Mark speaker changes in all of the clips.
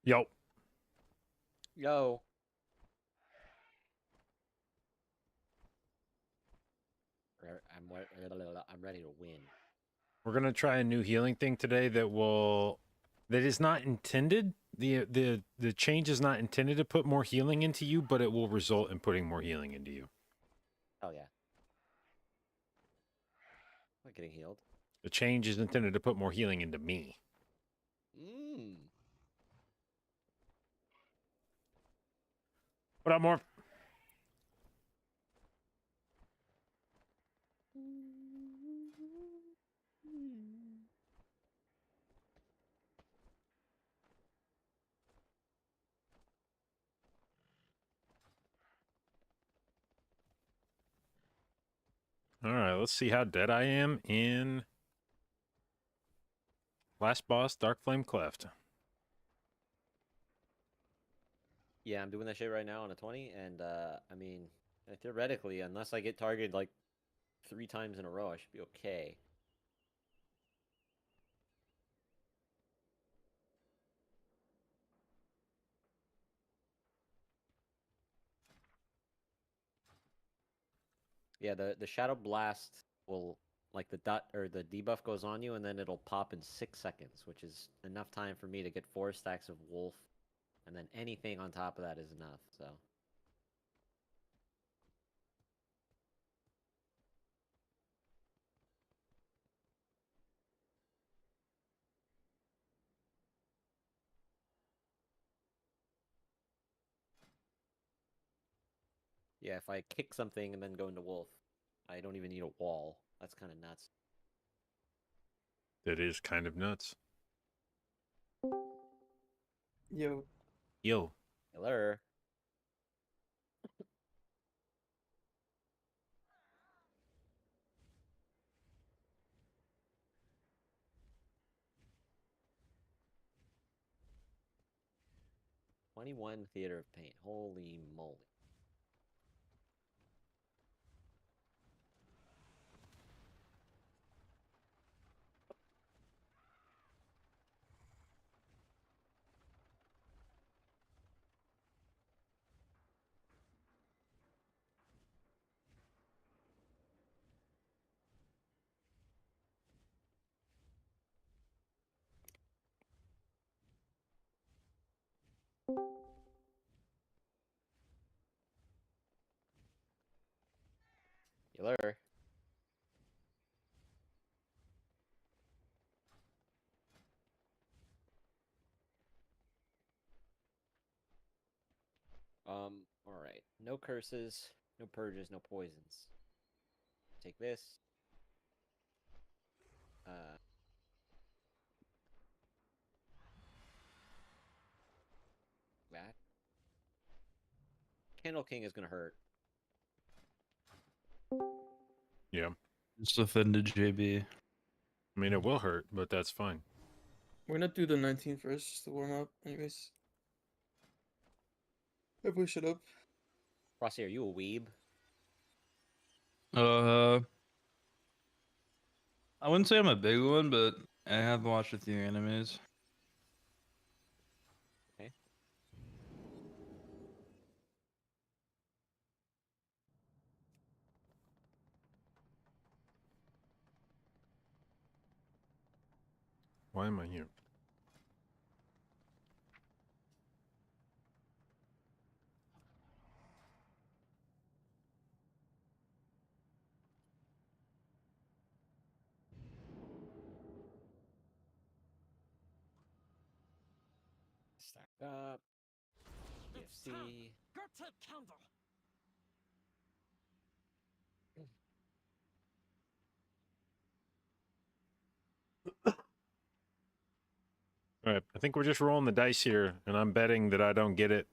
Speaker 1: Yo.
Speaker 2: Yo. I'm ready to win.
Speaker 1: We're gonna try a new healing thing today that is not intended. The change is not intended to put more healing into you, but it will result in putting more healing into you.
Speaker 2: Hell yeah. I'm getting healed.
Speaker 1: The change is intended to put more healing into me.
Speaker 2: Mmm.
Speaker 1: What up, Morph? All right, let's see how dead I am in last boss, Dark Flame Cleft.
Speaker 2: Yeah, I'm doing that shit right now on a 20, and I mean, theoretically, unless I get targeted like 3 times in a row, I should be okay. Yeah, the Shadow Blast will like the dot or the debuff goes on you, and then it'll pop in 6 seconds, which is enough time for me to get 4 stacks of Wolf, and then anything on top of that is enough. So. Yeah, if I kick something and then go into Wolf, I don't even need a wall. That's kind of nuts.
Speaker 1: That is kind of nuts.
Speaker 3: Yo.
Speaker 1: Yo.
Speaker 2: Hello. "21 Theater of Pain." Holy moly. Hello. Alright. No curses, no purges, no poisons. Take this. That. Candle King is gonna hurt.
Speaker 1: Yeah.
Speaker 3: Just offended JB.
Speaker 1: I mean, it will hurt, but that's fine.
Speaker 4: We're gonna do the 19 first, just to warm up, anyways. I push it up.
Speaker 2: Frosty, are you a weeb?
Speaker 3: I wouldn't say I'm a big one, but I have watched a few animes.
Speaker 2: Okay.
Speaker 1: Why am I here?
Speaker 2: Stack up. EFC.
Speaker 5: Go take candle.
Speaker 1: All right, I think we're just rolling the dice here, and I'm betting that I don't get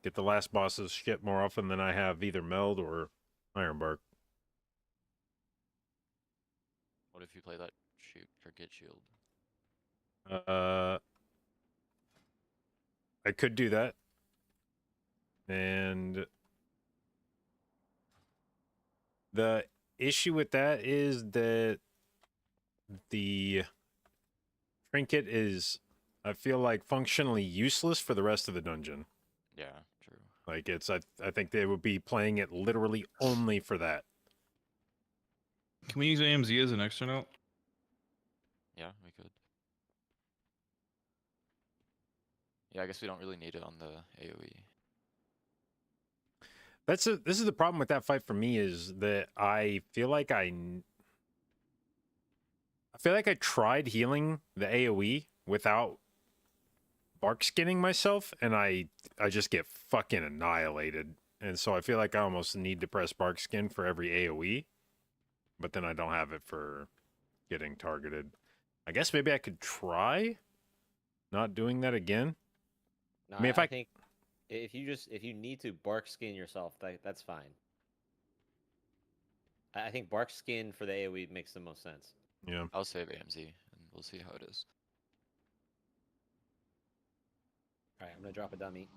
Speaker 1: the last boss's shit more often than I have either Meld or Ironbark.
Speaker 6: What if you play that shoot or get shield?
Speaker 1: I could do that. And the issue with that is that the trinket is I feel like functionally useless for the rest of the dungeon.
Speaker 6: Yeah, true.
Speaker 1: Like I think they would be playing it literally only for that.
Speaker 3: Can we use AMZ as an external?
Speaker 6: Yeah, we could. Yeah, I guess we don't really need it on the AoE.
Speaker 1: This is the problem with that fight for me, is that I feel like I tried healing the AoE without bark skinning myself, and I just get fucking annihilated. And so I feel like I almost need to press bark skin for every AoE, but then I don't have it for getting targeted. I guess maybe I could try not doing that again.
Speaker 2: No,
Speaker 1: I mean, if
Speaker 2: I
Speaker 1: I-
Speaker 2: think if you need to bark skin yourself, that's fine. I think bark skin for the AoE makes the most sense.
Speaker 1: Yeah.
Speaker 6: I'll save AMZ and we'll see how it is.
Speaker 2: All right, I'm gonna drop a dummy.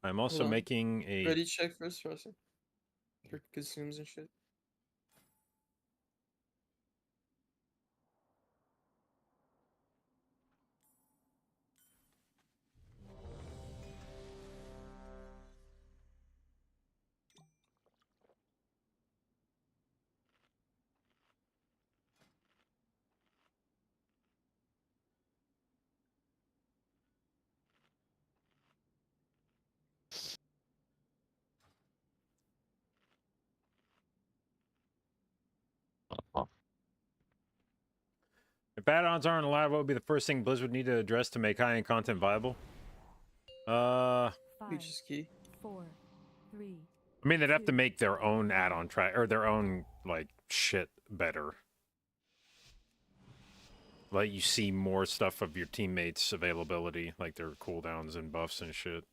Speaker 1: I'm also
Speaker 4: Hold on.
Speaker 1: making a
Speaker 4: Ready check first, Russell. For consumes and shit.
Speaker 1: If add-ons aren't allowed, what would be the first thing Blizzard would need to address to make high-end content viable?
Speaker 4: Leech is key.
Speaker 5: 4, 3.
Speaker 1: I mean, they'd have to make their own add-on track, or their own like shit better. Let you see more stuff of your teammates' availability, like their cooldowns and buffs and shit.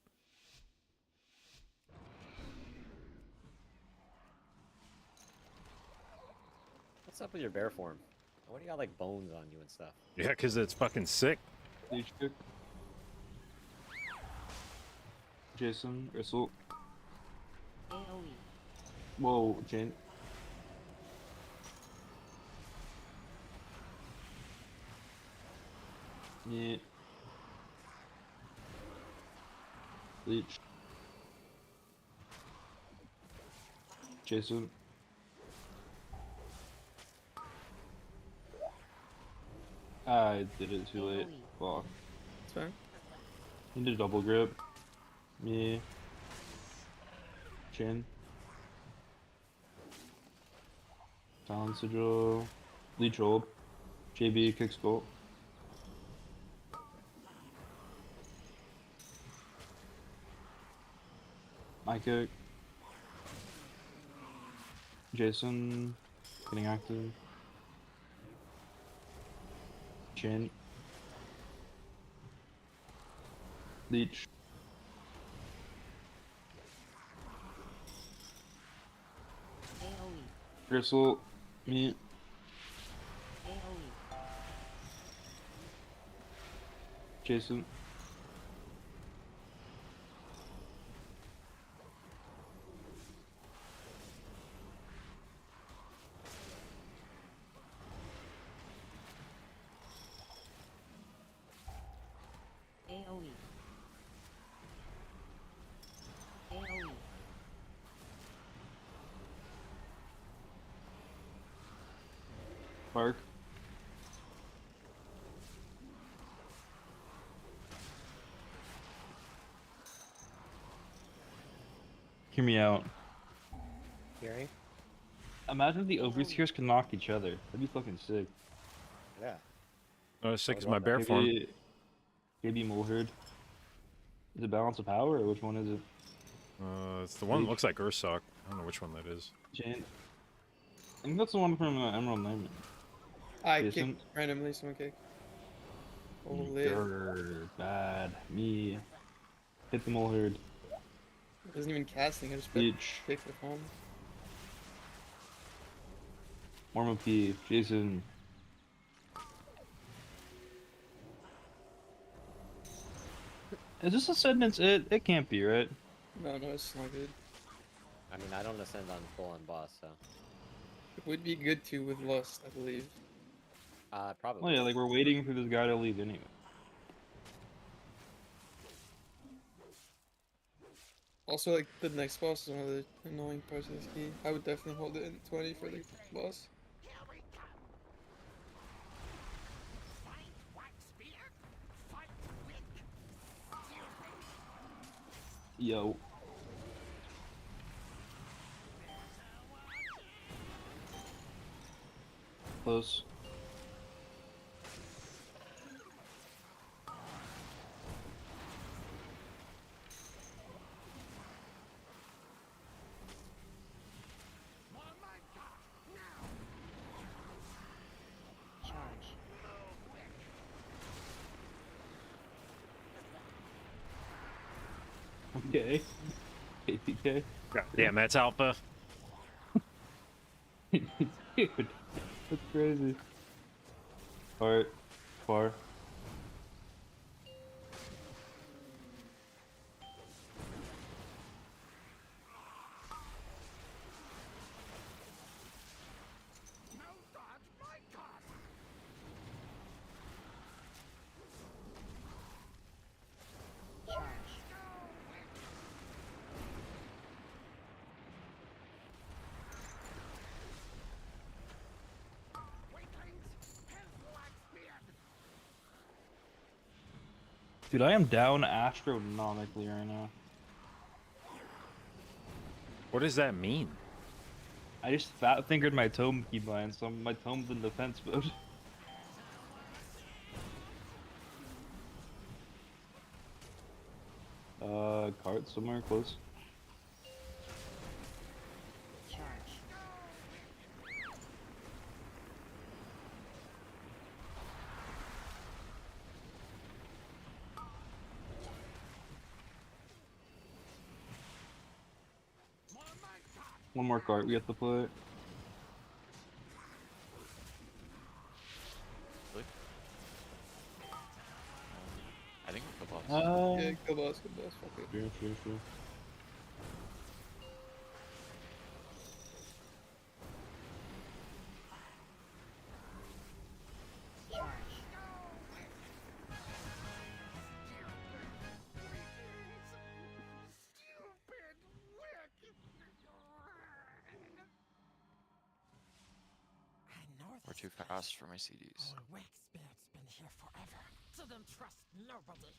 Speaker 2: What's up with your bear form? What do you got like bones on you and stuff?
Speaker 1: Yeah, because it's fucking sick.
Speaker 3: Leech kick. Jason, Gristle.
Speaker 5: AoE.
Speaker 3: Whoa, Jane. Yeah. Leech. Jason. I did it too late. Fuck.
Speaker 4: It's fine.
Speaker 3: Need a double grip. Me. Chin. Talon Sigil. Leech Hold. JB kicks bolt. My kick. Jason. Getting active. Chin. Leech.
Speaker 5: AoE.
Speaker 3: Gristle. Me.
Speaker 5: AoE.
Speaker 3: Jason.
Speaker 5: AoE. AoE.
Speaker 3: Bark. Hear me out.
Speaker 2: Hearing?
Speaker 3: Imagine if the overseers can knock each other. That'd be fucking sick.
Speaker 2: Yeah.
Speaker 1: Sick is
Speaker 2: love
Speaker 1: my
Speaker 2: that.
Speaker 1: bear form.
Speaker 3: Maybe Muleherd. Is it Balance of Power or which one is it?
Speaker 1: It's the one that looks like Ursoc. I don't know which one that is.
Speaker 3: Jane. I think that's the one from Emerald Nightmare.
Speaker 4: I
Speaker 3: Jason?
Speaker 4: kicked randomly someone kick.
Speaker 3: Me,
Speaker 4: Holy.
Speaker 3: grr, bad. Me. Hit the Muleherd.
Speaker 4: Wasn't even casting, I just
Speaker 3: Leech.
Speaker 4: kicked with home.
Speaker 3: Mormo P. Jason. Is this Ascendance it? It can't be, right?
Speaker 4: No, it's not good.
Speaker 2: I mean, I don't ascend on full on boss, so.
Speaker 4: It would be good to with Lust, I believe.
Speaker 2: Probably.
Speaker 3: Oh yeah, like we're waiting for this guy to leave anyway.
Speaker 4: Also, like the next boss is one of the annoying parts of this game. I would definitely hold it in 20 for the boss.
Speaker 3: Yo. Close.
Speaker 5: Charge.
Speaker 3: Okay. APK.
Speaker 1: God damn, that's alpha.
Speaker 3: Dude, that's crazy. Alright, far.
Speaker 5: Charge.
Speaker 3: Dude, I am down astronomically right now.
Speaker 1: What does that mean?
Speaker 3: I just fat fingered my tome keybind, so my tome's in defense mode. Cart somewhere close.
Speaker 5: Charge.
Speaker 3: One more cart we have to play.
Speaker 6: I think we're boss.
Speaker 4: Yeah, go boss, fuck it.
Speaker 3: Sure.
Speaker 5: Charge.
Speaker 6: We're too fast for my CDs.
Speaker 7: Been here forever. Didn't trust nobody.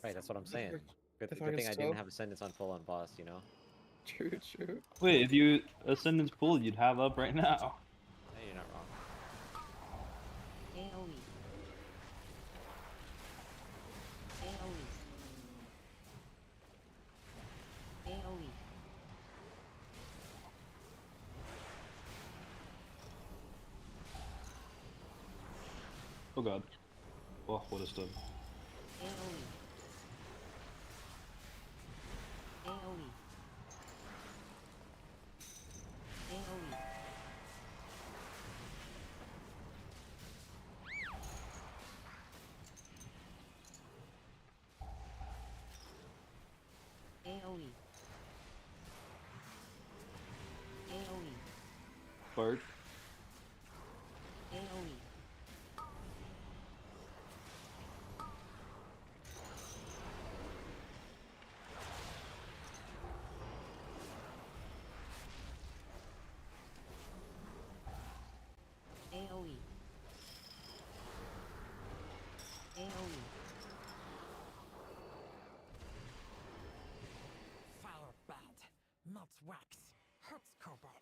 Speaker 2: Right, that's what I'm saying. Good,
Speaker 4: If I
Speaker 2: good
Speaker 4: can
Speaker 2: thing I
Speaker 4: stop.
Speaker 2: didn't have Ascendance on full on boss, you know?
Speaker 4: True, true.
Speaker 3: Wait, if you Ascendance pulled, you'd have up right now.
Speaker 2: Hey, you're not wrong.
Speaker 5: AoE. AoE. AoE.
Speaker 3: Oh god. Oh, what a stun.
Speaker 5: AoE. AoE. AoE. AoE. AoE.
Speaker 3: Cart.
Speaker 5: AoE. AoE. AoE.
Speaker 7: Fire bad. Melts wax. Hurts cobalt.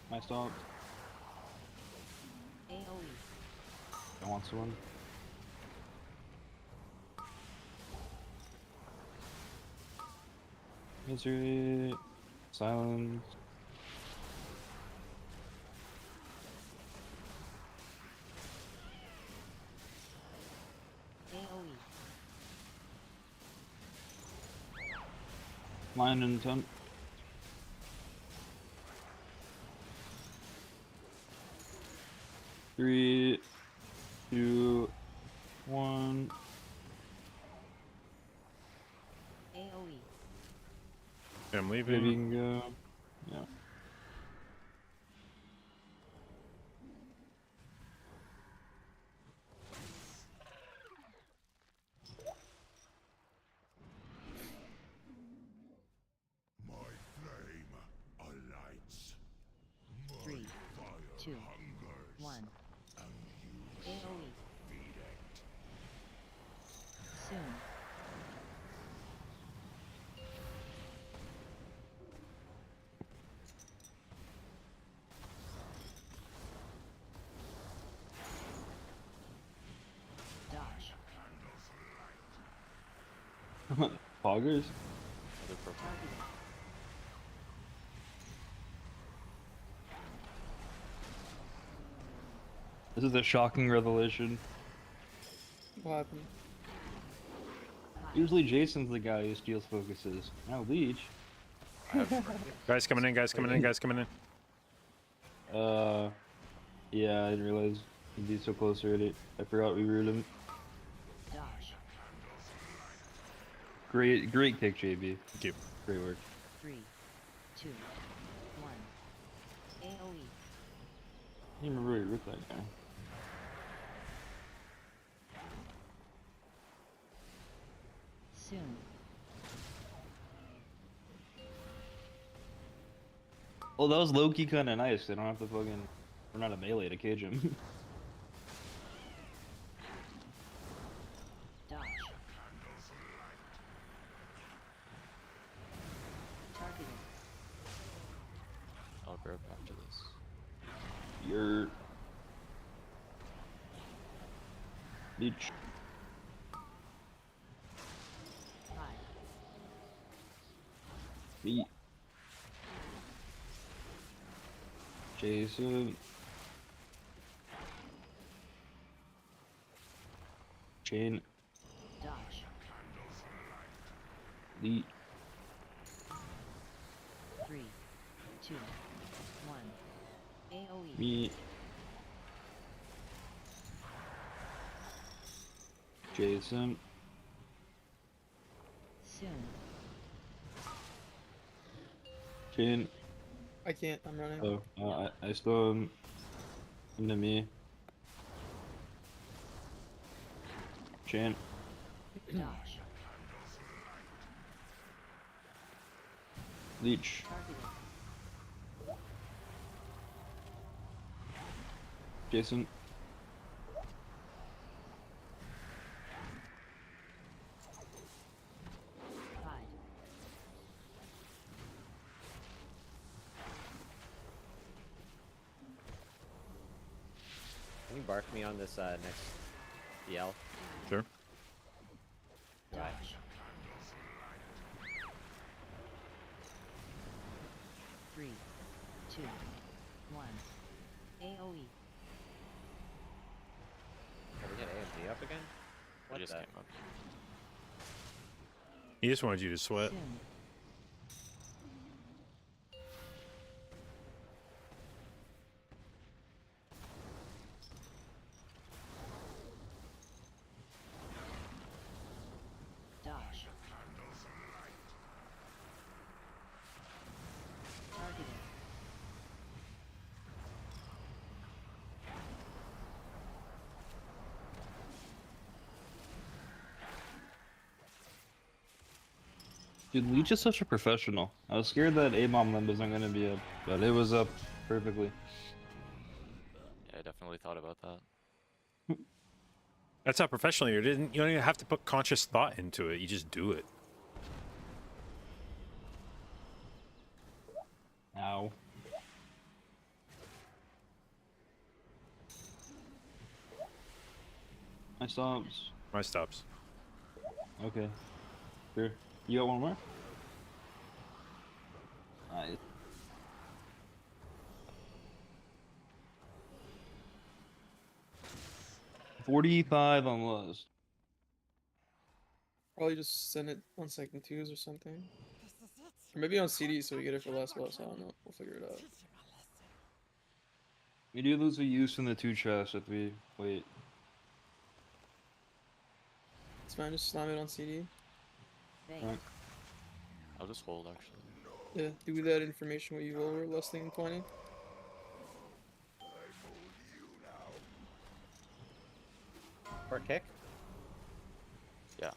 Speaker 3: Nice dog.
Speaker 5: AoE.
Speaker 3: I want one. Misery. Silence.
Speaker 5: AoE.
Speaker 3: Line and ton. Three, two, one.
Speaker 5: AoE.
Speaker 1: I'm
Speaker 3: Maybe you
Speaker 1: leaving.
Speaker 3: can go. Yeah.
Speaker 5: 2, 1. AoE. Soon. Dodge.
Speaker 3: Poggers?
Speaker 6: Other purple.
Speaker 5: Targeting.
Speaker 3: This is a shocking revelation.
Speaker 4: What happened?
Speaker 5: 5,
Speaker 3: Usually Jason's the guy who steals focuses. Now Leech.
Speaker 1: Guys coming in, guys coming in, guys coming in.
Speaker 3: Yeah, I didn't realize he'd be so close already. I forgot we ruled him.
Speaker 5: Dodge.
Speaker 3: Great kick, JB.
Speaker 1: Thank you.
Speaker 3: Great work.
Speaker 5: 3, 2, 1. AoE.
Speaker 3: I don't remember where he ripped that guy.
Speaker 5: Soon.
Speaker 3: Well, that was low-key kind of nice. They don't have to fucking run out of melee to cage him.
Speaker 5: Dodge. Targeting.
Speaker 6: I'll grab after this.
Speaker 3: You're... Leech.
Speaker 5: 5,
Speaker 3: Me. Jason. Chain.
Speaker 5: dodge.
Speaker 3: Leech.
Speaker 5: 3, 2, 1. AoE.
Speaker 3: Me. Jason.
Speaker 5: Soon.
Speaker 3: Chain.
Speaker 4: I can't. I'm running.
Speaker 3: I still am into me. Chain.
Speaker 5: Dodge.
Speaker 3: Leech.
Speaker 5: Targeting.
Speaker 3: Jason.
Speaker 5: Hide.
Speaker 2: Can you bark me on this next yell?
Speaker 1: Sure.
Speaker 5: Dodge. 3, 2, 1. AoE.
Speaker 2: Oh, we got AMD up again?
Speaker 6: I
Speaker 2: What
Speaker 6: just
Speaker 2: the?
Speaker 6: came up.
Speaker 1: He just wanted you to sweat.
Speaker 5: Soon. Dodge. Targeting.
Speaker 3: Dude, Leech is such a professional. I was scared that A-bomb limb wasn't gonna be up, but it was up perfectly.
Speaker 6: Yeah, I definitely thought about that.
Speaker 1: That's how professional you didn't. You don't even have to put conscious thought into it. You just do it.
Speaker 3: Ow. My stops.
Speaker 1: My stops.
Speaker 3: Okay. Sure. You got one more? Nice. $45 on Lust.
Speaker 4: Probably just send it on second twos or something. Or maybe on CD so we get it for last boss. I don't know. We'll figure it out.
Speaker 3: We do lose a use in the 2 chests if we wait.
Speaker 4: It's fine. Just slam it on CD.
Speaker 5: Bait.
Speaker 3: Alright.
Speaker 6: I'll just hold actually.
Speaker 4: Yeah. Do that information what you over less than 20.
Speaker 2: For a kick?
Speaker 6: Yeah.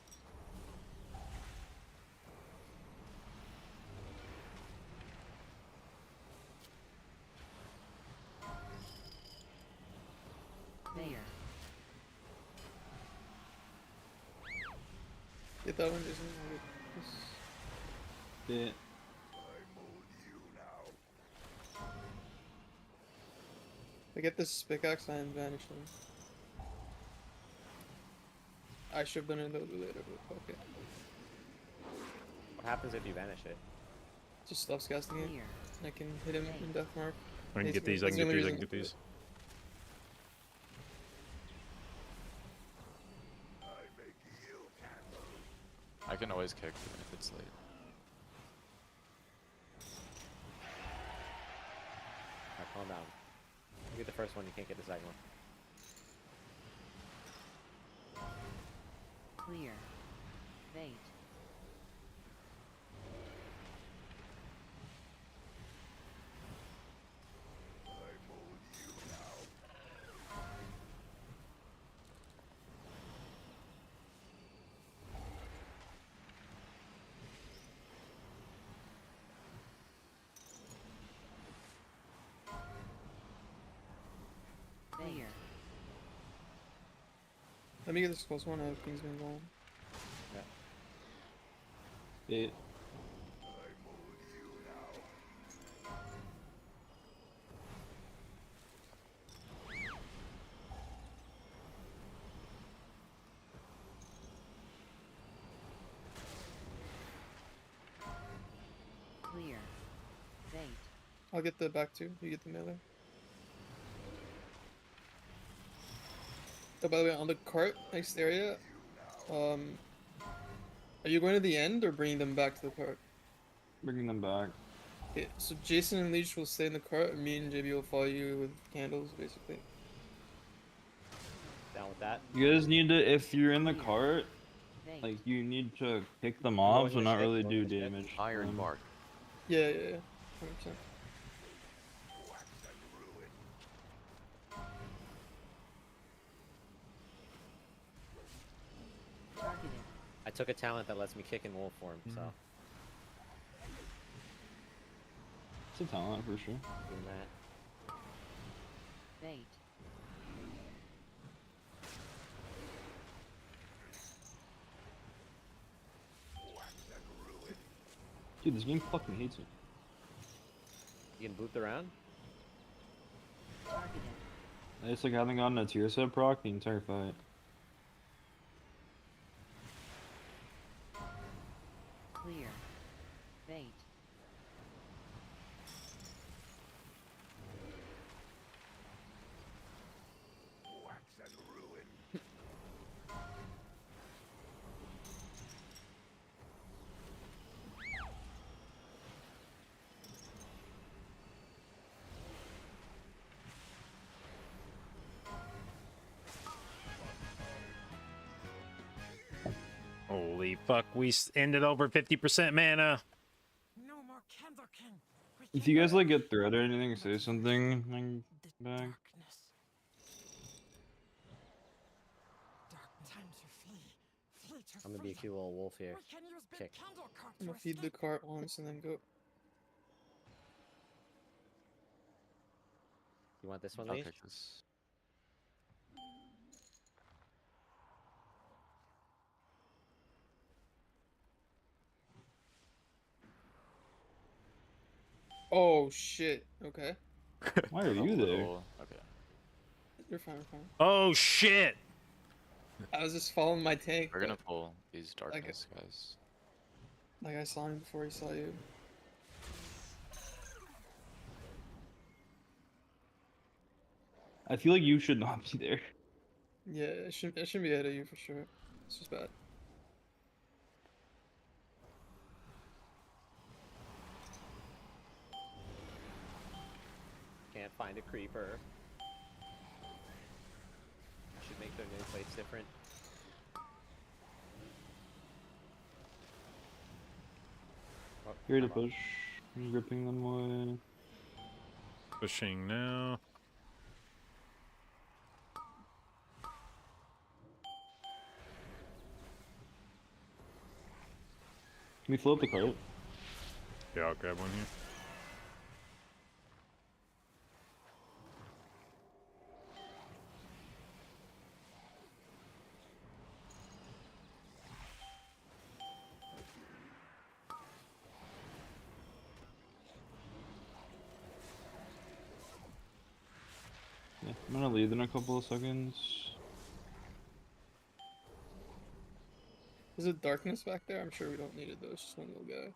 Speaker 5: Clear.
Speaker 4: Get that one, Jason. I'll get this.
Speaker 3: Yeah.
Speaker 4: I get this pickaxe and vanish them. I should have done it a little bit later, but okay.
Speaker 2: What happens if you vanish it?
Speaker 4: Just stops casting it.
Speaker 5: Clear.
Speaker 4: And I can hit him in death mark.
Speaker 1: I can get
Speaker 4: Basically,
Speaker 1: these. I
Speaker 4: that's
Speaker 1: can
Speaker 4: the
Speaker 1: get
Speaker 4: only
Speaker 1: these. I
Speaker 4: reason
Speaker 1: can get these.
Speaker 6: I can always kick even if it's late.
Speaker 2: Alright, calm down. You get the first one, you can't get the second one.
Speaker 5: Clear. Bait. Clear.
Speaker 4: Let me get this close one. I have Kingsman going.
Speaker 3: Yeah.
Speaker 5: Clear. Bait.
Speaker 4: I'll get the back two. You get the melee. Oh, by the way, on the cart next area, are you going to the end or bringing them back to the cart?
Speaker 3: Bringing them back.
Speaker 4: Okay, so Jason and Leech will stay in the cart, and me and JB will follow you with candles, basically.
Speaker 2: Down with that.
Speaker 3: You guys need to, if you're in the cart,
Speaker 5: Bait.
Speaker 3: like you need to kick the
Speaker 2: Go
Speaker 3: mobs
Speaker 2: in
Speaker 3: and
Speaker 2: the
Speaker 3: not
Speaker 2: ship,
Speaker 3: really
Speaker 2: go
Speaker 3: do
Speaker 2: in the ship.
Speaker 3: damage. to
Speaker 6: Iron
Speaker 3: them.
Speaker 6: bark.
Speaker 4: Yeah, 100%.
Speaker 5: Targeted.
Speaker 2: I took a talent that lets me kick in wolf form, so
Speaker 3: It's a talent for sure.
Speaker 2: doing that.
Speaker 5: Bait.
Speaker 3: Dude, this game fucking hates me.
Speaker 2: You can boot around?
Speaker 5: Targeted.
Speaker 3: It's like having gotten a tier set proc the entire fight.
Speaker 5: Clear. Bait.
Speaker 1: Holy fuck! We ended over 50% mana.
Speaker 7: No more Candle King.
Speaker 3: If you guys like get thread or anything, say something.
Speaker 7: The
Speaker 3: Back.
Speaker 7: darkness. Dark time to flee. Flee to
Speaker 2: I'm gonna be a
Speaker 7: freedom.
Speaker 2: cute little wolf here.
Speaker 7: We can use big
Speaker 2: Kick.
Speaker 7: candle cart
Speaker 4: I'm
Speaker 7: to
Speaker 4: gonna feed the
Speaker 7: escape.
Speaker 4: cart once and then go.
Speaker 2: You want this one,
Speaker 6: I'll
Speaker 2: Leash?
Speaker 6: kick this.
Speaker 4: Oh shit. Okay.
Speaker 3: Why are
Speaker 6: There's a
Speaker 3: you there?
Speaker 6: little- Okay.
Speaker 4: You're fine, you're fine.
Speaker 1: Oh shit!
Speaker 4: I was just following my tank.
Speaker 6: We're gonna
Speaker 4: but,
Speaker 6: pull these darkness guys.
Speaker 4: like I saw him before he saw you.
Speaker 3: I feel like you should not be there.
Speaker 4: Yeah, it shouldn't be ahead of you for sure. It's just bad.
Speaker 2: Can't find a creeper. Should make their nameplates different. Oh,
Speaker 3: Here to
Speaker 2: I'm up.
Speaker 3: push. I'm ripping them away.
Speaker 1: Pushing now.
Speaker 3: Can we float the cart?
Speaker 1: Yeah, I'll grab one here.
Speaker 3: I'm gonna leave in a couple of seconds.
Speaker 4: Is it darkness back there? I'm sure we don't need it though. It's just one little guy.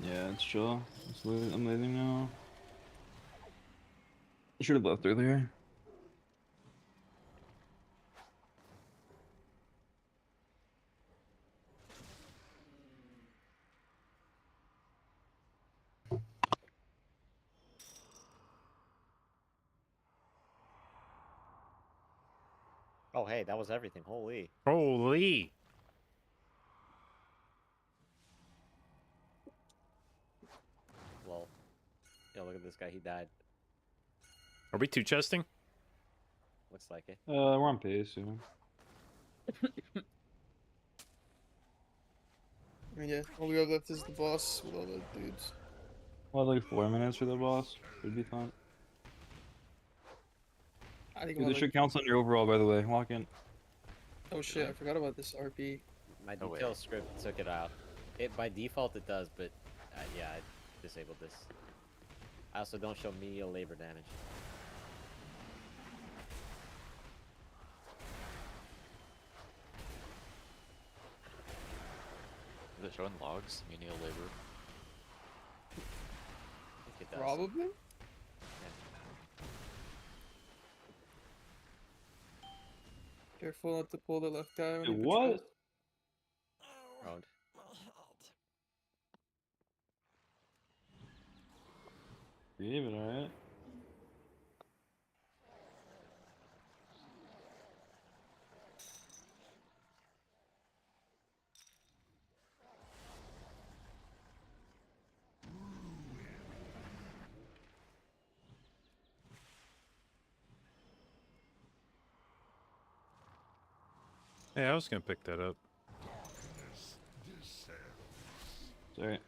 Speaker 3: Yeah, it's chill. I'm leaving now. I should have left earlier.
Speaker 2: Oh, hey, that was everything. Holy.
Speaker 1: Holy!
Speaker 2: Well, yo, look at this guy. He died.
Speaker 1: Are we two chesting?
Speaker 2: Looks like it.
Speaker 3: We're on pace, yeah.
Speaker 4: I mean, yeah, all we have left is the boss with all the dudes.
Speaker 3: Well, like 4 minutes for the boss. Should be fine.
Speaker 4: I think
Speaker 3: Dude,
Speaker 4: about
Speaker 3: this should count on your overall, by the way. Walk in.
Speaker 4: oh shit, I forgot about this RP.
Speaker 2: My
Speaker 6: Oh,
Speaker 2: detail
Speaker 6: wait.
Speaker 2: script took it out. It by default it does, but yeah, I disabled this. I also don't show medial labor damage.
Speaker 6: Is it showing logs? Menial labor.
Speaker 2: I think it does.
Speaker 4: Probably? Careful not to pull the left guy when
Speaker 3: Dude,
Speaker 4: he
Speaker 3: what?
Speaker 4: patrols.
Speaker 2: Round.
Speaker 7: My head.
Speaker 3: Gave it, alright.
Speaker 1: Hey, I was gonna pick that up.
Speaker 3: Sorry.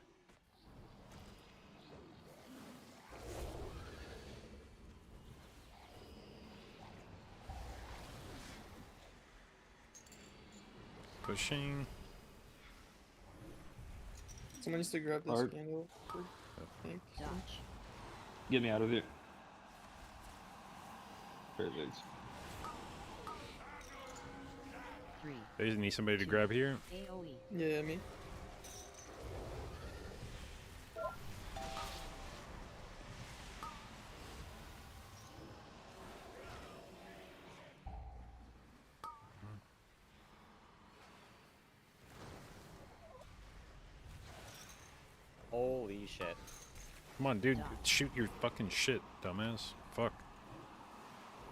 Speaker 1: Pushing.
Speaker 4: Someone needs to grab this
Speaker 3: Art.
Speaker 4: candle. Thank you.
Speaker 5: Dodge.
Speaker 3: Get me out of here. Perfect.
Speaker 5: 3.
Speaker 1: They need somebody to grab here.
Speaker 5: AoE.
Speaker 4: Yeah, me.
Speaker 2: Holy shit.
Speaker 1: Come on, dude. Shoot your fucking shit, dumbass. Fuck.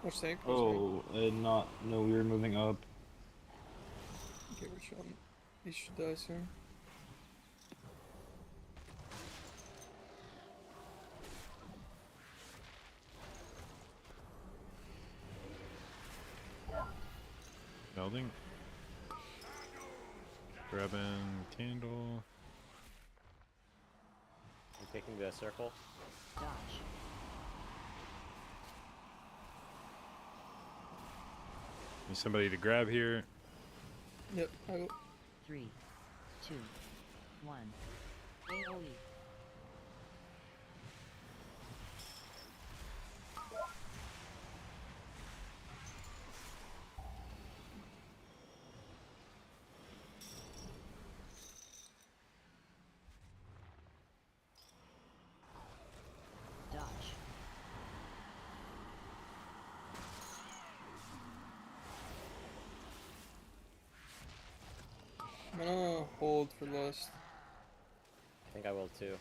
Speaker 4: Watch tank.
Speaker 3: Oh, no, we were moving up.
Speaker 4: Okay, we're showing. He should die soon.
Speaker 1: Melding. Grabbing candle.
Speaker 2: I'm taking the circle.
Speaker 5: Dodge.
Speaker 1: Need somebody to grab here.
Speaker 4: Yep, I will.
Speaker 5: 3, 2, 1. AoE. Dodge.
Speaker 4: I'm gonna hold for lust.
Speaker 2: I think I will too.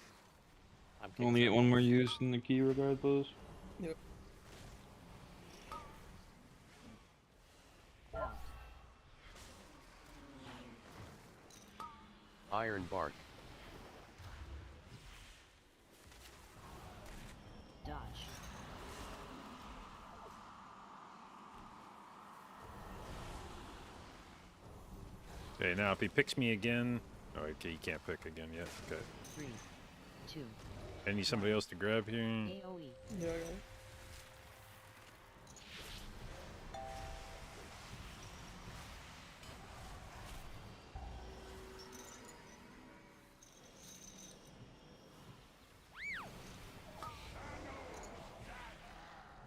Speaker 2: I'm
Speaker 3: Only get one more use in the key regardless.
Speaker 4: Yep.
Speaker 5: Out.
Speaker 8: Iron bark.
Speaker 5: Dodge.
Speaker 1: Okay, now if he picks me again. Oh, okay, you can't pick again yet. Okay.
Speaker 5: 3, 2.
Speaker 1: I need somebody else to grab here.
Speaker 5: AoE.
Speaker 4: Yeah, I got it.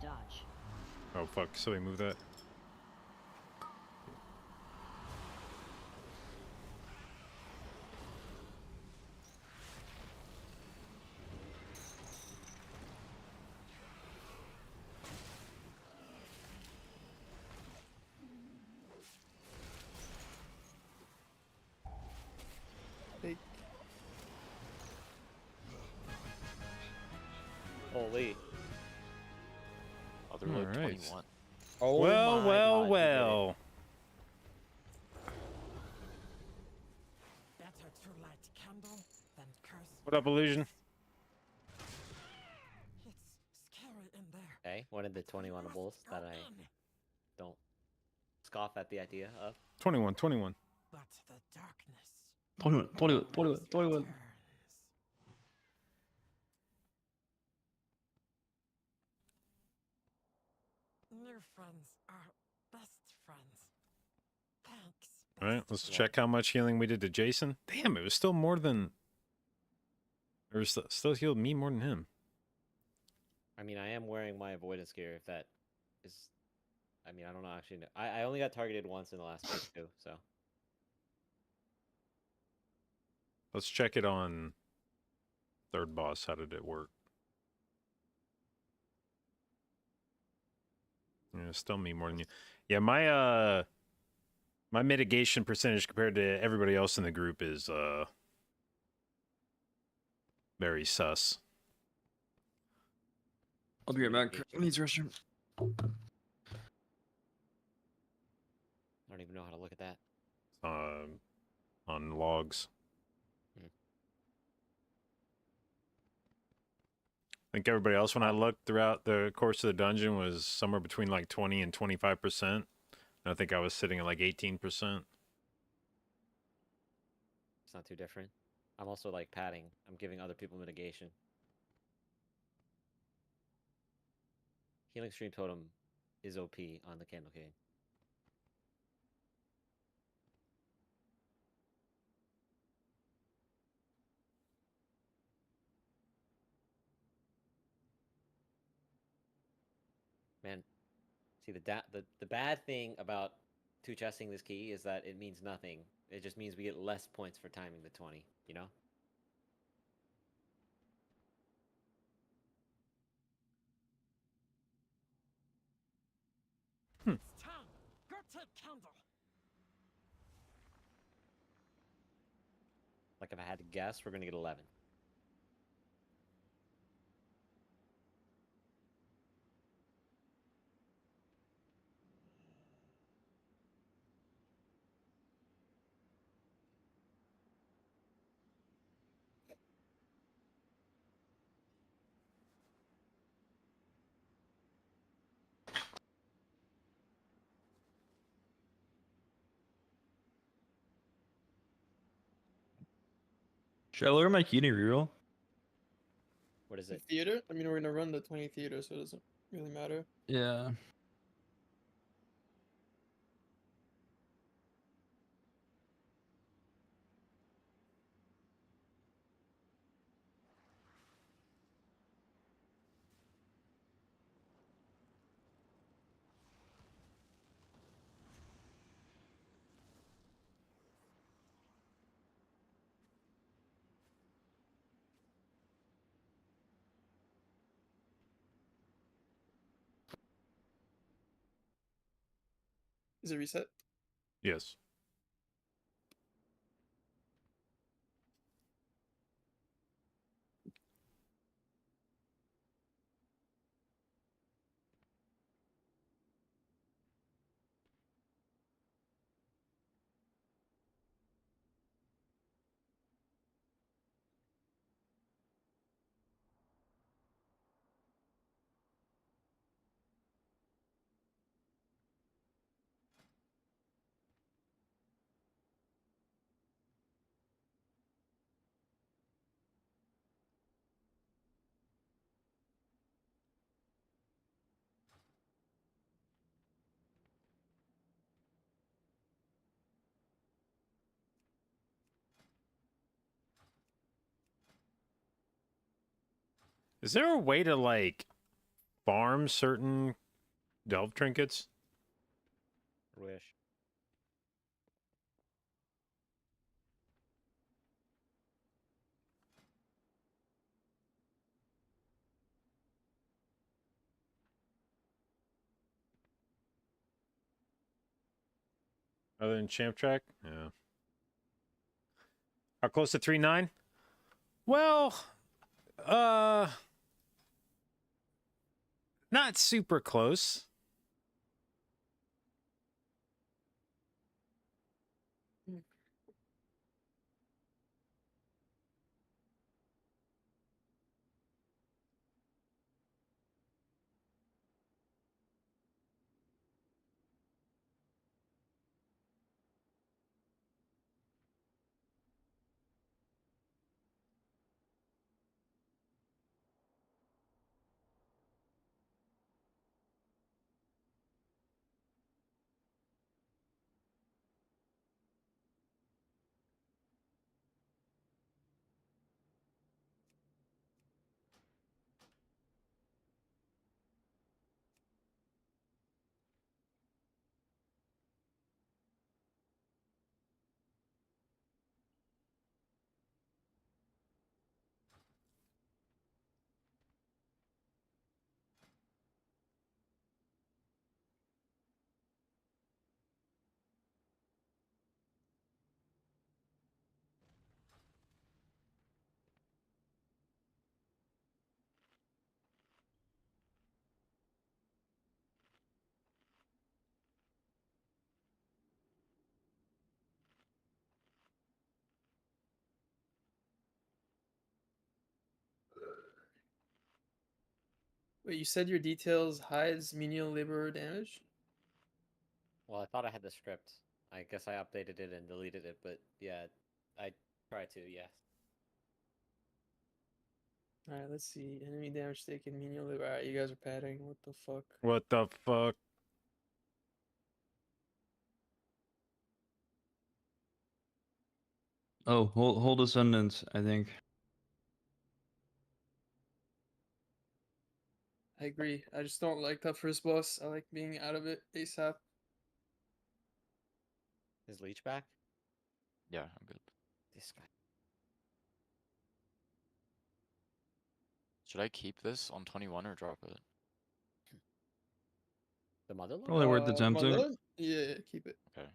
Speaker 5: Dodge.
Speaker 1: Oh, fuck, so we move that.
Speaker 4: Like,
Speaker 2: Holy.
Speaker 6: Oh, they're like
Speaker 1: Alright.
Speaker 6: 21.
Speaker 2: Oh
Speaker 1: well,
Speaker 2: my
Speaker 1: well,
Speaker 2: God, we did it.
Speaker 1: well.
Speaker 7: Better to light candle than curse.
Speaker 1: What up, Illusion?
Speaker 7: It's scary in there.
Speaker 2: Okay, one of the 21
Speaker 7: Must
Speaker 2: bulls
Speaker 7: go
Speaker 2: that I
Speaker 7: in,
Speaker 2: don't scoff at the idea of.
Speaker 1: 21, 21.
Speaker 7: but the darkness
Speaker 3: 21, 21, 21,
Speaker 7: always
Speaker 3: 21.
Speaker 7: returns. New friends are best friends. Thanks.
Speaker 1: Alright, let's
Speaker 7: best
Speaker 1: check how much healing we did to Jason. Damn, it was still more than... Or still healed me more than him.
Speaker 2: I mean, I am wearing my avoidance gear. If that is, I mean, I don't know actually. I only got targeted once in the last phase too. So
Speaker 1: Let's check it on third boss. How did it work? Yeah, still me more than you. Yeah, my mitigation percentage compared to everybody else in the group is very sus.
Speaker 3: I'll be right back. I need to restroom.
Speaker 2: I don't even know how to look at that.
Speaker 1: On logs.
Speaker 2: Hmm.
Speaker 1: I think everybody else, when I looked throughout the course of the dungeon, was somewhere between like 20 and 25%. I think I was sitting at like 18%.
Speaker 2: It's not too different. I'm also like padding. I'm giving other people mitigation. Healing stream totem is OP on the Candle King. Man, see the bad thing about two chesting this key is that it means nothing. It just means we get less points for timing the 20, you know?
Speaker 7: It's time. Go take candle.
Speaker 2: Like if I had to guess, we're gonna get 11.
Speaker 3: Should I lower my key to reroll?
Speaker 2: What is
Speaker 4: the
Speaker 2: it?
Speaker 4: theater? I mean, we're gonna run the 20 theater, so it doesn't really matter.
Speaker 3: Yeah.
Speaker 4: Is it reset?
Speaker 1: Yes. Is there a way to like farm certain delve trinkets.
Speaker 2: Wish.
Speaker 1: Other than champ track? Yeah. How close to 3-9? Well, uh, not super close.
Speaker 4: Wait, you said your details hides menial labor damage?
Speaker 2: Well, I thought I had the script. I guess I updated it and deleted it, but yeah, I tried to. Yes.
Speaker 4: Alright, let's see. Enemy damage taken, menial labor. Alright, you guys are padding. What the fuck?
Speaker 1: What the fuck?
Speaker 3: Oh, hold ascendants, I think.
Speaker 4: I agree. I just don't like that first boss. I like being out of it ASAP.
Speaker 2: Is Leech back?
Speaker 6: Yeah, I'm good.
Speaker 2: This guy.
Speaker 6: Should I keep this on 21 or drop it?
Speaker 2: The Motherlode?
Speaker 3: Probably worth attempting.
Speaker 4: Motherlode? Yeah, keep it.
Speaker 6: Okay.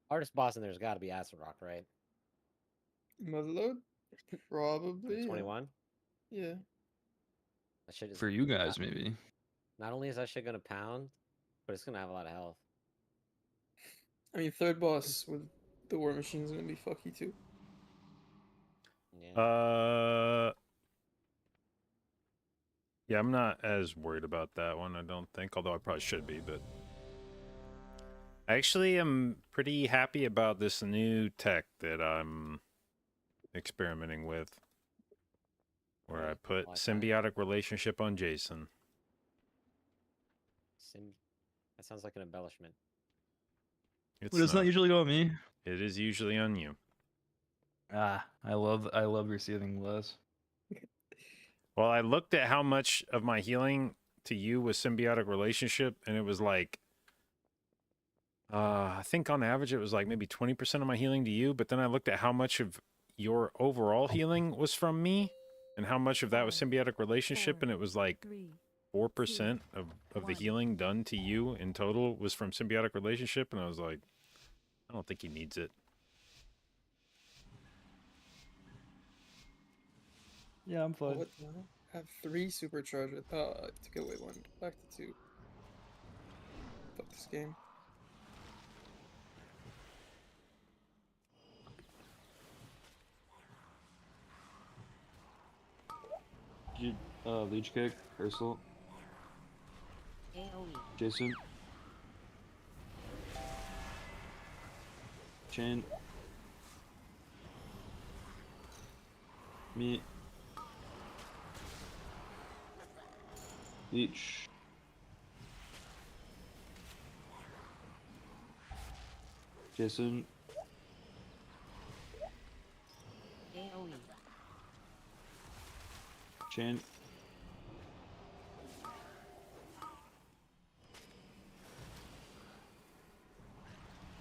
Speaker 2: Hardest boss in there's got to be Acid Rock, right?
Speaker 4: Motherlode? Probably. Yeah.
Speaker 2: 21.
Speaker 4: Yeah.
Speaker 2: That shit is.
Speaker 3: For you guys, maybe.
Speaker 2: Not only is that shit gonna pound, but it's gonna have a lot of health.
Speaker 4: I mean, third boss with the war machine is gonna be fucky too.
Speaker 2: Yeah.
Speaker 1: Yeah, I'm not as worried about that one, I don't think, although I probably should be, but I actually am pretty happy about this new tech that I'm experimenting with, where I
Speaker 2: Right,
Speaker 1: put
Speaker 2: like that.
Speaker 1: symbiotic relationship on Jason.
Speaker 2: That sounds like an embellishment.
Speaker 1: It's
Speaker 3: But it's not usually on me.
Speaker 1: It is usually on you.
Speaker 3: Ah, I love receiving less.
Speaker 1: Well, I looked at how much of my healing to you was symbiotic relationship, and it was like, I think on average it was like maybe 20% of my healing to you, but then I looked at how much of your overall healing was from me, and how much of that was symbiotic relationship, and it was like 4% of the healing done to you in total was from symbiotic relationship, and I was like, I don't think he needs it.
Speaker 3: Yeah, I'm fine.
Speaker 4: What now? I have 3 superchargers. I took away 1. Back to 2. Fuck this game.
Speaker 3: Did you leech kick, Ursula,
Speaker 5: AoE.
Speaker 3: Jason? Chain. Me. Leech. Jason.
Speaker 5: AoE.
Speaker 3: Chain.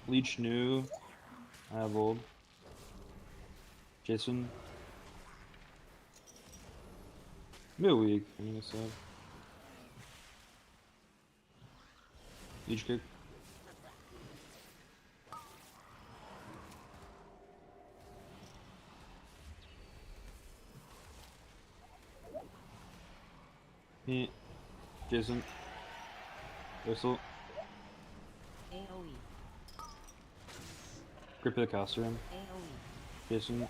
Speaker 3: Leech new. I have old. Jason. I'm a bit weak, I'm gonna say. Leech kick. Me. Jason. Whistle.
Speaker 5: AoE.
Speaker 3: Grip the caster him.
Speaker 5: AoE.
Speaker 3: Jason.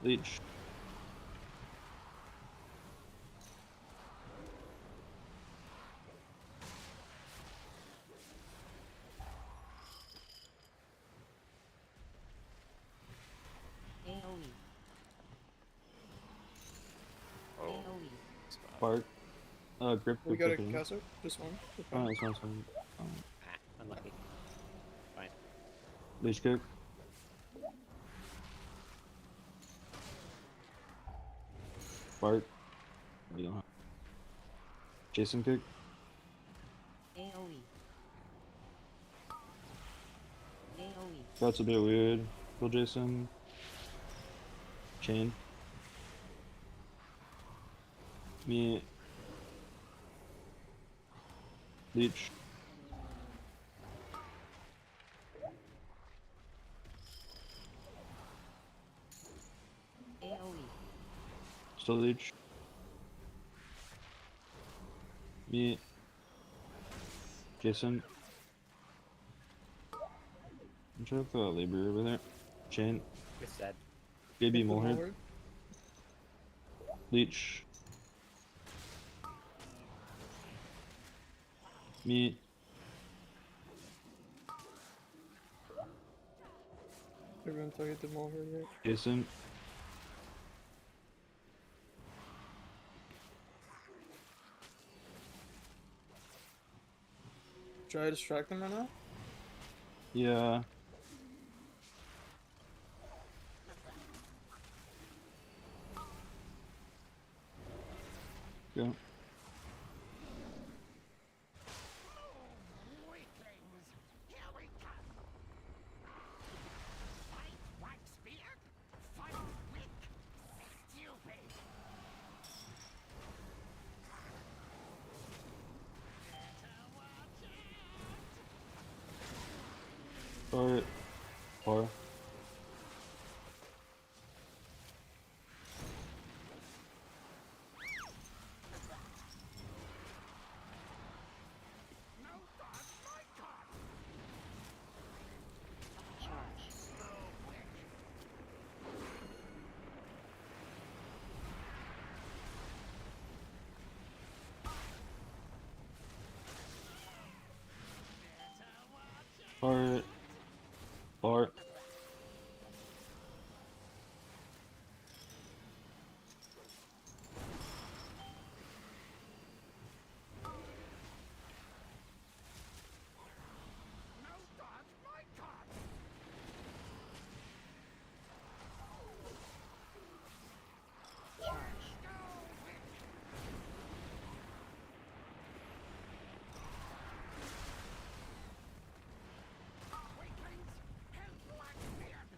Speaker 3: Leech.
Speaker 5: AoE.
Speaker 6: Oh,
Speaker 5: AoE.
Speaker 6: it's bad.
Speaker 3: Bark. Grip.
Speaker 4: We
Speaker 3: grip
Speaker 4: got a
Speaker 3: the thing.
Speaker 4: caster. Just one. We're
Speaker 3: Oh,
Speaker 4: fine.
Speaker 3: it's not something.
Speaker 2: Ah, unlucky. Fine.
Speaker 3: Leech kick. Bark. You don't have. Jason kick.
Speaker 5: AoE. AoE.
Speaker 3: That's a bit weird. Kill Jason. Chain. Me. Leech.
Speaker 5: AoE.
Speaker 3: Still Leech. Me. Jason. I'm trying to throw a labor over there. Chain.
Speaker 2: It's dead.
Speaker 3: Baby
Speaker 4: Hit the
Speaker 3: molehead.
Speaker 4: muleherd.
Speaker 3: Leech. Me.
Speaker 4: Everyone target the muleherd, right?
Speaker 3: Jason.
Speaker 4: Try to distract them right now.
Speaker 3: Yeah. Go.
Speaker 7: Weaklings, here we come. Fight Waxbeard. Fight weak. Stupid.
Speaker 3: Or. Or.
Speaker 7: No dodge my card.
Speaker 5: Charge.
Speaker 3: Or. Or.
Speaker 7: No dodge my card.
Speaker 5: Charge.
Speaker 7: Weaklings, help Waxbeard.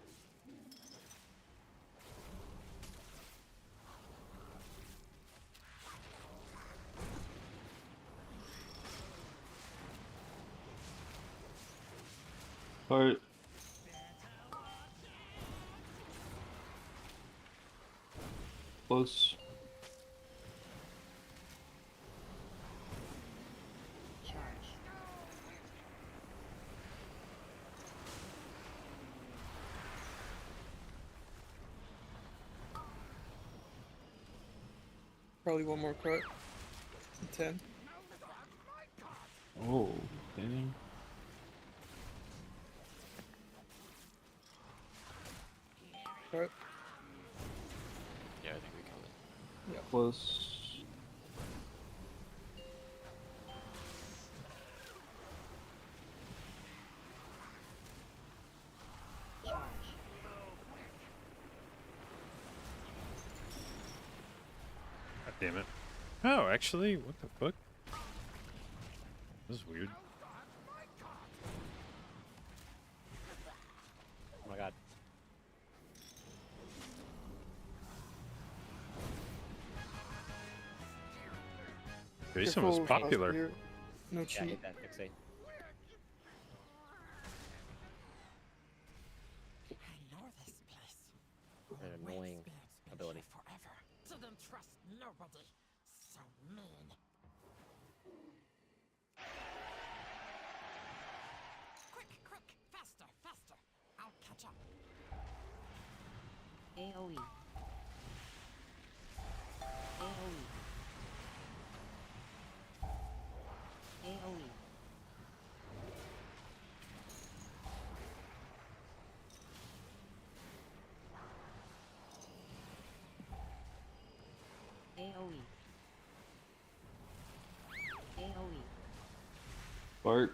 Speaker 3: Or. Close.
Speaker 5: Charge.
Speaker 4: Probably one more cart. 10.
Speaker 3: Oh, dang.
Speaker 4: Cart.
Speaker 6: Yeah, I think we killed it.
Speaker 3: Close.
Speaker 1: Damn it. Oh, actually, what the fuck? This is weird.
Speaker 2: Oh my god.
Speaker 1: Jason was
Speaker 4: Careful,
Speaker 1: popular.
Speaker 4: here. No
Speaker 2: Yeah,
Speaker 4: cheat.
Speaker 2: hit that fixate.
Speaker 7: I know this place.
Speaker 2: An annoying
Speaker 7: Waynesbeard's been
Speaker 2: ability.
Speaker 7: here forever. Didn't trust nobody. So mean. Quick, quick, faster, faster. I'll catch up.
Speaker 5: AoE. AoE. AoE. AoE. AoE.
Speaker 3: Bart.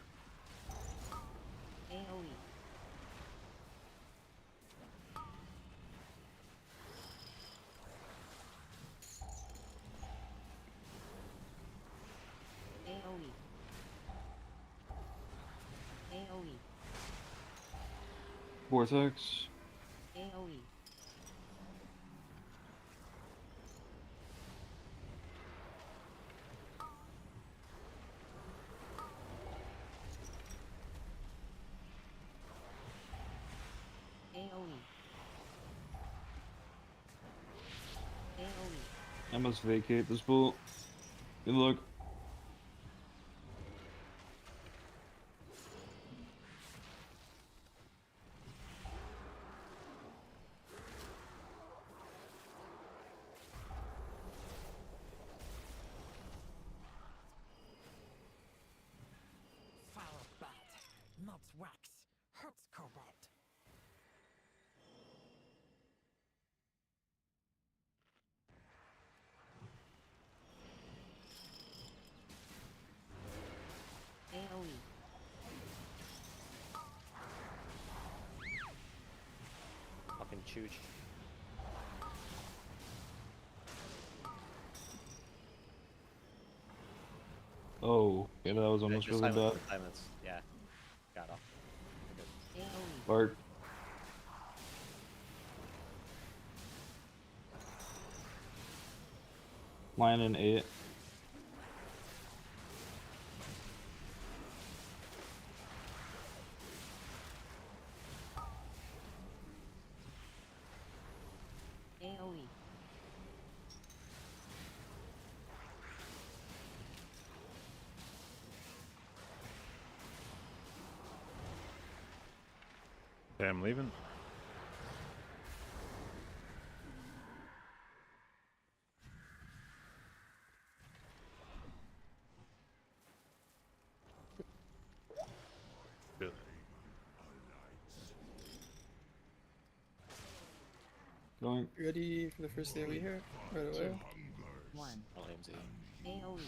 Speaker 5: AoE. AoE. AoE.
Speaker 3: Vortex.
Speaker 5: AoE. AoE. AoE.
Speaker 3: I must vacate this bolt. Good luck.
Speaker 7: Fire bad. Not wax. Hurts cobalt.
Speaker 5: AoE.
Speaker 2: Fucking chooch.
Speaker 3: Oh, yeah, that was almost
Speaker 2: Just
Speaker 3: really bad.
Speaker 2: silence. Yeah. Got off.
Speaker 5: AoE.
Speaker 3: Bart. Line in 8.
Speaker 5: AoE.
Speaker 1: Okay, I'm leaving. Good.
Speaker 3: Going.
Speaker 4: Ready for the first AoE here? Right away.
Speaker 5: 1.
Speaker 6: I'll AMZ.
Speaker 5: AoE.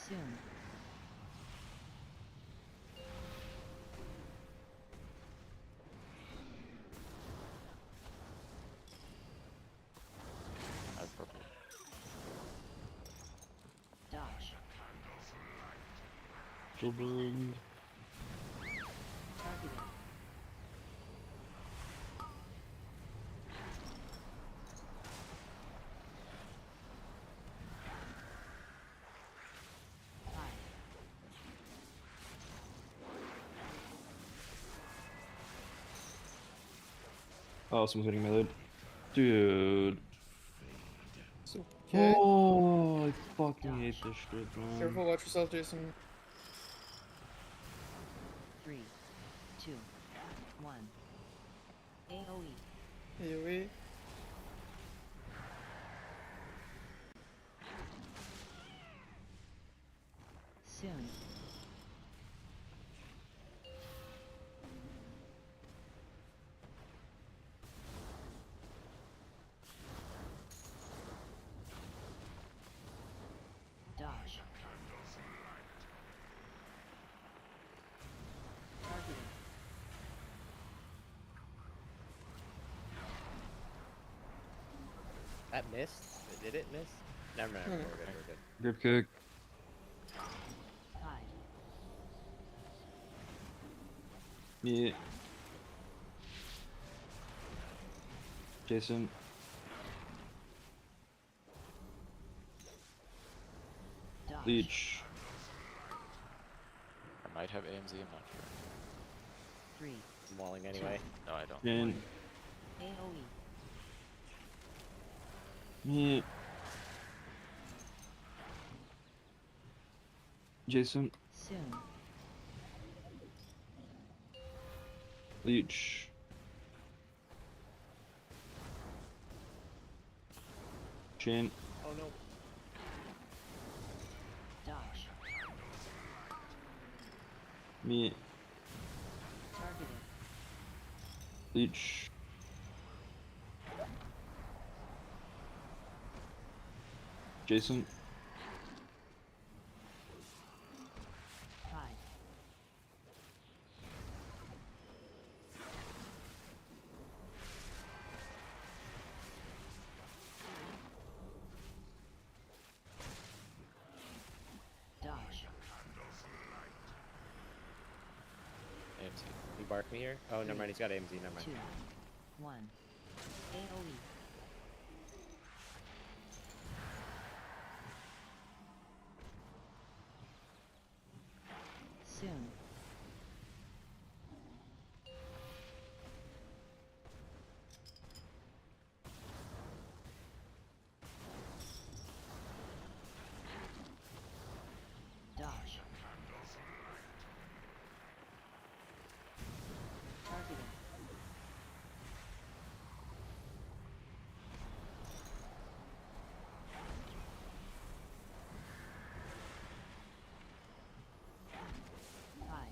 Speaker 5: Soon.
Speaker 6: I have purple.
Speaker 5: Dodge.
Speaker 3: Children.
Speaker 5: Targeting. Fire.
Speaker 3: Oh, someone's hitting my lid. Dude.
Speaker 4: So, okay.
Speaker 3: Oh, I fucking hate this shit, man.
Speaker 4: Careful, watch yourself, Jason.
Speaker 5: 3. 2. 1. AoE.
Speaker 4: AoE.
Speaker 5: Soon. Dodge. Targeting.
Speaker 2: That missed? Did it miss? Never mind.
Speaker 4: Hmm.
Speaker 2: We're good. We're good.
Speaker 3: Grip kick.
Speaker 5: 5,
Speaker 3: Yeah. Jason.
Speaker 5: dodge,
Speaker 3: Leech.
Speaker 6: I might have AMZ, I'm not sure.
Speaker 5: 3,
Speaker 2: I'm walling anyway.
Speaker 6: No, I don't.
Speaker 3: Jin.
Speaker 5: AoE,
Speaker 3: Yeah. Jason.
Speaker 5: soon,
Speaker 3: Leech. Jin.
Speaker 2: Oh no.
Speaker 5: dodge,
Speaker 3: Me.
Speaker 5: targeted,
Speaker 3: Leech. Jason.
Speaker 5: 5, dodge,
Speaker 6: AMZ.
Speaker 2: You bark me here? Oh, never mind. He's got AMZ. Never mind.
Speaker 5: 2, 1, AoE, soon, dodge, targeted, five,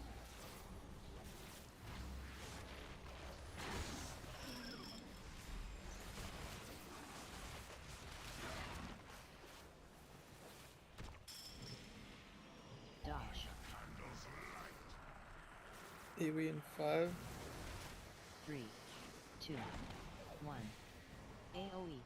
Speaker 5: dodge,
Speaker 4: AoE in 5.
Speaker 5: 3, 2, 1, AoE,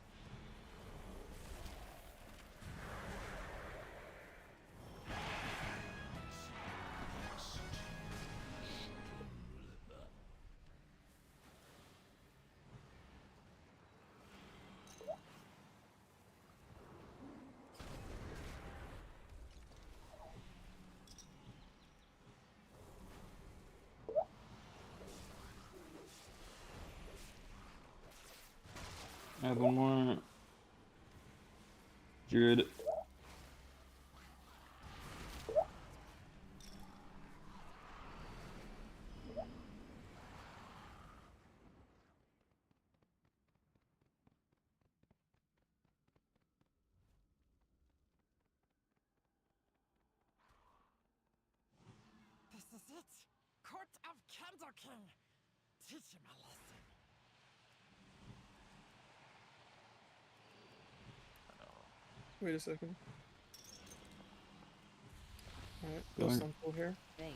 Speaker 3: I have one more. Druid.
Speaker 7: This is it. Court of Candor King. Teach him a lesson.
Speaker 4: Wait a second. Alright,
Speaker 3: Go
Speaker 4: go
Speaker 3: on.
Speaker 4: Sunful here.
Speaker 5: bait,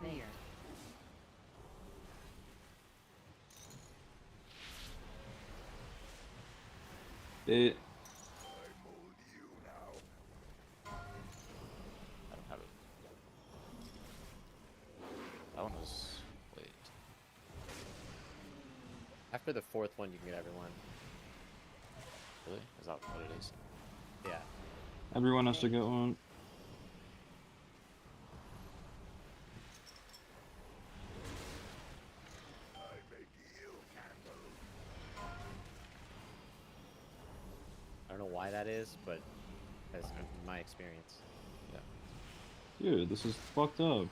Speaker 5: Bayer,
Speaker 3: Bait.
Speaker 6: I don't have it. That one was. Wait.
Speaker 2: After the fourth one, you can get everyone.
Speaker 6: Really? Is that what it is?
Speaker 2: Yeah.
Speaker 3: Everyone has to get one.
Speaker 2: I don't know why that is, but that's been my experience.
Speaker 3: Dude, this is fucked up.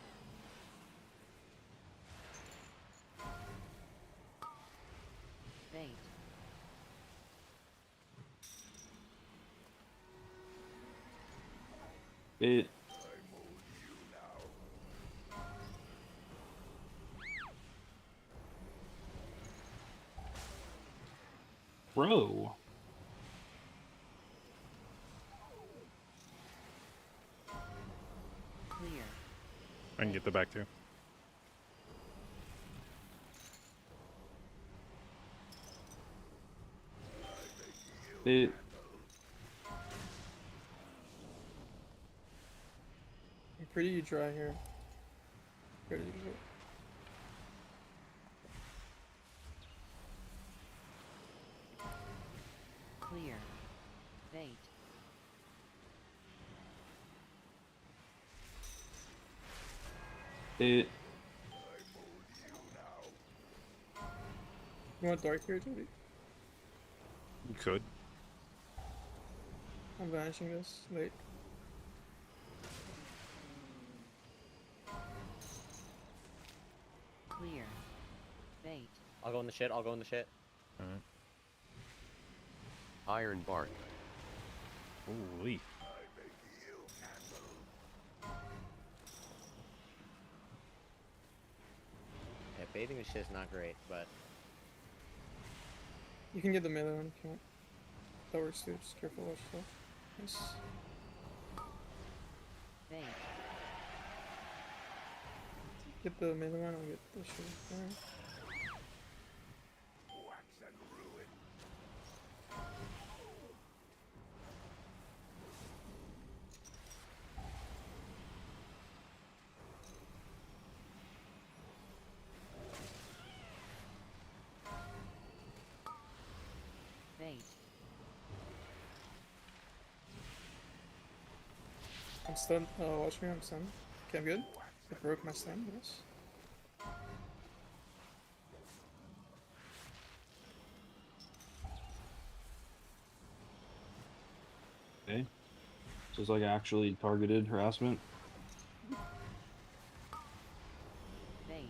Speaker 5: bait,
Speaker 3: Bait. Bro.
Speaker 5: Clear.
Speaker 1: I can get the back too.
Speaker 3: It.
Speaker 4: I'm pretty dry here. Ready to go.
Speaker 5: Clear. Bait.
Speaker 3: It.
Speaker 4: You want dark here, Jody?
Speaker 1: You could.
Speaker 4: I'm vanishing this late.
Speaker 5: Clear. Bait.
Speaker 2: I'll go in the shit. I'll go in the shit.
Speaker 1: Alright.
Speaker 6: Iron bark.
Speaker 1: Holy.
Speaker 2: Yeah, baiting the shit is not great, but
Speaker 4: You can get the melee one if you want. That works too. Just careful, watch yourself. Nice.
Speaker 5: Bait.
Speaker 4: Get the melee one. I'll get the shit. Alright.
Speaker 5: Bait.
Speaker 4: I'm stunned. Watch me. I'm stunned. Okay, I'm good. I broke my stun. Yes.
Speaker 3: Okay. So it's like actually targeted harassment.
Speaker 5: Bait.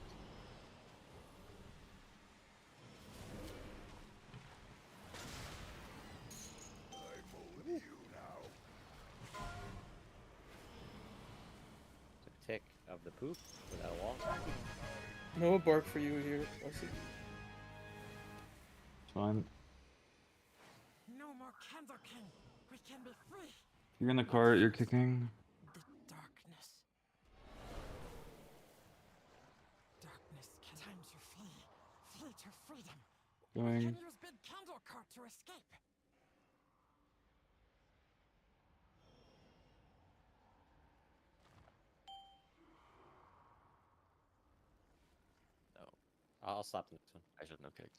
Speaker 2: took a tick of the poop without a wall.
Speaker 5: Targeted.
Speaker 4: No bark for you here. Wesley.
Speaker 3: It's fine.
Speaker 7: No more Candle King. We can be free.
Speaker 3: You're in the cart, you're kicking.
Speaker 7: The darkness. Darkness can time to flee. Flee to freedom. We
Speaker 3: Going.
Speaker 7: can use big candle cart to escape.
Speaker 6: No,
Speaker 2: I'll stop the next one.
Speaker 6: I shouldn't have kicked.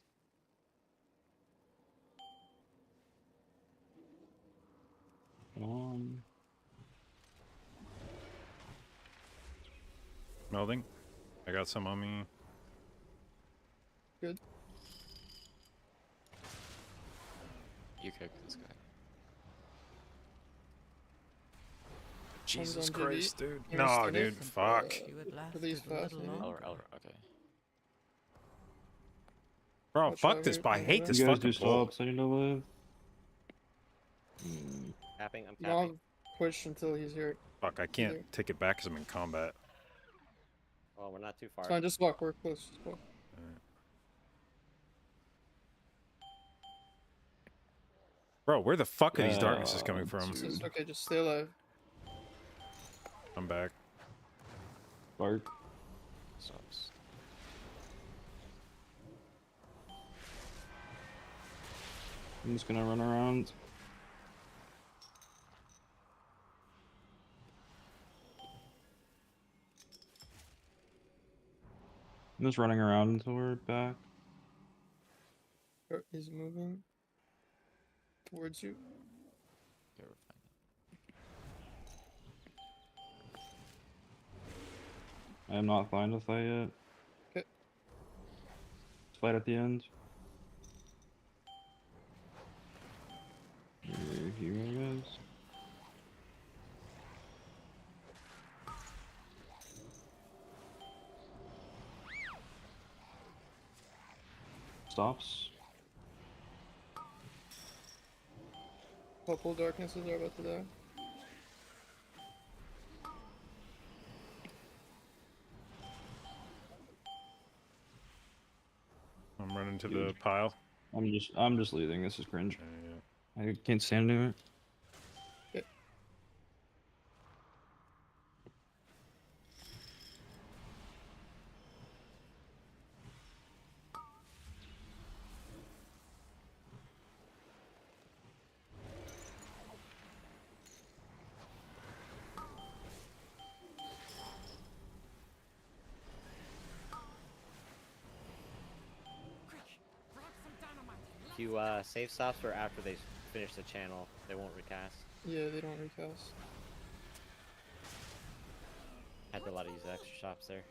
Speaker 1: Melding. I got some on me.
Speaker 4: Good.
Speaker 6: You kicked this guy.
Speaker 1: Jesus
Speaker 4: on DD.
Speaker 1: Christ, dude.
Speaker 4: You're
Speaker 1: No,
Speaker 4: stunned
Speaker 1: dude.
Speaker 4: it.
Speaker 1: Fuck.
Speaker 7: You had lasted
Speaker 4: Release
Speaker 7: a
Speaker 4: fast,
Speaker 7: little
Speaker 4: maybe?
Speaker 7: longer.
Speaker 6: Okay.
Speaker 1: Bro,
Speaker 4: Watch
Speaker 1: fuck
Speaker 4: out
Speaker 1: this.
Speaker 4: here,
Speaker 1: I
Speaker 4: don't
Speaker 1: hate
Speaker 4: do
Speaker 1: this
Speaker 3: You guys
Speaker 1: fucking
Speaker 3: do
Speaker 1: pull.
Speaker 3: stops, I need to live.
Speaker 2: Capping. I'm
Speaker 4: Y'all
Speaker 2: capping.
Speaker 4: push until he's here.
Speaker 1: Fuck, I can't
Speaker 4: Either.
Speaker 1: take it back because I'm in combat.
Speaker 2: Oh, we're not too far.
Speaker 4: It's fine. Just walk. We're close. Just walk.
Speaker 1: Bro, where the fuck are these darknesses coming from?
Speaker 3: Dude.
Speaker 4: Just, okay, just stay alive.
Speaker 1: I'm back.
Speaker 3: Bark.
Speaker 6: Stops.
Speaker 3: I'm just gonna run around. I'm just running around until we're back.
Speaker 4: He's moving towards you.
Speaker 6: Okay, we're fine.
Speaker 3: I am not fine to fight yet.
Speaker 4: Okay.
Speaker 3: Let's fight at the end. Here I guess. Stops.
Speaker 4: Couple darknesses are about to die.
Speaker 1: I'm running to the pile.
Speaker 3: I'm just leaving. This is cringe.
Speaker 1: Yeah.
Speaker 3: I can't stand doing it.
Speaker 7: Quick, grab some dynamite.
Speaker 2: If you save stops for after they finish the channel, they won't recast.
Speaker 4: Yeah, they don't recast.
Speaker 2: Had to a lot of use extra shops there.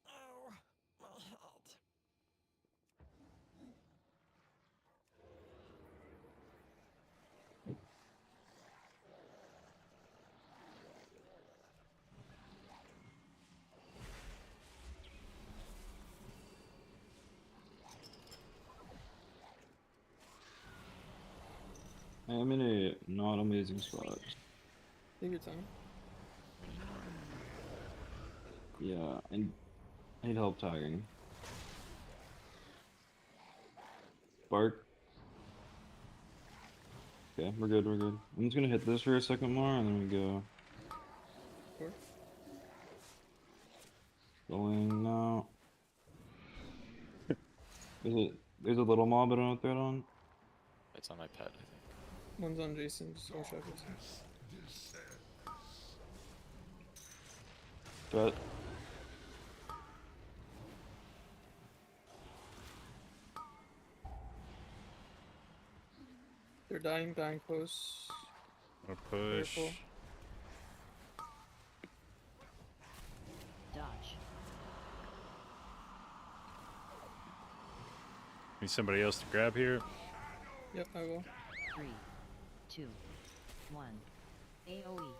Speaker 7: Oh, my head.
Speaker 3: I'm in a not amazing spot.
Speaker 4: Take your time.
Speaker 3: Yeah, and I need help tagging. Bark. Okay, we're good, we're good. I'm just gonna hit this for a second more, and then we go.
Speaker 4: Sure.
Speaker 3: Going now. There's a little mob I don't know threat on.
Speaker 6: It's on my pet, I think.
Speaker 4: One's on Jason, just one shot Jason.
Speaker 3: Threat.
Speaker 4: They're dying close.
Speaker 1: I'll push.
Speaker 4: Careful.
Speaker 5: Dodge.
Speaker 1: Need somebody else to grab here.
Speaker 4: Yep, I will.
Speaker 5: 3, 2, 1. AoE.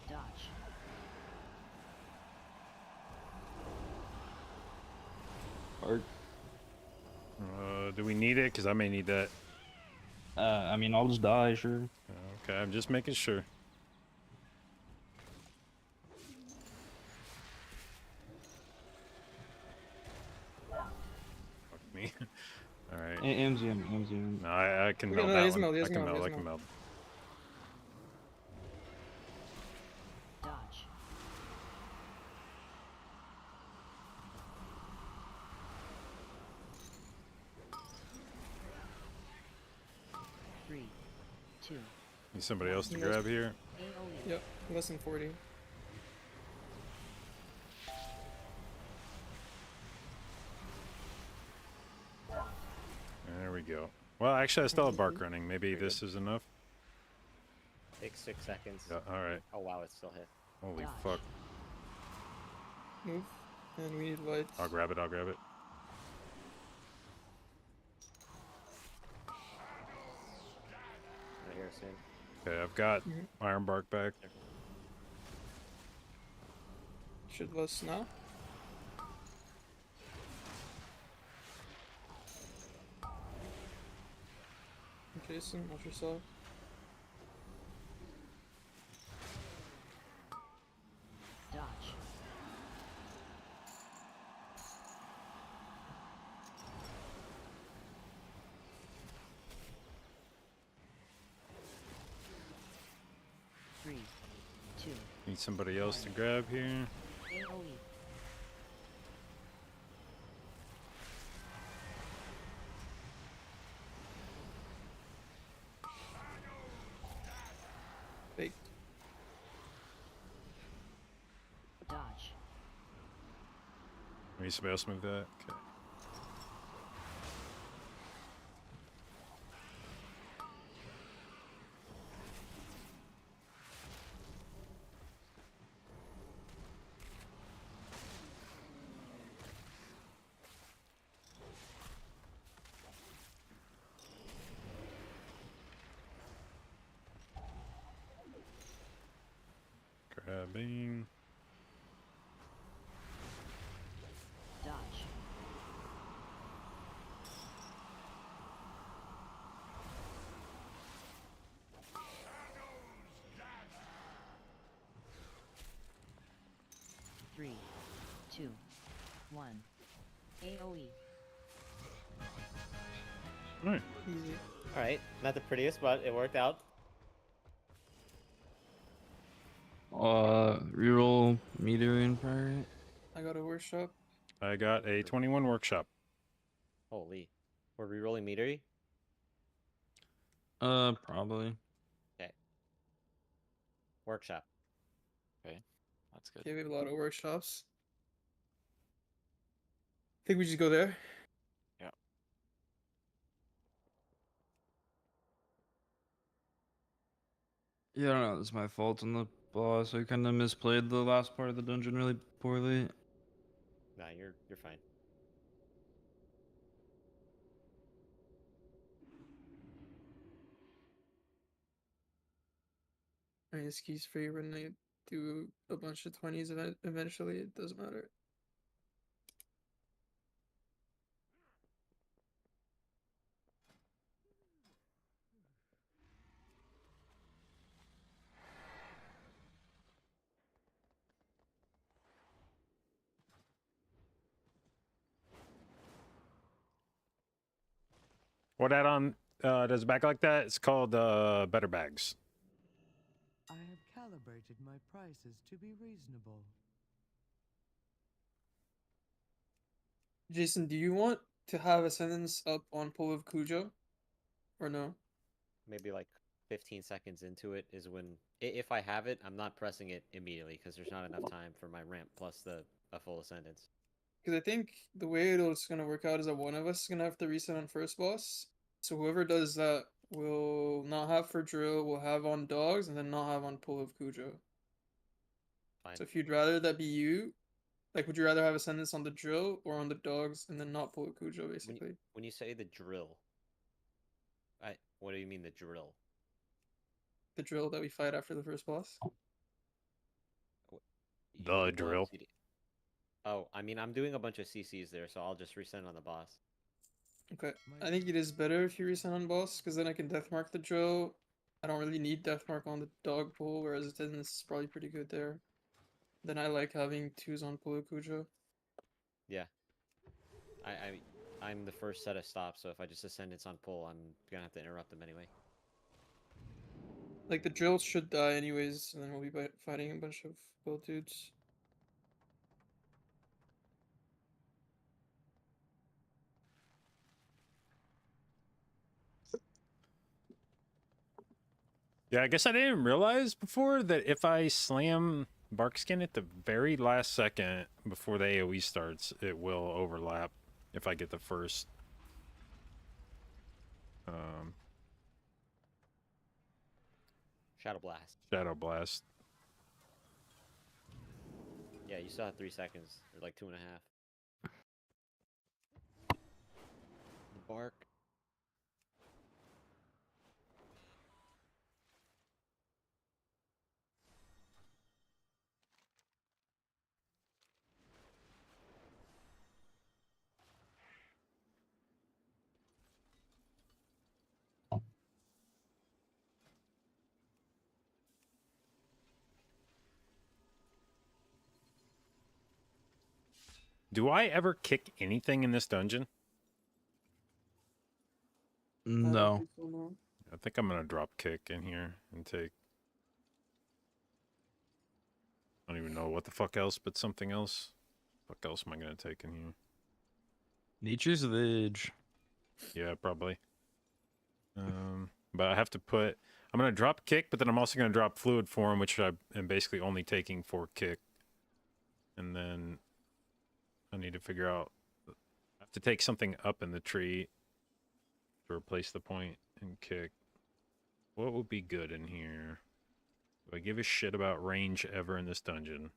Speaker 5: Dodge.
Speaker 3: Bark.
Speaker 1: Do we need it? Because I may need that.
Speaker 3: I mean, I'll just die, sure.
Speaker 1: Okay, I'm just making sure. Fuck me. Alright.
Speaker 3: MZM.
Speaker 1: No, I can
Speaker 4: Yeah,
Speaker 1: meld
Speaker 4: no,
Speaker 1: that
Speaker 4: he's
Speaker 1: one.
Speaker 4: meld, he's
Speaker 1: I can
Speaker 4: meld,
Speaker 1: meld,
Speaker 4: he's
Speaker 1: I can
Speaker 4: meld.
Speaker 1: meld.
Speaker 5: Dodge. Three, 2.
Speaker 1: Need somebody else to
Speaker 4: Yes.
Speaker 1: grab here.
Speaker 5: AoE.
Speaker 4: Yep, less than 40.
Speaker 1: There we go. Well, actually, I still have bark running. Maybe this is enough.
Speaker 2: Takes 6 seconds.
Speaker 1: Yeah, alright.
Speaker 2: Oh wow, it still hit.
Speaker 1: Holy
Speaker 5: Dodge.
Speaker 1: fuck.
Speaker 4: Move. And we need lights.
Speaker 1: I'll grab it, I'll grab it.
Speaker 2: Right here soon.
Speaker 1: Okay, I've got
Speaker 4: Mhm.
Speaker 1: iron bark back.
Speaker 4: Should less now. Jason, watch yourself.
Speaker 5: Dodge. Three, 2.
Speaker 1: Need somebody else to grab here.
Speaker 5: AoE.
Speaker 1: Maybe somebody else move that. Okay. Grabbing.
Speaker 5: Dodge. Three, two, one. AOE.
Speaker 1: Alright.
Speaker 4: Easy.
Speaker 2: All right, not the prettiest, but it worked out.
Speaker 3: Reroll meter in prior.
Speaker 4: I got a workshop.
Speaker 1: I got a 21 workshop.
Speaker 2: Holy, we're rerolling metery.
Speaker 3: Probably.
Speaker 2: Workshop.
Speaker 6: Okay, that's good.
Speaker 4: Okay, we have a lot of workshops. Think we just go there?
Speaker 3: Yeah, I don't know. It's my fault on the boss. I kind of misplayed the last part of the dungeon really poorly.
Speaker 2: Nah, you're fine.
Speaker 4: I mean, this key's free when they do a bunch of 20s eventually. It doesn't matter.
Speaker 1: What add-on does back like that? It's called Better Bags.
Speaker 8: I have calibrated my prices to be reasonable.
Speaker 4: Jason, do you want to have a sentence up on Pull of Cujo? Or no?
Speaker 2: Maybe like 15 seconds into it is when, if I have it, I'm not pressing it immediately because there's not enough time for my ramp plus a full ascendance.
Speaker 4: Because I think the way it's going to work out is that one of us is going to have to reset on first boss. So whoever does that will not have for drill, will have on dogs, and then not have on Pull of Cujo.
Speaker 2: Fine.
Speaker 4: So if you'd rather that be you, like, would you rather have a sentence on the drill or on the dogs and then not Pull of Cujo, basically?
Speaker 2: When you say the drill, what do you mean the drill?
Speaker 4: The drill that we fight after the first boss.
Speaker 2: You
Speaker 1: The
Speaker 2: will have
Speaker 1: drill.
Speaker 2: CD. Oh, I mean, I'm doing a bunch of CCs there, so I'll just resend on the boss.
Speaker 4: Okay. I think it is better if you reset on boss, because then I can deathmark the drill. I don't really need deathmark on the dog pull, whereas attendance is probably pretty good there. Then I like having twos on Pull of Cujo.
Speaker 2: Yeah. I'm the first set of stops, so if I just ascendance on pull, I'm gonna have to interrupt them anyway.
Speaker 4: Like, the drill should die anyways, and then we'll be fighting a bunch of build dudes.
Speaker 1: Yeah, I guess I didn't realize before that if I slam Barkskin at the very last second before the AoE starts, it will overlap if I get the first.
Speaker 2: Shadow Blast.
Speaker 1: Shadow Blast.
Speaker 2: Yeah, you still have 3 seconds, or like 2.5. The bark.
Speaker 1: Do I ever kick anything in this dungeon?
Speaker 3: No.
Speaker 1: I think I'm gonna drop kick in here and take. I don't even know what the fuck else, but something else. What else am I gonna take in here?
Speaker 3: Nature's Edge.
Speaker 1: Yeah, probably. But I have to put. I'm gonna drop kick, but then I'm also gonna drop fluid form, which I am basically only taking for kick, and then need to figure out. I have to take something up in the tree to replace the point and kick. What would be good in here? Do I give a shit about range ever in this dungeon?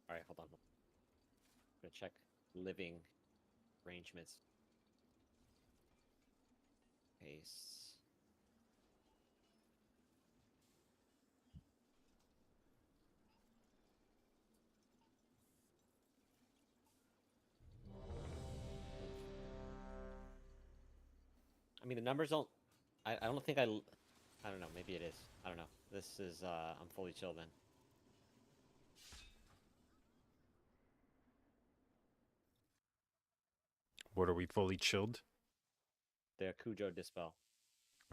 Speaker 2: All right, hold on. I'm gonna check living arrangements. Pace. I mean, the numbers don't. I don't think I don't know. Maybe it is. I don't know. This is. I'm fully chilled then.
Speaker 1: What are we fully chilled?
Speaker 2: The Cujo Dispel.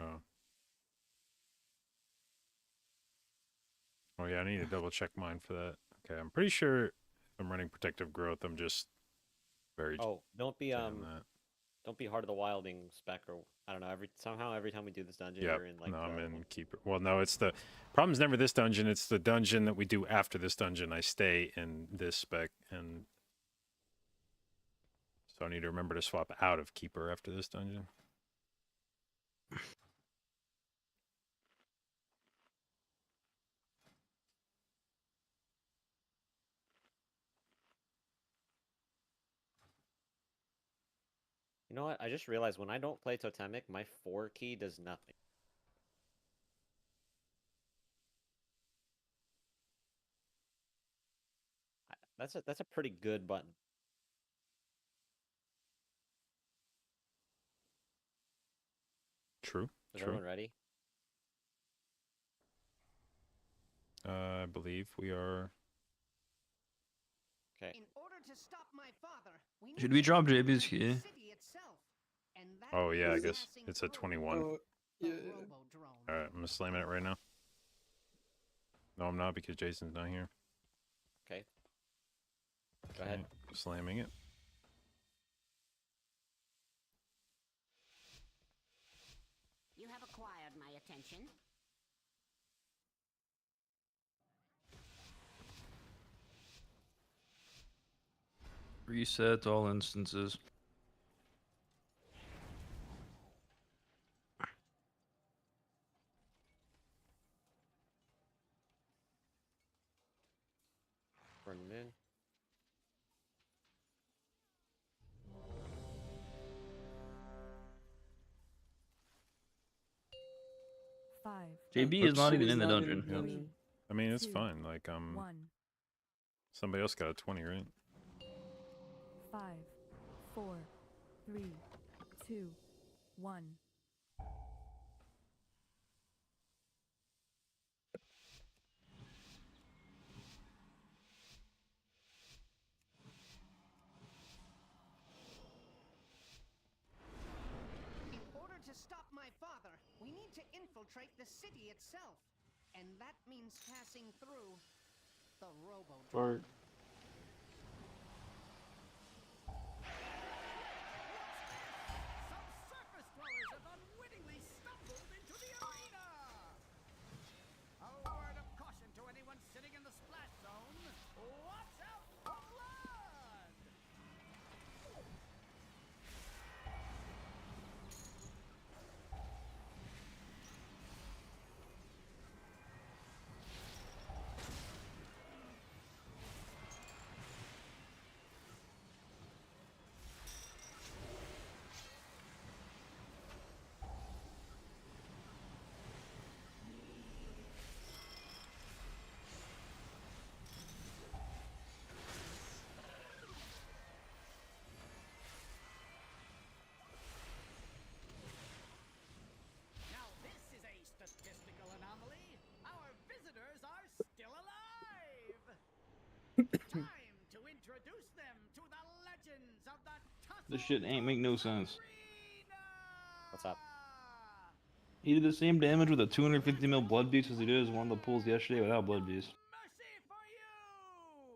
Speaker 1: Oh. Oh yeah, I need to double check mine for that. Okay, I'm pretty sure if I'm running protective growth, I'm just very
Speaker 2: Oh, don't be
Speaker 1: on that.
Speaker 2: don't be Heart of the Wilding spec or I don't know. Every time we do this dungeon,
Speaker 1: Yep.
Speaker 2: you're in like.
Speaker 1: No, I'm
Speaker 2: the
Speaker 1: in
Speaker 2: one-
Speaker 1: keeper. Well, no, it's the problem's never this dungeon. It's the dungeon that we do after this dungeon. I stay in this spec, and so I need to remember to swap out of keeper after this dungeon.
Speaker 2: You know what? I just realized when I don't play Totemic, my 4 key does nothing. That's a pretty good button.
Speaker 1: True.
Speaker 2: Is
Speaker 1: True.
Speaker 2: everyone ready?
Speaker 1: I believe we are.
Speaker 2: Okay.
Speaker 7: In order to stop my father, we
Speaker 3: Should
Speaker 7: need
Speaker 3: we
Speaker 7: to
Speaker 3: drop
Speaker 7: infiltrate
Speaker 3: JB's
Speaker 7: the
Speaker 3: key?
Speaker 7: city itself, and that
Speaker 1: Oh yeah, I
Speaker 7: means
Speaker 1: guess
Speaker 7: passing
Speaker 1: it's a
Speaker 7: through
Speaker 1: 21.
Speaker 4: Oh,
Speaker 7: the
Speaker 4: yeah.
Speaker 7: Robodrome.
Speaker 1: All right, I'm slamming it right now. No, I'm not because Jason's not here.
Speaker 2: Okay. Go ahead.
Speaker 1: Slamming it.
Speaker 9: You have acquired my attention.
Speaker 3: Reset all instances.
Speaker 2: Burn them in.
Speaker 8: Five.
Speaker 3: JB is
Speaker 1: Oops.
Speaker 3: not
Speaker 4: It
Speaker 3: even
Speaker 4: is
Speaker 3: in the
Speaker 4: not in
Speaker 3: dungeon.
Speaker 4: the dungeon.
Speaker 1: I mean, it's
Speaker 8: Two,
Speaker 1: fine. Like,
Speaker 8: 1.
Speaker 1: somebody else got a 20, right?
Speaker 8: 5, 4, 3, 2, 1.
Speaker 7: In order to stop my father, we need to infiltrate the city itself, and that means passing through the Robodrome.
Speaker 4: Or
Speaker 7: Some surface dwellers have unwittingly stumbled into the arena! A word of caution to anyone sitting in the splash zone. Watch out for blood!
Speaker 3: This shit ain't make no sense.
Speaker 2: What's up?
Speaker 3: He did the same damage with a 250 mil blood beast as he did as one of the pulls yesterday without blood beast.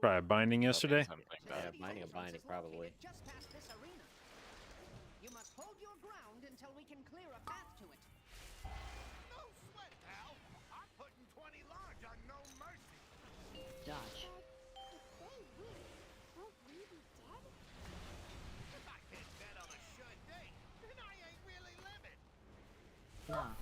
Speaker 1: Try a binding yesterday.
Speaker 6: Something like
Speaker 2: Yeah,
Speaker 6: that.
Speaker 2: binding a binding probably.
Speaker 7: Just past this arena. You must hold your ground until we can clear a path to it. No sweat, pal. I'm putting 20 large on no mercy.
Speaker 5: Dodge.
Speaker 7: If I can't bet on a sure date, then I ain't really living.
Speaker 5: Knock.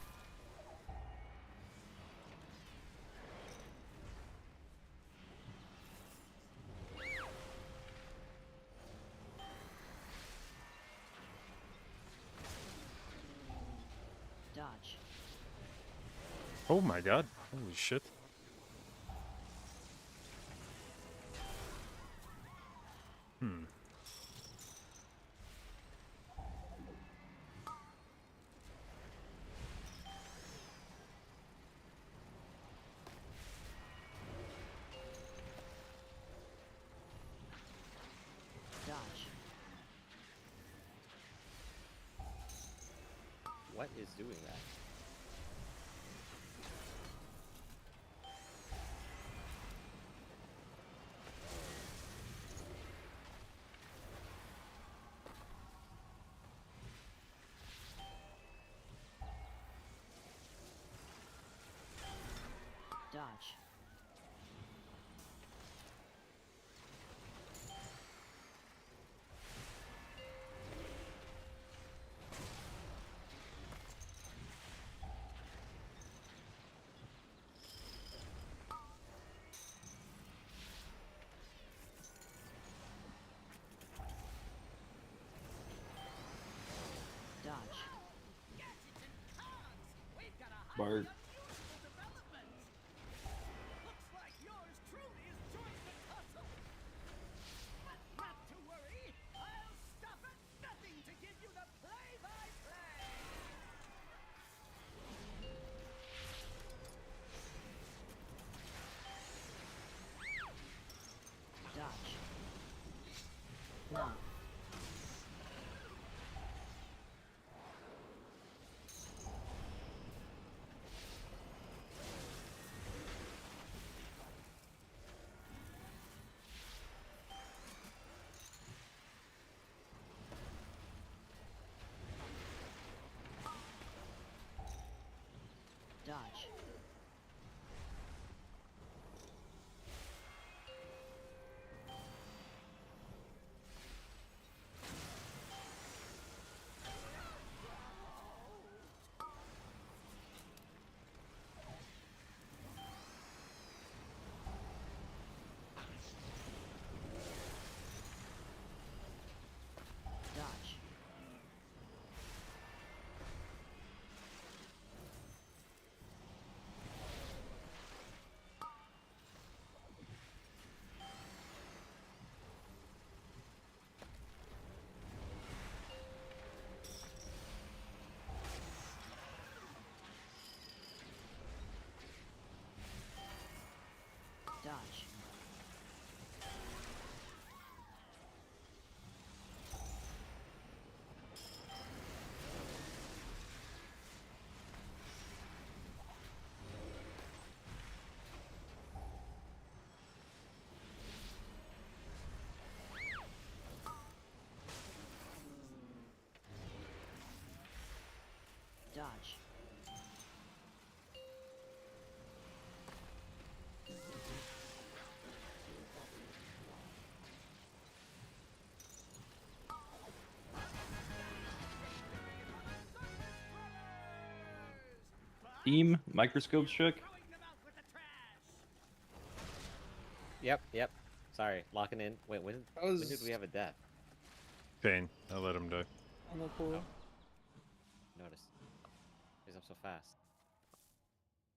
Speaker 5: Dodge.
Speaker 1: Oh my god. Holy shit. Hmm.
Speaker 5: Dodge.
Speaker 2: What is doing that?
Speaker 5: Dodge. Dodge.
Speaker 7: Gadgets and cards. We've got a
Speaker 3: Bart.
Speaker 7: unusual development. Looks like yours truly is joined the tussle. But not to worry. I'll stop at nothing to give you the play-by-play.
Speaker 5: Dodge. Knock. Dodge. Dodge. Dodge. Dodge.
Speaker 3: Team microscope check.
Speaker 7: Throwing them out with the trash.
Speaker 2: Yep. Sorry, locking in. Wait, when did we have a death?
Speaker 1: Pain. I let him die.
Speaker 4: On the pool.
Speaker 2: Notice. Because I'm so fast.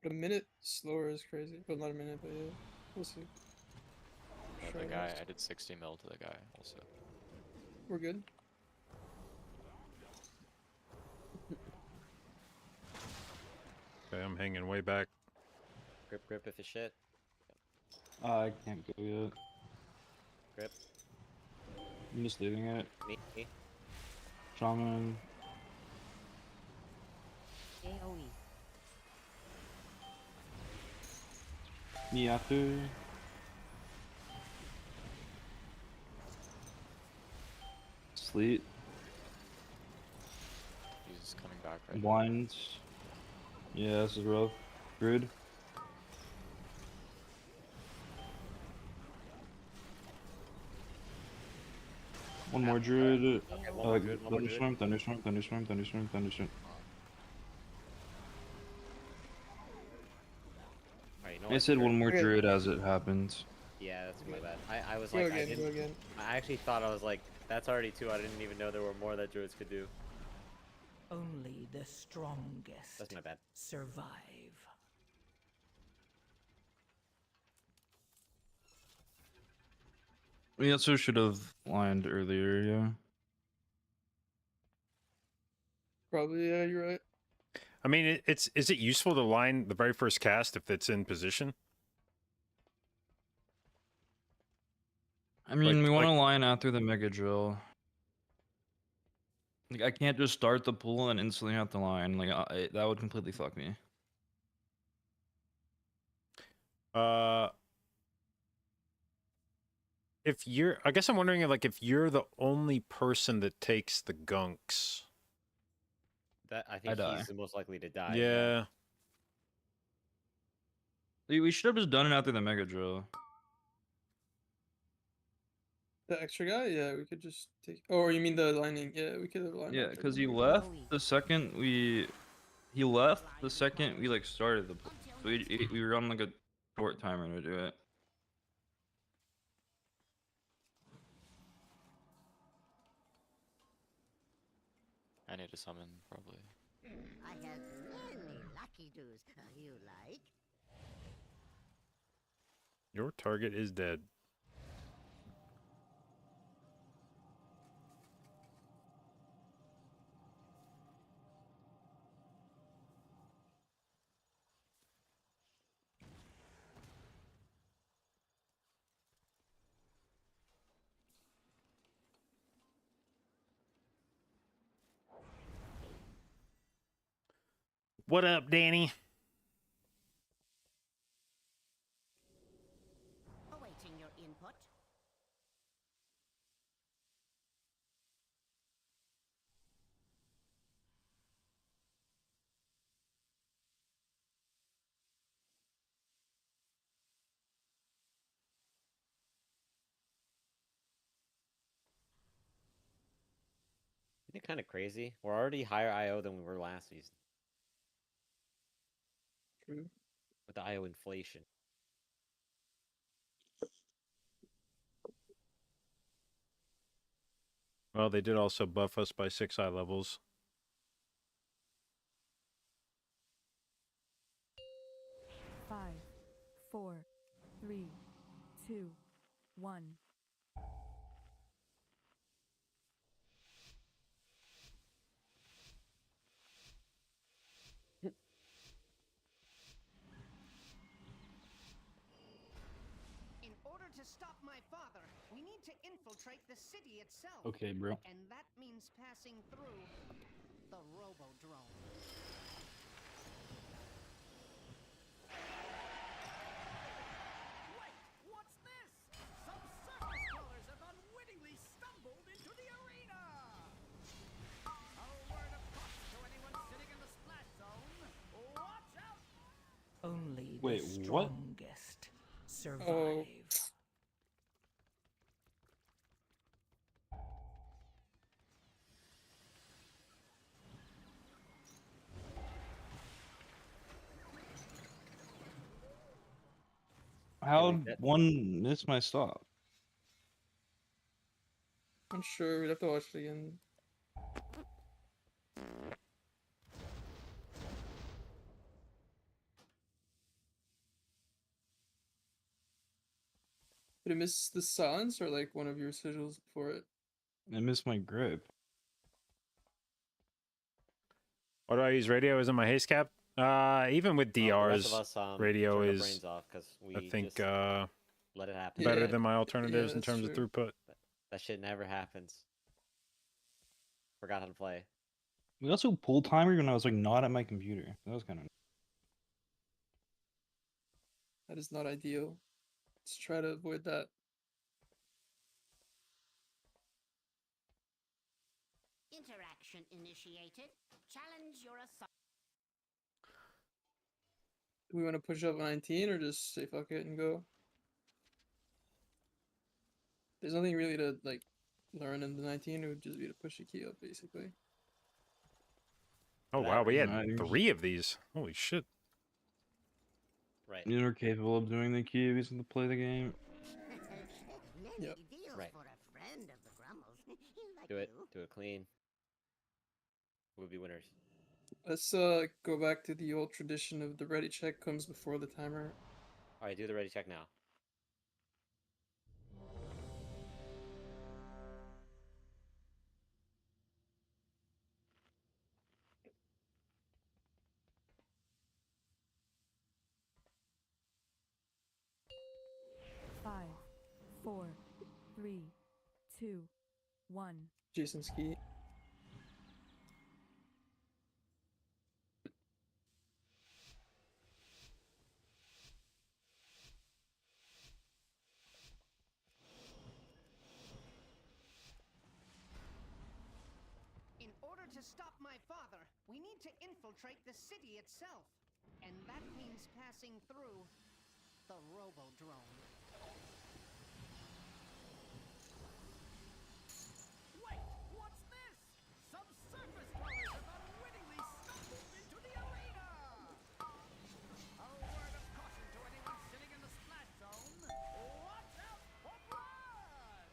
Speaker 4: But a minute slower is crazy. But not a minute, but yeah. We'll see.
Speaker 6: Yeah,
Speaker 4: Try
Speaker 6: the guy,
Speaker 4: next.
Speaker 6: I did 60 mil to the guy also.
Speaker 4: We're good.
Speaker 1: Okay, I'm hanging way back.
Speaker 2: Grip if it's shit.
Speaker 3: I can't go yet.
Speaker 2: Grip.
Speaker 3: I'm just leaving it.
Speaker 2: Me.
Speaker 3: Shaman.
Speaker 5: AoE.
Speaker 3: Miyatu. Sleet.
Speaker 6: He's coming back right now.
Speaker 3: Blind. Yeah, this is rough. Druid. One more druid.
Speaker 2: Okay, one more druid, one more druid.
Speaker 3: Thunderstorm, thunderstorm, thunderstorm, thunderstorm, thunderstorm.
Speaker 2: Alright, you know
Speaker 3: I
Speaker 2: what?
Speaker 3: said
Speaker 2: Sure.
Speaker 3: one more
Speaker 4: Okay.
Speaker 3: druid as it happens.
Speaker 2: Yeah, that's my bad. I was
Speaker 4: Go
Speaker 2: like, I
Speaker 4: again, go
Speaker 2: didn't.
Speaker 4: again.
Speaker 2: I actually thought, I was like, that's already 2. I didn't even know there were more that druids could do.
Speaker 5: Only the strongest
Speaker 2: That's my bad.
Speaker 5: survive.
Speaker 3: We also should have lined earlier, yeah.
Speaker 4: Probably, yeah, you're right.
Speaker 1: I mean, is it useful to line the very first cast if it's in position?
Speaker 3: I mean, we want to
Speaker 1: like-
Speaker 3: line after the mega drill. Like, I can't just start the pool and instantly have to line. Like, that would completely fuck me.
Speaker 1: If you're, I guess I'm wondering, like, if you're the only person that takes the gunks.
Speaker 2: That I think
Speaker 3: die.
Speaker 2: he's the most likely to die.
Speaker 1: Yeah.
Speaker 3: We should have just done it after the mega drill.
Speaker 4: The extra guy? Yeah, we could just take. Oh, you mean the lining? Yeah, we could have lined.
Speaker 3: Yeah,
Speaker 4: after
Speaker 3: because
Speaker 4: the
Speaker 3: he
Speaker 4: mega.
Speaker 3: left the second we like started the pool. So we were on like a short timer to do it.
Speaker 6: I need to summon, probably.
Speaker 9: I have many lucky doos. You like?
Speaker 1: Your target is dead. What up, Danny?
Speaker 9: Awaiting your input.
Speaker 2: Isn't it kind of crazy? We're already higher IO than we were last season
Speaker 4: True.
Speaker 2: with the IO inflation.
Speaker 1: Well, they did also buff us by 6 eye levels.
Speaker 10: Five, 4, 3, 2, 1.
Speaker 7: In order to stop my father, we need to infiltrate the city itself.
Speaker 3: Okay, bro.
Speaker 7: And that means passing through the Robodrome. Wait, what's this? Some circus dwellers have unwittingly stumbled into the arena! A word of caution to anyone sitting in the splash zone. Watch out!
Speaker 5: Only
Speaker 3: Wait,
Speaker 5: the
Speaker 3: what?
Speaker 5: strongest survive.
Speaker 4: Oh.
Speaker 3: How
Speaker 2: that-
Speaker 3: one missed my stop?
Speaker 4: I'm sure we'd have to watch it again. Did it miss the silence or like one of your sigils before it?
Speaker 3: I missed my grip.
Speaker 1: What do I use? Radio is in my haste cap. Even with
Speaker 2: The rest
Speaker 1: DRs,
Speaker 2: of us,
Speaker 1: radio
Speaker 2: turned our
Speaker 1: is,
Speaker 2: brains off 'cause we
Speaker 1: I think,
Speaker 2: just let it happen.
Speaker 1: better
Speaker 4: Yeah,
Speaker 1: than my alternatives in
Speaker 4: that's
Speaker 1: terms of
Speaker 4: true.
Speaker 1: throughput.
Speaker 2: That shit never happens. Forgot how to play.
Speaker 3: We also pulled timer when I was like not at my computer. That was kind of.
Speaker 4: That is not ideal. Let's try to avoid that.
Speaker 9: Interaction initiated. Challenge your assault.
Speaker 4: Do we want to push up 19 or just say fuck it and go? There's nothing really to like learn in the 19. It would just be to push a key up basically.
Speaker 1: Oh
Speaker 2: That
Speaker 1: wow, we had
Speaker 3: Nice.
Speaker 1: 3 of these. Holy shit.
Speaker 2: Right.
Speaker 3: You're capable of doing the key reason to play the game.
Speaker 9: Many
Speaker 4: Yep.
Speaker 9: deals
Speaker 2: Right.
Speaker 9: for a friend of the Grummles. Like
Speaker 2: Do it.
Speaker 9: you.
Speaker 2: Do it clean. We'll be winners.
Speaker 4: Let's go back to the old tradition of the ready check comes before the timer.
Speaker 2: All right, do the ready check now.
Speaker 10: Five, four, three, two, one.
Speaker 4: Jason Ski.
Speaker 7: In order to stop my father, we need to infiltrate the city itself. And that means passing through the Robodrome. Wait, what's this? Some surface dwellers have unwittingly stumbled into the arena! A word of caution to anyone sitting in the splash zone. Watch out for blood!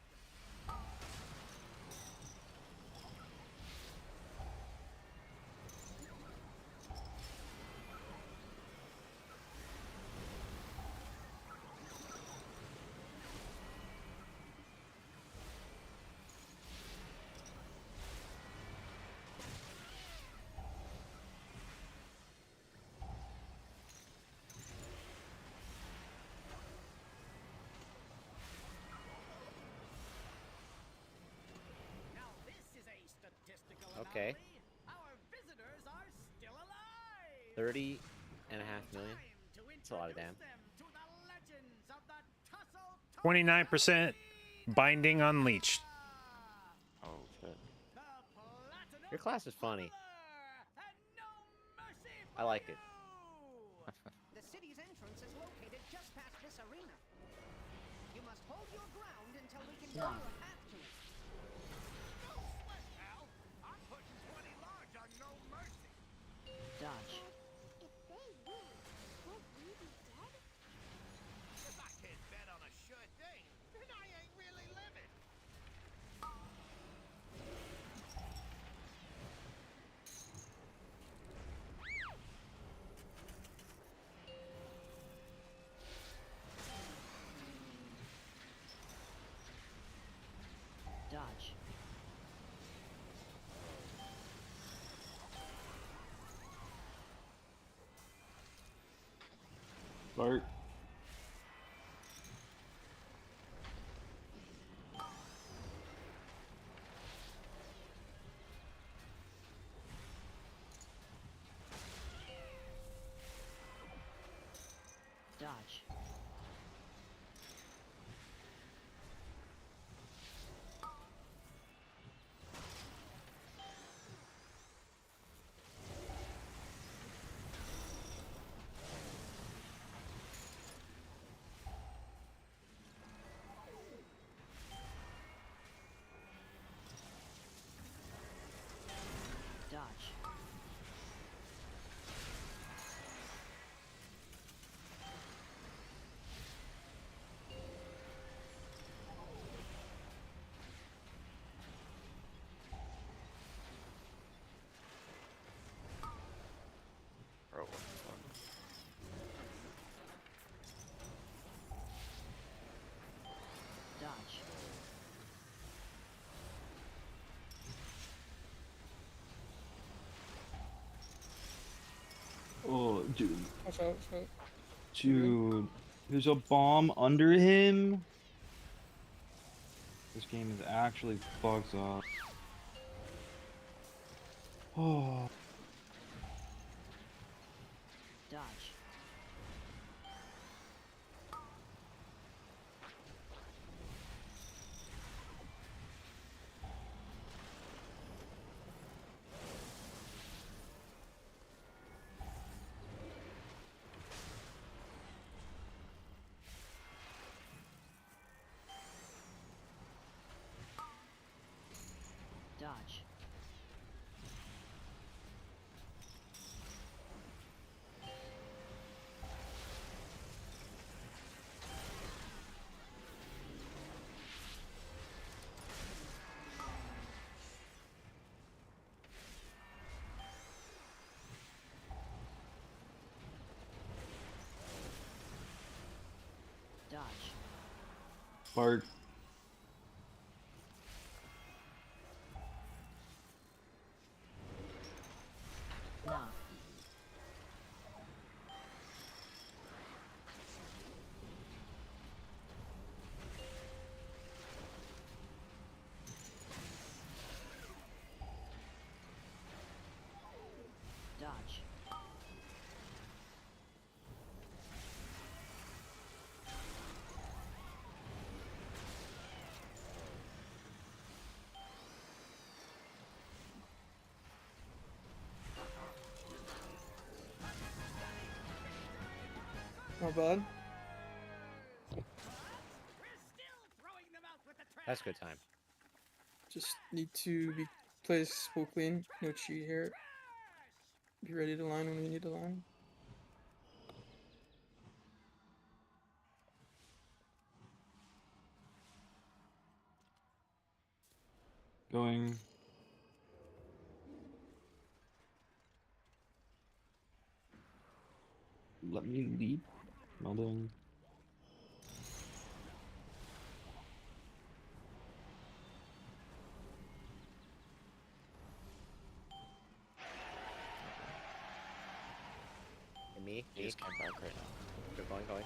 Speaker 7: Now this is a statistical
Speaker 2: Okay.
Speaker 7: anomaly. Our visitors are still alive.
Speaker 2: 30.5 million.
Speaker 7: Time to
Speaker 2: That's a lot of damn.
Speaker 7: introduce them to the legends of the Tussle
Speaker 1: 29% binding unleashed.
Speaker 6: Oh shit.
Speaker 7: The Platinum
Speaker 2: Your class is funny.
Speaker 7: Power and no mercy
Speaker 2: I like
Speaker 7: for
Speaker 2: it.
Speaker 7: you. The city's entrance is located just past this arena. You must hold your ground until we can show you a path to it. No sweat, pal. I'm putting 20 large on no mercy.
Speaker 8: Dodge.
Speaker 9: If they win, won't we be dead?
Speaker 7: If I can't bet on a sure thing, then I ain't really living.
Speaker 8: Dodge.
Speaker 3: Bart.
Speaker 8: Dodge. Dodge.
Speaker 6: Bro, what the fuck?
Speaker 8: Dodge.
Speaker 3: Oh, dude.
Speaker 4: Watch out, watch out.
Speaker 3: Dude. There's a bomb under him. This game is actually fucked up. Oh.
Speaker 9: Dodge. Dodge. Dodge.
Speaker 3: Bark.
Speaker 9: Knock. Dodge.
Speaker 4: Not bad.
Speaker 2: That's good time.
Speaker 4: Just need to play spoke clean. No cheat here. Be ready to line when we need to line.
Speaker 3: Going. Let me lead. Melding.
Speaker 2: And me?
Speaker 6: He just came back right now.
Speaker 2: Go, going.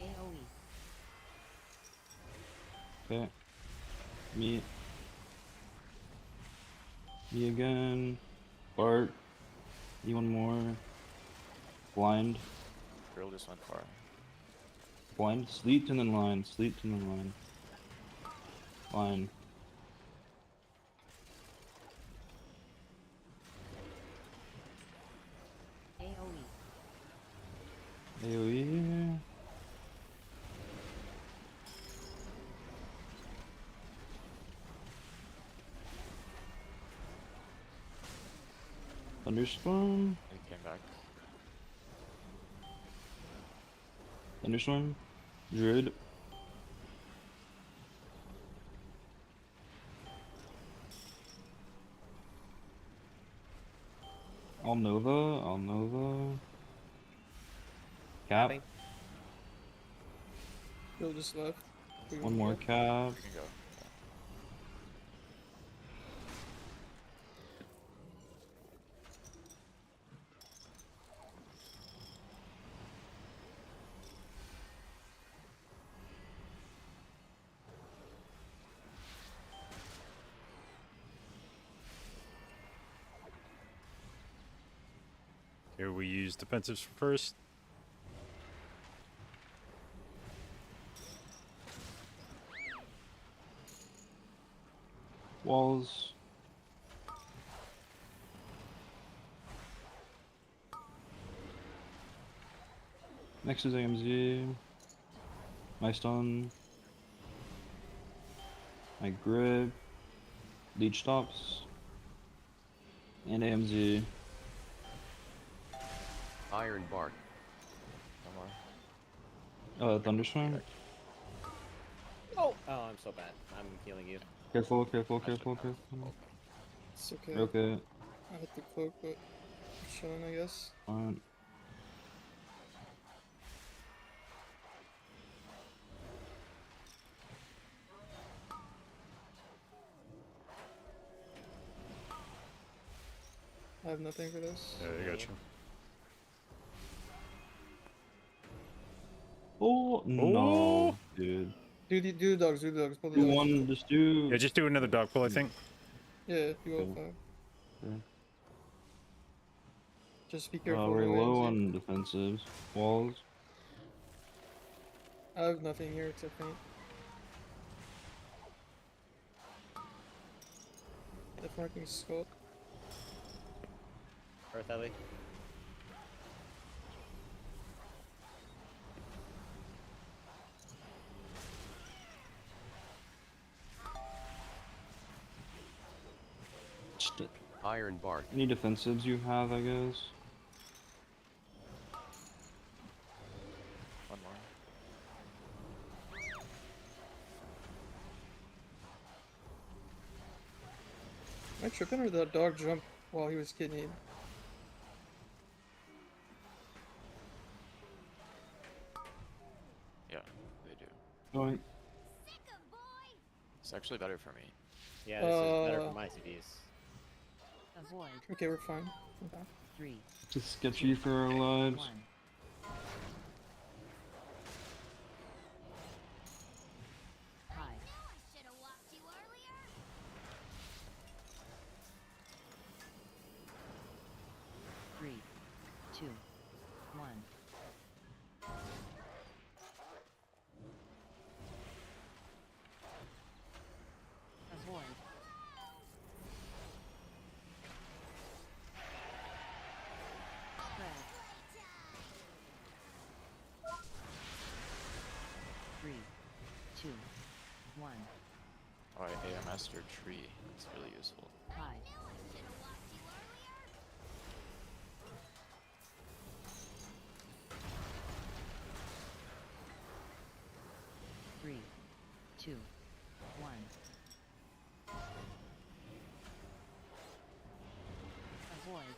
Speaker 9: AoE.
Speaker 3: Okay. Me. Me again. Bart. Me one more. Blind.
Speaker 6: Drill just went far.
Speaker 3: Blind. Sleep and then line. Sleep and then line. Line.
Speaker 9: AoE.
Speaker 3: AoE. Thunderstorm.
Speaker 6: He came back.
Speaker 3: Thunderstorm. Druid. All Nova. Cap.
Speaker 2: Nothing.
Speaker 4: Bill just left. We
Speaker 3: One
Speaker 4: can
Speaker 3: more
Speaker 4: go.
Speaker 3: cap.
Speaker 6: We can go.
Speaker 1: Here we use defensives first.
Speaker 3: Walls. Next is AMZ. My stun. My grip. Leech stops. And AMZ.
Speaker 6: Iron Bark. No more.
Speaker 3: Thunderstorm.
Speaker 2: Oh, I'm so bad. I'm healing you.
Speaker 3: Careful.
Speaker 6: I should have.
Speaker 4: It's okay.
Speaker 3: Okay.
Speaker 4: I hit the cloak, but chilling, I guess.
Speaker 3: Fine.
Speaker 4: I have nothing for this.
Speaker 1: Yeah, I got you.
Speaker 3: Oh no, dude.
Speaker 4: Do the dogs, pull the
Speaker 3: Do
Speaker 4: dogs.
Speaker 3: one, just do.
Speaker 1: Yeah, just do another dog pull, I think.
Speaker 4: Yeah, do all
Speaker 3: Cool.
Speaker 4: 5.
Speaker 3: Yeah.
Speaker 4: Just be careful.
Speaker 3: We're
Speaker 4: no
Speaker 3: low
Speaker 4: AMZ.
Speaker 3: on defensives. Walls.
Speaker 4: I have nothing here except faint. Death marking skull.
Speaker 2: Earth Ellie.
Speaker 6: Iron bark.
Speaker 3: Any defensives you have, I guess.
Speaker 6: One more.
Speaker 4: Am I tripping or did that dog jump while he was kidneyed?
Speaker 6: Yeah, they do.
Speaker 3: Going.
Speaker 6: It's actually better for me.
Speaker 2: Yeah, this is better for my CDs.
Speaker 9: Avoid.
Speaker 4: Okay, we're fine. Okay.
Speaker 9: 3,
Speaker 3: Just sketchy for our lives.
Speaker 9: 1. Hide. 3, 2, 1. Avoid. Spread. 3, 2, 1.
Speaker 6: Alright, AMS or tree. It's really useful.
Speaker 9: Hide. 3, 2, 1. Avoid.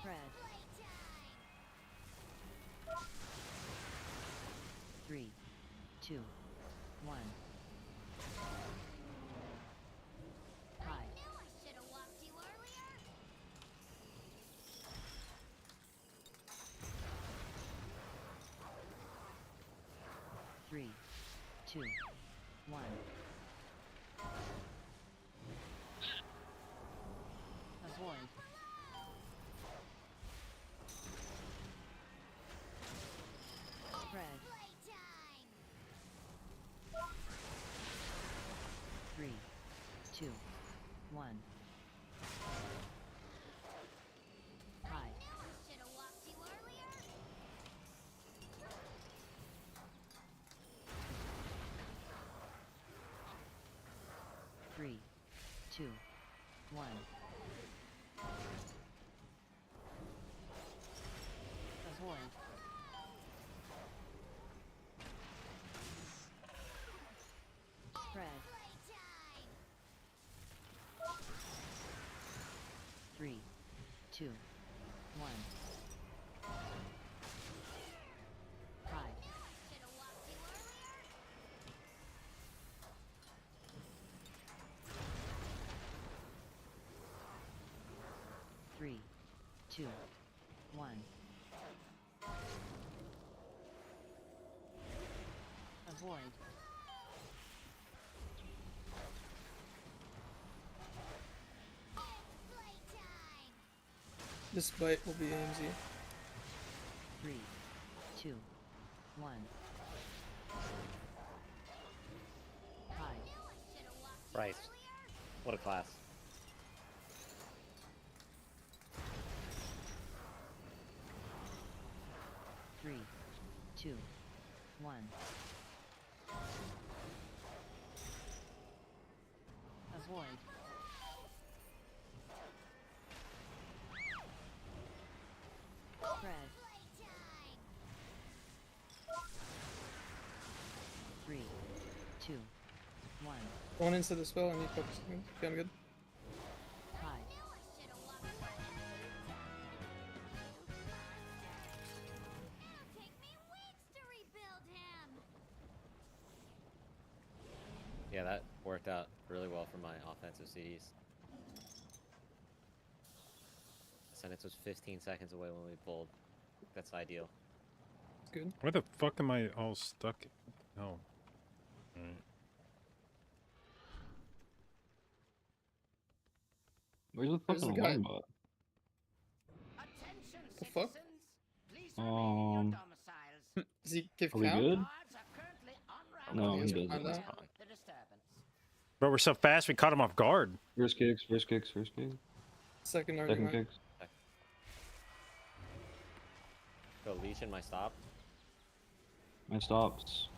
Speaker 9: Spread. 3, 2, 1. Hide. 3, 2, 1. Avoid. Spread. 3, 2, 1. Hide. 3, 2, 1. Avoid. Spread. 3, 2, 1. Hide. 3, 2, 1. Avoid.
Speaker 4: This bite will be AMZ.
Speaker 9: 3, 2, 1. Hide.
Speaker 2: Bryce. What a class.
Speaker 9: Three, 2, 1. Avoid. Spread. 3, 2, 1.
Speaker 4: Going into the spell, I need focus. Okay, I'm good.
Speaker 9: Hide.
Speaker 2: Yeah, that worked out really well for my offensive CDs. Sentence was 15 seconds away when we pulled. That's ideal.
Speaker 4: It's good.
Speaker 1: Where the fuck am I all stuck? Oh. Alright.
Speaker 3: Where's the
Speaker 4: Where's the
Speaker 3: fucking
Speaker 4: guy?
Speaker 3: alarm bot?
Speaker 7: Attention,
Speaker 4: The fuck?
Speaker 7: citizens. Please remain in your domiciles.
Speaker 4: Does he give
Speaker 3: Are we
Speaker 4: count?
Speaker 3: good?
Speaker 7: Guards are currently
Speaker 3: No,
Speaker 7: unraveling
Speaker 3: he
Speaker 4: Okay,
Speaker 3: doesn't.
Speaker 4: find out.
Speaker 7: the disturbance.
Speaker 1: But we're so fast, we caught him off guard.
Speaker 3: First kicks, first kicks, first kicks.
Speaker 4: Second
Speaker 3: Second
Speaker 4: argument.
Speaker 3: kicks.
Speaker 2: Go leash in my stop.
Speaker 3: My stops.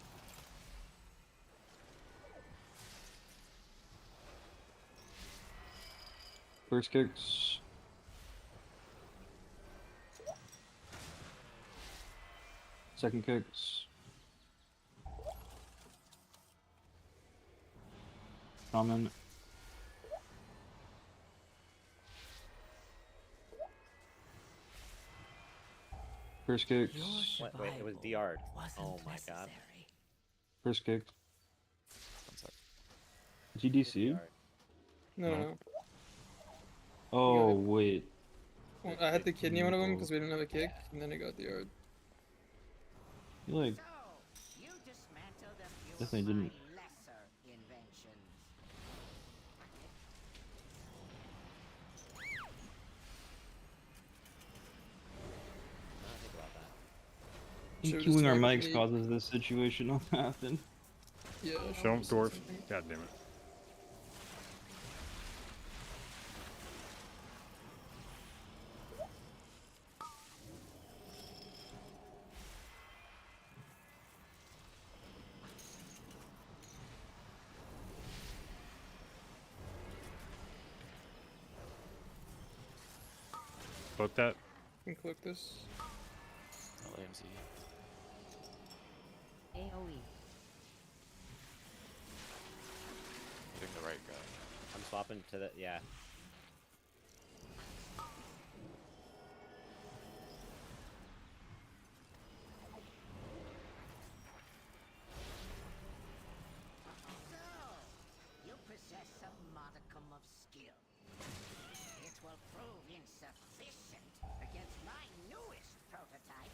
Speaker 3: First kicks. Second kicks. Common. First kicks.
Speaker 5: Your
Speaker 2: Wait, it was
Speaker 5: survival
Speaker 2: DR'd.
Speaker 5: wasn't
Speaker 2: Oh my god.
Speaker 5: necessary.
Speaker 3: First kick.
Speaker 6: One sec.
Speaker 3: GDC.
Speaker 2: DR'd.
Speaker 4: No,
Speaker 1: No.
Speaker 4: no.
Speaker 3: Oh wait.
Speaker 4: Well, I had to kidney one of them because we didn't have a kick, and then I got the yard.
Speaker 3: You like
Speaker 7: So, you dismantled a few
Speaker 3: Definitely
Speaker 7: of
Speaker 3: didn't.
Speaker 7: my lesser inventions.
Speaker 2: Now I think about that.
Speaker 4: Should've
Speaker 3: EQing our
Speaker 4: just
Speaker 3: mics
Speaker 4: me-
Speaker 3: causes this situation to happen.
Speaker 4: Yeah. I
Speaker 1: Show him,
Speaker 4: should've said
Speaker 1: dwarf.
Speaker 4: something.
Speaker 1: God damn it. Book that.
Speaker 4: Can click this.
Speaker 6: LAMC.
Speaker 5: AoE.
Speaker 6: Hitting the right guy.
Speaker 2: I'm swapping to the yeah.
Speaker 7: So, you possess a modicum of skill. It will prove insufficient against my newest prototype.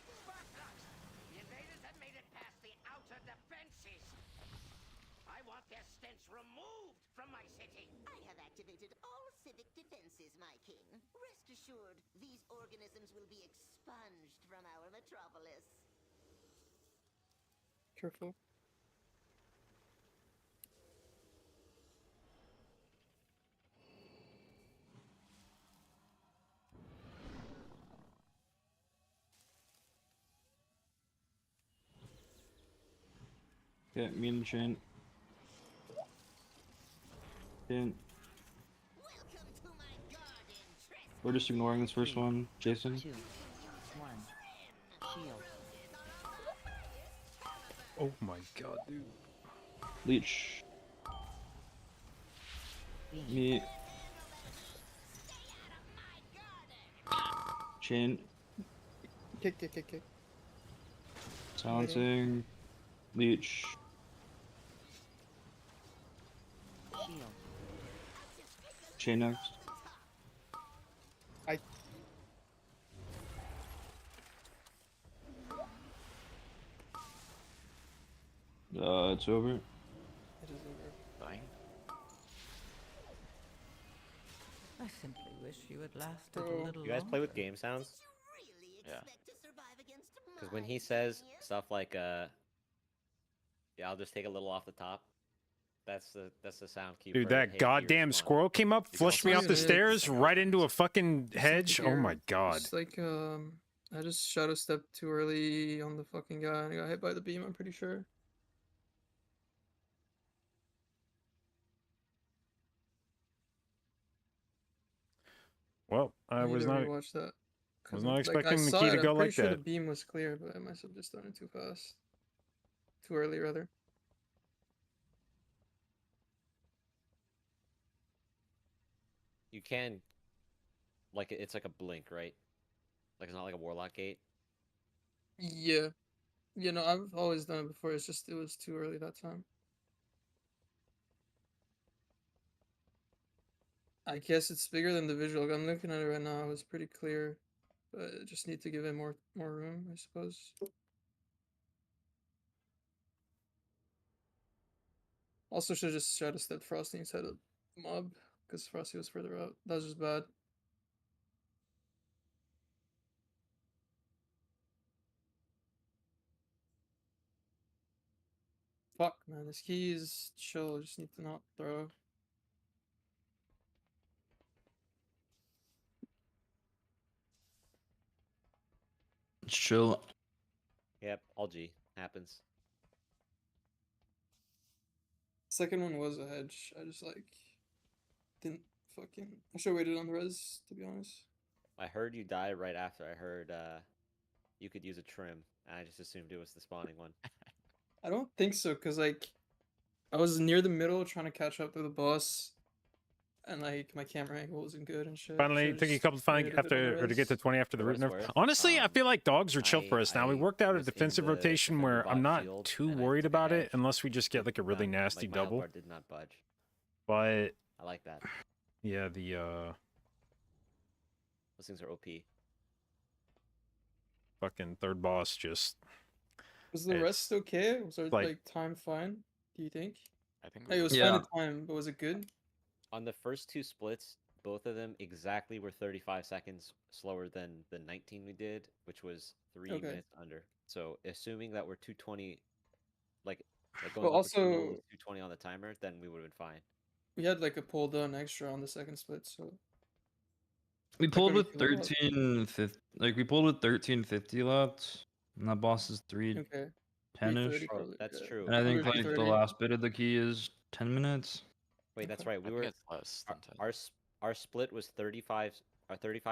Speaker 7: The invaders have made it past the outer defenses. I want their stench removed from my city.
Speaker 9: I have activated all civic defenses, my king. Rest assured, these organisms will be expunged from our metropolis.
Speaker 4: Careful.
Speaker 3: Okay, me and Chain. Chain.
Speaker 9: Welcome to my garden, trespass.
Speaker 3: We're just ignoring this first one, Jason.
Speaker 5: 2, 1. Shield.
Speaker 1: Oh my god, dude.
Speaker 3: Leech.
Speaker 5: Beam.
Speaker 3: Me. Chain.
Speaker 4: Kick, kick, kick, kick.
Speaker 3: Silencing. Leech.
Speaker 5: Shield.
Speaker 3: chain next. It's over.
Speaker 4: It is over.
Speaker 6: Fine.
Speaker 8: I simply wish you had lasted
Speaker 4: Bro.
Speaker 8: a little
Speaker 2: You guys play with
Speaker 8: longer.
Speaker 2: game sounds?
Speaker 9: Really
Speaker 6: Yeah.
Speaker 9: expect to survive against
Speaker 2: Because when
Speaker 9: my
Speaker 2: he says
Speaker 9: genius?
Speaker 2: stuff like yeah, I'll just take a little off the top. That's the sound cue.
Speaker 1: Dude,
Speaker 2: for,
Speaker 1: that
Speaker 2: "Hey, you
Speaker 1: goddamn
Speaker 2: respond."
Speaker 1: squirrel came up,
Speaker 6: You can
Speaker 1: flushed me
Speaker 6: also
Speaker 1: off the
Speaker 4: say
Speaker 1: stairs,
Speaker 6: second
Speaker 1: right into a
Speaker 6: round.
Speaker 1: fucking
Speaker 4: Just
Speaker 1: hedge. Oh my
Speaker 4: here.
Speaker 1: god.
Speaker 4: Just like I just shadow stepped too early on the fucking guy and I got hit by the beam. I'm pretty sure.
Speaker 1: Well, I
Speaker 4: need
Speaker 1: was
Speaker 4: to
Speaker 1: not
Speaker 4: rewatch that.
Speaker 1: was
Speaker 4: 'Cause
Speaker 1: not
Speaker 4: I
Speaker 1: expecting the
Speaker 4: saw
Speaker 1: key
Speaker 4: it.
Speaker 1: to go
Speaker 4: I'm pretty
Speaker 1: like
Speaker 4: sure the
Speaker 1: that.
Speaker 4: beam was clear, but I must have just done it too fast. Too early, rather.
Speaker 2: You can, like, it's like a blink, right? Like, it's not like a warlock gate.
Speaker 4: Yeah. You know, I've always done it before. It's just it was too early that time. I guess it's bigger than the visual. I'm looking at it right now. It was pretty clear, but I just need to give it more room, I suppose. Also, should just try to step Frosty instead of Mob because Frosty was further out. That was just bad. Fuck, man. This key is chill. I just need to not throw.
Speaker 3: It's chill.
Speaker 2: Yep, all G happens.
Speaker 4: Second one was a hedge. I just like didn't fucking. I should have waited on the res, to be honest.
Speaker 2: I heard you die right after I heard you could use a trim, and I just assumed it was the spawning one.
Speaker 4: I don't think so, cause like I was near the middle trying to catch up to the boss, and like my camera angle wasn't good and shit.
Speaker 1: Finally,
Speaker 4: Should've
Speaker 1: took you a
Speaker 4: just
Speaker 1: couple finally
Speaker 4: waited a bit on the
Speaker 1: after or to get to
Speaker 4: res.
Speaker 1: 20 after the
Speaker 2: For
Speaker 1: root
Speaker 2: what
Speaker 1: nerf.
Speaker 2: it's worth,
Speaker 1: Honestly, I feel like dogs are chill for us now. We
Speaker 2: I
Speaker 1: worked out a
Speaker 2: was in
Speaker 1: defensive
Speaker 2: the
Speaker 1: rotation
Speaker 2: defender
Speaker 1: where I'm
Speaker 2: bot
Speaker 1: not
Speaker 2: field,
Speaker 1: too
Speaker 2: and I
Speaker 1: worried
Speaker 2: took a
Speaker 1: about it
Speaker 2: hedge.
Speaker 1: unless we just get like a really
Speaker 2: None.
Speaker 1: nasty
Speaker 2: Like, my
Speaker 1: double.
Speaker 2: outbar did not budge.
Speaker 1: But
Speaker 2: I like that.
Speaker 1: yeah, the
Speaker 2: Those things are OP.
Speaker 1: fucking third boss just
Speaker 4: Was the
Speaker 1: it's
Speaker 4: rest okay? Was there
Speaker 1: like-
Speaker 4: like time fine? Do you think?
Speaker 6: I think
Speaker 4: Hey, it was
Speaker 3: Yeah.
Speaker 4: fine at time, but was it good?
Speaker 2: On the first two splits, both of them exactly were 35 seconds slower than the 19 we did, which was 3
Speaker 4: Okay.
Speaker 2: minutes under. So assuming that we're 220, like
Speaker 4: But
Speaker 2: going up with 2 mil
Speaker 4: also
Speaker 2: is 220 on the timer, then we would have been fine.
Speaker 4: we had like a pull down extra on the second split, so
Speaker 3: We
Speaker 4: Like
Speaker 3: pulled
Speaker 4: what do
Speaker 3: with
Speaker 4: you feel about-
Speaker 3: 1350. Like we pulled with 1350 left, and that boss is 310
Speaker 4: okay.
Speaker 3: ish.
Speaker 4: 330
Speaker 2: Oh,
Speaker 4: probably.
Speaker 2: that's
Speaker 4: yeah.
Speaker 2: true.
Speaker 3: And I think
Speaker 4: Under
Speaker 3: like the
Speaker 4: 230.
Speaker 3: last bit of the key is 10 minutes.
Speaker 2: Wait, that's
Speaker 4: Okay.
Speaker 2: right.
Speaker 6: I
Speaker 2: We
Speaker 6: think
Speaker 2: were
Speaker 6: it's less than 10.
Speaker 2: our split was 35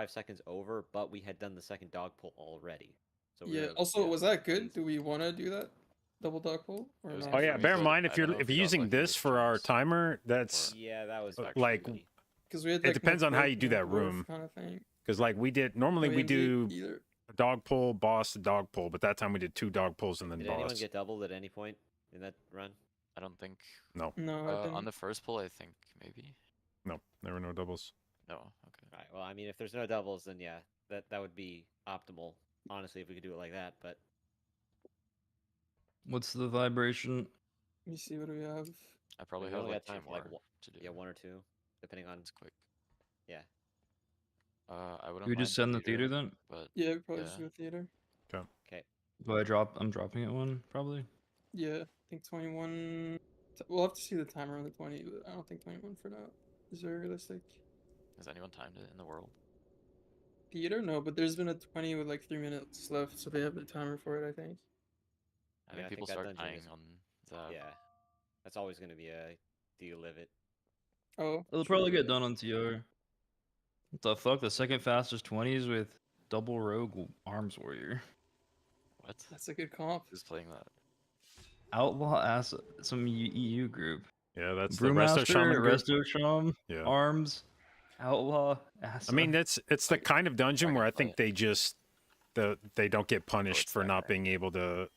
Speaker 2: seconds over, but we had done the second dog pull already. So we
Speaker 4: Yeah.
Speaker 2: were-
Speaker 4: Also,
Speaker 2: yeah,
Speaker 4: was that
Speaker 2: at
Speaker 4: good?
Speaker 2: least-
Speaker 4: Do we want to do that double dog pull or
Speaker 6: It was
Speaker 4: not?
Speaker 1: oh yeah,
Speaker 6: actually
Speaker 1: bear in
Speaker 6: good.
Speaker 1: mind
Speaker 6: I
Speaker 1: if
Speaker 6: don't
Speaker 1: you're
Speaker 6: know
Speaker 1: if
Speaker 6: if
Speaker 1: you're
Speaker 6: you got
Speaker 1: using
Speaker 6: lucky with
Speaker 1: this for our
Speaker 6: chunks
Speaker 1: timer, that's
Speaker 6: or-
Speaker 2: Yeah, that was
Speaker 6: Like,
Speaker 2: actually
Speaker 1: like,
Speaker 2: shitty.
Speaker 4: Because we had
Speaker 1: it
Speaker 4: like
Speaker 1: depends on how you do that room.
Speaker 4: kind of thing.
Speaker 1: because like we did normally we do
Speaker 4: either.
Speaker 1: a dog pull, boss, a dog pull, but that time we did 2 dog pulls and then
Speaker 2: Did anyone
Speaker 1: boss.
Speaker 2: get doubled at any point in that run?
Speaker 6: I don't think.
Speaker 4: No, I didn't.
Speaker 6: On the first pull, I think maybe.
Speaker 1: No, there were no doubles.
Speaker 6: No. Okay.
Speaker 2: Alright, well, I mean, if there's no doubles, then yeah, that would be optimal, honestly, if we could do it like that, but
Speaker 3: What's the vibration?
Speaker 4: Let me see what do we have.
Speaker 6: I probably
Speaker 2: we
Speaker 6: have
Speaker 2: only
Speaker 6: like
Speaker 2: got time
Speaker 6: 2
Speaker 2: for, like,
Speaker 6: more
Speaker 2: one-
Speaker 6: to do.
Speaker 2: yeah, 1 or 2, depending on,
Speaker 6: It's quick.
Speaker 2: yeah.
Speaker 6: I wouldn't.
Speaker 3: Do we just
Speaker 6: mind
Speaker 3: send the theater then?
Speaker 6: But
Speaker 4: Yeah, we probably
Speaker 6: Yeah.
Speaker 4: just do a theater.
Speaker 2: Okay.
Speaker 3: Do I'm dropping it one probably.
Speaker 4: Yeah, I think 21. We'll have to see the timer on the 20, but I don't think 21 for now. Is very realistic.
Speaker 6: has anyone timed it in the world?
Speaker 4: Theater? No, but there's been a 20 with like 3 minutes left, so they have the timer for it, I think.
Speaker 6: I
Speaker 2: Yeah,
Speaker 6: think
Speaker 2: I
Speaker 6: people
Speaker 2: think that
Speaker 6: start
Speaker 2: dungeon
Speaker 6: dying
Speaker 2: is-
Speaker 6: on that.
Speaker 2: Yeah. That's always going to be a do you live it?
Speaker 4: Oh.
Speaker 3: It'll
Speaker 4: true,
Speaker 3: probably get
Speaker 4: yeah.
Speaker 3: done on TR. What the fuck? The second fastest 20s with double rogue arms warrior.
Speaker 6: What?
Speaker 4: That's a good comp.
Speaker 6: Who's playing that?
Speaker 3: Outlaw ass some EU group.
Speaker 1: Yeah, that's the resto
Speaker 3: Brewmaster,
Speaker 1: shaman group.
Speaker 3: Resto Sham,
Speaker 1: Yeah.
Speaker 3: arms, outlaw ass.
Speaker 1: I mean, it's the kind of dungeon
Speaker 6: can
Speaker 1: where I
Speaker 6: play
Speaker 1: think
Speaker 6: it.
Speaker 1: they just they don't get punished
Speaker 6: it's
Speaker 1: for
Speaker 6: that
Speaker 1: not
Speaker 6: right.
Speaker 1: being able to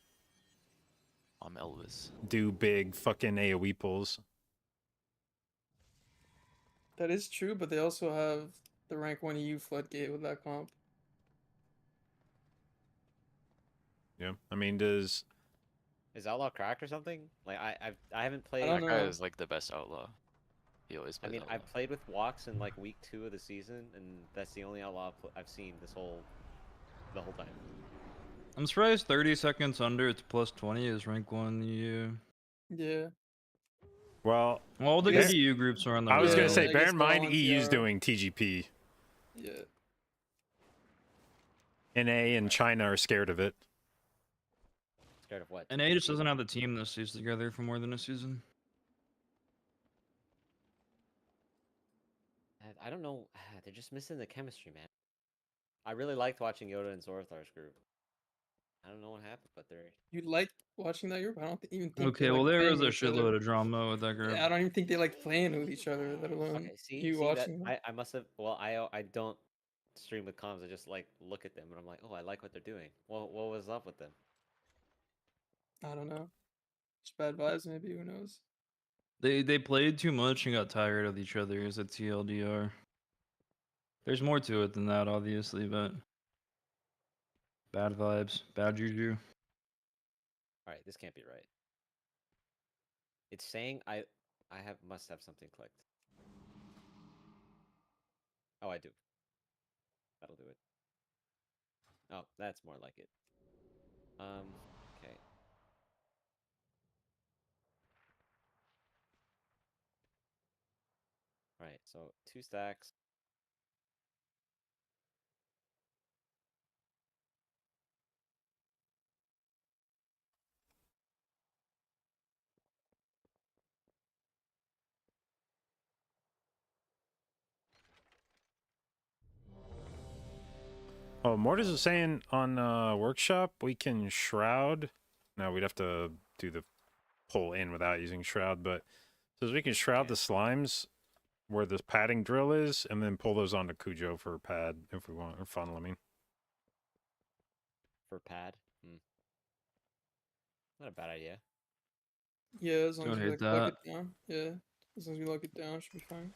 Speaker 6: I'm Elvis.
Speaker 1: do big fucking AoE pulls.
Speaker 4: That is true, but they also have the rank 1 EU floodgate with that comp.
Speaker 1: Yeah. I mean, does
Speaker 2: Is Outlaw cracked or something? Like I haven't
Speaker 4: I
Speaker 2: played.
Speaker 4: don't
Speaker 6: That guy
Speaker 4: know.
Speaker 6: is like the best outlaw. He always
Speaker 2: I
Speaker 6: plays
Speaker 2: mean,
Speaker 6: outlaw.
Speaker 2: I've played with Walks in like week 2 of the season, and that's the only Outlaw I've seen the whole time.
Speaker 3: I'm surprised 30 seconds under it's plus 20 is rank 1 EU.
Speaker 4: Yeah.
Speaker 1: well?
Speaker 3: Well, all the
Speaker 4: I
Speaker 3: good
Speaker 4: guess-
Speaker 3: EU groups are on that
Speaker 1: I was
Speaker 4: Yeah,
Speaker 1: gonna say,
Speaker 3: rail.
Speaker 4: I
Speaker 1: bear
Speaker 4: guess
Speaker 1: in
Speaker 4: they're all
Speaker 1: mind,
Speaker 4: on
Speaker 1: EU's
Speaker 4: TR.
Speaker 1: doing TGP.
Speaker 4: Yeah.
Speaker 1: NA and China are scared of it.
Speaker 2: Scared of what?
Speaker 3: And A just
Speaker 2: TGP?
Speaker 3: doesn't have the team that stays together for more than a season.
Speaker 2: I don't know. They're just missing the chemistry, man. I really liked watching Yoda and Zorathar's group. I don't know what happened, but they're
Speaker 4: You like watching that group? I don't even think
Speaker 3: Okay,
Speaker 4: they
Speaker 3: well
Speaker 4: like
Speaker 3: there
Speaker 4: playing
Speaker 3: was a
Speaker 4: with each other.
Speaker 3: shitload of drama with that group.
Speaker 4: Yeah, I don't even think they like playing with each other, let alone
Speaker 2: okay. See,
Speaker 4: you
Speaker 2: see that
Speaker 4: watching them.
Speaker 2: I must have. Well, I don't stream with comms. I just like look at them and I'm like, oh, I like what they're doing. Well, what was up with them?
Speaker 4: I don't know. Just bad vibes, maybe. Who knows?
Speaker 3: They played too much and got tired of each other as a TLDR. There's more to it than that, obviously, but bad vibes, bad juju.
Speaker 2: All right, this can't be right. It's saying I must have something clicked. Oh, I do. That'll do it. Oh, that's more like it. Okay. All right, so 2 stacks.
Speaker 1: Oh, Mortis is saying on workshop we can shroud. Now we'd have to do the pull in without using shroud, but says we can shroud the slimes where the padding drill is, and then pull those onto Cujo for pad if we want, or funnel. I mean,
Speaker 2: For pad. Not a bad idea.
Speaker 4: Yeah, as long
Speaker 3: Don't
Speaker 4: as we
Speaker 3: hate
Speaker 4: like lock
Speaker 3: that.
Speaker 4: it down. Yeah. As long as we lock it down, it should be fine.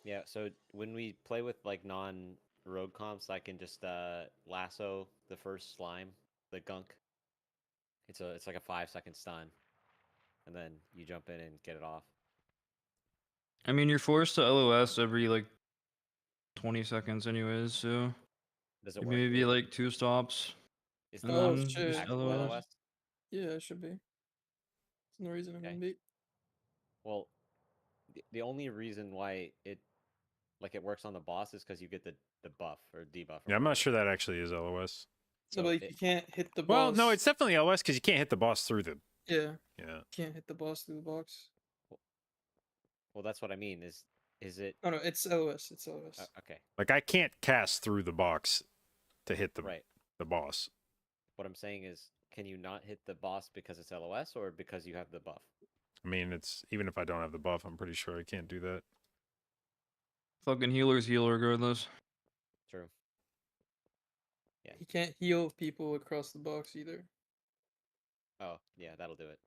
Speaker 2: Yeah, so when we play with like non-rogue comps, I can just lasso the first slime, the gunk. It's like a 5-second stun, and then you jump in and get it off.
Speaker 3: I mean, you're forced to LOS every like 20 seconds anyways, so
Speaker 2: Does it work?
Speaker 3: maybe like 2 stops
Speaker 2: Is
Speaker 3: and
Speaker 2: the
Speaker 4: Oh,
Speaker 2: boss
Speaker 3: then
Speaker 4: shit.
Speaker 3: just
Speaker 2: active
Speaker 3: LOS.
Speaker 2: LOS?
Speaker 4: Yeah, it should be. There's no reason it
Speaker 2: Okay.
Speaker 4: wouldn't be.
Speaker 2: Well, the only reason why it works on the boss is because you get the buff or debuff. Or
Speaker 1: yeah, I'm not
Speaker 2: whatever.
Speaker 1: sure that actually is LOS.
Speaker 4: No,
Speaker 2: So
Speaker 4: but like,
Speaker 2: it-
Speaker 4: you can't hit the boss.
Speaker 1: Well, no, it's definitely LOS because you can't hit the boss through the.
Speaker 4: Yeah,
Speaker 1: Yeah.
Speaker 4: can't hit the boss through the box.
Speaker 2: well, that's what I mean. Is it
Speaker 4: Oh no, it's LOS. It's LOS.
Speaker 2: okay?
Speaker 1: Like I can't cast through the box to hit the
Speaker 2: Right.
Speaker 1: the boss.
Speaker 2: What I'm saying is, can you not hit the boss because it's LOS or because you have the buff?
Speaker 1: I mean, it's even if I don't have the buff, I'm pretty sure I can't do that.
Speaker 3: Fucking healer's heal regardless.
Speaker 2: True.
Speaker 4: He can't heal people across the box either.
Speaker 2: Oh, yeah, that'll do it.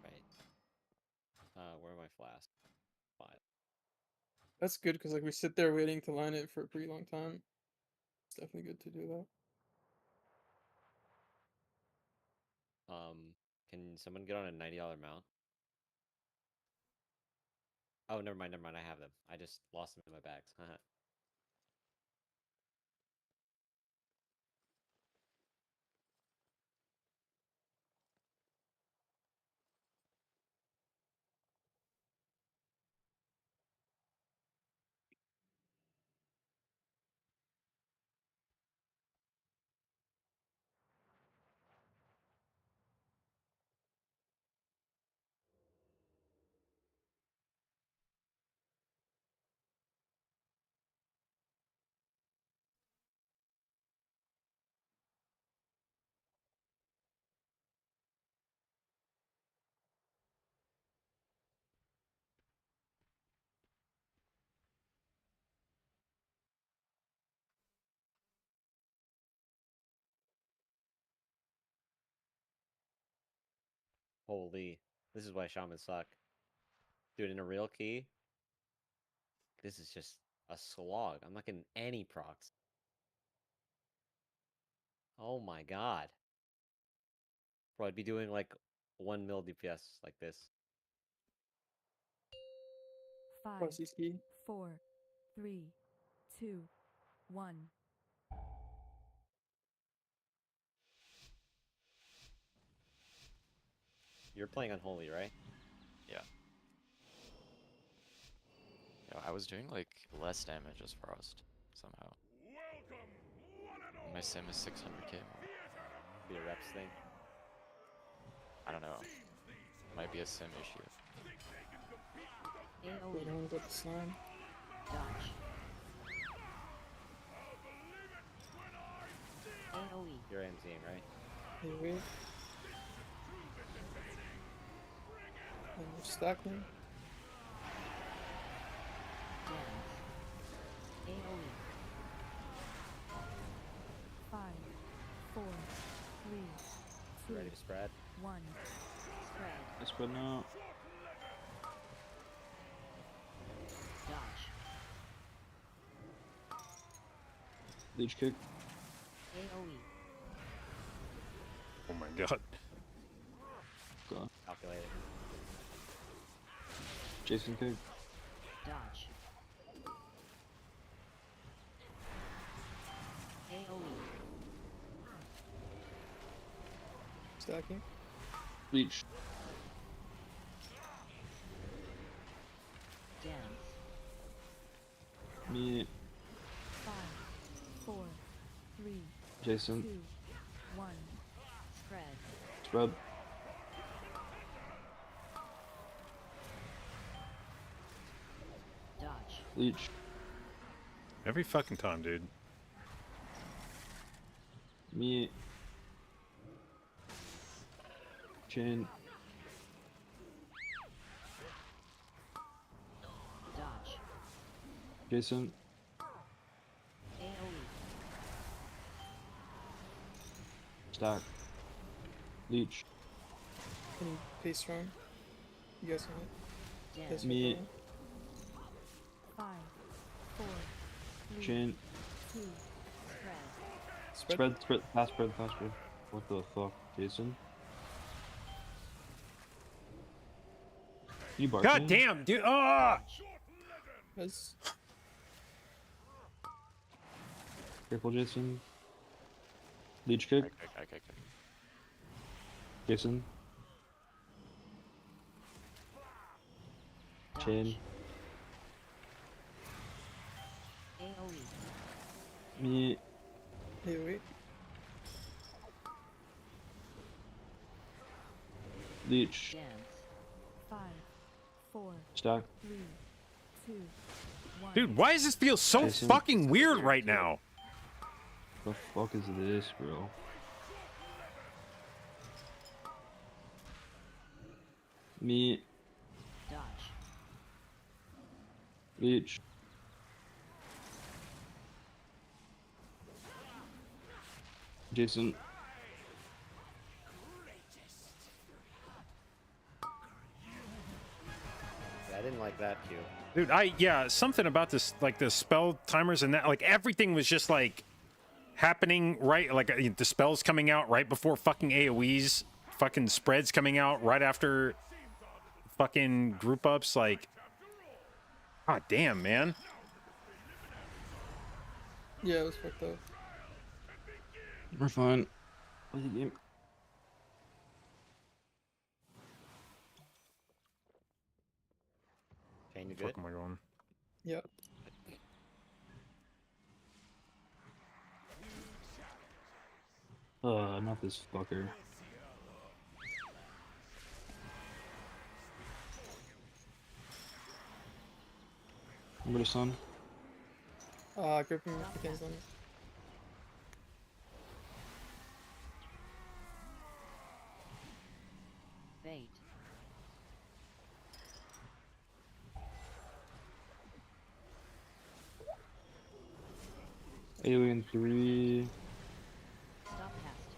Speaker 2: Right. Where are my flasks? 5.
Speaker 4: That's good because like we sit there waiting to line it for a pretty long time. It's definitely good to do that.
Speaker 2: Can someone get on a $90 mount? Oh, never mind, never mind. I have them. I just lost them in my bags. Holy. This is why shamans suck. Dude, in a real key, this is just a slog. I'm not getting any procs. Oh my god. Bro, I'd be doing like 1 mil DPS like this.
Speaker 10: 5,
Speaker 4: Plus he's key.
Speaker 10: 4, 3, 2, 1.
Speaker 2: You're playing Unholy, right?
Speaker 6: Yeah. Yo, I was doing like less damage as Frost somehow. My sim is 600k more.
Speaker 2: Be a reps thing.
Speaker 6: I don't know. Might be a sim issue.
Speaker 4: We
Speaker 5: AoE.
Speaker 4: don't get the slime.
Speaker 5: Dodge. AoE.
Speaker 2: You're MZing, right?
Speaker 4: Hey, wait. And we're stacking.
Speaker 5: Dance. AoE.
Speaker 10: 5, 4, 3, 2,
Speaker 2: Ready to spread?
Speaker 10: 1.
Speaker 5: Spread.
Speaker 3: I spread now.
Speaker 5: Dodge.
Speaker 3: Leech kick.
Speaker 5: AoE.
Speaker 1: Oh my god.
Speaker 3: Go.
Speaker 2: Calculated.
Speaker 3: Jason kick.
Speaker 5: Dodge. AoE.
Speaker 4: Stacking.
Speaker 3: Leech.
Speaker 5: Dance.
Speaker 3: Me.
Speaker 10: 5, 4, 3,
Speaker 3: Jason.
Speaker 10: 2, 1.
Speaker 5: Spread.
Speaker 3: Spread.
Speaker 5: Dodge.
Speaker 3: Leech.
Speaker 1: Every fucking time, dude.
Speaker 3: Me. Chain.
Speaker 5: Dodge.
Speaker 3: Jason.
Speaker 5: AoE.
Speaker 3: Stack. Leech.
Speaker 4: Can you pace strong? You guys want it?
Speaker 5: Dance.
Speaker 4: Pace
Speaker 3: Me.
Speaker 4: strong?
Speaker 10: 5, 4, 3,
Speaker 3: Chain.
Speaker 10: 2,
Speaker 4: Spread.
Speaker 3: Spread. Spread. Fast spread. Fast spread. What the fuck, Jason? You barking?
Speaker 1: God damn, dude. Ah!
Speaker 4: Res.
Speaker 3: Careful, Jason. Leech kick.
Speaker 6: Okay.
Speaker 3: Jason.
Speaker 5: Dodge.
Speaker 3: Chain.
Speaker 5: AoE.
Speaker 3: Me.
Speaker 4: Hey, wait.
Speaker 3: Leech.
Speaker 5: Dance.
Speaker 10: 5, 4,
Speaker 3: Stack.
Speaker 10: 3, 2, 1.
Speaker 1: Dude, why does this feel so
Speaker 3: Jason.
Speaker 1: fucking weird right now?
Speaker 3: The fuck is this, bro? Me.
Speaker 5: Dodge.
Speaker 3: Leech. Jason.
Speaker 2: Yeah, I didn't like that cue.
Speaker 1: Dude, yeah, something about this, like the spell timers and that, like everything was just like happening right, like the spells coming out right before fucking AoEs, fucking spreads coming out right after fucking group ups, like, god damn, man.
Speaker 4: Yeah, it was fucked up.
Speaker 3: We're fine. Play the game.
Speaker 2: Chain, you good?
Speaker 1: Fuck am I going?
Speaker 4: Yeah.
Speaker 3: Not this fucker. I'm gonna sun.
Speaker 4: Gripping against them.
Speaker 5: Bait.
Speaker 3: Alien 3.
Speaker 5: Stop cast.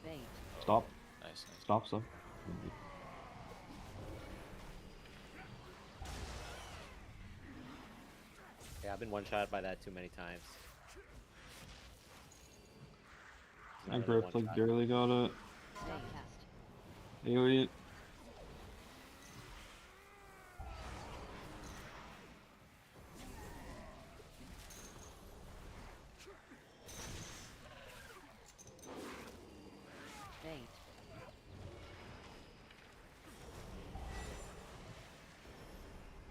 Speaker 5: Bait.
Speaker 3: Stop.
Speaker 6: Nice.
Speaker 3: Stop.
Speaker 2: Yeah, I've been one shot by that too many times. It's
Speaker 3: I
Speaker 2: not really
Speaker 3: gripped like
Speaker 2: one-shot.
Speaker 3: barely got it.
Speaker 5: Stop cast.
Speaker 3: AoE.
Speaker 5: Bait.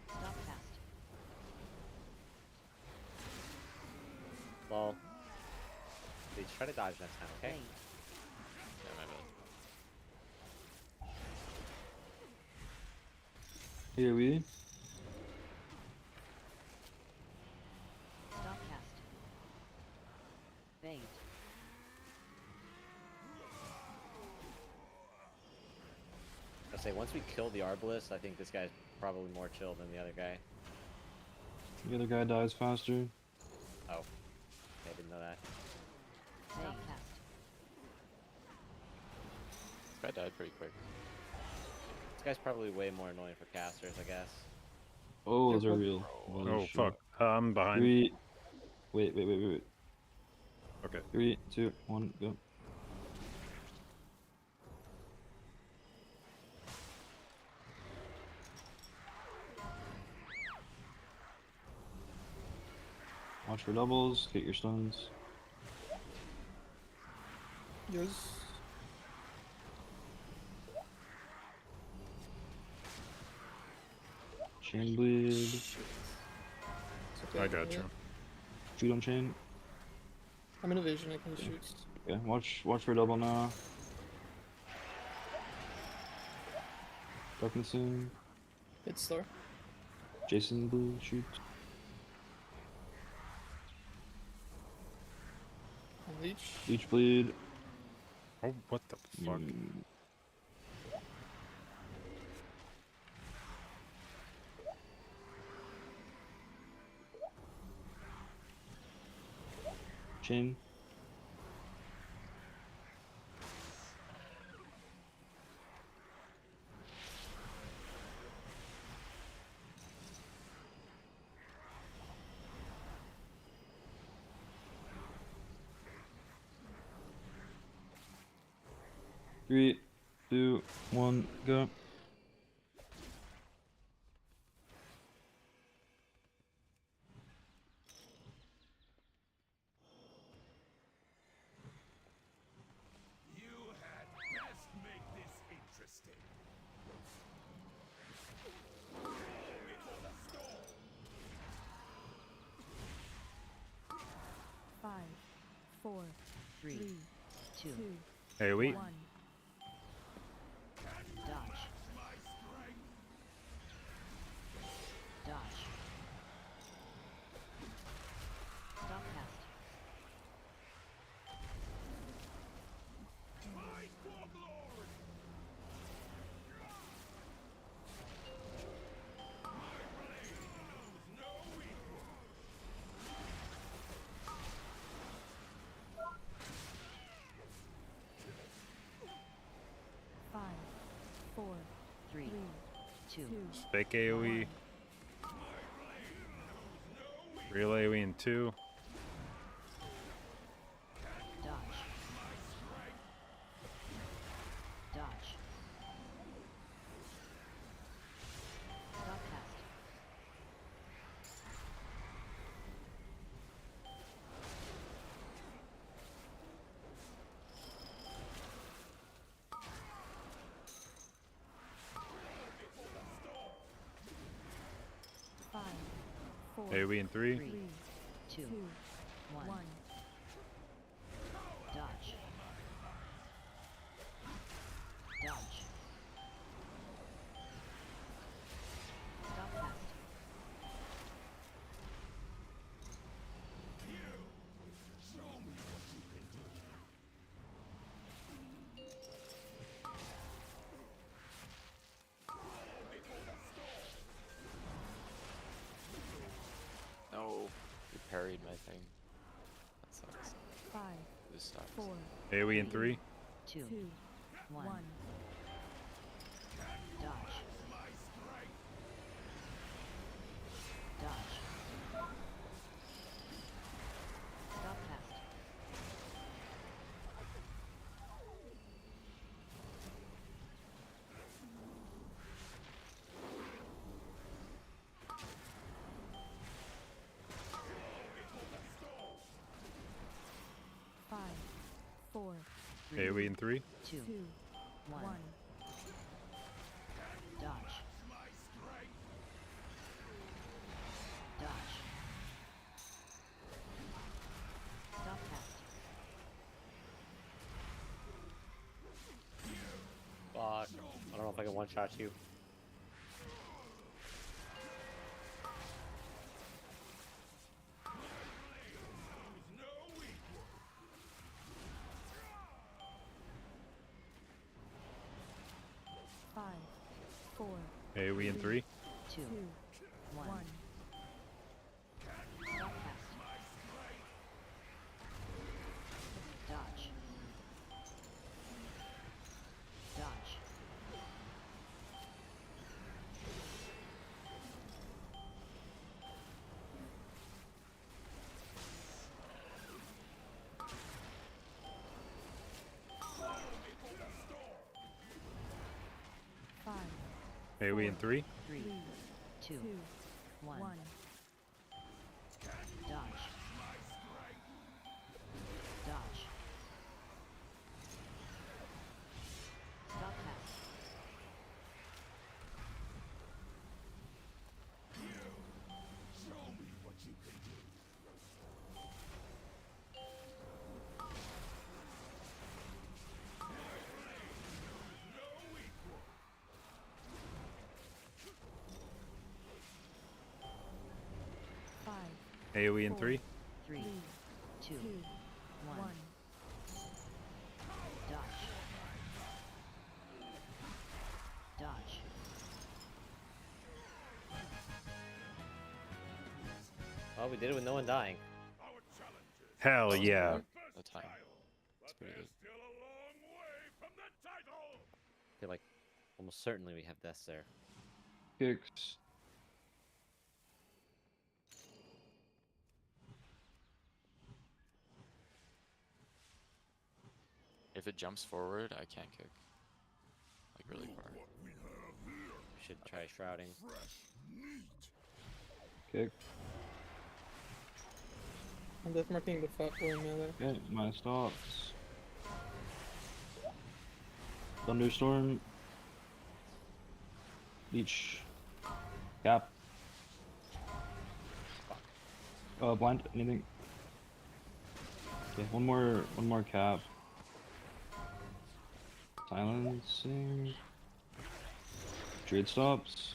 Speaker 5: Stop cast.
Speaker 2: Lol. Please try to dodge next time, okay?
Speaker 5: Bait.
Speaker 6: Yeah, my bad.
Speaker 3: AoE.
Speaker 5: Stop cast. Bait.
Speaker 2: I'll say once we kill the Arbalest, I think this guy's probably more chill than the other guy.
Speaker 3: The other guy dies faster.
Speaker 2: Oh. I didn't know that.
Speaker 5: Stop cast.
Speaker 6: This guy died pretty quick.
Speaker 2: This guy's probably way more annoying for casters, I guess.
Speaker 3: Oh, those are real. Holy
Speaker 1: Oh,
Speaker 3: shit.
Speaker 1: fuck. I'm behind.
Speaker 3: 3. Wait.
Speaker 1: Okay.
Speaker 3: 3, 2, 1, go. Watch for doubles, get your stuns.
Speaker 4: Yes.
Speaker 3: Chain bleed.
Speaker 4: Shit. It's okay,
Speaker 1: I got you.
Speaker 3: Shoot on chain.
Speaker 4: I'm in evasion, I can shoot.
Speaker 3: Okay, watch for double now. Darkness in.
Speaker 4: Hit star.
Speaker 3: Jason blue, shoot.
Speaker 4: On leech.
Speaker 3: Leech bleed.
Speaker 1: Oh, what the fuck?
Speaker 3: Chain. Three, 2, 1, go.
Speaker 7: You had best make this interesting. Before the storm.
Speaker 10: 5, 4,
Speaker 5: 3,
Speaker 10: 3,
Speaker 5: 2,
Speaker 10: 2,
Speaker 1: AoE.
Speaker 10: 1.
Speaker 5: dodge.
Speaker 7: My strength.
Speaker 5: Dodge. Stop cast.
Speaker 7: Fight for glory. My blade knows no equal.
Speaker 10: 5, 4,
Speaker 5: 3,
Speaker 10: 3,
Speaker 5: 2,
Speaker 10: 2,
Speaker 1: Fake AoE. Real AoE in 2.
Speaker 5: dodge. Dodge. Stop cast.
Speaker 10: Five, 4,
Speaker 1: AoE in 3.
Speaker 5: 3, 2,
Speaker 10: 2,
Speaker 5: 1.
Speaker 10: 1.
Speaker 5: Dodge. Dodge. Stop cast.
Speaker 6: No, you parried my thing. That sucks.
Speaker 10: 5,
Speaker 6: This sucks.
Speaker 10: 4,
Speaker 1: AoE in 3.
Speaker 5: 2,
Speaker 10: 2,
Speaker 5: 1.
Speaker 10: 1.
Speaker 1: AoE in 3.
Speaker 5: 2, 1. Dodge. Dodge. Stop cast.
Speaker 2: Fuck. I don't know if I can one-shot you.
Speaker 10: Five, 4,
Speaker 1: AoE in 3.
Speaker 5: 2,
Speaker 10: 2,
Speaker 5: 1.
Speaker 10: 1.
Speaker 5: Stop cast. Dodge. Dodge.
Speaker 10: 5,
Speaker 1: AoE in 3.
Speaker 5: 3,
Speaker 10: 3,
Speaker 5: 2,
Speaker 10: 2,
Speaker 5: 1.
Speaker 10: 1.
Speaker 5: Dodge. Dodge. Stop cast.
Speaker 10: Five,
Speaker 1: AoE in 3.
Speaker 5: 3, 2,
Speaker 10: 2,
Speaker 5: 1.
Speaker 10: 1.
Speaker 5: Dodge. Dodge.
Speaker 2: Oh, we did it with no one dying.
Speaker 1: Hell yeah.
Speaker 6: The time. It's pretty good.
Speaker 2: I feel like almost certainly we have deaths there.
Speaker 3: Kicks.
Speaker 6: If it jumps forward, I can't kick. Like really far.
Speaker 2: We should try shrouding.
Speaker 3: Kick.
Speaker 4: I'm death marking the fat boy melee.
Speaker 3: Okay, my stops. Thunderstorm. Leech. Cap. Blind, anything? Okay, one more cap. Silencing. Druid stops.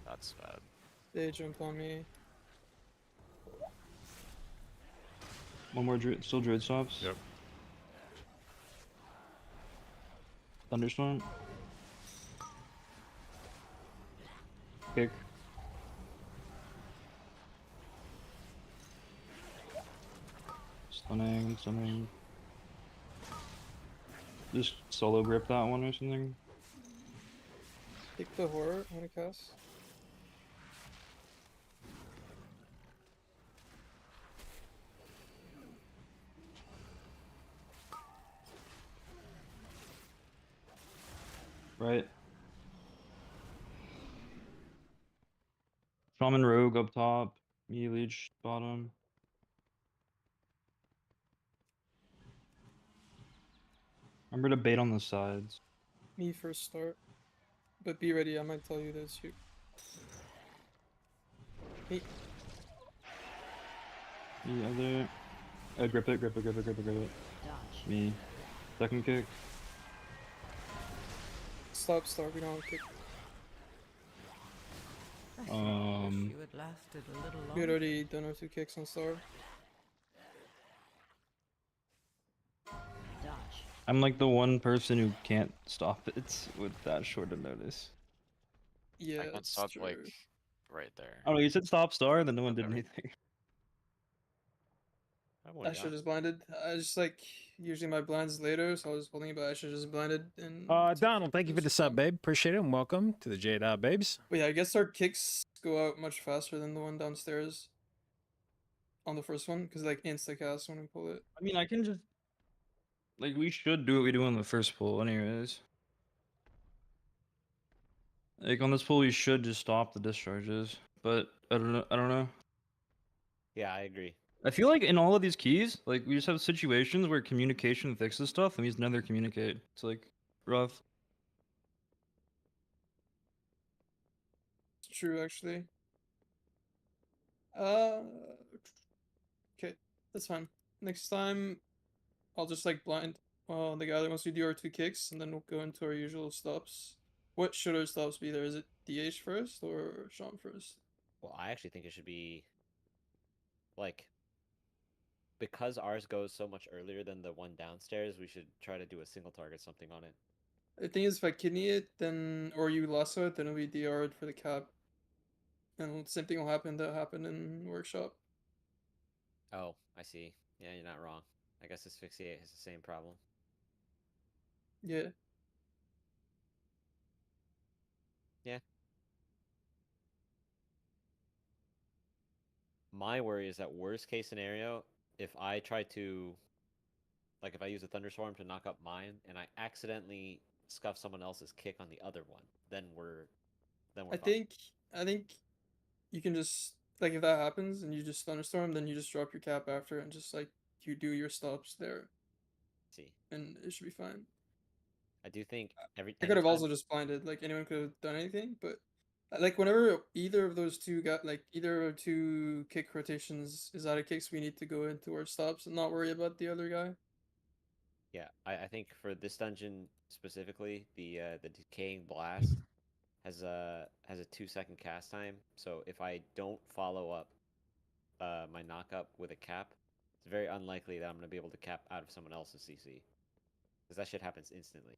Speaker 6: That's bad.
Speaker 4: They jump on me.
Speaker 3: One more druid, still druid stops.
Speaker 1: Yep.
Speaker 3: Thunderstorm. Kick. Stunning. Just solo grip that one or something.
Speaker 4: Take the horror. I'm gonna cast.
Speaker 3: Right. Shaman Rogue up top. Me Leech bottom. Remember to bait on the sides.
Speaker 4: Me first start. But be ready, I might tell you to shoot. Me.
Speaker 3: The other. Grip it.
Speaker 5: Dodge.
Speaker 3: Me. Second kick.
Speaker 4: Stop, start. We don't have to kick.
Speaker 8: You had lasted a little
Speaker 4: We had
Speaker 8: longer.
Speaker 4: already done our 2 kicks on star.
Speaker 5: Dodge.
Speaker 3: I'm like the one person who can't stop it with that short of notice.
Speaker 4: Yeah,
Speaker 6: I can't
Speaker 4: it's
Speaker 6: stop
Speaker 4: true.
Speaker 6: like right there.
Speaker 3: Oh, you said stop star, then no one did
Speaker 6: Whatever.
Speaker 3: anything.
Speaker 2: I
Speaker 4: I should just blinded. I just like usually my blinds later, so I was holding it, but I should just blinded and. took
Speaker 1: Donald, thank you for the
Speaker 4: those
Speaker 1: sub,
Speaker 4: down.
Speaker 1: babe. Appreciate it, and welcome to the J Babes.
Speaker 4: But yeah, I guess our kicks go out much faster than the one downstairs. On the first one, because like insta cast when we pull it.
Speaker 3: I mean, I can just like we should do what we do on the first pull, anyways. Like on this pull, we should just stop the discharges, but I don't know.
Speaker 2: Yeah, I agree.
Speaker 3: I feel like in all of these keys, like we just have situations where communication fixes stuff, and we just never communicate. It's like rough.
Speaker 4: It's true, actually. Uh, okay, that's fine. Next time, I'll just like blind the guy that wants to do our 2 kicks, and then we'll go into our usual stops. What should our stops be there? Is it DH first or Sean first?
Speaker 2: Well, I actually think it should be like because ours goes so much earlier than the one downstairs. We should try to do a single target something on it.
Speaker 4: The thing is, if I kidney it, then or you lasso it, then it'll be DR'd for the cap, and same thing will happen that happened in workshop.
Speaker 2: Oh, I see. Yeah, you're not wrong. I guess asphyxiate has the same problem.
Speaker 4: Yeah.
Speaker 2: Yeah. My worry is that worst case scenario, if I try to, like, if I use a thunderstorm to knock up mine, and I accidentally scuff someone else's kick on the other one, then we're
Speaker 4: I
Speaker 2: fine.
Speaker 4: think you can just like if that happens and you just thunderstorm, then you just drop your cap after and just like you do your stops there,
Speaker 2: See,
Speaker 4: and it should be fine.
Speaker 2: I do think
Speaker 4: I could have also
Speaker 2: anytime
Speaker 4: just blinded, like anyone could have done anything, but like whenever either of those two got like either of 2 kick rotations is out of kicks, we need to go into our stops and not worry about the other guy.
Speaker 2: yeah, I think for this dungeon specifically, the decaying blast has a 2-second cast time. So if I don't follow up my knockup with a cap, it's very unlikely that I'm gonna be able to cap out of someone else's CC because that shit happens instantly.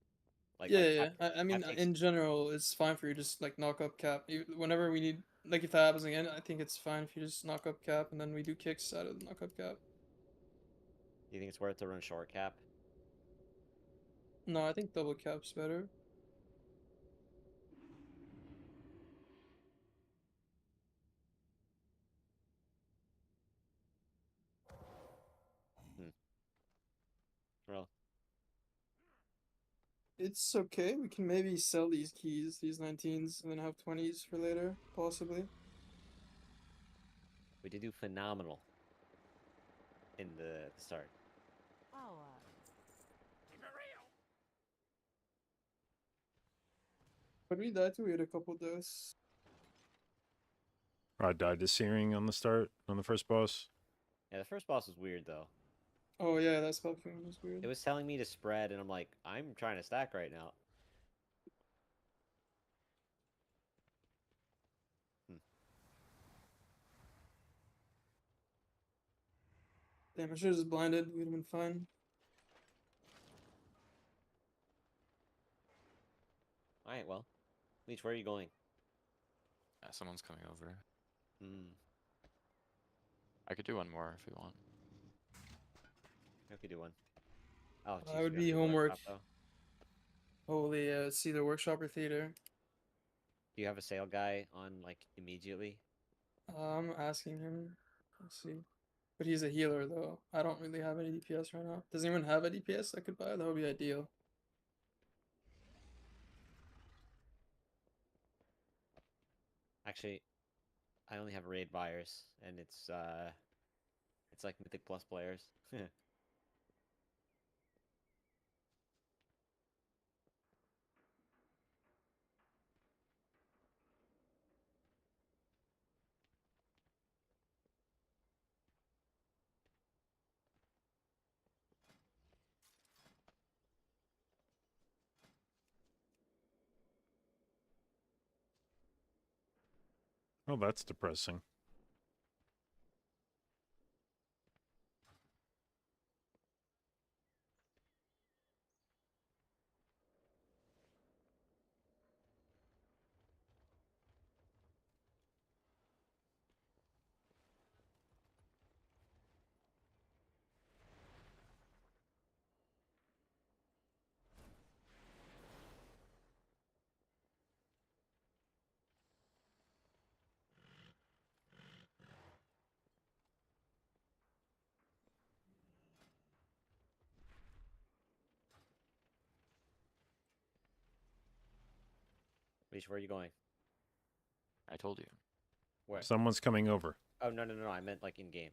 Speaker 4: Yeah. I
Speaker 2: cap
Speaker 4: mean,
Speaker 2: takes
Speaker 4: in general, it's fine for you to just like knock up cap. Whenever we need, like if that happens again, I think it's fine if you just knock up cap and then we do kicks out of the knock up cap.
Speaker 2: Do you think it's worth to run short cap?
Speaker 4: No, I think double cap's better.
Speaker 2: Hmm. Well,
Speaker 4: It's okay. We can maybe sell these keys, these 19s, and then have 20s for later, possibly.
Speaker 2: we did do phenomenal in the start.
Speaker 5: Power.
Speaker 7: Keep it real.
Speaker 4: But we died to we had a couple deaths.
Speaker 1: I died to Searing on the start, on the first boss.
Speaker 2: Yeah, the first boss was weird though.
Speaker 4: Oh yeah, that spell king was weird.
Speaker 2: It was telling me to spread, and I'm like, I'm trying to stack right now. Hmm.
Speaker 4: Damn, I should have just blinded. We'd have been fine.
Speaker 2: All right, well, Leech, where are you going?
Speaker 6: Yeah, someone's coming over.
Speaker 2: Hmm.
Speaker 6: I could do one more if we want.
Speaker 2: I could do one. Oh,
Speaker 4: That
Speaker 2: jeez,
Speaker 4: would
Speaker 2: we gotta
Speaker 4: be
Speaker 2: do
Speaker 4: homework.
Speaker 2: workshop, though.
Speaker 4: Holy, it's either workshop or theater.
Speaker 2: Do you have a sale guy on like immediately?
Speaker 4: I'm asking him. Let's see. But he's a healer though. I don't really have any DPS right now. Does anyone have a DPS I could buy? That would be ideal.
Speaker 2: Actually, I only have raid buyers, and it's like Mythic Plus players.
Speaker 1: Oh, that's depressing.
Speaker 2: Leech, where are you going?
Speaker 6: I told you.
Speaker 2: Where?
Speaker 1: Someone's coming over.
Speaker 2: Oh no. I meant like in game.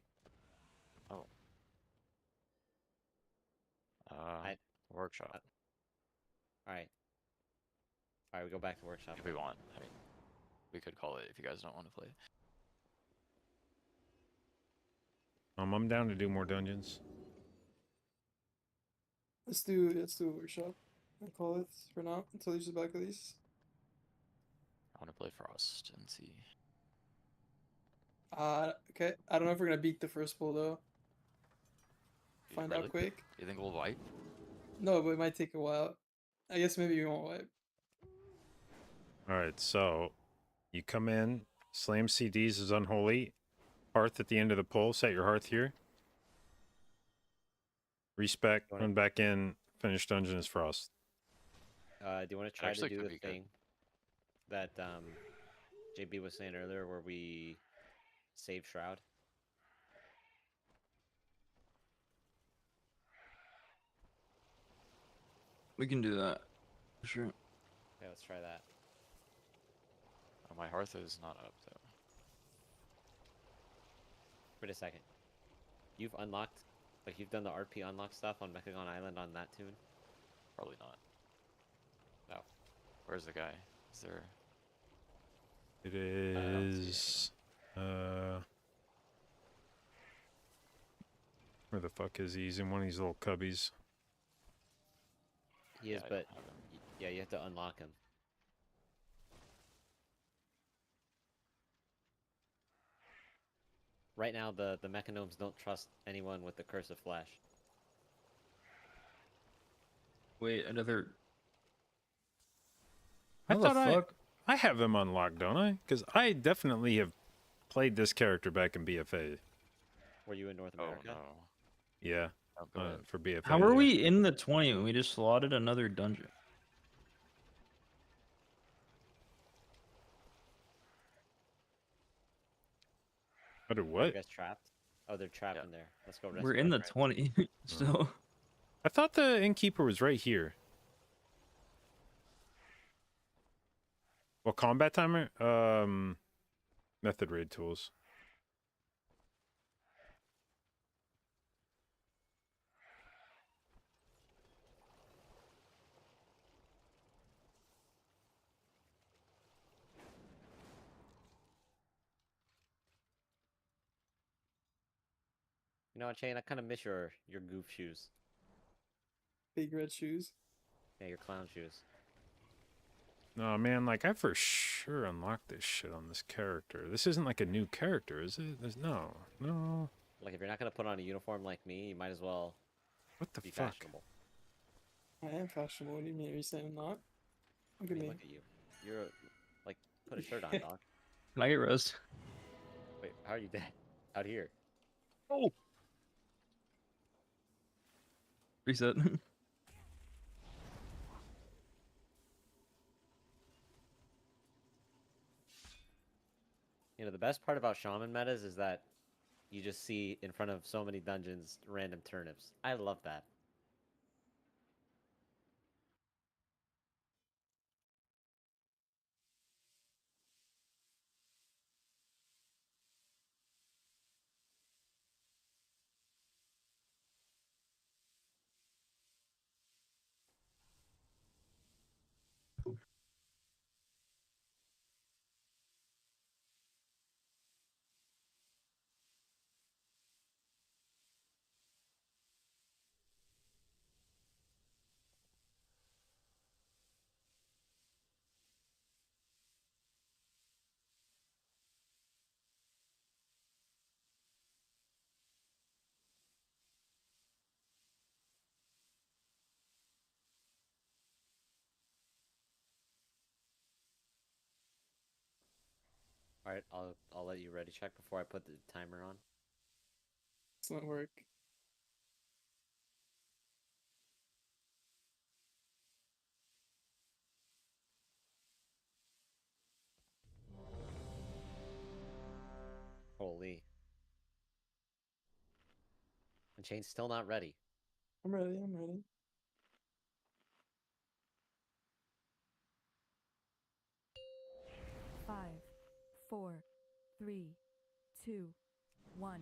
Speaker 6: Oh.
Speaker 2: I-
Speaker 6: Workshop.
Speaker 2: Alright. Alright, we go back to workshop.
Speaker 6: If we want. I mean, we could call it if you guys don't want to play.
Speaker 1: I'm down to do more dungeons.
Speaker 4: Let's do a workshop. I call it for now until he's back at least.
Speaker 6: I want to play Frost and see.
Speaker 4: Okay. I don't know if we're gonna beat the first pull though. Find
Speaker 6: Really?
Speaker 4: out quick.
Speaker 6: You think we'll wipe?
Speaker 4: No, but it might take a while. I guess maybe we won't wipe.
Speaker 1: All right, so you come in, slam CDs is unholy. Hearth at the end of the pull. Set your hearth here. Respec, run back in. Finish dungeon is Frost.
Speaker 2: Do you want to try to
Speaker 6: Actually
Speaker 2: do
Speaker 6: could
Speaker 2: the
Speaker 6: be good.
Speaker 2: thing that JB was saying earlier, where we save Shroud?
Speaker 3: We can do that. Sure.
Speaker 2: Okay, let's try that.
Speaker 6: Oh, my hearth is not up though.
Speaker 2: Wait a second. You've unlocked, like you've done the RP unlock stuff on Mechagon Island on that tune?
Speaker 6: Probably not.
Speaker 2: No.
Speaker 6: Where's the guy? Is there?
Speaker 1: It
Speaker 6: don't see
Speaker 1: is. Where the fuck is he? He's in one of these little cubbies.
Speaker 2: He is,
Speaker 6: I
Speaker 2: but
Speaker 6: don't have him.
Speaker 2: yeah, you have to unlock him. Right now, the Mechanomes don't trust anyone with the Curse of Flesh.
Speaker 3: Wait, another.
Speaker 1: I
Speaker 3: How the
Speaker 1: thought
Speaker 3: fuck?
Speaker 1: I have them unlocked, don't I? Because I definitely have played this character back in BFA.
Speaker 2: Were you in North
Speaker 6: Oh
Speaker 2: America?
Speaker 6: no.
Speaker 1: Yeah,
Speaker 6: Oh, go ahead.
Speaker 1: for BFA.
Speaker 3: How are
Speaker 1: yeah.
Speaker 3: we in the 20 when we just slotted another dungeon?
Speaker 1: What?
Speaker 2: Are you
Speaker 1: What?
Speaker 2: guys trapped? Oh, they're trapped
Speaker 6: Yeah.
Speaker 2: in there. Let's go.
Speaker 3: We're in the
Speaker 2: rescue
Speaker 3: 20 still.
Speaker 1: I thought the innkeeper was right here. Well, combat timer. Method raid tools.
Speaker 2: You know what, Shane? I kind of miss your goof shoes.
Speaker 4: Big red shoes.
Speaker 2: Yeah, your clown shoes.
Speaker 1: No, man, like I for sure unlocked this shit on this character. This isn't like a new character, is it? There's no.
Speaker 2: Like, if you're not gonna put on a uniform like me, you might as well
Speaker 1: What the
Speaker 2: be
Speaker 1: fuck?
Speaker 2: fashionable.
Speaker 4: I am fashionable. What do you mean? Are you saying I'm not? Look
Speaker 2: I
Speaker 4: at
Speaker 2: mean,
Speaker 4: me.
Speaker 2: look at you. You're like, put a shirt on, dog.
Speaker 3: Can I get roast?
Speaker 2: Wait, how are you dead? Out here.
Speaker 3: Oh! Reset.
Speaker 2: You know, the best part about shaman metas is that you just see in front of so many dungeons random turnips. I love that. All right, I'll let you ready check before I put the timer on.
Speaker 4: Excellent work.
Speaker 2: Holy. And Shane's still not ready.
Speaker 4: I'm ready. I'm ready.
Speaker 10: Five, four, three, two, one.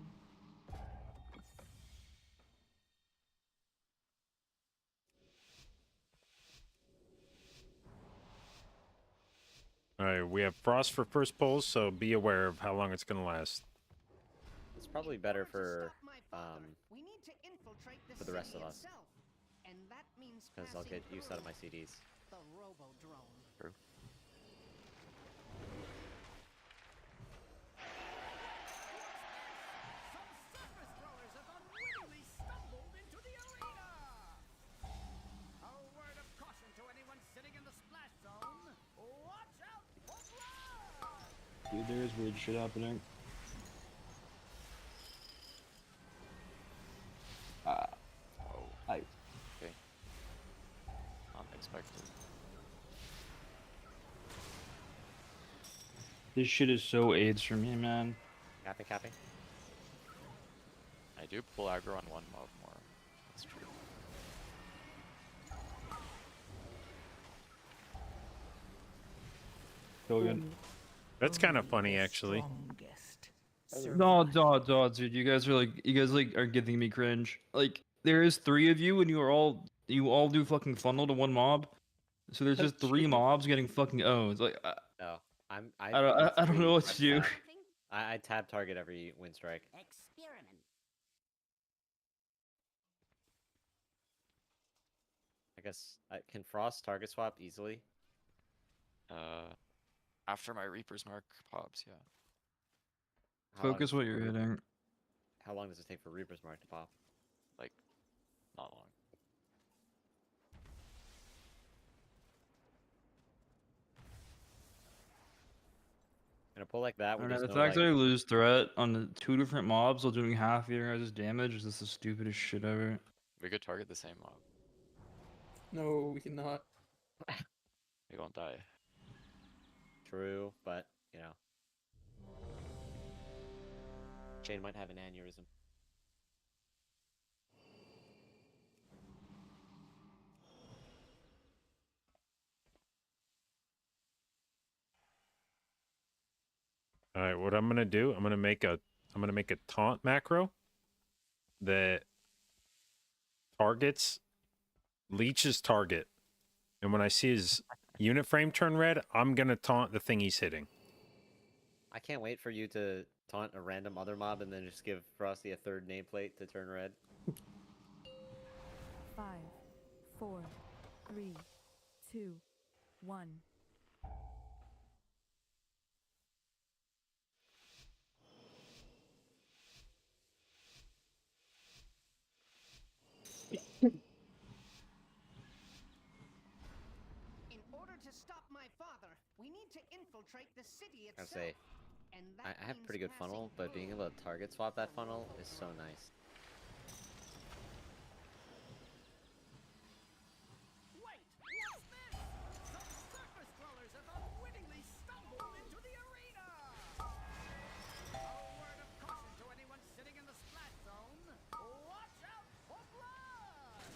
Speaker 1: All right, we have frost for first pulse, so be aware of how long it's gonna last.
Speaker 2: It's probably better for
Speaker 7: we need to infiltrate
Speaker 2: for the rest of
Speaker 7: city
Speaker 2: us.
Speaker 7: itself, and that means
Speaker 2: because I'll
Speaker 7: passing
Speaker 2: get use out of my
Speaker 7: through
Speaker 2: CDs.
Speaker 7: the Robodrome.
Speaker 6: True.
Speaker 7: Some surface throwers have unwittingly stumbled into the arena. A word of caution to anyone sitting in the splash zone. Watch out for blood.
Speaker 3: Dude, there is weird shit happening.
Speaker 6: Oh,
Speaker 3: I
Speaker 6: okay. Unexpected.
Speaker 3: This shit is so AIDS for me, man.
Speaker 2: Capping.
Speaker 6: I do pull aggro on one mob more. That's true.
Speaker 3: So good.
Speaker 1: That's kind of funny, actually.
Speaker 3: No, dude, you guys are giving me cringe. Like, there is 3 of you, and you all do fucking funnel to one mob. So there's just 3 mobs getting fucking O's. Like,
Speaker 2: No, I
Speaker 3: I don't know what to do.
Speaker 2: I tab target every win strike.
Speaker 9: Experiment.
Speaker 2: I guess can Frost target swap easily?
Speaker 6: After my Reaper's Mark pops, yeah.
Speaker 2: How long
Speaker 3: Focus
Speaker 2: does-
Speaker 3: what you're hitting.
Speaker 2: How long does it take for Reaper's Mark to pop?
Speaker 6: Like, not long.
Speaker 2: In a pull like that,
Speaker 3: I
Speaker 2: where
Speaker 3: don't know,
Speaker 2: there's
Speaker 3: the
Speaker 2: no
Speaker 3: fact
Speaker 2: like,
Speaker 3: that I lose threat on the 2 different mobs while doing half your guys' damage is just the stupidest shit ever.
Speaker 6: We could target the same mob.
Speaker 4: No, we cannot.
Speaker 6: We won't die.
Speaker 2: true, but you know, Shane might have an aneurysm.
Speaker 1: All right, what I'm gonna do? I'm gonna make a taunt macro that targets Leech's target, and when I see his unit frame turn red, I'm gonna taunt the thing he's hitting.
Speaker 2: I can't wait for you to taunt a random other mob and then just give Frosty a 3rd nameplate to turn red.
Speaker 10: 5, 4, 3, 2, 1.
Speaker 7: In order to stop my father, we need to infiltrate the city
Speaker 2: I
Speaker 7: itself.
Speaker 2: say,
Speaker 7: And
Speaker 2: I
Speaker 7: that
Speaker 2: have
Speaker 7: means
Speaker 2: pretty good funnel,
Speaker 7: passing
Speaker 2: but being
Speaker 7: through
Speaker 2: able to target swap that funnel is so nice.
Speaker 7: Wait, what's this? Some surface dwellers have unwittingly stumbled into the arena. A word of caution to anyone sitting in the splash zone. Watch out for blood.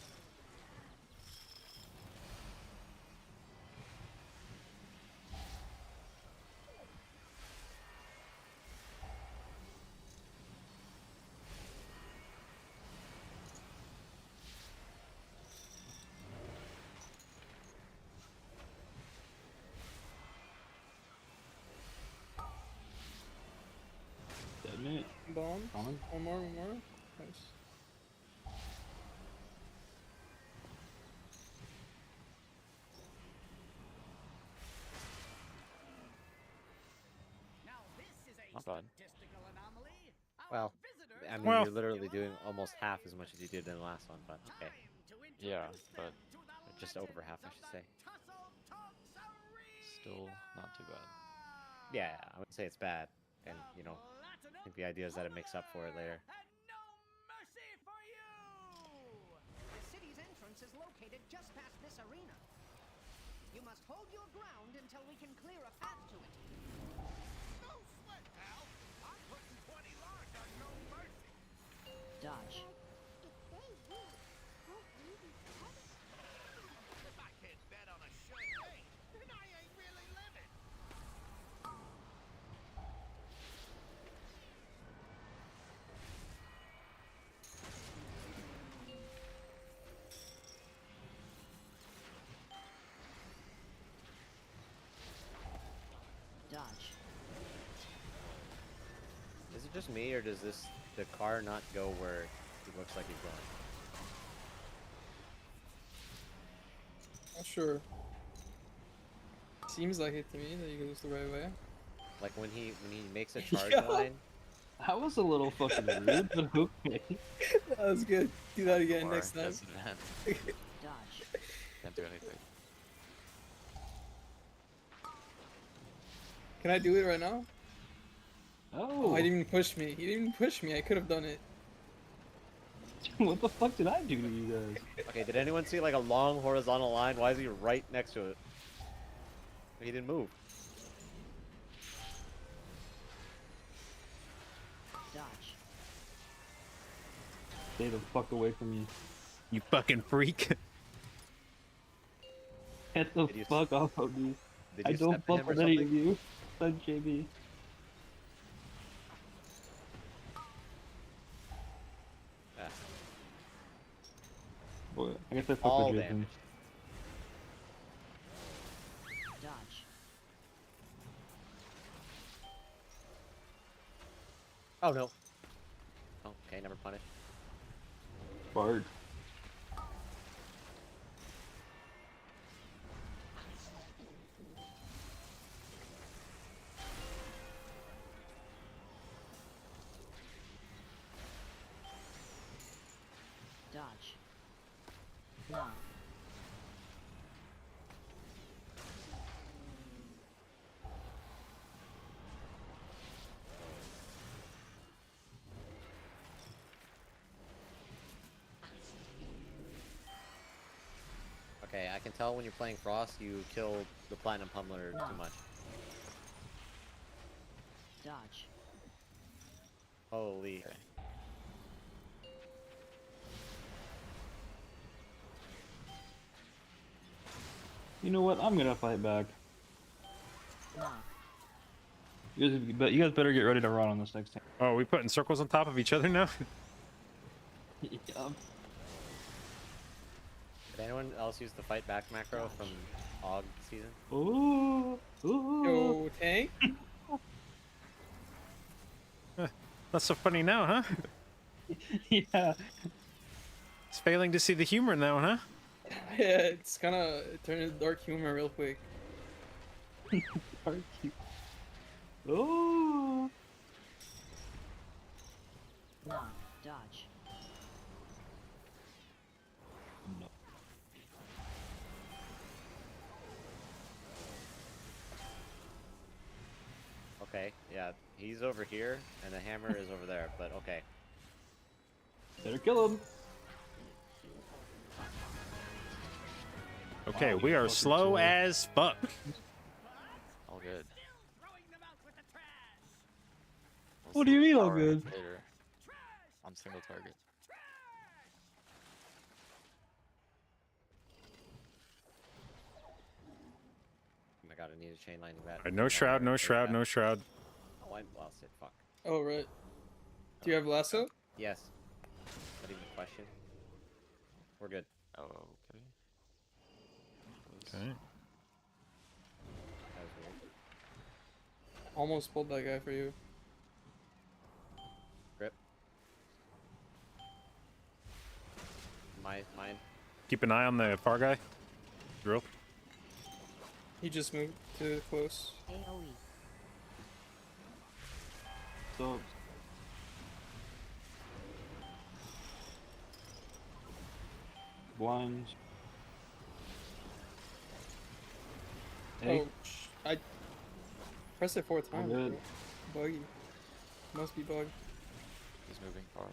Speaker 3: Dead mate.
Speaker 4: Bomb.
Speaker 3: On.
Speaker 4: One more. Nice.
Speaker 7: Now this is a
Speaker 6: Not bad.
Speaker 7: statistical anomaly. Our
Speaker 2: Well,
Speaker 7: visitors
Speaker 2: I mean,
Speaker 1: Well-
Speaker 2: you're literally doing almost half as much as you did in the last one, but okay.
Speaker 7: Time to
Speaker 6: Yeah,
Speaker 7: introduce
Speaker 6: but
Speaker 7: them to the
Speaker 2: just over
Speaker 7: legends
Speaker 2: half, I
Speaker 7: of
Speaker 2: should
Speaker 7: the
Speaker 2: say.
Speaker 7: Tussle Talks
Speaker 6: Still not too bad.
Speaker 7: Arena.
Speaker 2: Yeah, I wouldn't say it's bad, and you know, I think the idea is that it makes up for it later.
Speaker 7: And no mercy for you! The city's entrance is located just past this arena. You must hold your ground until we can clear a path to it. No sweat, pal! I'm putting 20 large on no mercy!
Speaker 5: Dodge.
Speaker 7: If I can't bet on a sure thing, then I ain't really living!
Speaker 2: just me, or does the car not go where he looks like he's going?
Speaker 4: Not sure. Seems like it to me that he goes the right way.
Speaker 2: Like when he makes a charge
Speaker 4: Yeah.
Speaker 2: line.
Speaker 3: That was a little fucking rude, but okay.
Speaker 4: That was good. Do that again
Speaker 6: Or
Speaker 4: next time.
Speaker 6: disadvantage.
Speaker 5: Dodge.
Speaker 6: Can't do anything.
Speaker 4: Can I do it right now?
Speaker 3: Oh,
Speaker 4: Oh, he didn't even push me. He didn't even push me. I could have done it.
Speaker 3: what the fuck did I do to you guys?
Speaker 2: Okay, did anyone see like a long horizontal line? Why is he right next to it? He didn't move.
Speaker 5: Dodge.
Speaker 3: Stay the fuck away from me.
Speaker 1: You fucking freak.
Speaker 3: Get the
Speaker 2: Did you s-
Speaker 3: fuck off of me.
Speaker 2: Did
Speaker 3: I
Speaker 2: you
Speaker 3: don't
Speaker 2: step to him
Speaker 3: fuck
Speaker 2: or
Speaker 3: with any of
Speaker 2: something?
Speaker 3: you. Son JB.
Speaker 2: Ah,
Speaker 3: Boy, I guess I fuck
Speaker 2: all
Speaker 3: with Jason.
Speaker 2: damage.
Speaker 5: Dodge.
Speaker 2: Oh no. Oh, okay, never punished.
Speaker 3: Bard.
Speaker 5: Dodge. No.
Speaker 2: Okay, I can tell when you're playing Frost, you kill the Platinum Pummeler
Speaker 5: No.
Speaker 2: too much.
Speaker 5: Dodge.
Speaker 2: Holy.
Speaker 6: Okay.
Speaker 3: You know what? I'm gonna fight back.
Speaker 5: No.
Speaker 3: You guys better get ready to run on this next time.
Speaker 1: Oh, we putting circles on top of each other now?
Speaker 3: Yeah.
Speaker 2: Did anyone else use the fight back macro from Og season?
Speaker 3: Ooh. Ooh.
Speaker 4: Yo, tank.
Speaker 1: Not so funny now, huh?
Speaker 3: Yeah.
Speaker 1: It's failing to see the humor in that one, huh?
Speaker 4: Yeah, it's kind of turned into dark humor real quick.
Speaker 3: Dark cute. Ooh.
Speaker 5: No. Dodge.
Speaker 3: No.
Speaker 2: Okay, yeah, he's over here, and the hammer is over there, but okay.
Speaker 3: Better kill him.
Speaker 1: Okay,
Speaker 3: Wow,
Speaker 1: we are
Speaker 3: fucking
Speaker 1: slow
Speaker 3: slow.
Speaker 1: as fuck.
Speaker 6: All good.
Speaker 7: Throwing them out with the trash.
Speaker 6: We'll
Speaker 3: What
Speaker 6: see
Speaker 3: do you mean all
Speaker 6: power
Speaker 3: good?
Speaker 6: Later. On single target.
Speaker 2: Oh my god, I need a chain lightning bat.
Speaker 1: Alright, no shroud, no shroud, no shroud.
Speaker 2: Oh, I lost it. Fuck.
Speaker 4: Oh, right. Do you have lasso?
Speaker 2: Yes. Not even a question. We're good.
Speaker 6: Oh, okay.
Speaker 1: Okay.
Speaker 2: That was weird.
Speaker 4: Almost pulled that guy for you.
Speaker 2: Grip. Mine.
Speaker 1: Keep an eye on the far guy. Drill.
Speaker 4: He just moved too close.
Speaker 5: AoE.
Speaker 3: So. Blinds. Hey.
Speaker 4: Oh, I pressed it 4 times.
Speaker 3: good.
Speaker 4: Bro. Buggy. Must be bugged.
Speaker 6: He's moving far.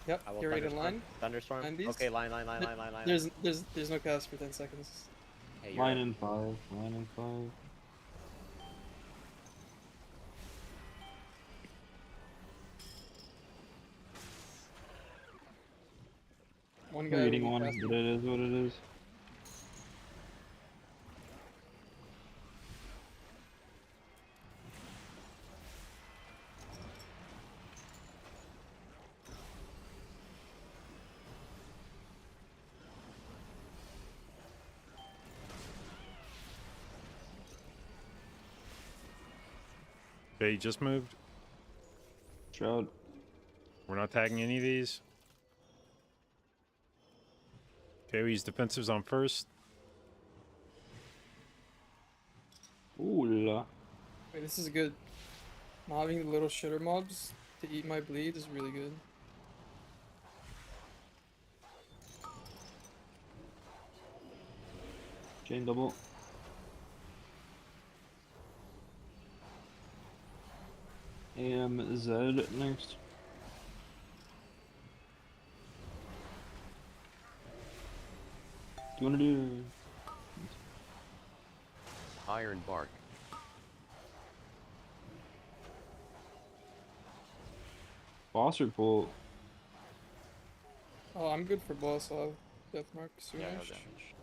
Speaker 4: Yep.
Speaker 2: I will
Speaker 4: Get ready to line.
Speaker 2: Thunderstorm.
Speaker 4: Line these.
Speaker 2: Okay, line.
Speaker 4: There's no cast for 10 seconds.
Speaker 2: Hey, you're
Speaker 3: Line
Speaker 2: right.
Speaker 3: in 5. Line in 5.
Speaker 4: One guy.
Speaker 3: I'm
Speaker 4: will
Speaker 3: eating
Speaker 4: be
Speaker 3: one,
Speaker 4: casting.
Speaker 3: but it is what it is.
Speaker 1: Okay, he just moved.
Speaker 3: Shroud.
Speaker 1: We're not tagging any of these. Okay, we use defensives on first.
Speaker 3: Ooh la.
Speaker 4: Wait, this is good. Not having the little shitter mobs to eat my bleed is really good.
Speaker 3: Chain double. AMZ next. Do you want to do?
Speaker 11: Iron bark.
Speaker 3: Boss or pull?
Speaker 4: Oh, I'm good for boss. I'll have death mark soon.
Speaker 6: Yeah, no damage.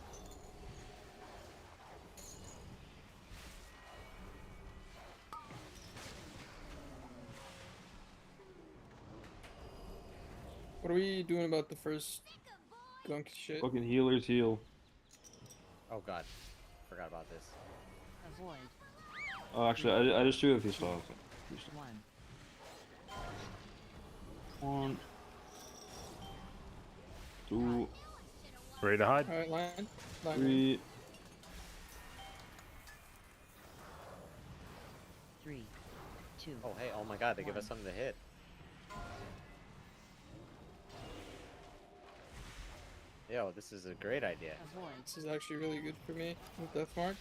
Speaker 4: What are we doing about the first gunk shit?
Speaker 3: Fucking healers heal.
Speaker 2: Oh god, forgot about this.
Speaker 5: Avoid.
Speaker 3: Oh, actually, I just do it if you stop.
Speaker 5: 1.
Speaker 3: 1, 2,
Speaker 1: Ready to hide?
Speaker 4: Alright, line.
Speaker 3: 3.
Speaker 5: 3. 2.
Speaker 2: Oh hey, oh my god, they give us something to hit. Yo, this is a great idea.
Speaker 5: Avoid.
Speaker 4: This is actually really good for me with death mark.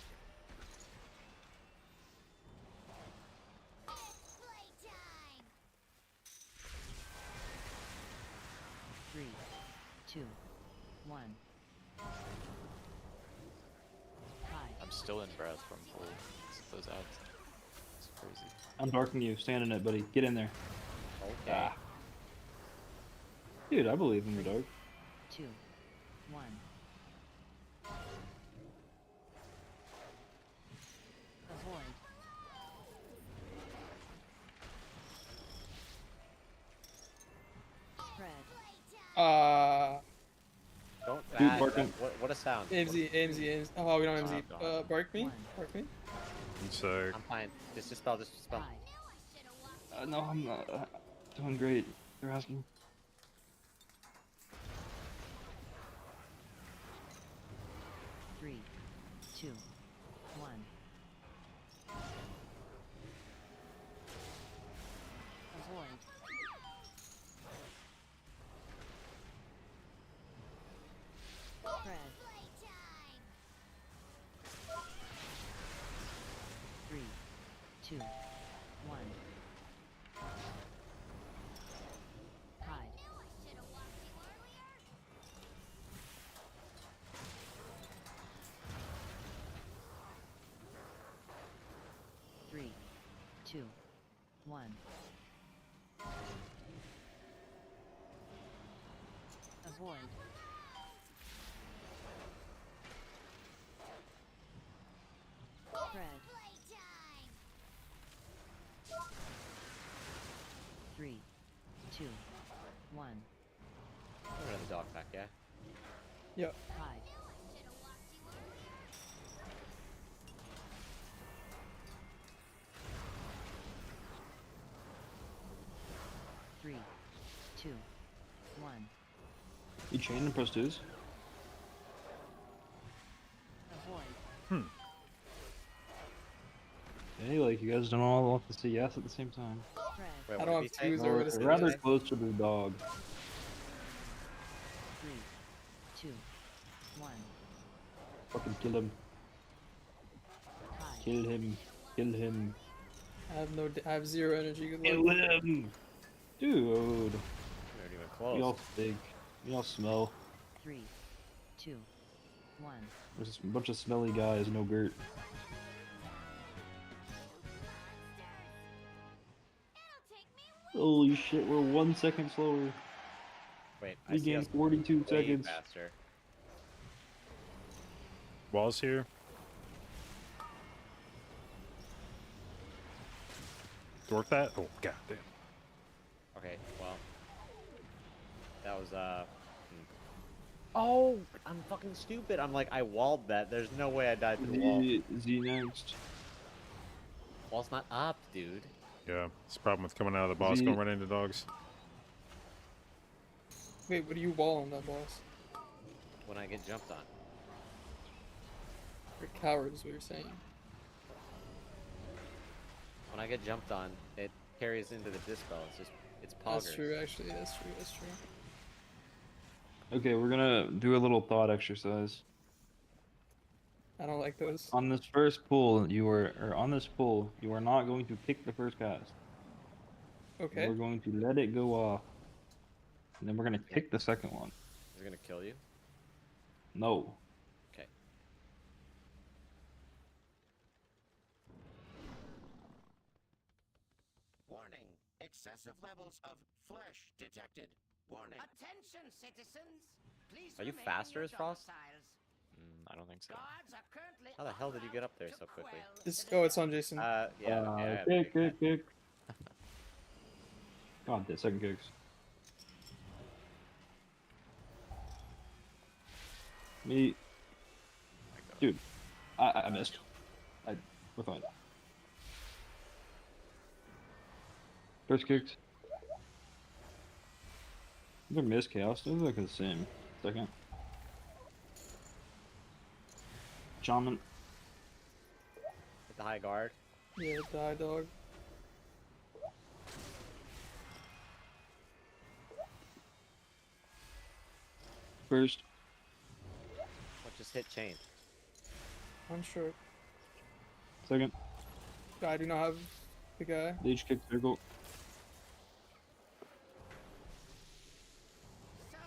Speaker 5: 3. 2. 1. Hide.
Speaker 6: I'm still in breath from full those ads. It's crazy.
Speaker 3: I'm darking you. Stand in it, buddy. Get in there.
Speaker 2: Okay.
Speaker 3: Ah. Dude, I believe in the dark.
Speaker 5: 2. 1. Avoid. Spread.
Speaker 2: Don't
Speaker 3: Dude,
Speaker 2: ah,
Speaker 3: barking.
Speaker 2: what a sound.
Speaker 4: AMZ. Oh, we don't AMZ.
Speaker 2: Oh, God.
Speaker 4: Bark me?
Speaker 5: One.
Speaker 4: Bark me?
Speaker 1: So
Speaker 2: I'm fine. Just dispel, just dispel.
Speaker 5: Hide.
Speaker 3: No, I'm not doing great. You're asking.
Speaker 5: Three, two, one. Avoid. Spread. 3, 2, 1. Hide. 3, 2, 1. Avoid. Spread. 3, 2, 1.
Speaker 2: We're the dog pack, yeah?
Speaker 4: Yep.
Speaker 5: Hide. 3, 2, 1.
Speaker 3: You chain and press twos.
Speaker 5: Avoid.
Speaker 3: Hey, like you guys don't all have to say yes at the same time.
Speaker 5: Spread.
Speaker 2: Wait,
Speaker 4: I
Speaker 2: what
Speaker 4: don't
Speaker 2: did
Speaker 4: have
Speaker 2: he say?
Speaker 4: twos
Speaker 3: Or
Speaker 4: over the
Speaker 3: rather
Speaker 4: same.
Speaker 3: close to the dog.
Speaker 5: 3, 2, 1.
Speaker 3: Fucking kill him.
Speaker 5: Hide.
Speaker 3: Kill him. Kill him.
Speaker 4: I have zero energy. Good
Speaker 3: Kill
Speaker 4: luck.
Speaker 3: him. Dude.
Speaker 2: We're not even close.
Speaker 3: Y'all stink. Y'all smell.
Speaker 5: 3, 2, 1.
Speaker 3: There's just a bunch of smelly guys, no dirt. Holy shit, we're 1 second slower.
Speaker 2: Wait,
Speaker 3: We
Speaker 2: I see us
Speaker 3: gained 42
Speaker 2: way
Speaker 3: seconds.
Speaker 2: faster.
Speaker 1: walls here. Dork that? Oh god damn.
Speaker 2: Okay, well. That was, Oh, I'm fucking stupid. I'm like, I walled that. There's no way I died through the wall.
Speaker 3: Z next.
Speaker 2: Wall's not up, dude.
Speaker 1: Yeah, it's a problem with coming out of the boss,
Speaker 3: he-
Speaker 1: going right into dogs.
Speaker 4: Wait, what do you wall on that boss?
Speaker 2: When I get jumped on.
Speaker 4: You're a coward is what you're saying.
Speaker 2: When I get jumped on, it carries into the dispel. It's poggers.
Speaker 4: That's true, actually. That's true. That's true.
Speaker 3: Okay, we're gonna do a little thought exercise.
Speaker 4: I don't like those.
Speaker 3: On this first pull, you are not going to kick the first cast.
Speaker 4: Okay.
Speaker 3: We're going to let it go off, and then we're gonna kick the second one.
Speaker 2: Is it gonna kill you?
Speaker 3: No.
Speaker 2: Okay.
Speaker 7: Warning. Excessive levels of flesh detected. Warning. Attention, citizens. Please
Speaker 2: Are you
Speaker 7: remain in
Speaker 2: faster
Speaker 7: your
Speaker 2: as Frost?
Speaker 7: domiciles.
Speaker 6: I don't think so.
Speaker 7: Guards are currently
Speaker 2: How the hell did you get up there
Speaker 7: to
Speaker 2: so quickly?
Speaker 7: quell
Speaker 4: This
Speaker 7: the
Speaker 4: oh, it's on Jason.
Speaker 2: Yeah. Okay, I have
Speaker 3: Kick,
Speaker 2: to take
Speaker 3: kick, kick. God, the second kicks. Me. Dude, I missed. We're fine. First kicked. They're missed chaos. They're like the same. Second. Shaman.
Speaker 2: Hit the high guard.
Speaker 4: Yeah, die dog.
Speaker 3: First.
Speaker 2: What just hit chain?
Speaker 4: I'm sure.
Speaker 3: Second.
Speaker 4: I do not have the guy.
Speaker 3: Leech kick circle.
Speaker 7: So,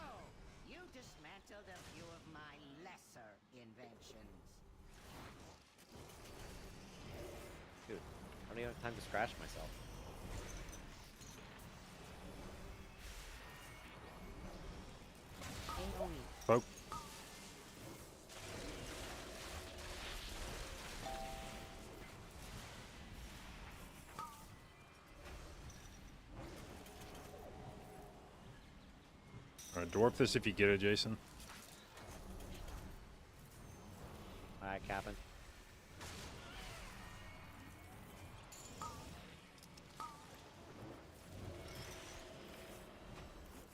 Speaker 7: you dismantled a few of my lesser inventions.
Speaker 2: Dude, I don't even have time to scratch myself.
Speaker 5: AoE.
Speaker 1: Poke. Alright, dwarf this if you get it, Jason.
Speaker 2: Alright, Captain.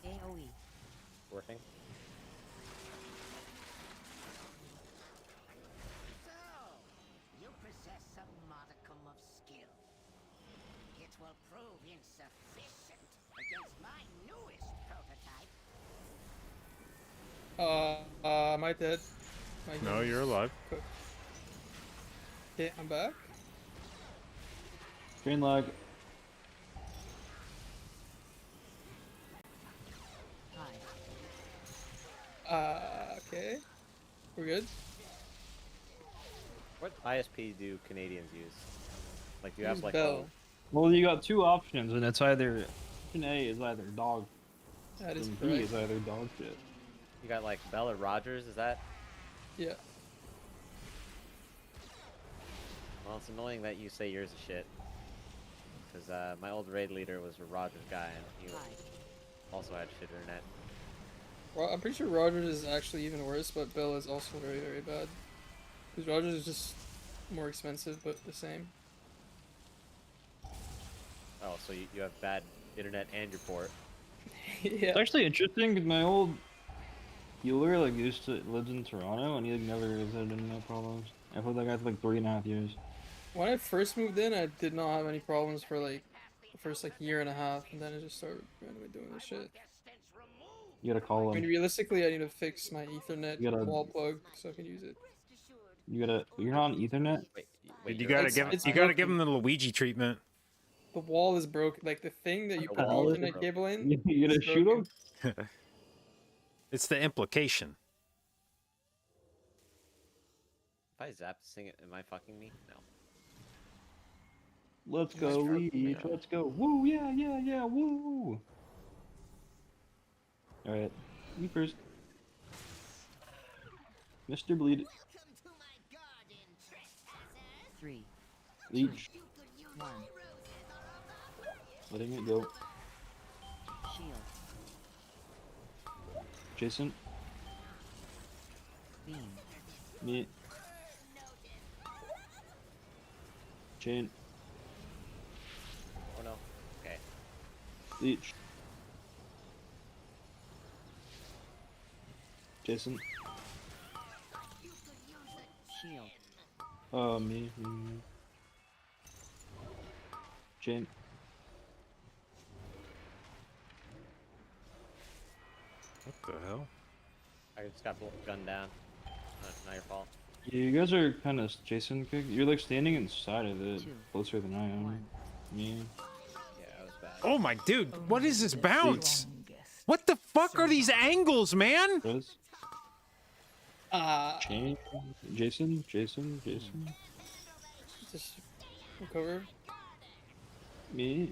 Speaker 5: AoE.
Speaker 2: Working.
Speaker 7: So, you possess a modicum of skill. It will prove insufficient against my newest prototype.
Speaker 4: Am I dead? My
Speaker 1: No,
Speaker 4: heal's
Speaker 1: you're alive.
Speaker 4: cooked. Okay, I'm back.
Speaker 3: Train lag.
Speaker 5: Hi.
Speaker 4: Okay. We're good.
Speaker 2: What ISP do Canadians use? Like, do you have
Speaker 4: Use
Speaker 2: like
Speaker 4: Bell.
Speaker 3: Well, you got two options, and it's either option A is either dog,
Speaker 4: That is
Speaker 3: and B
Speaker 4: correct.
Speaker 3: is either dog shit.
Speaker 2: you got like Bell or Rogers? Is that?
Speaker 4: Yeah.
Speaker 2: Well, it's annoying that you say yours is shit. Because my old raid leader was a Rogers guy, and he
Speaker 5: Hi.
Speaker 2: also had shit internet.
Speaker 4: Well, I'm pretty sure Rogers is actually even worse, but Bell is also very, very bad. Because Rogers is just more expensive, but the same.
Speaker 2: Oh, so you have bad internet and your port.
Speaker 4: Yeah.
Speaker 3: It's actually interesting because my old healer like used to lives in Toronto, and he like never has had no problems. I've had that guy for like 3.5 years.
Speaker 4: When I first moved in, I did not have any problems for like the first like year and a half, and then I just started randomly doing this shit.
Speaker 3: You gotta call
Speaker 4: I mean,
Speaker 3: him.
Speaker 4: realistically, I need to fix my Ethernet
Speaker 3: You gotta-
Speaker 4: wall plug so I can use it.
Speaker 3: You're not on Ethernet.
Speaker 2: Wait,
Speaker 1: You
Speaker 2: you're
Speaker 1: gotta
Speaker 2: right.
Speaker 1: give
Speaker 4: it's
Speaker 1: you gotta give
Speaker 4: broken.
Speaker 1: him the Luigi treatment.
Speaker 4: The wall is broken. Like the thing that you
Speaker 2: The
Speaker 4: put the
Speaker 2: wall is
Speaker 4: Ethernet
Speaker 2: broken.
Speaker 4: cable in.
Speaker 3: You gonna
Speaker 4: is
Speaker 3: shoot him?
Speaker 4: broken.
Speaker 1: It's the implication.
Speaker 2: If I zap this thing, am I fucking me? No.
Speaker 3: Let's
Speaker 4: Just
Speaker 3: go,
Speaker 4: drop
Speaker 3: Leech.
Speaker 4: me out.
Speaker 3: Let's go. Woo! Yeah, yeah, yeah. Woo! All right, me first. Mr. Bleed.
Speaker 9: Welcome to my garden, trespassers.
Speaker 5: 3,
Speaker 3: Leech.
Speaker 9: You could use
Speaker 5: 1.
Speaker 9: my roses all over for you.
Speaker 3: Letting it go.
Speaker 5: Shield.
Speaker 3: Jason.
Speaker 5: Beam.
Speaker 3: Me. Chain. Leech. Jason.
Speaker 5: Shield.
Speaker 3: Me. Jane.
Speaker 1: What the hell?
Speaker 2: I just got gunned down. Not your fault.
Speaker 3: Yeah, you guys are kind of Jason. You're like standing inside of it,
Speaker 5: 2,
Speaker 3: closer than I am.
Speaker 5: 1.
Speaker 3: Me.
Speaker 2: Yeah, that was bad.
Speaker 1: Oh my dude, what is this bounce?
Speaker 10: Strongest.
Speaker 1: What the fuck are these angles, man?
Speaker 3: Chris.
Speaker 4: Ah,
Speaker 3: Jane. Jason. Jason.
Speaker 4: just recover.
Speaker 3: Me.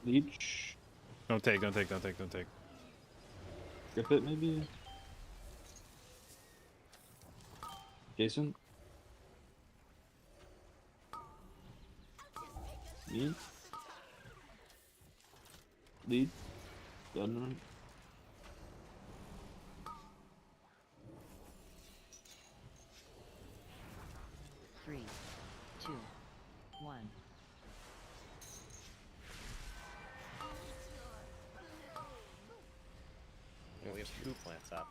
Speaker 3: Leech.
Speaker 1: Don't take.
Speaker 3: Grip it maybe. Jason. Me. Lead. Gunner.
Speaker 5: 3, 2, 1.
Speaker 2: Yeah, we have 2 plants up.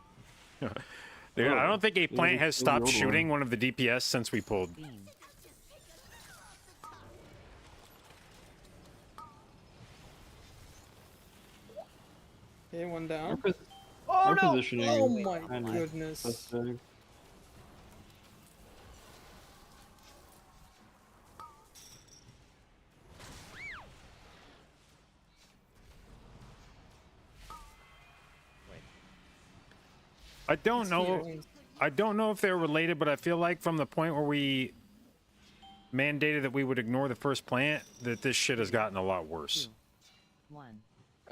Speaker 1: Dude, I
Speaker 3: Oh,
Speaker 1: don't think a
Speaker 3: yeah,
Speaker 1: plant has
Speaker 3: the
Speaker 1: stopped
Speaker 3: old
Speaker 1: shooting
Speaker 3: one.
Speaker 1: one of the DPS since we pulled.
Speaker 5: Beam.
Speaker 4: Okay, one
Speaker 3: Our,
Speaker 4: down.
Speaker 3: pos-
Speaker 4: Oh
Speaker 3: our
Speaker 4: no!
Speaker 3: positioning
Speaker 4: Oh
Speaker 3: is
Speaker 4: my
Speaker 3: kinda
Speaker 4: goodness.
Speaker 3: suspect.
Speaker 1: I don't
Speaker 4: It's
Speaker 1: know.
Speaker 4: here.
Speaker 1: I don't know if they're related, but I feel like from the point where we mandated that we would ignore the first plant, that this shit has gotten a lot worse.
Speaker 5: 2, 1.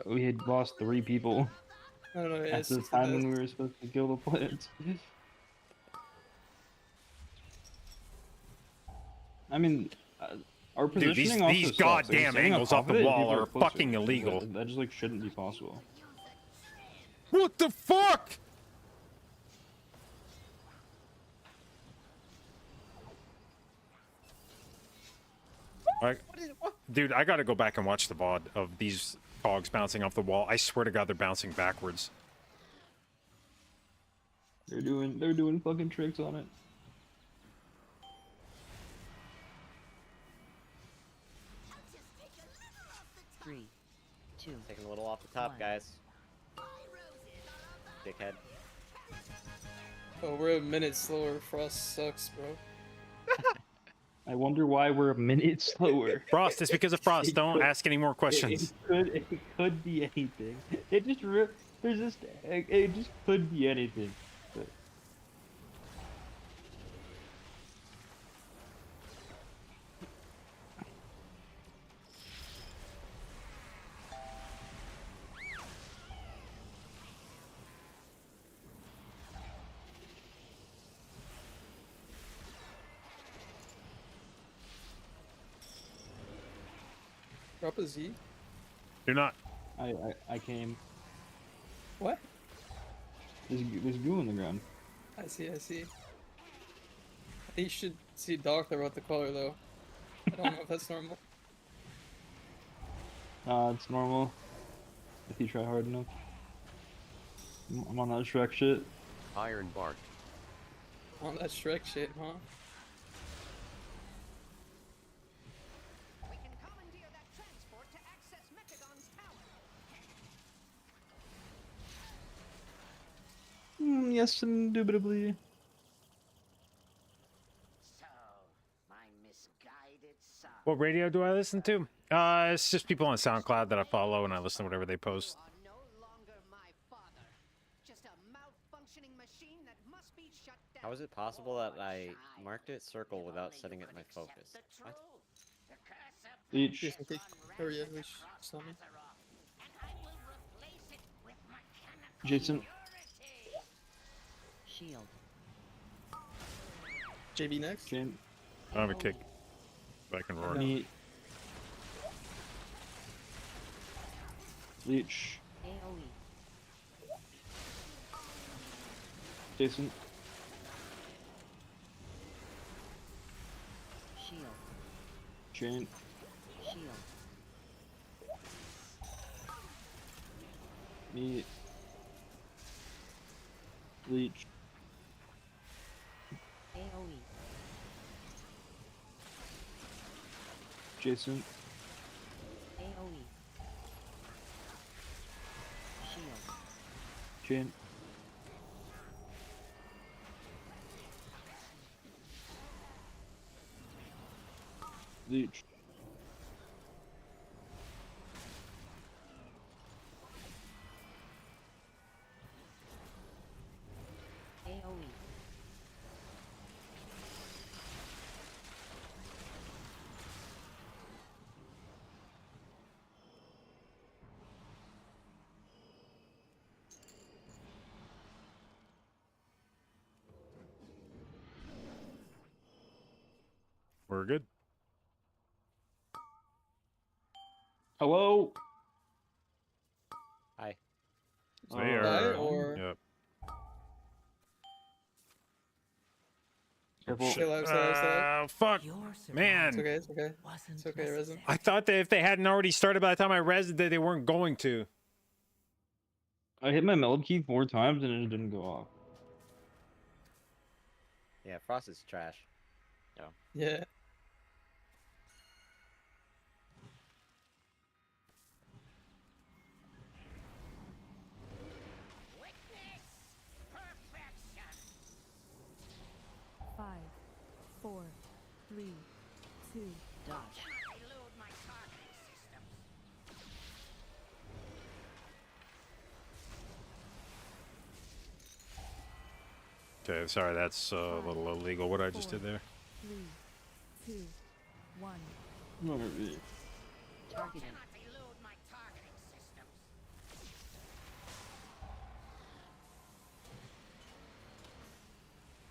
Speaker 3: We had lost 3 people
Speaker 4: I don't know. Yeah,
Speaker 3: at
Speaker 4: it's
Speaker 3: the
Speaker 4: just the
Speaker 3: time when
Speaker 4: best.
Speaker 3: we were supposed to kill the plants. I mean, our
Speaker 1: Dude,
Speaker 3: positioning
Speaker 1: these
Speaker 3: also sucks. Like,
Speaker 1: goddamn
Speaker 3: standing on
Speaker 1: angles
Speaker 3: top
Speaker 1: off
Speaker 3: of
Speaker 1: the
Speaker 3: it,
Speaker 1: wall
Speaker 3: people
Speaker 1: are
Speaker 3: closer.
Speaker 1: fucking illegal.
Speaker 3: That just like shouldn't be possible.
Speaker 1: What the fuck? Dude, I gotta go back and watch the VOD of these cogs bouncing off the wall. I swear to God, they're bouncing backwards.
Speaker 3: They're doing fucking tricks on it.
Speaker 5: Three, 2.
Speaker 2: Taking a little off the top,
Speaker 5: 1.
Speaker 2: guys. Dickhead.
Speaker 4: Oh, we're a minute slower. Frost sucks, bro.
Speaker 3: I wonder why we're a minute slower.
Speaker 1: Frost, it's because of Frost. Don't ask any more
Speaker 3: It
Speaker 1: questions.
Speaker 3: could be anything. It just there's just it just could be anything. But
Speaker 4: Drop a Z.
Speaker 1: Do not.
Speaker 3: I came.
Speaker 4: What?
Speaker 3: There's goo on the ground.
Speaker 4: I see. I think you should see doctor about the color though. I don't know if that's normal.
Speaker 3: It's normal. If you try hard enough. I'm on that Shrek shit.
Speaker 11: Iron bark.
Speaker 4: On that Shrek shit, huh?
Speaker 7: We can commandeer that transport to access Mechagon's tower.
Speaker 3: Yes, indubitably.
Speaker 9: So, my misguided son.
Speaker 1: What radio do I listen to? It's just people on SoundCloud that I follow, and I listen to whatever they post.
Speaker 7: You are no longer my father. Just a malfunctioning machine that must be shut down.
Speaker 2: How is it possible that I marked it circle without setting it my focus? What?
Speaker 3: Each.
Speaker 4: Jason, take. Or yeah, we should stun me.
Speaker 3: Jason.
Speaker 5: Shield.
Speaker 4: JB next.
Speaker 3: Jane.
Speaker 1: I have a kick. But I can roar.
Speaker 3: Me. Leech.
Speaker 5: AoE.
Speaker 3: Jason.
Speaker 5: Shield.
Speaker 3: Jane.
Speaker 5: Shield.
Speaker 3: Me. Leech.
Speaker 5: AoE.
Speaker 3: Jason.
Speaker 5: AoE. Shield.
Speaker 3: Jane. Leech.
Speaker 5: AoE.
Speaker 1: We're good.
Speaker 3: Hello.
Speaker 2: Hi.
Speaker 1: They
Speaker 4: Die
Speaker 1: are.
Speaker 4: or
Speaker 1: Yep.
Speaker 3: Careful.
Speaker 1: Shit.
Speaker 4: Stay alive, stay alive, stay alive.
Speaker 1: Fuck,
Speaker 8: Your
Speaker 4: It's
Speaker 1: man.
Speaker 4: okay, it's okay.
Speaker 8: wasn't
Speaker 4: It's okay, Resin.
Speaker 1: I thought that if they hadn't already started by the time I rezzed that they weren't going to.
Speaker 3: I hit my meld key 4 times and it didn't go off.
Speaker 2: Yeah, Frost is trash.
Speaker 4: Yeah.
Speaker 7: Witness perfection.
Speaker 10: 5, 4, 3, 2.
Speaker 5: Dodge.
Speaker 7: Cannot elude my targeting systems.
Speaker 1: Okay, sorry, that's a little illegal what I just did there.
Speaker 10: 3, 2, 1.
Speaker 3: Alright.
Speaker 5: Targeting.
Speaker 7: Cannot elude my targeting systems.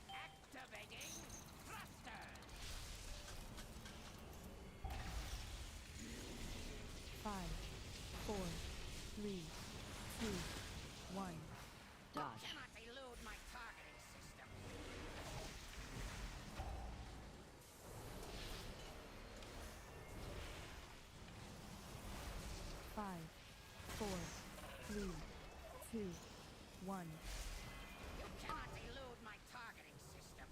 Speaker 7: Activating thrusters.
Speaker 10: 5, 4, 3, 2, 1.
Speaker 5: Dodge.
Speaker 7: Cannot elude my targeting systems.
Speaker 10: 5, 4, 3, 2, 1.
Speaker 7: You cannot elude my targeting systems.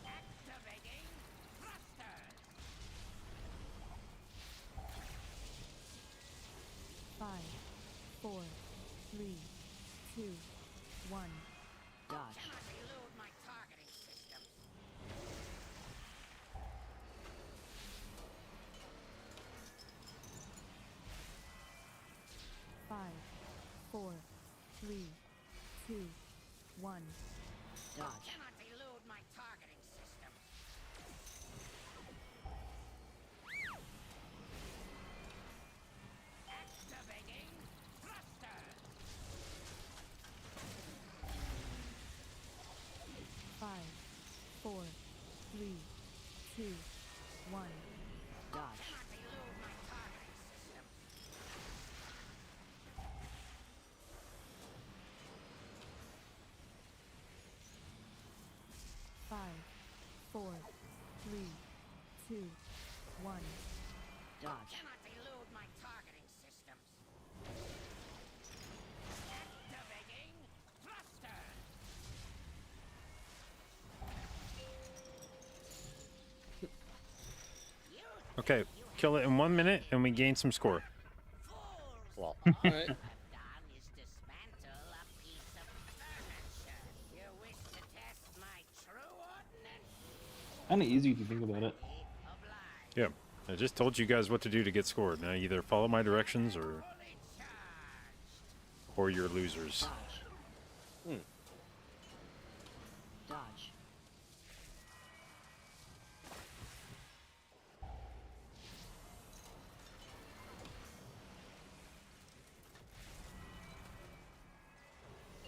Speaker 7: Activating thrusters.
Speaker 10: 5, 4, 3, 2, 1.
Speaker 5: Dodge.
Speaker 7: Cannot elude my targeting systems.
Speaker 10: Five, 4, 3, 2, 1.
Speaker 5: Dodge.
Speaker 7: Cannot elude my targeting systems. Activating thrusters.
Speaker 10: 5, 4, 3, 2, 1.
Speaker 5: Dodge.
Speaker 7: Cannot elude my targeting systems.
Speaker 10: 5, 4, 3, 2, 1.
Speaker 5: Dodge.
Speaker 7: Cannot elude my targeting systems. Activating thrusters.
Speaker 1: Okay, kill it in 1 minute and we gain some score.
Speaker 2: Well,
Speaker 4: Alright.
Speaker 7: Have done is dismantle a piece of furniture. You wish to test my true ordnance?
Speaker 3: Kinda easy if you think about it.
Speaker 7: Oblige.
Speaker 1: Yeah, I just told you guys what to do to get scored. Now either follow my directions
Speaker 7: Fully charged.
Speaker 1: or you're losers.
Speaker 5: Dodge. Dodge.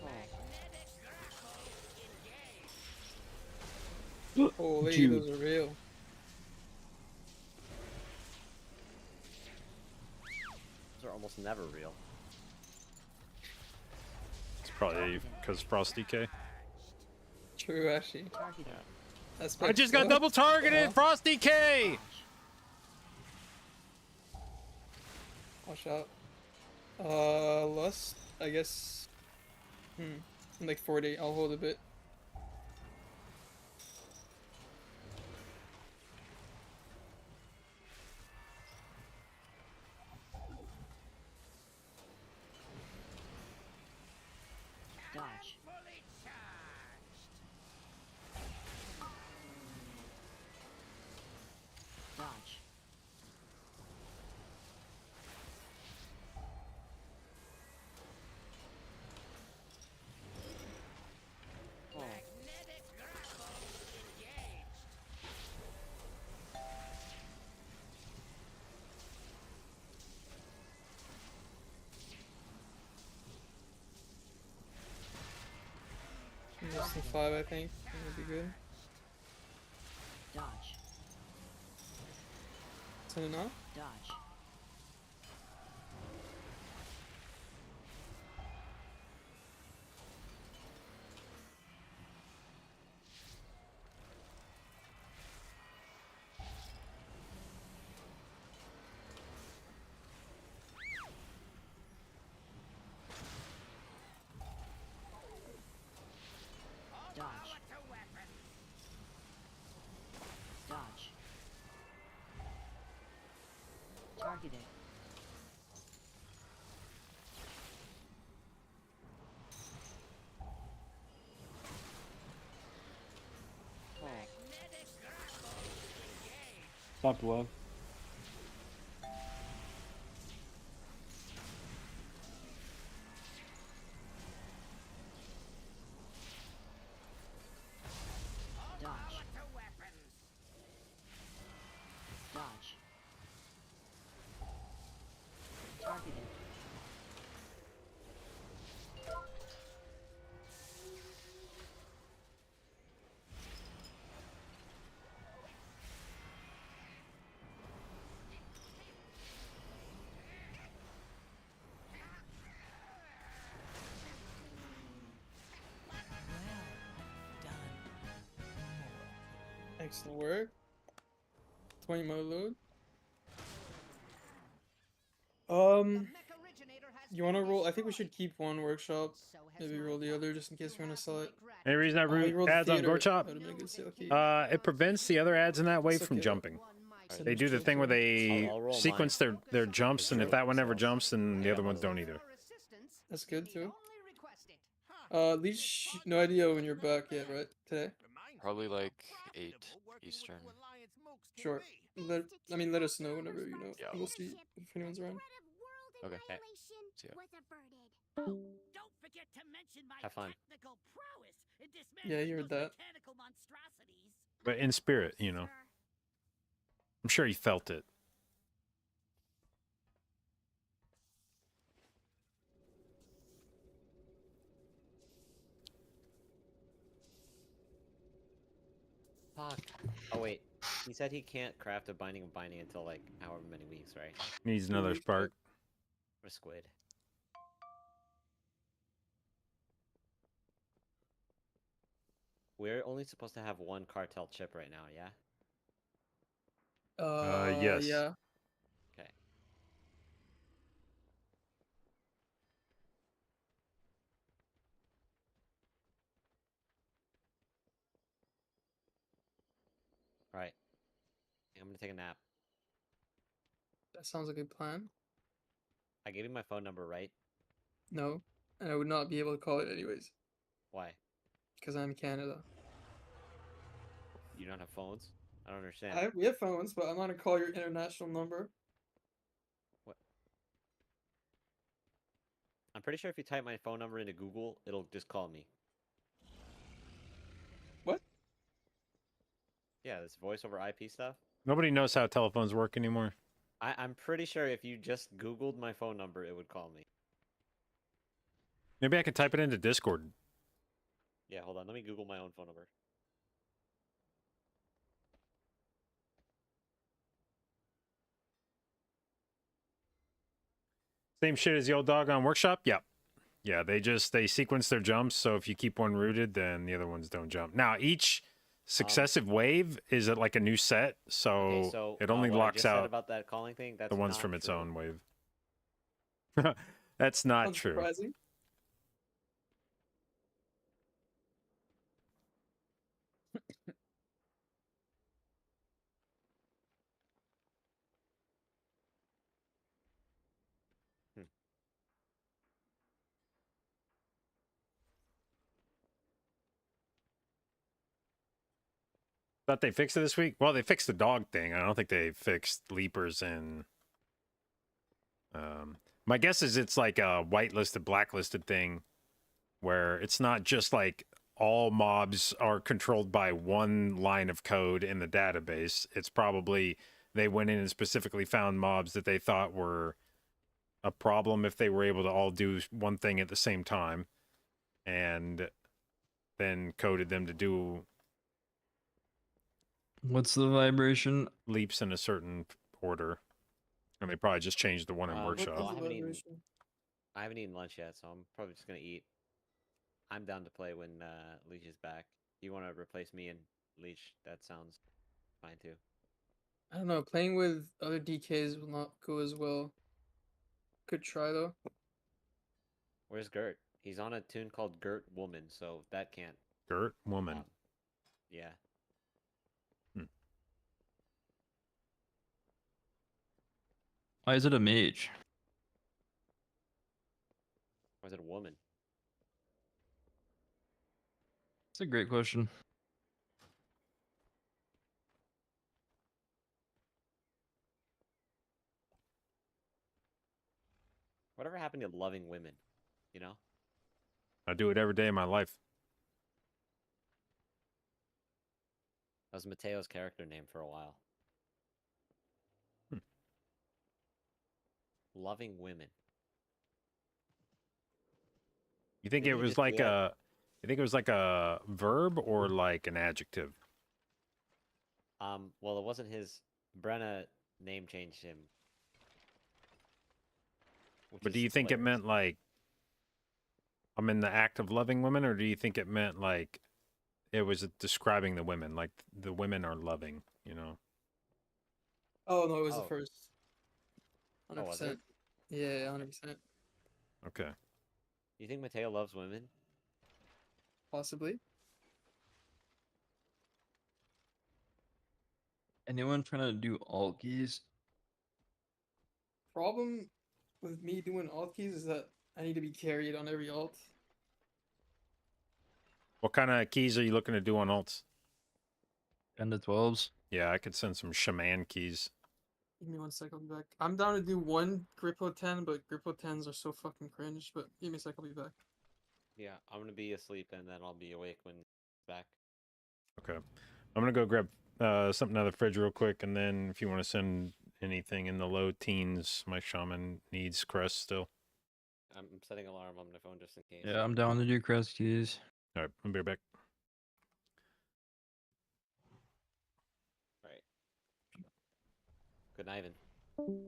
Speaker 7: Magnetic grapple engaged.
Speaker 4: Holy,
Speaker 3: Jude.
Speaker 4: those are real.
Speaker 2: those are almost never real.
Speaker 1: It's probably because Frosty K.
Speaker 4: True, actually.
Speaker 5: Targeting.
Speaker 4: That's
Speaker 1: I just got double targeted, Frosty K!
Speaker 4: Watch out. Lust, I guess. In like 40, I'll hold a bit.
Speaker 5: Dodge.
Speaker 7: Fully charged.
Speaker 5: Dodge. Oh.
Speaker 7: Magnetic grapple engaged.
Speaker 4: Less than 5, I think. That would be good.
Speaker 5: Dodge.
Speaker 4: Send it off.
Speaker 5: Dodge.
Speaker 7: All
Speaker 5: Dodge.
Speaker 7: power to weapons.
Speaker 5: Dodge. Targeted. Oh.
Speaker 7: Magnetic grapple engaged.
Speaker 3: Stop love.
Speaker 7: All
Speaker 5: Dodge.
Speaker 7: power to weapons.
Speaker 5: Dodge. Targeted.
Speaker 4: Excellent work. 20 mo load. You want to roll? I think we should keep one workshop. Maybe roll the other just in case we want to sell it.
Speaker 1: Any reason I
Speaker 4: Oh,
Speaker 1: root
Speaker 4: you rolled
Speaker 1: ads on
Speaker 4: theater.
Speaker 1: Gorchop?
Speaker 4: That would've been a good sale key.
Speaker 1: It prevents the other ads in that wave
Speaker 4: It's
Speaker 1: from
Speaker 4: okay.
Speaker 1: jumping.
Speaker 4: So
Speaker 1: They
Speaker 4: there's
Speaker 1: do the
Speaker 4: two
Speaker 1: thing where
Speaker 4: of them.
Speaker 1: they
Speaker 2: I'll roll
Speaker 1: sequence their jumps, and if that one never jumps, then the other ones don't either.
Speaker 4: That's good too. Leash, no idea when you're back yet, right? Today?
Speaker 6: Probably like 8 Eastern.
Speaker 4: Sure. Let us know whenever you know.
Speaker 6: Yeah.
Speaker 4: We'll see if anyone's around.
Speaker 6: Okay. See ya.
Speaker 7: Don't forget to mention my
Speaker 2: Have fun.
Speaker 7: technical prowess in
Speaker 4: Yeah, you
Speaker 7: dismantling
Speaker 4: heard
Speaker 7: those
Speaker 4: that.
Speaker 7: mechanical monstrosities.
Speaker 1: But in spirit, you know. I'm sure he felt it.
Speaker 2: Fuck. Oh wait, he said he can't craft a binding of binding until like however many weeks, right?
Speaker 1: Needs another
Speaker 4: weeks,
Speaker 1: spark.
Speaker 2: What a squid. We're only supposed to have one cartel chip right now, yeah?
Speaker 1: Yes.
Speaker 4: Yeah.
Speaker 2: Okay. Alright. I'm gonna take a nap.
Speaker 4: That sounds like a good plan.
Speaker 2: I gave you my phone number, right?
Speaker 4: No. And I would not be able to call it anyways.
Speaker 2: Why?
Speaker 4: Because I'm in Canada.
Speaker 2: You don't have phones? I don't understand.
Speaker 4: We have phones, but I'm not gonna call your international number.
Speaker 2: What? I'm pretty sure if you type my phone number into Google, it'll just call me.
Speaker 4: What?
Speaker 2: Yeah, this voice over IP stuff.
Speaker 1: Nobody knows how telephones work anymore.
Speaker 2: I'm pretty sure if you just Googled my phone number, it would call me.
Speaker 1: Maybe I could type it into Discord.
Speaker 2: Yeah, hold on. Let me Google my own phone number.
Speaker 1: Same shit as the old dog on Workshop? Yep. Yeah, they sequence their jumps, so if you keep one rooted, then the other ones don't jump. Now, each successive wave is like a new set, so,
Speaker 2: Okay, so
Speaker 1: it only
Speaker 2: what I
Speaker 1: locks
Speaker 2: just said
Speaker 1: out
Speaker 2: about that calling thing, that's
Speaker 1: the ones
Speaker 2: not
Speaker 1: from its
Speaker 2: true.
Speaker 1: own wave. That's not true.
Speaker 4: Unsurprising.
Speaker 1: Thought they fixed it this week. Well, they fixed the dog thing. I don't think they fixed leapers and. My guess is it's like a whitelisted, blacklisted thing, where it's not just like all mobs are controlled by one line of code in the database. It's probably they went in and specifically found mobs that they thought were a problem if they were able to all do one thing at the same time, and then coded them to do
Speaker 3: What's the vibration?
Speaker 1: leaps in a certain order. And they probably just changed the one in
Speaker 2: What
Speaker 1: workshop.
Speaker 2: Well,
Speaker 4: What
Speaker 2: I
Speaker 4: is
Speaker 2: haven't
Speaker 4: the
Speaker 2: eaten-
Speaker 4: vibration?
Speaker 2: I haven't eaten lunch yet, so I'm probably just gonna eat. I'm down to play when Leech is back. You want to replace me and Leech? That sounds fine too.
Speaker 4: I don't know. Playing with other DKs will not go as well. Could try though.
Speaker 2: Where's Gert? He's on a tune called Gert Woman, so that can't.
Speaker 1: Gert woman.
Speaker 2: Yeah.
Speaker 3: Why is it a mage?
Speaker 2: Or is it a woman?
Speaker 3: It's a great question.
Speaker 2: Whatever happened to loving women? You know?
Speaker 1: I do it every day of my life.
Speaker 2: That was Mateo's character name for a while. Loving women.
Speaker 1: You think
Speaker 2: Maybe
Speaker 1: it
Speaker 2: you
Speaker 1: was
Speaker 2: just
Speaker 1: like
Speaker 2: do it.
Speaker 1: a you think it was like a verb or like an adjective?
Speaker 2: Well, it wasn't his. Brenna name changed him.
Speaker 1: But do you think it meant like I'm in the act of loving women, or do you think it meant like it was describing the women, like the women are loving, you know?
Speaker 4: Oh no, it was the
Speaker 2: Oh.
Speaker 4: first.
Speaker 2: Oh, was
Speaker 4: 100%.
Speaker 2: it?
Speaker 4: Yeah, 100%.
Speaker 1: Okay.
Speaker 2: You think Mateo loves women?
Speaker 4: Possibly.
Speaker 3: Anyone trying to do alt keys?
Speaker 4: Problem with me doing alt keys is that I need to be carried on every alt.
Speaker 1: What kind of keys are you looking to do on alts?
Speaker 3: 10 to 12s?
Speaker 1: Yeah, I could send some shaman keys.
Speaker 4: Give me 1 sec, I'll be back. I'm down to do one Grippo 10, but Grippo 10s are so fucking cringe. But give me a sec, I'll be back.
Speaker 2: Yeah, I'm gonna be asleep and then I'll be awake when he's back.
Speaker 1: Okay. I'm gonna go grab something out of the fridge real quick, and then if you want to send anything in the low teens, my shaman needs crest still.
Speaker 2: I'm setting alarm on my phone just in case.
Speaker 3: Yeah, I'm down to do crest keys.
Speaker 1: All right, I'll be right back.
Speaker 2: Right. Good night, Ivan.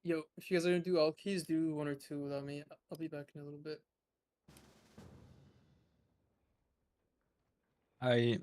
Speaker 4: Yo, if you guys are gonna do all keys, do 1 or 2 without me. I'll be back in a little bit.
Speaker 3: I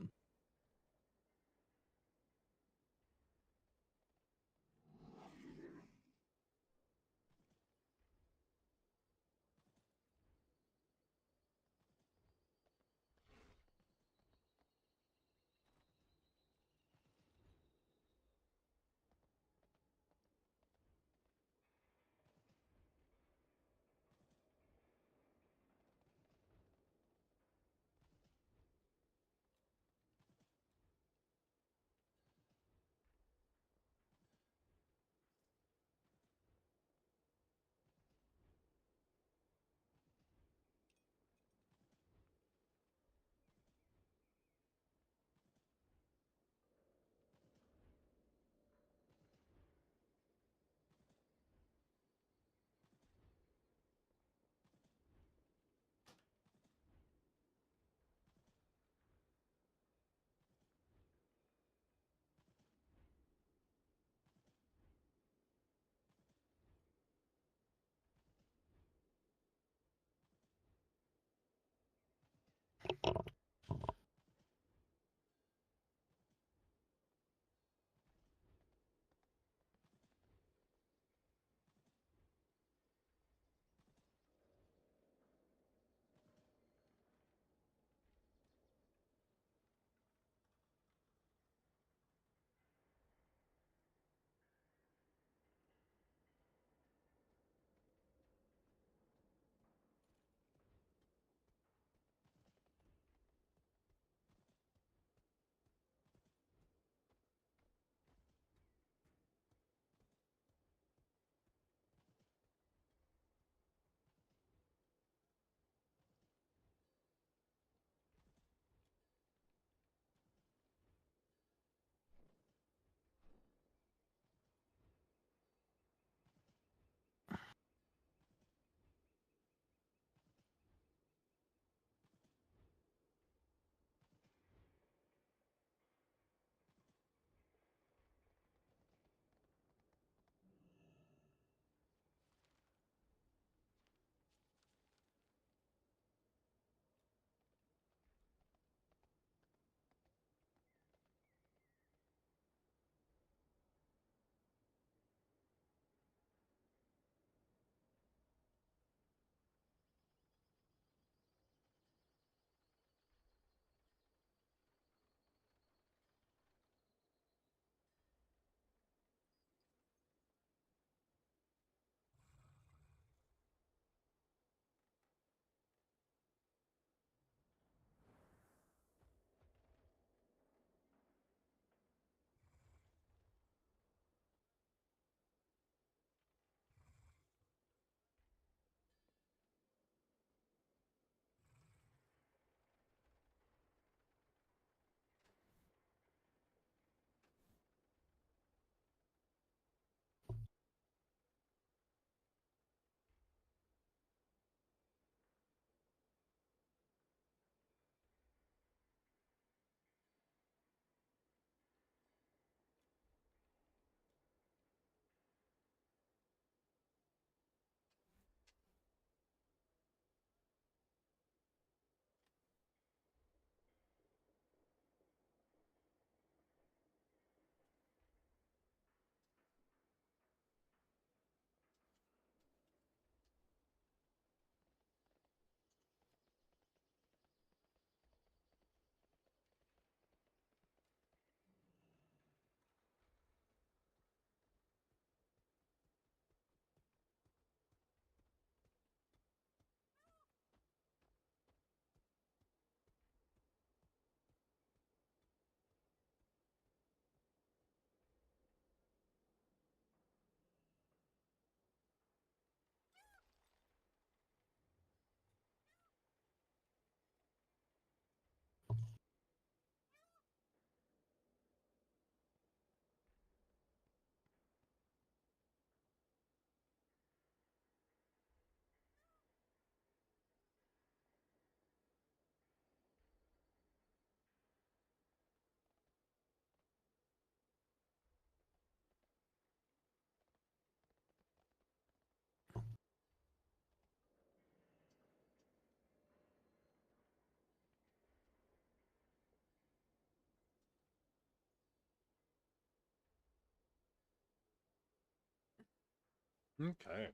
Speaker 1: Okay.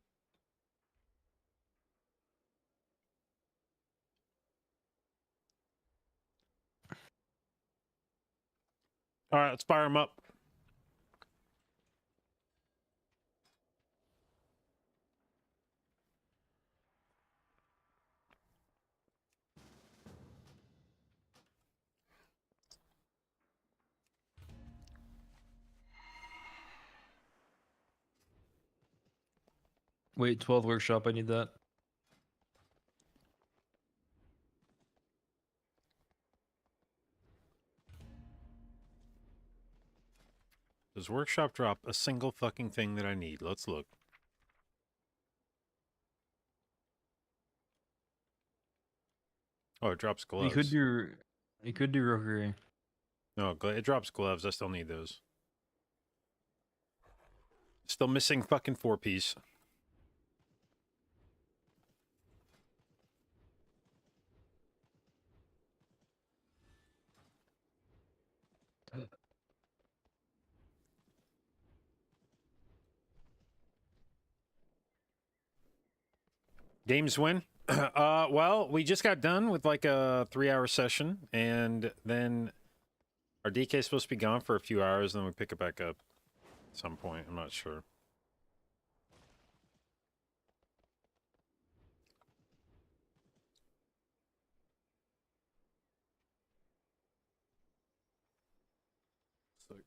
Speaker 1: All right, let's fire him up.
Speaker 3: Wait, 12 workshop. I need that.
Speaker 1: Does workshop drop a single fucking thing that I need? Let's look. Oh, it drops gloves.
Speaker 3: You could do rookery.
Speaker 1: No, it drops gloves. I still need those. Still missing fucking 4-piece. Games win. Well, we just got done with like a 3-hour session, and then our DK is supposed to be gone for a few hours, and then we pick it back up at some point. I'm not sure. So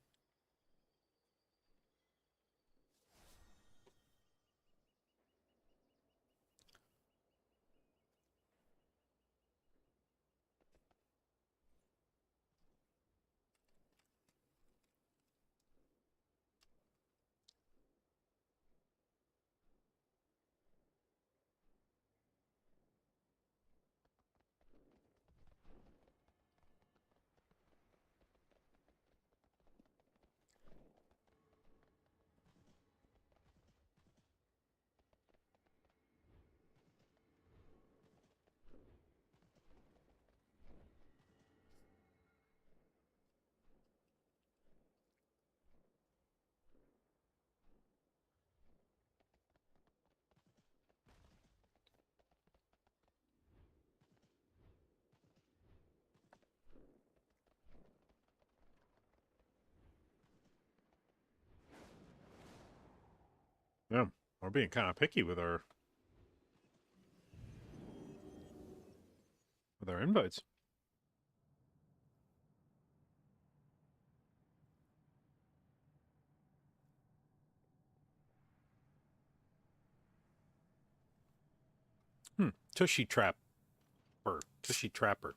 Speaker 1: yeah, we're being kind of picky with our invites. Tushy Trapper. Tushy Trapper.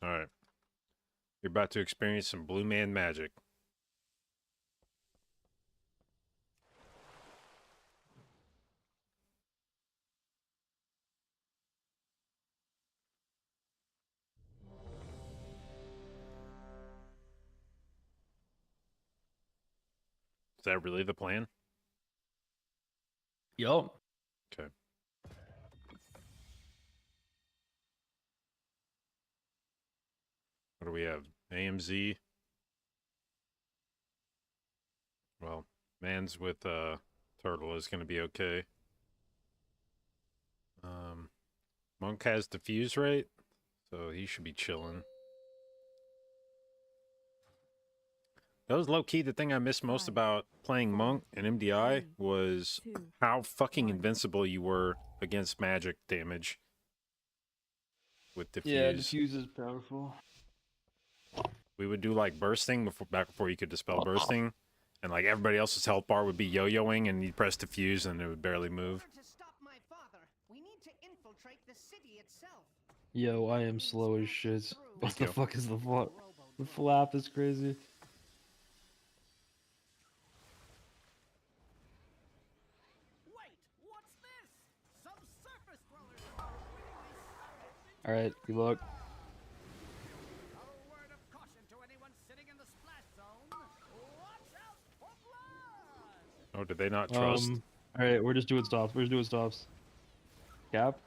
Speaker 1: All right. You're about to experience some blue man magic. Is that really the plan?
Speaker 3: Yup.
Speaker 1: Okay. What do we have? AMZ. Well, man's with turtle is going to be okay. Monk has diffuse rate, so he should be chilling. That was low-key the thing I missed most
Speaker 10: 5,
Speaker 1: about playing Monk and MDI
Speaker 10: 3,
Speaker 1: was
Speaker 10: 2,
Speaker 1: how fucking
Speaker 10: 1.
Speaker 1: invincible you were against magic damage with diffuse.
Speaker 3: Yeah, diffuse is powerful.
Speaker 1: We would do like bursting back before you could dispel bursting, and like everybody else's health bar would be yo-yoing, and you'd press diffuse and it would barely move.
Speaker 7: To stop my father, we need to infiltrate the city itself.
Speaker 3: Yo, I am slow as shit. What the
Speaker 1: you.
Speaker 3: fuck is the flap? The flap is crazy.
Speaker 7: Wait, what's this? Some surface dwellers are wittingly
Speaker 3: Alright, good luck.
Speaker 7: A word of caution to anyone sitting in the splash zone. Watch out for blood!
Speaker 1: Oh, did they not trust?
Speaker 3: Alright, we're just doing stops. We're just doing stops. Cap?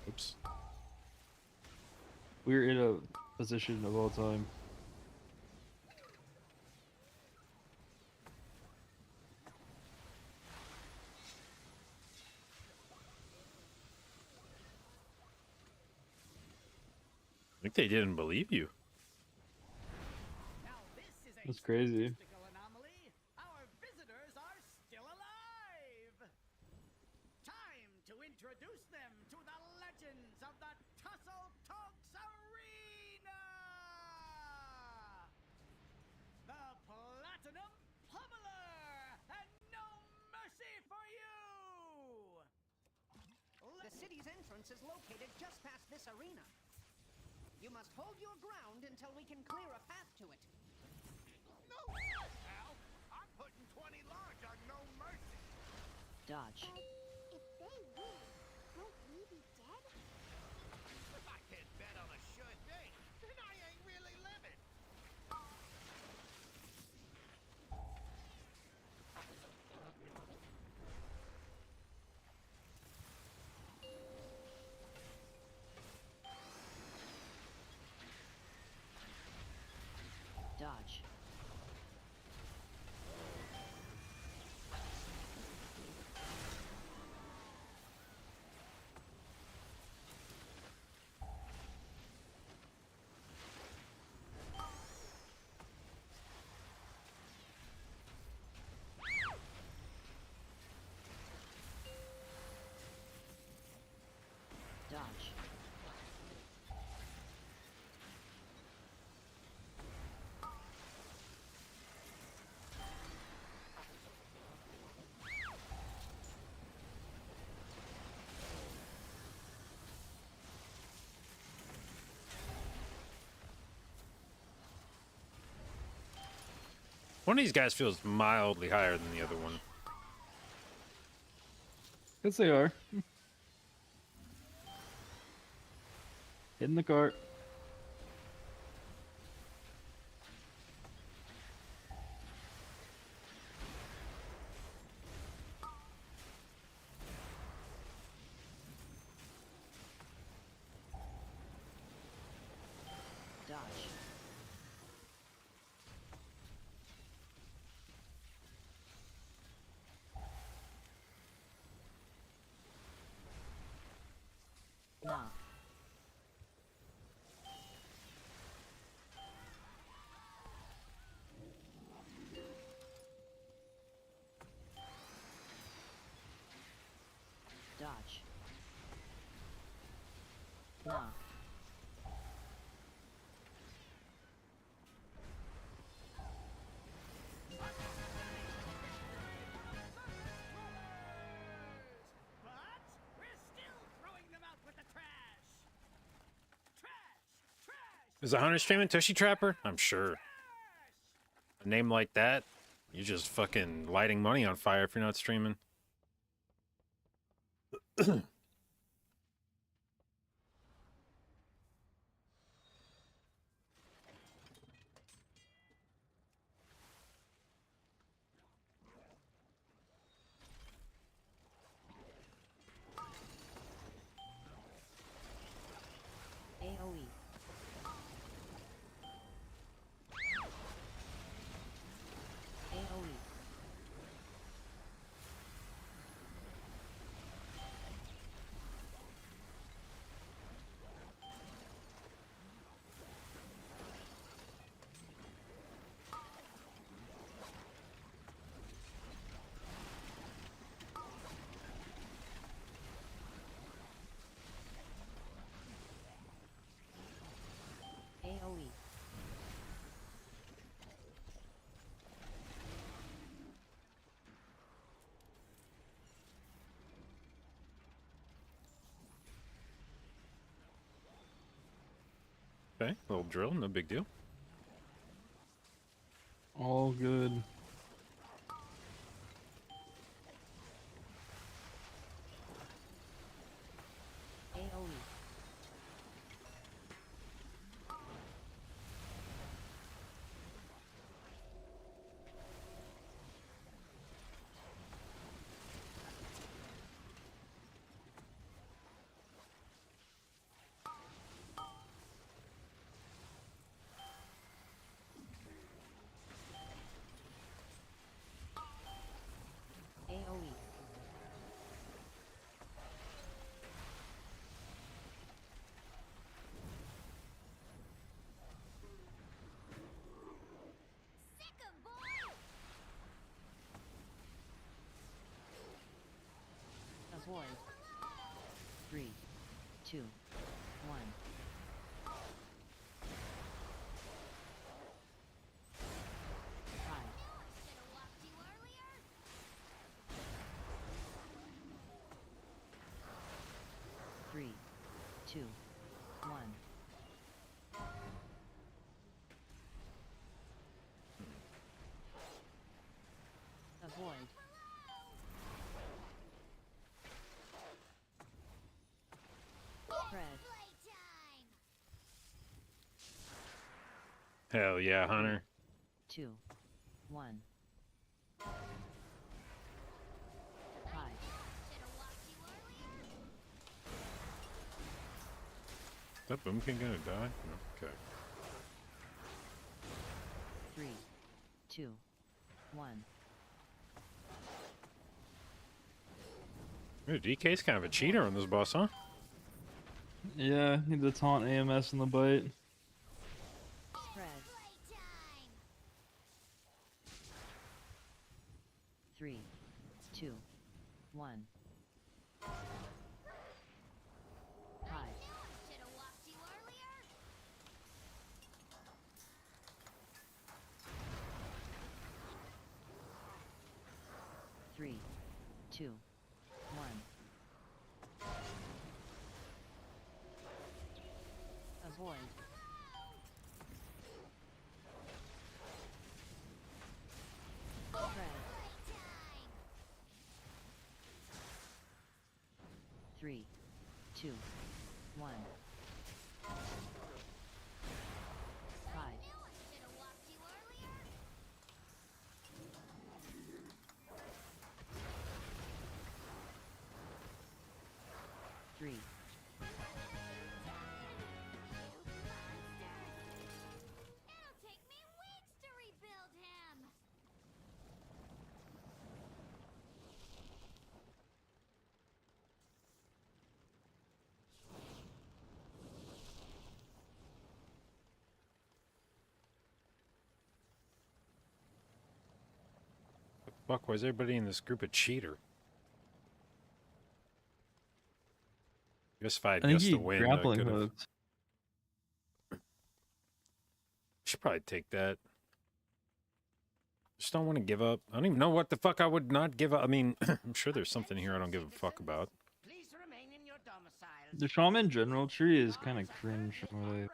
Speaker 1: Oops.
Speaker 3: We're in a position of all time.
Speaker 1: I think they didn't believe you.
Speaker 7: Now this is a
Speaker 3: That's crazy.
Speaker 7: statistical anomaly. Our visitors are still alive. Time to introduce them to the legends of the Tussle Talks Arena. The Platinum Pummeler, and no mercy for you. The city's entrance is located just past this arena. You must hold your ground until we can clear a path to it. No, pal! I'm putting 20 large on no mercy.
Speaker 5: Dodge.
Speaker 9: If they win, won't we be dead?
Speaker 7: If I can't bet on a sure thing, then I ain't really living.
Speaker 5: Dodge. Dodge.
Speaker 1: One of these guys feels mildly higher than the other one.
Speaker 3: Yes, they are. Hitting the cart.
Speaker 5: Dodge. Knock. Dodge. Knock.
Speaker 7: But we're still throwing them out with the trash. Trash!
Speaker 1: Is a hunter streaming Tushy Trapper? I'm sure. A name like that, you're just fucking lighting money on fire if you're not streaming.
Speaker 5: AoE. AoE. AoE.
Speaker 1: Okay, little drill, no big deal.
Speaker 3: All good.
Speaker 5: AoE. AoE. Avoid. 3, 2, 1. Five. 3, 2, 1. Avoid. Spread.
Speaker 1: Hell yeah, hunter.
Speaker 5: 2, 1. Five.
Speaker 1: That boomkin gonna die? No. Okay.
Speaker 5: 3, 2, 1.
Speaker 1: Ooh, DK's kind of a cheater on this boss, huh?
Speaker 3: Yeah, need the taunt AMS in the bite.
Speaker 5: Spread. 3, 2, 1. Five. 3, 2, 1. Avoid. Spread. 3, 2, 1. 5. 3.
Speaker 1: Fuck, why is everybody in this group a cheater? Guess if I had
Speaker 3: I think
Speaker 1: guessed
Speaker 3: he
Speaker 1: the win, I
Speaker 3: grappling
Speaker 1: could have.
Speaker 3: hooked.
Speaker 1: Should probably take that. Just don't want to give up. I don't even know what the fuck I would not give up. I mean, I'm sure there's something here I don't give a fuck about.
Speaker 7: Please remain in your domiciles.
Speaker 3: The shaman general tree is kind of cringe. In a way.
Speaker 7: Out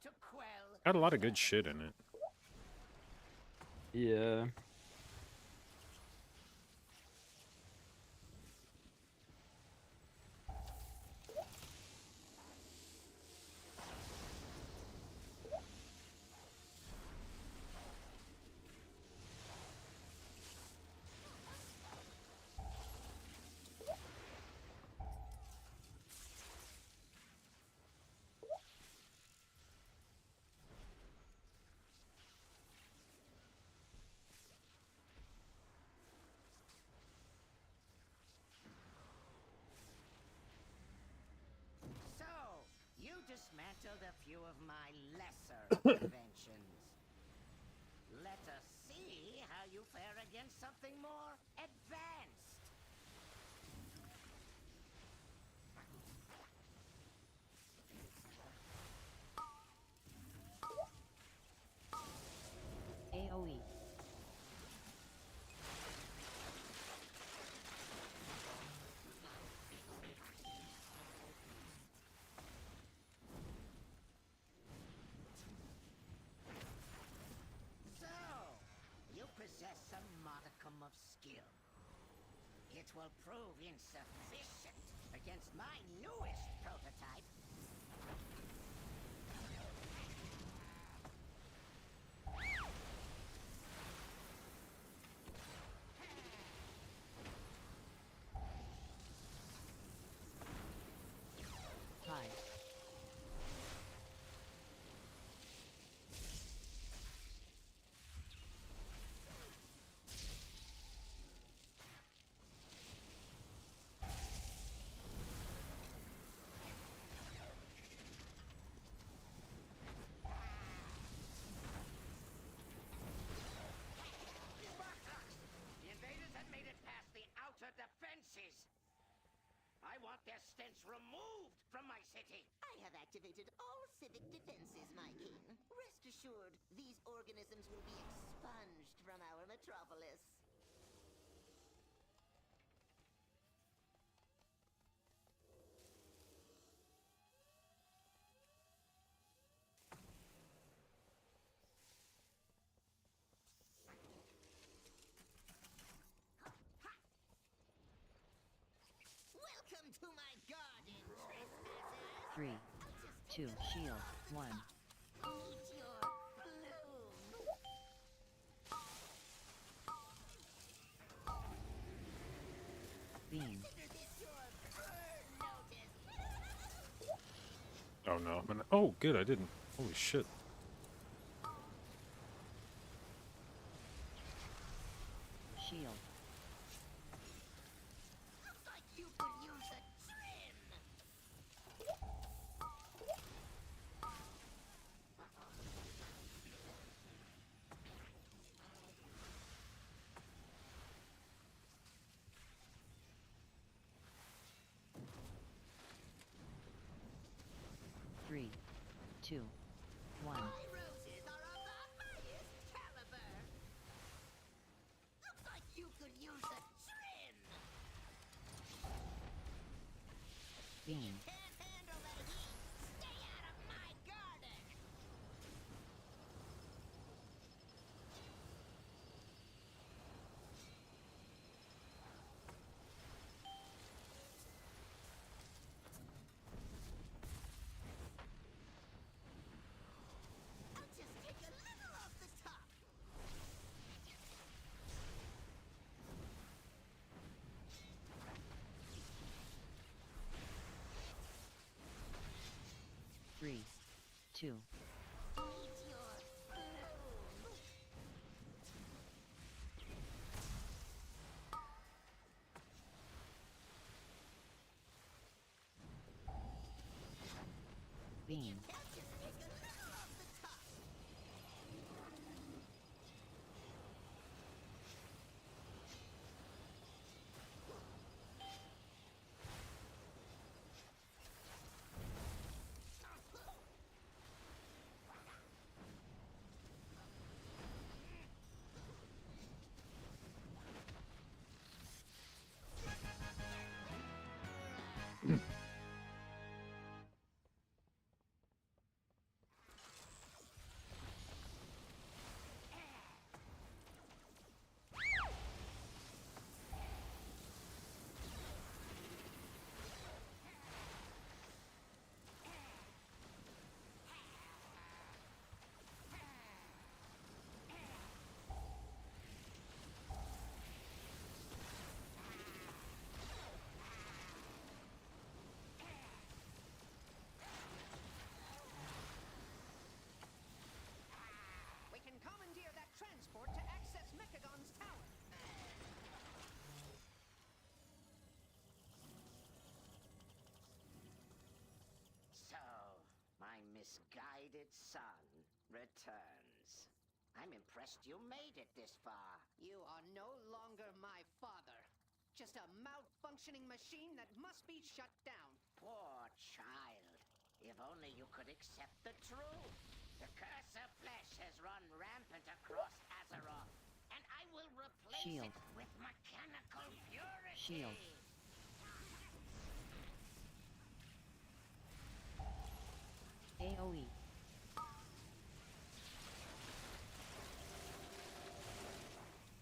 Speaker 7: to quell
Speaker 1: Had a lot of good shit in it.
Speaker 3: Yeah.
Speaker 7: So, you dismantled a few of my lesser inventions. Let us see how you fare against something more advanced.
Speaker 5: AoE.
Speaker 7: So, you possess a modicum of skill. It will prove insufficient against my newest prototype.
Speaker 5: Five.
Speaker 7: The invaders had made it past the outer defenses. I want their stench removed from my city.
Speaker 9: I have activated all civic defenses, my king. Rest assured, these organisms will be expunged from our metropolis. Welcome to my garden, trespasser.
Speaker 5: 3, 2, shield, 1.
Speaker 9: Eat your bloom.
Speaker 5: Beam.
Speaker 9: It's your burn notice.
Speaker 1: Oh no. Oh, good. I didn't. Holy shit.
Speaker 5: Shield.
Speaker 9: Looks like you could use a trim.
Speaker 5: 3, 2, 1.
Speaker 9: My roses are of the highest caliber. Looks like you could use a trim.
Speaker 5: Beam.
Speaker 9: Can't handle the heat. Stay out of my garden. I'll just take a little off the top.
Speaker 5: Three, 2.
Speaker 9: Eat your bloom.
Speaker 5: Beam.
Speaker 9: I'll just take a little off the top. misguided son returns. I'm impressed you made it this far.
Speaker 7: You are no longer my father. Just a malfunctioning machine that must be shut down.
Speaker 9: Poor child. If only you could accept the truth. The curse of flesh has run rampant across Azeroth, and I will replace
Speaker 5: Shield.
Speaker 9: it with mechanical purity.
Speaker 5: Shield. AoE.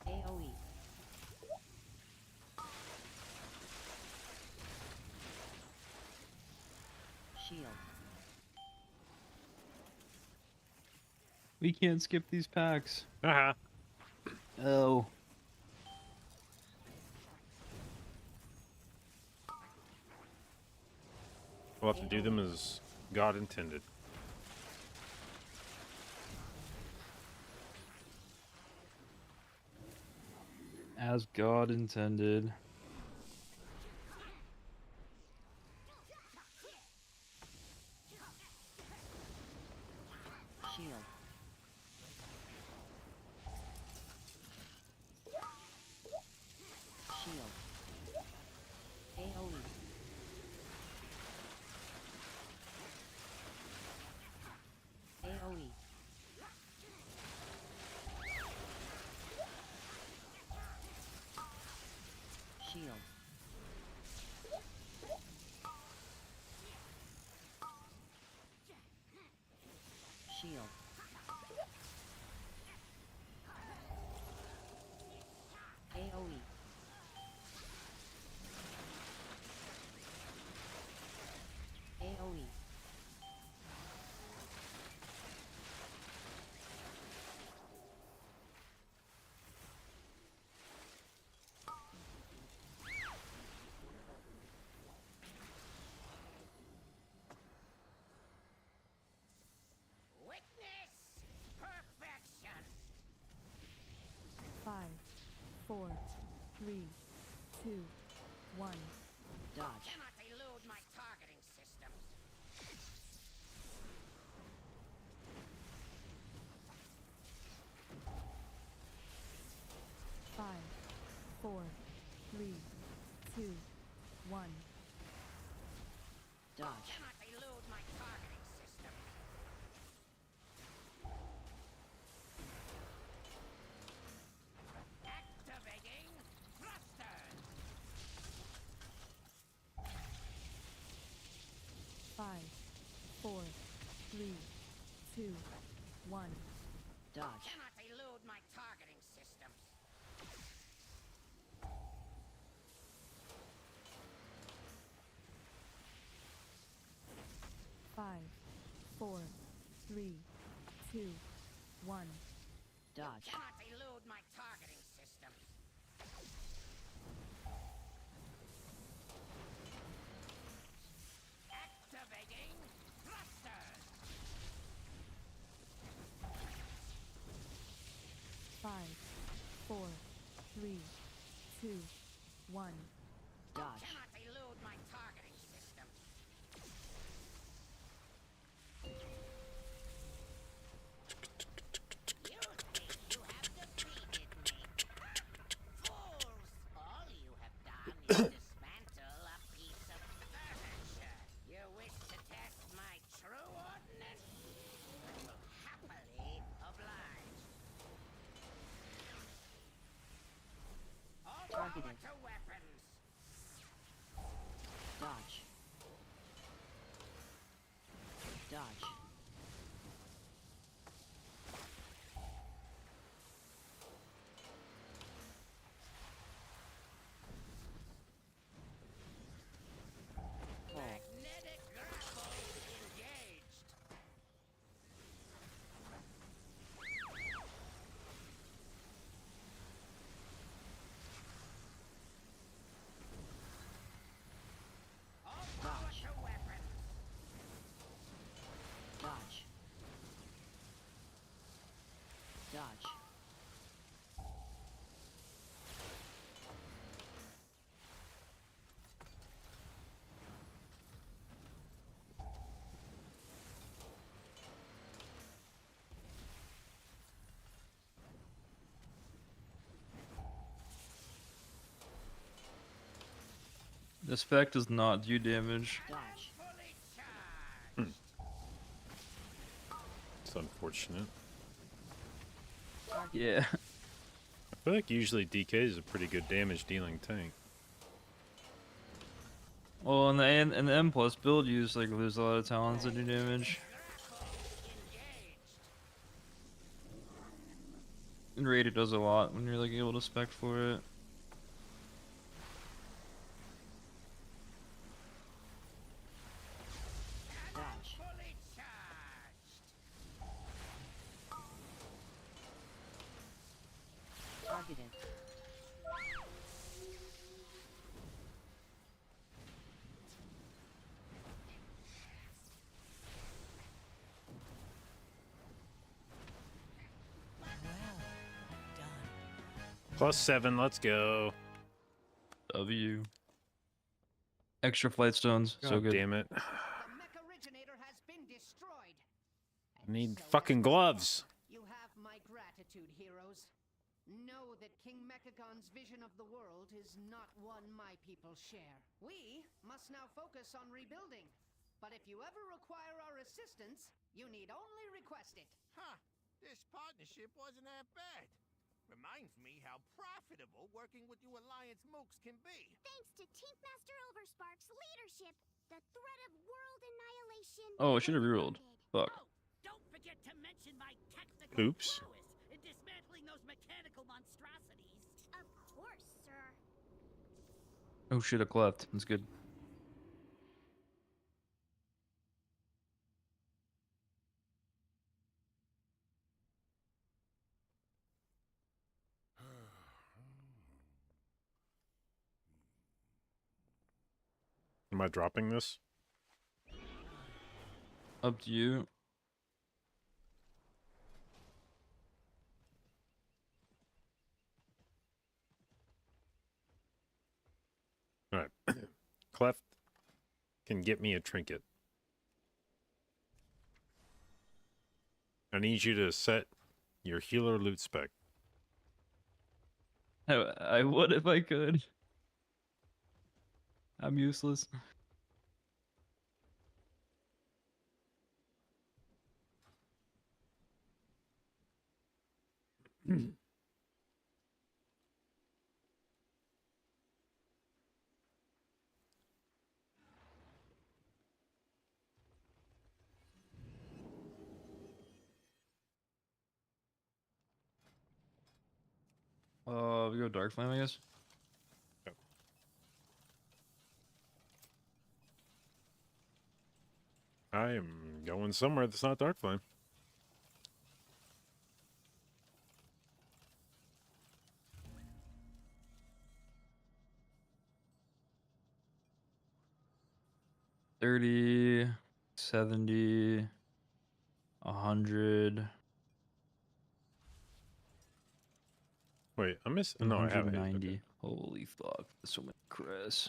Speaker 5: AoE. Shield.
Speaker 3: We can't skip these packs.
Speaker 1: Haha.
Speaker 3: Oh.
Speaker 1: We'll have to do them as God intended.
Speaker 3: As God intended.
Speaker 5: Shield. Shield. AoE. AoE. Shield. Shield. AoE. AoE.
Speaker 9: Witness perfection.
Speaker 10: 5, 4, 3, 2, 1.
Speaker 5: Dodge.
Speaker 9: Cannot elude my targeting systems.
Speaker 10: 5, 4, 3, 2, 1.
Speaker 5: Dodge.
Speaker 9: Cannot elude my targeting systems. Activating thrusters.
Speaker 10: 5, 4, 3, 2, 1.
Speaker 5: Dodge.
Speaker 9: Cannot elude my targeting systems.
Speaker 10: Five, 4, 3, 2, 1.
Speaker 5: Dodge.
Speaker 9: Cannot elude my targeting systems. Activating thrusters.
Speaker 10: 5, 4, 3, 2, 1.
Speaker 5: Dodge.
Speaker 9: Cannot elude my targeting systems. You think you have defeated me? Fools! All you have done is dismantle a piece of furniture. You wish to test my true ordnance? I will happily oblige. All power
Speaker 5: Targeted.
Speaker 9: to weapons.
Speaker 5: Dodge. Dodge. Pull.
Speaker 9: Magnetic grapple engaged. All power
Speaker 5: Dodge.
Speaker 9: to weapons.
Speaker 5: Dodge. Dodge.
Speaker 3: The spec does not do damage.
Speaker 5: Dodge.
Speaker 1: It's unfortunate.
Speaker 5: Target.
Speaker 3: Yeah.
Speaker 1: I feel like usually DK is a pretty good damage dealing tank.
Speaker 3: Well, in the M plus build, you just like lose a lot of talents that do damage. And rated does a lot when you're like able to spec for it.
Speaker 5: Dodge. Targeted.
Speaker 1: +7, let's go.
Speaker 3: W. Extra flight stones, so
Speaker 1: God
Speaker 3: good.
Speaker 1: damn it.
Speaker 7: The mech originator has been destroyed.
Speaker 1: I need
Speaker 7: So
Speaker 1: fucking
Speaker 7: as a
Speaker 1: gloves.
Speaker 7: result, You have my gratitude, heroes. Know that King Mechagon's vision of the world is not one my people share. We must now focus on rebuilding. But if you ever require our assistance, you need only request it.
Speaker 11: Huh. This partnership wasn't that bad. Reminds me how profitable working with you Alliance mooks can be.
Speaker 9: Thanks to Tankmaster Overspark's leadership, the threat of world annihilation.
Speaker 3: Oh, I should have
Speaker 9: was
Speaker 3: rerolled.
Speaker 9: averted.
Speaker 3: Fuck.
Speaker 7: Oh, don't forget to mention my technical
Speaker 1: Oops.
Speaker 7: prowess in dismantling those mechanical monstrosities.
Speaker 9: Of course, sir.
Speaker 3: Oh shit, a cleft. That's good.
Speaker 1: Am I dropping this?
Speaker 3: Up to you.
Speaker 1: Alright. Cleft can get me a trinket. I need you to set your healer loot spec.
Speaker 3: I would if I could. I'm useless. We go Dark Flame, I guess.
Speaker 1: I am going somewhere that's not Dark Flame.
Speaker 3: $30, $70, $100,
Speaker 1: Wait, I missed. No, I have it.
Speaker 3: $190.
Speaker 1: Okay.
Speaker 3: Holy fuck, that's so many Chris.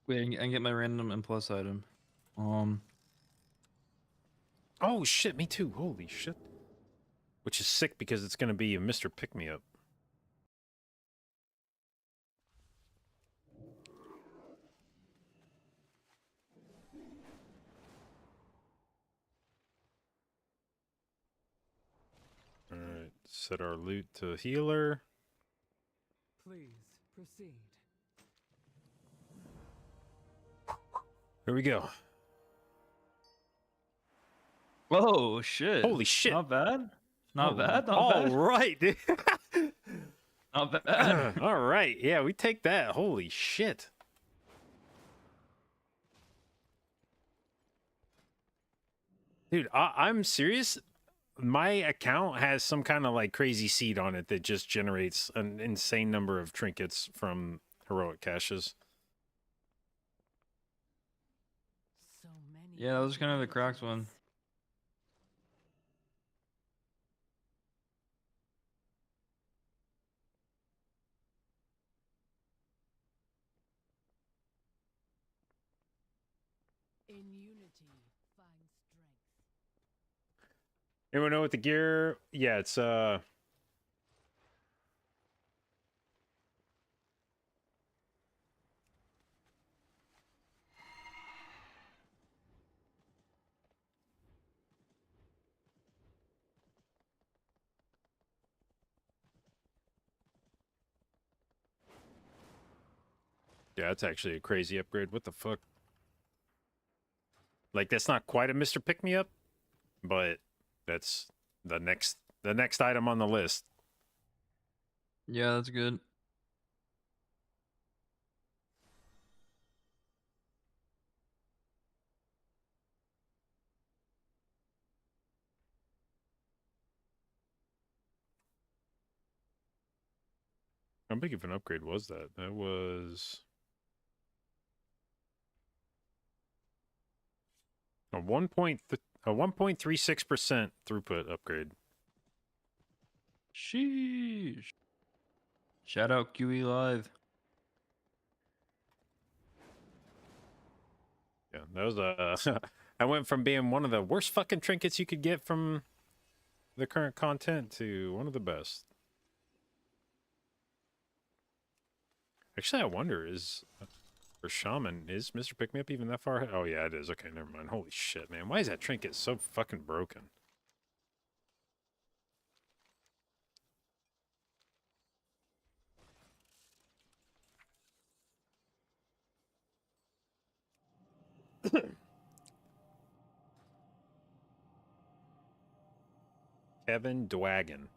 Speaker 3: Wait, I can get my random and plus item.
Speaker 1: Oh shit, me too. Holy shit. Which is sick because it's gonna be a Mr. Pick Me Up. Alright, set our loot to healer.
Speaker 8: Please proceed.
Speaker 1: Here we go.
Speaker 3: Whoa, shit.
Speaker 1: Holy shit.
Speaker 3: Not bad. Not
Speaker 1: Oh,
Speaker 3: bad. Not
Speaker 1: all
Speaker 3: bad.
Speaker 1: right, dude.
Speaker 3: Not bad.
Speaker 1: All right, yeah, we take that. Holy shit. Dude, I'm serious. My account has some kind of like crazy seed on it that just generates an insane number of trinkets from heroic caches.
Speaker 8: So many.
Speaker 3: Yeah, that was kind of the cracked one.
Speaker 8: In unity, find strength.
Speaker 1: Anyone know what the gear? Yeah, it's yeah, that's actually a crazy upgrade. What the fuck? Like that's not quite a Mr. Pick Me Up, but that's the next item on the list.
Speaker 3: Yeah, that's good.
Speaker 1: How big of an upgrade was that? That was a 1.36% throughput upgrade.
Speaker 3: Sheesh. Shout out QE Live.
Speaker 1: Yeah, that was I went from being one of the worst fucking trinkets you could get from the current content to one of the best. Actually, I wonder for Shaman, is Mr. Pick Me Up even that far ahead? Oh yeah, it is. Okay, never mind. Holy shit, man. Why is that trinket so fucking broken? Kevin Dwagon.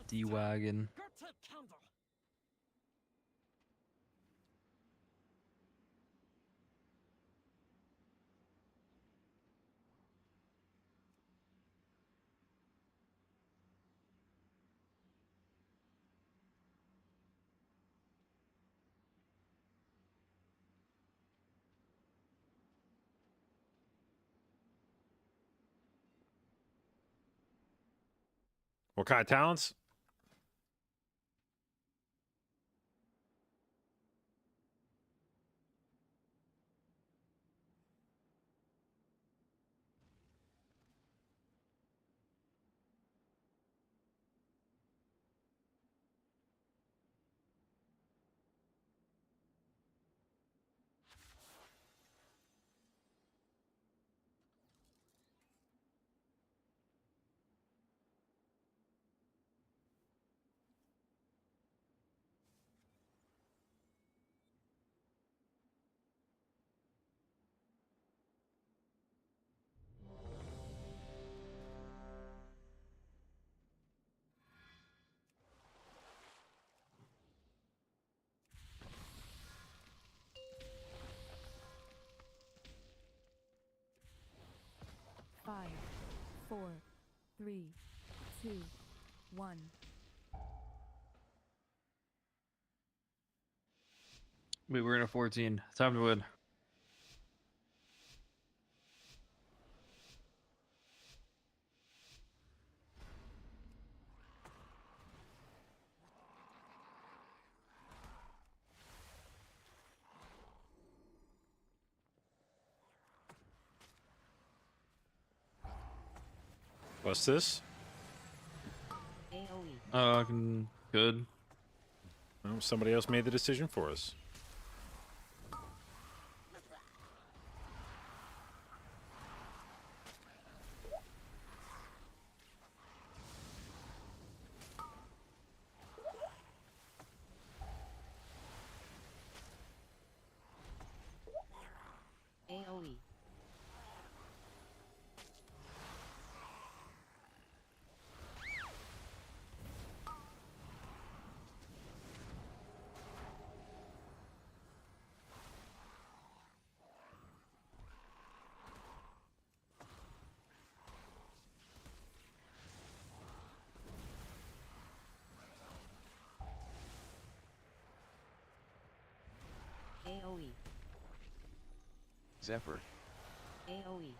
Speaker 3: D-Wagon.
Speaker 1: What kind of talents?
Speaker 10: Five, 4, 3, 2, 1.
Speaker 3: We're in a 14. Time to win.
Speaker 1: What's this?
Speaker 5: AoE.
Speaker 3: Good.
Speaker 1: Oh, somebody else made the decision for us.
Speaker 5: AoE. AoE.
Speaker 6: Zephyr.
Speaker 5: AoE.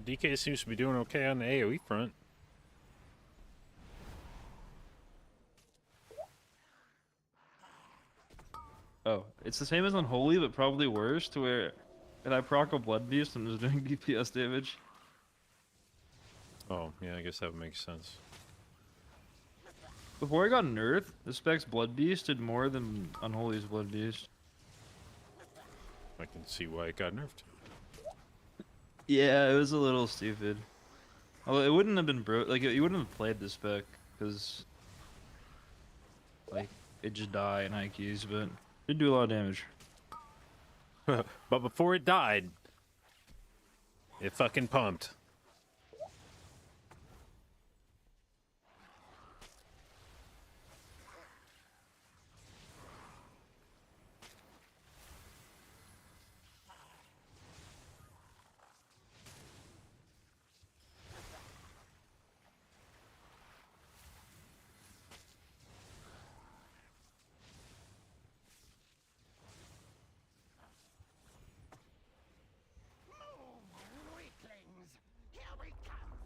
Speaker 1: DK seems to be doing okay on the AoE front.
Speaker 3: Oh, it's the same as Unholy, but probably worse, to where if I proc a Blood Beast, I'm just doing DPS damage.
Speaker 1: Oh, yeah, I guess that would make sense.
Speaker 3: Before I got nerfed, the Spec's Blood Beast did more than Unholy's Blood Beast.
Speaker 1: I can see why it got nerfed.
Speaker 3: Yeah, it was a little stupid. Although it wouldn't have been like you wouldn't have played the Spec, because like it just die in high keys, but it did do a lot of damage.
Speaker 1: But before it died, it fucking pumped.
Speaker 11: Move, weaklings! Here we come!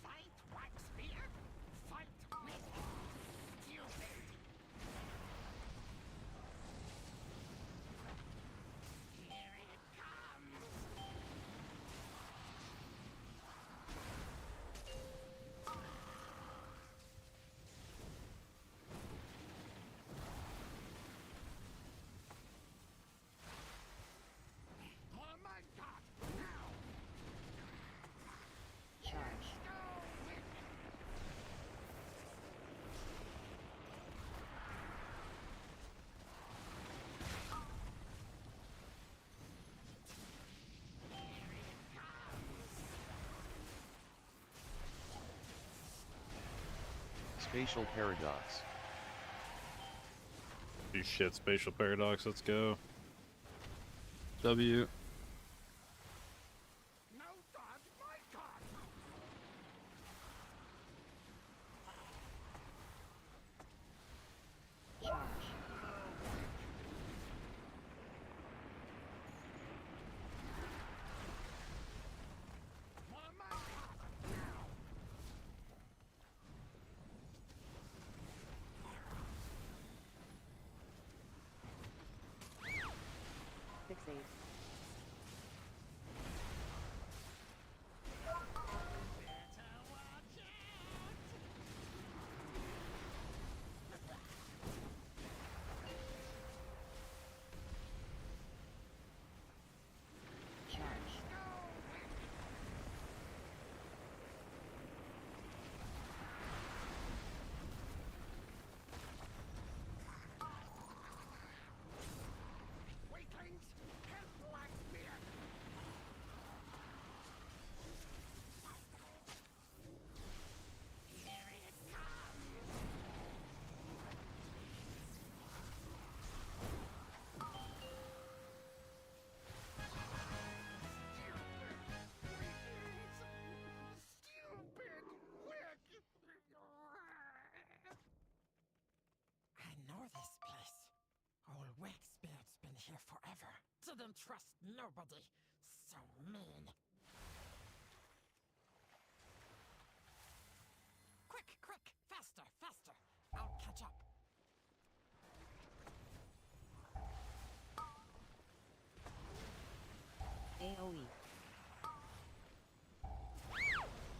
Speaker 11: Fight, Waxbeard! Fight with stupid! Here it comes! Oh my god! Now!
Speaker 5: Charge.
Speaker 11: Go with it!
Speaker 12: Spatial paradox.
Speaker 1: Do shit, spatial paradox, let's go.
Speaker 3: W.
Speaker 11: No god, my god!
Speaker 5: Charge.
Speaker 11: Oh my god! Now!
Speaker 5: Fixate.
Speaker 11: Better watch out!
Speaker 5: Charge.
Speaker 11: Weaklings, help Blackbeard! Here it comes! Stupid! I know this place. Old Waxbeard's been here forever. Didn't trust nobody. So mean. Quick, quick! Faster, faster! I'll catch up.
Speaker 5: AoE.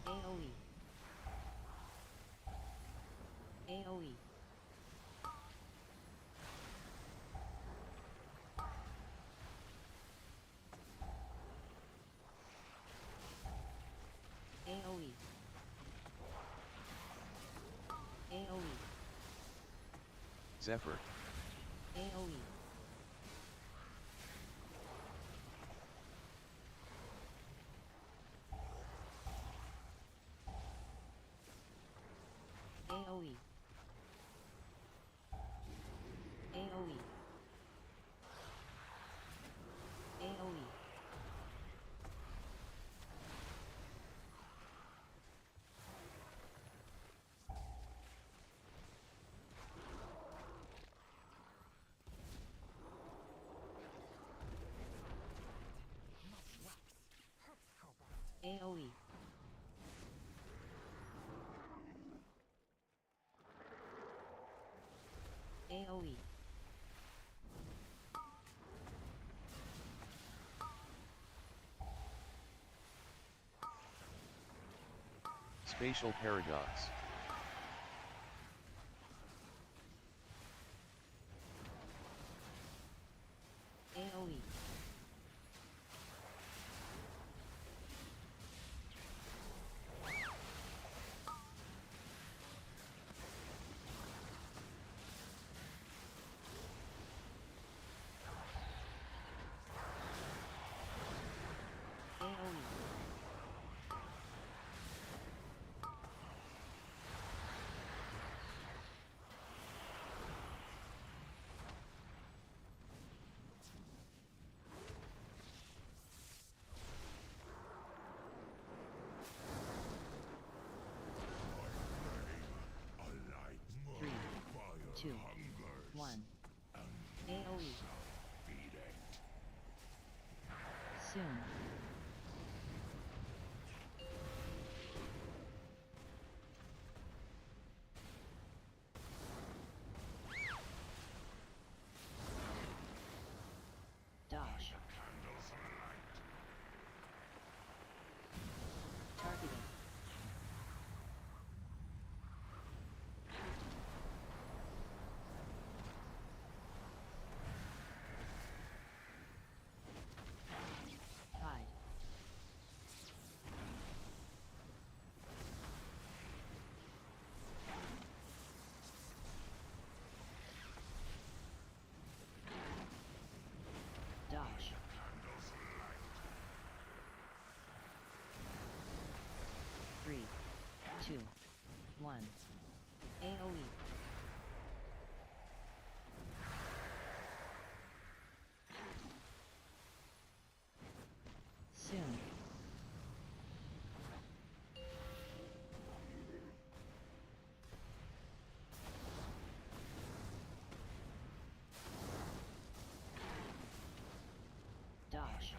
Speaker 5: AoE. AoE. AoE. AoE.
Speaker 12: Zephyr.
Speaker 5: AoE. AoE. AoE. AoE.
Speaker 12: Spatial paradox.
Speaker 5: AoE. AoE. Three, two, one. AoE. Soon. Dodge. Targeting. Hide. Dodge. Three, two, one. AoE. Soon. Dodge.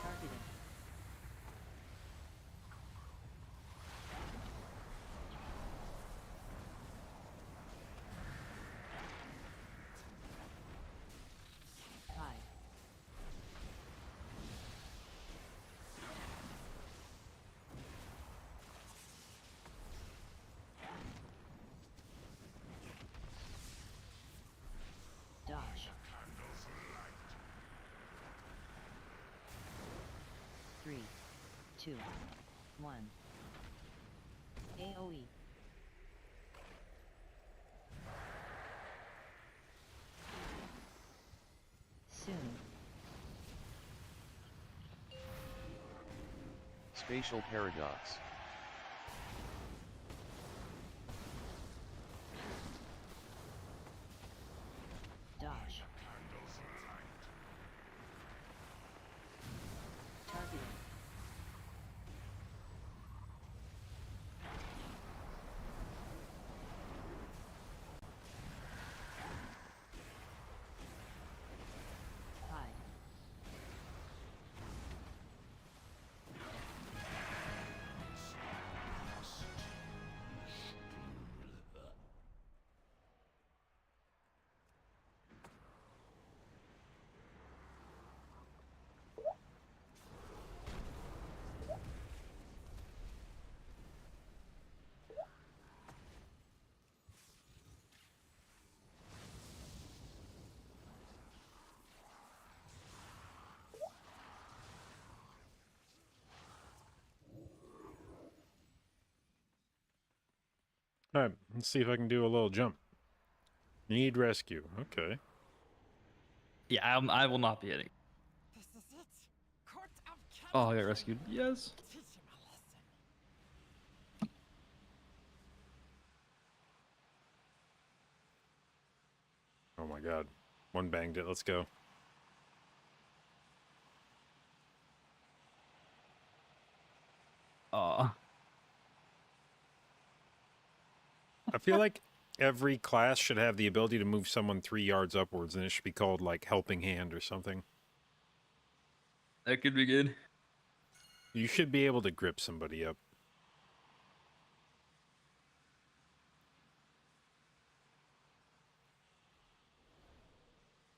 Speaker 5: Targeting. Hide. Dodge. Three, two, one. AoE. Soon.
Speaker 12: Spatial paradox.
Speaker 5: Dodge. Targeting. Hide.
Speaker 1: All right, let's see if I can do a little jump. Need rescue. Okay.
Speaker 3: Yeah, I will not be hitting.
Speaker 7: This is it. Court of
Speaker 3: Oh, I got rescued. Yes.
Speaker 7: Teach him a lesson.
Speaker 1: Oh my god. One banged it. Let's go. I feel like every class should have the ability to move someone 3 yards upwards, and it should be called like helping hand or something.
Speaker 3: That could be good.
Speaker 1: You should be able to grip somebody up.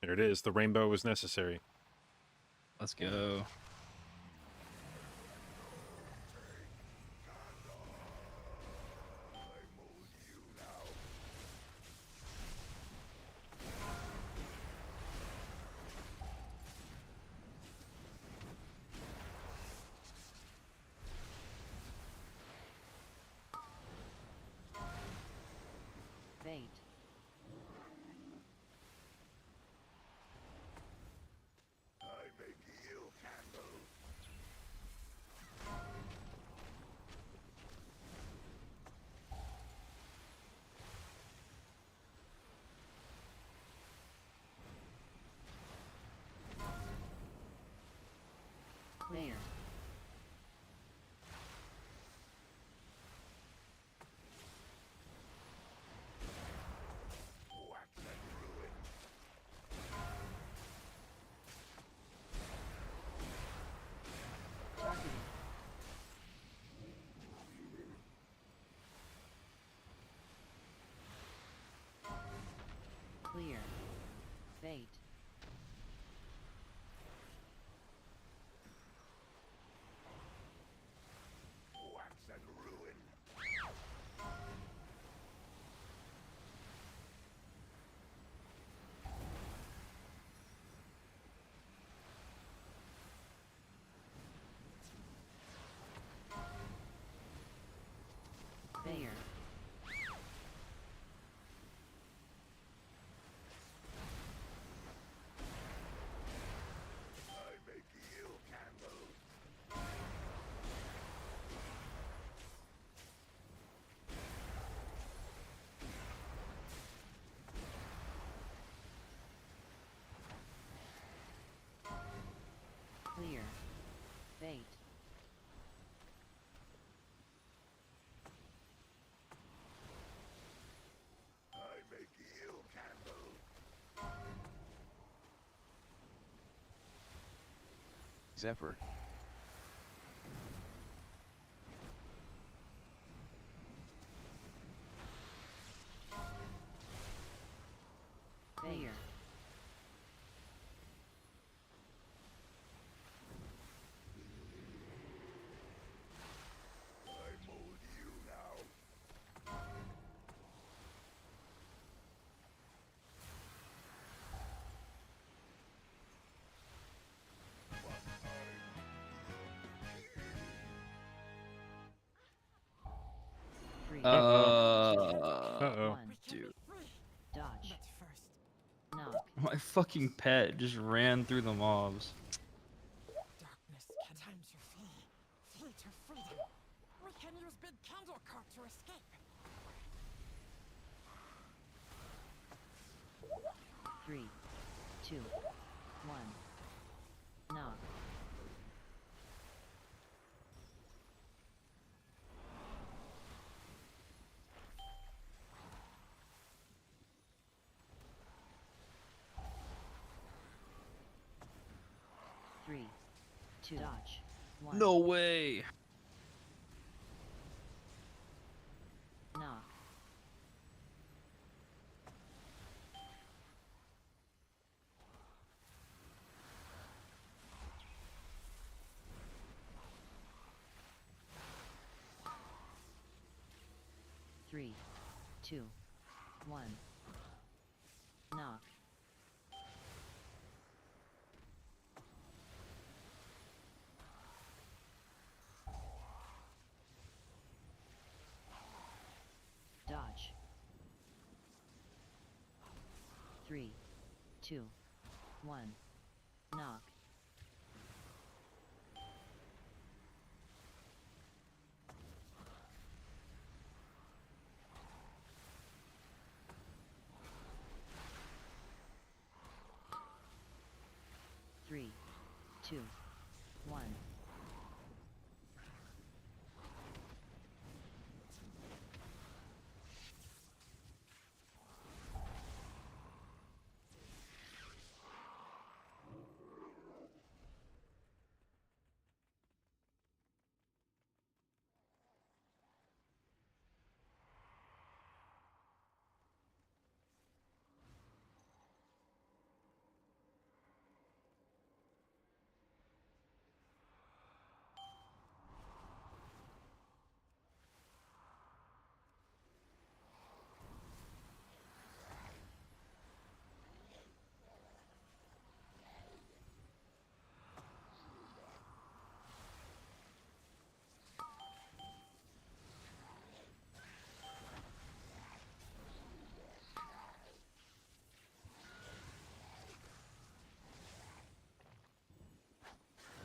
Speaker 1: There it is. The rainbow was necessary.
Speaker 3: Let's go.
Speaker 5: Bear. Targeted. Clear. Bait. Bear. Clear. Bait.
Speaker 12: Zephyr.
Speaker 5: Bear. Three.
Speaker 1: Uh-oh.
Speaker 5: One.
Speaker 3: Dude,
Speaker 5: Dodge. Knock.
Speaker 3: my fucking pet just ran through the mobs.
Speaker 7: Darkness can time to flee. Flee to freedom. We can use big candle cart to escape.
Speaker 5: Three. Two. One. Knock. Three. Two. Dodge. One.
Speaker 3: No way.
Speaker 5: Knock. Three. Two. One. Knock. Dodge. Three. Two. One. Knock. Three. Two. One.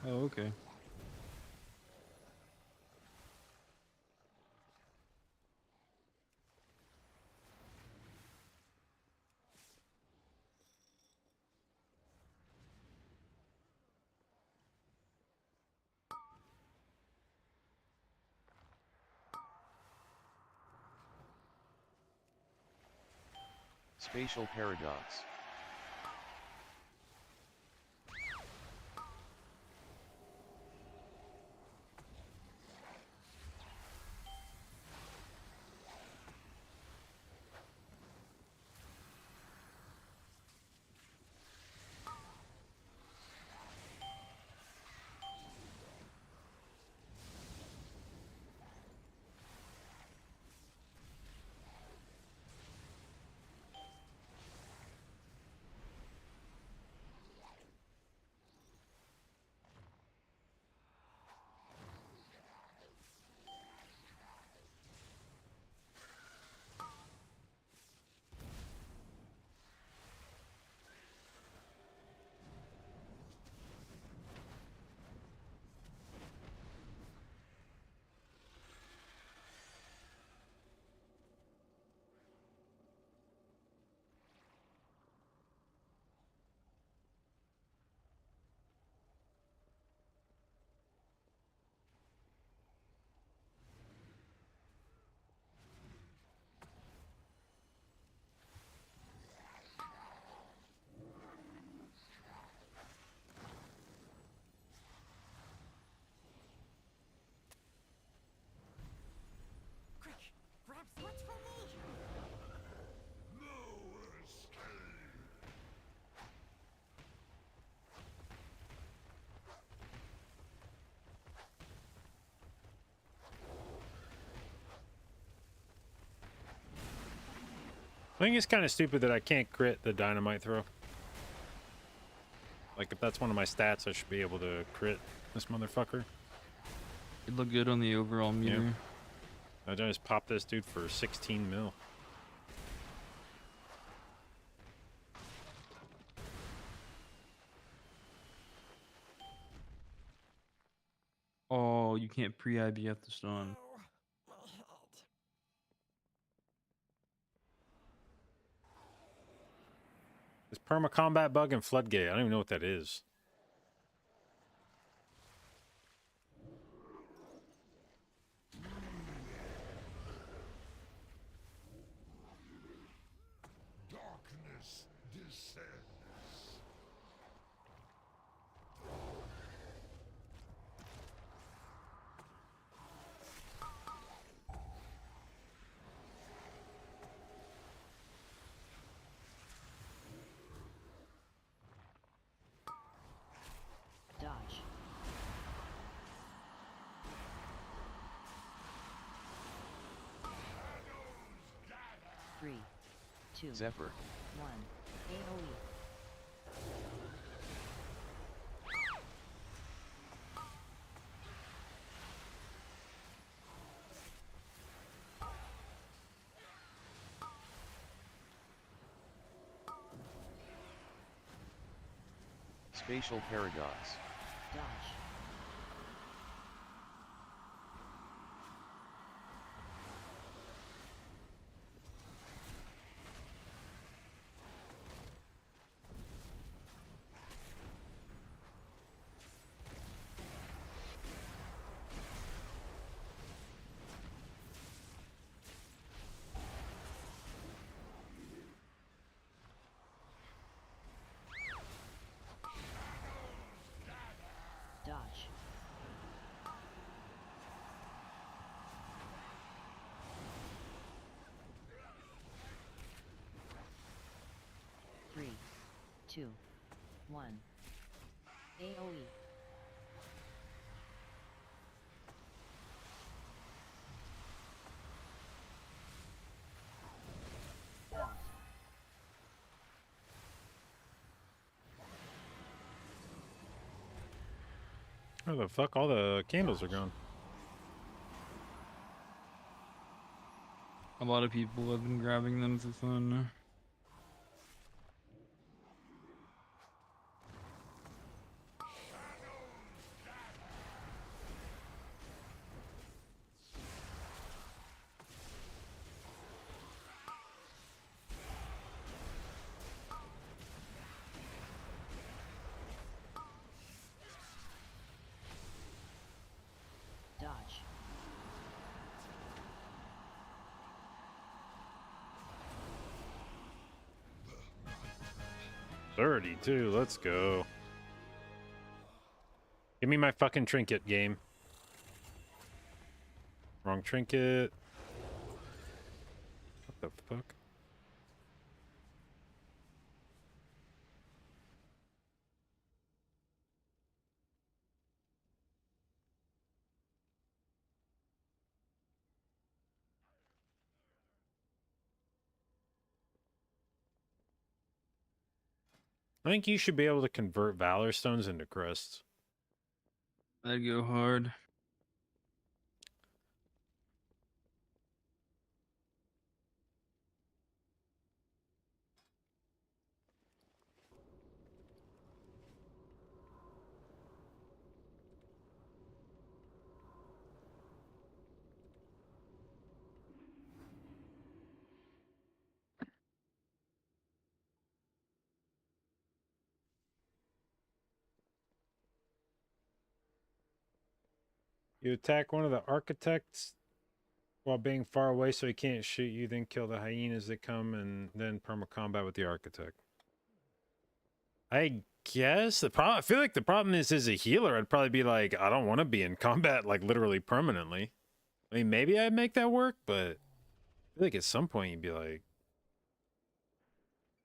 Speaker 3: Oh, okay.
Speaker 12: Spatial paradox.
Speaker 7: Quick, grab what's for me.
Speaker 1: I think it's kind of stupid that I can't crit the dynamite throw. Like, if that's one of my stats, I should be able to crit this motherfucker.
Speaker 3: It'd look good on the overall meter.
Speaker 1: I just popped this dude for 16 mil.
Speaker 3: Oh, you can't pre-IBF the stun.
Speaker 7: My head.
Speaker 1: This perma combat bug and floodgate. I don't even know what that is.
Speaker 11: Darkness descends.
Speaker 5: Dodge. Three, two,
Speaker 12: Zephyr.
Speaker 5: 1. AoE.
Speaker 12: Spatial paradox.
Speaker 5: Dodge. Dodge. Three, two, 1. AoE. Out.
Speaker 1: Where the fuck all the candles are gone?
Speaker 3: A lot of people have been grabbing them for fun.
Speaker 5: Dodge.
Speaker 1: 32. Let's go. Give me my fucking trinket, game. Wrong trinket. What the fuck? I think you should be able to convert Valor Stones into crests.
Speaker 3: That'd go hard.
Speaker 1: You attack one of the architects while being far away so he can't shoot you, then kill the hyenas that come, and then perma combat with the architect. I guess the problem, I feel like the problem is, as a healer, I'd probably be like, I don't want to be in combat like literally permanently. I mean, maybe I'd make that work, but I feel like at some point you'd be like,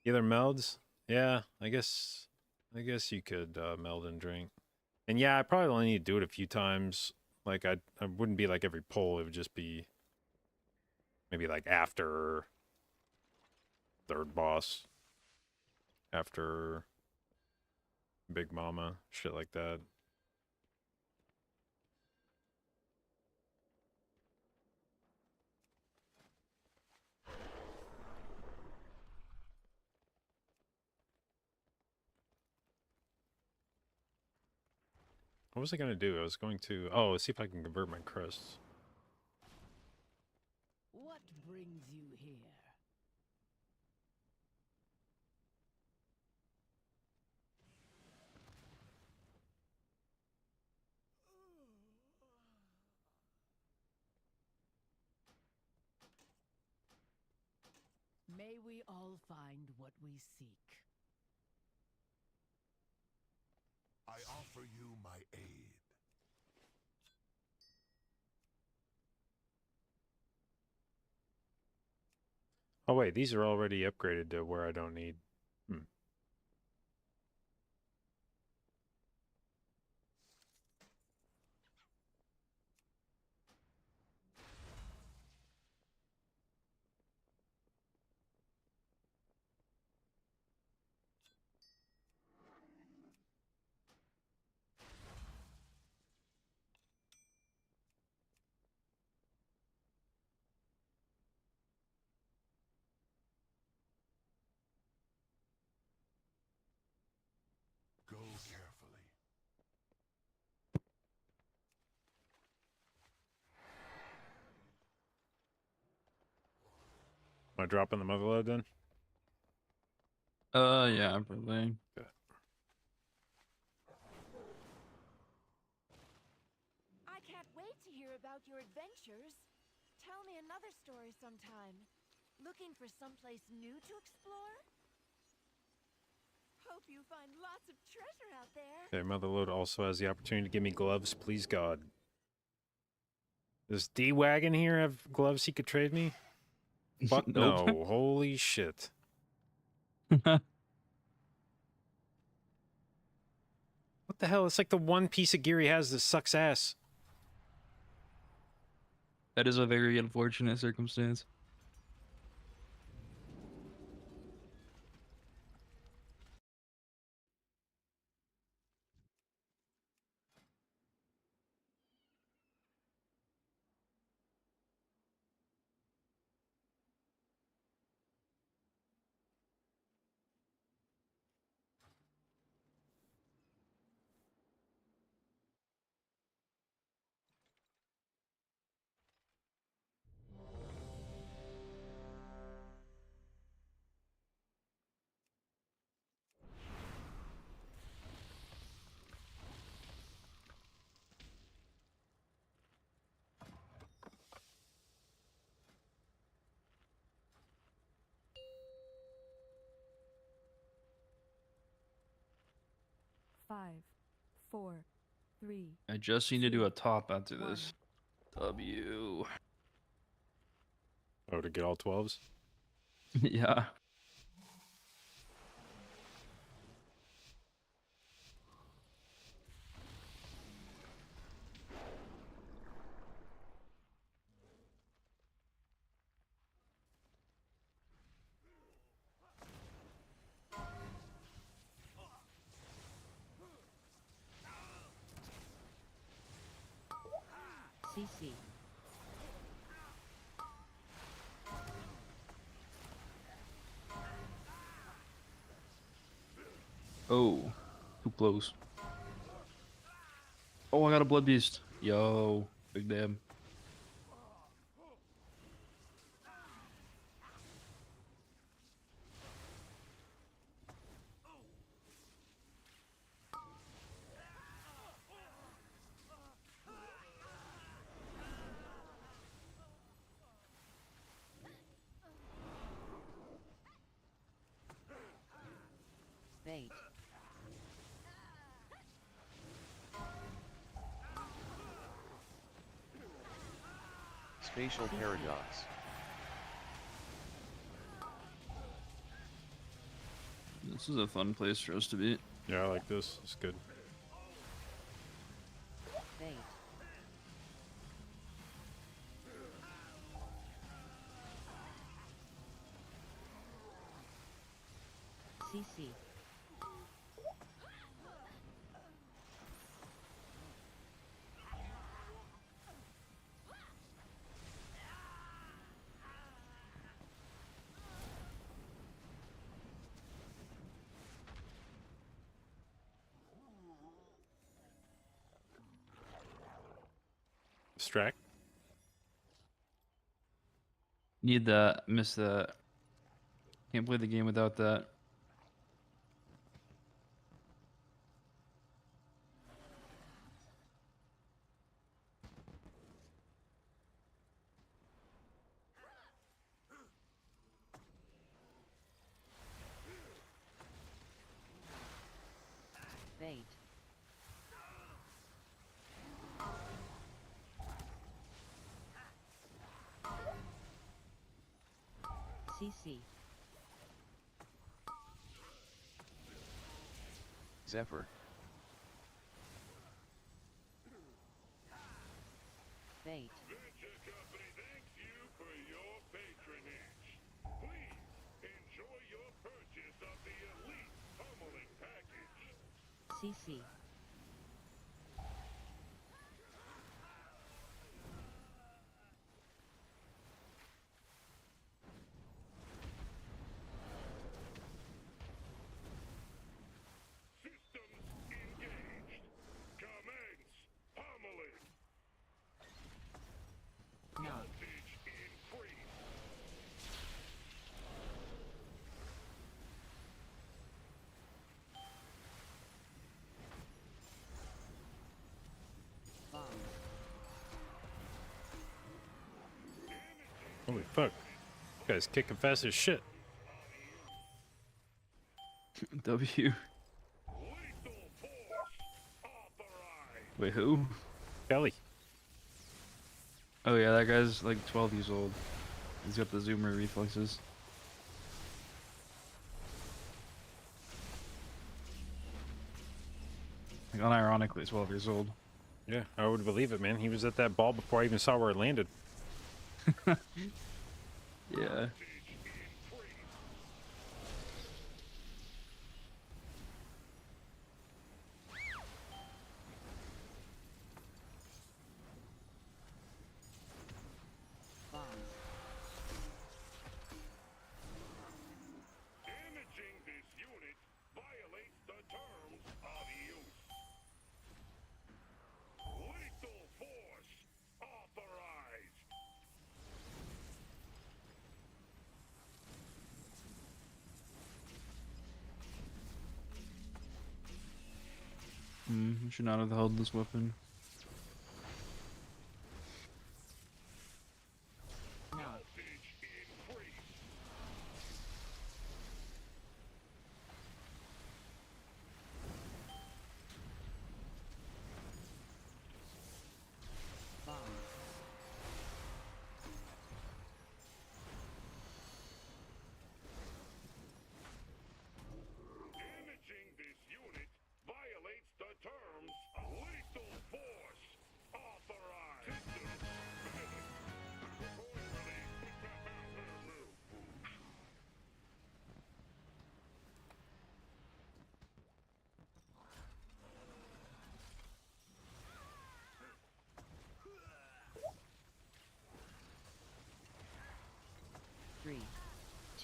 Speaker 1: either melds. Yeah, I guess you could meld and drink. And yeah, I probably only need to do it a few times. Like I wouldn't be like every pull. It would just be maybe like after third boss, after Big Mama, shit like that. What was I going to do? I was going to... Oh, see if I can convert my crests.
Speaker 9: What brings you here? May we all find what we seek.
Speaker 11: I offer you my aid.
Speaker 1: Oh wait, these are already upgraded to where I don't need...
Speaker 11: Go carefully.
Speaker 1: Am I dropping the motherload then?
Speaker 3: Yeah, probably.
Speaker 1: Okay.
Speaker 10: I can't wait to hear about your adventures. Tell me another story sometime. Looking for someplace new to explore? Hope you find lots of treasure out there.
Speaker 1: Okay, motherload also has the opportunity to give me gloves, please God. Does D-Wagon here have gloves he could trade me? Fuck
Speaker 3: Nope.
Speaker 1: no, holy shit. What the hell? It's like the one piece of gear he has that sucks ass.
Speaker 3: That is a very unfortunate circumstance.
Speaker 10: 5, 4, 3.
Speaker 3: I just need to do a top after this. W.
Speaker 1: Oh, to get all 12s?
Speaker 3: Yeah.
Speaker 5: CC.
Speaker 3: Oh, too close. Oh, I got a blood beast. Yo, big damn.
Speaker 5: Bait.
Speaker 12: Spatial paradox.
Speaker 3: This is a fun place for us to be.
Speaker 1: Yeah, I like this. It's good.
Speaker 5: Bait. CC.
Speaker 1: Strack.
Speaker 3: Need that. Miss that. Can't play the game without that.
Speaker 5: Bait. CC.
Speaker 12: Zephyr.
Speaker 5: Bait. CC. No. Bomb.
Speaker 1: Holy fuck. This guy's kicking fast as shit.
Speaker 3: W. Wait, who?
Speaker 1: Kelly.
Speaker 3: Oh yeah, that guy's like 12 years old. He's got the zoomer reflexes. Like unironically 12 years old.
Speaker 1: Yeah, I would believe it, man. He was at that ball before I even saw where it landed.
Speaker 3: Yeah.
Speaker 5: Bomb.
Speaker 3: I should not have held this weapon.
Speaker 5: No.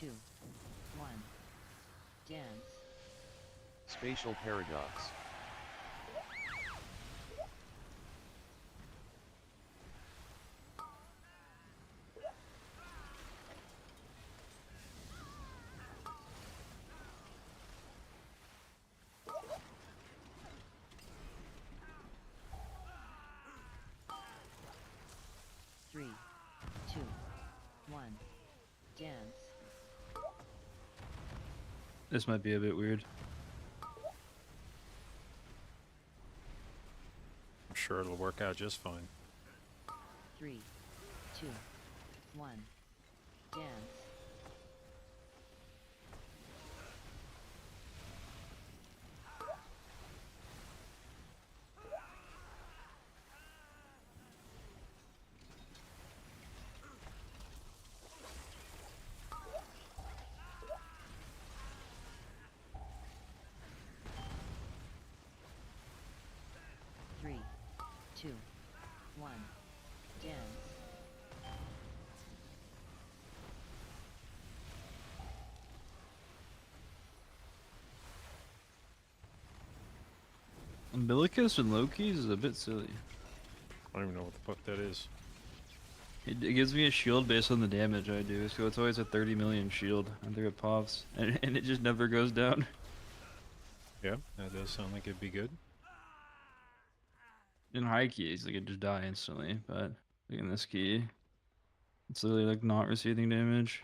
Speaker 5: 2, 1. Dance.
Speaker 12: Spatial paradox.
Speaker 5: Three, two, one. Dance.
Speaker 3: This might be a bit weird.
Speaker 1: I'm sure it'll work out just fine.
Speaker 5: 3, 2, 1. Dance. Three, two, one. Dance.
Speaker 3: Umbilicus and Loki's is a bit silly.
Speaker 1: I don't even know what the fuck that is.
Speaker 3: It gives me a shield based on the damage I do, so it's always a 30 million shield under it pops, and it just never goes down.
Speaker 1: Yeah, that does sound like it'd be good.
Speaker 3: In high keys, like it just die instantly, but like in this key, it's literally like not receiving damage.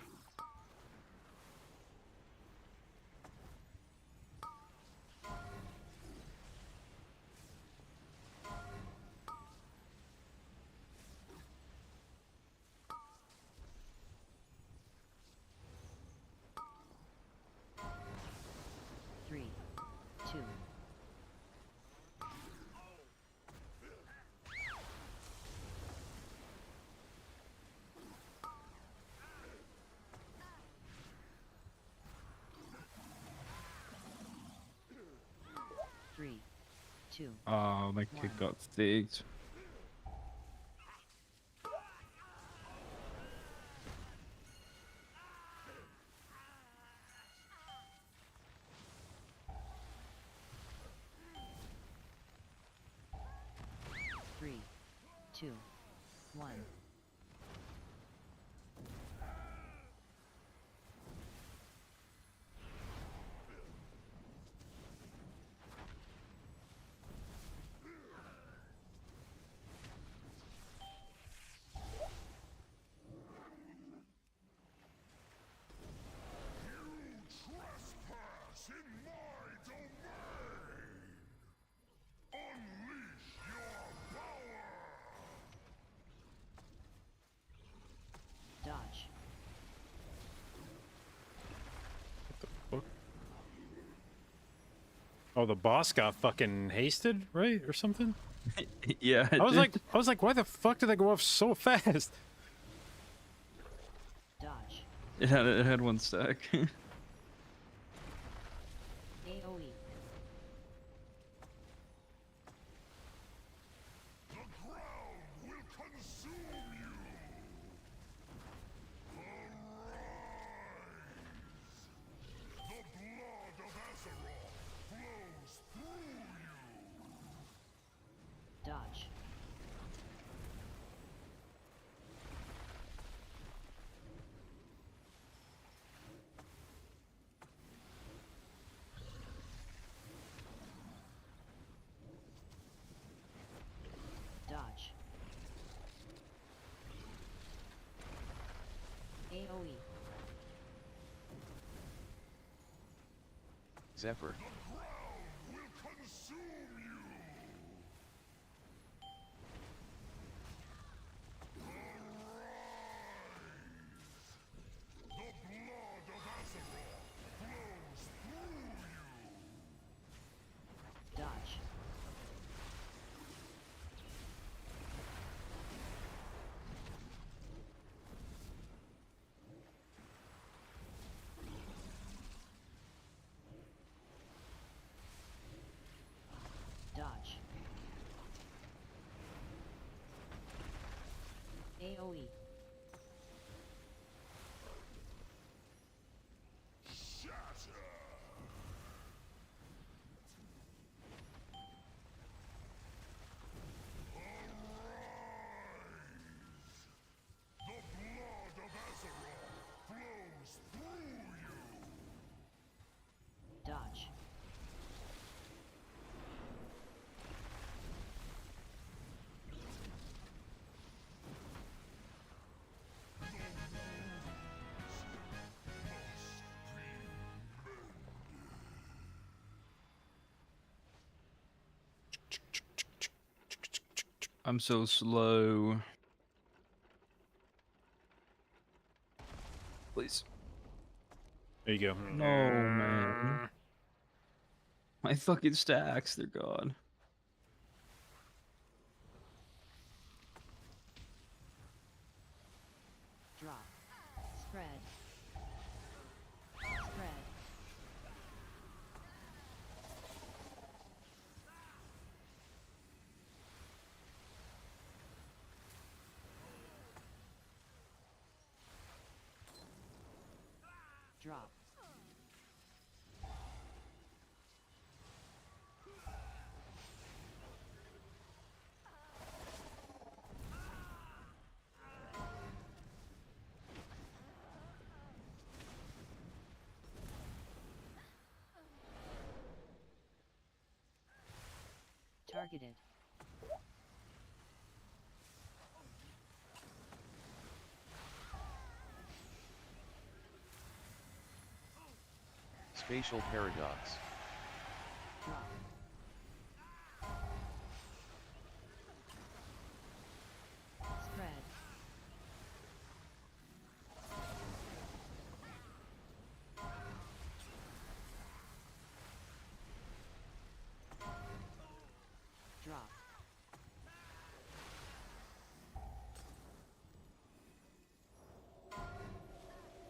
Speaker 5: Three, two. Three, two.
Speaker 3: Oh, my kick got faked.
Speaker 5: Three, two, one. Dodge.
Speaker 1: Oh, the boss got fucking hasted, right, or something?
Speaker 3: Yeah.
Speaker 1: I was like, why the fuck did they go off so fast?
Speaker 5: Dodge.
Speaker 3: it had one stack.
Speaker 5: AoE. Dodge. Dodge. AoE.
Speaker 12: Zephyr.
Speaker 5: Dodge. Dodge. AoE.
Speaker 3: I'm so slow. Please.
Speaker 1: There you go.
Speaker 3: No, man. My fucking stacks, they're gone.
Speaker 5: Drop. Spread. Spread. Drop. Targeted.
Speaker 12: Spatial paradox.
Speaker 5: Drop. Spread. Drop.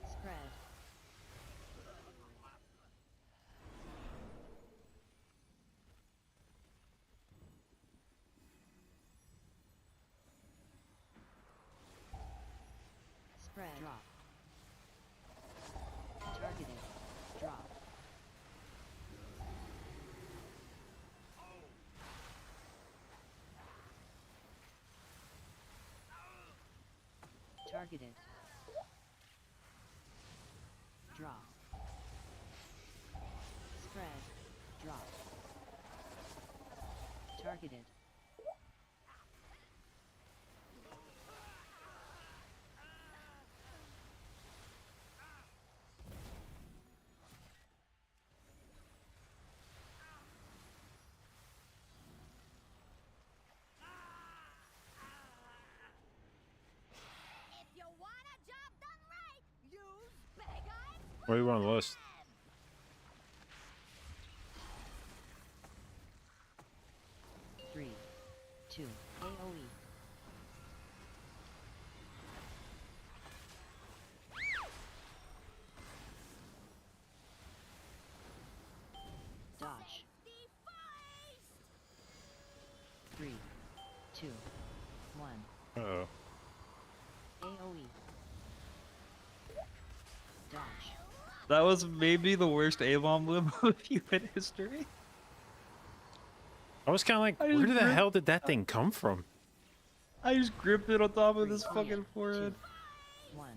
Speaker 5: Spread. Spread. Drop. Targeted. Drop. Targeted. Drop. Spread. Drop. Targeted.
Speaker 9: If you want a job done right, use big eyes.
Speaker 1: Where are you on the list?
Speaker 5: 3, 2, AOE. Dodge. 3, 2, 1.
Speaker 1: Uh-oh.
Speaker 5: AOE. Dodge.
Speaker 3: That was maybe the worst A-bomb limb of human history.
Speaker 1: I was kind of like,
Speaker 3: I
Speaker 1: where
Speaker 3: just
Speaker 1: the
Speaker 3: gripped-
Speaker 1: hell did that thing come from?
Speaker 3: I just gripped it on top of this
Speaker 5: Three,
Speaker 3: fucking forehead.
Speaker 5: 2, 1.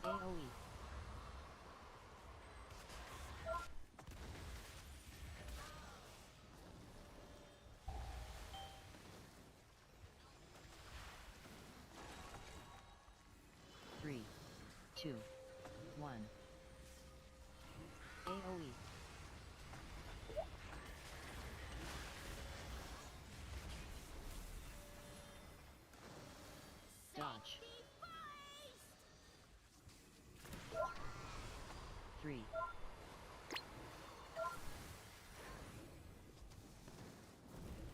Speaker 5: AOE. Three, 2, 1. AOE. Dodge. 3.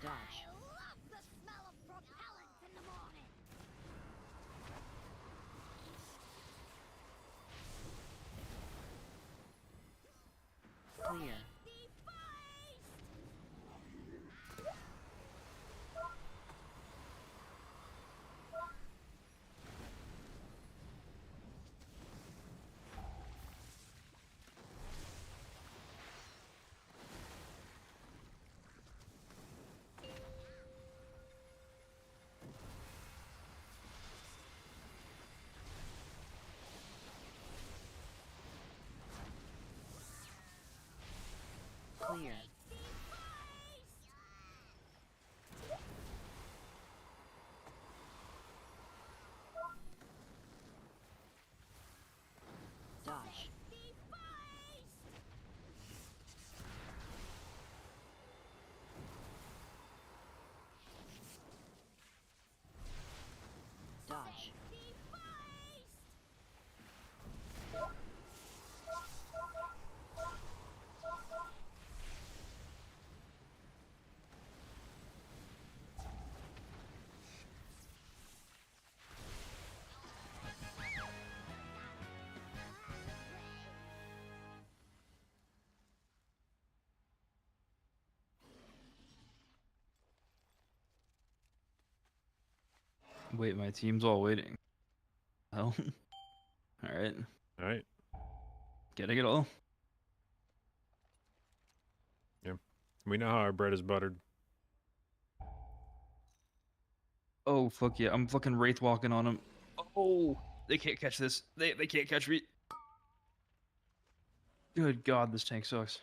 Speaker 5: Dodge.
Speaker 9: I love the smell of propellants in the morning.
Speaker 5: Clear. Clear. Dodge.
Speaker 3: Wait, my team's all waiting. Hell. Alright.
Speaker 1: All right.
Speaker 3: Getting it all.
Speaker 1: We know how our bread is buttered.
Speaker 3: Oh, fuck yeah. I'm fucking wraith walking on him. Oh, they can't catch this. They can't catch me. Good God, this tank sucks.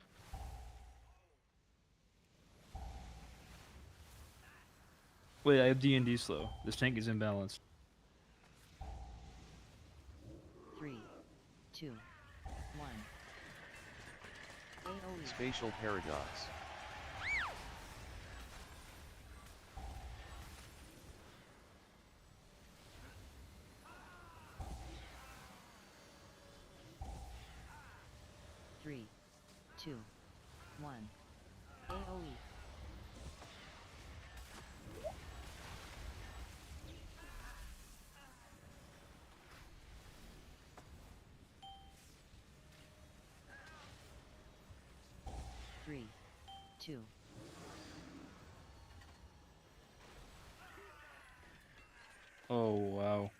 Speaker 3: Wait, I have D&D slow. This tank is imbalanced.
Speaker 5: 3, 2, 1. AoE.
Speaker 12: Spatial paradox.
Speaker 5: Three, 2, 1. AoE. Three, 2.
Speaker 3: Oh, wow.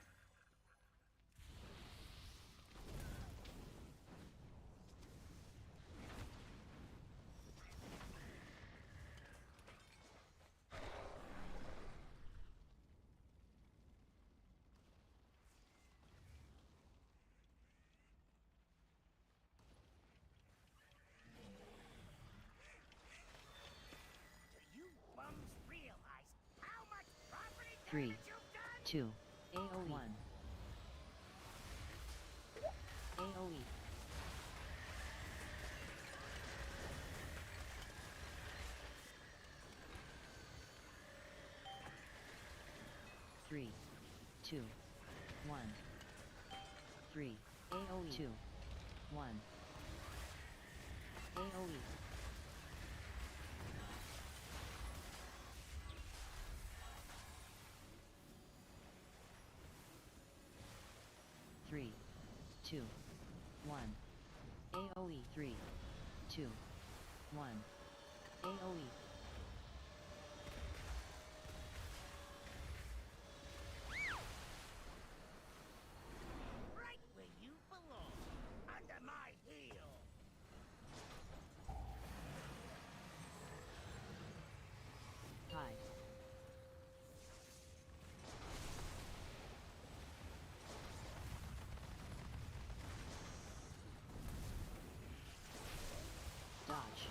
Speaker 9: You bums realize how much property
Speaker 5: 3,
Speaker 9: damage you've done?
Speaker 5: 2. AoE. 1. AoE. Three, 2, 1. 3. AoE. 2, 1. AoE. Three, 2, 1. AoE. 3, 2, 1. AoE.
Speaker 9: Right where you belong, under my heel.
Speaker 5: Hi. Dodge.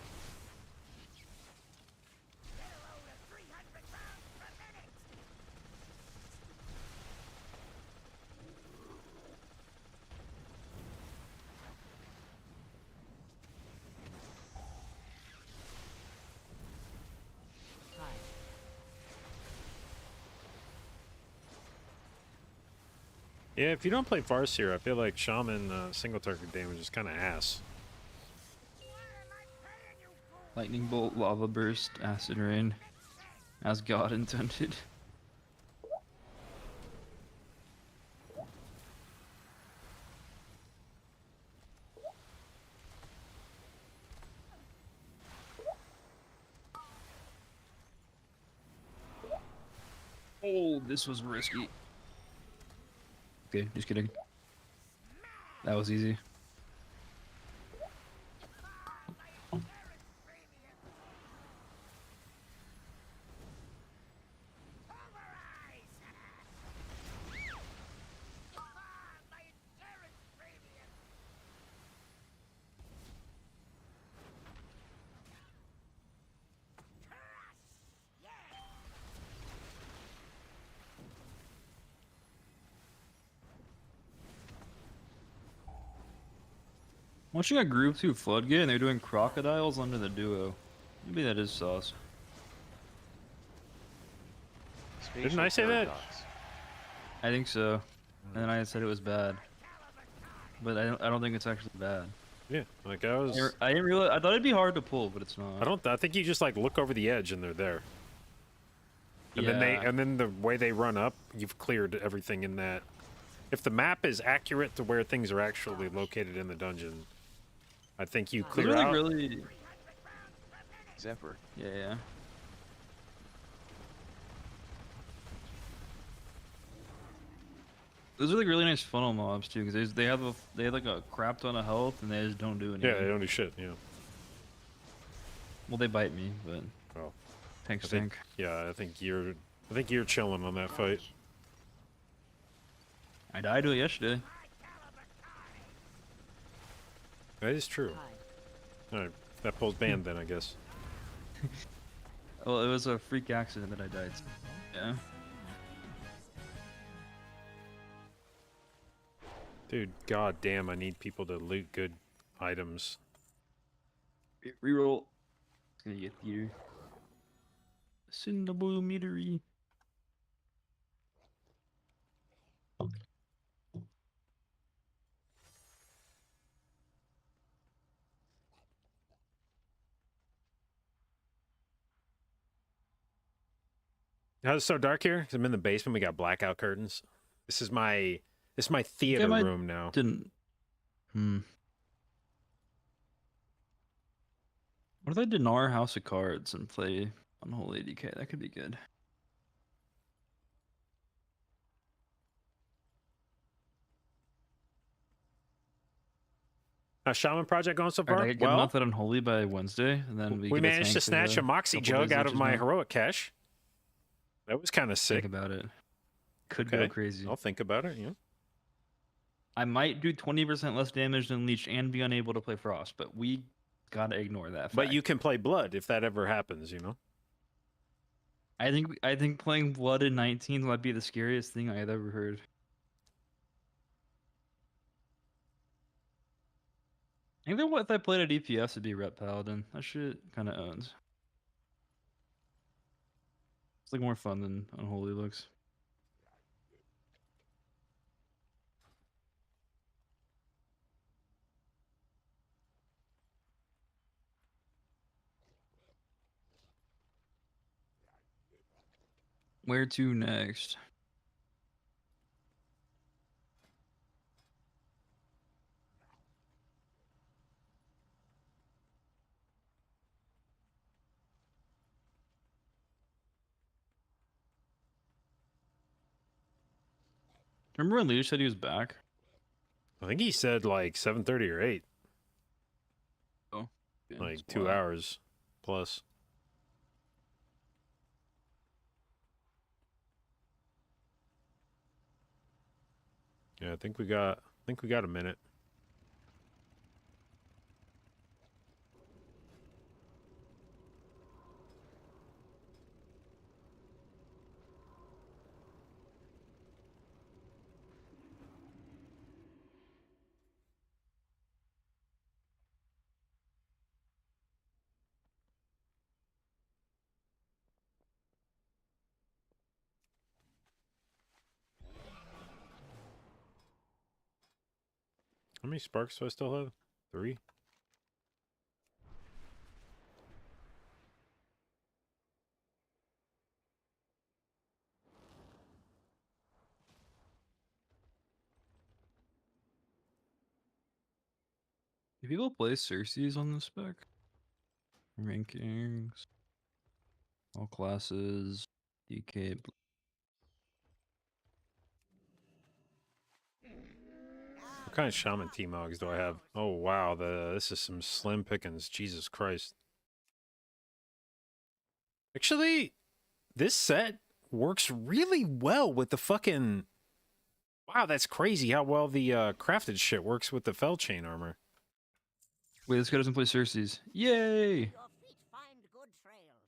Speaker 9: Get a load of 300 rounds per minute.
Speaker 5: Hi.
Speaker 1: Yeah, if you don't play Farseer, I feel like Shaman single target damage is kind of ass.
Speaker 3: Lightning bolt, lava burst, acid rain. As God intended. Oh, this was risky. Okay, just kidding. That was easy. Watching a group 2 Floodgate and they're doing crocodiles under the duo. Maybe that is sauce.
Speaker 1: Didn't I say that?
Speaker 3: I think so. And then I said it was bad. But I don't think it's actually bad.
Speaker 1: Yeah, like I was.
Speaker 3: I didn't realize. I thought it'd be hard to pull, but it's not.
Speaker 1: I think you just like look over the edge and they're there. And
Speaker 3: Yeah.
Speaker 1: then the way they run up, you've cleared everything in that. If the map is accurate to where things are actually located in the dungeon, I think you clear
Speaker 3: Those are like
Speaker 1: out.
Speaker 3: really.
Speaker 12: Zephyr.
Speaker 3: Yeah. Those are like really nice funnel mobs too, because they have like a crap ton of health and they just don't do anything.
Speaker 1: Yeah, they don't do shit. Yeah.
Speaker 3: Well, they bite me, but
Speaker 1: Well,
Speaker 3: tank
Speaker 1: I think,
Speaker 3: stink.
Speaker 1: yeah, I think you're chilling on that fight.
Speaker 5: Dodge.
Speaker 3: I died to it yesterday.
Speaker 1: That is true.
Speaker 5: Hide.
Speaker 1: All right, that poll's banned then, I guess.
Speaker 3: Well, it was a freak accident that I died. So, yeah.
Speaker 1: Dude, god damn, I need people to loot good items.
Speaker 3: Reroll. It's gonna get theater. Cinnable metery.
Speaker 1: How's it so dark here? 'Cause I'm in the basement. We got blackout curtains. This is my theater
Speaker 3: might
Speaker 1: room now.
Speaker 3: Didn't. What if I denar House of Cards and play Unholy DK? That could be good.
Speaker 1: How's Shaman Project going so far?
Speaker 3: Alright, I get good enough at Unholy by Wednesday, and then we
Speaker 1: we
Speaker 3: get a
Speaker 1: managed to
Speaker 3: tank
Speaker 1: snatch
Speaker 3: for
Speaker 1: a Moxie
Speaker 3: couple
Speaker 1: jug
Speaker 3: days
Speaker 1: out
Speaker 3: each
Speaker 1: of
Speaker 3: as
Speaker 1: my
Speaker 3: well.
Speaker 1: heroic cache. That was kind of sick.
Speaker 3: Think about it. Could
Speaker 1: Okay.
Speaker 3: go crazy.
Speaker 1: I'll think about it. Yeah.
Speaker 3: I might do 20% less damage than Leech and be unable to play Frost, but we gotta ignore that fact.
Speaker 1: But you can play Blood if that ever happens, you know?
Speaker 3: I think playing Blood in 19 might be the scariest thing I've ever heard. I think that if I played at EPS, it'd be Rep Paladin. That shit kind of owns. It's like more fun than Unholy looks. Where to next? Remember when Leo said he was back?
Speaker 1: I think he said like 7:30 or 8.
Speaker 3: Oh. Yeah,
Speaker 1: Like
Speaker 3: that's
Speaker 1: 2
Speaker 3: wild.
Speaker 1: hours plus. Yeah, I think we got a minute. How many sparks do I still have? 3?
Speaker 3: Do people play Cersei's on this spec? Rankings. All classes. DK.
Speaker 1: What kind of shaman T-Mogs do I have? Oh wow, this is some slim pickings. Jesus Christ. Actually, this set works really well with the fucking... Wow, that's crazy how well the crafted shit works with the fell chain armor.
Speaker 3: Wait, this guy doesn't play Cersei's. Yay!
Speaker 9: Your feet find good trails.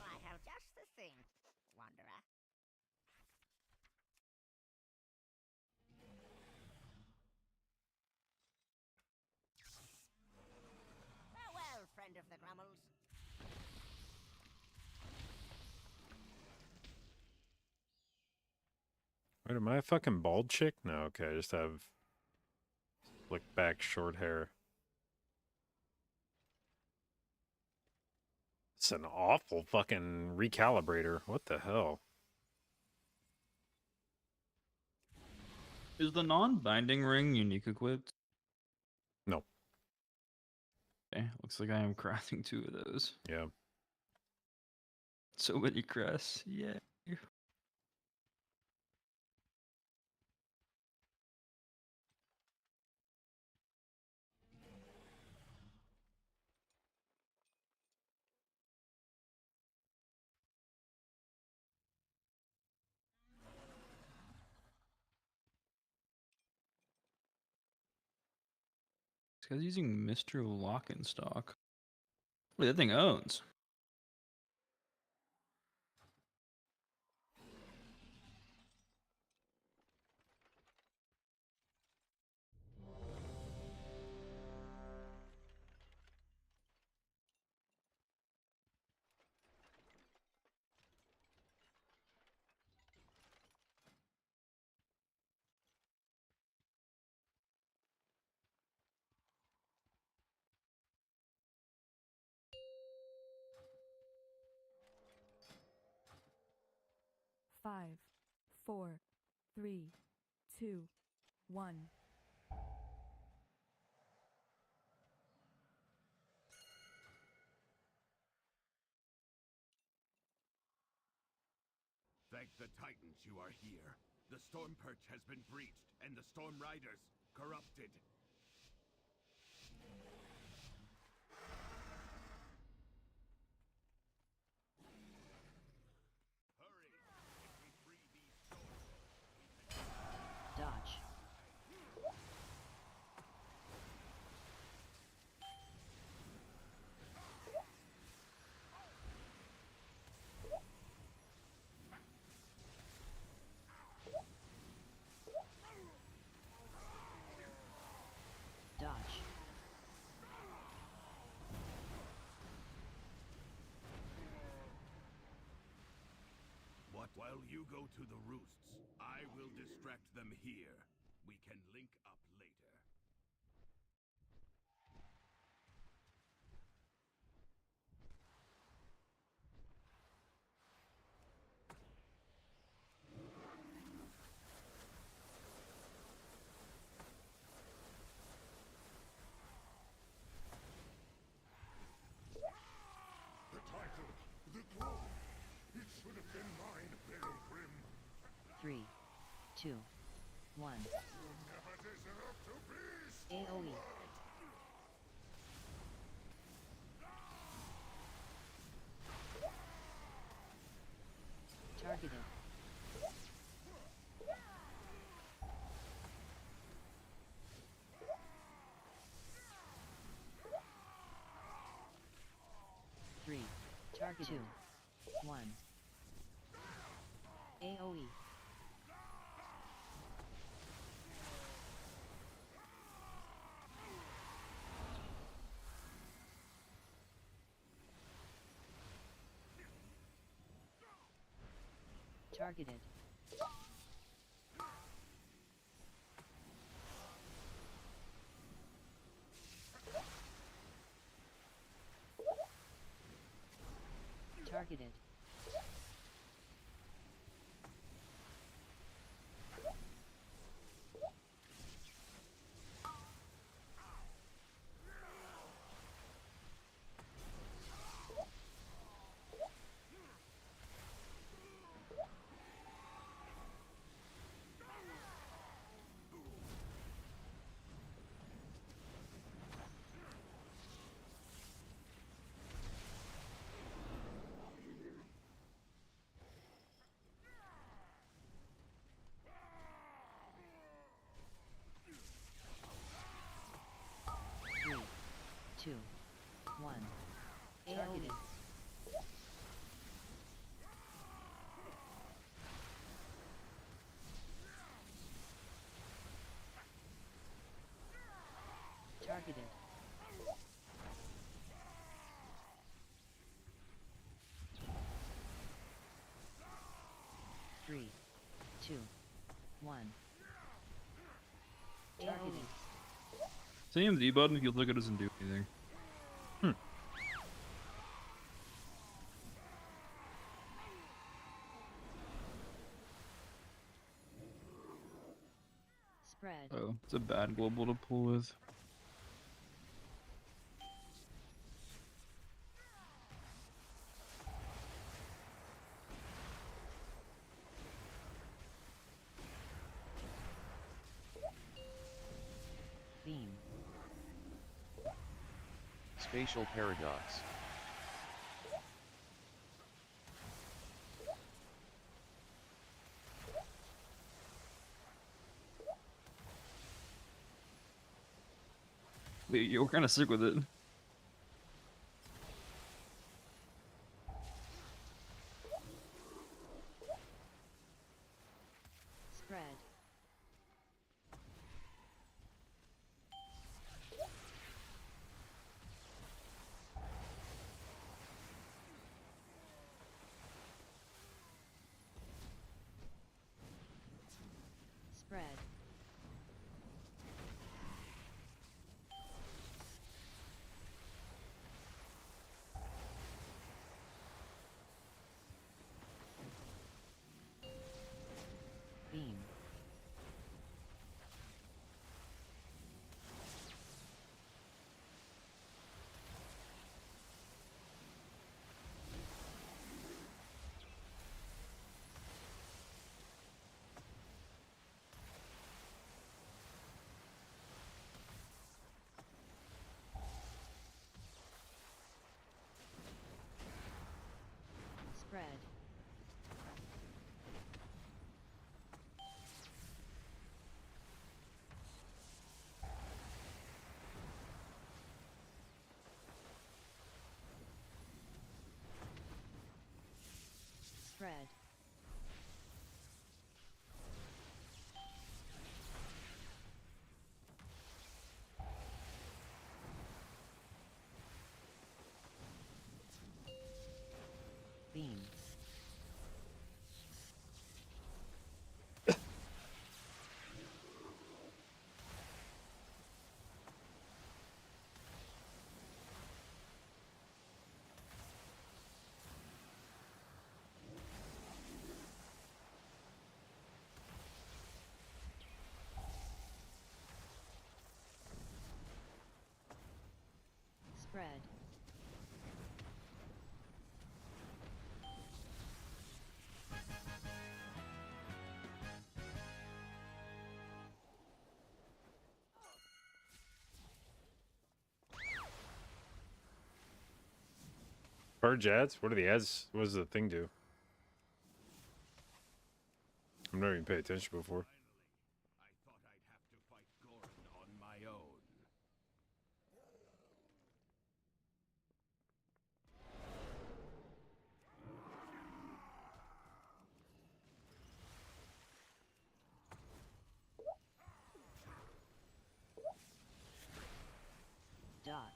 Speaker 9: I have just the thing, Wanderer. Farewell, friend of the Grummels.
Speaker 1: Wait, am I a fucking bald chick? No, okay, I just have slick back short hair. That's an awful fucking recalibrator. What the hell?
Speaker 3: Is the non-binding ring unique equipped?
Speaker 1: No.
Speaker 3: Okay, looks like I am crafting 2 of those.
Speaker 1: Yeah.
Speaker 3: So many crests. Yeah. This guy's using Mr. Lock and Stock. Wait, that thing owns.
Speaker 10: Five, 4, 3, 2, 1.
Speaker 11: Thank the Titans you are here. The Storm Perch has been breached, and the Storm Riders corrupted. Hurry! If we free these storms,
Speaker 5: Dodge. Dodge.
Speaker 11: what? While you go to the roosts, I will distract them here. We can link up later. The title, the throne. It should have been mine, Pilgrim.
Speaker 5: 3, 2, 1.
Speaker 11: Never deserve to be
Speaker 5: AoE. Targeted. Three. Target 2, 1. AoE. Targeted. Targeted. Three, 2, 1. Targeted. Targeted. Three, 2, 1. Targeted.
Speaker 3: Same D button if you look, it doesn't do anything. It's a bad global to pull with.
Speaker 5: Beam.
Speaker 12: Spatial paradox.
Speaker 3: Wait, you're kind of sick with it.
Speaker 5: Spread. Spread. Beam. Spread. Spread. Beam. Spread.
Speaker 1: Purge ads? What are the ads? What does the thing do? I've never even paid attention before.
Speaker 7: I thought I'd have to fight Gordon on my own.
Speaker 5: Dot.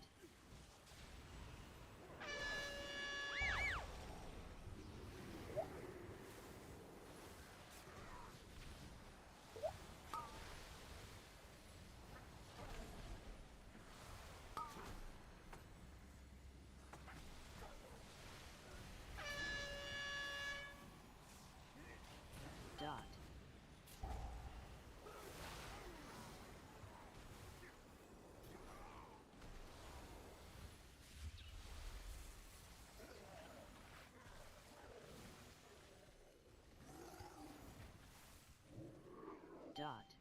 Speaker 5: Dot. Dot.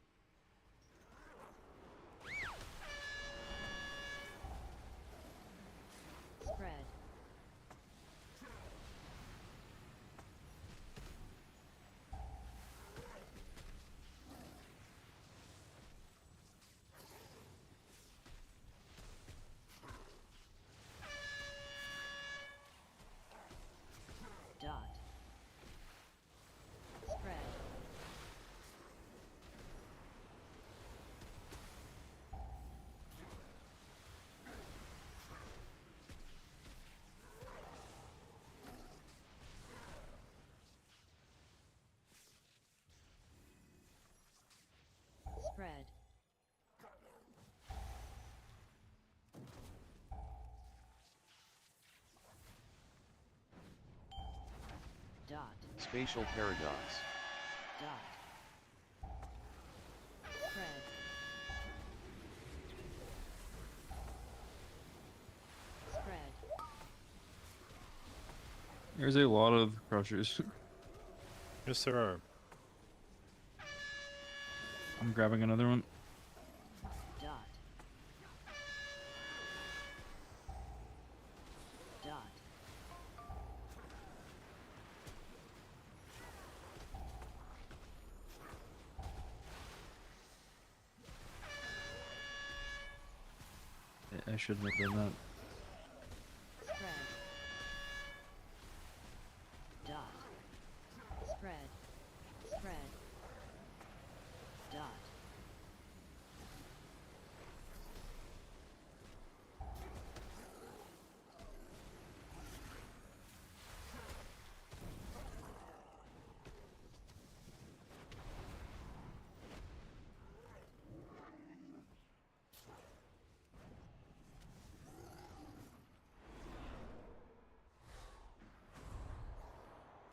Speaker 5: Spread. Dot. Spread. Spread. Dot.
Speaker 12: Spatial paradox.
Speaker 5: Dot. Spread.
Speaker 3: There's a lot of crushers.
Speaker 1: Yes, there are.
Speaker 3: I'm grabbing another one.
Speaker 5: Dot. Dot.
Speaker 3: I shouldn't have done that.
Speaker 5: Spread. Dot. Spread. Spread. Dot.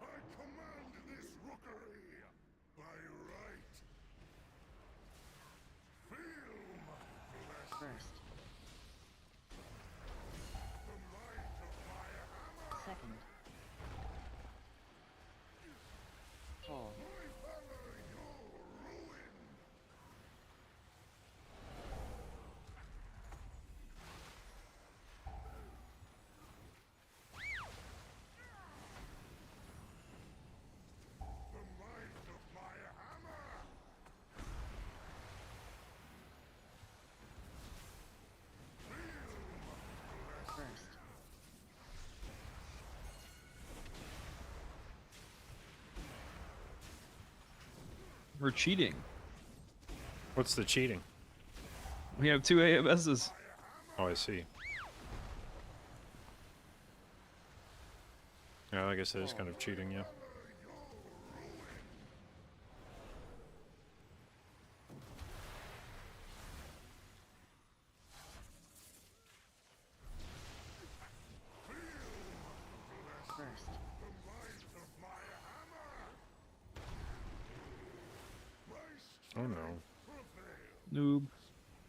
Speaker 11: I command this rookery by right. Feel my blessing.
Speaker 5: First.
Speaker 11: The might of my hammer.
Speaker 5: Second. Pull.
Speaker 11: My valor, your ruin. The might of my hammer.
Speaker 5: First.
Speaker 3: We're cheating.
Speaker 1: What's the cheating?
Speaker 3: We have 2 AMSs.
Speaker 1: Oh, I see. Yeah, I guess it is kind of cheating, yeah.
Speaker 5: First.
Speaker 11: The might of my hammer. My
Speaker 1: Oh no.
Speaker 11: prevail.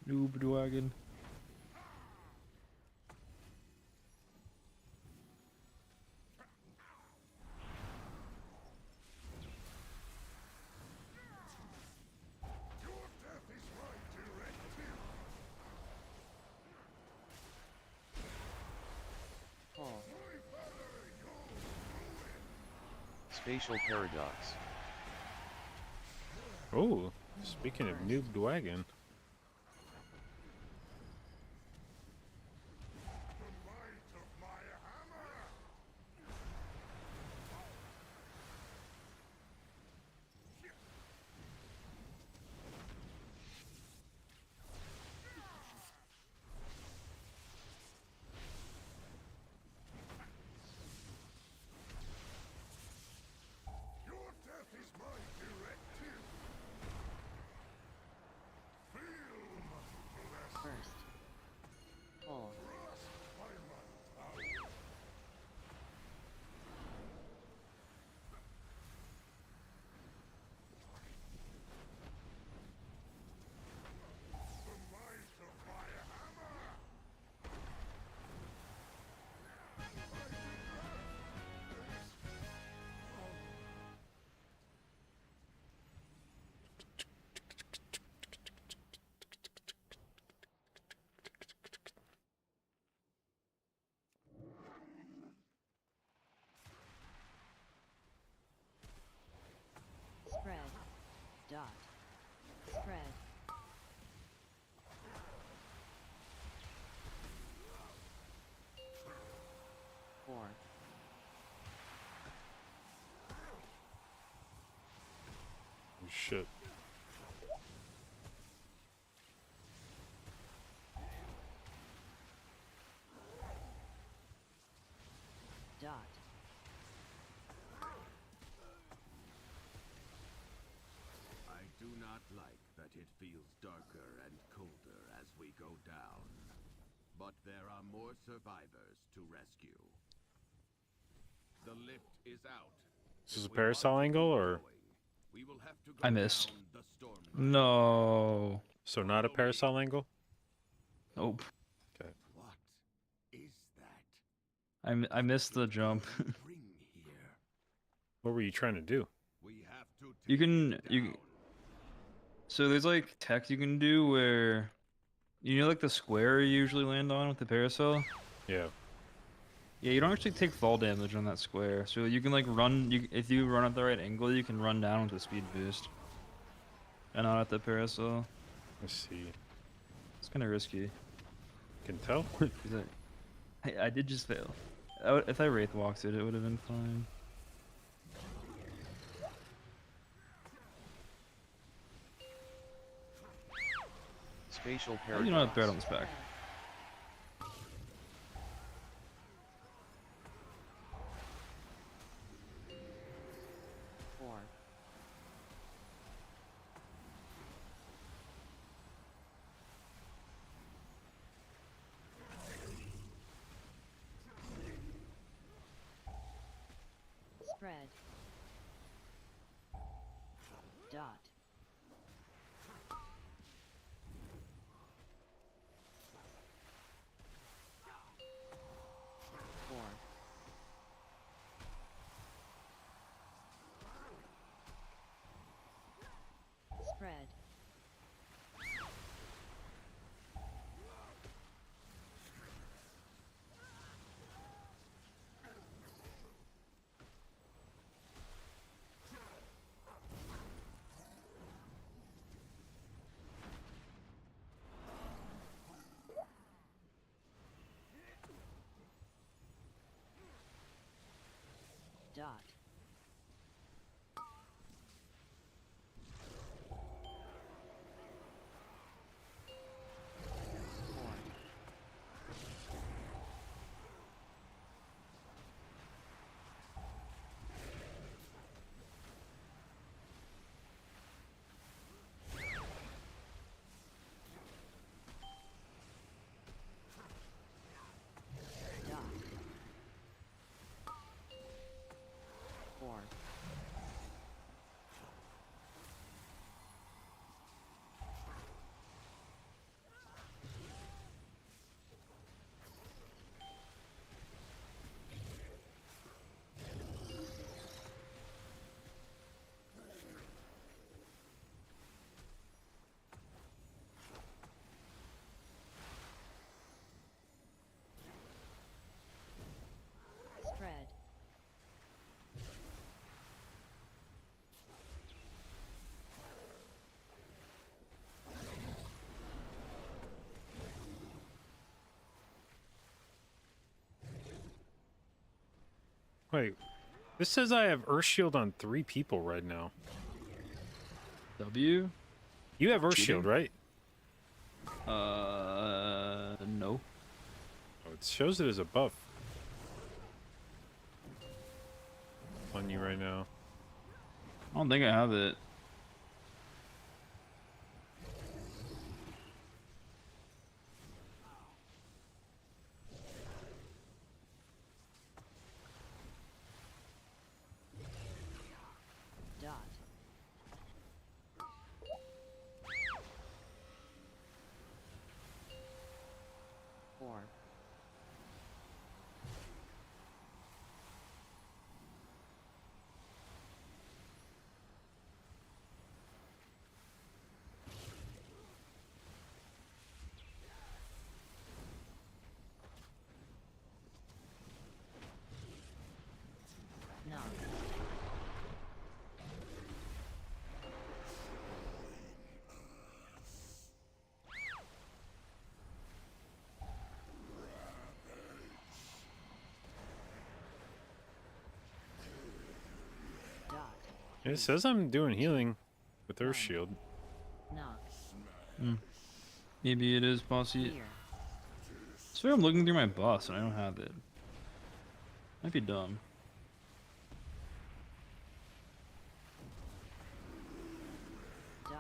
Speaker 3: Noob wagon.
Speaker 11: Your death is my directive.
Speaker 5: Pull.
Speaker 11: My valor, your ruin.
Speaker 12: Spatial paradox.
Speaker 1: Oh, speaking of Noob Wagon.
Speaker 11: The might of my hammer. Your death is my directive. Feel my blessing.
Speaker 5: First. Pull.
Speaker 11: Grasp by my power. The might of my hammer.
Speaker 5: Spread. Dot. Spread. 4.
Speaker 1: Shit.
Speaker 5: Dot.
Speaker 11: I do not like that it feels darker and colder as we go down. But there are more survivors to rescue. The lift is out.
Speaker 1: This is a
Speaker 11: If we want to
Speaker 1: parasol angle,
Speaker 11: keep
Speaker 1: or
Speaker 11: going, we will have to go
Speaker 3: I missed.
Speaker 11: down the storm line.
Speaker 3: No.
Speaker 1: so not a parasol angle?
Speaker 3: Nope.
Speaker 1: Okay.
Speaker 11: What is that?
Speaker 3: I missed the jump.
Speaker 11: Bring
Speaker 1: What were you trying to do?
Speaker 11: We have to
Speaker 3: You
Speaker 11: take
Speaker 3: can
Speaker 11: it
Speaker 3: you.
Speaker 11: down.
Speaker 3: So there's like tech you can do where, you know, like the square you usually land on with the parasail.
Speaker 1: Yeah.
Speaker 3: Yeah, you don't actually take fall damage on that square. So you can like run. If you run at the right angle, you can run down with a speed boost. And not at the parasail.
Speaker 1: Let's see.
Speaker 3: It's kind of risky.
Speaker 1: Can tell.
Speaker 3: 'Cause I did just fail. If I wraith walked it, it would have been fine.
Speaker 12: Spatial
Speaker 3: How do you know how to throw it on the
Speaker 12: paradox.
Speaker 3: spec?
Speaker 5: Four. Spread. Dot. Four. Spread. Dot. Four. Dot. Four. Spread.
Speaker 1: Wait. This says I have Earth Shield on 3 people right now.
Speaker 3: W?
Speaker 1: You have Earth
Speaker 3: Cheating?
Speaker 1: Shield, right?
Speaker 3: No.
Speaker 1: Oh, it shows it as a buff on you right now.
Speaker 3: I don't think I have it.
Speaker 5: Dot. Four. Knock. Dot.
Speaker 1: It says I'm doing healing with Earth Shield.
Speaker 5: Knock.
Speaker 3: Maybe it is bossy.
Speaker 5: Here.
Speaker 3: I swear I'm looking through my boss and I don't have it. Might be dumb.
Speaker 5: Dot.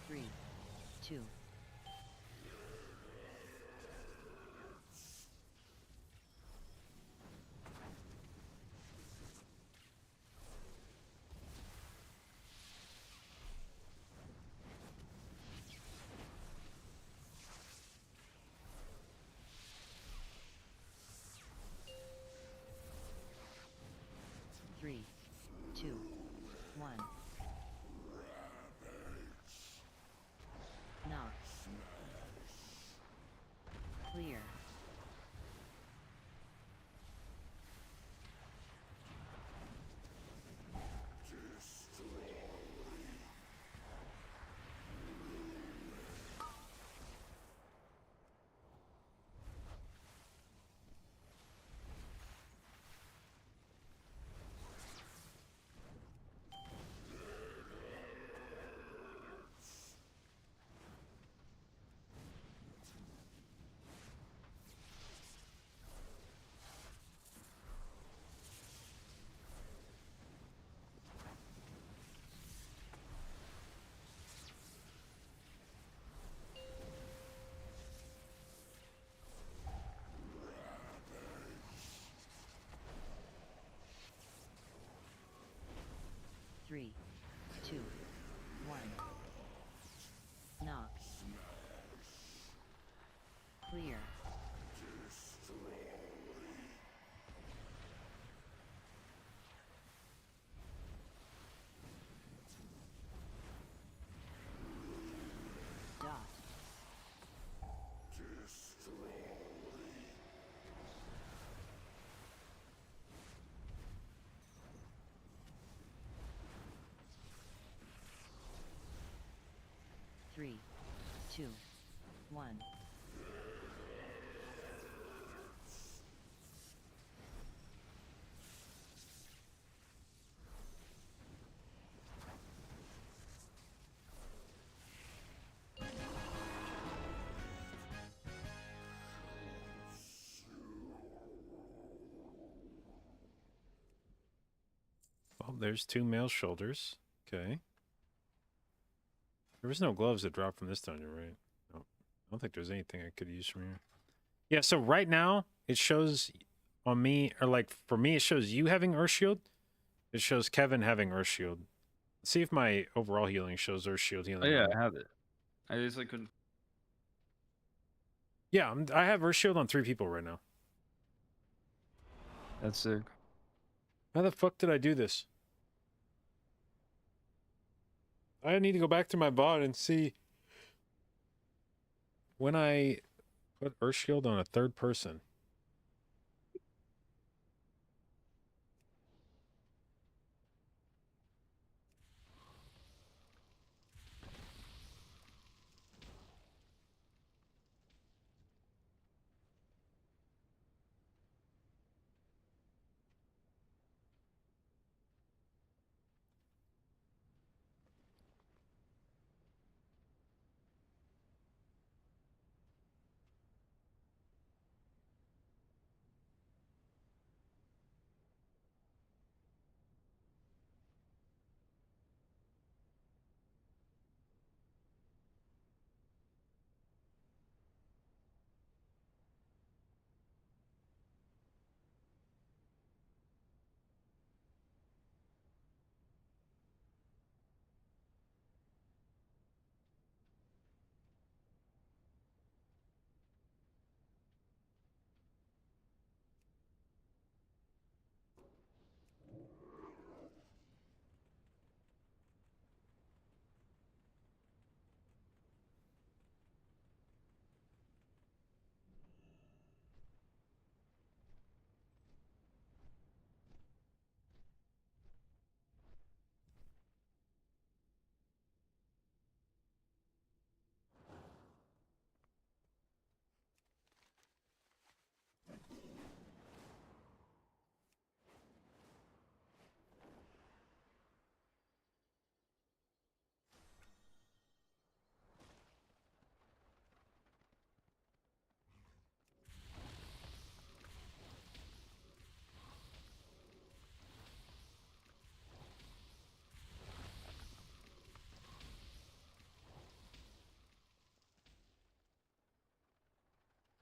Speaker 5: Three. Two. Clear. Dot. Three, two, one.
Speaker 1: Well, there's 2 male shoulders. Okay. There was no gloves that dropped from this dungeon, right? No. I don't think there's anything I could use from here. Yeah, so right now, it shows on me, or like, for me, it shows you having Earth Shield. It shows Kevin having Earth Shield. Let's see if my overall healing shows Earth Shield healing.
Speaker 3: Oh yeah,
Speaker 1: on.
Speaker 3: I have it. I just like couldn't.
Speaker 1: Yeah, I have Earth Shield on 3 people right now.
Speaker 3: That's sick.
Speaker 1: How the fuck did I do this? I need to go back to my bot and see when I put Earth Shield on a 3rd person.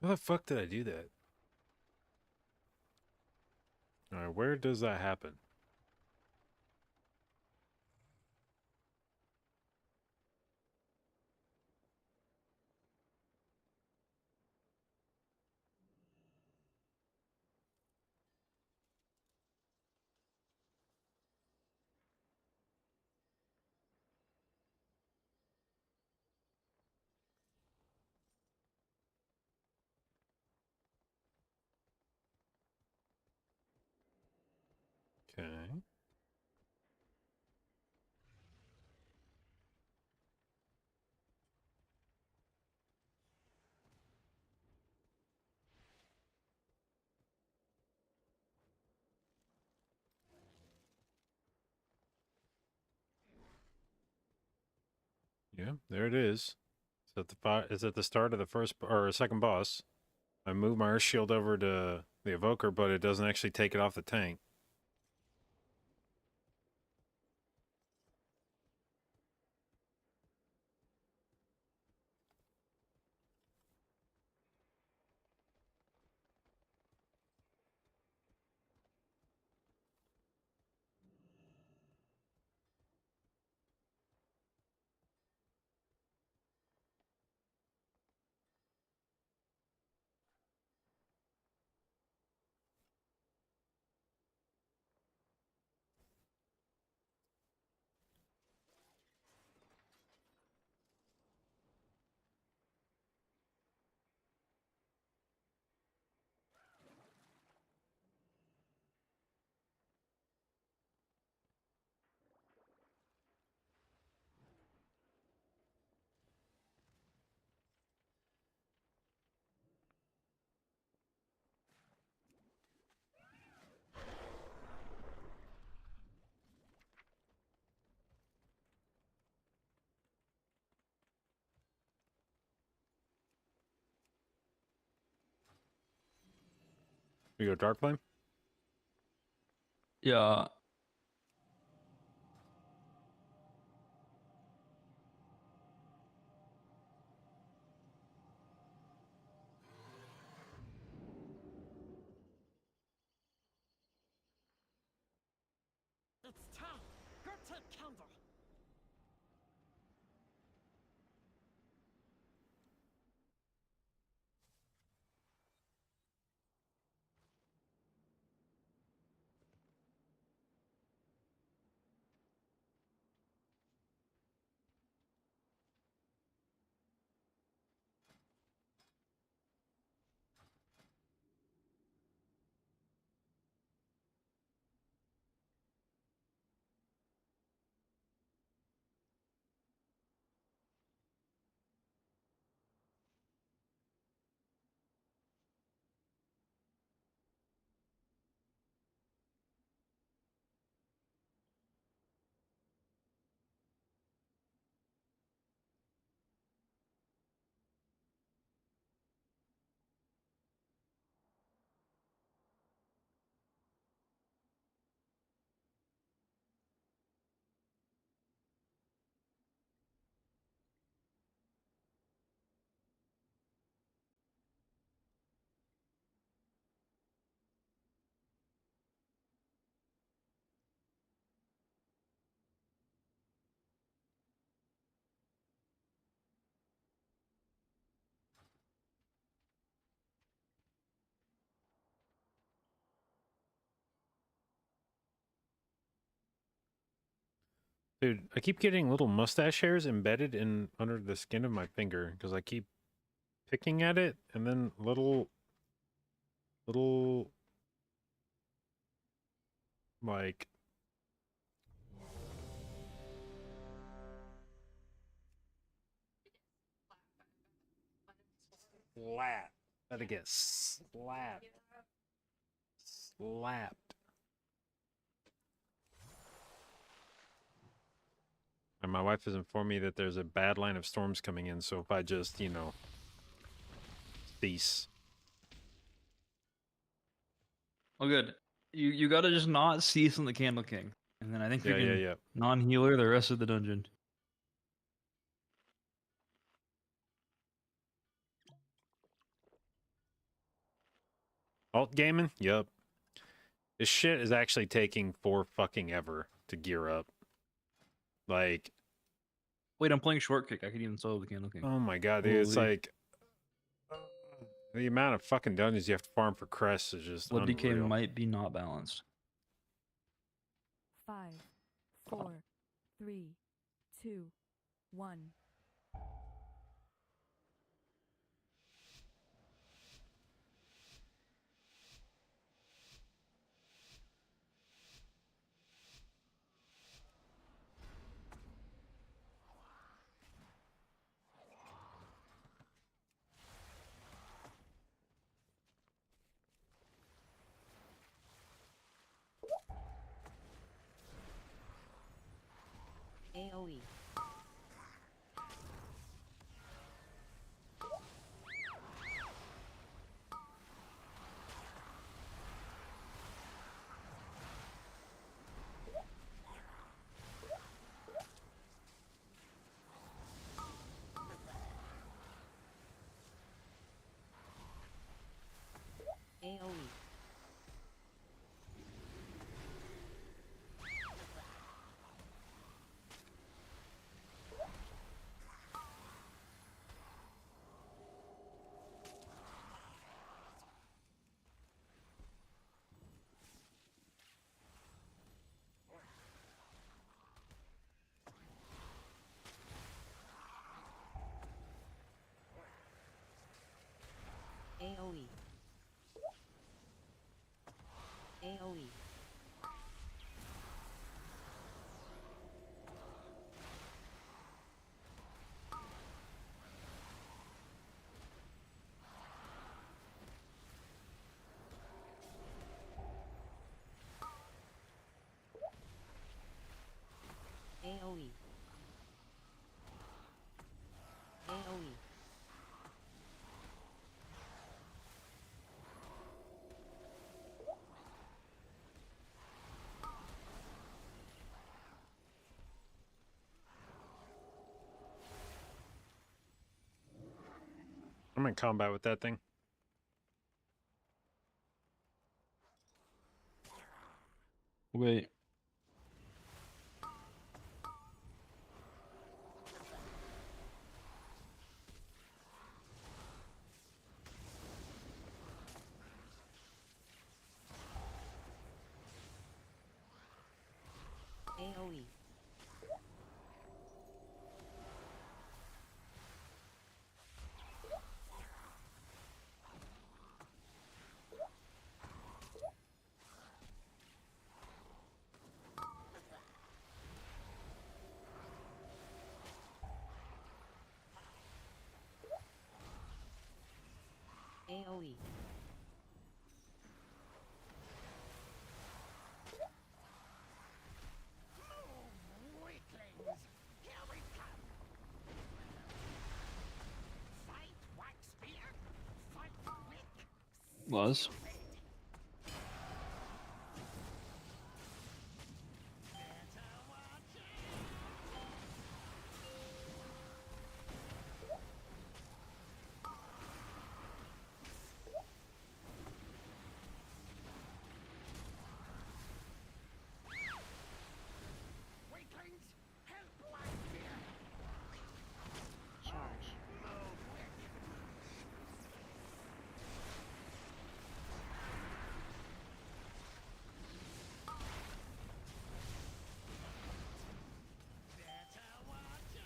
Speaker 1: How the fuck did I do that? Alright, where does that happen? Okay. Yeah, there it is. It's at the start of the first or second boss. I move my Earth Shield over to the Evoker, but it doesn't actually take it off the tank. We go dark flame.
Speaker 3: Yeah.
Speaker 7: It's time. Go take counter.
Speaker 1: Dude, I keep getting little mustache hairs embedded in under the skin of my finger because I keep picking at it, and then little like slap. Gotta get slapped. Slapped. And my wife has informed me that there's a bad line of storms coming in, so if I just, cease.
Speaker 3: Oh, good. You gotta just not cease on the Candle King, and then I think you
Speaker 1: Yeah,
Speaker 3: can
Speaker 1: yeah.
Speaker 3: non-healer the rest of the dungeon.
Speaker 1: Alt gaming? Yup. This shit is actually taking for fucking ever to gear up. Like,
Speaker 3: Wait, I'm playing short kick. I can even solo the Candle King.
Speaker 1: oh my god, dude, it's
Speaker 3: Holy.
Speaker 1: like the amount of fucking dungeons you have to farm for crests is just
Speaker 3: Blood DK
Speaker 1: unreal.
Speaker 3: might be not balanced.
Speaker 5: 5, 4, 3, 2, 1. AoE. AoE. AoE. AoE. AoE. AoE.
Speaker 1: I'm in combat with that thing.
Speaker 3: Wait.
Speaker 5: AoE. AoE.
Speaker 9: Weaklings! Here we come! Fight Waxbeard! Fight Wick!
Speaker 3: Was.
Speaker 9: Weaklings! Help Waxbeard!
Speaker 5: Charge.
Speaker 9: Move, Wick! Better watch it!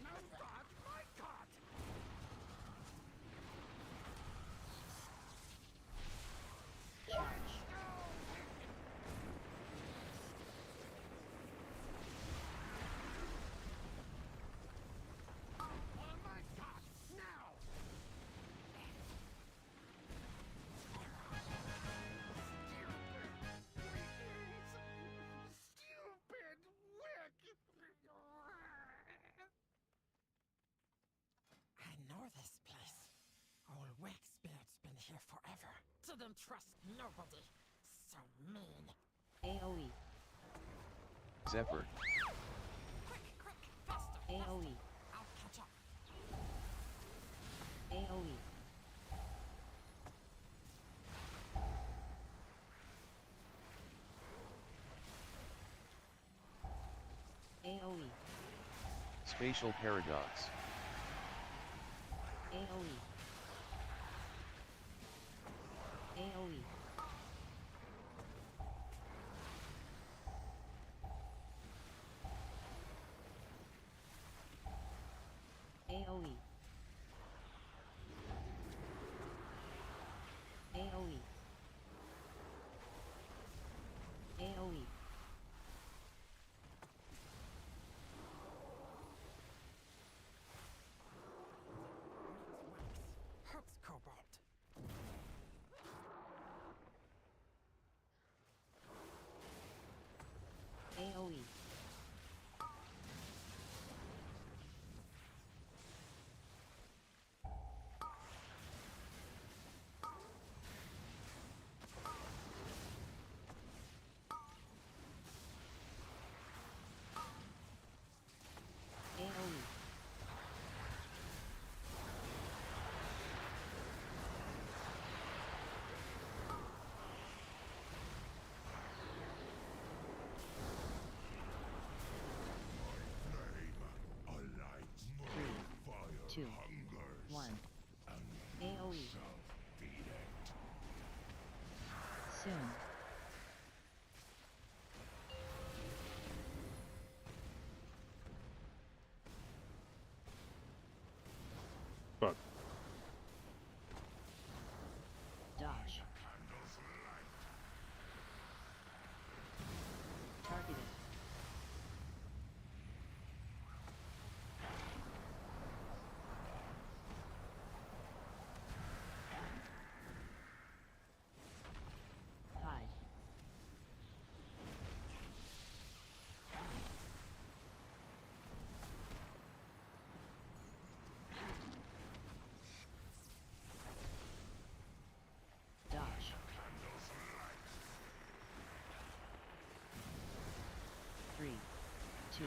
Speaker 9: No dodge, my god!
Speaker 5: Charge.
Speaker 9: Oh my god! Now! Stupid Wick! I know this place. Old Waxbeard's been here forever. Didn't trust nobody. So mean.
Speaker 5: AoE.
Speaker 12: Zephyr.
Speaker 9: Quick, faster!
Speaker 5: AoE.
Speaker 9: I'll catch up.
Speaker 5: AoE. AoE.
Speaker 12: Spatial paradox.
Speaker 5: AoE. AoE. AoE. AoE. AoE.
Speaker 9: Hurts Cobalt.
Speaker 5: AoE. AoE. Three, two, one. AoE. Soon.
Speaker 1: Fuck.
Speaker 5: Dodge. Targeted. 2,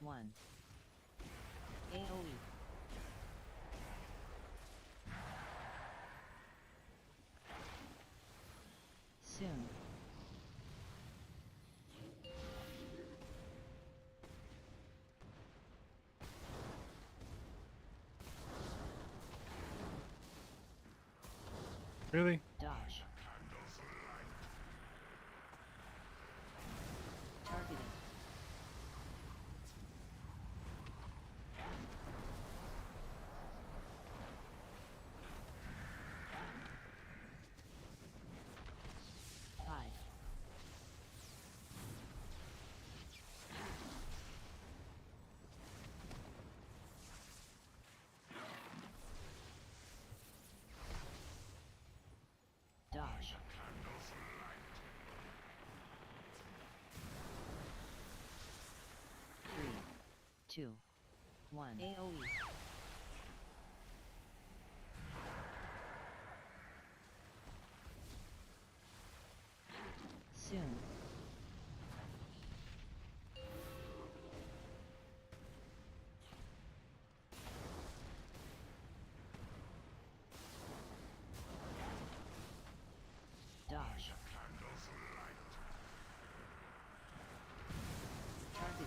Speaker 5: 1. AoE. Soon.
Speaker 1: Really?
Speaker 5: Dodge. Targeting. Five. Dodge. 3, 2, 1. AoE. Soon. Dodge. Targeting.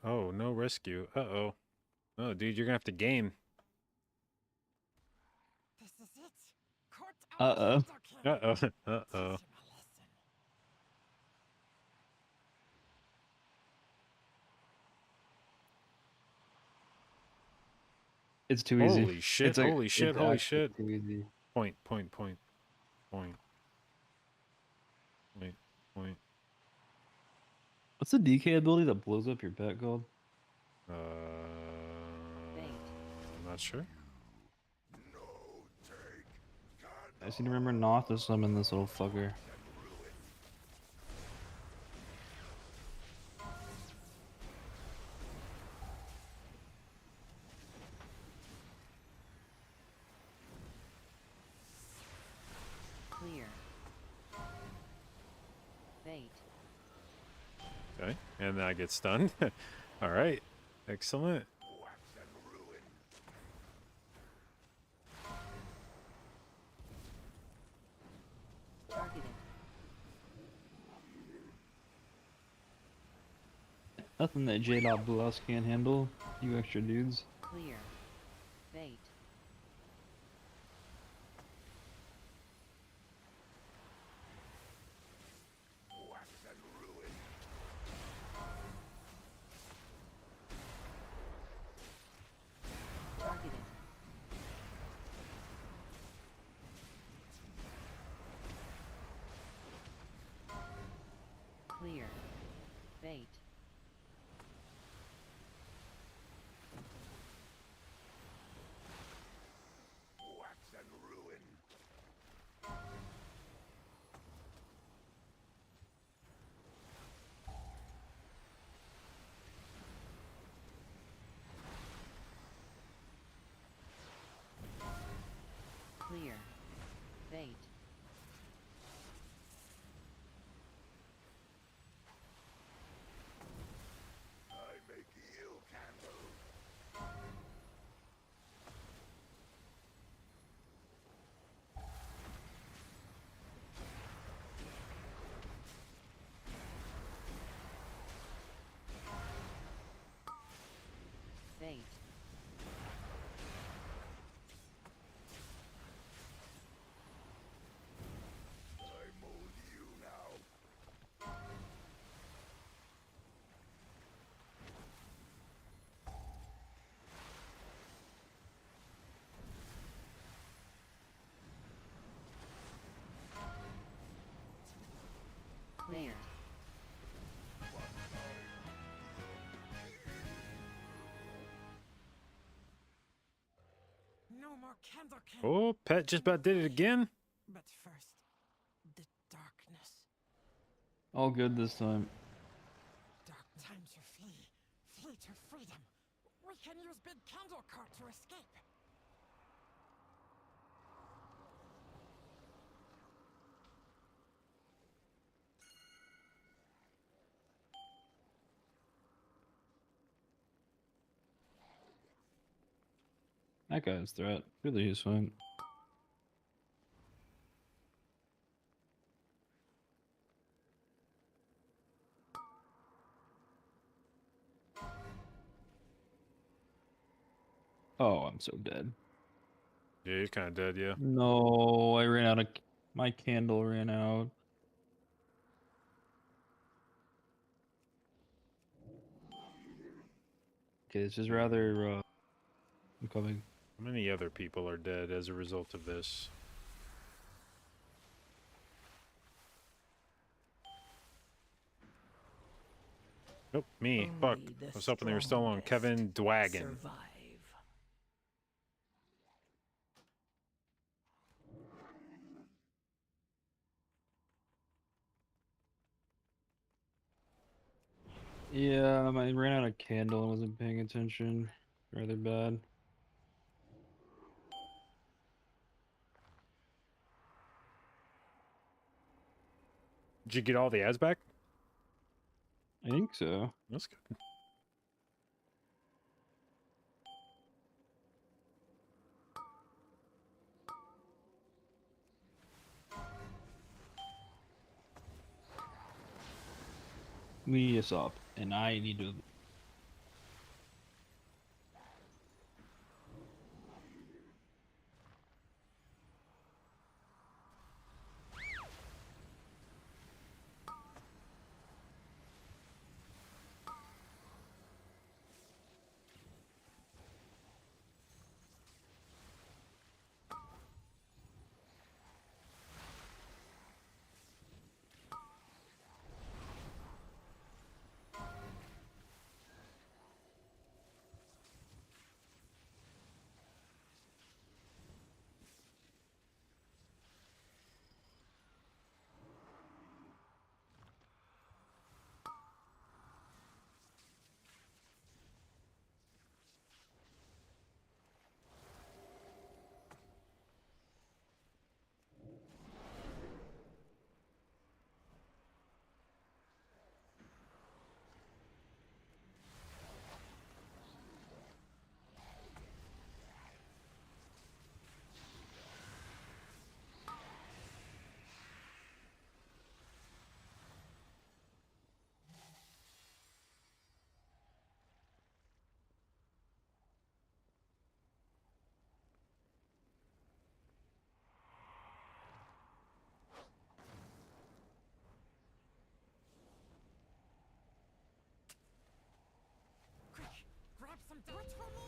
Speaker 1: Oh, no rescue. Uh-oh. Oh, dude, you're gonna have to game.
Speaker 7: This is it. Court
Speaker 3: Uh-oh.
Speaker 1: Uh-oh. Uh-oh.
Speaker 3: It's too easy.
Speaker 1: Holy shit,
Speaker 3: It's like,
Speaker 1: holy shit,
Speaker 3: it's
Speaker 1: holy
Speaker 3: actually
Speaker 1: shit.
Speaker 3: too easy.
Speaker 1: Point.
Speaker 3: What's the DK ability that blows up your pet called?
Speaker 1: Not sure.
Speaker 3: I seem to remember not to summon this little fucker.
Speaker 5: Clear. Bait.
Speaker 1: Okay, and then I get stunned. All right, excellent.
Speaker 5: Targeting.
Speaker 3: Nothing that J-Dot Blue can't handle, you extra dudes.
Speaker 5: Clear. Bait. Targeting. Clear. Bait. Clear. Bait. Bait.
Speaker 7: No more candle king.
Speaker 1: Oh, Pet just about did it again.
Speaker 7: But first, the darkness.
Speaker 3: All good this time.
Speaker 7: Dark time to flee. Flee to freedom. We can use big candle cart to escape.
Speaker 3: That guy's threat. Really, he's fine. Oh, I'm so dead.
Speaker 1: Yeah, you're kind of dead. Yeah.
Speaker 3: No, I ran out of... My candle ran out. Okay, this is rather... I'm coming.
Speaker 1: How many other people are dead as a result of this? Nope, me. Fuck. I was hoping they were still on Kevin Dwagon.
Speaker 3: Yeah, I ran out of candle and wasn't paying attention. Rather bad.
Speaker 1: Did you get all the ads back?
Speaker 3: I think so.
Speaker 1: That's good.
Speaker 3: We need us up, and I need to...
Speaker 7: Quick, grab some dirt for me.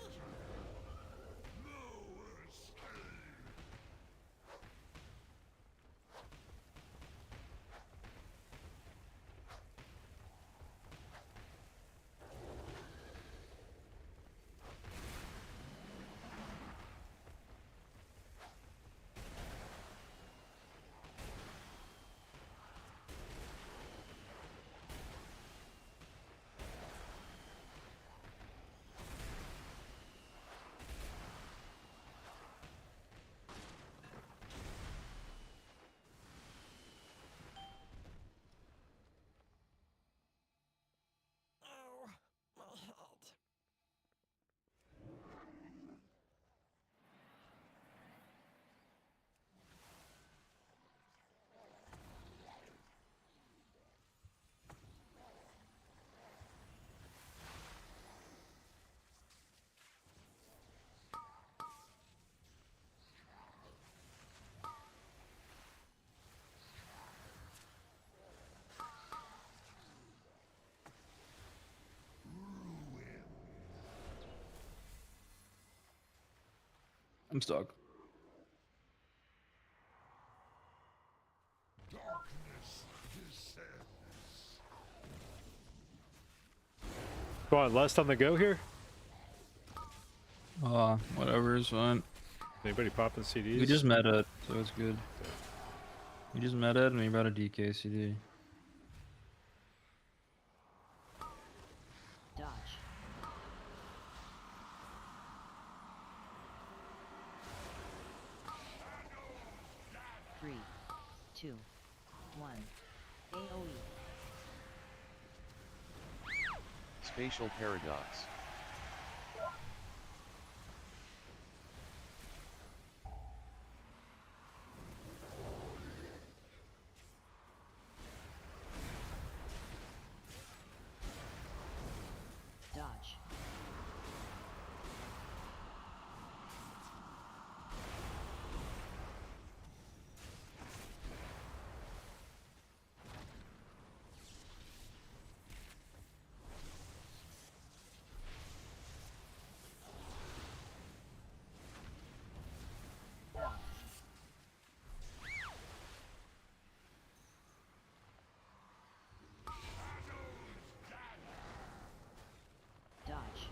Speaker 7: Oh, my head.
Speaker 3: I'm stuck.
Speaker 1: Go on, last on the go here.
Speaker 3: Whatever is fine.
Speaker 1: Anybody popping CDs?
Speaker 3: We just meta, so it's good. We just meta and we brought a DK CD.
Speaker 5: Dodge. Three, two, one. AOE.
Speaker 12: Spatial paradox.
Speaker 5: Dodge. Dodge.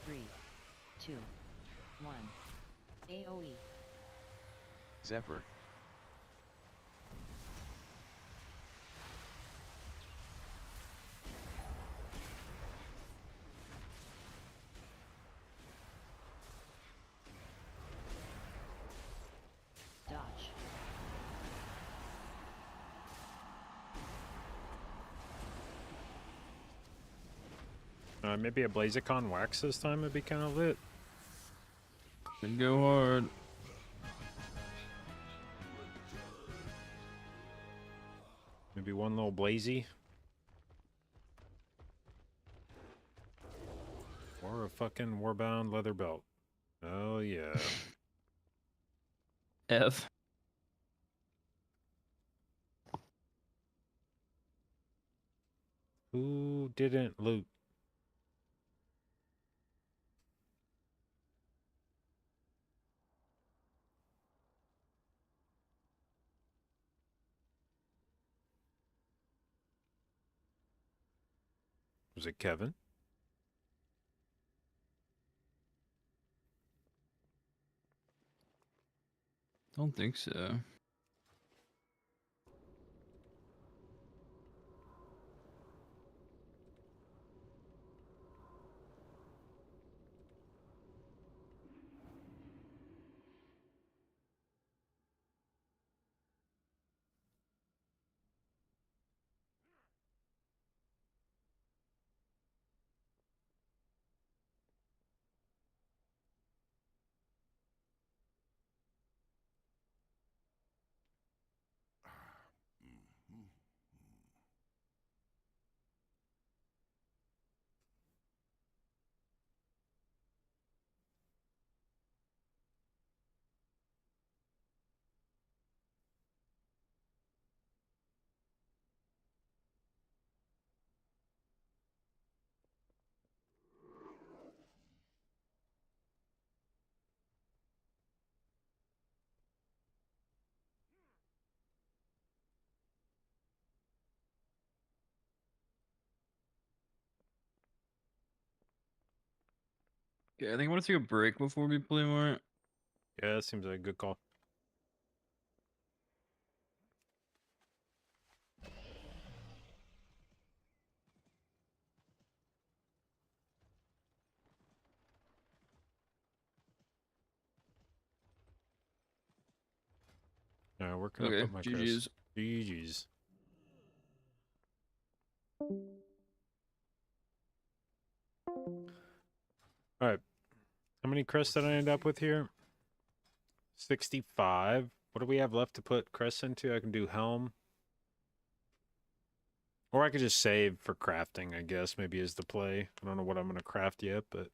Speaker 5: Three, two, one. AOE.
Speaker 12: Zephyr.
Speaker 5: Dodge.
Speaker 1: Maybe a Blazicon wax this time would be kind of lit.
Speaker 3: Can go hard.
Speaker 1: Maybe one little blazy. Or a fucking warbound leather belt. Oh yeah.
Speaker 3: F.
Speaker 1: Who didn't loot? Was it Kevin?
Speaker 3: Don't think so. Okay, I think I want to take a break before we play more.
Speaker 1: Yeah, that seems like a good call. Working up
Speaker 3: Okay,
Speaker 1: with my crest.
Speaker 3: GG's.
Speaker 1: GG's. Alright. How many crests did I end up with here? 65. What do we have left to put crests into? I can do helm. Or I could just save for crafting, I guess, maybe is the play. I don't know what I'm going to craft yet, but...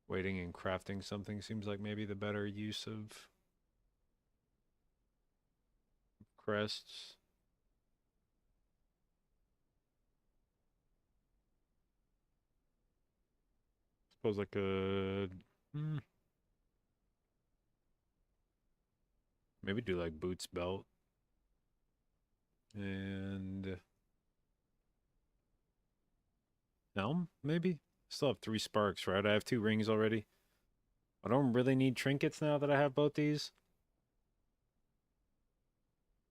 Speaker 1: Waiting and crafting something seems like maybe the better use of crests. Suppose I could... Maybe do like boots, belt, and helm. Maybe. Still have 3 sparks, right? I have 2 rings already. I don't really need trinkets now that I have both these.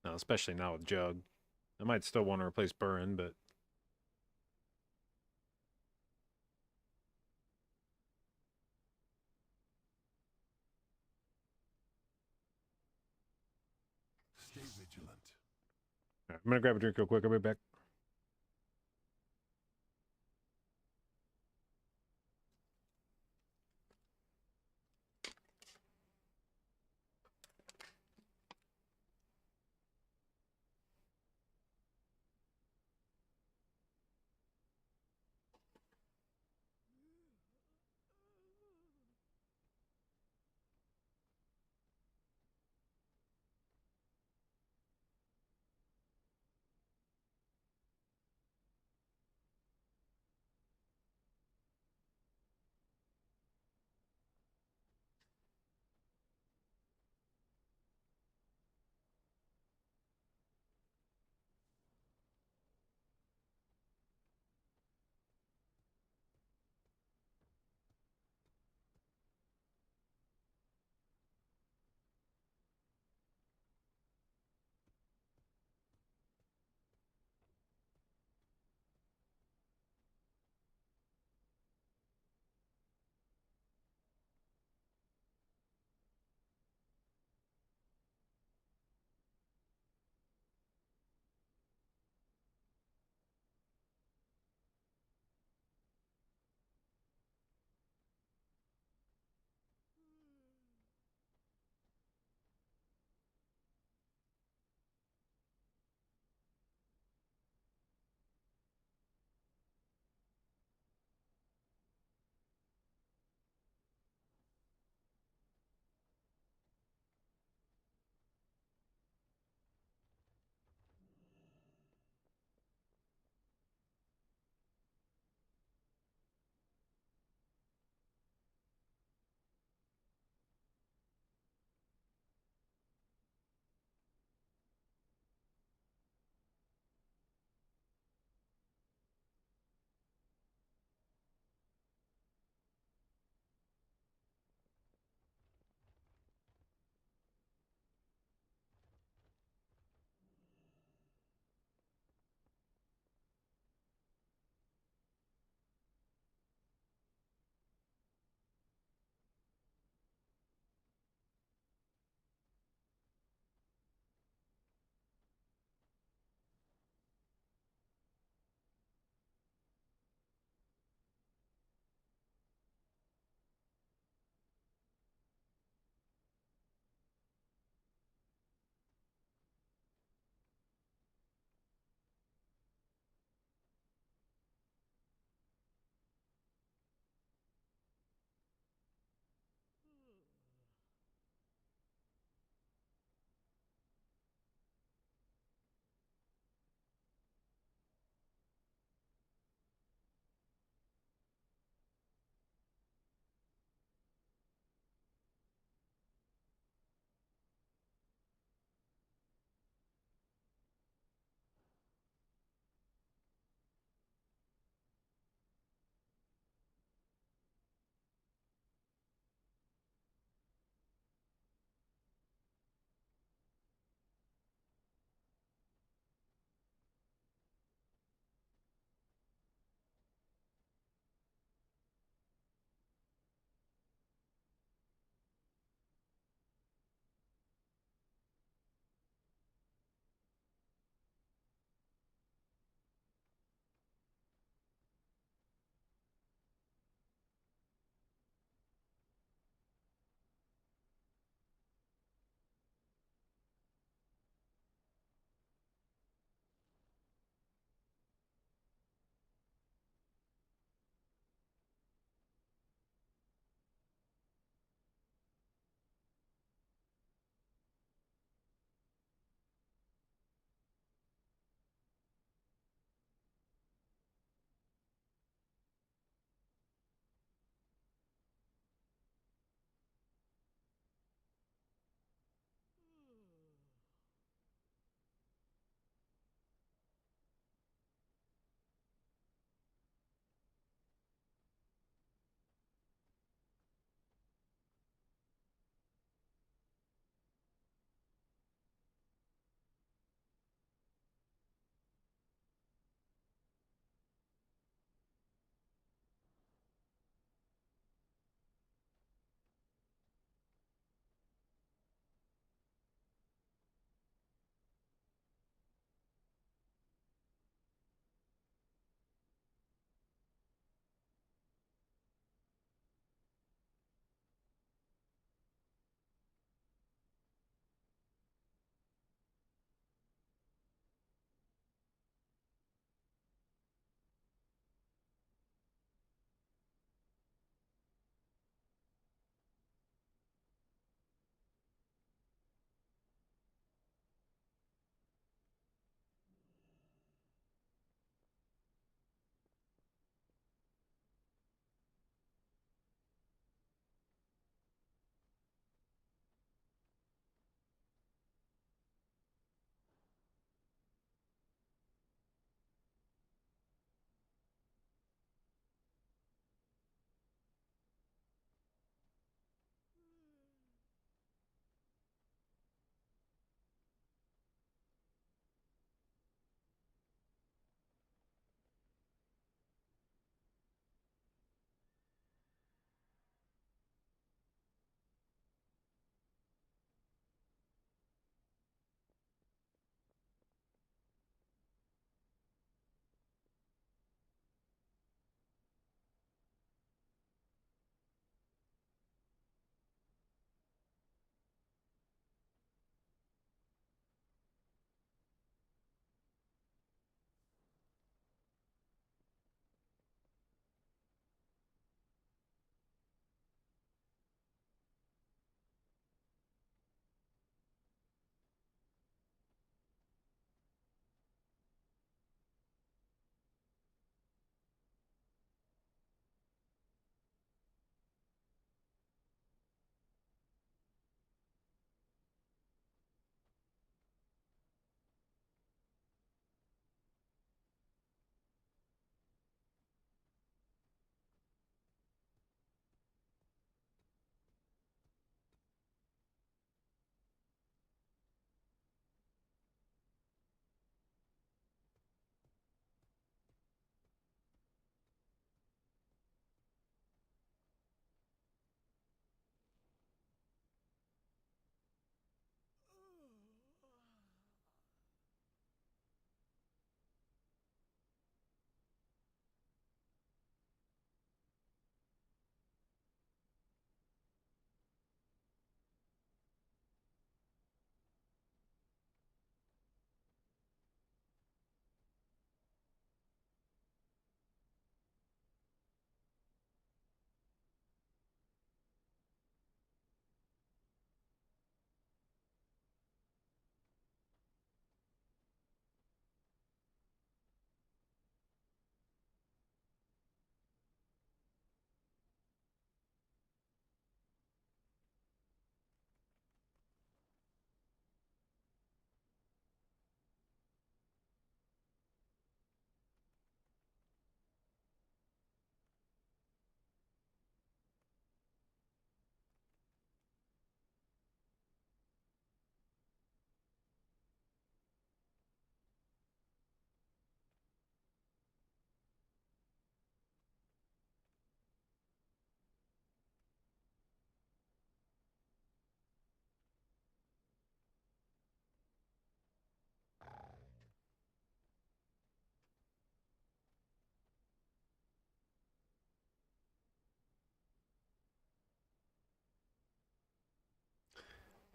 Speaker 1: No, especially now with Jug. I might still want to replace Burn, but
Speaker 11: Stay vigilant.
Speaker 1: alright, I'm gonna grab a drink real quick. I'll be back.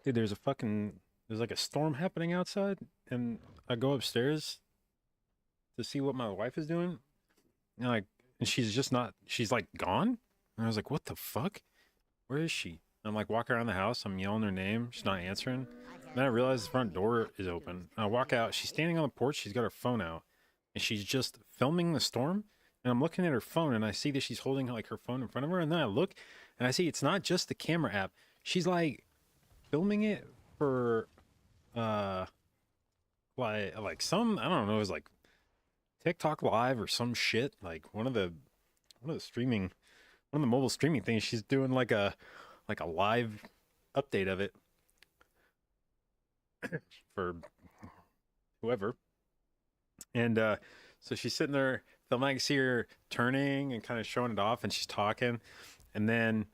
Speaker 1: Dude, there's like a storm happening outside, and I go upstairs to see what my wife is doing, and and she's just not. She's like gone. And I was like, what the fuck? Where is she? I'm like walking around the house. I'm yelling her name. She's not answering. Then I realize the front door is open. I walk out. She's standing on the porch. She's got her phone out, and she's just filming the storm. And I'm looking at her phone, and I see that she's holding like her phone in front of her. And then I look, and I see it's not just the camera app. She's like filming it for like some, I don't know, it was like TikTok live or some shit, like one of the mobile streaming things. She's doing like a live update of it for whoever. And so she's sitting there filming. I can see her turning and kind of showing it off, and she's talking, and then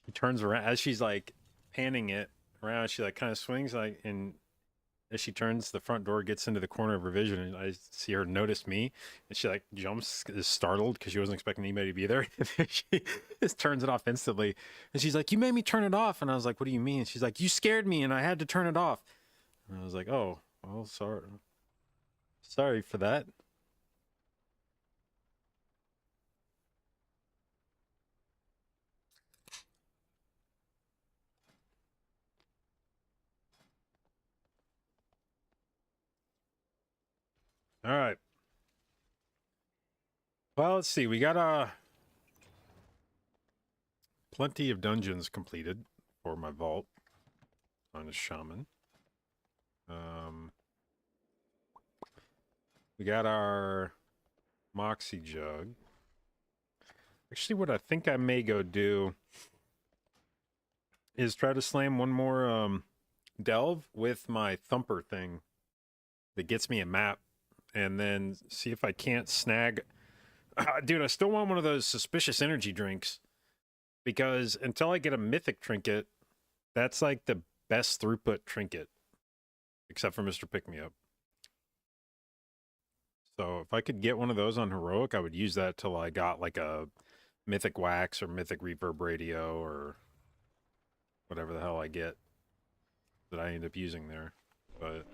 Speaker 1: she turns around as she's like panning it around. She like kind of swings, like, and as she turns, the front door gets into the corner of her vision, and I see her notice me, and she like jumps, is startled because she wasn't expecting anybody to be there. And then she just turns it off instantly, and she's like, "You made me turn it off." And I was like, "What do you mean?" And she's like, "You scared me, and I had to turn it off." And I was like, "Oh, well, sorry for that." All right. Well, let's see. We got plenty of dungeons completed for my vault on a shaman. We got our Moxie Jug. Actually, what I think I may go do is try to slam one more delve with my thumper thing that gets me a map, and then see if I can't snag. Dude, I still want one of those suspicious energy drinks, because until I get a mythic trinket, that's like the best throughput trinket, except for Mr. Pick Me Up. So if I could get one of those on heroic, I would use that till I got like a mythic wax or mythic reverb radio or whatever the hell I get that I end up using there. But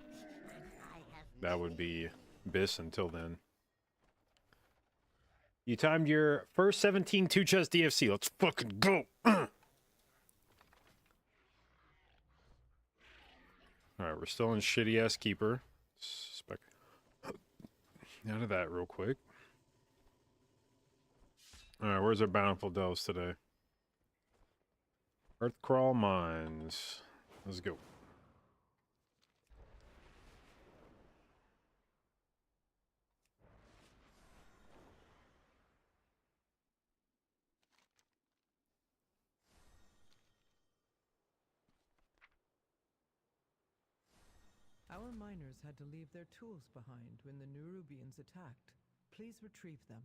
Speaker 1: that would be bis until then. You timed your first 17 2-chest DFC. Let's fucking go. All right, we're still in shitty ass keeper. Out of that real quick. All right, where's our bountiful delves today? Earthcrawl mines. Let's go.
Speaker 8: Our miners had to leave their tools behind when the Nerubians attacked. Please retrieve them.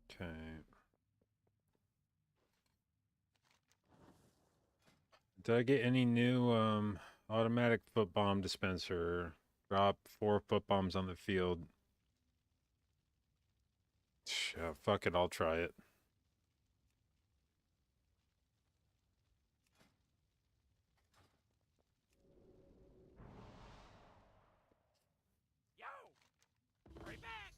Speaker 1: Okay. Did I get any new automatic foot bomb dispenser? Drop 4 foot bombs on the field. Yeah, fuck it, I'll try it.
Speaker 7: Yo! Hurry back!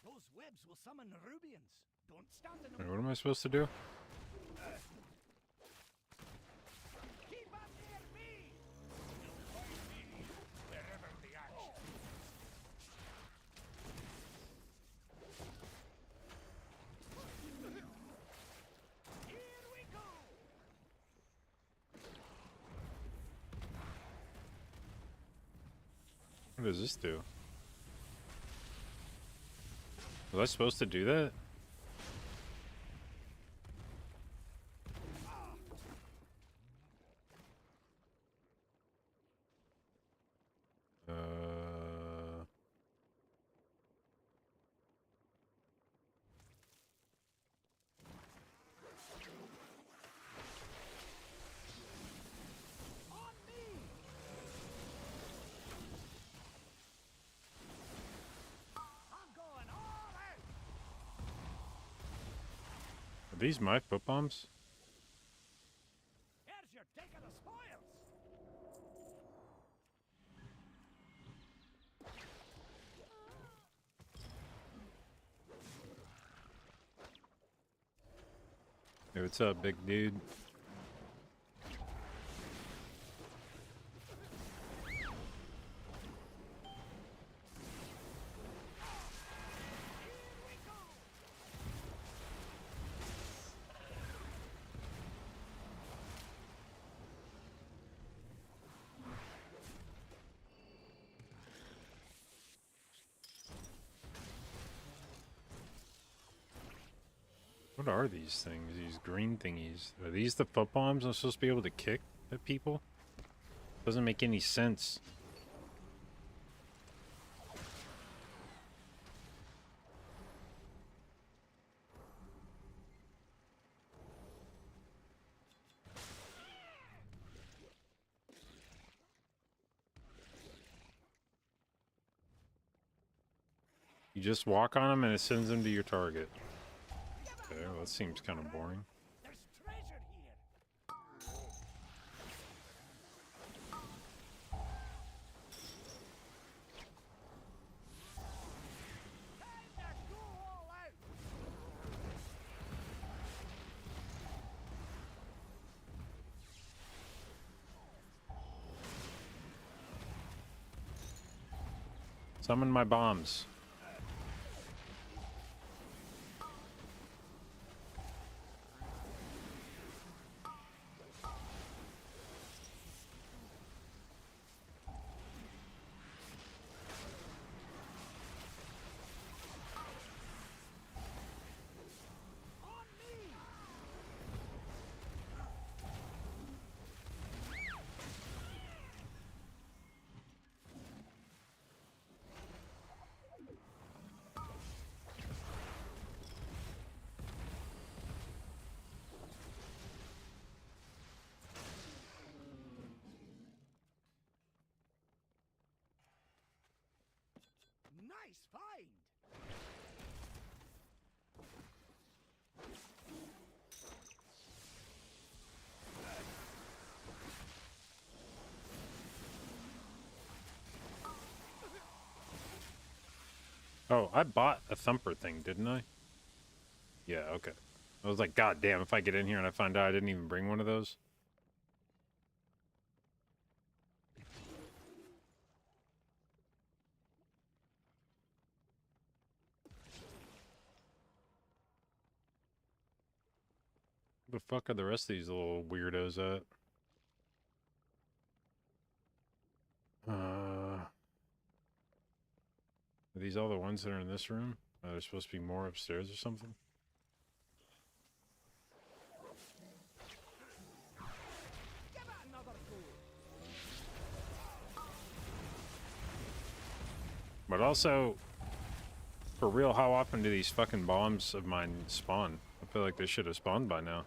Speaker 7: Those webs will summon Rubians. Don't stand in
Speaker 1: Wait, what am I supposed to do?
Speaker 7: Keep up near me! You'll find me wherever the action. Here we go!
Speaker 1: What does this do? Was I supposed to do that? these my foot bombs?
Speaker 7: Here's your take of the spoils.
Speaker 1: Hey, what's up, big dude? What are these things? These green thingies? Are these the foot bombs I'm supposed to be able to kick at people? Doesn't make any sense. You just walk on them and it sends them to your target. Okay, well, that seems kind of boring.
Speaker 7: There's treasure here. Time to go all out.
Speaker 1: Summon my bombs.
Speaker 7: Nice find.
Speaker 1: Oh, I bought a thumper thing, didn't I? Yeah, okay. I was like, God damn, if I get in here and I find out I didn't even bring one of those. Where the fuck are the rest of these little weirdos at? Are these all the ones that are in this room? There's supposed to be more upstairs or something?
Speaker 7: Give it another go.
Speaker 1: But also, for real, how often do these fucking bombs of mine spawn? I feel like they should have spawned by now.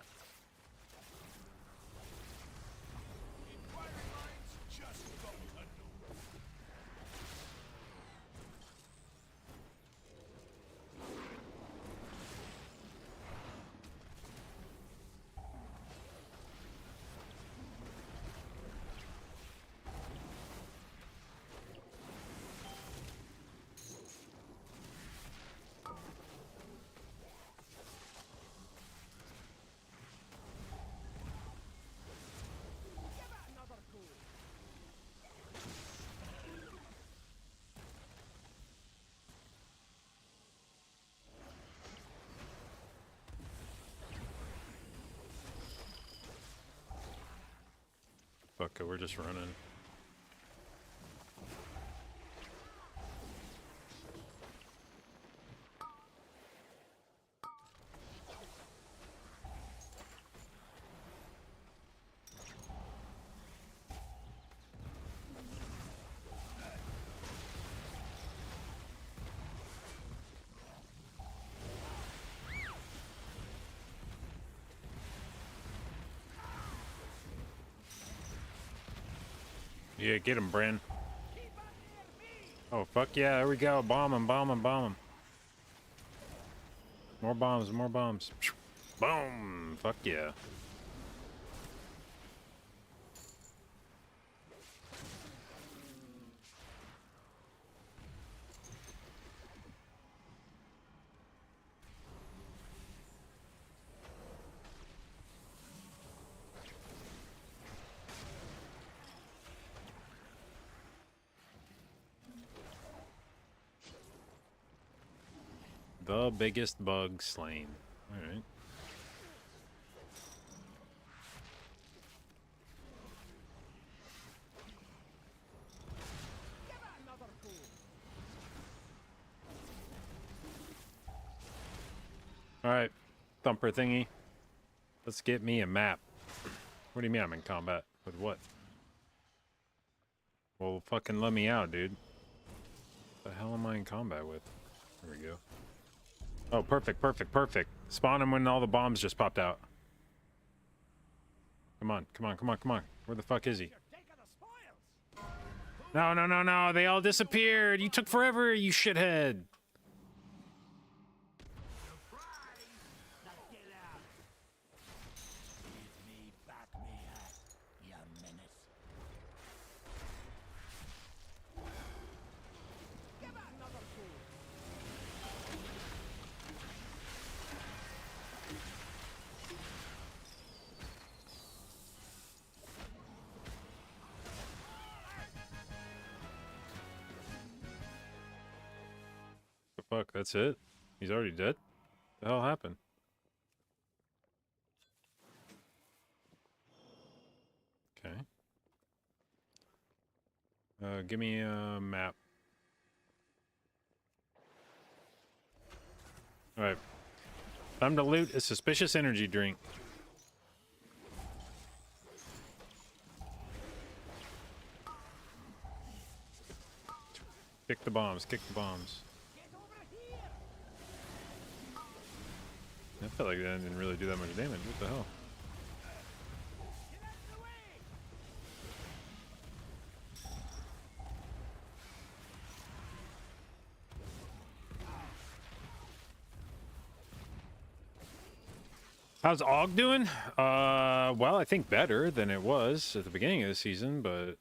Speaker 7: Give it another go.
Speaker 1: Fuck it, we're just running. Yeah, get him, Bran. Oh, fuck yeah, there we go. Bomb him, bomb him, bomb him. More bombs, more bombs. Boom! Fuck yeah. The biggest bug slain. Alright. Alright. Thumper thingy. Let's get me a map. What do you mean I'm in combat? With what? Well, fucking let me out, dude. The hell am I in combat with? There we go. Oh, perfect, perfect, perfect. Spawn him when all the bombs just popped out. Come on, come on, come on, come on. Where the fuck is he? No, no, no, no. They all disappeared. You took forever, you shithead. The fuck, that's it? He's already dead? The hell happened? Okay. Give me a map. Alright. Time to loot a suspicious energy drink. Kick the bombs, kick the bombs. I felt like that didn't really do that much damage. What the hell? How's Og doing? Well, I think better than it was at the beginning of the season, but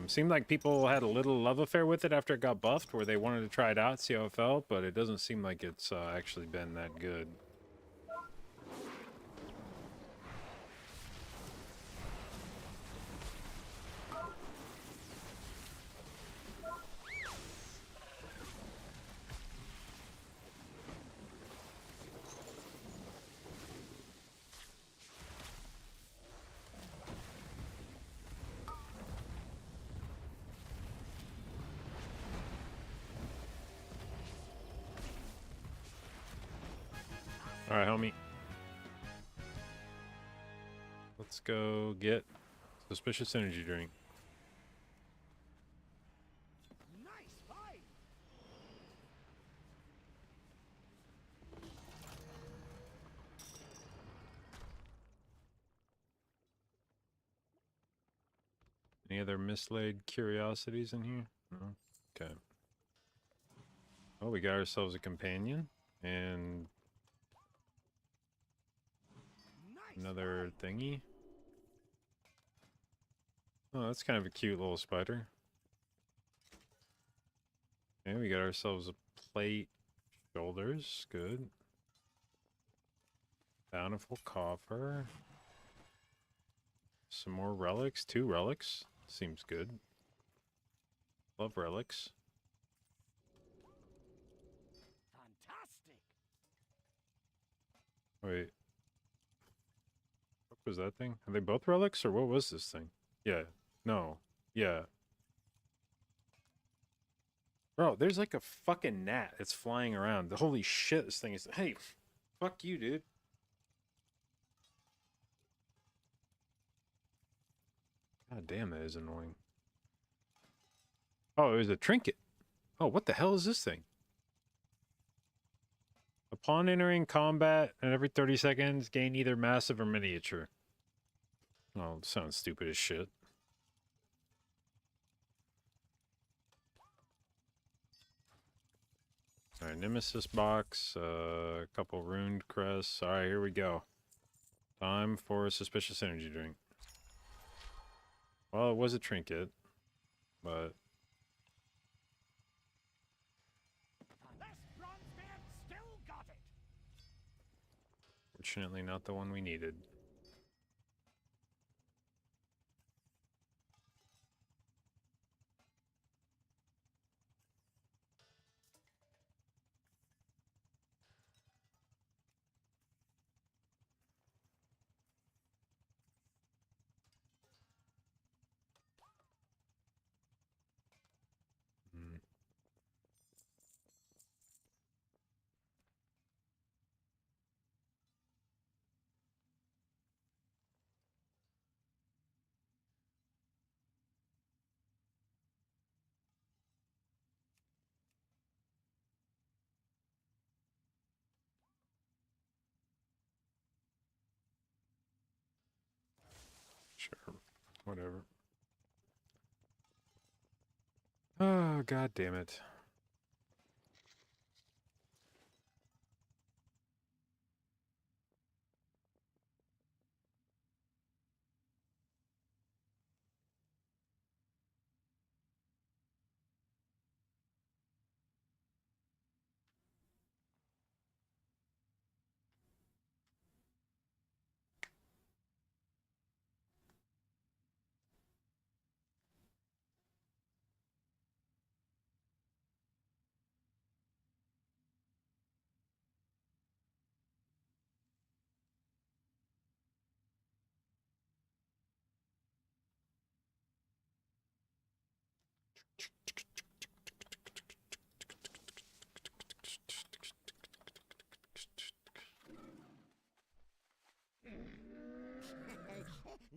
Speaker 1: seemed like people had a little love affair with it after it got buffed, where they wanted to try it out, see how it felt, but it doesn't seem like it's actually been that good. Alright, homie. Let's go get suspicious energy drink.
Speaker 7: Nice fight.
Speaker 1: Any other mislaid curiosities in here? No? Okay. Oh, we got ourselves a companion and another thingy. Oh, that's kind of a cute little spider. And we got ourselves a plate, shoulders, good. Bountiful coffer. Some more relics, 2 relics. Seems good. Love relics.
Speaker 7: Fantastic.
Speaker 1: Wait. What was that thing? Are they both relics or what was this thing? Yeah. No. Yeah. Bro, there's like a fucking gnat that's flying around. Holy shit, this thing is... Hey, fuck you, dude. God damn, that is annoying. Oh, it was a trinket. Oh, what the hell is this thing? Upon entering combat and every 30 seconds, gain either massive or miniature. Oh, sounds stupid as shit. All right, Nemesis box, a couple runed crests. All right, here we go. Time for a suspicious energy drink. Well, it was a trinket, but
Speaker 7: This Bronzebeard still got it.
Speaker 1: fortunately not the one we needed. Hmm. Sure, whatever. Oh, god damn it.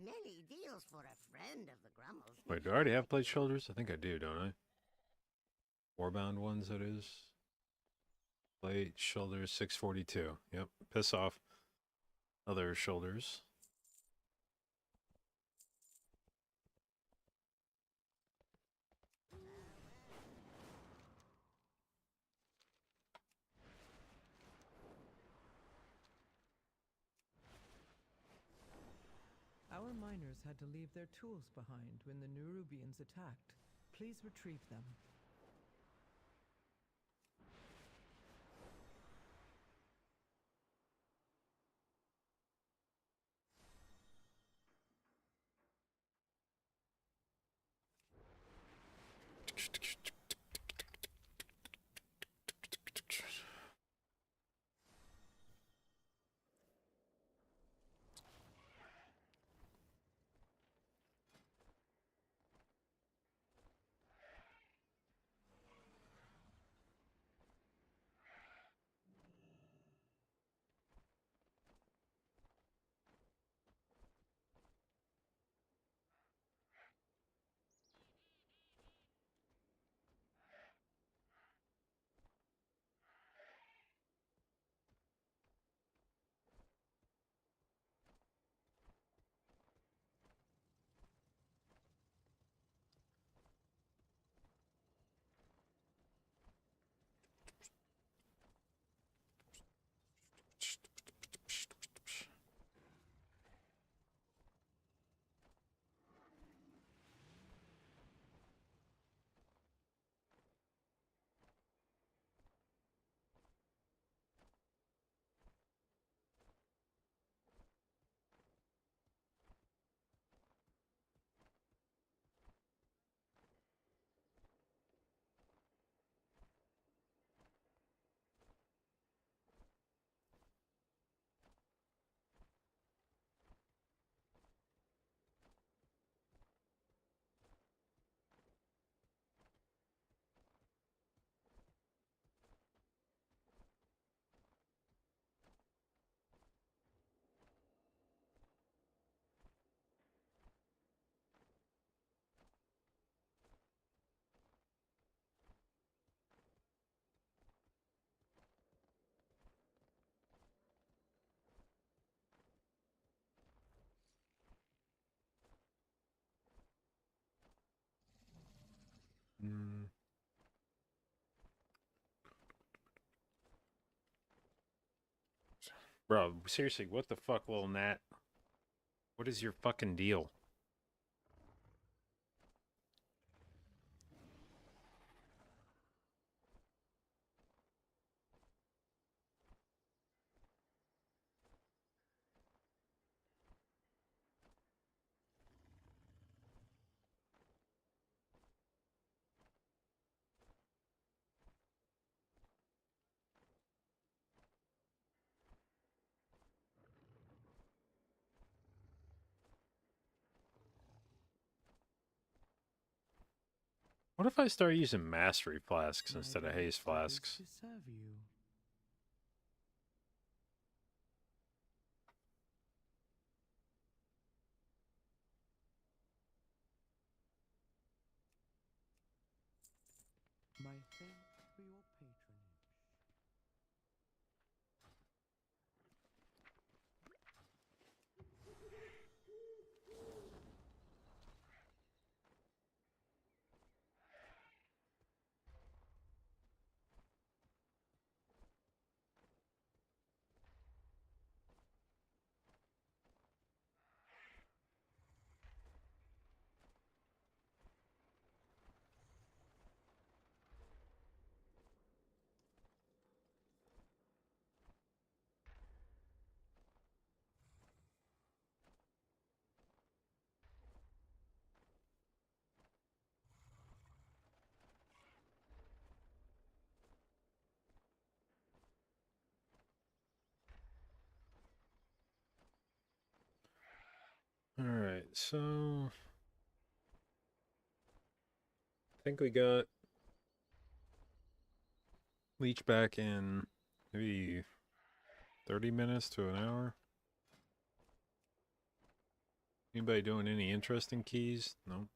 Speaker 9: Many deals for a friend of the Grummles.
Speaker 1: Wait, do I already have plate shoulders? I think I do, don't I? Warbound ones, that is. Plate shoulders 642. Yep, piss off. Other shoulders.
Speaker 8: Our miners had to leave their tools behind when the Nerubians attacked. Please retrieve them.
Speaker 1: Bro, seriously, what the fuck, little Nat? What is your fucking deal? What if I start using mastery flasks instead of haze flasks?
Speaker 8: To serve you. My thanks for your patronage.
Speaker 1: Alright, so... I think we got... Leech back in maybe 30 minutes to an hour. Anybody doing any interesting keys? No?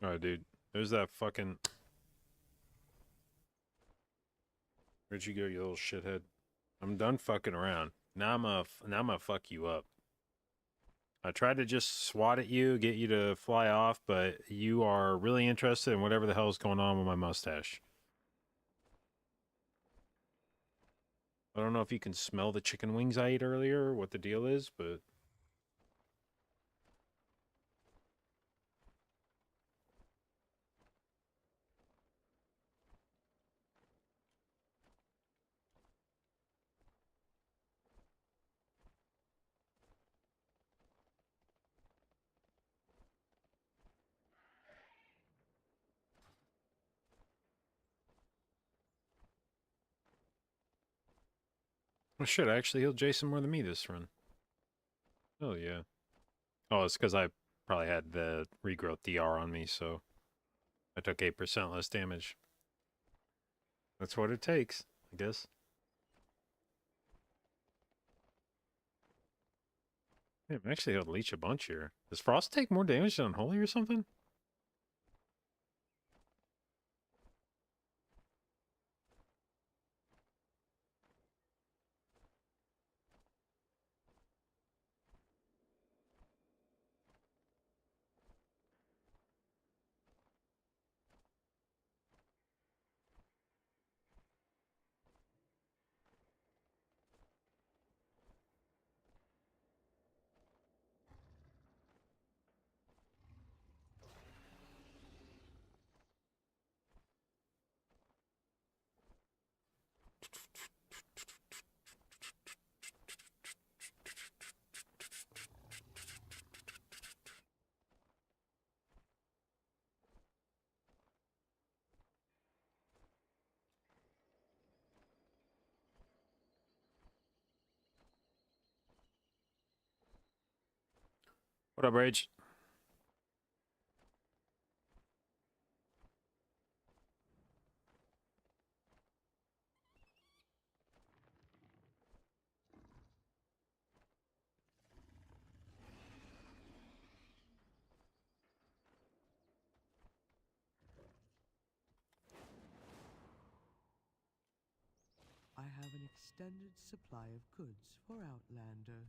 Speaker 1: Alright, dude. There's that fucking... Where'd you go, you little shithead? I'm done fucking around. Now I'm gonna fuck you up. I tried to just swat at you, get you to fly off, but you are really interested in whatever the hell's going on with my mustache. I don't know if you can smell the chicken wings I ate earlier or what the deal is, but... Oh shit, I actually healed Jason more than me this run. Oh yeah. Oh, it's because I probably had the regrowth DR on me, so I took 8% less damage. That's what it takes, I guess. Yeah, I'm actually able to leech a bunch here. Does Frost take more damage than Unholy or something? What up, Rage?
Speaker 8: I have an extended supply of goods for Outlanders.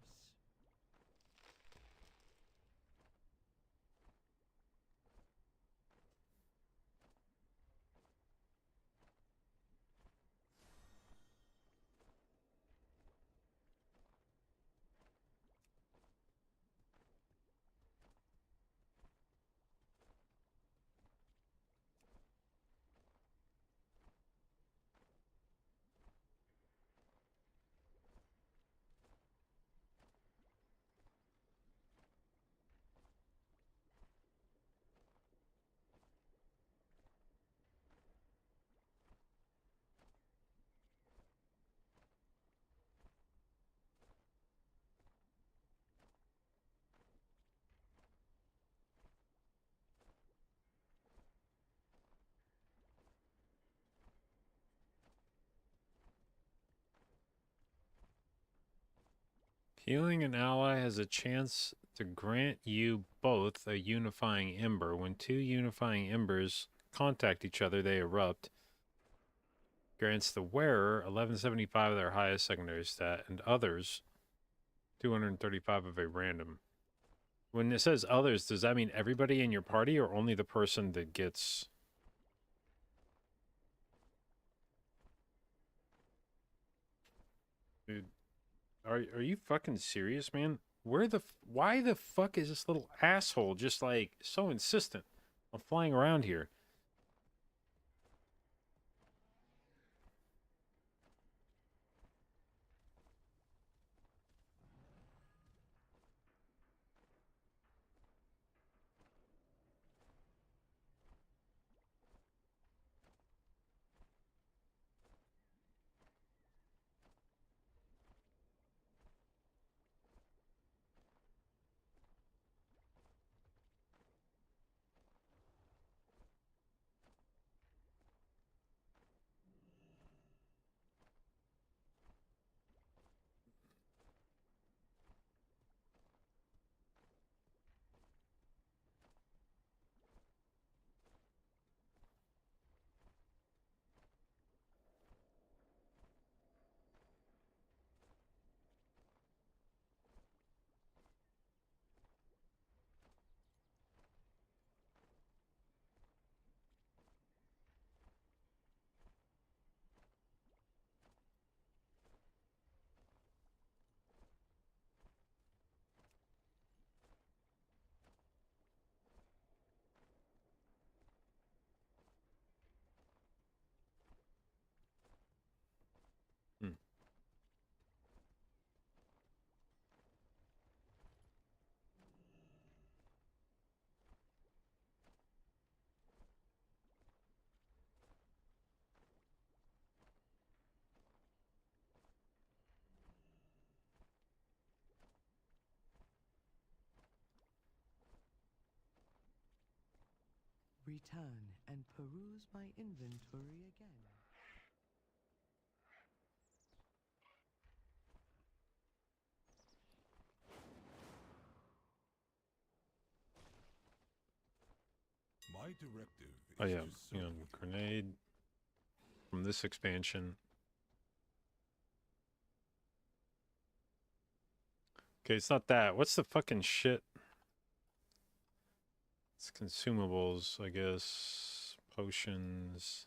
Speaker 1: Healing an ally has a chance to grant you both a unifying ember. When two unifying embers contact each other, they erupt. Grants the wearer 1175 of their highest secondary stat, and others 235 of a random. When it says others, does that mean everybody in your party or only the person that gets... Dude, are you fucking serious, man? Why the fuck is this little asshole just like so insistent on flying around here? Hmm.
Speaker 8: Return and peruse my inventory again.
Speaker 13: My directive is
Speaker 1: Oh yeah,
Speaker 13: to serve you.
Speaker 1: grenade from this expansion. Okay, it's not that. What's the fucking shit? It's consumables, I guess. Potions.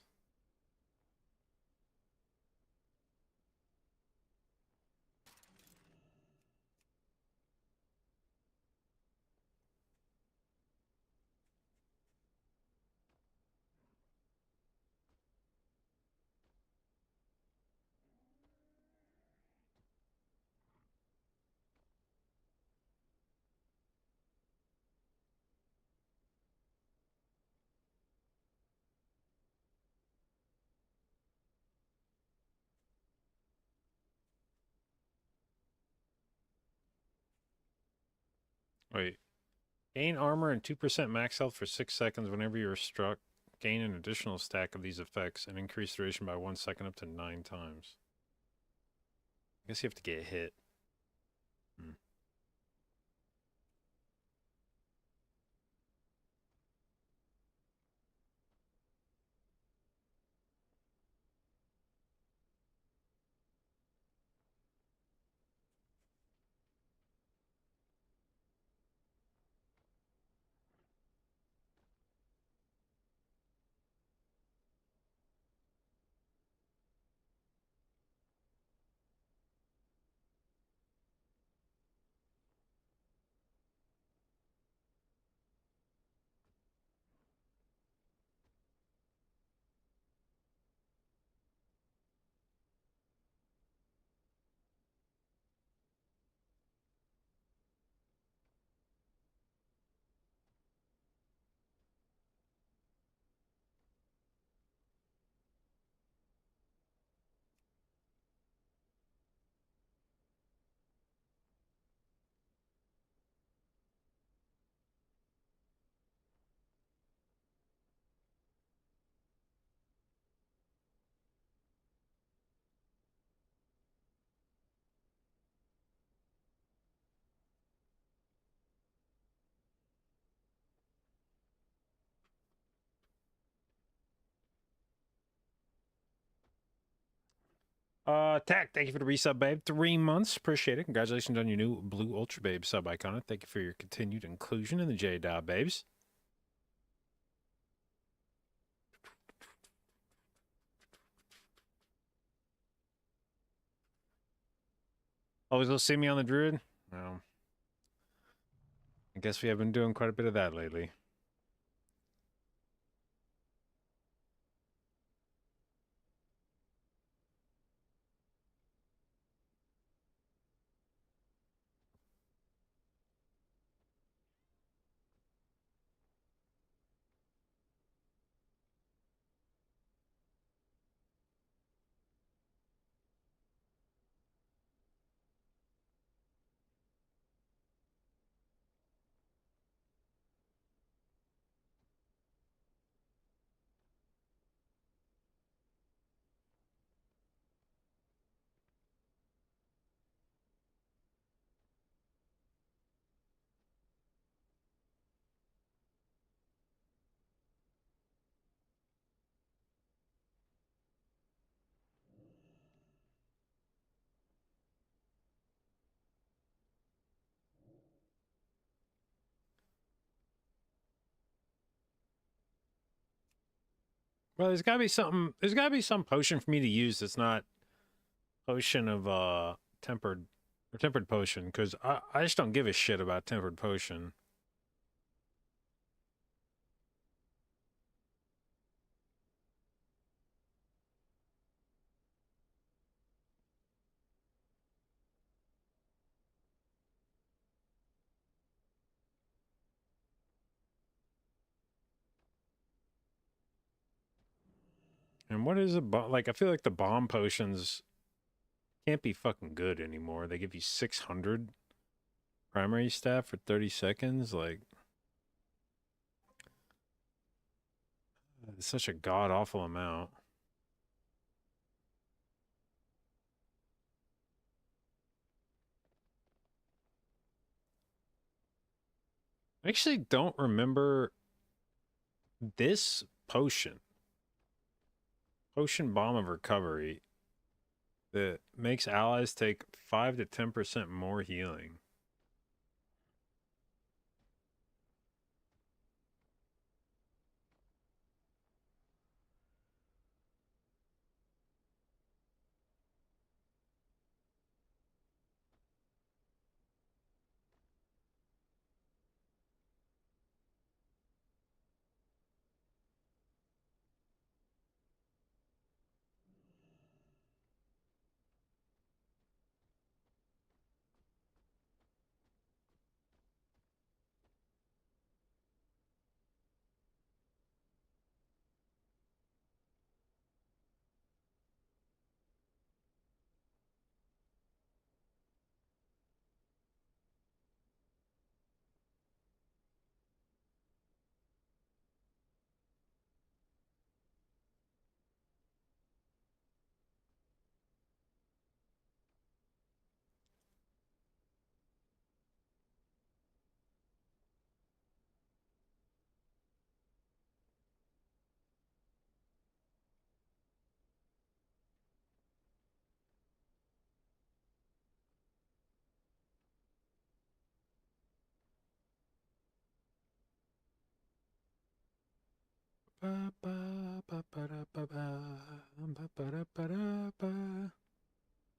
Speaker 1: Wait. Gain armor and 2% max health for 6 seconds whenever you're struck. Gain an additional stack of these effects and increase duration by 1 second up to 9 times. I guess you have to get hit. Hmm. Tack, thank you for the resub, babe. 3 months, appreciate it. Congratulations on your new blue Ultra Babe sub icon. Thank you for your continued inclusion in the J Dot babes. Always will see me on the druid. Well, I guess we have been doing quite a bit of that lately. Well, there's gotta be something. There's gotta be some potion for me to use that's not potion of tempered or tempered potion, because I just don't give a shit about tempered potion. And what is a like? I feel like the bomb potions can't be fucking good anymore. They give you 600 primary staff for 30 seconds. Like, it's such a god awful amount. I actually don't remember this potion. Potion Bomb of Recovery that makes allies take 5 to 10% more healing.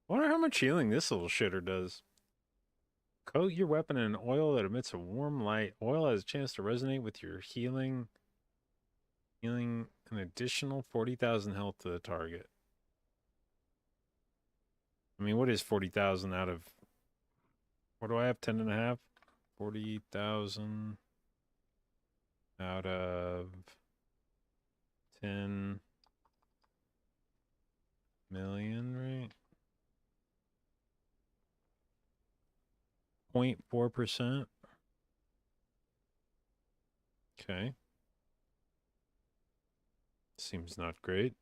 Speaker 1: Wonder how much healing this little shitter does. Coat your weapon in an oil that emits a warm light. Oil has a chance to resonate with your healing an additional 40,000 health to the target. I mean, what is 40,000 out of... What do I have? 10 and a half? 40,000 out of 10 million, right? 0.4%. Okay. Seems not great.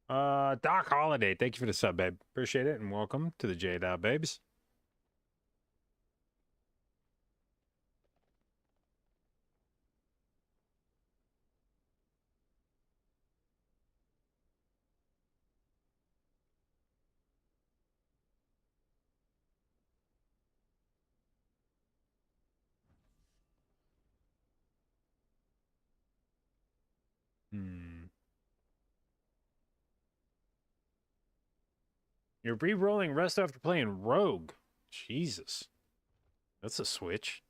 Speaker 1: Doc Holiday, thank you for the sub, babe. Appreciate it, and welcome to the Jade Out Babes. You're re-rolling Resto after playing Rogue. Jesus. That's a switch.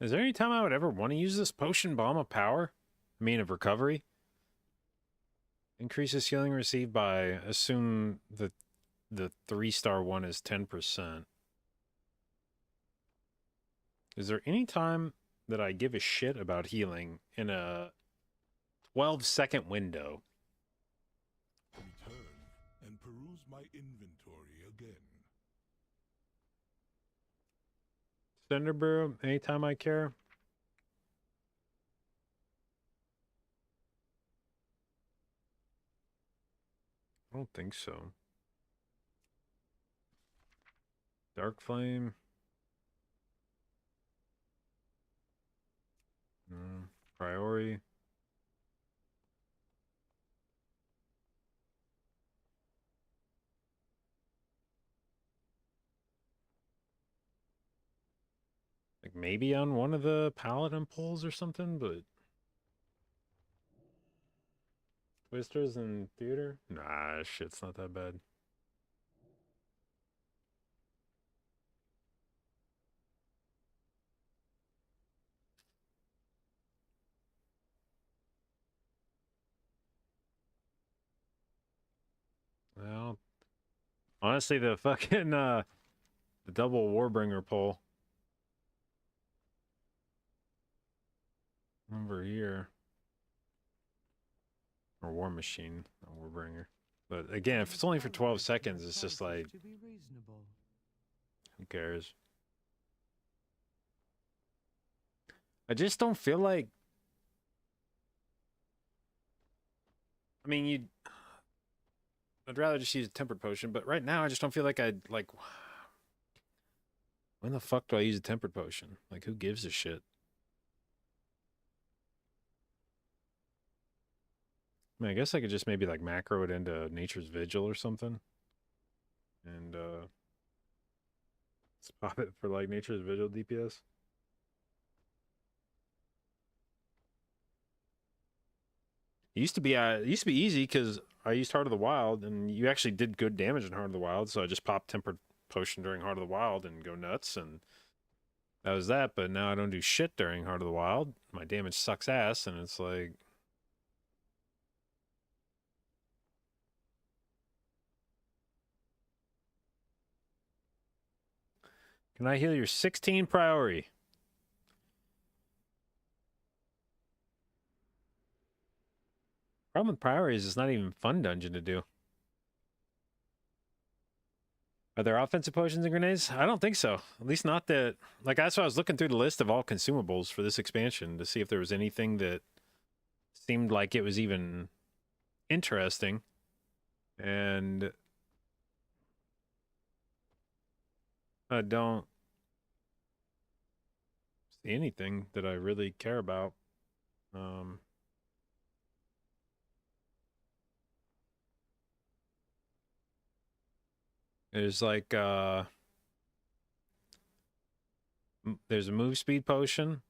Speaker 1: Is there any time I would ever want to use this potion bomb of power? I mean, of recovery? Increases healing received by, assume the 3-star one is 10%. Is there any time that I give a shit about healing in a 12-second window?
Speaker 13: Return and peruse my inventory again.
Speaker 1: Cinderbrew, anytime I care? I don't think so. Dark Flame. Priori. Like maybe on one of the Paladin pulls or something, but Twisters in theater? Nah, shit's not that bad. Well, honestly, the fucking the double Warbringer pull over here, or War Machine, not Warbringer. But again, if it's only for 12 seconds, it's just like, who cares? I just don't feel like. I mean, I'd rather just use a tempered potion, but right now I just don't feel like I'd like. When the fuck do I use a tempered potion? Like, who gives a shit? I mean, I guess I could just maybe like macro it into Nature's Vigil or something. And spot it for like Nature's Vigil DPS. It used to be easy because I used Heart of the Wild and you actually did good damage in Heart of the Wild, so I just popped tempered potion during Heart of the Wild and go nuts, and that was that. But now I don't do shit during Heart of the Wild. My damage sucks ass, and it's like, can I heal your 16 priority? Problem with priorities is not even fun dungeon to do. Are there offensive potions and grenades? I don't think so. At least not that. Like, that's why I was looking through the list of all consumables for this expansion to see if there was anything that seemed like it was even interesting. And I don't see anything that I really care about. There's like there's a move speed potion,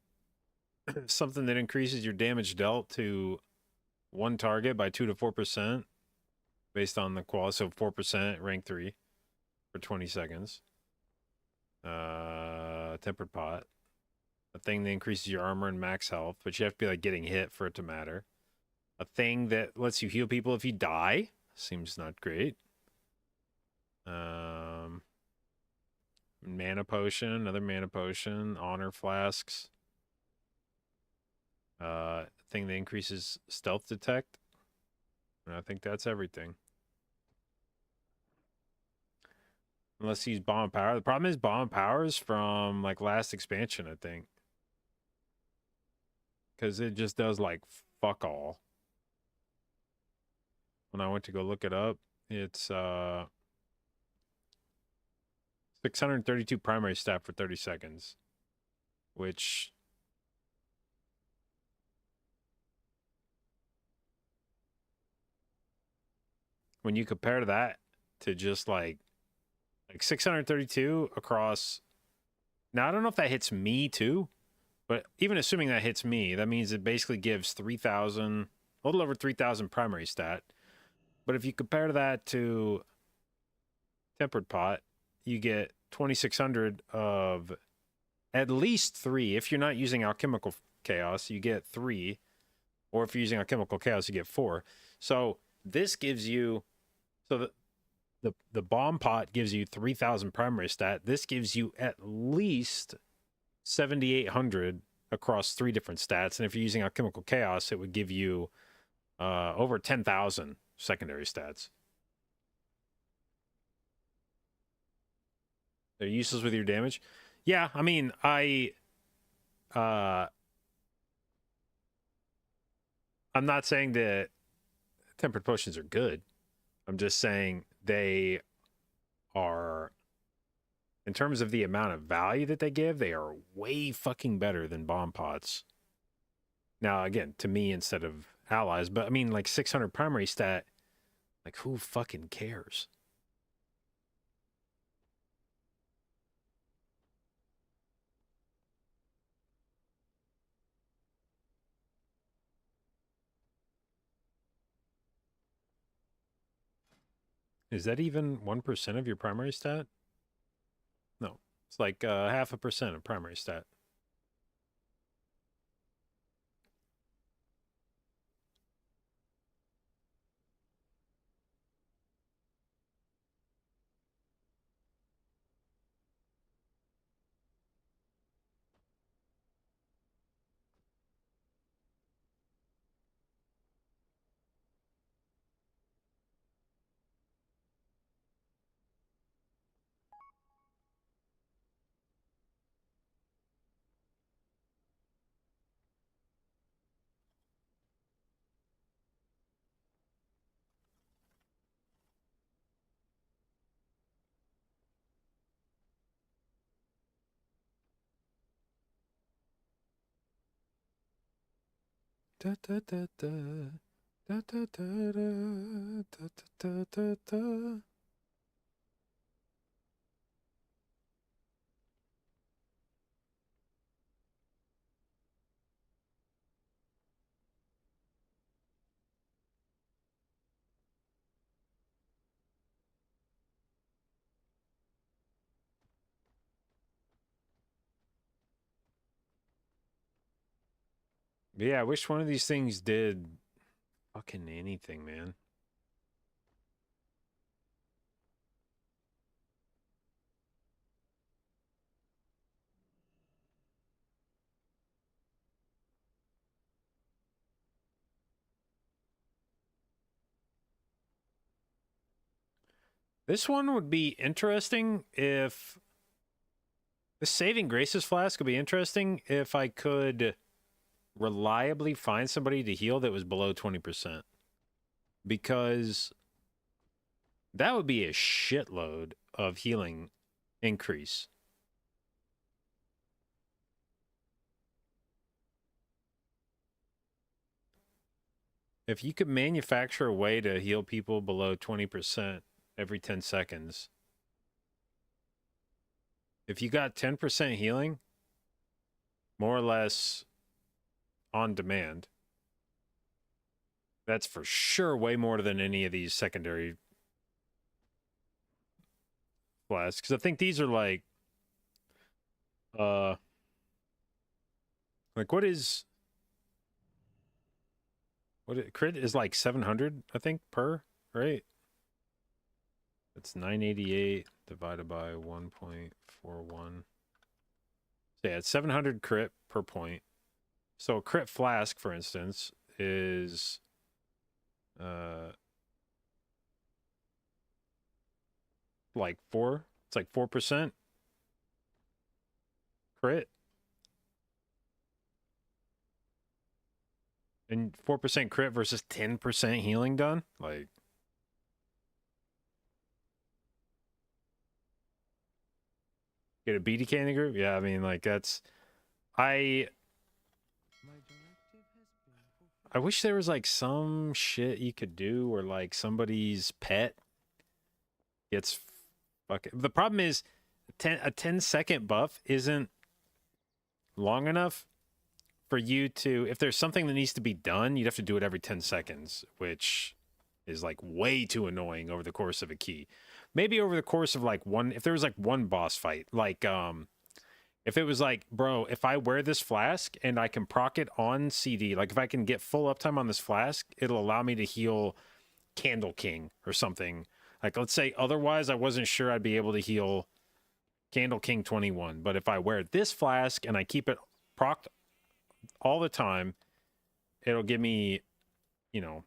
Speaker 1: something that increases your damage dealt to one target by 2 to 4% based on the quality, so 4% rank 3 for 20 seconds. Tempered pot, a thing that increases your armor and max health, but you have to be like getting hit for it to matter. A thing that lets you heal people if you die, seems not great. Mana potion, another mana potion, honor flasks. Thing that increases stealth detect. And I think that's everything. Unless he's bomb power. The problem is bomb powers from like last expansion, I think. Because it just does like fuck all. When I went to go look it up, it's 632 primary stat for 30 seconds. Which when you compare that to just like 632 across, now I don't know if that hits me too, but even assuming that hits me, that means it basically gives 3,000, a little over 3,000 primary stat. But if you compare that to Tempered Pot, you get 2,600 of at least 3. If you're not using Alchemical Chaos, you get 3. Or if you're using Alchemical Chaos, you get 4. So this gives you, so the bomb pot gives you 3,000 primary stat. This gives you at least 7,800 across 3 different stats. And if you're using Alchemical Chaos, it would give you over 10,000 secondary stats. They're useless with your damage. Yeah, I mean, I'm not saying that tempered potions are good. I'm just saying they are, in terms of the amount of value that they give, they are way fucking better than bomb pots. Now, again, to me instead of allies, but I mean, like 600 primary stat, like who fucking cares? Is that even 1% of your primary stat? No, it's like 0.5% of primary stat. Da, da, da, da. Da, da, da, da, da, da, da, da. Yeah, I wish one of these things did fucking anything, man. This one would be interesting if the Saving Graces flask would be interesting if I could reliably find somebody to heal that was below 20%. Because that would be a shitload of healing increase. If you could manufacture a way to heal people below 20% every 10 seconds, if you got 10% healing, more or less on demand, that's for sure way more than any of these secondary flasks. Because I think these are like what is, crit is like 700, I think, per, right? It's 988 divided by 1.41. So yeah, it's 700 crit per point. So a crit flask, for instance, is like 4. It's like 4% crit. And 4% crit versus 10% healing done? Like, get a BDK in the group? Yeah, I mean, like, that's... I wish there was, like, some shit you could do where, like, somebody's pet gets fucking... The problem is, a 10-second buff isn't long enough for you to... If there's something that needs to be done, you'd have to do it every 10 seconds, which is, like, way too annoying over the course of a key. Maybe over the course of, like, one... If there was, like, one boss fight, like, if it was like, bro, if I wear this flask and I can proc it on CD, like, if I can get full uptime on this flask, it'll allow me to heal Candle King or something. Like, let's say otherwise I wasn't sure I'd be able to heal Candle King 21, but if I wear this flask and I keep it procced all the time, it'll give me, you know,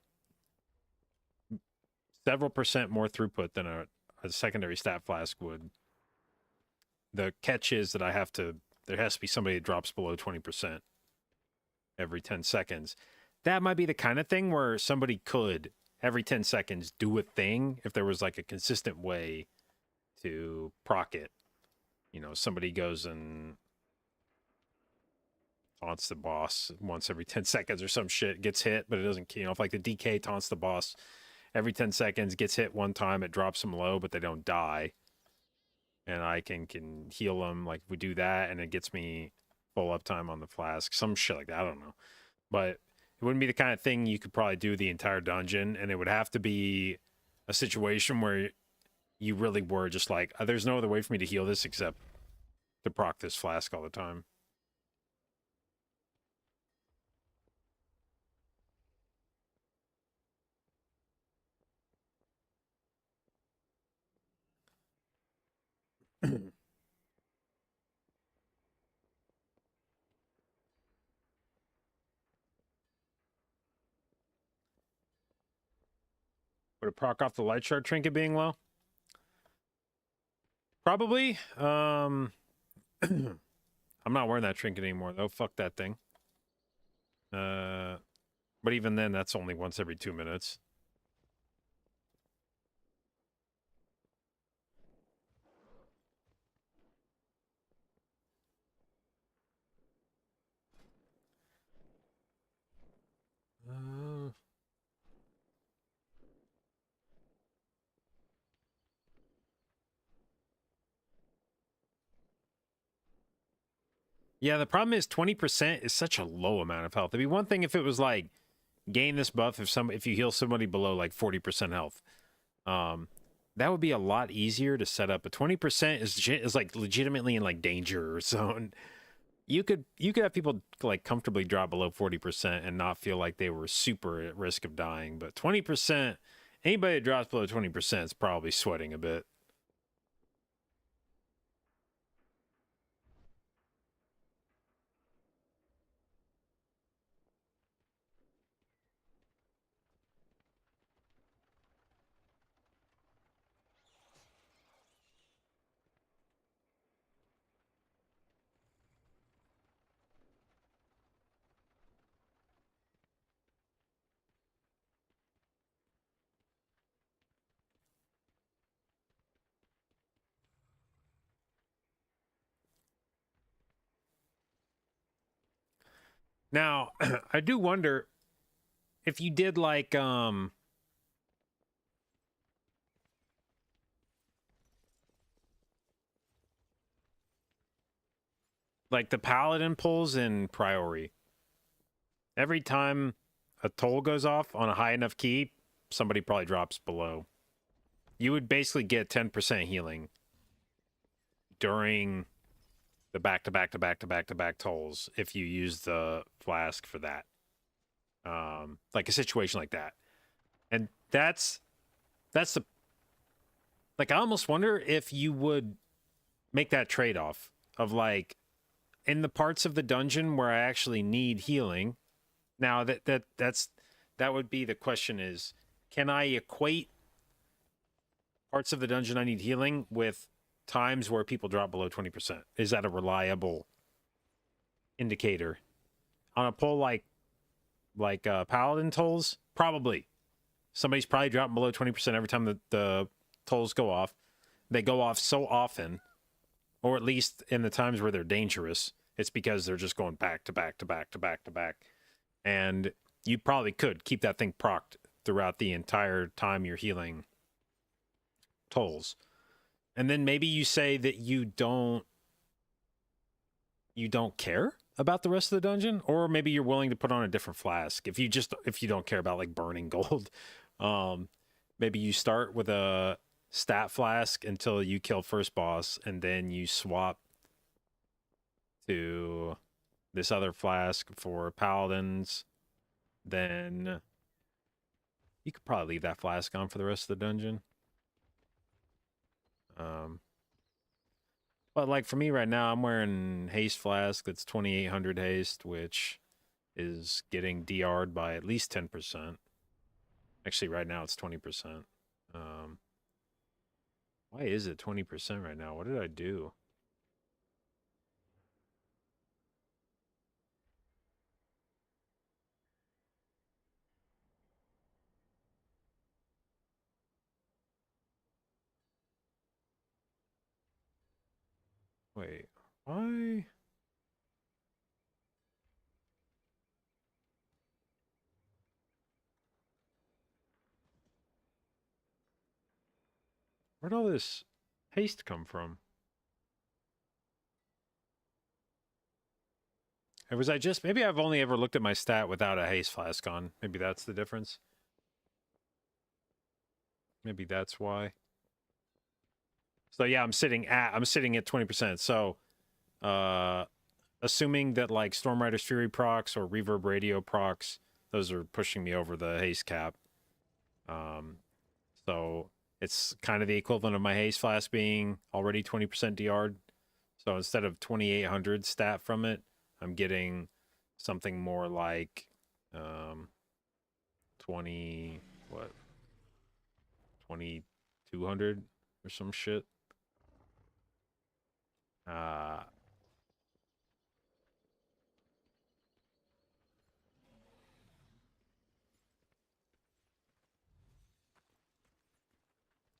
Speaker 1: several percent more throughput than a secondary stat flask would. The catch is that there has to be somebody that drops below 20% every 10 seconds. That might be the kind of thing where somebody could, every 10 seconds, do a thing if there was like a consistent way to proc it. You know, somebody goes and taunts the boss once every 10 seconds or some shit, gets hit, but it doesn't, you know, if like the DK taunts the boss every 10 seconds, gets hit one time, it drops them low, but they don't die. And I can heal them, like, if we do that, and it gets me full uptime on the flask. Some shit like that, I don't know. But it wouldn't be the kind of thing you could probably do the entire dungeon, and it would have to be a situation where you really were just like, there's no other way for me to heal this except to proc this flask all the time. Would it proc off the light shard trinket being low? Probably. I'm not wearing that trinket anymore, though. Fuck that thing. But even then, that's only once every 2 minutes. Yeah, the problem is 20% is such a low amount of health. It'd be one thing if it was like, gain this buff if you heal somebody below like 40% health. That would be a lot easier to set up. But 20% is like legitimately in like danger zone. You could have people like comfortably drop below 40% and not feel like they were super at risk of dying. But 20%, anybody that drops below 20% is probably sweating a bit. Now, I do wonder if you did like the paladin pulls in priority. Every time a toll goes off on a high enough key, somebody probably drops below. You would basically get 10% healing during the back-to-back tolls if you use the flask for that. Like a situation like that. And that's the... Like, I almost wonder if you would make that trade-off of like, in the parts of the dungeon where I actually need healing. Now that would be the question is, can I equate parts of the dungeon I need healing with times where people drop below 20%? Is that a reliable indicator? On a pull like Paladin tolls, probably. Somebody's probably dropping below 20% every time the tolls go off. They go off so often, or at least in the times where they're dangerous, it's because they're just going back to back to back to back to back. And you probably could keep that thing procced throughout the entire time you're healing tolls. And then maybe you say that you don't care about the rest of the dungeon, or maybe you're willing to put on a different flask if you don't care about like burning gold. Maybe you start with a stat flask until you kill first boss, and then you swap to this other flask for paladins. Then you could probably leave that flask on for the rest of the dungeon. But like for me right now, I'm wearing haste flask that's 2800 haste, which is getting DR'd by at least 10%. Actually, right now it's 20%. Why is it 20% right now? What did I do? Wait, why? Where'd all this haste come from? Or was I just, maybe I've only ever looked at my stat without a haste flask on. Maybe that's the difference. Maybe that's why. So yeah, I'm sitting at 20%. So assuming that like Stormrider's Fury procs or Reverb Radio procs, those are pushing me over the haste cap. So it's kind of the equivalent of my haste flask being already 20% DR'd. So instead of 2800 stat from it, I'm getting something more like 2200 or some shit.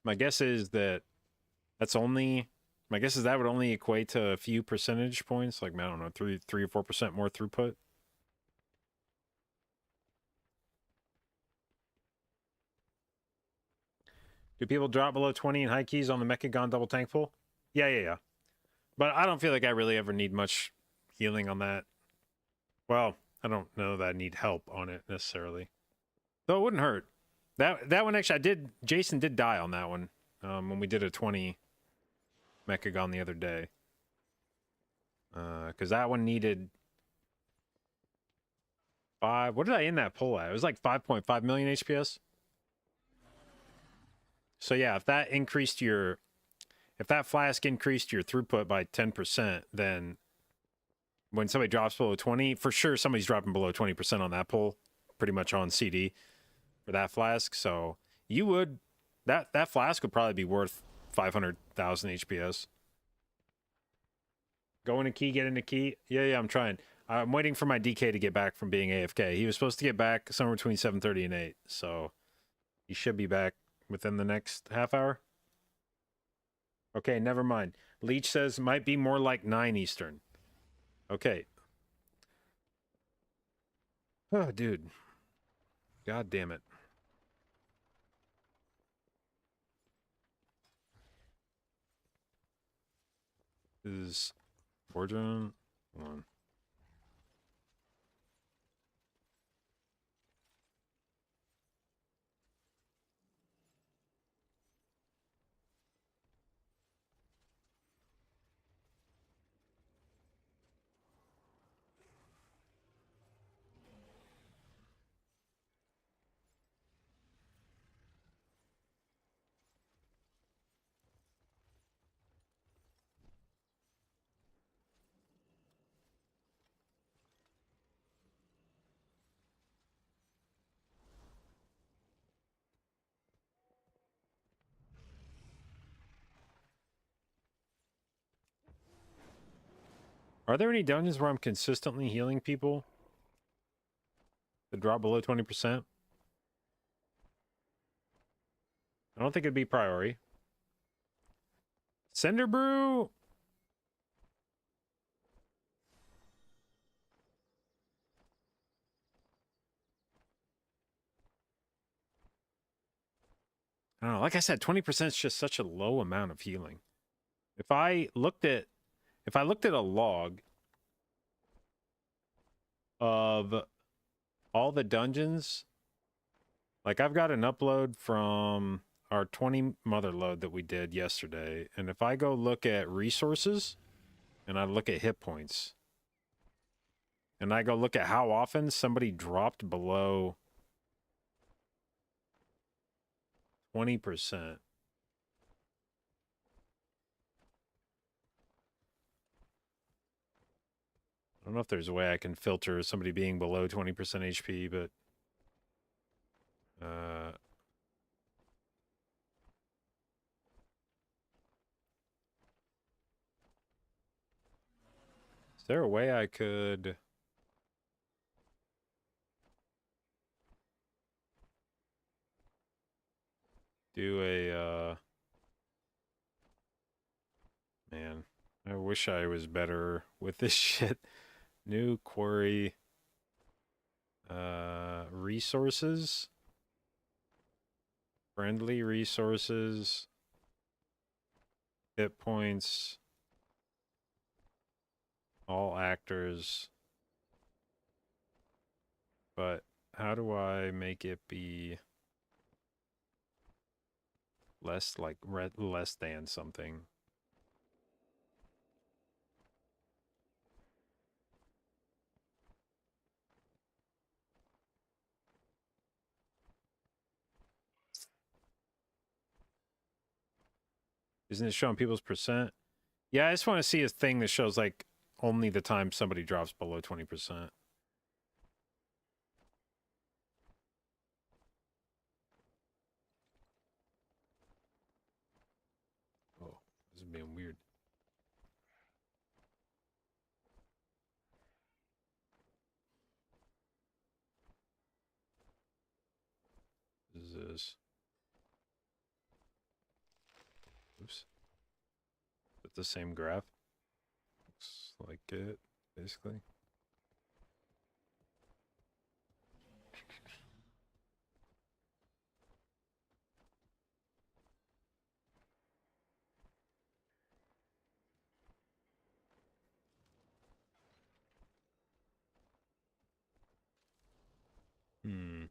Speaker 1: My guess is that my guess is that would only equate to a few percentage points, like I don't know, 3 or 4% more throughput. Do people drop below 20 in high keys on the Mechagon double tank pull? Yeah. But I don't feel like I really ever need much healing on that. Well, I don't know that I need help on it necessarily. Though it wouldn't hurt. That one actually, Jason did die on that one when we did a 20 Mechagon the other day. Because that one needed 5. What did I end that pull at? It was like 5.5 million HPS. So yeah, if that flask increased your throughput by 10%, then when somebody drops below 20, for sure somebody's dropping below 20% on that pull, pretty much on CD for that flask. So you would, that flask would probably be worth 500,000 HPS. Go into key, get into key. Yeah, I'm trying. I'm waiting for my DK to get back from being AFK. He was supposed to get back somewhere between 7:30 and 8, so he should be back within the next half hour. Okay, never mind. Leech says might be more like 9 Eastern. Okay. Oh, dude. God damn it. This is Boardroom 1. Are there any dungeons where I'm consistently healing people that drop below 20%? I don't think it'd be priority. Cinder Brew! I don't know. Like I said, 20% is just such a low amount of healing. If I looked at a log of all the dungeons, like I've got an upload from our 20 mother load that we did yesterday, and if I go look at resources and I look at hit points and I go look at how often somebody dropped below 20%. I don't know if there's a way I can filter somebody being below 20% HP, but is there a way I could do a man, I wish I was better with this shit. New quarry resources, friendly resources, hit points, all actors. But how do I make it be less like less than something? Isn't it showing people's percent? Yeah, I just want to see a thing that shows like only the time somebody drops below 20%. Oh, this is being weird. This is oops. It's the same graph. Looks like it, basically. Hmm.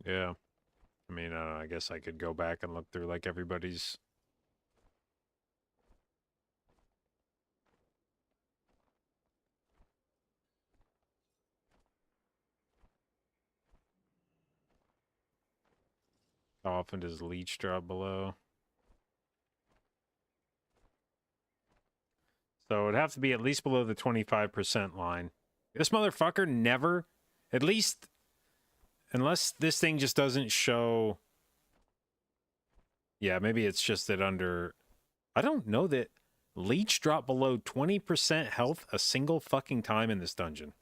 Speaker 1: Yeah. I mean, I guess I could go back and look through like everybody's. How often does leech drop below? So it'd have to be at least below the 25% line. This motherfucker never, at least, unless this thing just doesn't show. Yeah, maybe it's just that under. I don't know that leech dropped below 20% health a single fucking time in this dungeon.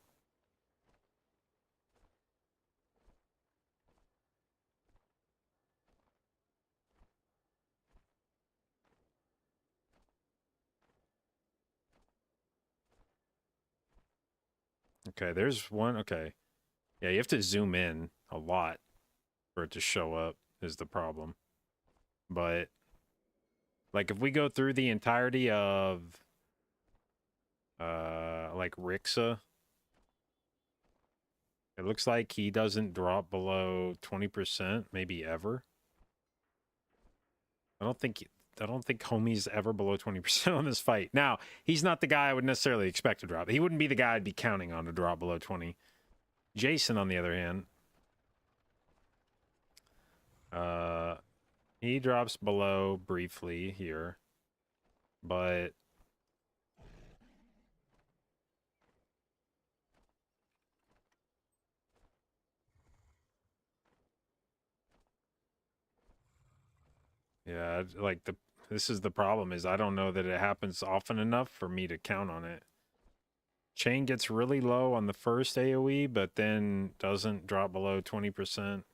Speaker 1: Okay, there's one. Okay. Yeah, you have to zoom in a lot for it to show up is the problem. But like if we go through the entirety of like Rixa, it looks like he doesn't drop below 20%, maybe ever. I don't think homie's ever below 20% on this fight. Now, he's not the guy I would necessarily expect to drop. He wouldn't be the guy I'd be counting on to drop below 20. Jason, on the other hand, He drops below briefly here, but yeah, like this is the problem is I don't know that it happens often enough for me to count on it. Chain gets really low on the first AoE, but then doesn't drop below 20%.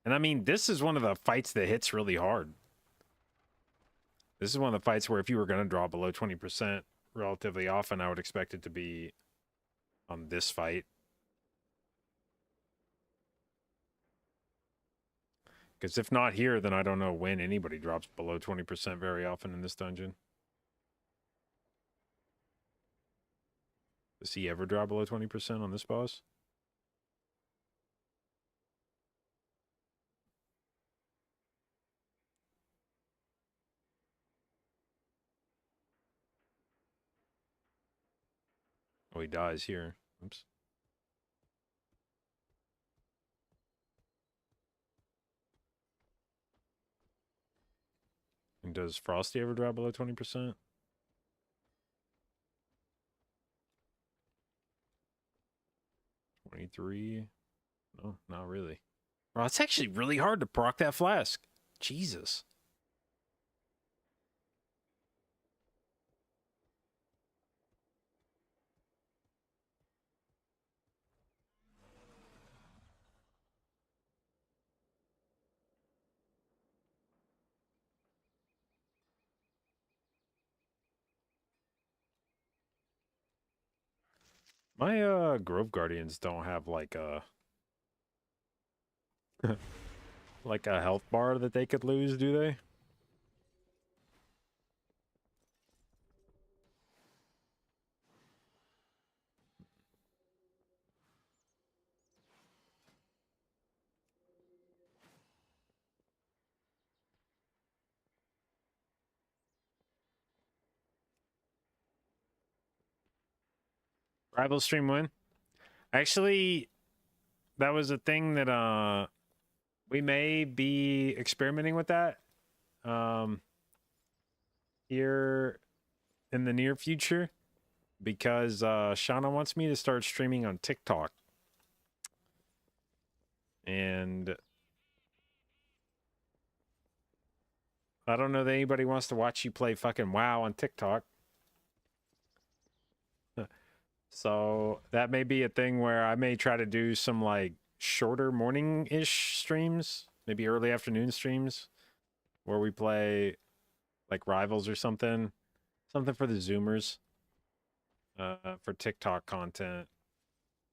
Speaker 1: And I mean, this is one of the fights that hits really hard. This is one of the fights where if you were going to drop below 20% relatively often, I would expect it to be on this fight. Because if not here, then I don't know when anybody drops below 20% very often in this dungeon. Does he ever drop below 20% on this boss? Oh, he dies here. Oops. And does Frosty ever drop below 20%? $23? No, not really. Well, it's actually really hard to proc that flask. Jesus. My Grove Guardians don't have like a like a health bar that they could lose, do they? Rival stream win. Actually, that was a thing that we may be experimenting with that here in the near future because Shauna wants me to start streaming on TikTok. And I don't know that anybody wants to watch you play fucking WoW on TikTok. So that may be a thing where I may try to do some like shorter morning-ish streams, maybe early afternoon streams where we play like Rivals or something for the Zoomers, for TikTok content.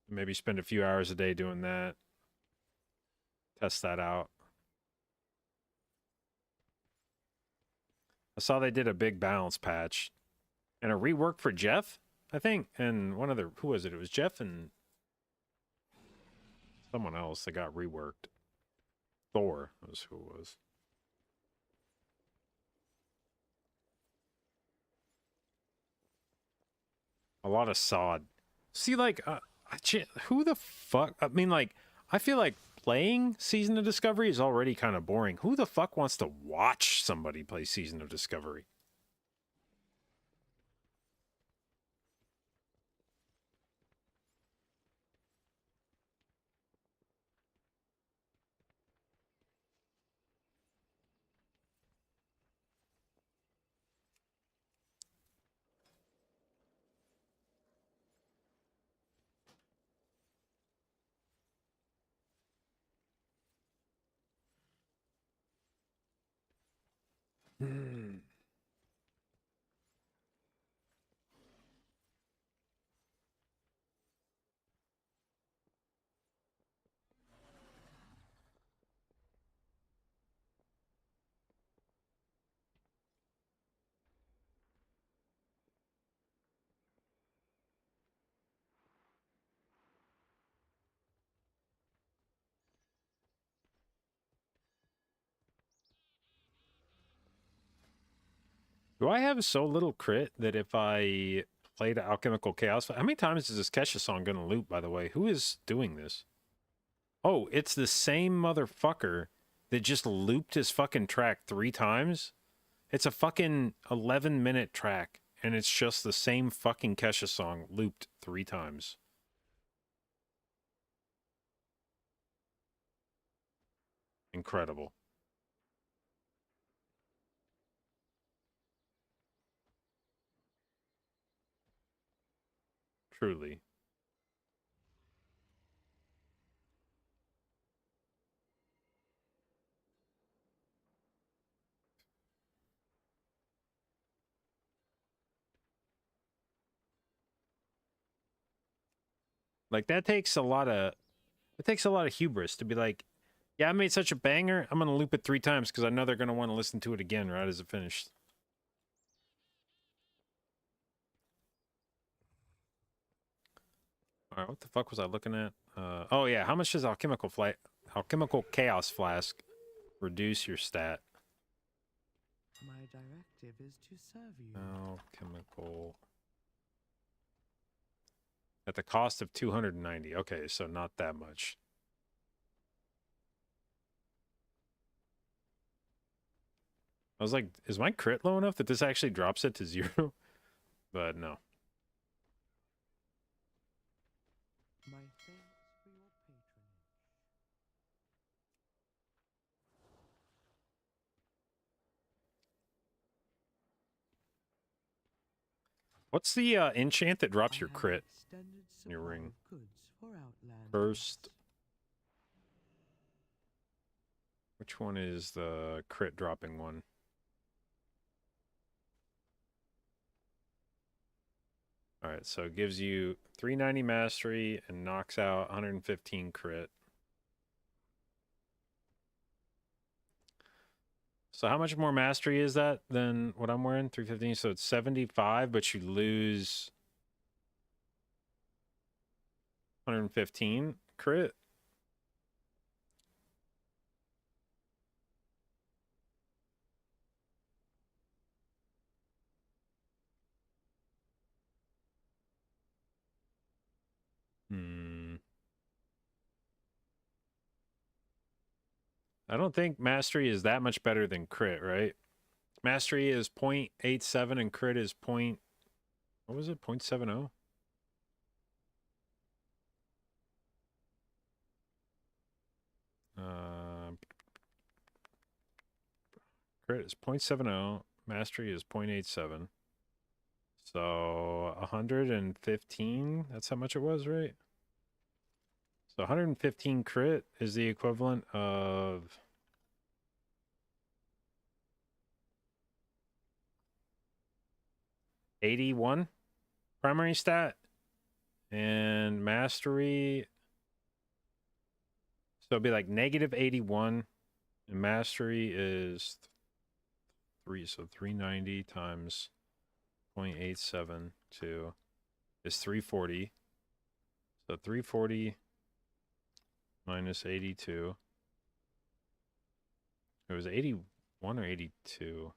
Speaker 1: Maybe spend a few hours a day doing that. Test that out. I saw they did a big balance patch and a rework for Jeff, I think, and one other, who was it? It was Jeff and someone else that got reworked. Thor was who it was. A lot of sod. See, like, who the fuck? I mean, like, I feel like playing Season of Discovery is already kind of boring. Who the fuck wants to watch somebody play Season of Discovery? Hmm. Do I have so little crit that if I played Alchemical Chaos... How many times is this Kesha song going to loop, by the way? Who is doing this? Oh, it's the same motherfucker that just looped his fucking track 3 times. It's a fucking 11-minute track, and it's just the same fucking Kesha song looped 3 times. Incredible. Truly. Like that takes a lot of hubris to be like, yeah, I made such a banger, I'm gonna loop it 3 times because I know they're gonna want to listen to it again right as it finished. All right, what the fuck was I looking at? Oh yeah, how much does alchemical chaos flask reduce your stat?
Speaker 8: My directive is to serve you.
Speaker 1: Alchemical at the cost of 290. Okay, so not that much. I was like, is my crit low enough that this actually drops it to 0? But no.
Speaker 8: My thanks for your patronage.
Speaker 1: What's the enchant that drops your
Speaker 8: I have
Speaker 1: crit
Speaker 8: extended
Speaker 1: in your
Speaker 8: supply
Speaker 1: ring?
Speaker 8: of goods for Outlanders.
Speaker 1: First. Which one is the crit dropping one? Alright, so it gives you 390 mastery and knocks out 115 crit. So how much more mastery is that than what I'm wearing? 315, so it's 75, but you lose 115 crit. I don't think mastery is that much better than crit, right? Mastery is 0.87 and crit is what was it? 0.70? Crit is 0.70, mastery is 0.87. So 115, that's how much it was, right? So 115 crit is the equivalent of 81 primary stat and mastery. So it'd be like negative 81 and mastery is 3. So 390 times 0.872 is 340. So 340 minus 82. It was 81 or 82.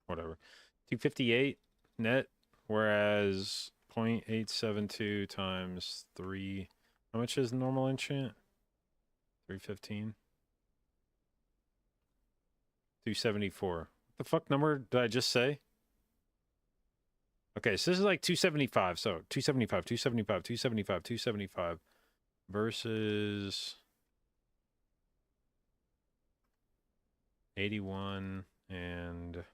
Speaker 1: Whatever. 258 net, whereas 0.872 times 3. How much is normal enchant? 315. 274. What the fuck number did I just say? Okay, so this is like 275. So 275, 275, 275, 275 versus 81 and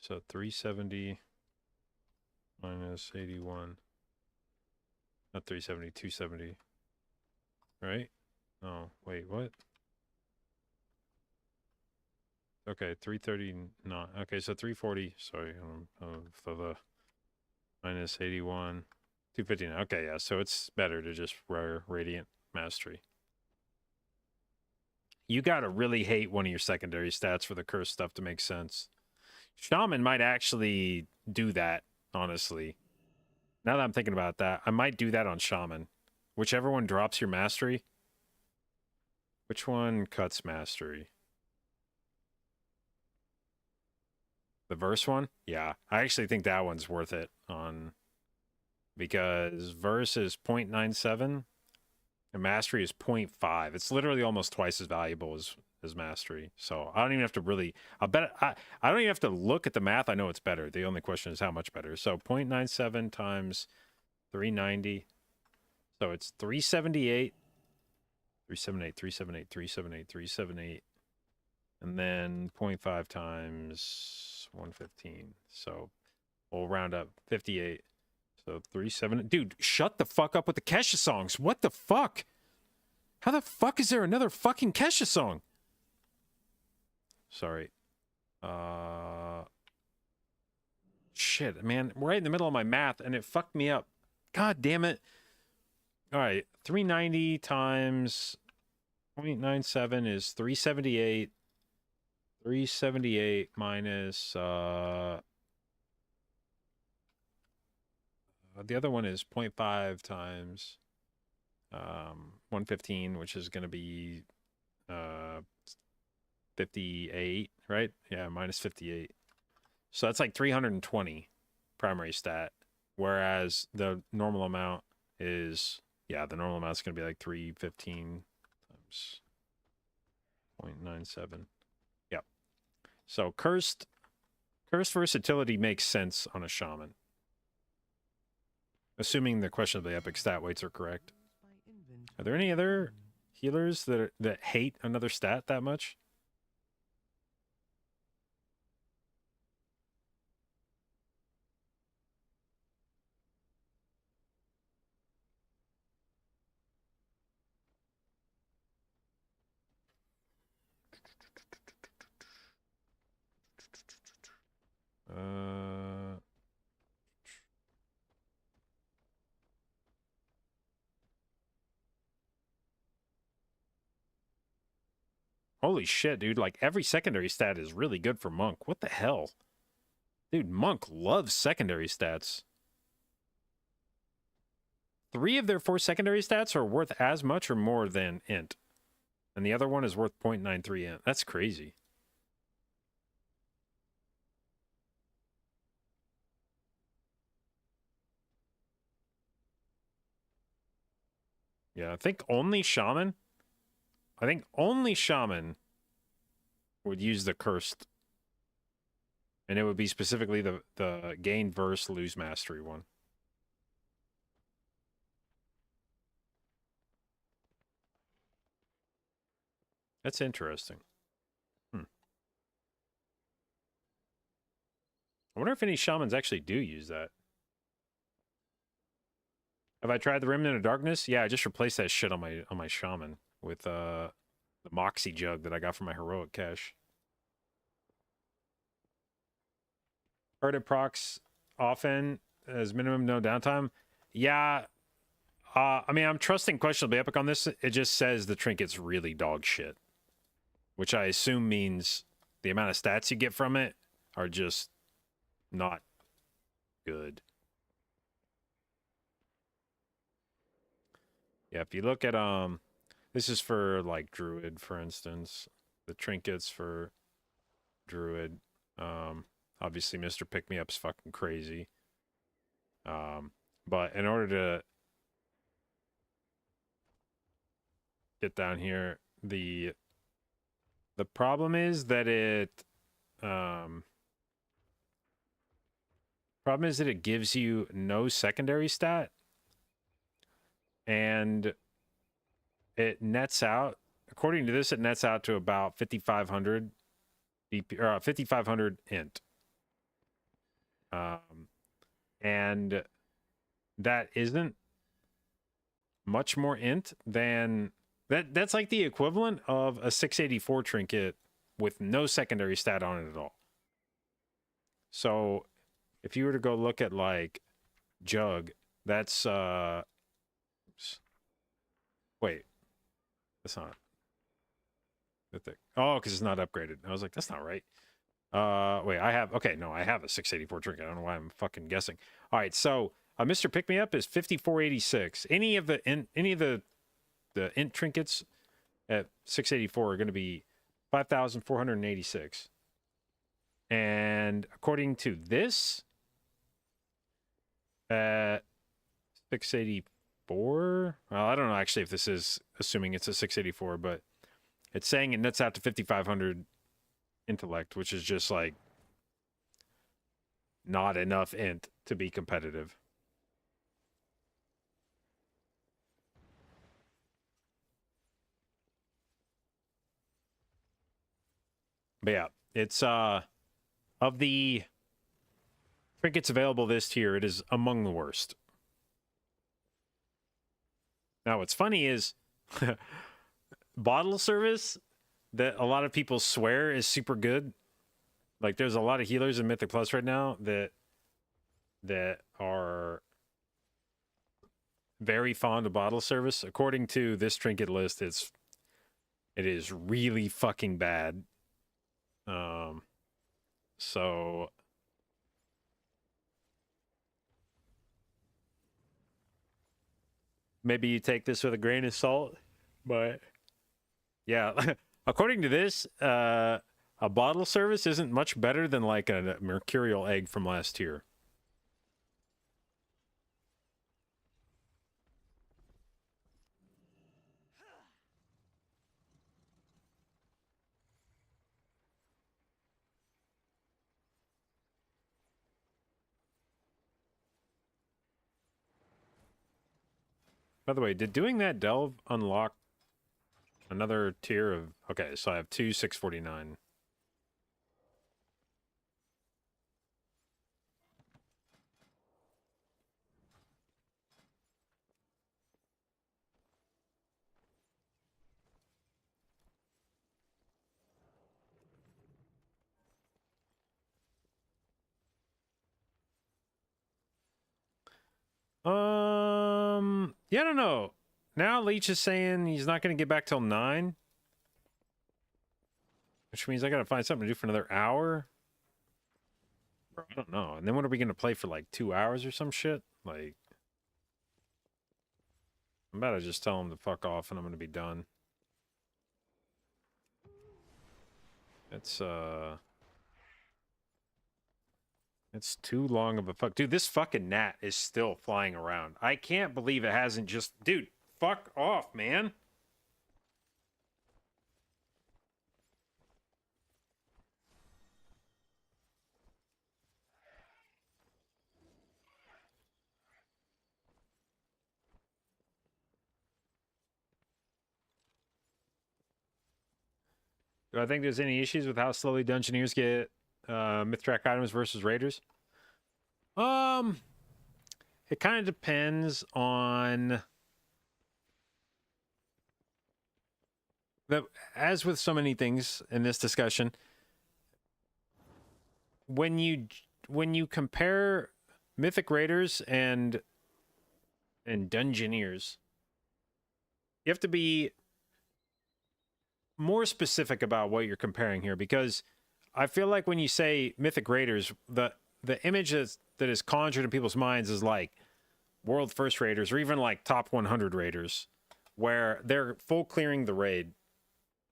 Speaker 1: so 370 minus 81. Not 370, 270. Right? Oh, wait, what? Okay, 339. Okay, so 340. Sorry, for the minus 81. 259. Okay, yeah, so it's better to just wear Radiant Mastery. You gotta really hate one of your secondary stats for the curse stuff to make sense. Shaman might actually do that, honestly. Now that I'm thinking about that, I might do that on Shaman. Whichever one drops your mastery. Which one cuts mastery? The verse one? Yeah, I actually think that one's worth it on because verse is 0.97 and mastery is 0.5. It's literally almost twice as valuable as mastery. So I don't even have to really, I don't even have to look at the math. I know it's better. The only question is how much better. So 0.97 times 390. So it's 378, 378, 378, 378, 378. And then 0.5 times 115. So we'll round up 58. So 37. Dude, shut the fuck up with the Kesha songs. What the fuck? How the fuck is there another fucking Kesha song? Sorry. Shit, man. We're right in the middle of my math and it fucked me up. God damn it. All right. 390 times 0.97 is 378. 378 minus the other one is 0.5 times 115, which is going to be 58, right? Yeah, minus 58. So that's like 320 primary stat, whereas the normal amount is, yeah, the normal amount is going to be like 315 times 0.97. Yep. So cursed versatility makes sense on a shaman. Assuming the question of the epic stat weights are correct. Are there any other healers that hate another stat that much? Holy shit, dude. Like, every secondary stat is really good for Monk. What the hell? Dude, Monk loves secondary stats. 3 of their 4 secondary stats are worth as much or more than int. And the other one is worth 0.93 int. That's crazy. Yeah, I think only Shaman would use the cursed. And it would be specifically the gain verse lose mastery one. That's interesting. I wonder if any shamans actually do use that. Have I tried the Remnant of Darkness? Yeah, I just replaced that shit on my shaman with the Moxie jug that I got from my heroic cache. Heard it procs often as minimum no downtime. Yeah. I mean, I'm trusting questionably epic on this. It just says the trinket's really dog shit, which I assume means the amount of stats you get from it are just not good. Yeah, if you look at this is for like druid, for instance. The trinkets for druid. Obviously Mr. Pick Me Up's fucking crazy. But in order to get down here, the problem is that it gives you no secondary stat. And it nets out, according to this, it nets out to about 5,500 DP, or 5,500 int. And that isn't much more int than that's like the equivalent of a 684 trinket with no secondary stat on it at all. So if you were to go look at like Jug, that's wait, that's not the thing. Oh, because it's not upgraded. I was like, that's not right. Wait, I have a 684 trinket. I don't know why I'm fucking guessing. All right, so Mr. Pick Me Up is 5486. Any of the int trinkets at 684 are going to be 5,486. And according to this, 684. Well, I don't know actually if this is assuming it's a 684, but it's saying it nets out to 5,500 intellect, which is just like not enough int to be competitive. But yeah, it's of the trinkets available this tier, it is among the worst. Now, what's funny is bottle service that a lot of people swear is super good. Like, there's a lot of healers in Mythic Plus right now that are very fond of bottle service. According to this trinket list, it is really fucking bad. So maybe you take this with a grain of salt, but yeah, according to this, a bottle service isn't much better than like a mercurial egg from last year. By the way, did doing that delve unlock another tier of... Okay, so I have two 649. Yeah, I don't know. Now Leech is saying he's not going to get back till 9. Which means I got to find something to do for another hour. Bro, I don't know. And then what are we going to play for like 2 hours or some shit? Like, I'm about to just tell him to fuck off and I'm going to be done. It's too long of a fuck. Dude, this fucking gnat is still flying around. I can't believe it hasn't just... Dude, fuck off, man. Do I think there's any issues with how slowly Dungeoneers get Mythrack items versus Raiders? It kind of depends on as with so many things in this discussion, when you compare Mythic Raiders and Dungeoneers, you have to be more specific about what you're comparing here, because I feel like when you say Mythic Raiders, the image that is conjured in people's minds is like World First Raiders or even like Top 100 Raiders, where they're full clearing the raid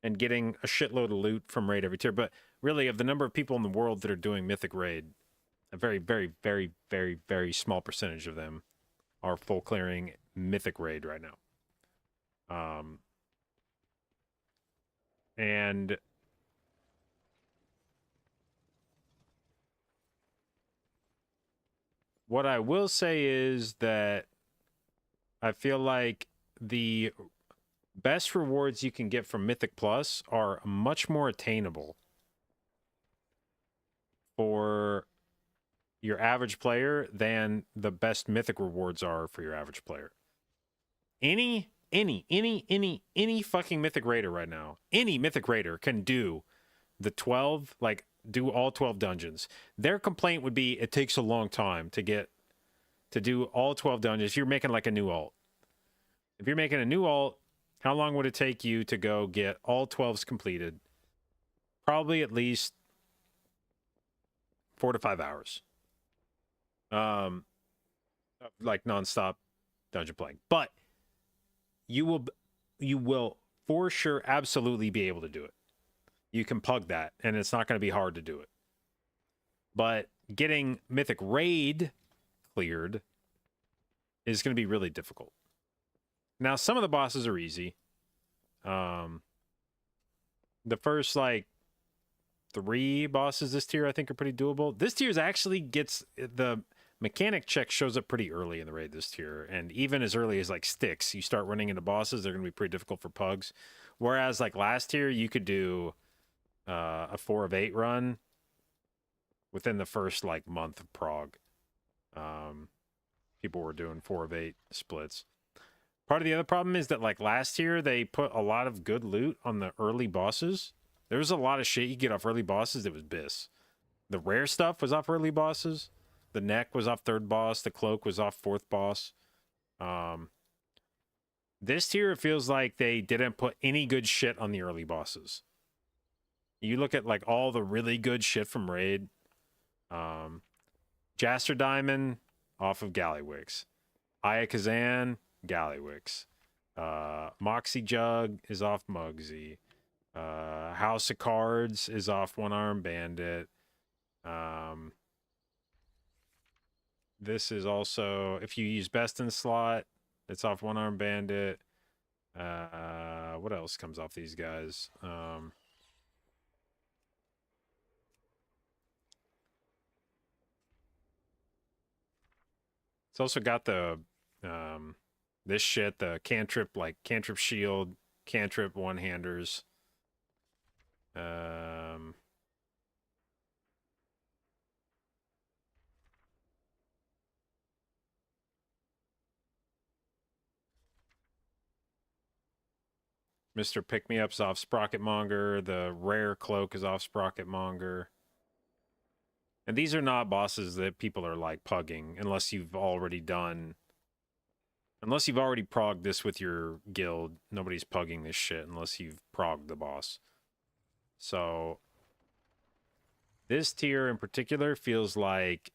Speaker 1: and getting a shitload of loot from raid every tier. But really, of the number of people in the world that are doing Mythic Raid, a very, very, very, very, very small percentage of them are full clearing Mythic Raid right now. And what I will say is that I feel like the best rewards you can get from Mythic Plus are much more attainable for your average player than the best Mythic rewards are for your average player. Any fucking Mythic Raider right now, any Mythic Raider can do the 12, like, do all 12 dungeons. Their complaint would be it takes a long time to do all 12 dungeons. You're making like a new alt. If you're making a new alt, how long would it take you to go get all 12s completed? Probably at least 4 to 5 hours. Like nonstop dungeon playing. But you will for sure absolutely be able to do it. You can pug that, and it's not going to be hard to do it. But getting Mythic Raid cleared is going to be really difficult. Now, some of the bosses are easy. The first like 3 bosses this tier I think are pretty doable. This tier actually gets the mechanic check shows up pretty early in the raid this tier, and even as early as like sticks, you start running into bosses, they're going to be pretty difficult for pugs. Whereas like last tier, you could do a 4 of 8 run within the first like month of prog. People were doing 4 of 8 splits. Part of the other problem is that like last year they put a lot of good loot on the early bosses. There was a lot of shit you get off early bosses that was BIS. The rare stuff was off early bosses. The neck was off 3rd boss. The cloak was off 4th boss. This tier it feels like they didn't put any good shit on the early bosses. You look at like all the really good shit from raid. Jaster Diamond off of Gallywix. Aya Kazan, Gallywix. Moxie Jug is off Mugsy. House of Cards is off One Arm Bandit. This is also, if you use Best in Slot, it's off One Arm Bandit. What else comes off these guys? It's also got the this shit, the cantrip, like cantrip shield, cantrip one-handers. Mr. Pick-Me-Up's off Sprocketmonger. The rare cloak is off Sprocketmonger. And these are not bosses that people are like pugging unless you've already done. Unless you've already progged this with your guild, nobody's pugging this shit unless you've progged the boss. So this tier in particular feels like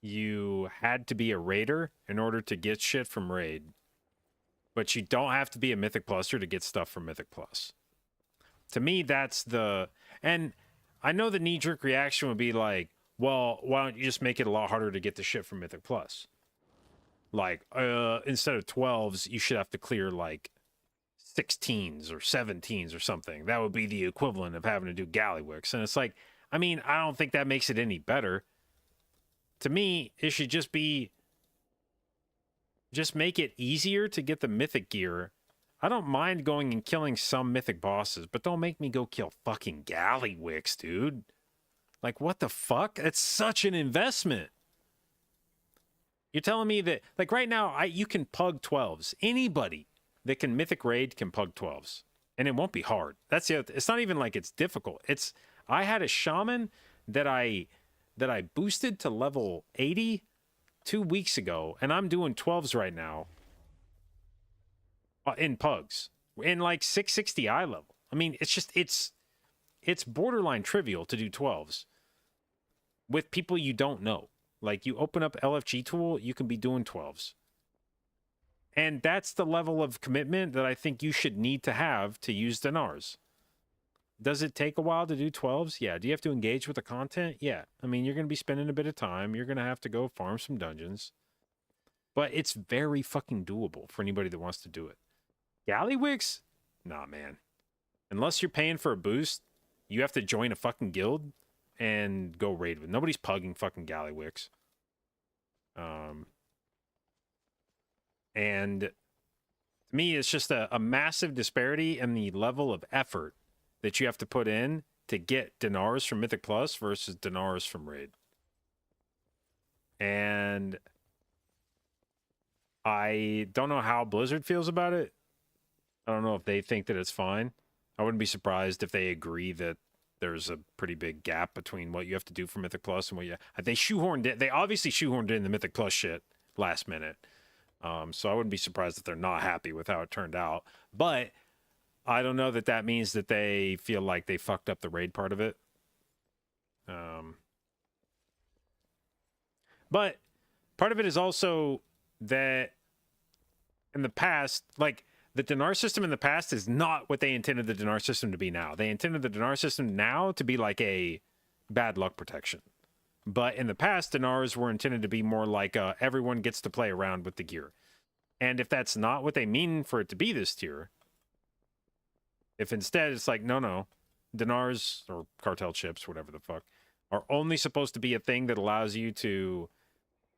Speaker 1: you had to be a raider in order to get shit from raid. But you don't have to be a Mythic Pluser to get stuff from Mythic Plus. To me, that's the... And I know the knee-jerk reaction would be like, well, why don't you just make it a lot harder to get the shit from Mythic Plus? Like, instead of 12s, you should have to clear, like, 16s or 17s or something. That would be the equivalent of having to do Gallywix. And it's like, I mean, I don't think that makes it any better. To me, it should just be... Just make it easier to get the mythic gear. I don't mind going and killing some mythic bosses, but don't make me go kill fucking Gallywix, dude. Like, what the fuck? It's such an investment. You're telling me that, like, right now, you can pug 12s. Anybody that can mythic raid can pug 12s. And it won't be hard. That's the other, it's not even like it's difficult. It's, I had a shaman that I boosted to level 80 2 weeks ago, and I'm doing 12s right now in pugs in like 660 eye level. I mean, it's just it's borderline trivial to do 12s with people you don't know. Like, you open up LFG tool, you can be doing 12s, and that's the level of commitment that I think you should need to have to use dinars. Does it take a while to do 12s? Yeah. Do you have to engage with the content? Yeah. I mean, you're going to be spending a bit of time. You're going to have to go farm some dungeons. But it's very fucking doable for anybody that wants to do it. Gallywix? Nah, man. Unless you're paying for a boost, you have to join a fucking guild and go raid with. Nobody's pugging fucking Gallywix. And to me, it's just a massive disparity in the level of effort that you have to put in to get dinars from Mythic Plus versus dinars from raid. And I don't know how Blizzard feels about it. I don't know if they think that it's fine. I wouldn't be surprised if they agree that there's a pretty big gap between what you have to do for Mythic Plus and what you... They shoehorned it. They obviously shoehorned in the Mythic Plus shit last minute. So I wouldn't be surprised if they're not happy with how it turned out. But I don't know that that means that they feel like they fucked up the raid part of it. But part of it is also that in the past, like, the dinar system in the past is not what they intended the dinar system to be now. They intended the dinar system now to be like a bad luck protection. But in the past, Dinars were intended to be more like everyone gets to play around with the gear. And if that's not what they mean for it to be this tier, if instead it's like, no, Dinars or cartel chips, whatever the fuck, are only supposed to be a thing that allows you to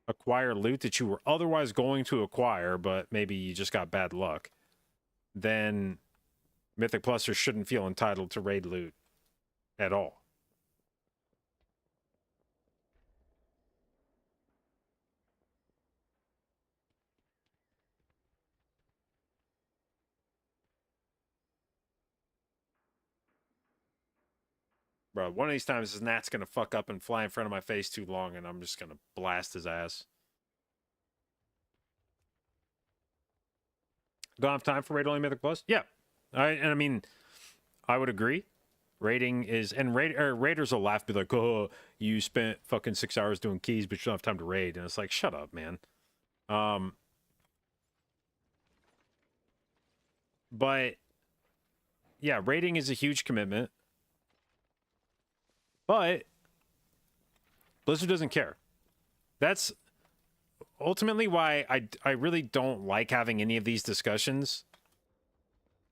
Speaker 1: acquire loot that you were otherwise going to acquire, but maybe you just got bad luck, then Mythic Plusers shouldn't feel entitled to raid loot at all. Bro, one of these times this gnat's gonna fuck up and fly in front of my face too long, and I'm just gonna blast his ass. Don't have time for raid only Mythic Plus? Yeah. I mean, I would agree. Raiding is, and raiders will laugh, be like, oh, you spent fucking 6 hours doing keys, but you don't have time to raid. And it's like, shut up, man. But yeah, raiding is a huge commitment. But Blizzard doesn't care. That's ultimately why I really don't like having any of these discussions.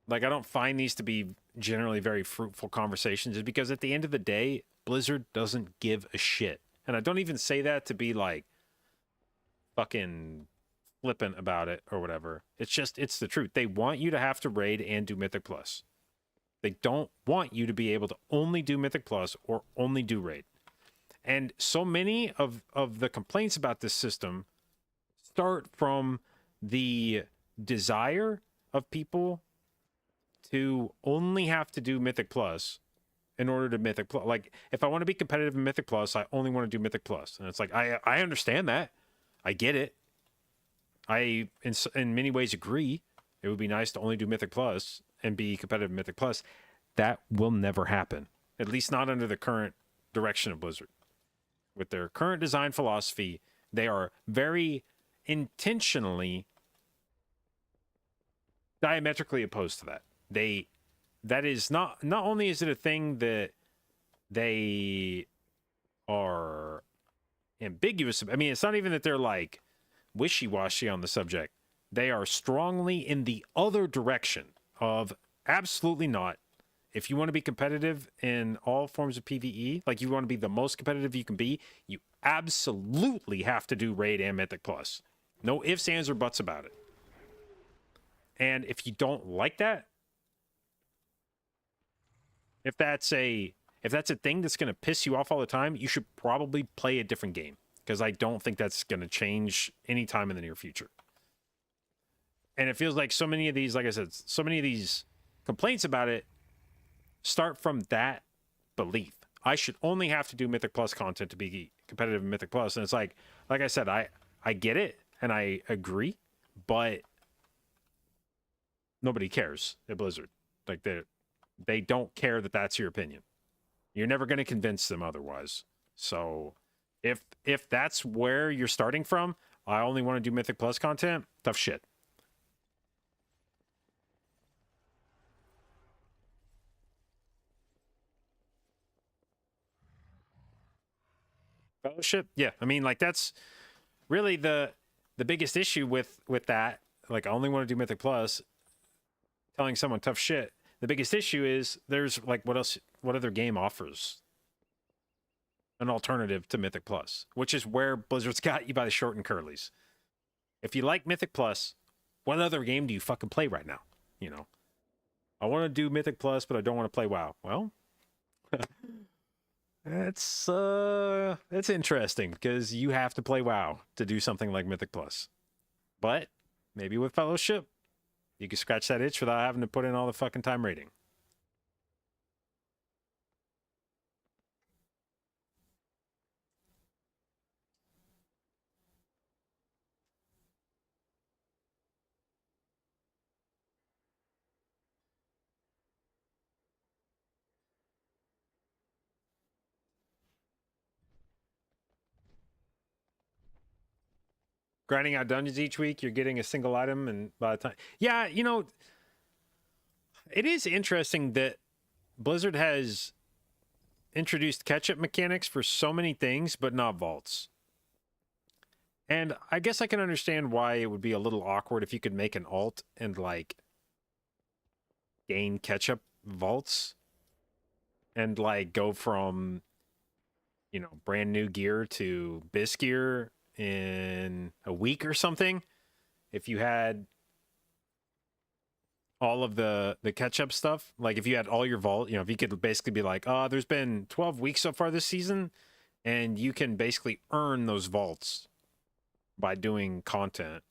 Speaker 1: Like, I don't find these to be generally very fruitful conversations, is because at the end of the day, Blizzard doesn't give a shit. And I don't even say that to be like fucking flippant about it or whatever. It's just, it's the truth. They want you to have to raid and do Mythic Plus. They don't want you to be able to only do Mythic Plus or only do raid. And so many of the complaints about this system start from the desire of people to only have to do Mythic Plus in order to Mythic Plus. Like, if I want to be competitive in Mythic Plus, I only want to do Mythic Plus. And it's like, I understand that. I get it. I, in many ways, agree. It would be nice to only do Mythic Plus and be competitive in Mythic Plus. That will never happen. At least not under the current direction of Blizzard. With their current design philosophy, they are very intentionally diametrically opposed to that. That is not only is it a thing that they are ambiguous. I mean, it's not even that they're like wishy-washy on the subject. They are strongly in the other direction of absolutely not. If you want to be competitive in all forms of PvE, like you want to be the most competitive you can be, you absolutely have to do Raid and Mythic Plus. No ifs, ands, or buts about it. And if you don't like that, if that's a thing that's going to piss you off all the time, you should probably play a different game, because I don't think that's going to change anytime in the near future. And it feels like so many of these, like I said, so many of these complaints about it start from that belief. I should only have to do Mythic Plus content to be competitive in Mythic Plus. And it's like I said, I get it and I agree, but nobody cares at Blizzard. Like, they don't care that that's your opinion. You're never going to convince them otherwise. So if that's where you're starting from, I only want to do Mythic Plus content, tough shit. Fellowship, yeah. I mean, like, that's really the biggest issue with that. Like, I only want to do Mythic Plus, telling someone tough shit. The biggest issue is there's like, what other game offers an alternative to Mythic Plus, which is where Blizzard's got you by the short and curlies. If you like Mythic Plus, what other game do you fucking play right now? You know, I want to do Mythic Plus, but I don't want to play WoW. Well, that's interesting, because you have to play WoW to do something like Mythic Plus. But maybe with Fellowship, you can scratch that itch without having to put in all the fucking time rating. Grinding out dungeons each week, you're getting a single item, and by the time... Yeah, you know, it is interesting that Blizzard has introduced catch-up mechanics for so many things, but not vaults. And I guess I can understand why it would be a little awkward if you could make an alt and, like, gain catch-up vaults and, like, go from, you know, brand new gear to bis gear in a week or something. If you had all of the catch-up stuff, like if you had all your vault, you know, if you could basically be like, oh, there's been 12 weeks so far this season, and you can basically earn those vaults by doing content.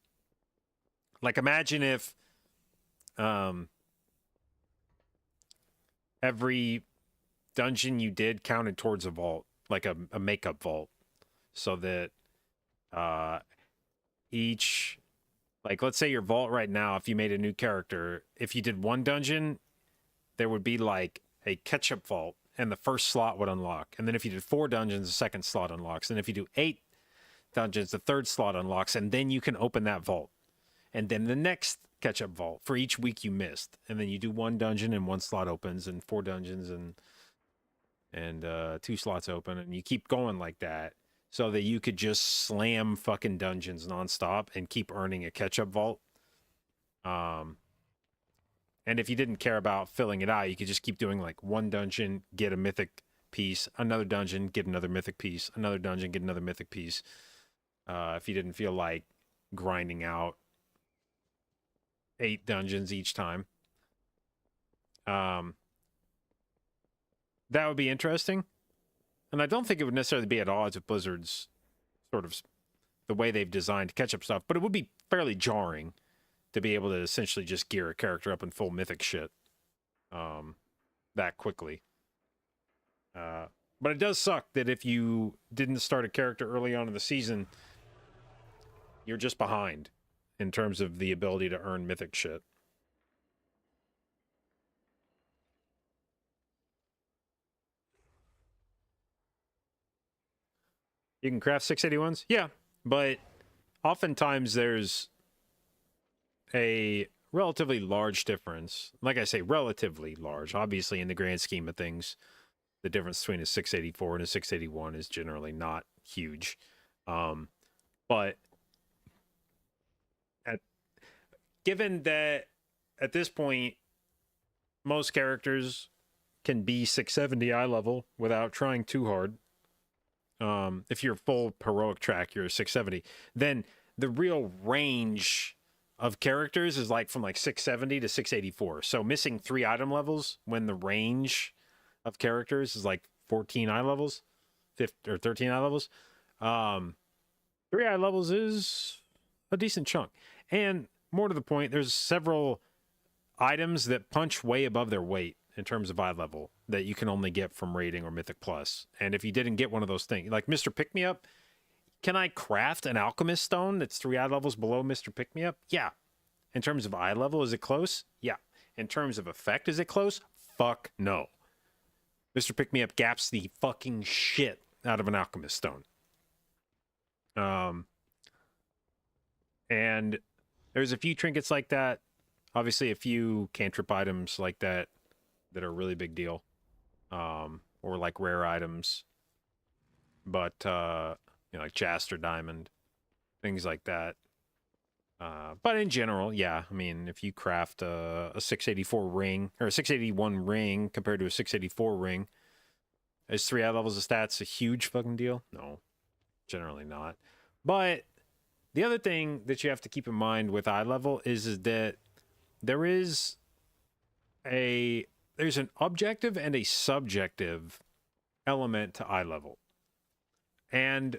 Speaker 1: Like, imagine if every dungeon you did counted towards a vault, like a makeup vault, so that each, like, let's say your vault right now, if you made a new character, if you did one dungeon, there would be like a catch-up vault, and the first slot would unlock. And then if you did 4 dungeons, the second slot unlocks. And if you do 8 dungeons, the third slot unlocks, and then you can open that vault. And then the next catch-up vault for each week you missed. And then you do 1 dungeon and 1 slot opens, and 4 dungeons and 2 slots open, and you keep going like that, so that you could just slam fucking dungeons nonstop and keep earning a catch-up vault. And if you didn't care about filling it out, you could just keep doing like 1 dungeon, get a mythic piece, another dungeon, get another mythic piece, another dungeon, get another mythic piece. If you didn't feel like grinding out 8 dungeons each time. That would be interesting. And I don't think it would necessarily be at odds with Blizzard's sort of the way they've designed catch-up stuff, but it would be fairly jarring to be able to essentially just gear a character up in full mythic shit that quickly. But it does suck that if you didn't start a character early on in the season, you're just behind in terms of the ability to earn mythic shit. You can craft 681s? Yeah, but oftentimes there's a relatively large difference. Like I say, relatively large. Obviously, in the grand scheme of things, the difference between a 684 and a 681 is generally not huge. But given that at this point, most characters can be 670 eye level without trying too hard. If you're full heroic track, you're a 670. Then the real range of characters is like from like 670 to 684. So missing 3 item levels when the range of characters is like 14 eye levels, 15 or 13 eye levels. 3 eye levels is a decent chunk. And more to the point, there's several items that punch way above their weight in terms of eye level that you can only get from raiding or Mythic Plus. And if you didn't get one of those things, like Mr. Pick-Me-Up, can I craft an Alchemist Stone that's 3 eye levels below Mr. Pick-Me-Up? Yeah. In terms of eye level, is it close? Yeah. In terms of effect, is it close? Fuck no. Mr. Pick-Me-Up gaps the fucking shit out of an Alchemist Stone. And there's a few trinkets like that. Obviously, a few cantrip items like that that are a really big deal. Or like rare items. But, you know, like Jaster Diamond. Things like that. But in general, yeah. I mean, if you craft a 684 ring, or a 681 ring compared to a 684 ring, is 3 eye levels of stats a huge fucking deal? No, generally not. But the other thing that you have to keep in mind with eye level is that there's an objective and a subjective element to eye level. And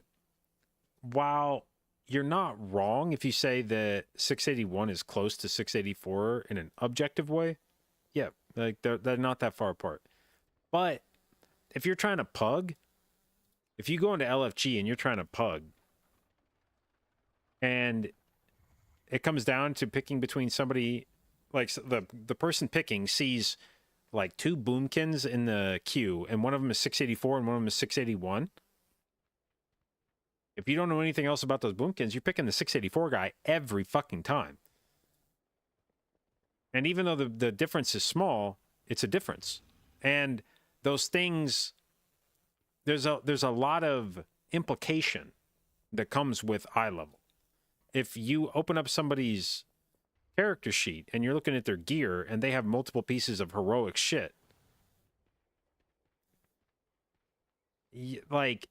Speaker 1: while you're not wrong if you say that 681 is close to 684 in an objective way, yeah, like they're not that far apart. But if you're trying to pug, if you go into LFG and you're trying to pug, and it comes down to picking between somebody, like the person picking sees like 2 boomkins in the queue, and one of them is 684 and one of them is 681. If you don't know anything else about those boomkins, you're picking the 684 guy every fucking time. And even though the difference is small, it's a difference. And those things there's a lot of implication that comes with eye level. If you open up somebody's character sheet and you're looking at their gear and they have multiple pieces of heroic shit, like,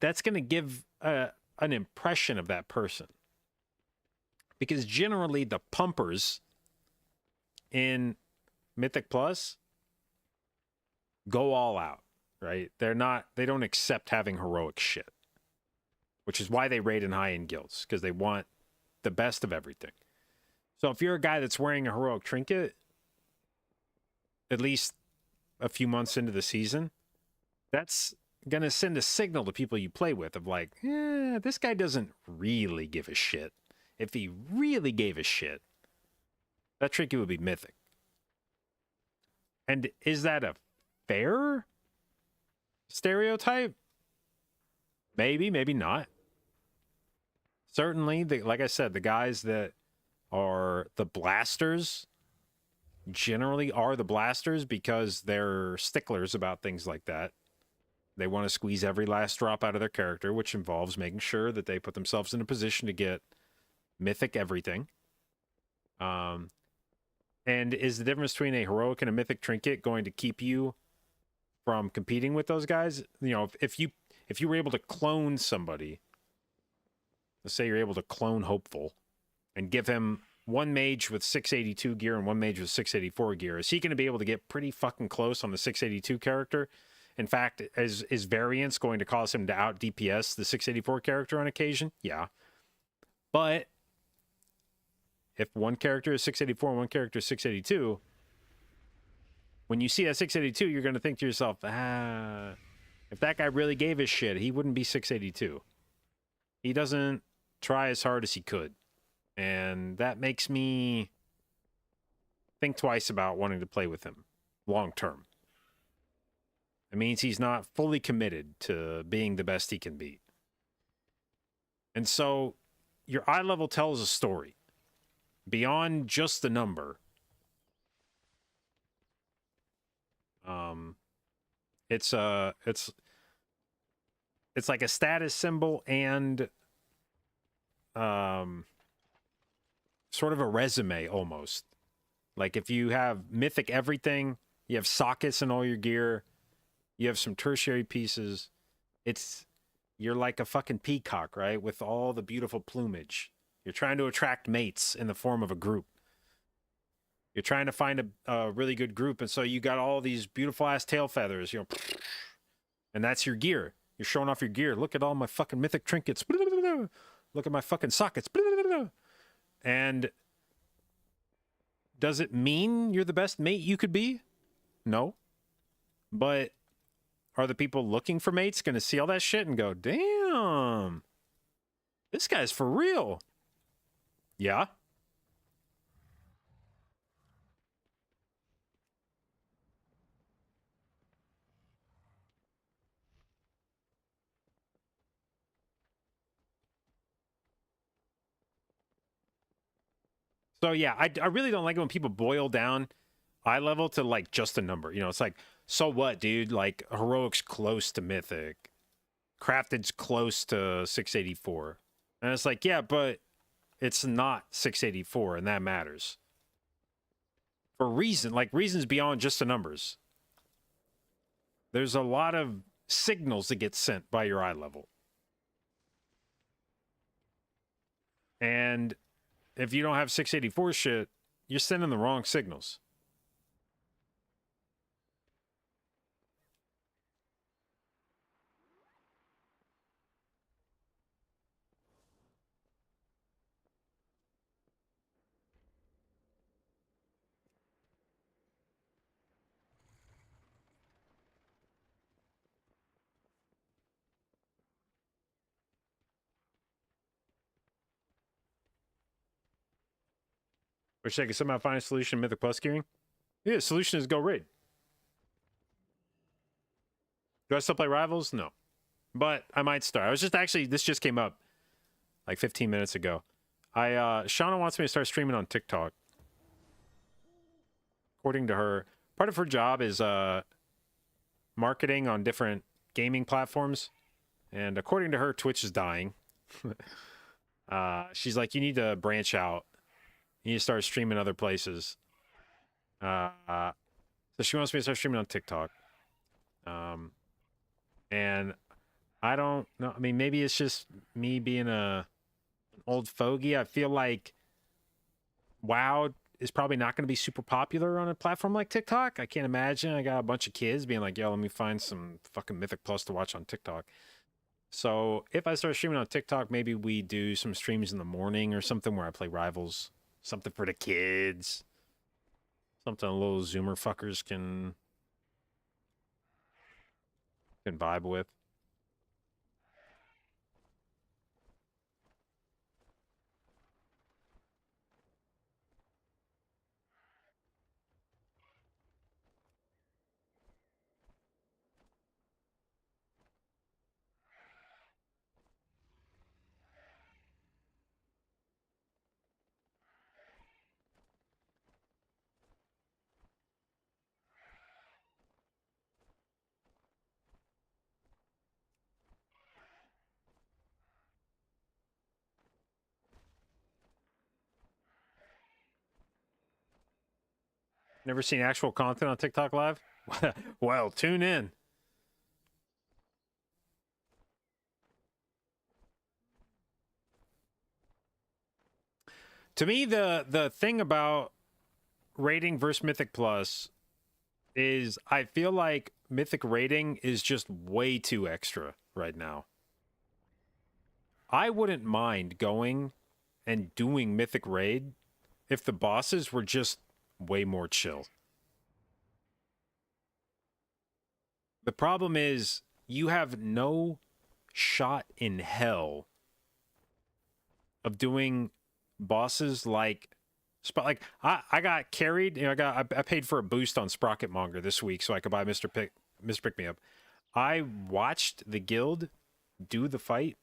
Speaker 1: that's going to give an impression of that person. Because generally the pumpers in Mythic Plus go all out, right? They don't accept having heroic shit, which is why they raid in high-end guilds, because they want the best of everything. So if you're a guy that's wearing a heroic trinket, at least a few months into the season, that's going to send a signal to people you play with of like, this guy doesn't really give a shit. If he really gave a shit, that trinket would be mythic. And is that a fair stereotype? Maybe, maybe not. Certainly, like I said, the guys that are the blasters generally are the blasters because they're sticklers about things like that. They want to squeeze every last drop out of their character, which involves making sure that they put themselves in a position to get mythic everything. And is the difference between a heroic and a mythic trinket going to keep you from competing with those guys? You know, if you were able to clone somebody, let's say you're able to clone Hopeful and give him one mage with 682 gear and one mage with 684 gear, is he going to be able to get pretty fucking close on the 682 character? In fact, is variance going to cause him to out DPS the 684 character on occasion? Yeah. But if one character is 684 and one character is 682, when you see that 682, you're going to think to yourself, if that guy really gave a shit, he wouldn't be 682. He doesn't try as hard as he could. And that makes me think twice about wanting to play with him long term. It means he's not fully committed to being the best he can be. And so your eye level tells a story beyond just the number. It's like a status symbol and sort of a resume almost. Like if you have mythic everything, you have sockets in all your gear, you have some tertiary pieces, you're like a fucking peacock, right? With all the beautiful plumage. You're trying to attract mates in the form of a group. You're trying to find a really good group, and so you got all these beautiful ass tail feathers, you know, and that's your gear. You're showing off your gear. Look at all my fucking mythic trinkets. Look at my fucking sockets. And does it mean you're the best mate you could be? No. But are the people looking for mates going to see all that shit and go, damn, this guy's for real? Yeah. So yeah, I really don't like it when people boil down eye level to like just a number. You know, it's like, so what, dude? Like heroic's close to mythic, crafted's close to 684, and it's like, yeah, but it's not 684, and that matters for reasons beyond just the numbers. There's a lot of signals that get sent by your eye level, and if you don't have 684 shit, you're sending the wrong signals. Wish I could somehow find a solution to Mythic Plus gearing. Yeah, the solution is go raid. Do I still play Rivals? No. But I might start. This just came up like 15 minutes ago. Shauna wants me to start streaming on TikTok. According to her, part of her job is marketing on different gaming platforms, and according to her, Twitch is dying. She's like, you need to branch out. You need to start streaming other places. So she wants me to start streaming on TikTok. And I don't know. I mean, maybe it's just me being an old fogey. I feel like WoW is probably not going to be super popular on a platform like TikTok. I can't imagine. I got a bunch of kids being like, yo, let me find some fucking Mythic Plus to watch on TikTok. So if I start streaming on TikTok, maybe we do some streams in the morning or something where I play Rivals. Something for the kids. Something little Zoomer fuckers can vibe with. Never seen actual content on TikTok Live? Well, tune in. To me, the thing about rating versus Mythic Plus is I feel like Mythic rating is just way too extra right now. I wouldn't mind going and doing Mythic Raid if the bosses were just way more chill. The problem is you have no shot in hell of doing bosses like I got carried, you know, I paid for a boost on Sprocket Monger this week so I could buy Mr. Pick Me Up. I watched the guild do the fight.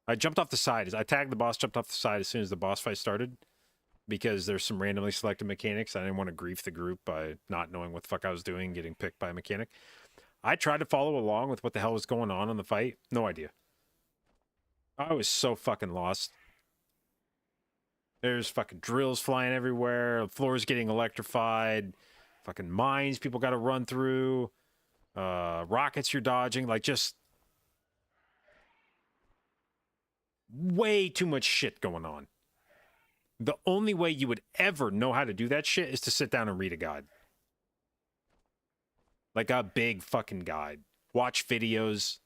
Speaker 1: I jumped off the side. I tagged the boss, jumped off the side as soon as the boss fight started because there's some randomly selected mechanics. I didn't want to grief the group by not knowing what the fuck I was doing, getting picked by a mechanic. I tried to follow along with what the hell was going on in the fight. No idea. I was so fucking lost. There's fucking drills flying everywhere. The floor's getting electrified. Fucking mines people got to run through. Rockets you're dodging. Like, just way too much shit going on. The only way you would ever know how to do that shit is to sit down and read a guide. Like a big fucking guide. Watch videos.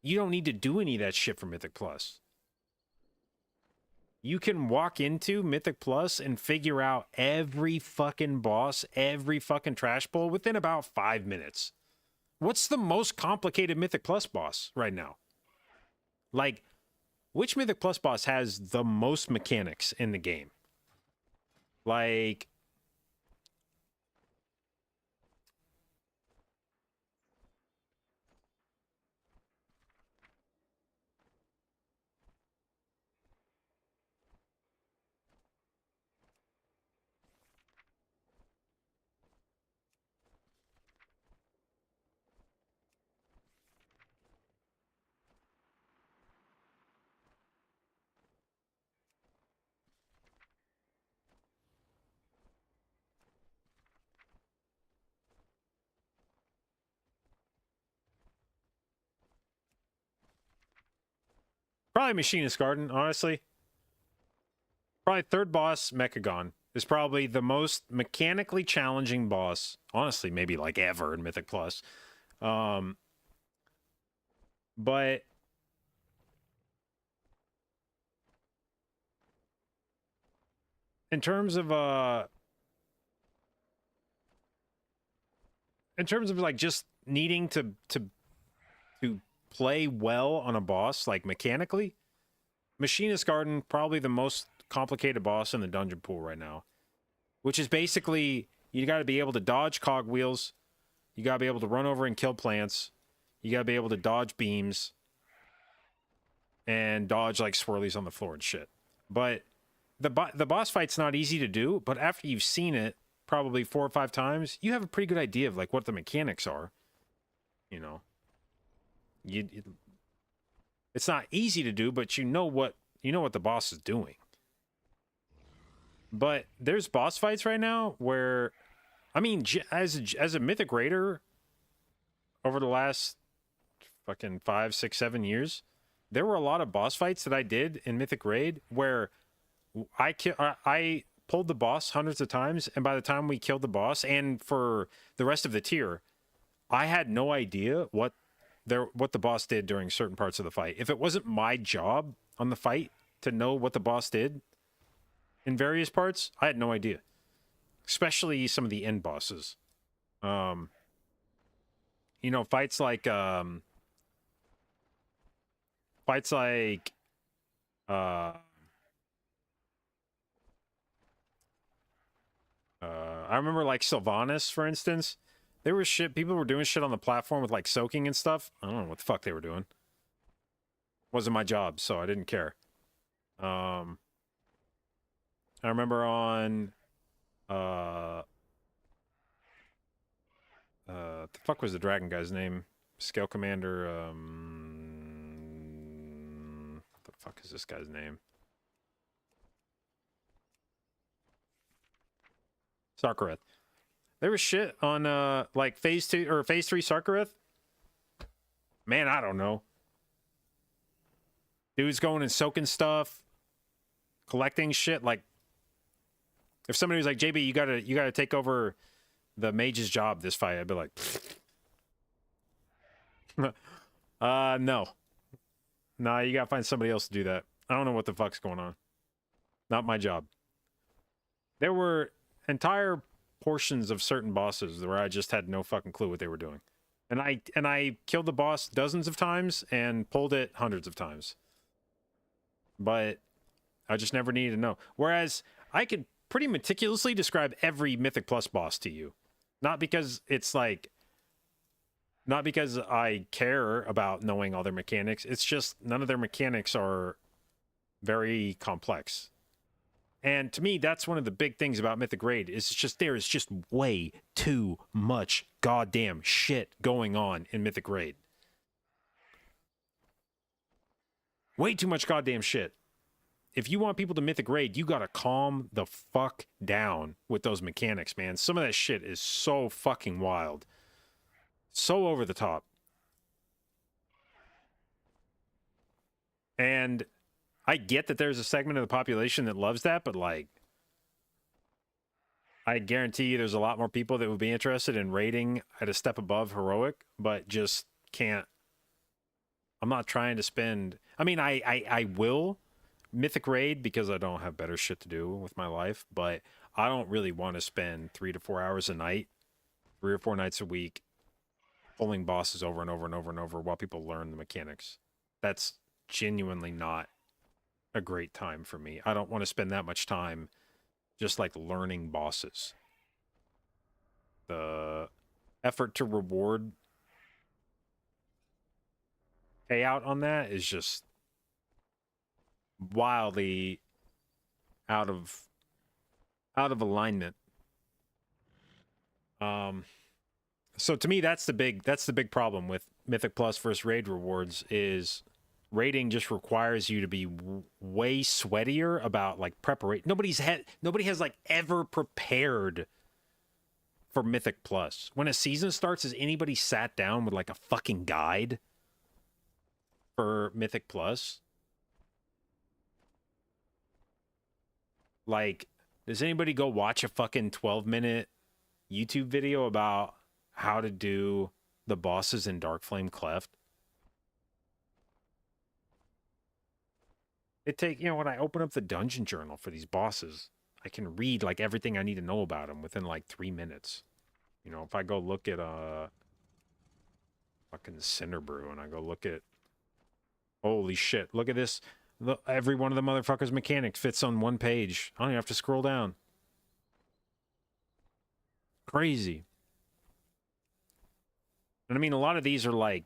Speaker 1: You don't need to do any of that shit for Mythic Plus. You can walk into Mythic Plus and figure out every fucking boss, every fucking trash bowl within about 5 minutes. What's the most complicated Mythic Plus boss right now? Like, which Mythic Plus boss has the most mechanics in the game? Like, probably Machinist Garden, honestly. Probably third boss, Mechagon, is probably the most mechanically challenging boss, honestly, maybe like ever in Mythic Plus. But in terms of like just needing to play well on a boss, like mechanically, Machinist Garden, probably the most complicated boss in the dungeon pool right now. Which is basically, you got to be able to dodge cogwheels, you got to be able to run over and kill plants, you got to be able to dodge beams, and dodge like swirlies on the floor and shit. But the boss fight's not easy to do, but after you've seen it probably 4 or 5 times, you have a pretty good idea of like what the mechanics are. you know, it's not easy to do, but you know what the boss is doing. But there's boss fights right now where, I mean, as a Mythic Raider over the last fucking 5, 6, 7 years, there were a lot of boss fights that I did in Mythic Raid where I pulled the boss hundreds of times, and by the time we killed the boss, and for the rest of the tier, I had no idea what the boss did during certain parts of the fight. If it wasn't my job on the fight to know what the boss did in various parts, I had no idea. Especially some of the end bosses. You know, fights like I remember like Sylvanas, for instance. There was people were doing shit on the platform with like soaking and stuff. I don't know what the fuck they were doing. Wasn't my job, so I didn't care. I remember on the fuck was the dragon guy's name? Scale Commander, what the fuck is this guy's name? Sarkareth. There was shit on like phase 2 or phase 3 Sarkareth. Man, I don't know. Dude's going and soaking stuff, collecting shit. Like, if somebody was like, JB, you gotta take over the mage's job this fight, I'd be like, no. Nah, you gotta find somebody else to do that. I don't know what the fuck's going on. Not my job. There were entire portions of certain bosses where I just had no fucking clue what they were doing. And I killed the boss dozens of times and pulled it hundreds of times. But I just never needed to know. Whereas I could pretty meticulously describe every Mythic Plus boss to you. Not because I care about knowing all their mechanics. It's just none of their mechanics are very complex. And to me, that's one of the big things about Mythic Raid. Is just there is just way too much goddamn shit going on in Mythic Raid. Way too much goddamn shit. If you want people to Mythic Raid, you gotta calm the fuck down with those mechanics, man. Some of that shit is so fucking wild. So over the top. And I get that there's a segment of the population that loves that, but like, I guarantee you there's a lot more people that would be interested in raiding at a step above heroic, but just can't. I'm not trying to spend. I mean, I will Mythic Raid because I don't have better shit to do with my life, but I don't really want to spend 3 to 4 hours a night, 3 or 4 nights a week, pulling bosses over and over and over and over while people learn the mechanics. That's genuinely not a great time for me. I don't want to spend that much time just like learning bosses. The effort to reward payout on that is just wildly out of alignment. So to me, that's the big problem with Mythic Plus versus Raid rewards is raiding just requires you to be way sweatier about like preparation. Nobody has like ever prepared for Mythic Plus. When a season starts, has anybody sat down with like a fucking guide for Mythic Plus? Like, does anybody go watch a fucking 12-minute YouTube video about how to do the bosses in Darkflame Cleft? When I open up the dungeon journal for these bosses, I can read like everything I need to know about them within like 3 minutes. You know, if I go look at fucking Cinderbrew and I go look at, holy shit, look at this. Every one of the motherfuckers' mechanics fits on one page. I don't even have to scroll down. Crazy. And I mean, a lot of these are like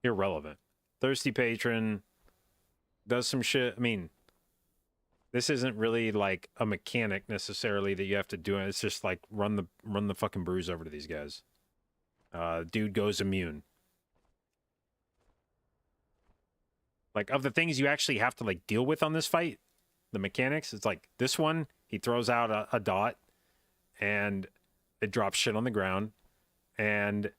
Speaker 1: irrelevant. Thirsty Patron does some shit. I mean, this isn't really like a mechanic necessarily that you have to do. It's just like run the fucking brews over to these guys. dude goes immune. Like, of the things you actually have to, like, deal with on this fight, the mechanics, it's like, this one, he throws out a dot, and it drops shit on the ground, and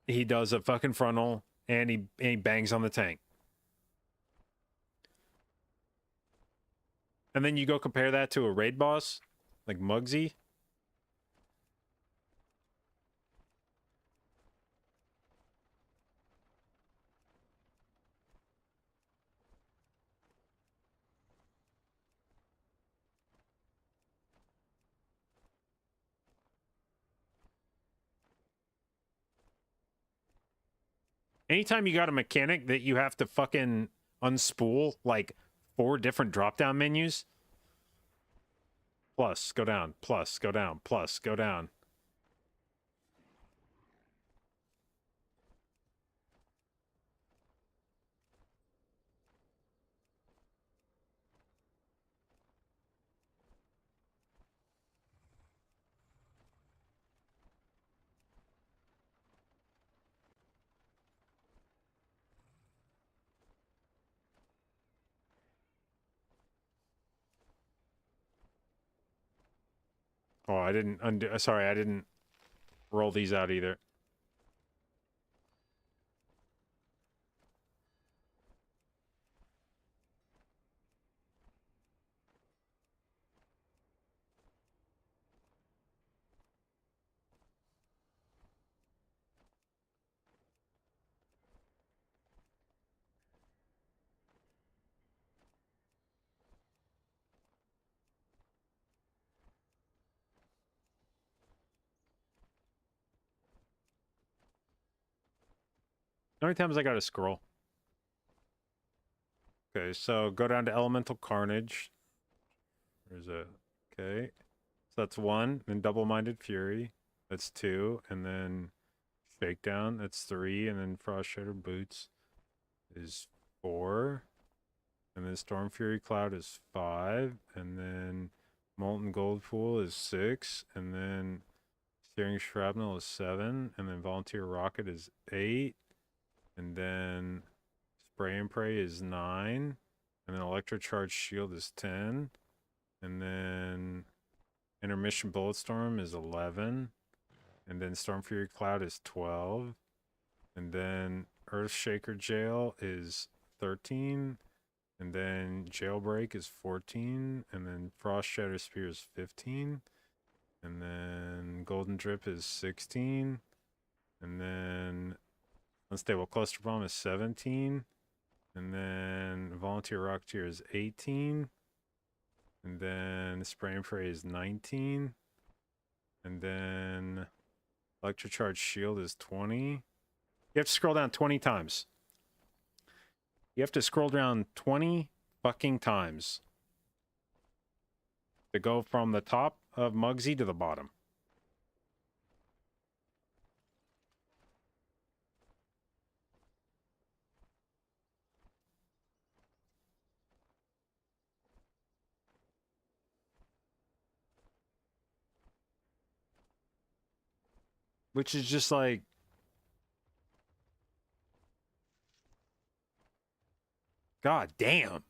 Speaker 1: he does a fucking frontal, and he bangs on the tank. And then you go compare that to a raid boss, like Muggsy. Anytime you got a mechanic that you have to fucking unspool like 4 different drop-down menus. Plus, go down, plus, go down, plus, go down. Oh, I didn't undo. Sorry, I didn't roll these out either. How many times I got to scroll? Okay, so go down to Elemental Carnage. Where's it? Okay. So that's 1. Then Double-Minded Fury. That's 2. And then Shakedown. That's 3. And then Frost Shader Boots is 4. And then Storm Fury Cloud is 5. And then Molten Gold Pool is 6. And then Searing Shrapnel is 7. And then Volunteer Rocket is 8. And then Spray and Pray is 9. And then Electrocharge Shield is 10. And then Intermission Bulletstorm is 11. And then Storm Fury Cloud is 12. And then Earthshaker Jail is 13. And then Jailbreak is 14. And then Frost Shatter Spear is 15. And then Golden Drip is 16. And then Unstable Cluster Bomb is 17. And then Volunteer Rocketeer is 18. And then Spray and Pray is 19. And then Electrocharge Shield is 20. You have to scroll down 20 times. You have to scroll down 20 fucking times to go from the top of Muggsy to the bottom. Which is just like, God damn.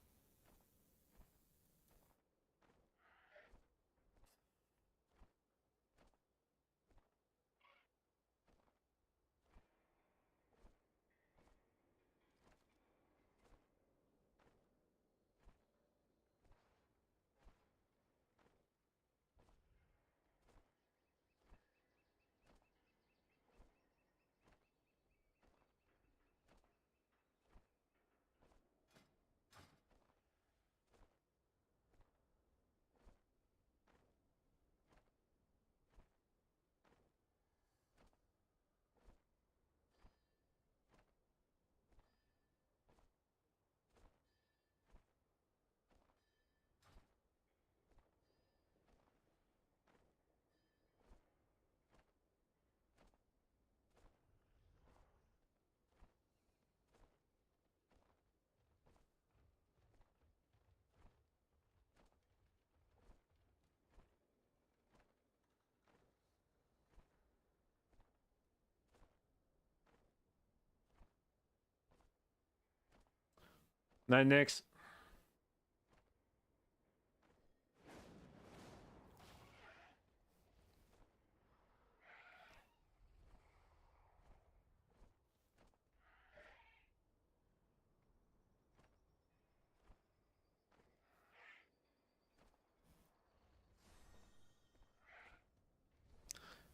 Speaker 1: Night, Nix.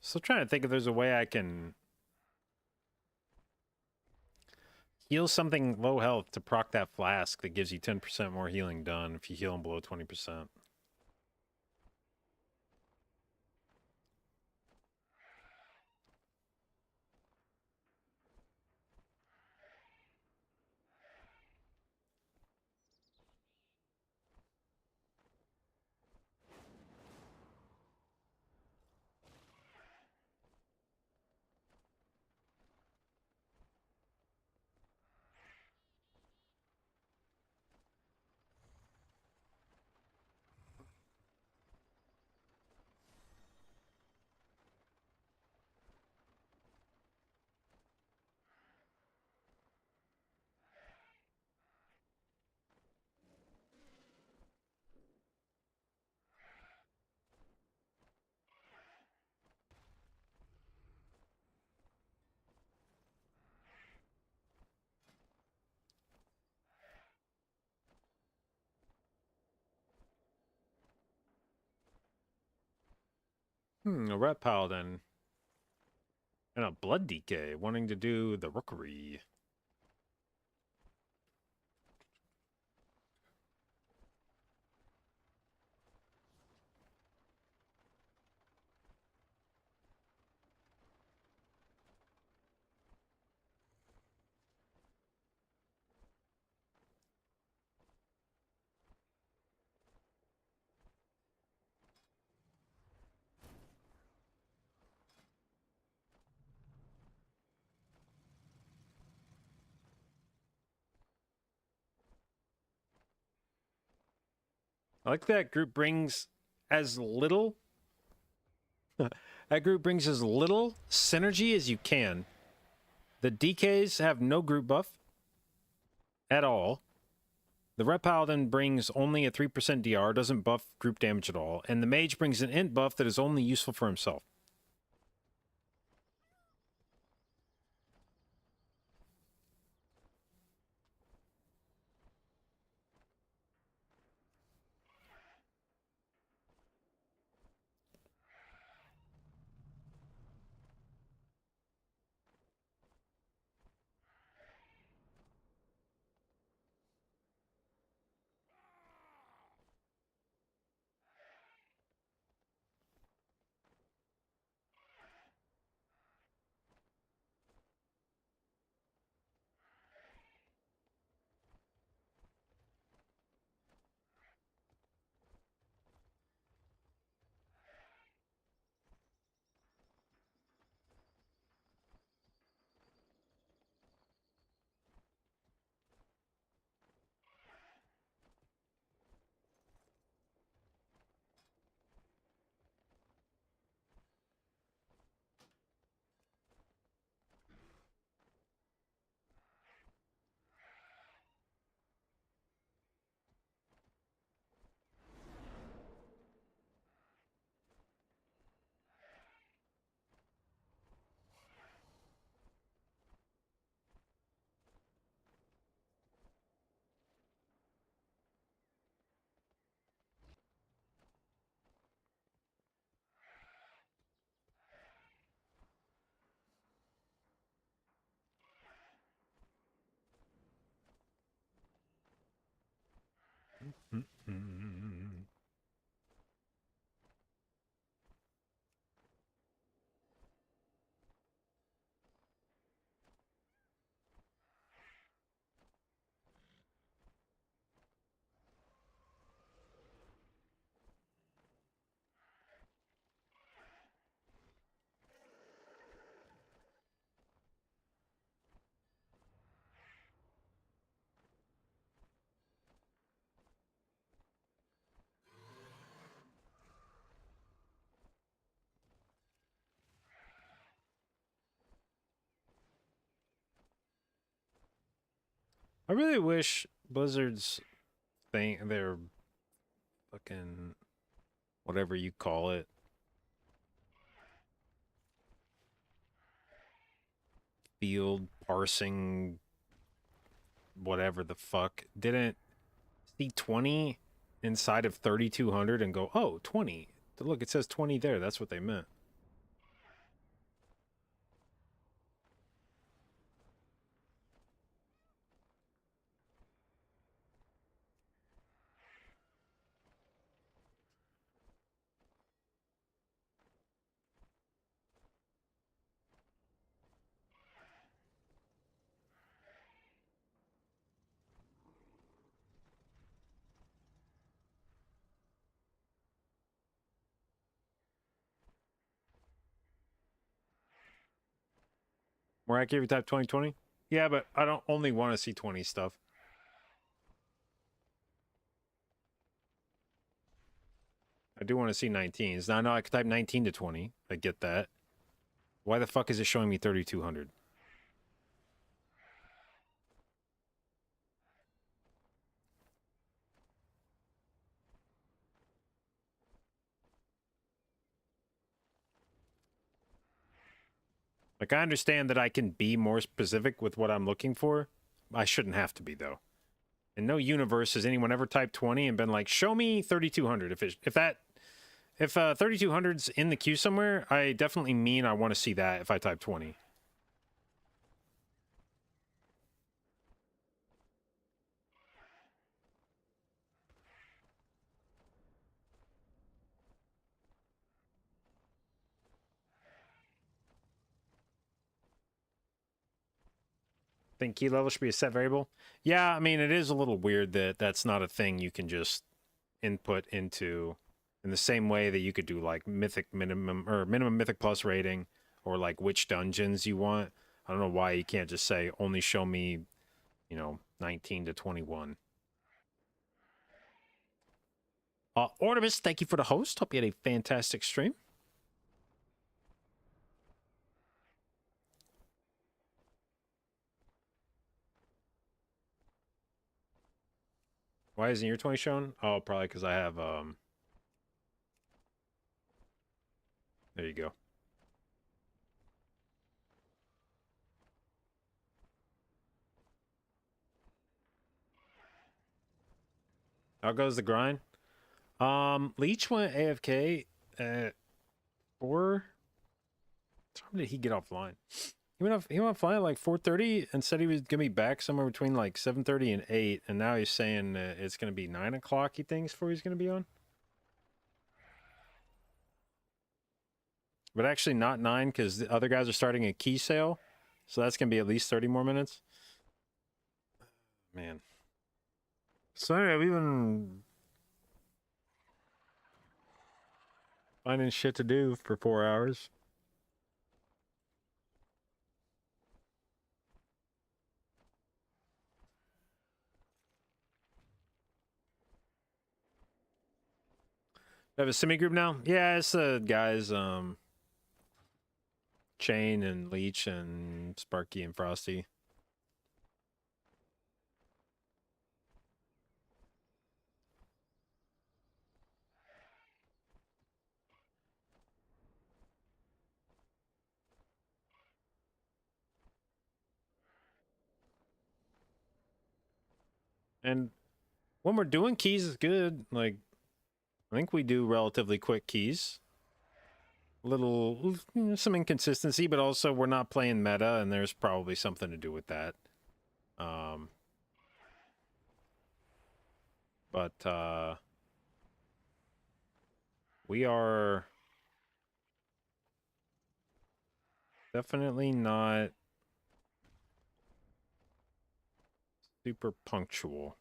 Speaker 1: Still trying to think if there's a way I can heal something low health to proc that flask that gives you 10% more healing done if you heal them below 20%. A ret paladin and a blood DK wanting to do the rookery. I like that group brings as little that group brings as little synergy as you can. The DKs have no group buff at all. The Ret Paladin brings only a 3% DR, doesn't buff group damage at all, and the Mage brings an int buff that is only useful for himself. I really wish Blizzard's thing, their fucking whatever you call it, field parsing, whatever the fuck, didn't see 20 inside of 3200 and go, oh, 20. Look, it says 20 there. That's what they meant. More accurate if you type 2020? Yeah, but I don't only want to see 20 stuff. I do want to see 19s. Now I know I could type 19 to 20. I get that. Why the fuck is it showing me 3200? Like, I understand that I can be more specific with what I'm looking for. I shouldn't have to be, though. In no universe has anyone ever typed 20 and been like, show me 3200. If 3200's in the queue somewhere, I definitely mean I want to see that if I type 20. Think key level should be a set variable? Yeah, I mean, it is a little weird that that's not a thing you can just input into in the same way that you could do like mythic minimum or minimum mythic plus rating or like which dungeons you want. I don't know why you can't just say only show me, 19 to 21. Ortimus, thank you for the host. Hope you had a fantastic stream. Why isn't your 20 shown? Oh, probably because I have, there you go. How goes the grind? Leech went AFK at 4. What time did he get offline? He went offline at like 4:30 and said he was gonna be back somewhere between like 7:30 and 8, and now he's saying it's gonna be 9 o'clock. He thinks before he's gonna be on, but actually not 9 because the other guys are starting a key sale, so that's gonna be at least 30 more minutes. Man, sorry, I've even finding shit to do for 4 hours. I have a semi group now? Yeah, it's the guys, Chain and Leech and Sparky and Frosty. And when we're doing keys is good. Like, I think we do relatively quick keys. Some inconsistency, but also we're not playing meta, and there's probably something to do with that. But we are definitely not super punctual.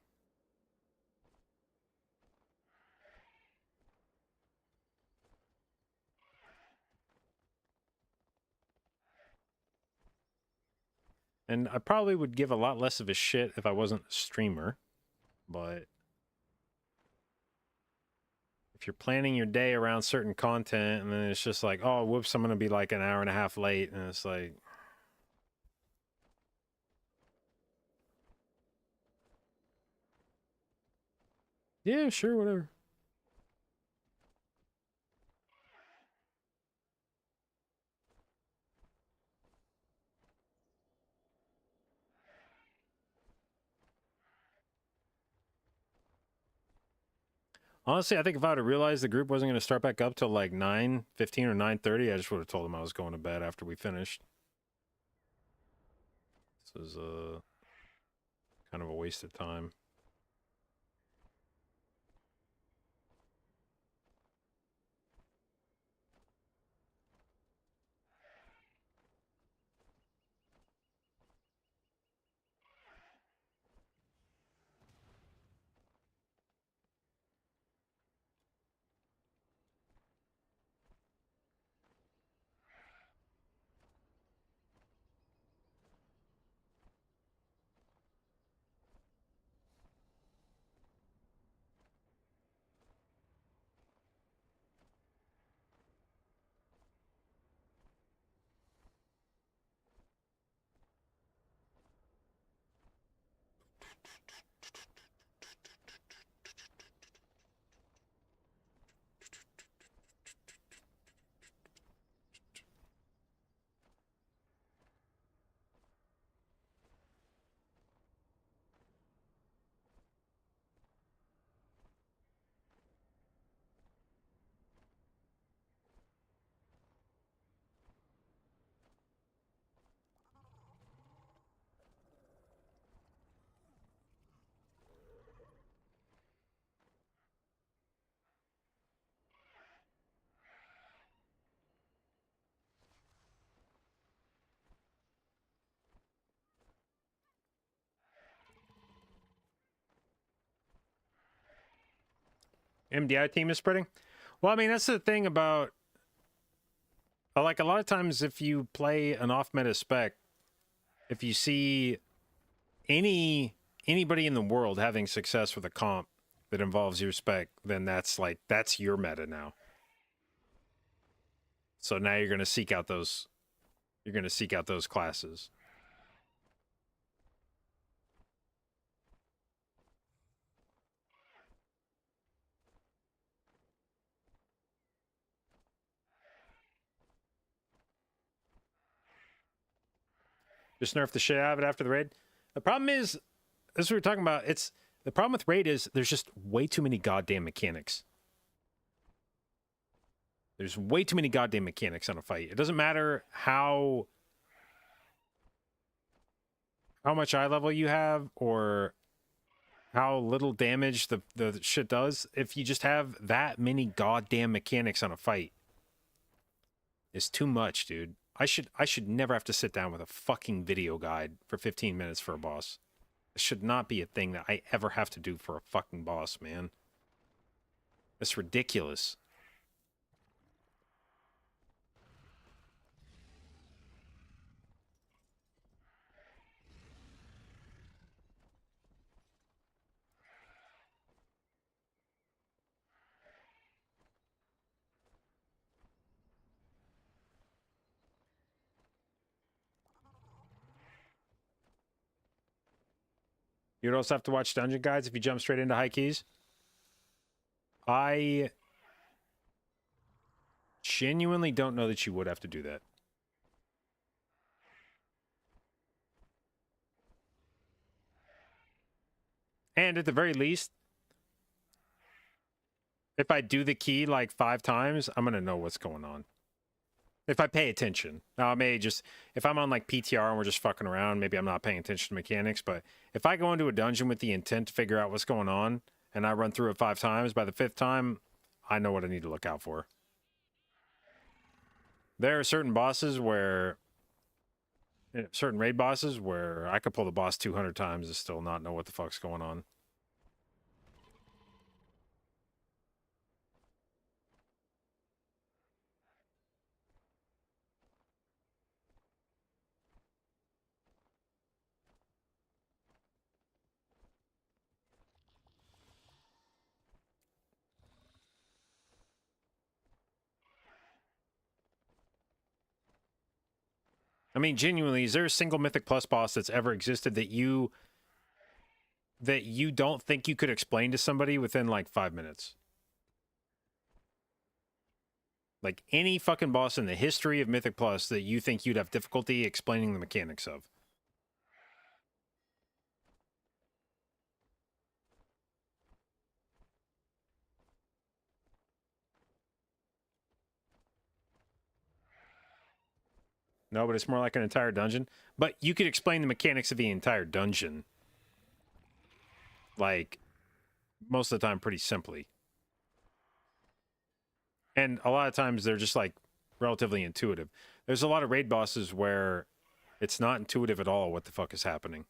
Speaker 1: And I probably would give a lot less of a shit if I wasn't a streamer. But if you're planning your day around certain content and then it's just like, oh, whoops, I'm going to be like an hour and a half late. And it's like, Yeah, sure, whatever. Honestly, I think if I would have realized the group wasn't going to start back up till like 9:15 or 9:30, I just would have told them I was going to bed after we finished. This is kind of a waste of time. MDI team is spreading. Well, I mean, that's the thing about like a lot of times if you play an off meta spec, if you see anybody in the world having success with a comp that involves your spec, then that's your meta now. So now you're going to seek out those classes. Just nerf the shit out of it after the raid. The problem is, as we were talking about, the problem with raid is there's just way too many goddamn mechanics. There's way too many goddamn mechanics on a fight. It doesn't matter how much eye level you have or how little damage the shit does. If you just have that many goddamn mechanics on a fight, it's too much, dude. I should never have to sit down with a fucking video guide for 15 minutes for a boss. It should not be a thing that I ever have to do for a fucking boss, man. That's ridiculous. You'd also have to watch dungeon guides if you jump straight into high keys. I genuinely don't know that you would have to do that. And at the very least, if I do the key like 5 times, I'm going to know what's going on. If I pay attention. Now, I may just, if I'm on like PTR and we're just fucking around, maybe I'm not paying attention to mechanics. But if I go into a dungeon with the intent to figure out what's going on and I run through it 5 times, by the 5th time, I know what I need to look out for. There are certain bosses where, certain raid bosses where I could pull the boss 200 times and still not know what the fuck's going on. I mean, genuinely, is there a single Mythic Plus boss that's ever existed that you that you don't think you could explain to somebody within like 5 minutes. Like any fucking boss in the history of Mythic Plus that you think you'd have difficulty explaining the mechanics of. No, but it's more like an entire dungeon. But you could explain the mechanics of the entire dungeon, like, most of the time pretty simply. And a lot of times they're just, like, relatively intuitive. There's a lot of raid bosses where it's not intuitive at all what the fuck is happening.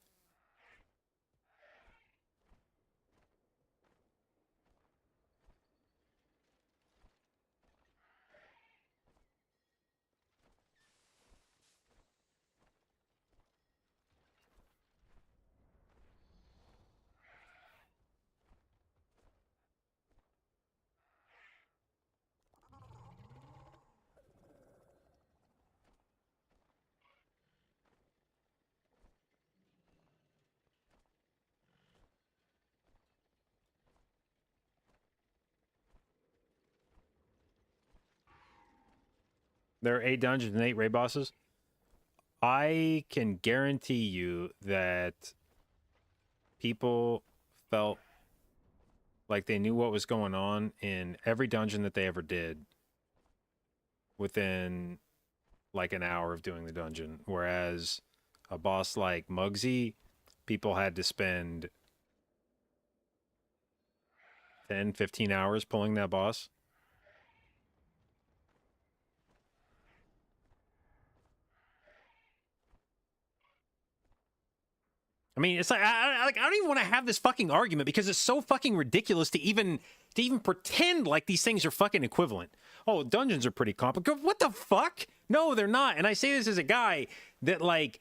Speaker 1: There are 8 dungeons and 8 raid bosses. I can guarantee you that people felt like they knew what was going on in every dungeon that they ever did within like an hour of doing the dungeon. Whereas a boss like Muggsy, people had to spend 10, 15 hours pulling that boss. I mean, it's like I don't even want to have this fucking argument because it's so fucking ridiculous to even pretend like these things are fucking equivalent. Oh, dungeons are pretty complicated. What the fuck? No, they're not. And I say this as a guy that like,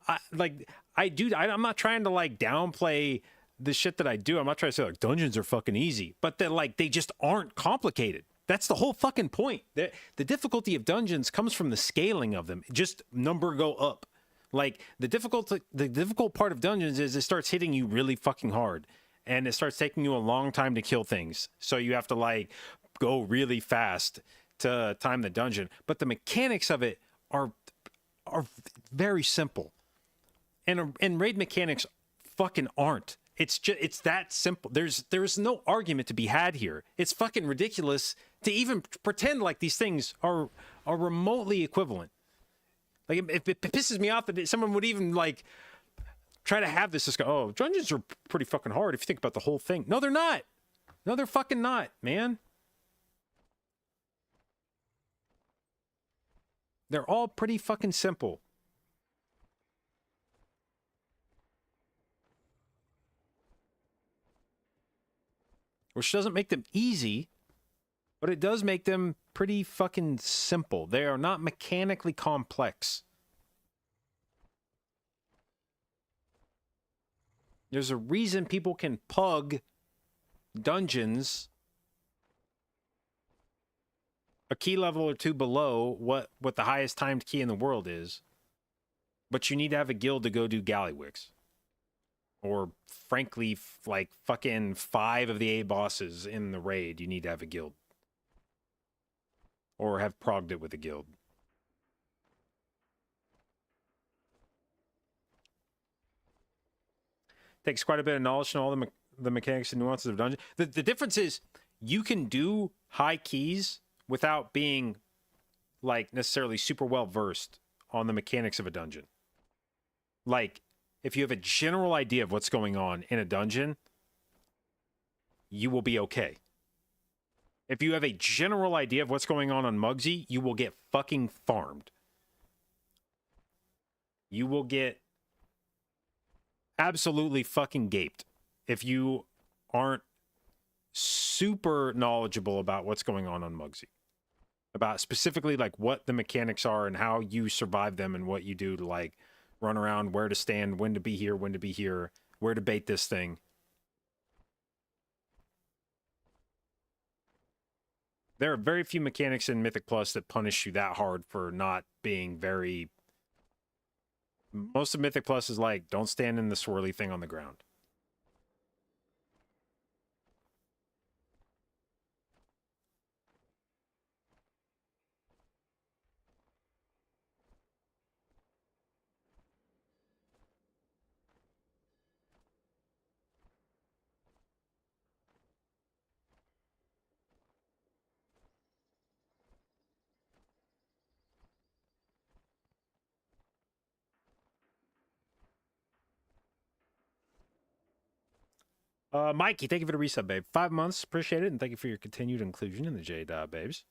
Speaker 1: I'm not trying to like downplay the shit that I do. I'm not trying to say like dungeons are fucking easy, but that like they just aren't complicated. That's the whole fucking point. The difficulty of dungeons comes from the scaling of them. Just number go up. Like the difficult part of dungeons is it starts hitting you really fucking hard, and it starts taking you a long time to kill things. So you have to like go really fast to time the dungeon. But the mechanics of it are very simple, and raid mechanics fucking aren't. It's that simple. There's no argument to be had here. It's fucking ridiculous to even pretend like these things are remotely equivalent. Like it pisses me off that someone would even like try to have this discussion. Oh, dungeons are pretty fucking hard if you think about the whole thing. No, they're not. No, they're fucking not, man. They're all pretty fucking simple. Which doesn't make them easy, but it does make them pretty fucking simple. They are not mechanically complex. There's a reason people can pug dungeons a key level or 2 below what the highest timed key in the world is. But you need to have a guild to go do Gallywix. Or frankly, like fucking 5 of the 8 bosses in the raid, you need to have a guild. Or have progged it with a guild. Takes quite a bit of knowledge to know all the mechanics and nuances of dungeon. The difference is you can do high keys without being like necessarily super well versed on the mechanics of a dungeon. Like if you have a general idea of what's going on in a dungeon, you will be okay. If you have a general idea of what's going on Muggsy, you will get fucking farmed. You will get absolutely fucking gaped if you aren't super knowledgeable about what's going on Muggsy. About specifically like what the mechanics are and how you survive them and what you do to like run around, where to stand, when to be here, where to bait this thing. There are very few mechanics in Mythic Plus that punish you that hard for not being very... Most of Mythic Plus is like, don't stand in the swirly thing on the ground. Mikey, thank you for the resub, babe. 5 months, appreciate it, and thank you for your continued inclusion in the Jade babes.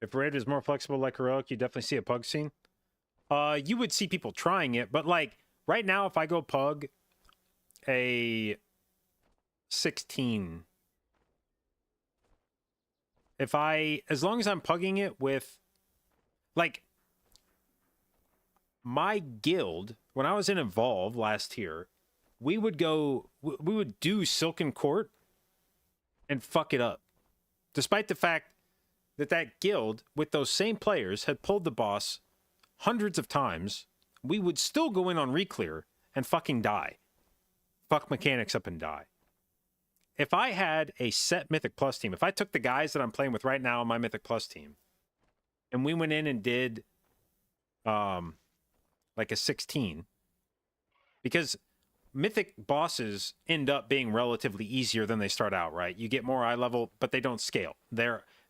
Speaker 1: If Raid is more flexible like Heroic, you definitely see a pug scene. You would see people trying it, but like right now, if I go pug a 16, as long as I'm pugging it with, like, my guild, when I was in Evolve last year, we would do Silken Court and fuck it up. Despite the fact that guild with those same players had pulled the boss hundreds of times, we would still go in on Reclear and fucking die. Fuck mechanics up and die. If I had a set Mythic Plus team, if I took the guys that I'm playing with right now on my Mythic Plus team, and we went in and did like a 16, because Mythic bosses end up being relatively easier than they start out, right? You get more eye level, but they don't scale.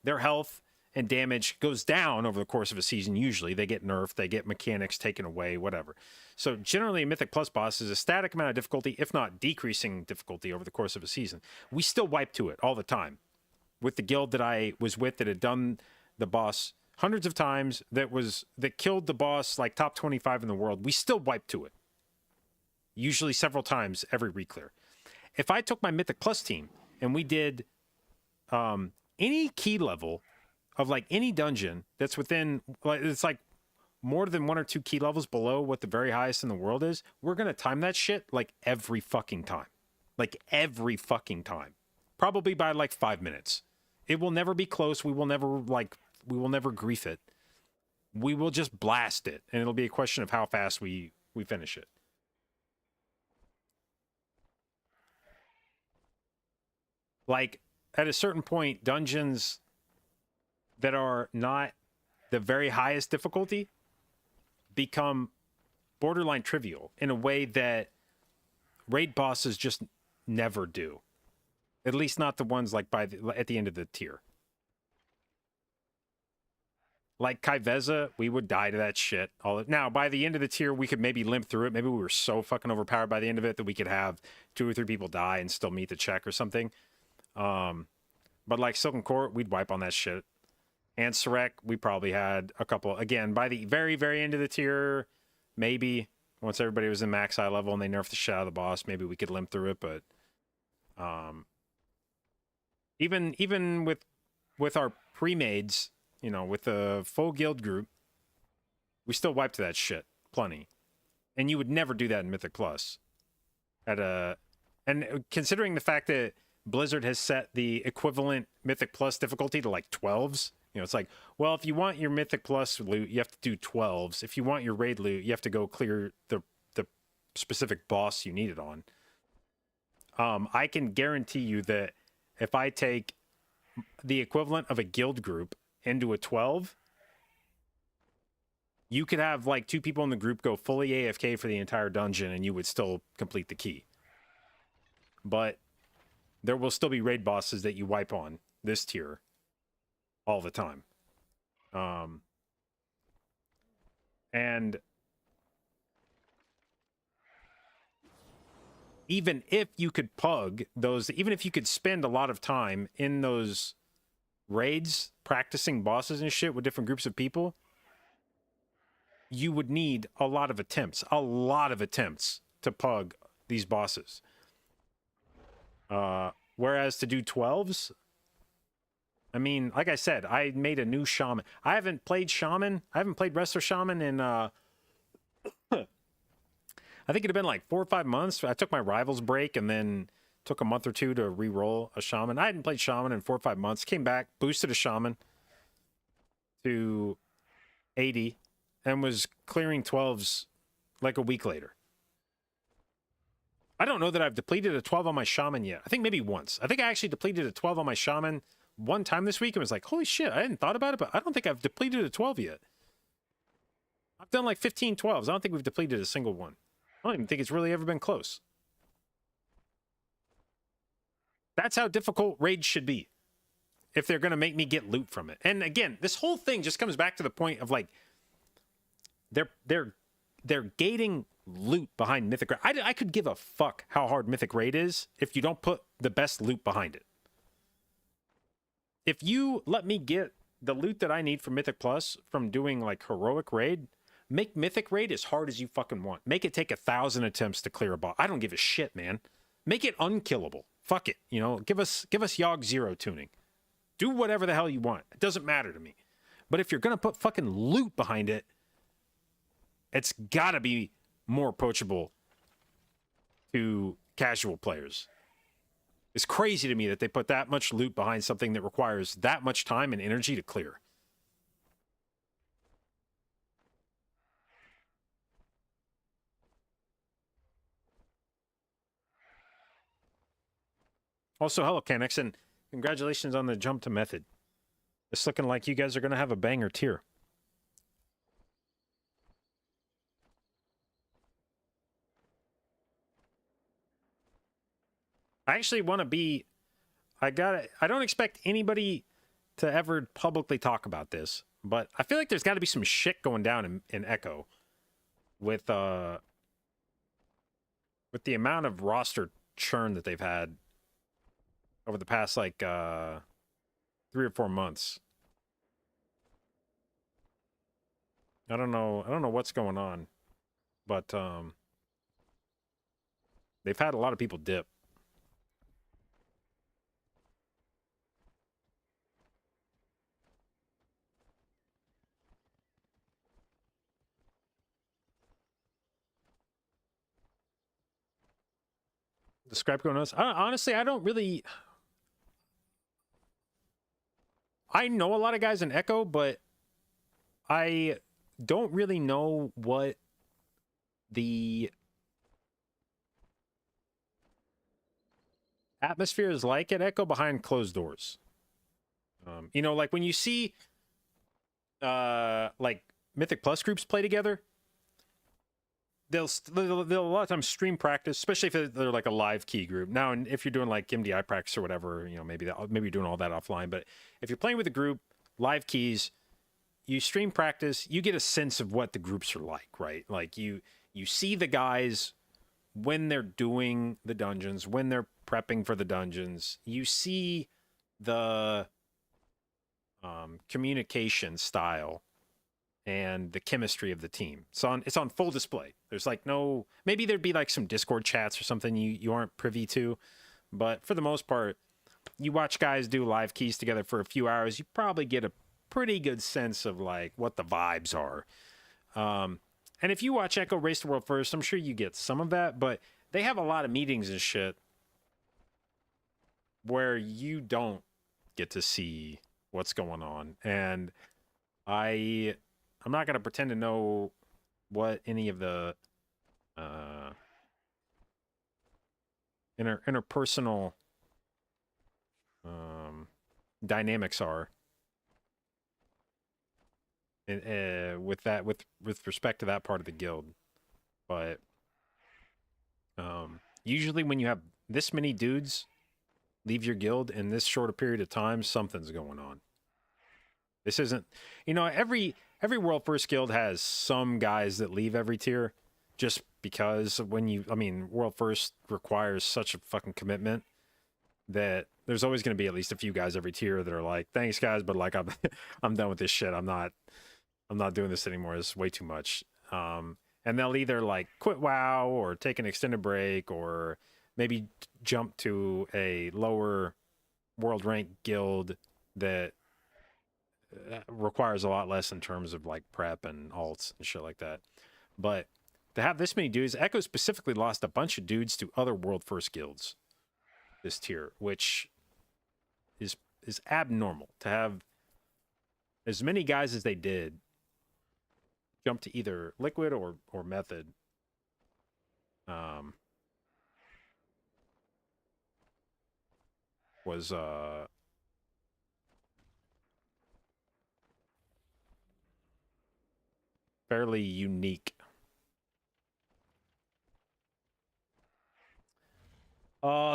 Speaker 1: Their health and damage goes down over the course of a season. Usually they get nerfed, they get mechanics taken away, whatever. So generally a Mythic Plus boss is a static amount of difficulty, if not decreasing difficulty over the course of a season. We still wipe to it all the time. With the guild that I was with that had done the boss hundreds of times, that killed the boss like top 25 in the world, we still wipe to it. Usually several times every reclear. If I took my Mythic Plus team and we did any key level of like any dungeon that's within, like, it's like more than 1 or 2 key levels below what the very highest in the world is, we're going to time that shit like every fucking time. Like every fucking time. Probably by like 5 minutes. It will never be close. We will never grief it. We will just blast it. And it'll be a question of how fast we finish it. Like, at a certain point, dungeons that are not the very highest difficulty become borderline trivial in a way that raid bosses just never do. At least not the ones like at the end of the tier. Like Kaiveza, we would die to that shit. Now, by the end of the tier, we could maybe limp through it. Maybe we were so fucking overpowered by the end of it that we could have 2 or 3 people die and still meet the check or something. But like Silken Court, we'd wipe on that shit. And Sarek, we probably had a couple. Again, by the very, very end of the tier, maybe once everybody was in max eye level and they nerfed the shit out of the boss, maybe we could limp through it. But even with our pre-mades, you know, with the full guild group, we still wiped that shit plenty. And you would never do that in Mythic Plus. And considering the fact that Blizzard has set the equivalent Mythic Plus difficulty to like 12s. You know, it's like, well, if you want your Mythic Plus loot, you have to do 12s. If you want your raid loot, you have to go clear the specific boss you need it on. I can guarantee you that if I take the equivalent of a guild group into a 12, you could have like 2 people in the group go fully AFK for the entire dungeon and you would still complete the key. But there will still be raid bosses that you wipe on this tier all the time. And even if you could pug those, even if you could spend a lot of time in those raids practicing bosses and shit with different groups of people, you would need a lot of attempts to pug these bosses. Whereas to do 12s, I mean, like I said, I made a new shaman. I haven't played shaman. I haven't played resto shaman in, I think it'd have been like 4 or 5 months. I took my rivals break and then took a month or 2 to re-roll a shaman. I hadn't played shaman in 4 or 5 months. Came back, boosted a shaman to 80. and was clearing 12s like a week later. I don't know that I've depleted a 12 on my shaman yet. I think maybe once. I think I actually depleted a 12 on my shaman one time this week and was like, holy shit, I hadn't thought about it, but I don't think I've depleted a 12 yet. I've done like 15 12s. I don't think we've depleted a single one. I don't even think it's really ever been close. That's how difficult raids should be if they're going to make me get loot from it. And again, this whole thing just comes back to the point of like they're gating loot behind Mythic Raid. I could give a fuck how hard Mythic Raid is if you don't put the best loot behind it. If you let me get the loot that I need for Mythic Plus from doing like heroic raid, make Mythic Raid as hard as you fucking want. Make it take 1,000 attempts to clear a boss. I don't give a shit, man. Make it unkillable. Fuck it. You know, give us Yogg 0 tuning. Do whatever the hell you want. It doesn't matter to me. But if you're going to put fucking loot behind it, it's got to be more approachable to casual players. It's crazy to me that they put that much loot behind something that requires that much time and energy to clear. Also, hello, Canex, and congratulations on the jump to Method. It's looking like you guys are going to have a banger tier. I actually want to be... I don't expect anybody to ever publicly talk about this, but I feel like there's got to be some shit going down in Echo with the amount of roster churn that they've had over the past like 3 or 4 months. I don't know what's going on, but they've had a lot of people dip. The Scrapco knows. Honestly, I don't really... I know a lot of guys in Echo, but I don't really know what the atmosphere is like at Echo behind closed doors. You know, like when you see like Mythic Plus groups play together, they'll a lot of times stream practice, especially if they're like a live key group. Now, and if you're doing like MDI practice or whatever, you know, maybe you're doing all that offline. But if you're playing with a group, live keys, you stream practice, you get a sense of what the groups are like, right? Like you see the guys when they're doing the dungeons, when they're prepping for the dungeons. You see the communication style and the chemistry of the team. It's on full display. There's like no, maybe there'd be like some Discord chats or something you aren't privy to, but for the most part, you watch guys do live keys together for a few hours, you probably get a pretty good sense of like what the vibes are. And if you watch Echo Race the World First, I'm sure you get some of that, but they have a lot of meetings and shit where you don't get to see what's going on. And I'm not going to pretend to know what any of the interpersonal dynamics are with respect to that part of the guild. But usually when you have this many dudes leave your guild in this short a period of time, something's going on. This isn't, you know, every World First guild has some guys that leave every tier just because World First requires such a fucking commitment that there's always going to be at least a few guys every tier that are like, thanks guys, but like I'm done with this shit. I'm not doing this anymore. It's way too much. And they'll either like quit WoW or take an extended break or maybe jump to a lower world rank guild that requires a lot less in terms of like prep and alts and shit like that. But to have this many dudes, Echo specifically lost a bunch of dudes to other World First guilds this tier, which is abnormal to have as many guys as they did jump to either liquid or method. Was fairly unique.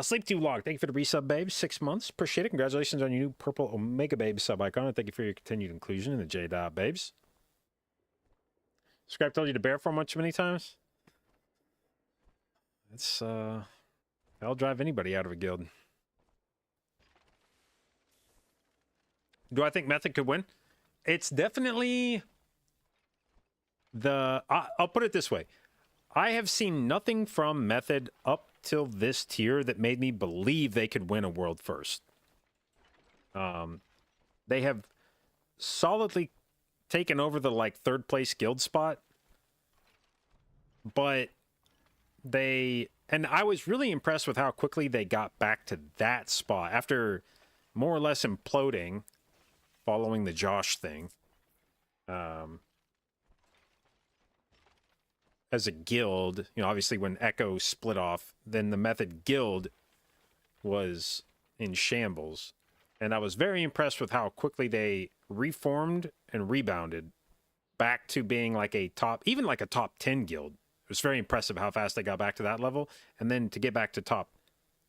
Speaker 1: Sleep Too Long, thank you for the resub, babe. 6 months. Appreciate it. Congratulations on your new purple Omega Babe sub icon. And thank you for your continued inclusion in the J Dot Babes. Scrap told you to bear for much too many times. It's that'll drive anybody out of a guild. Do I think Method could win? It's definitely I'll put it this way. I have seen nothing from Method up till this tier that made me believe they could win a world first. They have solidly taken over the like third place guild spot, but and I was really impressed with how quickly they got back to that spot after more or less imploding following the Josh thing. As a guild, you know, obviously when Echo split off, then the Method guild was in shambles. And I was very impressed with how quickly they reformed and rebounded back to being like a top, even like a top 10 guild. It was very impressive how fast they got back to that level. And then to get back to top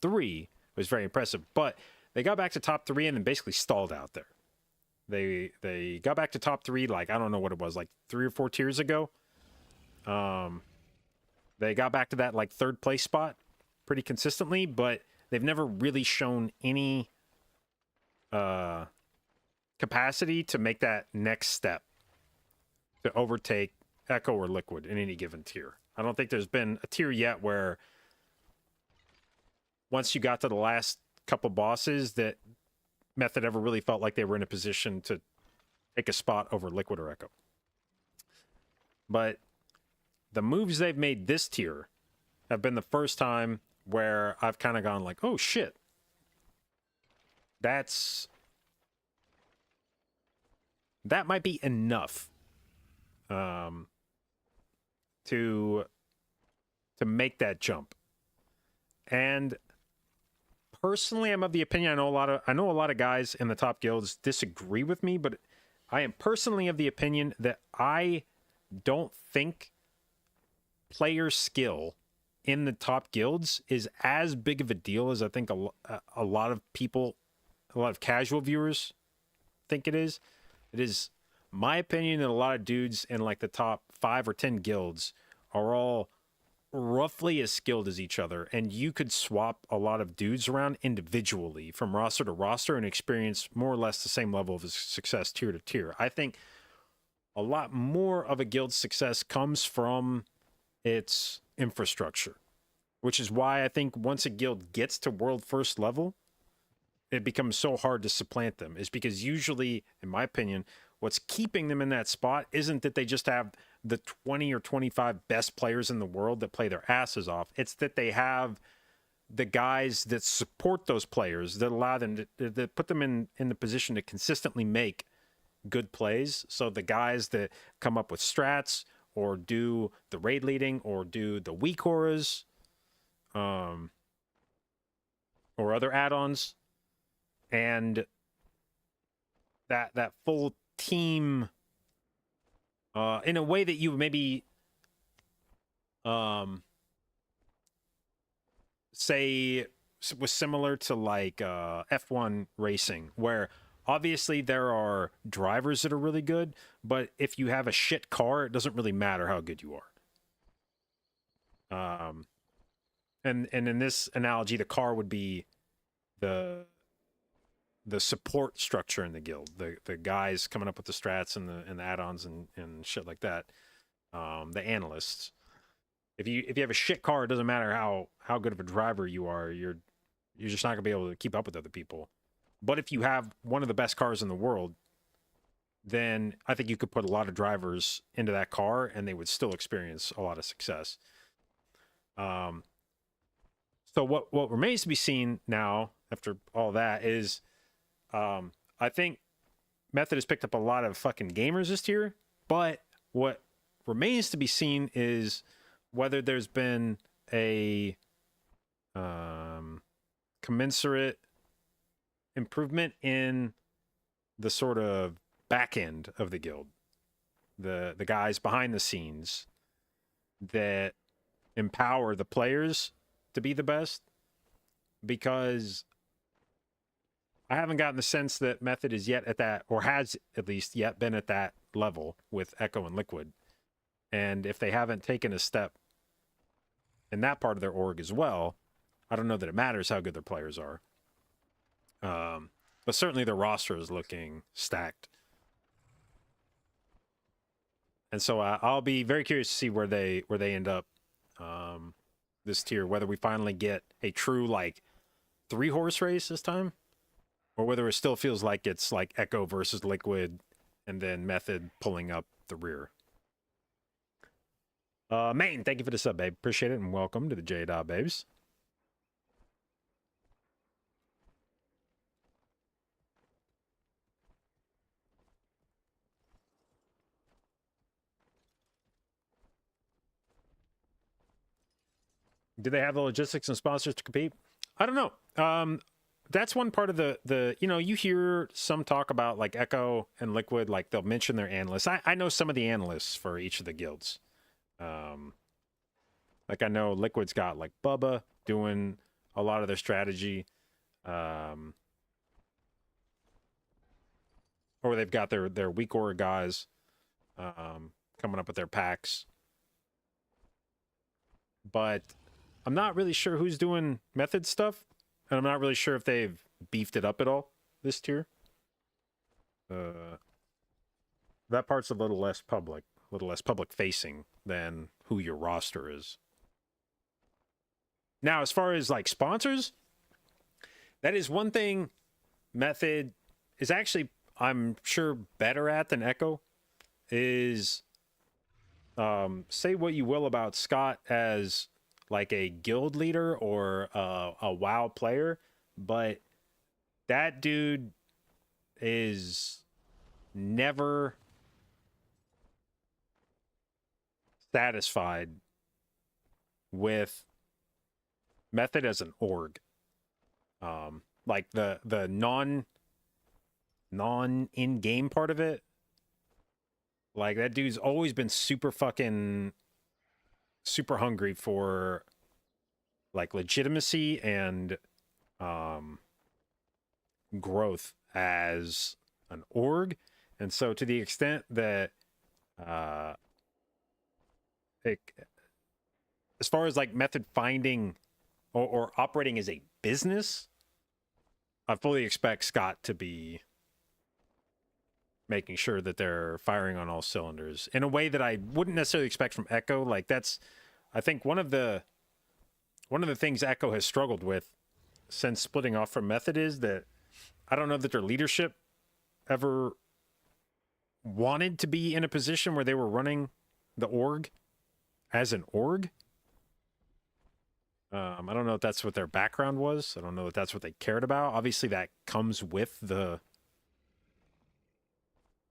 Speaker 1: 3 was very impressive. But they got back to top 3 and then basically stalled out there. They got back to top 3, like, I don't know what it was, like 3 or 4 tiers ago. They got back to that like third place spot pretty consistently, but they've never really shown any capacity to make that next step to overtake Echo or Liquid in any given tier. I don't think there's been a tier yet where once you got to the last couple bosses that Method ever really felt like they were in a position to take a spot over Liquid or Echo. But the moves they've made this tier have been the first time where I've kind of gone like, oh shit. That might be enough to make that jump. And personally, I'm of the opinion, I know a lot of guys in the top guilds disagree with me, but I am personally of the opinion that I don't think player skill in the top guilds is as big of a deal as I think a lot of people, a lot of casual viewers think it is. It is my opinion that a lot of dudes in like the top 5 or 10 guilds are all roughly as skilled as each other, and you could swap a lot of dudes around individually from roster to roster and experience more or less the same level of success tier to tier. I think a lot more of a guild's success comes from its infrastructure, which is why I think once a guild gets to world first level, it becomes so hard to supplant them, is because usually, in my opinion, what's keeping them in that spot isn't that they just have the 20 or 25 best players in the world that play their asses off. It's that they have the guys that support those players, that allow them that put them in the position to consistently make good plays. So the guys that come up with strats or do the raid leading or do the weak auras, or other add-ons, and that full team in a way that you maybe say was similar to like F1 racing, where obviously there are drivers that are really good, but if you have a shit car, it doesn't really matter how good you are. And in this analogy, the car would be the support structure in the guild, the guys coming up with the strats and the add-ons and shit like that. The analysts. If you have a shit car, it doesn't matter how good of a driver you are, you're just not gonna be able to keep up with other people. But if you have one of the best cars in the world, then I think you could put a lot of drivers into that car and they would still experience a lot of success. So what remains to be seen now, after all that, is I think Method has picked up a lot of fucking gamers this tier, but what remains to be seen is whether there's been a commensurate improvement in the sort of back end of the guild, the guys behind the scenes that empower the players to be the best, because I haven't gotten the sense that Method is yet at that, or has at least yet been at that level with Echo and Liquid. And if they haven't taken a step in that part of their org as well, I don't know that it matters how good their players are. But certainly their roster is looking stacked. And so I'll be very curious to see where they end up this tier, whether we finally get a true like 3-horse race this time, or whether it still feels like it's like Echo versus Liquid and then Method pulling up the rear. Maine, thank you for the sub, babe. Appreciate it, and welcome to the J-Dot Babes. Do they have the logistics and sponsors to compete? I don't know. That's one part of the you hear some talk about like Echo and Liquid, like they'll mention their analysts. I know some of the analysts for each of the guilds. Like I know Liquid's got like Bubba doing a lot of their strategy. Or they've got their weak aura guys coming up with their packs. But I'm not really sure who's doing Method stuff, and I'm not really sure if they've beefed it up at all this tier. That part's a little less public facing than who your roster is. Now, as far as like sponsors, that is one thing Method is actually, I'm sure, better at than Echo, is say what you will about Scott as like a guild leader or a WoW player, but that dude is never satisfied with Method as an org. Like the non in-game part of it, like that dude's always been super hungry for like legitimacy and growth as an org. And so to the extent that as far as like Method finding or operating as a business, I fully expect Scott to be making sure that they're firing on all cylinders in a way that I wouldn't necessarily expect from Echo. Like that's, I think one of the things Echo has struggled with since splitting off from Method is that I don't know that their leadership ever wanted to be in a position where they were running the org as an org. I don't know if that's what their background was. I don't know if that's what they cared about. Obviously that comes with the,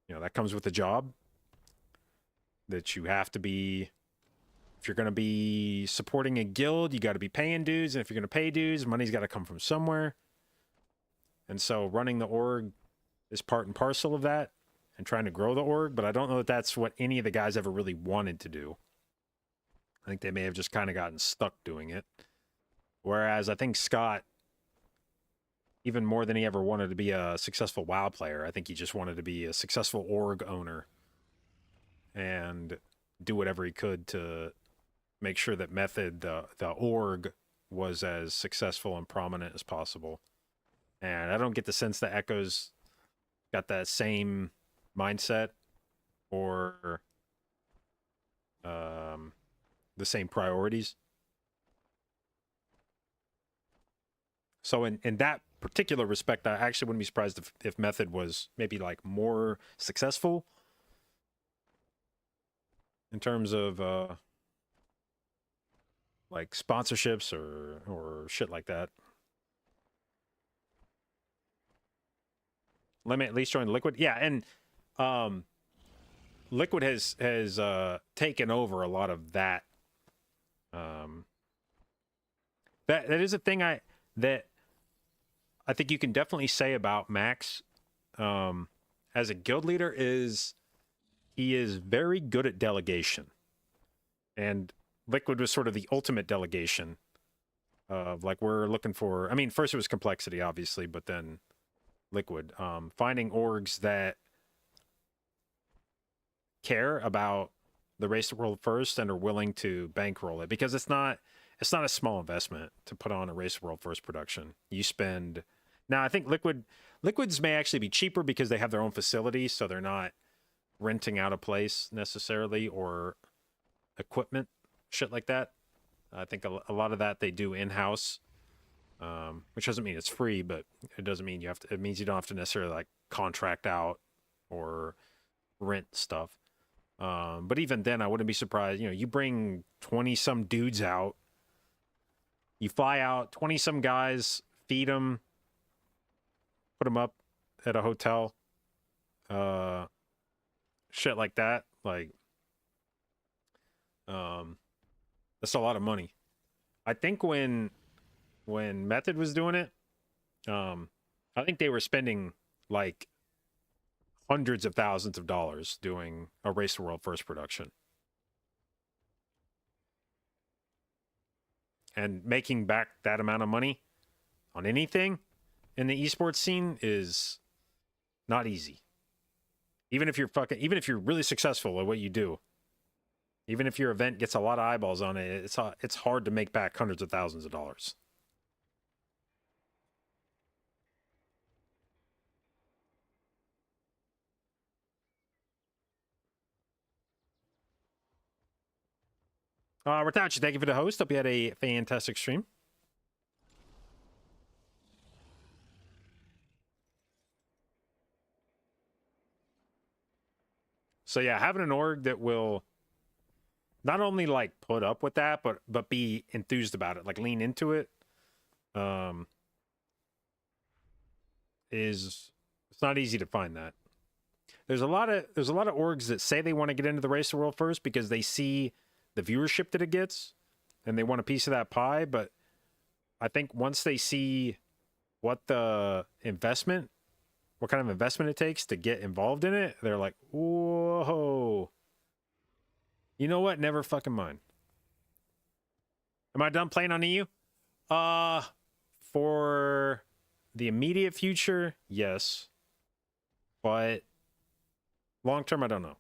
Speaker 1: that comes with the job, that you have to be, if you're going to be supporting a guild, you got to be paying dues. And if you're going to pay dues, money's got to come from somewhere. And so running the org is part and parcel of that and trying to grow the org. But I don't know that that's what any of the guys ever really wanted to do. I think they may have just kind of gotten stuck doing it. Whereas I think Scott, even more than he ever wanted to be a successful WoW player, I think he just wanted to be a successful org owner and do whatever he could to make sure that Method, the org, was as successful and prominent as possible. And I don't get the sense that Echo's got that same mindset or the same priorities. So in that particular respect, I actually wouldn't be surprised if Method was maybe like more successful in terms of like sponsorships or shit like that. Let me at least join Liquid. Yeah, and Liquid has taken over a lot of that. That is a thing that I think you can definitely say about Max as a guild leader is he is very good at delegation. And Liquid was sort of the ultimate delegation of like we're looking for, I mean, first it was complexity obviously, but then Liquid finding orgs that care about the race to world first and are willing to bankroll it, because it's not a small investment to put on a race to world first production. You spend now, I think Liquids may actually be cheaper because they have their own facilities, so they're not renting out a place necessarily or equipment, shit like that. I think a lot of that they do in-house, which doesn't mean it's free, but it doesn't mean it means you don't have to necessarily like contract out or rent stuff. But even then, I wouldn't be surprised. You know, you bring 20 some dudes out, you fly out 20 some guys, feed them, put them up at a hotel, shit like that. Like, that's a lot of money. I think when Method was doing it, I think they were spending like hundreds of thousands of dollars doing a Race to World first production. And making back that amount of money on anything in the esports scene is not easy. Even if you're really successful at what you do, even if your event gets a lot of eyeballs on it, it's hard to make back hundreds of thousands of dollars. Without you, thank you for the host. Hope you had a fantastic stream. So yeah, having an org that will not only like put up with that, but be enthused about it, like lean into it, it's not easy to find that. There's a lot of orgs that say they want to get into the Race to World first because they see the viewership that it gets and they want a piece of that pie, but I think once they see what kind of investment it takes to get involved in it, they're like, whoa, you know what? Never fucking mind. Am I done playing on EU? For the immediate future, yes. But long term, I don't know.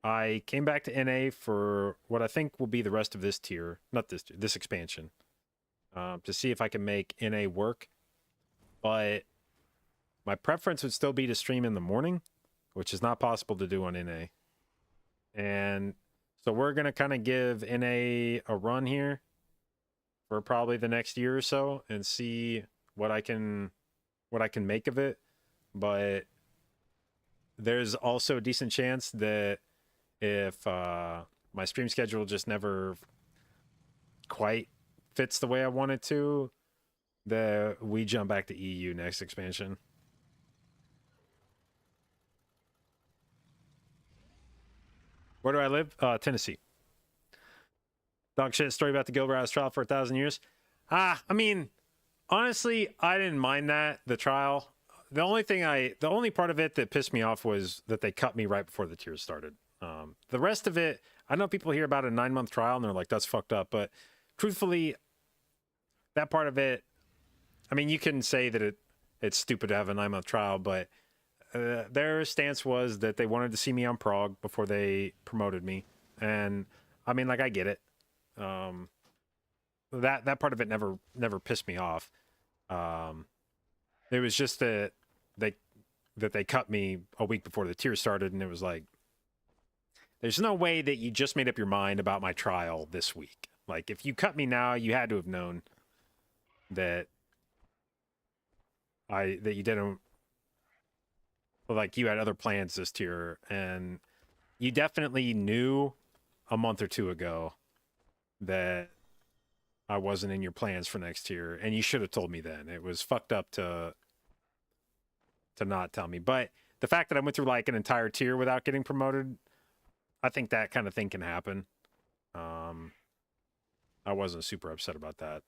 Speaker 1: I came back to NA for what I think will be the rest of this tier, not this tier, this expansion, to see if I can make NA work. But my preference would still be to stream in the morning, which is not possible to do on NA. And so we're going to kind of give NA a run here for probably the next year or so and see what I can make of it. But there's also a decent chance that if my stream schedule just never quite fits the way I want it to, that we jump back to EU next expansion. Where do I live? Tennessee. Dog shit story about the Gilbride trial for 1,000 years. I mean, honestly, I didn't mind that, the trial. The only part of it that pissed me off was that they cut me right before the tiers started. The rest of it, I know people hear about a 9-month trial and they're like, that's fucked up. But truthfully, that part of it, I mean, you can say that it's stupid to have a 9-month trial, but their stance was that they wanted to see me on Prague before they promoted me. And I mean, like, I get it. That part of it never pissed me off. It was just that they cut me a week before the tier started, and it was like, there's no way that you just made up your mind about my trial this week. Like, if you cut me now, you had to have known that you didn't, like, you had other plans this tier, and you definitely knew a month or two ago that I wasn't in your plans for next tier, and you should have told me then. It was fucked up to not tell me. But the fact that I went through like an entire tier without getting promoted, I think that kind of thing can happen. I wasn't super upset about that.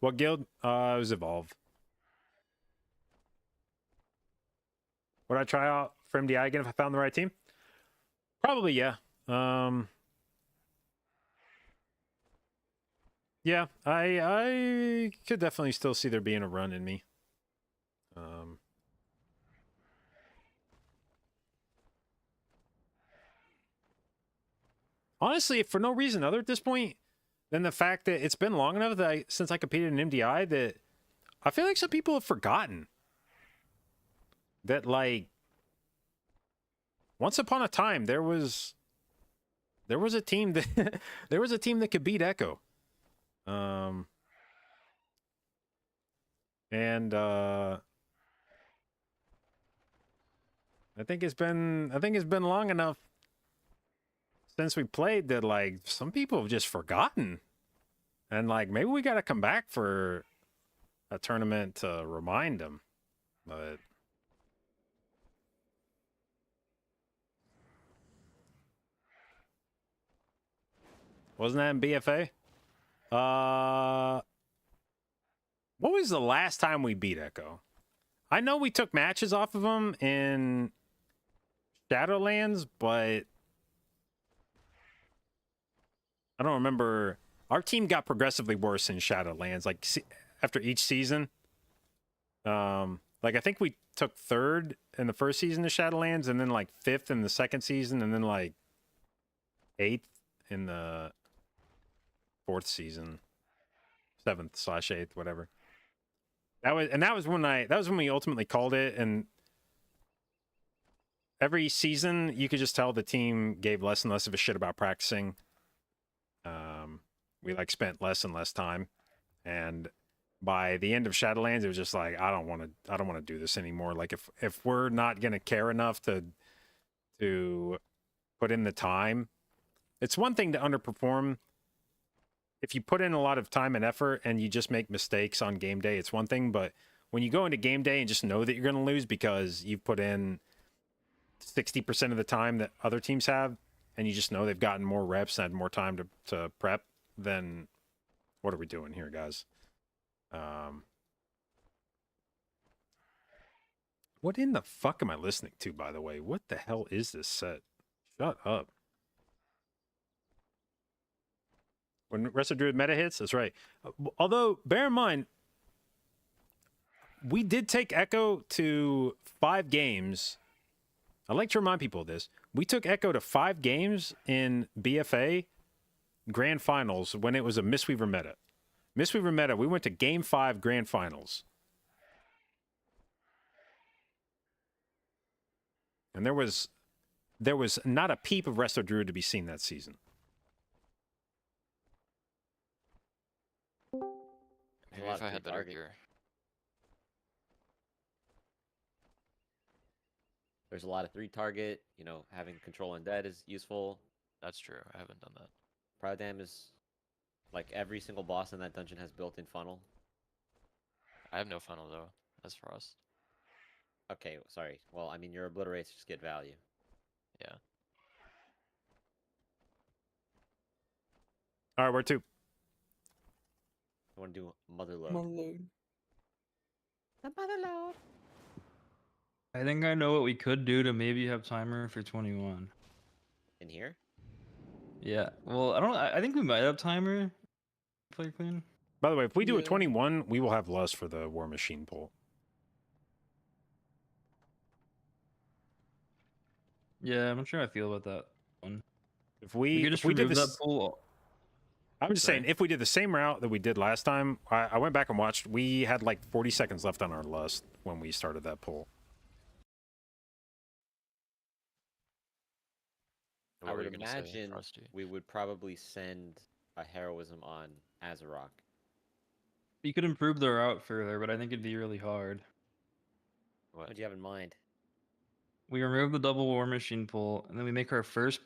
Speaker 1: What guild? It was Evolve. Would I try out for MDI again if I found the right team? Probably, yeah. Yeah, I could definitely still see there being a run in me. Honestly, if for no reason other at this point than the fact that it's been long enough that since I competed in MDI that I feel like some people have forgotten that, like, once upon a time there was a team that there was a team that could beat Echo. And I think it's been long enough since we played that, like, some people have just forgotten. And, like, maybe we got to come back for a tournament to remind them. But wasn't that in BFA? What was the last time we beat Echo? I know we took matches off of them in Shadowlands, but I don't remember. Our team got progressively worse in Shadowlands, like after each season. Like I think we took 3rd in the first season of Shadowlands, and then like 5th in the second season, and then like 8th in the 4th season, 7th/8th, whatever. That was when we ultimately called it. And every season, you could just tell the team gave less and less of a shit about practicing. We like spent less and less time, and by the end of Shadowlands, it was just like I don't want to do this anymore. Like if we're not gonna care enough to put in the time, it's one thing to underperform. If you put in a lot of time and effort and you just make mistakes on game day, it's one thing. But when you go into game day and just know that you're going to lose because you've put in 60% of the time that other teams have, and you just know they've gotten more reps and had more time to prep, then what are we doing here, guys? What in the fuck am I listening to, by the way? What the hell is this set? Shut up. When Resto Druid meta hits, that's right. Although, bear in mind, we did take Echo to 5 games. I like to remind people of this. We took Echo to 5 games in BFA Grand Finals when it was a Mistweaver meta. Mistweaver meta, we went to Game 5 Grand Finals. And there was not a peep of Resto Druid to be seen that season.
Speaker 6: Maybe if I had better gear.
Speaker 2: There's a lot of 3 target. You know, having control undead is useful.
Speaker 6: That's true. I haven't done that.
Speaker 2: Prodam is like every single boss in that dungeon has built-in funnel.
Speaker 6: I have no funnel though. That's Frost.
Speaker 2: Okay, sorry. Well, I mean, your obliterates just get value.
Speaker 6: Yeah.
Speaker 1: All right, where to?
Speaker 2: I want to do Motherload.
Speaker 4: Motherload.
Speaker 2: The Motherload.
Speaker 3: I think I know what we could do to maybe have timer for 21.
Speaker 2: In here?
Speaker 3: Yeah. Well, I think we might have timer. Play clean.
Speaker 1: By the way, if we do a 21, we will have less for the War Machine pool.
Speaker 3: Yeah, I'm not sure how I feel about that one.
Speaker 1: If we
Speaker 3: could just
Speaker 1: did
Speaker 3: remove
Speaker 1: this,
Speaker 3: that pool.
Speaker 1: I'm just saying, if we did the same route that we did last time, I went back and watched. We had like 40 seconds left on our lust when we started that poll.
Speaker 2: I would imagine we would probably send a heroism on Azeroth.
Speaker 3: You could improve the route further, but I think it'd be really hard.
Speaker 2: What do you have in mind?
Speaker 3: We remove the double war machine pull, and then we make our first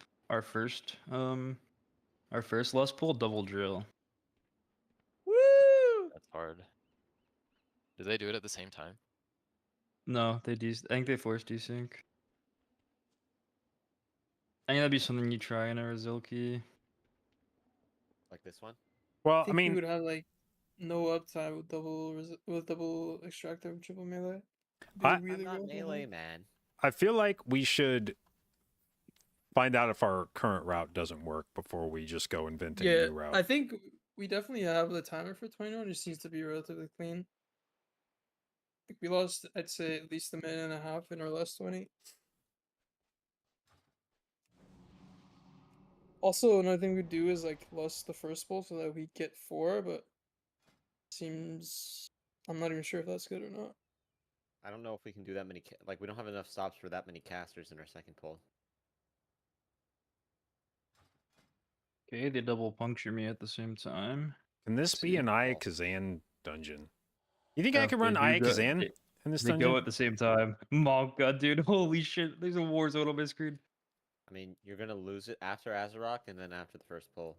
Speaker 3: lust pull double drill.
Speaker 2: Woo!
Speaker 6: That's hard. Do they do it at the same time?
Speaker 3: No, I think they force desync. I think that'd be something you try in a Rizilki.
Speaker 2: Like this one?
Speaker 1: Well,
Speaker 4: I
Speaker 1: I
Speaker 4: think
Speaker 1: mean,
Speaker 4: you would have like no uptime with double extractor and triple melee. Be
Speaker 1: I-
Speaker 4: really
Speaker 2: I'm not
Speaker 4: rough,
Speaker 2: melee, man.
Speaker 1: I feel like we should find out if our current route doesn't work before we just go inventing a
Speaker 4: Yeah,
Speaker 1: new route.
Speaker 4: I think we definitely have the timer for 21. It just needs to be relatively clean. Like we lost, I'd say, at least a minute and a half in our last 20. Also, another thing we do is like lost the first bowl so that we get 4, but seems I'm not even sure if that's good or not.
Speaker 2: I don't know if we can do that many. Like, we don't have enough stops for that many casters in our second pull.
Speaker 3: Okay, they double puncture me at the same time.
Speaker 1: Can this
Speaker 3: Let's
Speaker 1: be
Speaker 3: see.
Speaker 1: an Eye Kazan dungeon? You think I
Speaker 3: Oh,
Speaker 1: could
Speaker 3: they
Speaker 1: run
Speaker 3: do
Speaker 1: Eye
Speaker 3: go-
Speaker 1: Kazan
Speaker 3: they-
Speaker 1: in this
Speaker 3: They
Speaker 1: dungeon?
Speaker 3: go at the same time. Monka, dude. Holy shit. There's a war zone on my screen.
Speaker 2: I mean, you're gonna lose it after Azarok and then after the first pull.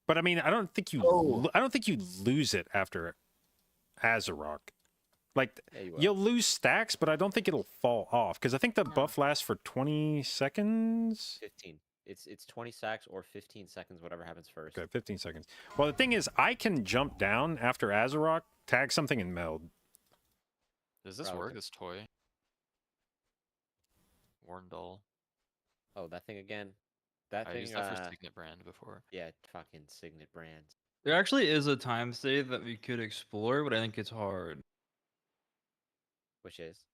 Speaker 1: But I mean, I don't think you.
Speaker 3: Oh.
Speaker 1: I don't think you lose it after Azarok. Like
Speaker 2: Yeah, you will.
Speaker 1: you'll lose stacks, but I don't think it'll fall off because I think the buff lasts for 20 seconds.
Speaker 2: 15. It's 20 stacks or 15 seconds, whatever happens first.
Speaker 1: Okay, 15 seconds. Well, the thing is, I can jump down after Azarok, tag something, and meld.
Speaker 6: Does this
Speaker 2: Probably.
Speaker 6: work? This toy? Worn doll.
Speaker 2: Oh, that thing again. That
Speaker 6: I
Speaker 2: thing.
Speaker 6: used that for Signet Brand before.
Speaker 2: Yeah, fucking Signet brands.
Speaker 3: There actually is a time save that we could explore, but I think it's hard.
Speaker 2: Which is?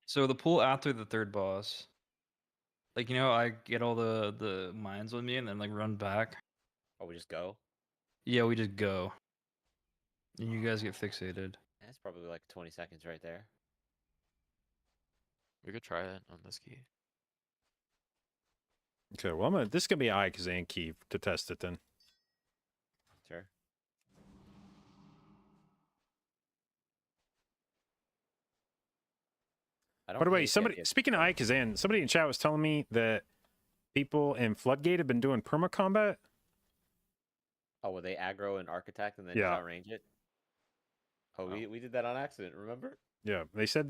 Speaker 3: So the pull after the third boss. Like, you know, I get all the mines on me and then like run back.
Speaker 2: Oh, we just go?
Speaker 3: Yeah, we just go. And you guys get fixated.
Speaker 2: That's probably like 20 seconds right there.
Speaker 6: We could try it on this key.
Speaker 1: Okay, well, this is gonna be Eye Kazan key to test it then.
Speaker 2: Sure. I don't
Speaker 1: By the way,
Speaker 2: hate
Speaker 1: somebody
Speaker 2: idea of
Speaker 1: speaking of
Speaker 2: people-
Speaker 1: Eye Kazan, somebody in chat was telling me that people in Floodgate have been doing perma combat.
Speaker 2: Oh, will they aggro and architect and then
Speaker 1: Yeah.
Speaker 2: just outrange it? Oh, we did that on accident, remember?
Speaker 1: Yeah, they said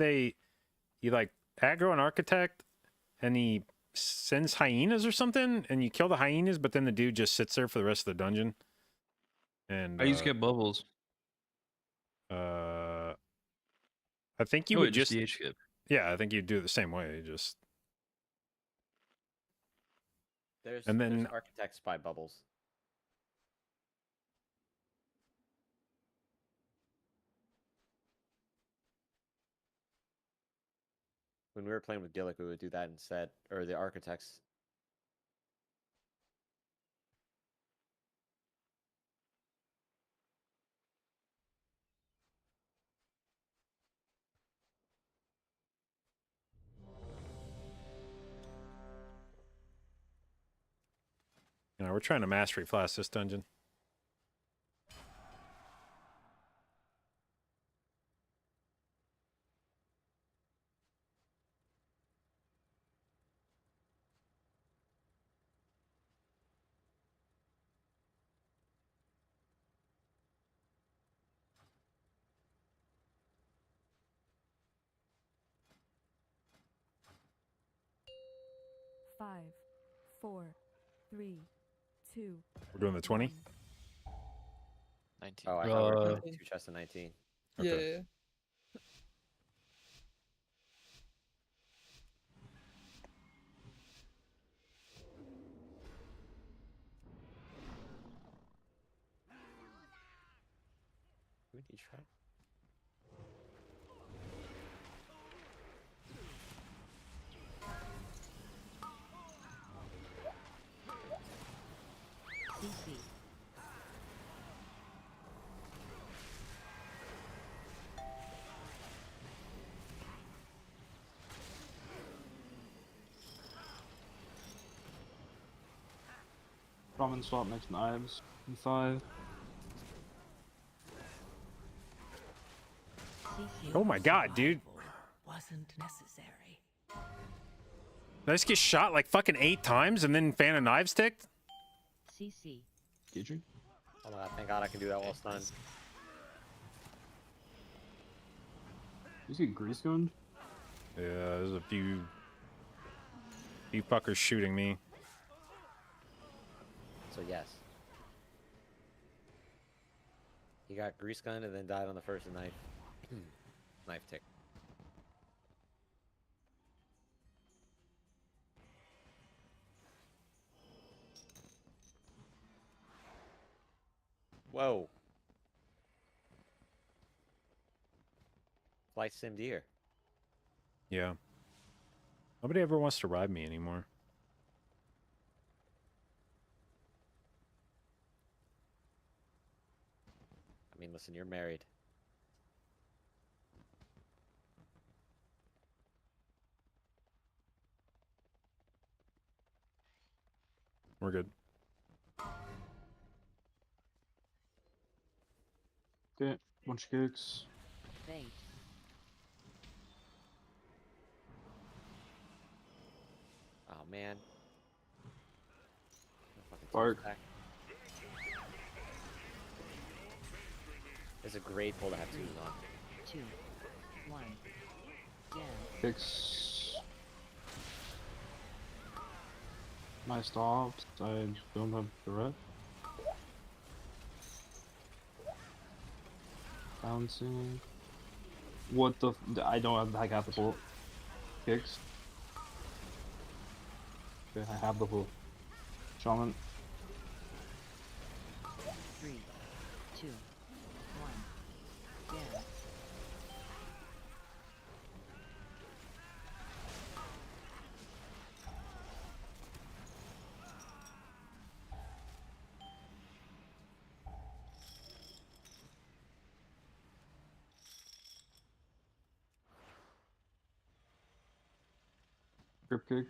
Speaker 1: you like aggro an architect, and he sends hyenas or something, and you kill the hyenas, but then the dude just sits there for the rest of the dungeon. And
Speaker 3: I used to get bubbles.
Speaker 1: I think you
Speaker 3: Oh,
Speaker 1: would
Speaker 3: wait,
Speaker 1: just
Speaker 3: DH skip.
Speaker 1: yeah, I think you'd do it the same way. Just
Speaker 2: There's
Speaker 1: And then-
Speaker 2: architect spy bubbles. When we were playing with Gillick, we would do that instead, or the architects.
Speaker 1: we're trying to mastery flash this dungeon.
Speaker 10: Five, 4, 3, 2.
Speaker 1: We're doing the 20.
Speaker 6: 19.
Speaker 2: Oh, I thought we were
Speaker 3: Uh,
Speaker 2: doing 2 chests of 19.
Speaker 4: Yeah,
Speaker 1: Okay.
Speaker 4: yeah.
Speaker 2: Who did you try?
Speaker 5: CC.
Speaker 3: Ramen swap next knives. In 5.
Speaker 5: CC.
Speaker 1: Oh my god, dude!
Speaker 8: Wasn't necessary.
Speaker 1: Did I just get shot like fucking 8 times and then fan of knives ticked?
Speaker 5: CC.
Speaker 3: Did you?
Speaker 2: Oh my god, thank god I can do that while stunned.
Speaker 3: You get grease gunned?
Speaker 1: Yeah, there's a few fuckers shooting me.
Speaker 2: So yes. He got grease gunned and then died on the first knife. Knife tick. Whoa. Flight sim deer.
Speaker 1: Yeah. Nobody ever wants to ride me anymore.
Speaker 2: I mean, listen, you're married.
Speaker 1: We're good.
Speaker 3: Okay, bunch of kicks.
Speaker 5: Bait.
Speaker 2: Oh man. Fucking
Speaker 3: Bark.
Speaker 2: back. It's a great pull to have twos on.
Speaker 5: 2, 1. Jam.
Speaker 3: Kicks. My stops. I don't have threat. Bouncing. What the? I don't have. I got the pull. Kicks. Okay, I have the pull. Shaman.
Speaker 5: 3, 2, 1. Jam.
Speaker 3: Grip kick.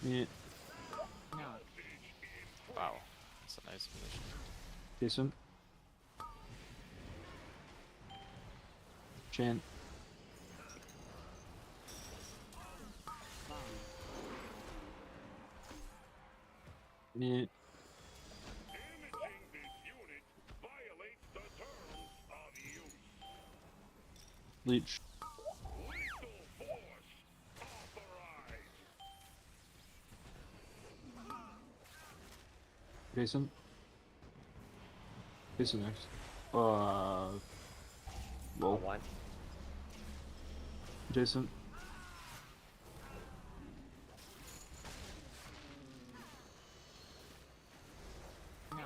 Speaker 3: Yeah,
Speaker 5: No.
Speaker 6: Wow, that's a nice position.
Speaker 3: decent. Chant.
Speaker 5: Bomb.
Speaker 3: Yeah. Leech. Jason. Jason next. Whoa.
Speaker 2: One.
Speaker 3: Jason.
Speaker 5: No.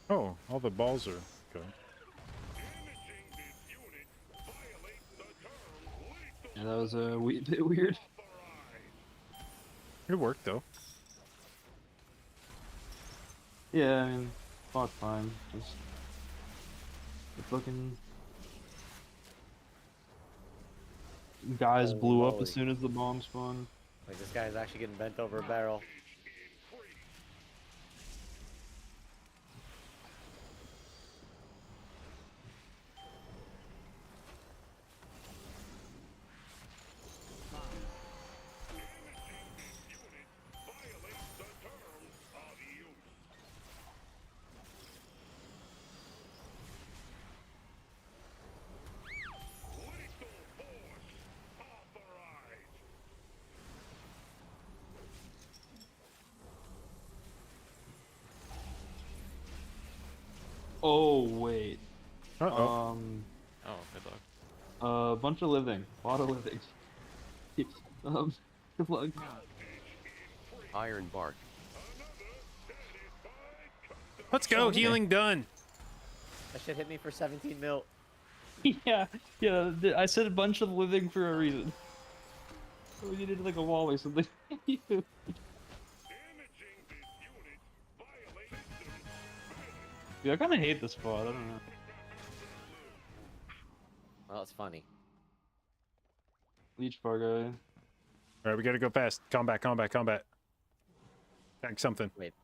Speaker 1: Oh, all the balls are good.
Speaker 3: Yeah, that was a bit weird.
Speaker 1: It worked though.
Speaker 3: Yeah, I mean, fought fine. Just the fucking guys
Speaker 2: Holy
Speaker 3: blew up
Speaker 2: moly.
Speaker 3: as soon as the bomb spawned.
Speaker 2: Like this guy's actually getting bent over a barrel.
Speaker 3: Oh wait.
Speaker 1: Uh-oh.
Speaker 6: Oh, good luck.
Speaker 3: A bunch of living, a lot of living. Good luck.
Speaker 5: No.
Speaker 12: Iron Bark.
Speaker 1: Let's go.
Speaker 3: Okay.
Speaker 1: Healing done.
Speaker 2: That shit hit me for 17 mil.
Speaker 3: Yeah, I said a bunch of living for a reason. We needed like a wall or something. Dude, I kind of hate this spot. I don't know.
Speaker 2: Well, it's funny.
Speaker 3: Leech bar guy.
Speaker 1: All right, we gotta go fast. Combat, combat, combat. Attack something.
Speaker 2: Wait.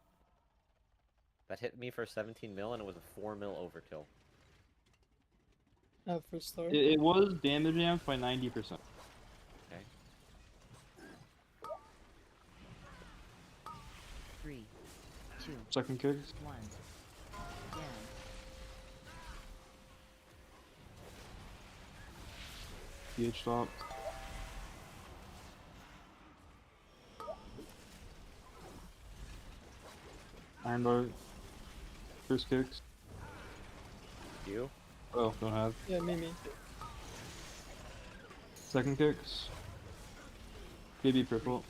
Speaker 2: That hit me for 17 mil, and it was a 4 mil overkill.
Speaker 4: First star.
Speaker 3: It was damage amped by 90%.
Speaker 2: Okay.
Speaker 5: 3, 2,
Speaker 3: Second kicks.
Speaker 5: 1. Dance.
Speaker 3: PH stop. Iron bar. First kicks.
Speaker 2: You?
Speaker 3: Oh, don't have.
Speaker 4: Yeah, me.
Speaker 3: Second kicks. Baby purple.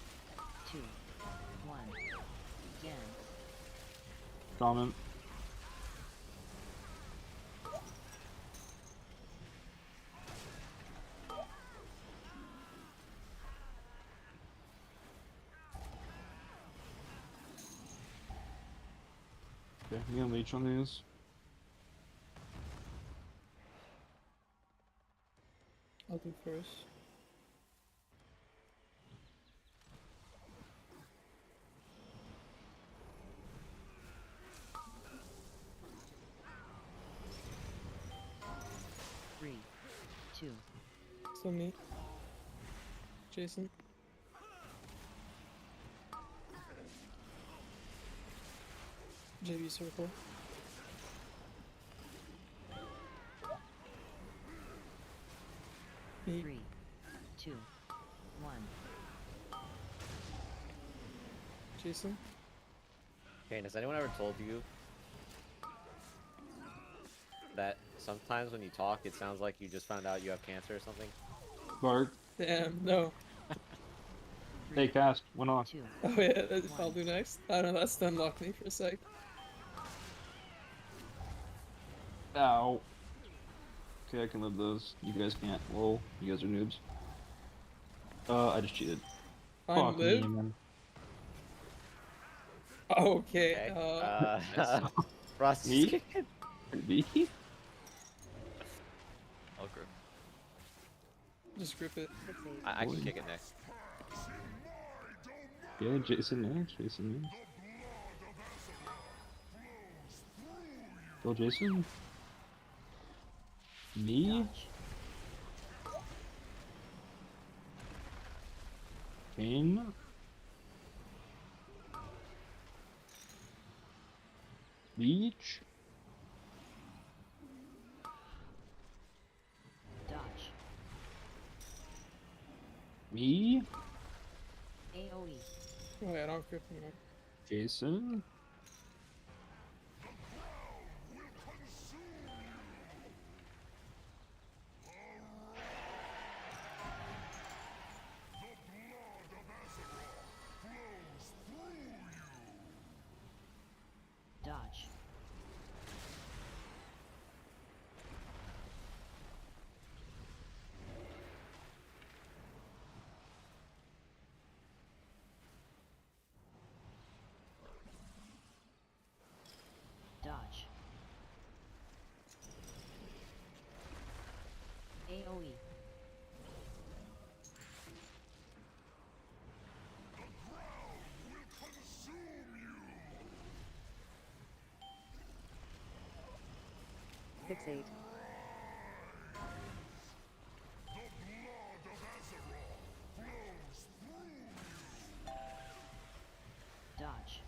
Speaker 5: 2, 1. Dance.
Speaker 3: Dominant. Okay, I'm gonna leech on these.
Speaker 4: I'll do first.
Speaker 5: Three, 2.
Speaker 4: So me. Jason. JB circle. Me.
Speaker 5: 3, 2, 1.
Speaker 4: Jason.
Speaker 2: Okay, has anyone ever told you that sometimes when you talk, it sounds like you just found out you have cancer or something?
Speaker 3: Bark.
Speaker 4: Damn, no.
Speaker 3: Hey, cast. Went off.
Speaker 5: 2.
Speaker 4: Oh yeah, that's what I'll do next. I don't know, that stun locked me for a sec.
Speaker 3: Ow. Okay, I can live those. You guys can't. Whoa, you guys are noobs. I just cheated.
Speaker 4: I'm
Speaker 3: Fuck me,
Speaker 4: live.
Speaker 3: man.
Speaker 4: Okay.
Speaker 2: Frost
Speaker 3: Me?
Speaker 2: is kicking.
Speaker 3: Me?
Speaker 6: I'll grip.
Speaker 4: Just grip it.
Speaker 2: I can kick it next.
Speaker 3: Yeah, Jason next. Jason next. Go, Jason. Me? Kane? Leech?
Speaker 5: Dodge.
Speaker 3: Me?
Speaker 5: AoE.
Speaker 4: Oh yeah, I don't grip anymore.
Speaker 3: Jason?
Speaker 5: Dodge. Dodge. AoE. Fixate. Dodge.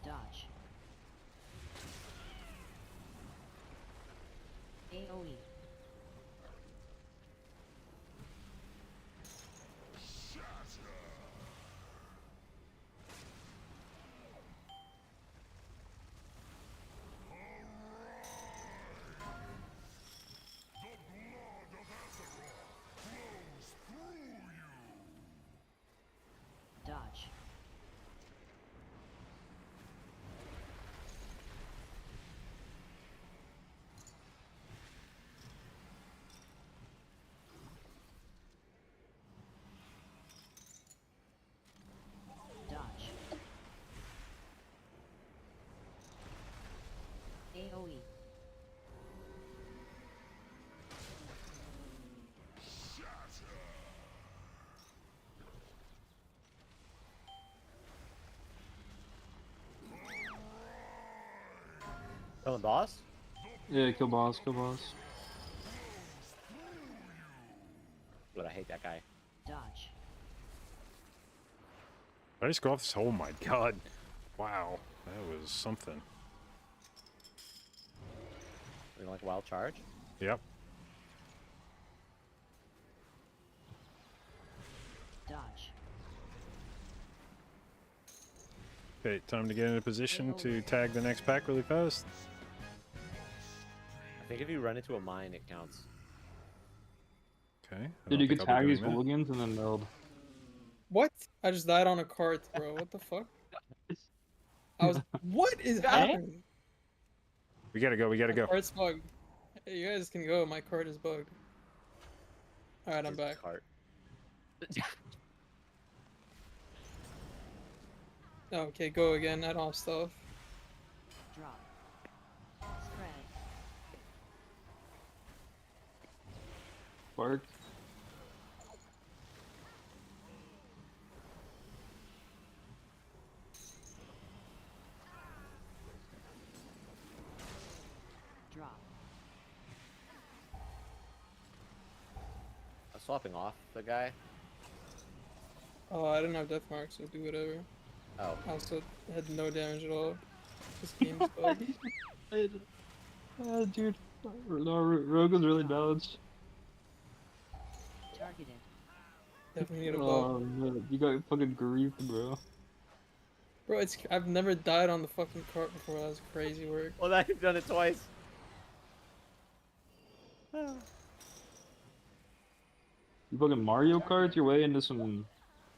Speaker 5: Dodge. AoE. Dodge. AoE.
Speaker 2: Oh, the boss?
Speaker 3: Yeah, kill boss, kill boss.
Speaker 2: But I hate that guy.
Speaker 5: Dodge.
Speaker 1: I just go off this. Oh my god. Wow. That was something.
Speaker 2: You know, like wild charge?
Speaker 1: Yep.
Speaker 5: Dodge.
Speaker 1: Okay, time to get in a position to tag the next pack really fast.
Speaker 2: I think if you run into a mine, it counts.
Speaker 1: Okay.
Speaker 3: Dude, you could tag these hooligans and then they'll...
Speaker 4: What? I just died on a cart, bro. What the fuck? I was. What is happening?
Speaker 1: We gotta go, we gotta go.
Speaker 4: Cart's bugged. Hey, you guys can go. My cart is bugged. Alright, I'm back.
Speaker 2: Cart.
Speaker 4: Okay, go again. I don't have stuff.
Speaker 5: Drop. Spread.
Speaker 3: Bark.
Speaker 5: Drop.
Speaker 2: I'm swapping off the guy.
Speaker 4: Oh, I didn't have death marks, so do whatever.
Speaker 2: Oh.
Speaker 4: I also had no damage at all. This game's bugged.
Speaker 3: Dude. No, Rogue was really balanced.
Speaker 5: Targeted.
Speaker 4: Definitely need a
Speaker 3: Oh,
Speaker 4: bug.
Speaker 3: man. You got fucking griefed, bro.
Speaker 4: Bro, I've never died on the fucking cart before. That was crazy work.
Speaker 2: Well, now you've done it twice.
Speaker 3: You fucking Mario Kart your way into some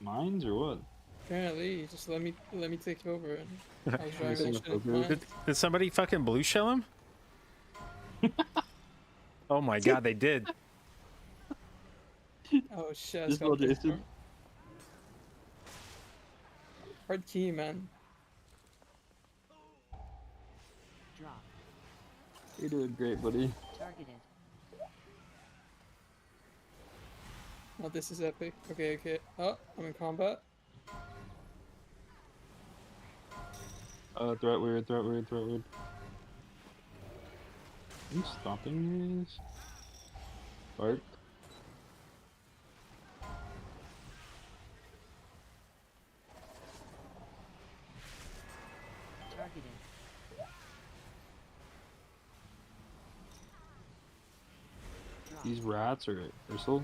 Speaker 3: mines or what?
Speaker 4: Apparently, just let me take you over. And I was driving that shit into
Speaker 1: Did,
Speaker 4: mine.
Speaker 1: did somebody fucking blue shell him? Oh my god, they did.
Speaker 4: Oh shit, I
Speaker 3: Just
Speaker 4: just got
Speaker 3: well,
Speaker 4: pissed
Speaker 3: Jason.
Speaker 4: off. Hard key, man.
Speaker 5: Drop.
Speaker 3: You're doing great, buddy.
Speaker 5: Targeted.
Speaker 4: Oh, this is epic. Okay, okay. Oh, I'm in combat.
Speaker 3: Threat weird, threat weird, threat weird. I'm stopping these. Bark.
Speaker 5: Targeted. Drop.
Speaker 3: These rats are still.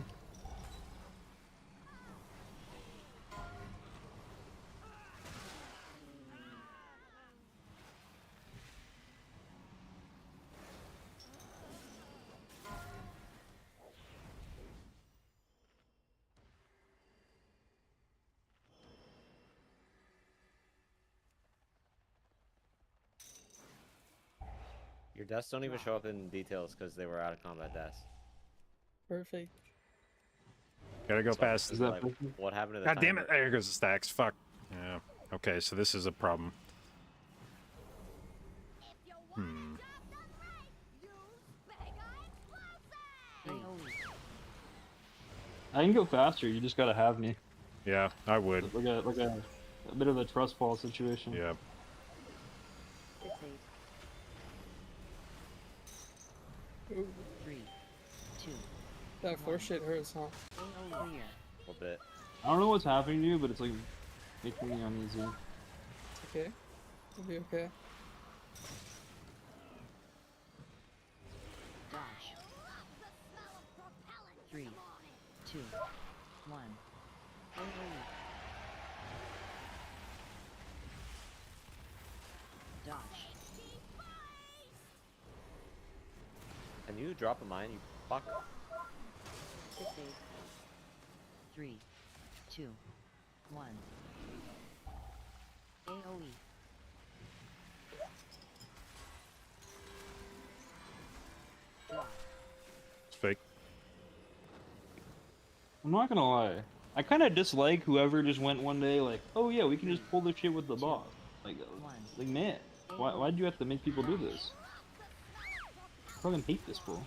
Speaker 2: Your deaths don't even show up in details because they were out of combat deaths.
Speaker 4: Perfect.
Speaker 1: Gotta go past.
Speaker 3: Is that
Speaker 2: Like, what happened to the
Speaker 1: God damn it!
Speaker 2: timer?
Speaker 1: There goes the stacks. Fuck. Yeah. Okay, so this is a problem. Hmm.
Speaker 5: AoE.
Speaker 3: I can go faster. You just gotta have me.
Speaker 1: Yeah, I would.
Speaker 3: Like a bit of a trust fall situation.
Speaker 1: Yeah.
Speaker 5: Fixate.
Speaker 4: Ooh,
Speaker 5: 3, 2,
Speaker 4: that force shit hurts, huh?
Speaker 5: AoE clear.
Speaker 2: A little bit.
Speaker 3: I don't know what's happening to you, but it's like making me uneasy.
Speaker 4: It's okay. It'll be okay.
Speaker 5: Dodge. 3, 2, 1. AoE. Dodge.
Speaker 2: Can you drop a mine, you fuck?
Speaker 5: Fixate. 3, 2, 1. AoE. Drop.
Speaker 1: It's fake.
Speaker 3: I'm not gonna lie. I kind of dislike whoever just went one day like, oh yeah, we can just pull this shit with the boss. Like man, why'd you have to make people do this? fucking hate this bull.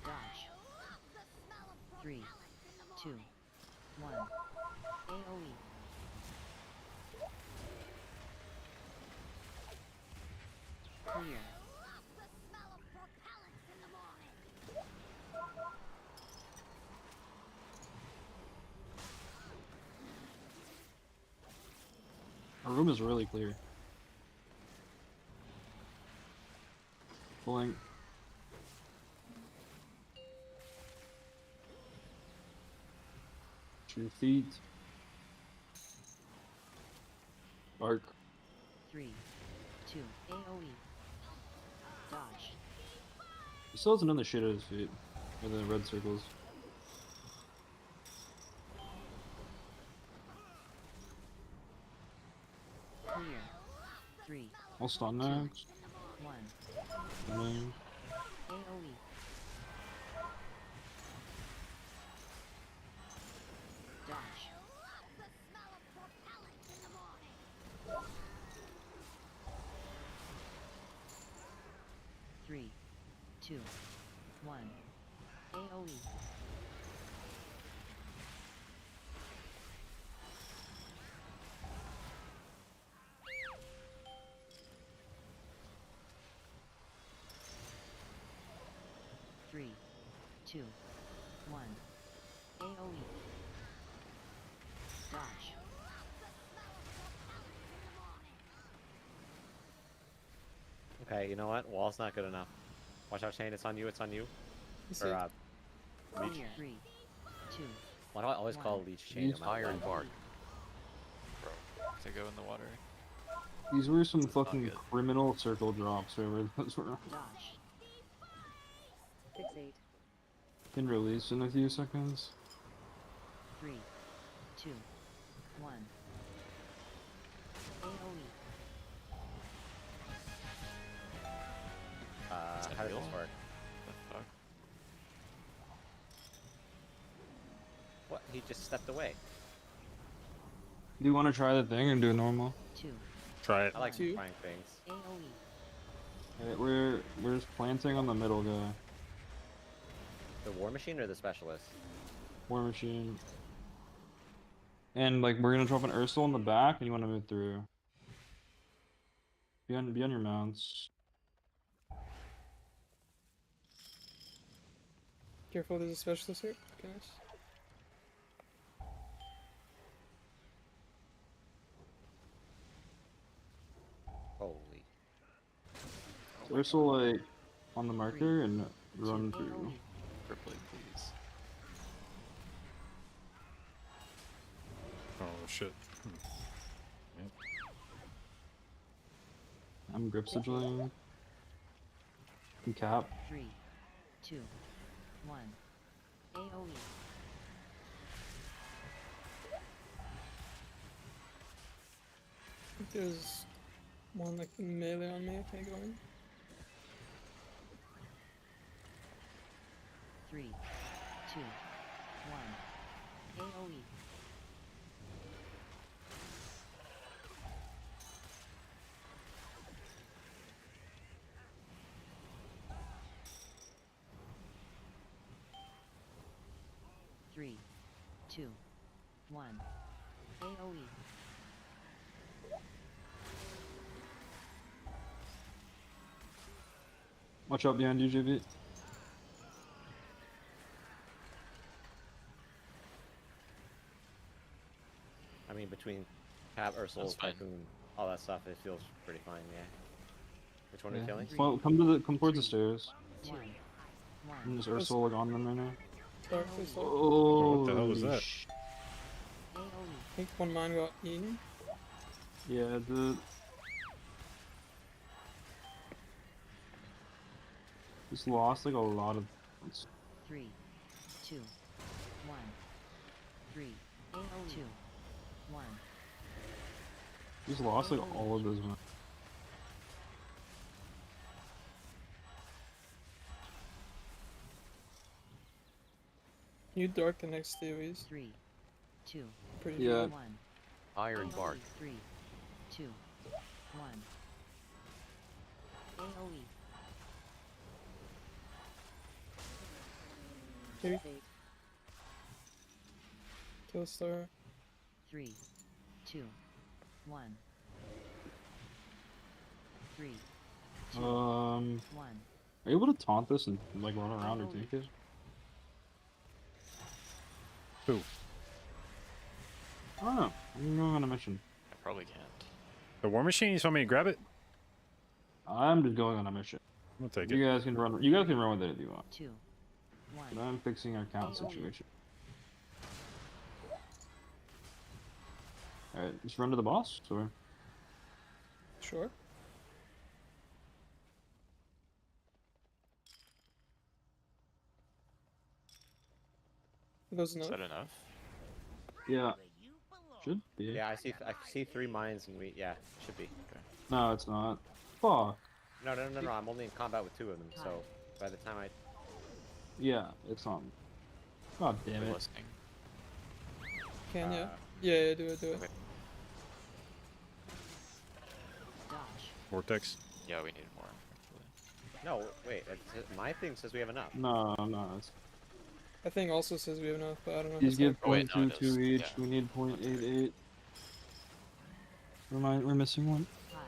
Speaker 5: Dodge. 3, 2, 1. AoE. Clear.
Speaker 3: Our room is really clear. Pulling. Your feet. Bark.
Speaker 5: 3, 2. AoE. Dodge.
Speaker 3: He still has another shit at his feet. With the red circles.
Speaker 5: Clear. 3,
Speaker 3: I'll stun next.
Speaker 5: 1.
Speaker 3: Stunning.
Speaker 5: AoE. Dodge. 3, 2, 1. AoE. Three, 2, 1. AoE. Dodge.
Speaker 2: Okay, you know what? Wall's not good enough. Watch out, Shane. It's on you. It's on you.
Speaker 4: Let's
Speaker 2: Or,
Speaker 4: see.
Speaker 2: Leech.
Speaker 5: Clear. 3, 2.
Speaker 2: Why do I always call Leech Shane?
Speaker 3: Leech
Speaker 2: no matter
Speaker 12: Iron
Speaker 2: what?
Speaker 12: Bark.
Speaker 6: Bro, to go in the water.
Speaker 3: These were some
Speaker 6: not
Speaker 3: fucking
Speaker 6: good.
Speaker 3: criminal circle drops, whoever those were.
Speaker 5: Dodge. Fixate.
Speaker 3: Can release in a few seconds.
Speaker 5: 3, 2, 1. AoE.
Speaker 6: Is that
Speaker 2: How does
Speaker 6: real?
Speaker 2: this work?
Speaker 6: The fuck?
Speaker 2: What? He just stepped away.
Speaker 3: Do you want to try the thing and do it normal?
Speaker 5: 2.
Speaker 1: Try it.
Speaker 2: I like
Speaker 4: Two.
Speaker 2: trying things.
Speaker 5: AoE.
Speaker 3: Alright, we're just planting on the middle guy.
Speaker 2: The War Machine or the Specialist?
Speaker 3: War machine. And like we're gonna drop an Ursula in the back and you wanna move through. Be on your mounts.
Speaker 4: Careful, there's a specialist here. Okay, nice.
Speaker 2: Holy.
Speaker 3: Ursula like on the marker and run through.
Speaker 5: AoE.
Speaker 6: Ripley, please.
Speaker 1: Oh shit.
Speaker 3: I'm grip sigilling. And cap.
Speaker 5: 3, 2, 1. AoE.
Speaker 4: I think there's one like melee on me. I can't go in.
Speaker 5: 3, 2, 1. AoE. Three, 2, 1. AoE.
Speaker 3: Watch out behind you, JV.
Speaker 2: I mean, between Cap, Ursula,
Speaker 6: That's fine.
Speaker 2: Typhoon, all that stuff, it feels pretty fine, yeah. Which one are you killing?
Speaker 3: Well, come towards the stairs.
Speaker 5: 2, 1.
Speaker 3: And there's Ursula like on them right now.
Speaker 4: Dark face off.
Speaker 3: Oh,
Speaker 1: what the hell was that?
Speaker 5: AoE.
Speaker 4: I think one man got eaten.
Speaker 3: Yeah, the just lost like a lot of.
Speaker 5: 3, 2, 1. 3, AoE. 2, 1.
Speaker 3: Just lost like all of those.
Speaker 4: You dark the next AoEs.
Speaker 5: 3, 2,
Speaker 4: Pretty
Speaker 3: Yeah.
Speaker 4: good.
Speaker 5: 1.
Speaker 12: Iron
Speaker 5: AoE.
Speaker 12: Bark.
Speaker 5: 3, 2, 1. AoE.
Speaker 4: Here.
Speaker 5: Fate.
Speaker 4: Kill star.
Speaker 5: 3, 2, 1. 3, 2, 1.
Speaker 3: Are you able to taunt this and like run around or take it?
Speaker 1: Who?
Speaker 3: I don't know. I'm going on a mission.
Speaker 6: I probably can't.
Speaker 1: The war machine? You want me to grab it?
Speaker 3: I'm just going on a mission.
Speaker 1: I'll take
Speaker 3: You
Speaker 1: it.
Speaker 3: guys can run. You guys can run with it if you want.
Speaker 5: 2, 1.
Speaker 3: But I'm fixing our count situation. All right, just run to the boss. Or
Speaker 4: Sure. Those
Speaker 6: Is
Speaker 4: enough.
Speaker 6: that enough?
Speaker 3: yeah, should be.
Speaker 2: Yeah, I see 3 mines and should be.
Speaker 3: No, it's not. Fuck.
Speaker 2: No, I'm only in combat with 2 of them, so by the time I
Speaker 3: Yeah, it's on. God damn
Speaker 6: We're
Speaker 3: it.
Speaker 6: listening.
Speaker 4: Can ya? Yeah, do it.
Speaker 6: Okay.
Speaker 5: Dodge.
Speaker 1: Vortex.
Speaker 6: Yeah, we need more. Actually.
Speaker 2: No, wait. My thing says we have enough.
Speaker 3: No, it's.
Speaker 4: I think also says we have enough, but I don't know. if
Speaker 3: These
Speaker 4: it's
Speaker 3: give
Speaker 6: Oh, wait, no, it
Speaker 3: 0.22
Speaker 6: does.
Speaker 3: each.
Speaker 6: Yeah.
Speaker 3: We need 0.88. We're missing one.
Speaker 5: High.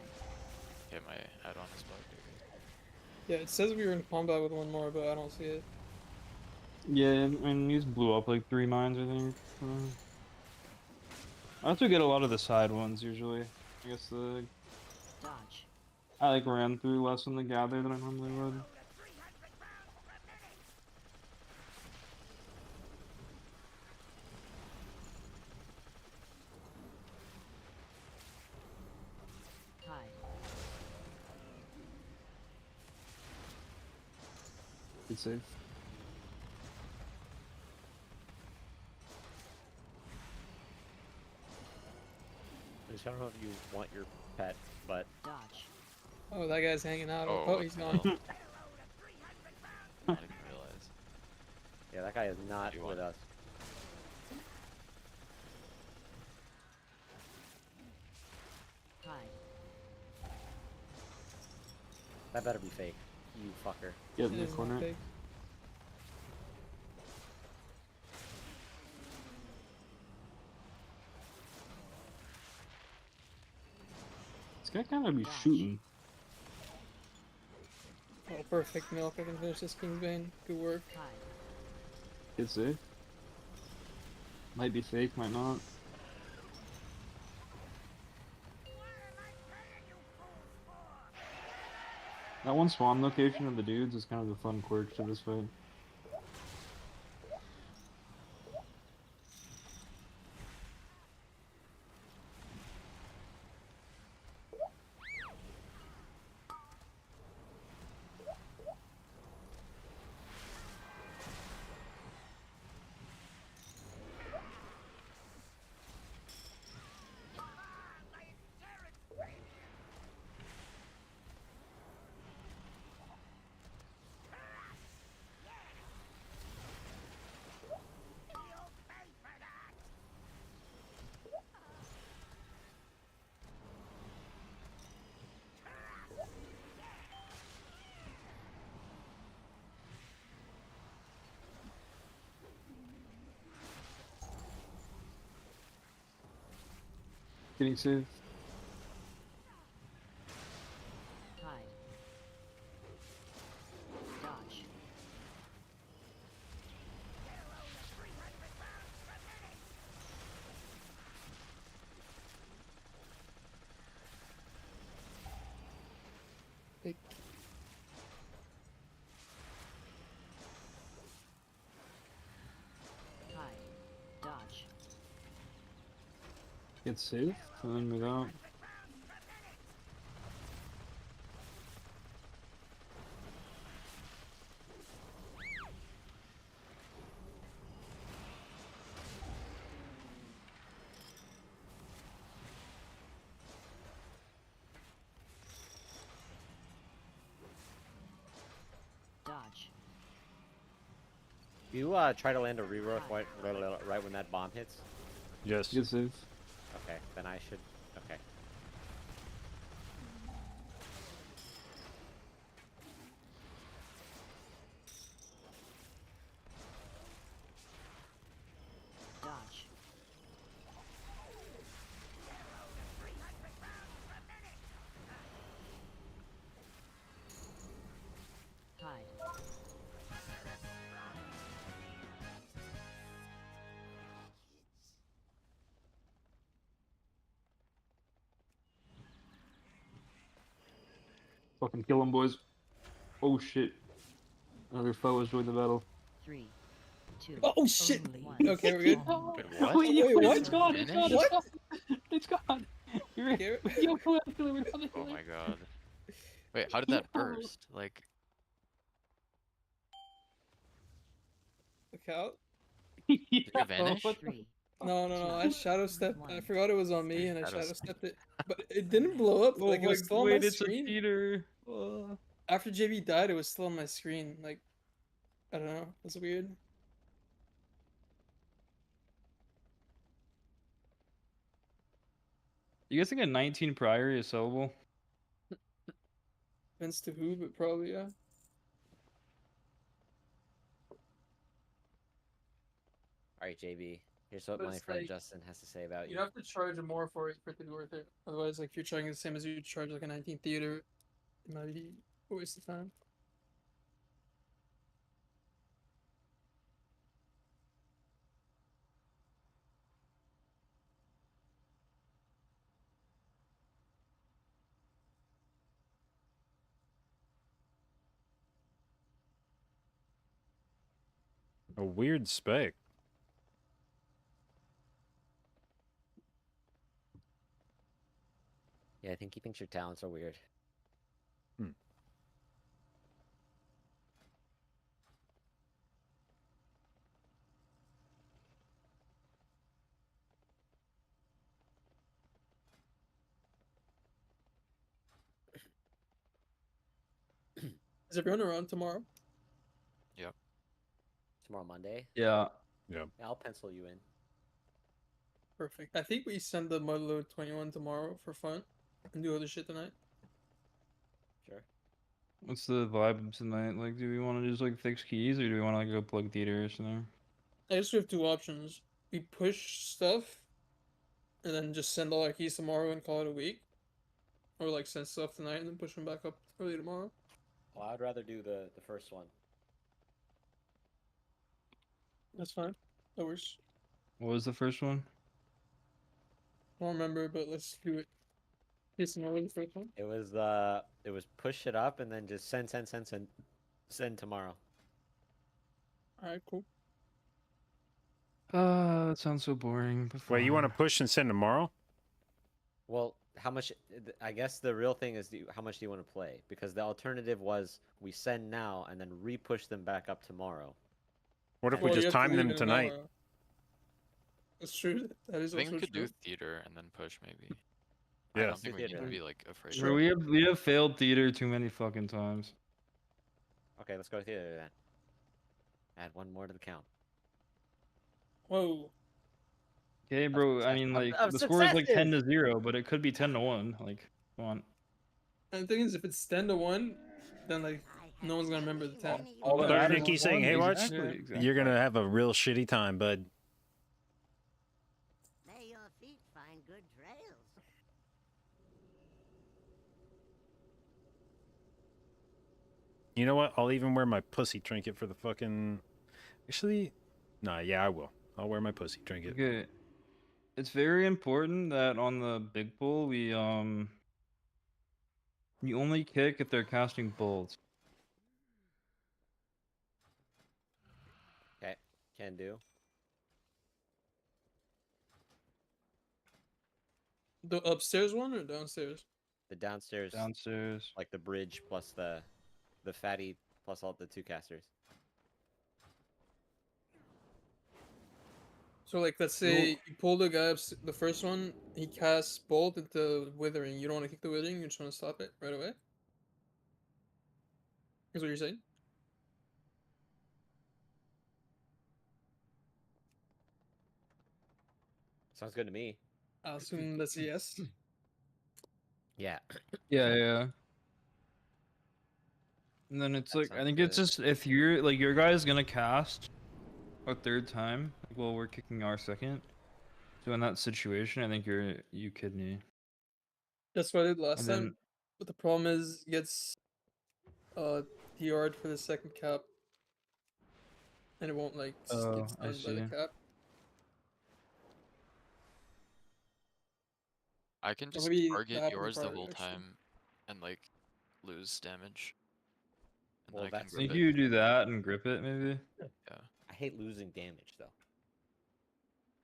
Speaker 6: Okay, my add-on is bugged.
Speaker 4: Yeah, it says we were in combat with 1 more, but I don't see it.
Speaker 3: Yeah, I mean, these blew up like 3 mines, I think. I have to get a lot of the side ones usually. I guess
Speaker 5: Dodge.
Speaker 3: I like ran through less in the gather than I normally would.
Speaker 5: High.
Speaker 3: Good save.
Speaker 2: I don't know if you want your pet, but
Speaker 5: Dodge.
Speaker 4: Oh, that guy's hanging out.
Speaker 6: Oh,
Speaker 4: Oh,
Speaker 6: what
Speaker 4: he's
Speaker 6: the
Speaker 4: gone.
Speaker 6: hell? I didn't realize.
Speaker 2: yeah, that guy is not
Speaker 6: You
Speaker 2: with
Speaker 6: want-
Speaker 2: us.
Speaker 5: High.
Speaker 2: That better be fake, you fucker.
Speaker 3: Get
Speaker 4: It
Speaker 3: in the
Speaker 4: is not
Speaker 3: corner.
Speaker 4: fake.
Speaker 3: This guy kind of be shooting.
Speaker 4: Oh, perfect milk. I can finish this King's Bane. Good work.
Speaker 5: High.
Speaker 3: Good save. Might be fake, might not. That one spawn location of the dudes is kind of a fun quirk to this fight. Getting saved.
Speaker 5: High. Dodge.
Speaker 4: Fake.
Speaker 5: High. Dodge.
Speaker 3: Get safe, and then move out.
Speaker 5: Dodge.
Speaker 2: You try to land a reroll right when that bomb hits.
Speaker 1: Yes.
Speaker 3: Get safe.
Speaker 2: Okay. Okay, then I should. Okay.
Speaker 5: Dodge. Hide.
Speaker 3: Fucking kill him, boys. Oh shit. Another foe has joined the battle.
Speaker 5: 3, 2,
Speaker 4: Oh shit!
Speaker 8: Only
Speaker 5: 1.
Speaker 4: Okay, we're good.
Speaker 6: Wait, what?
Speaker 3: Wait,
Speaker 4: Wait, what?
Speaker 3: It's gone, it's gone,
Speaker 4: What?
Speaker 3: it's gone. You're
Speaker 4: Garrett?
Speaker 3: yo, we're on the
Speaker 6: Oh
Speaker 3: healer.
Speaker 6: my god. Wait, how did that burst? Like,
Speaker 4: Look out.
Speaker 6: did
Speaker 3: Yeah,
Speaker 6: it vanish?
Speaker 3: what-
Speaker 5: 3.
Speaker 4: No, no, no. I shadow stepped. I
Speaker 5: One.
Speaker 4: forgot it was on me,
Speaker 6: Okay,
Speaker 4: and I
Speaker 6: shadow
Speaker 4: shadow
Speaker 6: step.
Speaker 4: stepped it. But it didn't blow up.
Speaker 3: Oh
Speaker 4: Like it
Speaker 3: my,
Speaker 4: was still on my
Speaker 3: wait, it's a
Speaker 4: screen.
Speaker 3: cheater.
Speaker 4: After JB died, it was still on my screen. Like, I don't know. It's weird.
Speaker 3: You guys think a 19 Priory is sellable?
Speaker 4: Depends to who, but probably yeah.
Speaker 2: All right, JB. Here's what
Speaker 4: But
Speaker 2: my
Speaker 4: it's
Speaker 2: friend
Speaker 4: like,
Speaker 2: Justin has to say about
Speaker 4: You
Speaker 2: you.
Speaker 4: have to charge more for it to be worth it. Otherwise, like if you're charging the same as you charge like a 19 theater, it might be a waste of time.
Speaker 1: A weird spec.
Speaker 2: Yeah, I think he thinks your talents are weird.
Speaker 4: Is everyone around tomorrow?
Speaker 6: Yep.
Speaker 2: Tomorrow Monday.
Speaker 3: Yeah.
Speaker 1: Yeah.
Speaker 2: Yeah, I'll pencil you in.
Speaker 4: Perfect. I think we send the Mudload 21 tomorrow for fun and do other shit tonight.
Speaker 2: Sure.
Speaker 3: What's the vibe tonight? Like, do we want to just like fix keys, or do we want to like go plug theater or something?
Speaker 4: I guess we have two options. We push stuff and then just send all our keys tomorrow and call it a week. Or like send stuff tonight and then push them back up early tomorrow.
Speaker 2: Well, I'd rather do the first one.
Speaker 4: That's fine. That works.
Speaker 3: What was the first one?
Speaker 4: I don't remember, but let's do it. Yes, no, the first one.
Speaker 2: It was push it up and then just send tomorrow.
Speaker 4: Alright, cool.
Speaker 3: That sounds so boring. But
Speaker 1: Wait, you want to
Speaker 3: fine.
Speaker 1: push and send tomorrow?
Speaker 2: Well, how much? I guess the real thing is how much do you want to play? Because the alternative was we send now and then re-push them back up tomorrow.
Speaker 1: What if
Speaker 4: Well,
Speaker 1: we
Speaker 4: you
Speaker 1: just
Speaker 4: have to
Speaker 1: time them
Speaker 4: leave it
Speaker 1: tonight?
Speaker 4: tomorrow. That's true. That is
Speaker 6: I think
Speaker 4: also
Speaker 6: we could
Speaker 4: true.
Speaker 6: do theater and then push maybe. I
Speaker 1: Yeah.
Speaker 6: don't think we need
Speaker 2: Theater.
Speaker 6: to be like afraid.
Speaker 3: Bro, we have failed theater too many fucking times.
Speaker 2: Okay, let's go with theater then. Add one more to the count.
Speaker 4: Whoa.
Speaker 3: Okay, bro. I mean, like the score is like 10-0, but it could be 10-1. Like, come on.
Speaker 4: And the thing is, if it's 10-1, then like no one's gonna remember the 10.
Speaker 3: All that
Speaker 1: Third
Speaker 3: matters
Speaker 1: Nicky
Speaker 3: is
Speaker 1: saying,
Speaker 3: one,
Speaker 1: "Hey, watch,
Speaker 3: exactly.
Speaker 1: you're gonna have a real shitty time, bud."
Speaker 9: May your feet find good trails.
Speaker 1: You know what? I'll even wear my pussy trinket for the fucking. Actually, nah. Yeah, I will. I'll wear my pussy trinket.
Speaker 3: Okay. It's very important that on the big pull we you only kick if they're casting bolts.
Speaker 2: Okay, can do.
Speaker 4: The upstairs one or downstairs?
Speaker 2: The downstairs,
Speaker 3: Downstairs.
Speaker 2: like the bridge plus the fatty plus all the two casters.
Speaker 4: So like, let's say you pull the guy up, the first one, he casts bolt into withering. You don't want to kick the withering. You just want to stop it right away. Is what you're saying?
Speaker 2: Sounds good to me.
Speaker 4: I assume that's a yes.
Speaker 2: Yeah.
Speaker 3: Yeah. And then it's
Speaker 2: That
Speaker 3: like I
Speaker 2: sounds
Speaker 3: think it's
Speaker 2: good.
Speaker 3: just if you're like your guy's gonna cast a third time, like, well we're kicking our second. So in that situation, I think you kidney.
Speaker 4: That's what I did last
Speaker 3: And
Speaker 4: time.
Speaker 3: then
Speaker 4: But the problem is, he gets DR'd for the second cap, and it won't like get
Speaker 3: I
Speaker 4: stunned by the
Speaker 3: see.
Speaker 4: cap.
Speaker 6: I can
Speaker 4: Or
Speaker 6: just
Speaker 4: maybe that
Speaker 6: target
Speaker 4: happened
Speaker 6: yours the
Speaker 4: prior,
Speaker 6: whole
Speaker 4: actually.
Speaker 6: time and like lose damage. And
Speaker 2: Well,
Speaker 6: then I can
Speaker 2: that's-
Speaker 3: I think
Speaker 6: grip it.
Speaker 3: you do that and grip it maybe.
Speaker 6: Yeah.
Speaker 2: I hate losing damage though.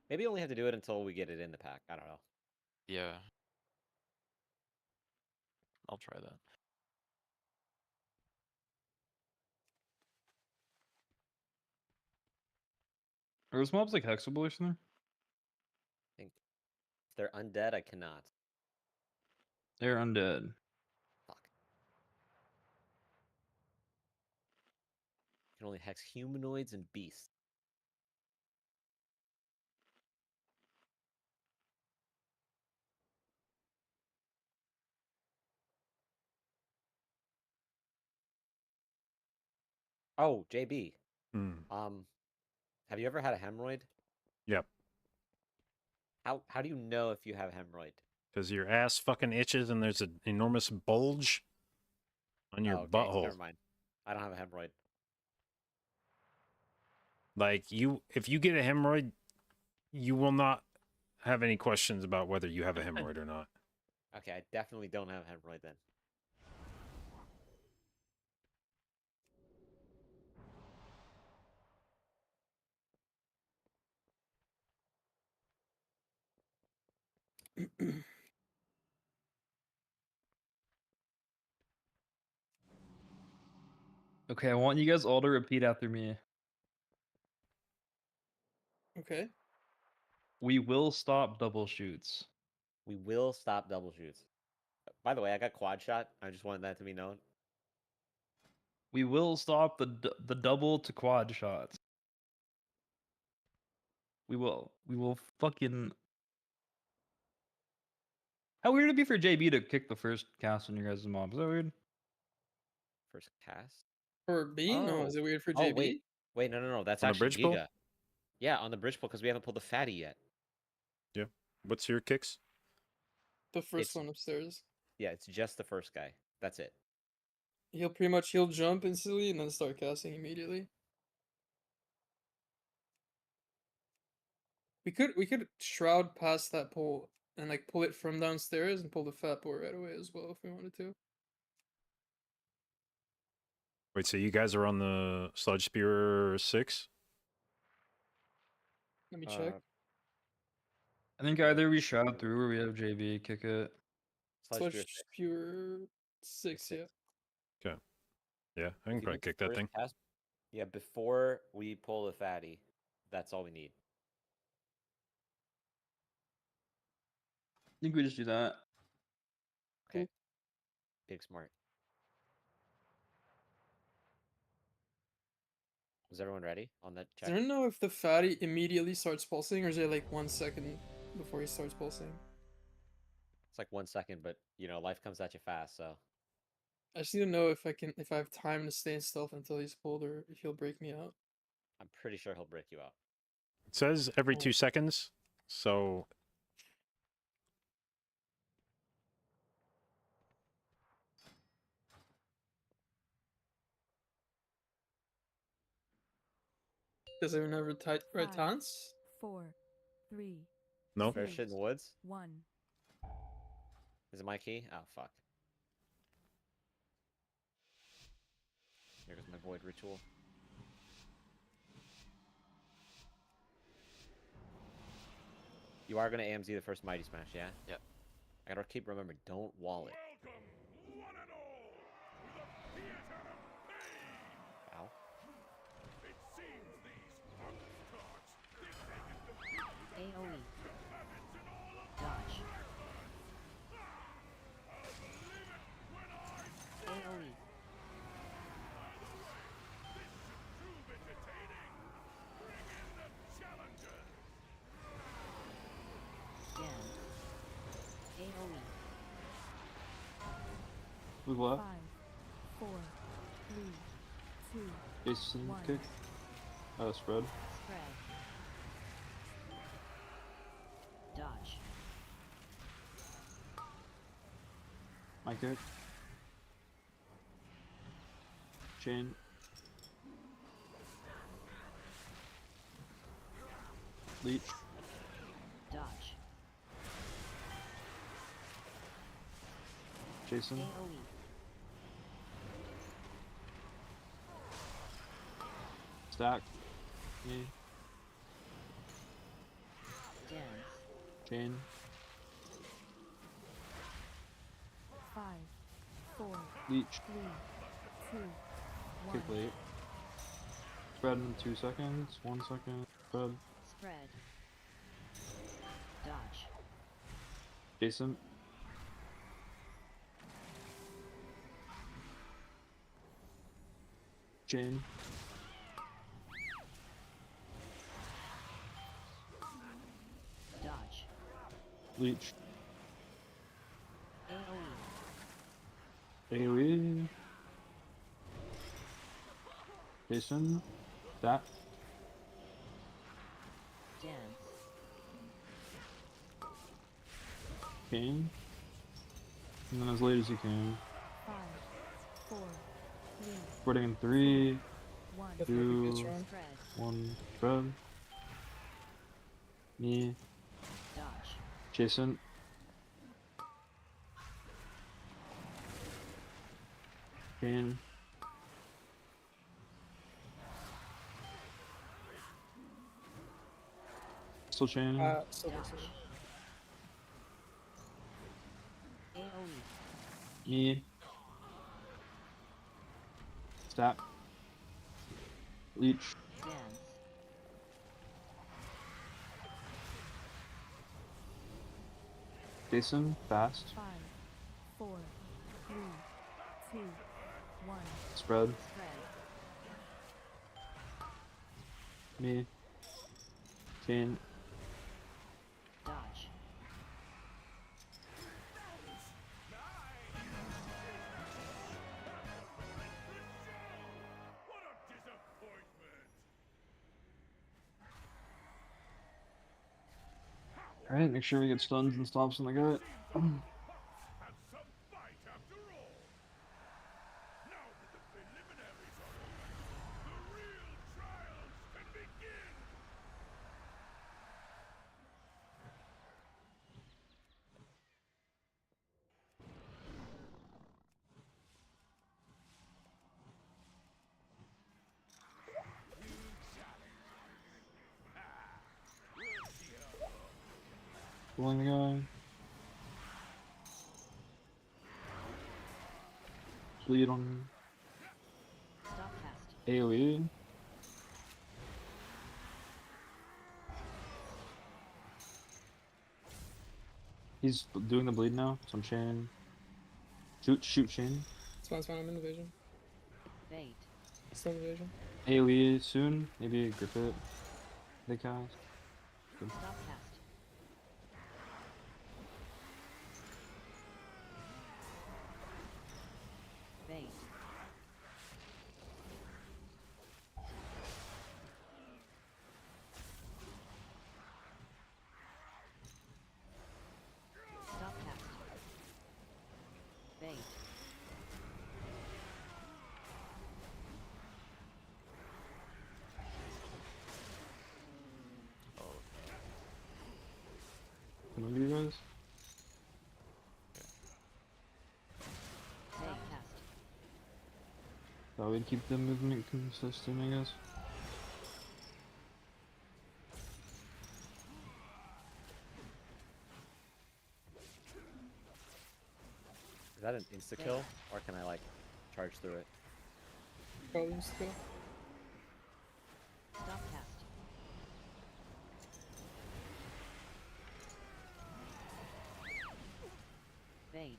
Speaker 2: Maybe you only have to do it until we get it in the pack. I don't know.
Speaker 6: Yeah. I'll try that.
Speaker 3: Are those mobs like hexable or something?
Speaker 2: I think if they're undead, I cannot.
Speaker 3: They're undead.
Speaker 2: Fuck. You can only hex humanoids and beasts. Oh, JB.
Speaker 1: Hmm.
Speaker 2: Have you ever had a hemorrhoid?
Speaker 1: Yep.
Speaker 2: How do you know if you have a hemorrhoid?
Speaker 1: Because your ass fucking itches and there's an enormous bulge on your
Speaker 2: Oh, okay.
Speaker 1: butthole.
Speaker 2: Never mind. I don't have a hemorrhoid.
Speaker 1: Like if you get a hemorrhoid, you will not have any questions about whether you have a hemorrhoid or not.
Speaker 2: Okay, I definitely don't have a hemorrhoid then.
Speaker 3: Okay, I want you guys all to repeat after me.
Speaker 4: Okay.
Speaker 3: We will stop double shoots.
Speaker 2: We will stop double shoots. By the way, I got quad shot. I just wanted that to be known.
Speaker 3: We will stop the double to quad shots. We will. We will fucking. How weird it'd be for JB to kick the first cast on your guys' mob. Is that weird?
Speaker 2: First cast.
Speaker 4: For B? No, is it weird for
Speaker 2: Oh
Speaker 4: JB?
Speaker 2: wait, no. That's
Speaker 1: On a
Speaker 2: actually
Speaker 1: bridge pull?
Speaker 2: Giga. Yeah, on the bridge pull because we haven't pulled the fatty yet.
Speaker 1: Yeah. What's your kicks?
Speaker 4: The first
Speaker 2: It's-
Speaker 4: one upstairs.
Speaker 2: Yeah, it's just the first guy. That's it.
Speaker 4: He'll jump instantly and then start casting immediately. We could shroud past that pole and like pull it from downstairs and pull the fat pole right away as well if we wanted to.
Speaker 1: Wait, so you guys are on the Sludge Spear 6?
Speaker 4: Let me check.
Speaker 3: I think either we shroud through or we have JB kick it.
Speaker 4: Sludge Spewer 6, yeah.
Speaker 1: Okay. Yeah, I can
Speaker 2: If you
Speaker 1: probably
Speaker 2: need
Speaker 1: kick that
Speaker 2: first
Speaker 1: thing.
Speaker 2: cast- Yeah, before we pull the fatty, that's all we need.
Speaker 3: I think we just do that.
Speaker 2: Okay. Big smart. Is everyone ready on that check?
Speaker 4: I don't know if the fatty immediately starts pulsing or is it like 1 second before he starts pulsing.
Speaker 2: It's like 1 second, but you know, life comes at you fast, so
Speaker 4: I just need to know if I have time to stay in stealth until he's pulled or if he'll break me out.
Speaker 2: I'm pretty sure he'll break you out.
Speaker 1: It says every 2 seconds, so
Speaker 4: Does everyone have right talents?
Speaker 10: 4, 3,
Speaker 1: no.
Speaker 2: Fair shit in the woods?
Speaker 10: 1.
Speaker 2: Is it my key? Oh fuck. Here goes my void ritual. You are gonna AMZ the first Mighty Smash, yeah?
Speaker 6: Yep.
Speaker 2: I gotta keep remembering, don't wall it. Ow.
Speaker 5: AoE. Dodge. AoE. Scan.
Speaker 3: With what?
Speaker 10: 5, 4, 3, 2,
Speaker 3: Jason
Speaker 10: 1.
Speaker 3: kick. Spread.
Speaker 5: Spread. Dodge.
Speaker 3: My kick. Chain. Leech.
Speaker 5: Dodge.
Speaker 3: Jason.
Speaker 5: AoE.
Speaker 3: Stack. Me.
Speaker 5: Dance.
Speaker 3: Chain.
Speaker 10: 5, 4,
Speaker 3: Leech.
Speaker 10: 3, 2, 1.
Speaker 3: Kick late. Spread in 2 seconds. 1 second. Spread.
Speaker 5: Spread. Dodge.
Speaker 3: Jason. Chain.
Speaker 5: Dodge.
Speaker 3: Leech.
Speaker 5: AoE.
Speaker 3: AoE. Jason. That.
Speaker 5: Dance.
Speaker 3: Chain. And then as late as you can.
Speaker 10: 5, 4, 3,
Speaker 3: Spreading in 3,
Speaker 10: 1.
Speaker 4: Death mark against
Speaker 3: 2,
Speaker 4: Ron.
Speaker 5: Spread.
Speaker 3: 1. Spread. Me.
Speaker 5: Dodge.
Speaker 3: Jason. Chain. Still chain.
Speaker 4: Still
Speaker 5: Dodge.
Speaker 4: missing.
Speaker 5: AoE.
Speaker 3: Me. Stack. Leech.
Speaker 5: Dance.
Speaker 3: Jason. Fast.
Speaker 10: 5, 4, 3, 2, 1.
Speaker 3: Spread.
Speaker 5: Spread.
Speaker 3: Me. Chain.
Speaker 5: Dodge.
Speaker 3: Alright, make sure we get stuns and stomps in the gut.
Speaker 13: Have some fight after all. Now that the preliminaries are over, the real trials can begin.
Speaker 3: Pulling the guy. Bleed on
Speaker 5: Stop cast.
Speaker 3: AoE. He's doing the bleed now, so I'm chain. Shoot chain.
Speaker 4: It's fine, I'm in evasion.
Speaker 5: Bait.
Speaker 4: Still in evasion.
Speaker 3: AoE soon. Maybe grip it. They cast.
Speaker 5: Stop cast. Bait. Stop cast. Bait.
Speaker 3: Can I do you guys?
Speaker 5: Stop cast.
Speaker 3: That would keep the movement consistent, I guess.
Speaker 2: Is that an insta kill, or can I like charge through it?
Speaker 4: Probably still.
Speaker 5: Stop cast. Bait.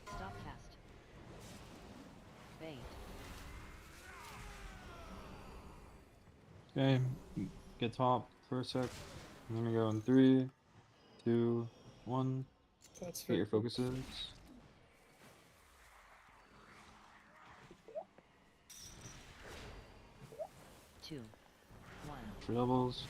Speaker 5: Stop cast. Bait.
Speaker 3: Okay, get top for a sec. I'm gonna go in 3, 2, 1.
Speaker 4: That's
Speaker 3: Get
Speaker 4: fair.
Speaker 3: your focuses.
Speaker 5: Two. One.
Speaker 3: For doubles.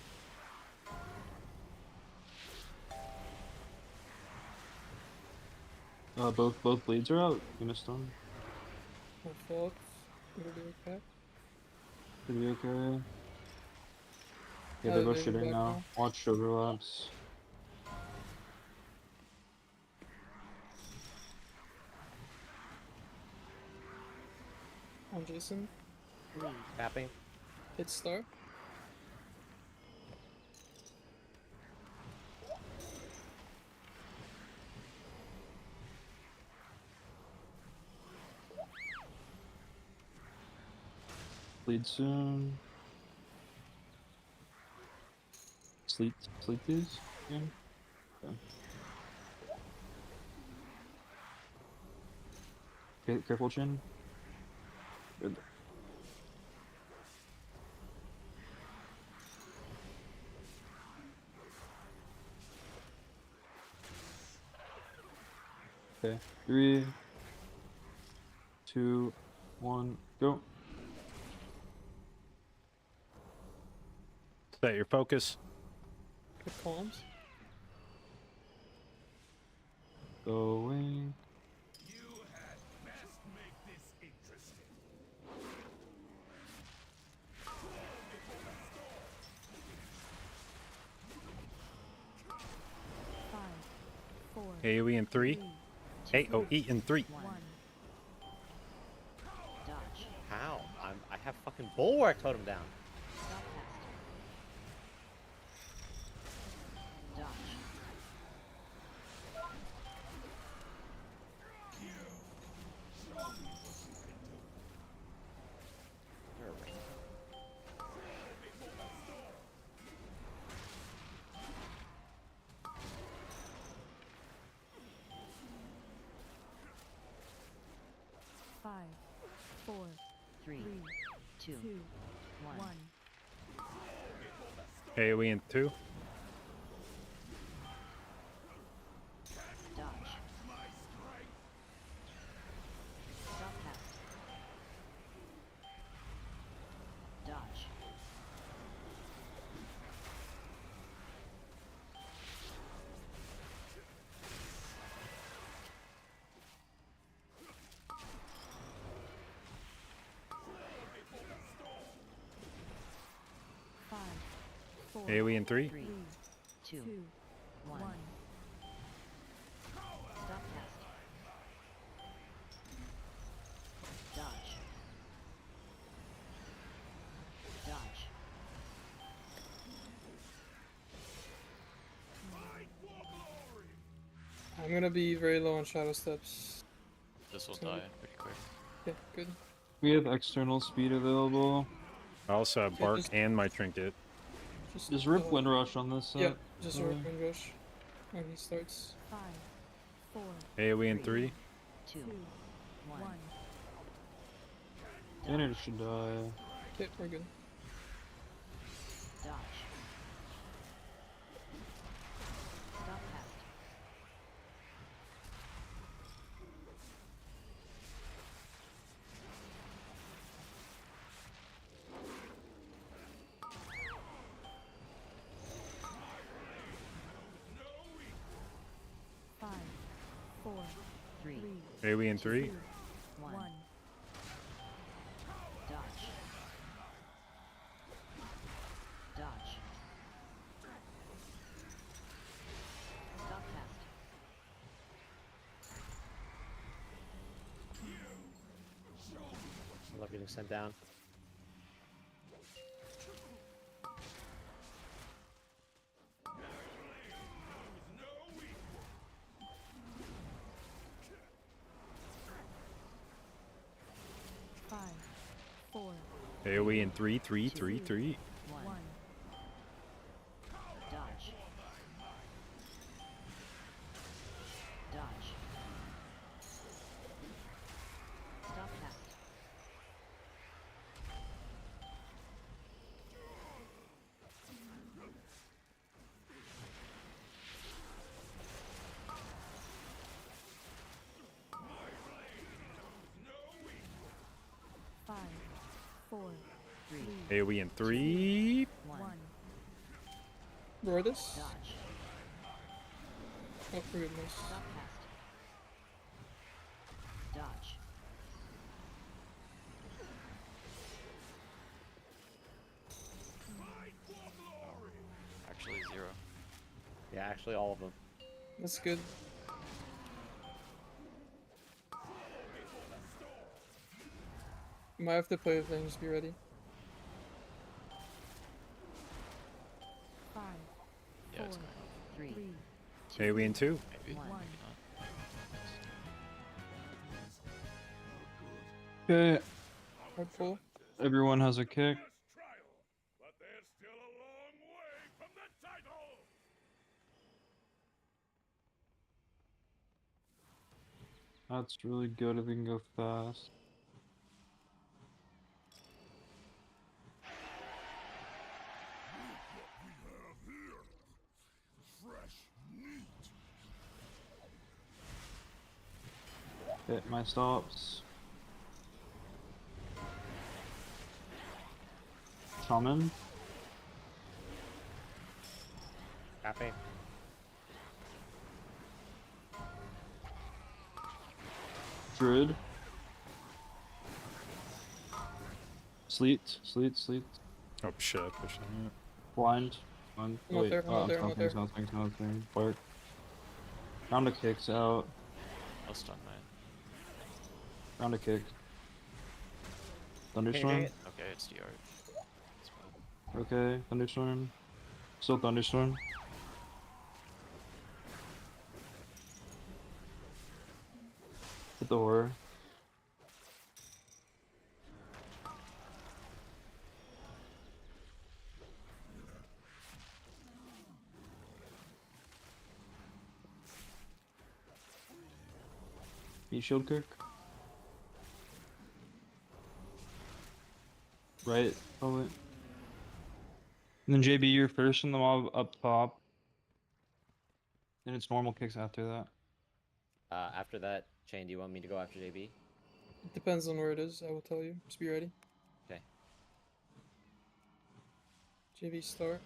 Speaker 3: Both blades are out. You missed them.
Speaker 4: My fault. It'll be okay.
Speaker 3: Should be okay. Yeah,
Speaker 4: Oh,
Speaker 3: they're both
Speaker 4: they're
Speaker 3: shooting
Speaker 4: back
Speaker 3: now.
Speaker 4: now.
Speaker 3: Watch overlaps.
Speaker 4: On Jason.
Speaker 2: Tapping.
Speaker 4: Hit star.
Speaker 3: Bleed soon. Sleep these again. Okay. Okay, careful, Chin. Good. Okay, 3, 2, 1, go.
Speaker 1: Set your focus.
Speaker 4: Good columns.
Speaker 3: Go away.
Speaker 13: You had best make this interesting.
Speaker 10: Five, four,
Speaker 1: AoE in 3. AoE in 3.
Speaker 10: one.
Speaker 5: Dodge.
Speaker 2: How? I have fucking bulwark totem down.
Speaker 5: Stop cast. Dodge.
Speaker 10: Five, four,
Speaker 5: Three.
Speaker 10: three,
Speaker 5: Two.
Speaker 10: two,
Speaker 5: One.
Speaker 10: one.
Speaker 1: AoE in 2.
Speaker 5: Dodge. Stop cast. Dodge.
Speaker 10: Five, four,
Speaker 1: AoE in 3.
Speaker 5: Three.
Speaker 10: three,
Speaker 5: Two.
Speaker 10: two,
Speaker 5: One.
Speaker 10: one.
Speaker 5: Stop cast. Dodge. Dodge.
Speaker 4: I'm gonna be very low on shadow steps.
Speaker 6: This will
Speaker 4: So-
Speaker 6: die pretty quick.
Speaker 4: Yeah, good.
Speaker 3: We have external speed available.
Speaker 1: I also have
Speaker 4: Okay,
Speaker 1: bark
Speaker 4: just-
Speaker 1: and my trinket.
Speaker 3: Just rip wind rush on this set.
Speaker 4: Yeah, just a
Speaker 3: really.
Speaker 4: rip wind rush when he starts.
Speaker 10: Five, four,
Speaker 1: AoE in 3.
Speaker 5: Two.
Speaker 10: two,
Speaker 5: One.
Speaker 10: one.
Speaker 3: Banner should die.
Speaker 4: Okay, we're good.
Speaker 5: Dodge. Stop cast.
Speaker 10: Five, four,
Speaker 5: Three.
Speaker 10: three,
Speaker 1: AoE in 3.
Speaker 10: two,
Speaker 5: One.
Speaker 10: one.
Speaker 5: Dodge. Dodge. Stop cast.
Speaker 2: I love getting sent down.
Speaker 10: Five, four,
Speaker 1: AoE in 3, 3, 3, 3.
Speaker 5: One.
Speaker 10: one.
Speaker 5: Dodge. Dodge. Stop cast.
Speaker 10: 5, 4,
Speaker 5: 3,
Speaker 1: AoE in 3.
Speaker 5: 1.
Speaker 4: Roar this?
Speaker 5: Dodge.
Speaker 4: Oh, for goodness.
Speaker 5: Stop cast. Dodge.
Speaker 6: Actually, 0.
Speaker 2: Yeah, actually, all of them.
Speaker 4: That's good. You might have to play with things, be ready.
Speaker 10: 5,
Speaker 6: Yeah, it's going up.
Speaker 5: 3,
Speaker 10: 3,
Speaker 1: AoE in 2.
Speaker 6: Maybe.
Speaker 5: 1.
Speaker 6: Maybe not.
Speaker 3: Okay,
Speaker 4: Hard pull.
Speaker 3: everyone has a kick.
Speaker 13: Trial, but they're still a long way from the title.
Speaker 3: That's really good if we can go fast. Hit my stops. Shaman.
Speaker 2: Copy.
Speaker 3: Druid. Sleet.
Speaker 1: Oh shit, I pushed on
Speaker 3: Blind.
Speaker 4: I'm out there, I'm out there, I'm out there.
Speaker 3: Nothing. Bark. Round of kicks out.
Speaker 6: I'll stun mine.
Speaker 3: Round of kick. Thunderstorm.
Speaker 2: it?
Speaker 6: Okay, it's DR. It's bad.
Speaker 3: Okay, thunderstorm. Still thunderstorm. Hit the horror. Beat shield kick. Right, probably. And then JB, you're first in the mob up top. Then it's normal kicks after that.
Speaker 2: After that, Shane, do you want me to go after JB?
Speaker 4: It depends on where it is, I will tell you. Just be ready.
Speaker 2: Okay.
Speaker 4: JV star.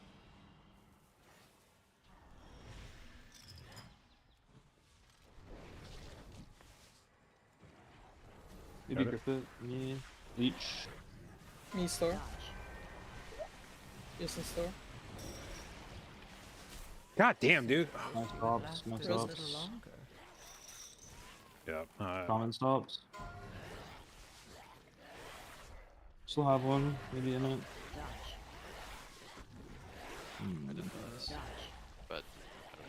Speaker 3: Maybe
Speaker 1: Got it.
Speaker 3: grip it. Me. Leech.
Speaker 4: Me star.
Speaker 5: Dodge.
Speaker 4: Jason star.
Speaker 1: God damn, dude.
Speaker 3: My stops. My
Speaker 8: Lasted a little
Speaker 3: stops.
Speaker 8: longer.
Speaker 1: Yeah.
Speaker 3: Common stops. Still have one, maybe in it.
Speaker 5: Dodge.
Speaker 6: I didn't miss,
Speaker 5: Dodge.
Speaker 6: but I don't know.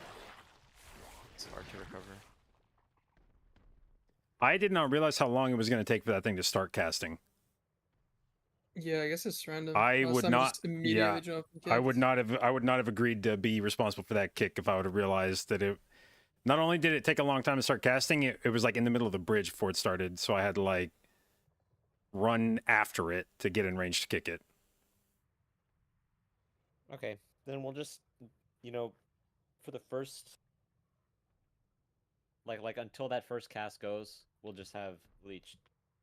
Speaker 6: It's hard to recover.
Speaker 1: I did not realize how long it was going to take for that thing to start casting.
Speaker 4: Yeah, I guess it's random.
Speaker 1: I
Speaker 4: Last
Speaker 1: would
Speaker 4: time
Speaker 1: not-
Speaker 4: just immediately
Speaker 1: yeah,
Speaker 4: jumped and
Speaker 1: I would
Speaker 4: kicked.
Speaker 1: not have. I would not have agreed to be responsible for that kick if I would have realized that it. Not only did it take a long time to start casting, it was like in the middle of the bridge before it started, so I had to like run after it to get in range to kick it.
Speaker 2: Okay, then we'll just, you know, for the first, like until that first cast goes, we'll just have Leech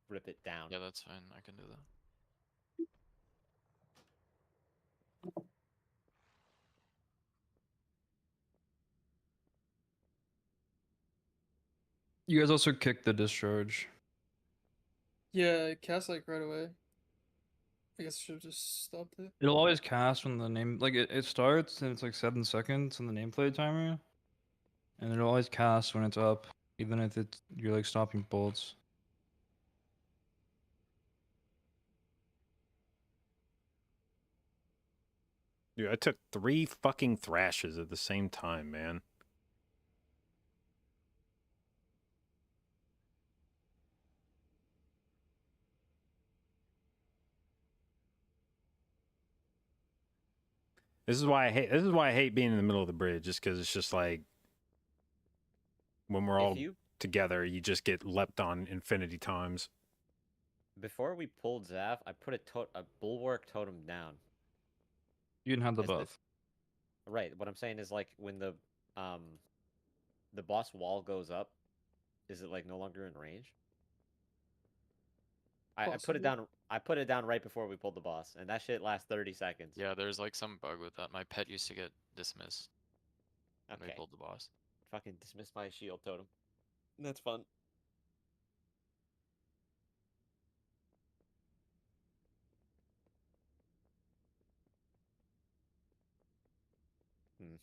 Speaker 2: rip it down.
Speaker 6: Yeah, that's fine. I can do that.
Speaker 3: You guys also kicked the discharge.
Speaker 4: Yeah, it cast like right away. I guess I should have just stopped it.
Speaker 3: It'll always cast when the name it starts and it's like 7 seconds in the nameplate timer. And it'll always cast when it's up, even if it's you're like stopping bolts.
Speaker 1: Dude, I took 3 fucking thrashes at the same time, man. This is why I hate being in the middle of the bridge, just because it's just like when we're all
Speaker 2: If you
Speaker 1: together, you just get leapt on infinity times.
Speaker 2: before we pulled Zav, I put a bulwark totem down.
Speaker 3: You didn't have the
Speaker 2: As the-
Speaker 3: buff.
Speaker 2: Right. What I'm saying is like when the boss wall goes up, is it like no longer in range? I put
Speaker 4: Possibly.
Speaker 2: it down. I put it down right before we pulled the boss, and that shit lasts 30 seconds.
Speaker 6: Yeah, there's like some bug with that. My pet used to get dismissed when we
Speaker 2: Okay.
Speaker 6: pulled the boss.
Speaker 2: Fucking dismiss my shield totem. That's fun. Hmm.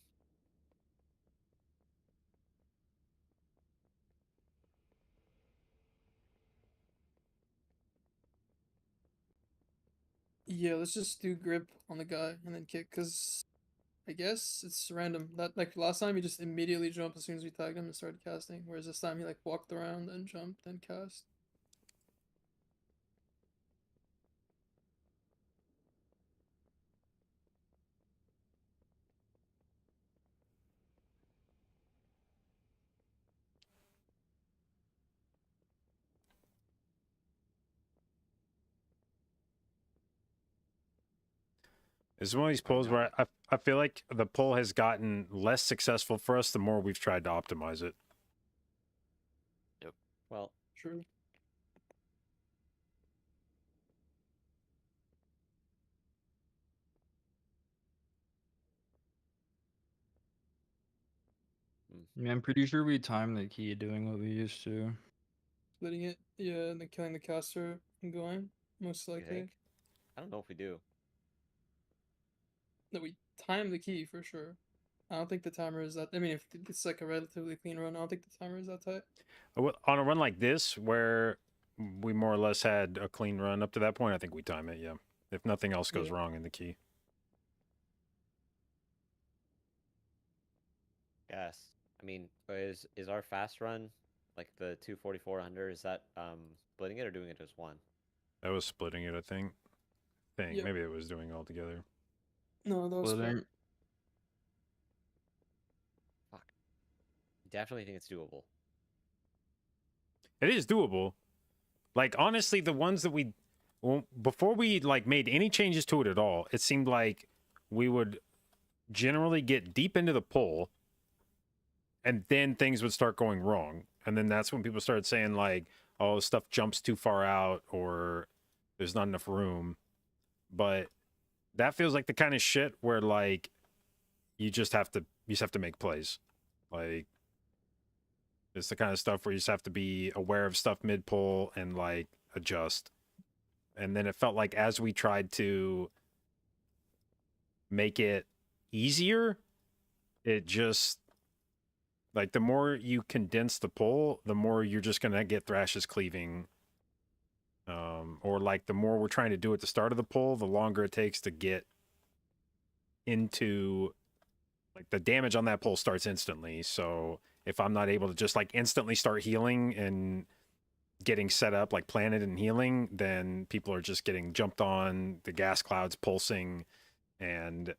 Speaker 4: Yeah, let's just do grip on the guy and then kick, cause I guess it's random. That like last time he just immediately jumped as soon as we tagged him and started casting, whereas this time he like walked around and jumped then cast.
Speaker 1: It's one of these pulls where I feel like the pull has gotten less successful for us the more we've tried to optimize it.
Speaker 2: Well,
Speaker 4: True.
Speaker 3: I mean, I'm pretty sure we timed the key doing what we used to.
Speaker 4: Splitting it, yeah, and then killing the caster and going, most
Speaker 2: you
Speaker 4: likely.
Speaker 2: think? I don't know if we do.
Speaker 4: No, we time the key for sure. I don't think the timer is that. I mean, if it's like a relatively clean run, I don't think the timer is that tight.
Speaker 1: On a run like this, where we more or less had a clean run up to that point, I think we time it, yeah. If nothing else goes
Speaker 4: Yeah.
Speaker 1: wrong in the key.
Speaker 2: Yes. I mean, is our fast run like the 244 under? Is that splitting it or doing it as one?
Speaker 1: That was splitting it, I think.
Speaker 4: Yep.
Speaker 1: Maybe it was doing it all together.
Speaker 4: No, that was split.
Speaker 3: Splitting.
Speaker 2: Fuck. Definitely think it's doable.
Speaker 1: It is doable. Like, honestly, the ones that before we like made any changes to it at all, it seemed like we would generally get deep into the pull and then things would start going wrong. And then that's when people started saying like, oh, stuff jumps too far out or there's not enough room. But that feels like the kind of shit where like you just have to make plays. Like, it's the kind of stuff where you just have to be aware of stuff mid pull and like adjust. And then it felt like as we tried to make it easier, it just like the more you condense the pull, the more you're just gonna get thrashes cleaving. Or like the more we're trying to do at the start of the pull, the longer it takes to get into like the damage on that pull starts instantly. So if I'm not able to just like instantly start healing and getting set up like planted and healing, then people are just getting jumped on, the gas clouds pulsing, and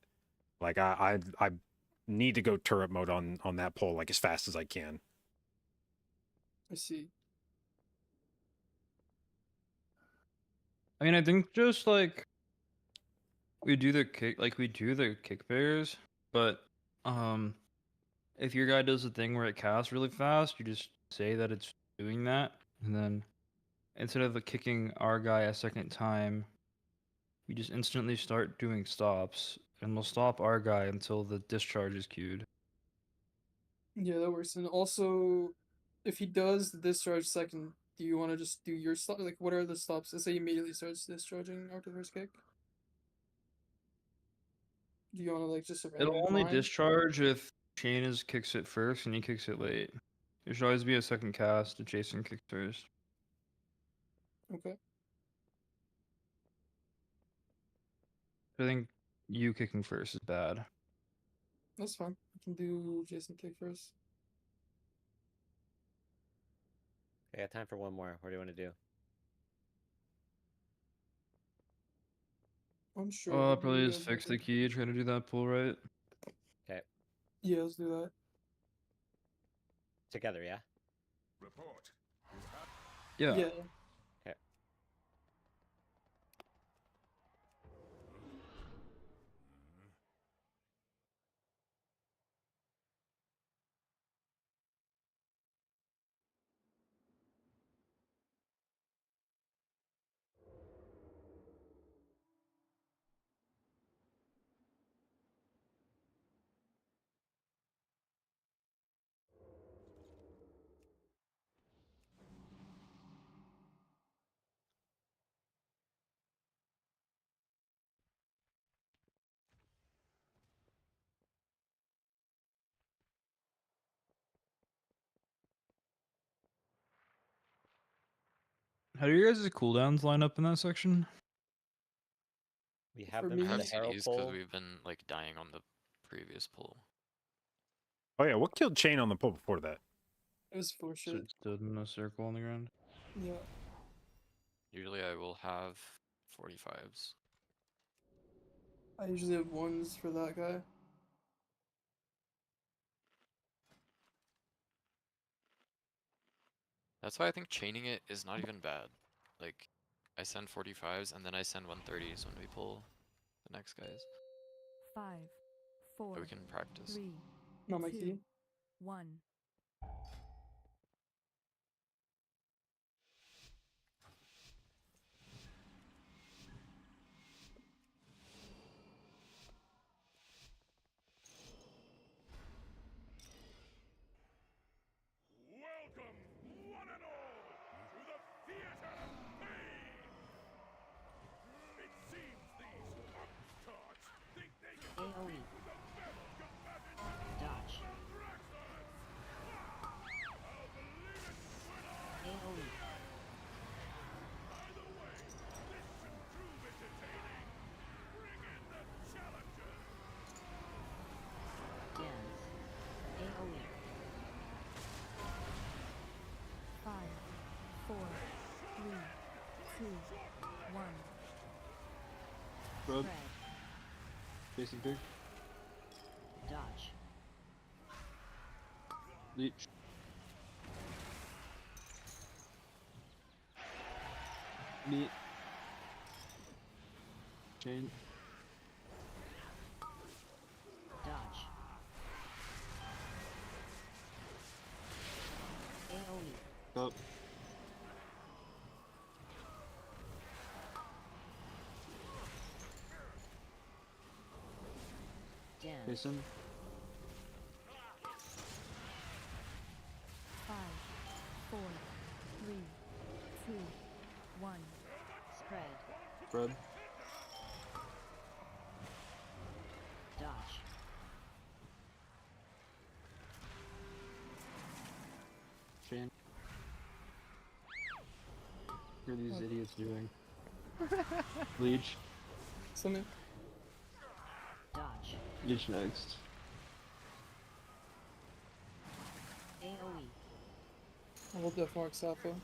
Speaker 1: like I need to go turret mode on that pull like as fast as I can.
Speaker 4: I see.
Speaker 3: I mean, I think just like we do the kick bears, but if your guy does the thing where it casts really fast, you just say that it's doing that, and then instead of kicking our guy a second time, we just instantly start doing stops, and we'll stop our guy until the discharge is queued.
Speaker 4: Yeah, that works. And also, if he does the discharge second, do you want to just do your stop? Like, what are the stops? Let's say he immediately starts discharging after the first kick. Do you want to like just a
Speaker 3: It'll
Speaker 4: random
Speaker 3: only
Speaker 4: blind?
Speaker 3: discharge if Shane kicks it first and he kicks it late. There should always be a second cast if Jason kicks first.
Speaker 4: Okay,
Speaker 3: I think you kicking first is bad.
Speaker 4: that's fine. I can do Jason kick first.
Speaker 2: I got time for one more. What do you want to do?
Speaker 4: I'm sure.
Speaker 3: Oh, I'll
Speaker 4: whatever
Speaker 3: probably
Speaker 4: you
Speaker 3: just
Speaker 4: guys
Speaker 3: fix the
Speaker 4: want.
Speaker 3: key, try to do that pull right.
Speaker 2: Okay.
Speaker 4: Yeah, let's do that.
Speaker 2: Together, yeah?
Speaker 13: Report.
Speaker 3: Yeah.
Speaker 4: Yeah.
Speaker 2: Okay.
Speaker 3: How do your guys' cooldowns line up in that section?
Speaker 2: We have
Speaker 4: For
Speaker 2: them
Speaker 6: I
Speaker 4: me-
Speaker 2: for the
Speaker 6: have
Speaker 2: Harrow
Speaker 6: TDs because
Speaker 2: pull.
Speaker 6: we've been like dying on the previous pull.
Speaker 1: Oh yeah, what killed Chain on the pull before that?
Speaker 4: It was full
Speaker 3: So
Speaker 4: shit.
Speaker 3: it stood in a circle on the ground.
Speaker 4: Yeah.
Speaker 6: Usually I will have 45s.
Speaker 4: I usually have ones for that guy.
Speaker 6: That's why I think chaining it is not even bad. Like, I send 45s and then I send 130s when we pull the next guys.
Speaker 10: 5, 4,
Speaker 6: So we can practice.
Speaker 10: 3,
Speaker 4: Not my
Speaker 10: 2,
Speaker 4: key.
Speaker 10: 1.
Speaker 13: Welcome, one and all, to the theater of pain! It seems these upstarts think they can
Speaker 5: AoE.
Speaker 13: compete with the metal combatants
Speaker 5: Dodge.
Speaker 13: of Thraxons! I'll believe it when I...
Speaker 5: AoE.
Speaker 13: By the way, this should prove entertaining! Bring in the challengers!
Speaker 5: Dance. AoE.
Speaker 10: 5, 4, 3, 2, 1.
Speaker 3: Rub.
Speaker 5: Spread.
Speaker 3: Jason pick.
Speaker 5: Dodge.
Speaker 3: Leech. Meat. Chain.
Speaker 5: Dodge. AoE.
Speaker 3: Up.
Speaker 5: Dance.
Speaker 3: Jason.
Speaker 10: 5, 4, 3, 2, 1.
Speaker 5: Spread.
Speaker 3: Rub.
Speaker 5: Dodge.
Speaker 3: Chain. What are these idiots doing? Leech.
Speaker 4: Summon.
Speaker 5: Dodge.
Speaker 3: Leech next.
Speaker 5: AoE.
Speaker 4: I will Death Mark Sappho.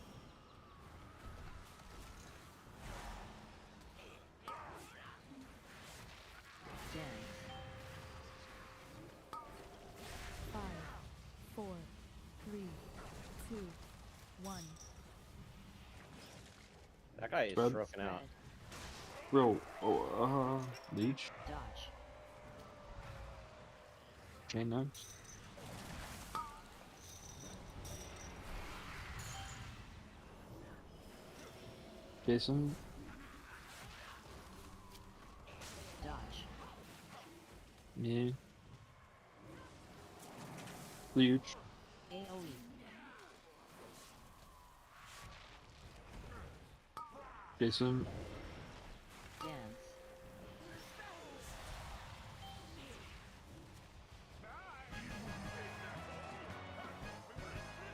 Speaker 5: Dance.
Speaker 10: 5, 4, 3, 2, 1.
Speaker 2: That guy is
Speaker 3: Spread.
Speaker 2: stroking out.
Speaker 5: Spread.
Speaker 3: Bro. Oh, Leech.
Speaker 5: Dodge.
Speaker 3: Chain next. Jason.
Speaker 5: Dodge.
Speaker 3: Me. Leech.
Speaker 5: AoE.
Speaker 3: Jason.
Speaker 5: Dance.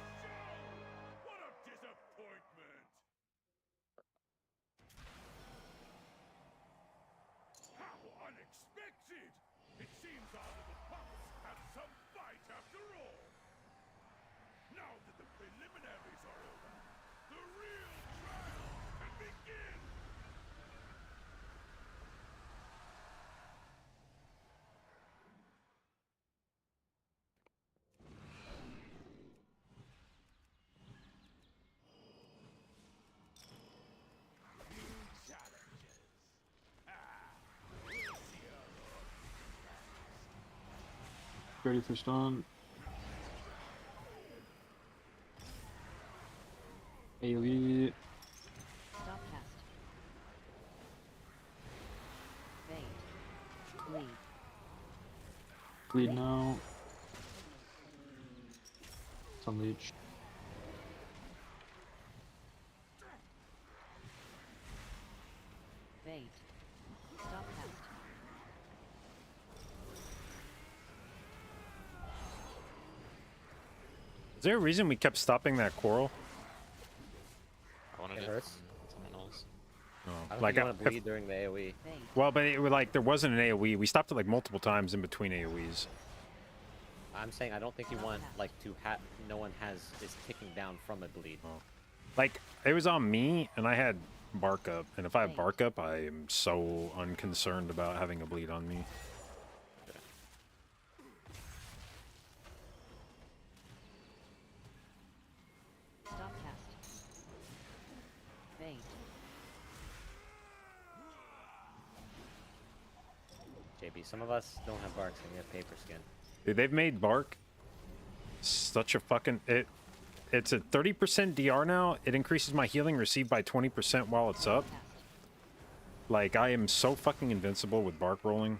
Speaker 13: What a disappointment! How unexpected! It seems our little pups have some fight after all! Now that the preliminaries are over, the real trial can begin! Challenges! We'll see how
Speaker 3: Ready for stun. AoE.
Speaker 5: Stop cast. Bait. Bleed.
Speaker 3: Bleed now. Some leech.
Speaker 5: Bait. Stop cast.
Speaker 1: Is there a reason we kept stopping that coral?
Speaker 6: I wanted
Speaker 2: It
Speaker 6: it
Speaker 2: hurt? worse. Someone else.
Speaker 1: Oh,
Speaker 2: I don't
Speaker 1: like
Speaker 2: think you want to
Speaker 1: if-
Speaker 2: bleed during the AoE.
Speaker 1: well, but it was like there wasn't an AOE. We stopped it like multiple times in between AOEs.
Speaker 2: I'm saying I don't think you want like to have no one is ticking down from a bleed.
Speaker 1: Oh. Like it was on me, and I had bark up, and if I have bark up, I am so unconcerned about having a bleed on me.
Speaker 5: Stop cast. Faint.
Speaker 2: JB, some of us don't have barks and we have paper skin.
Speaker 1: Dude, they've made bark such a fucking it's a 30% DR now. It increases my healing received by 20% while it's up. Like I am so fucking invincible with bark rolling.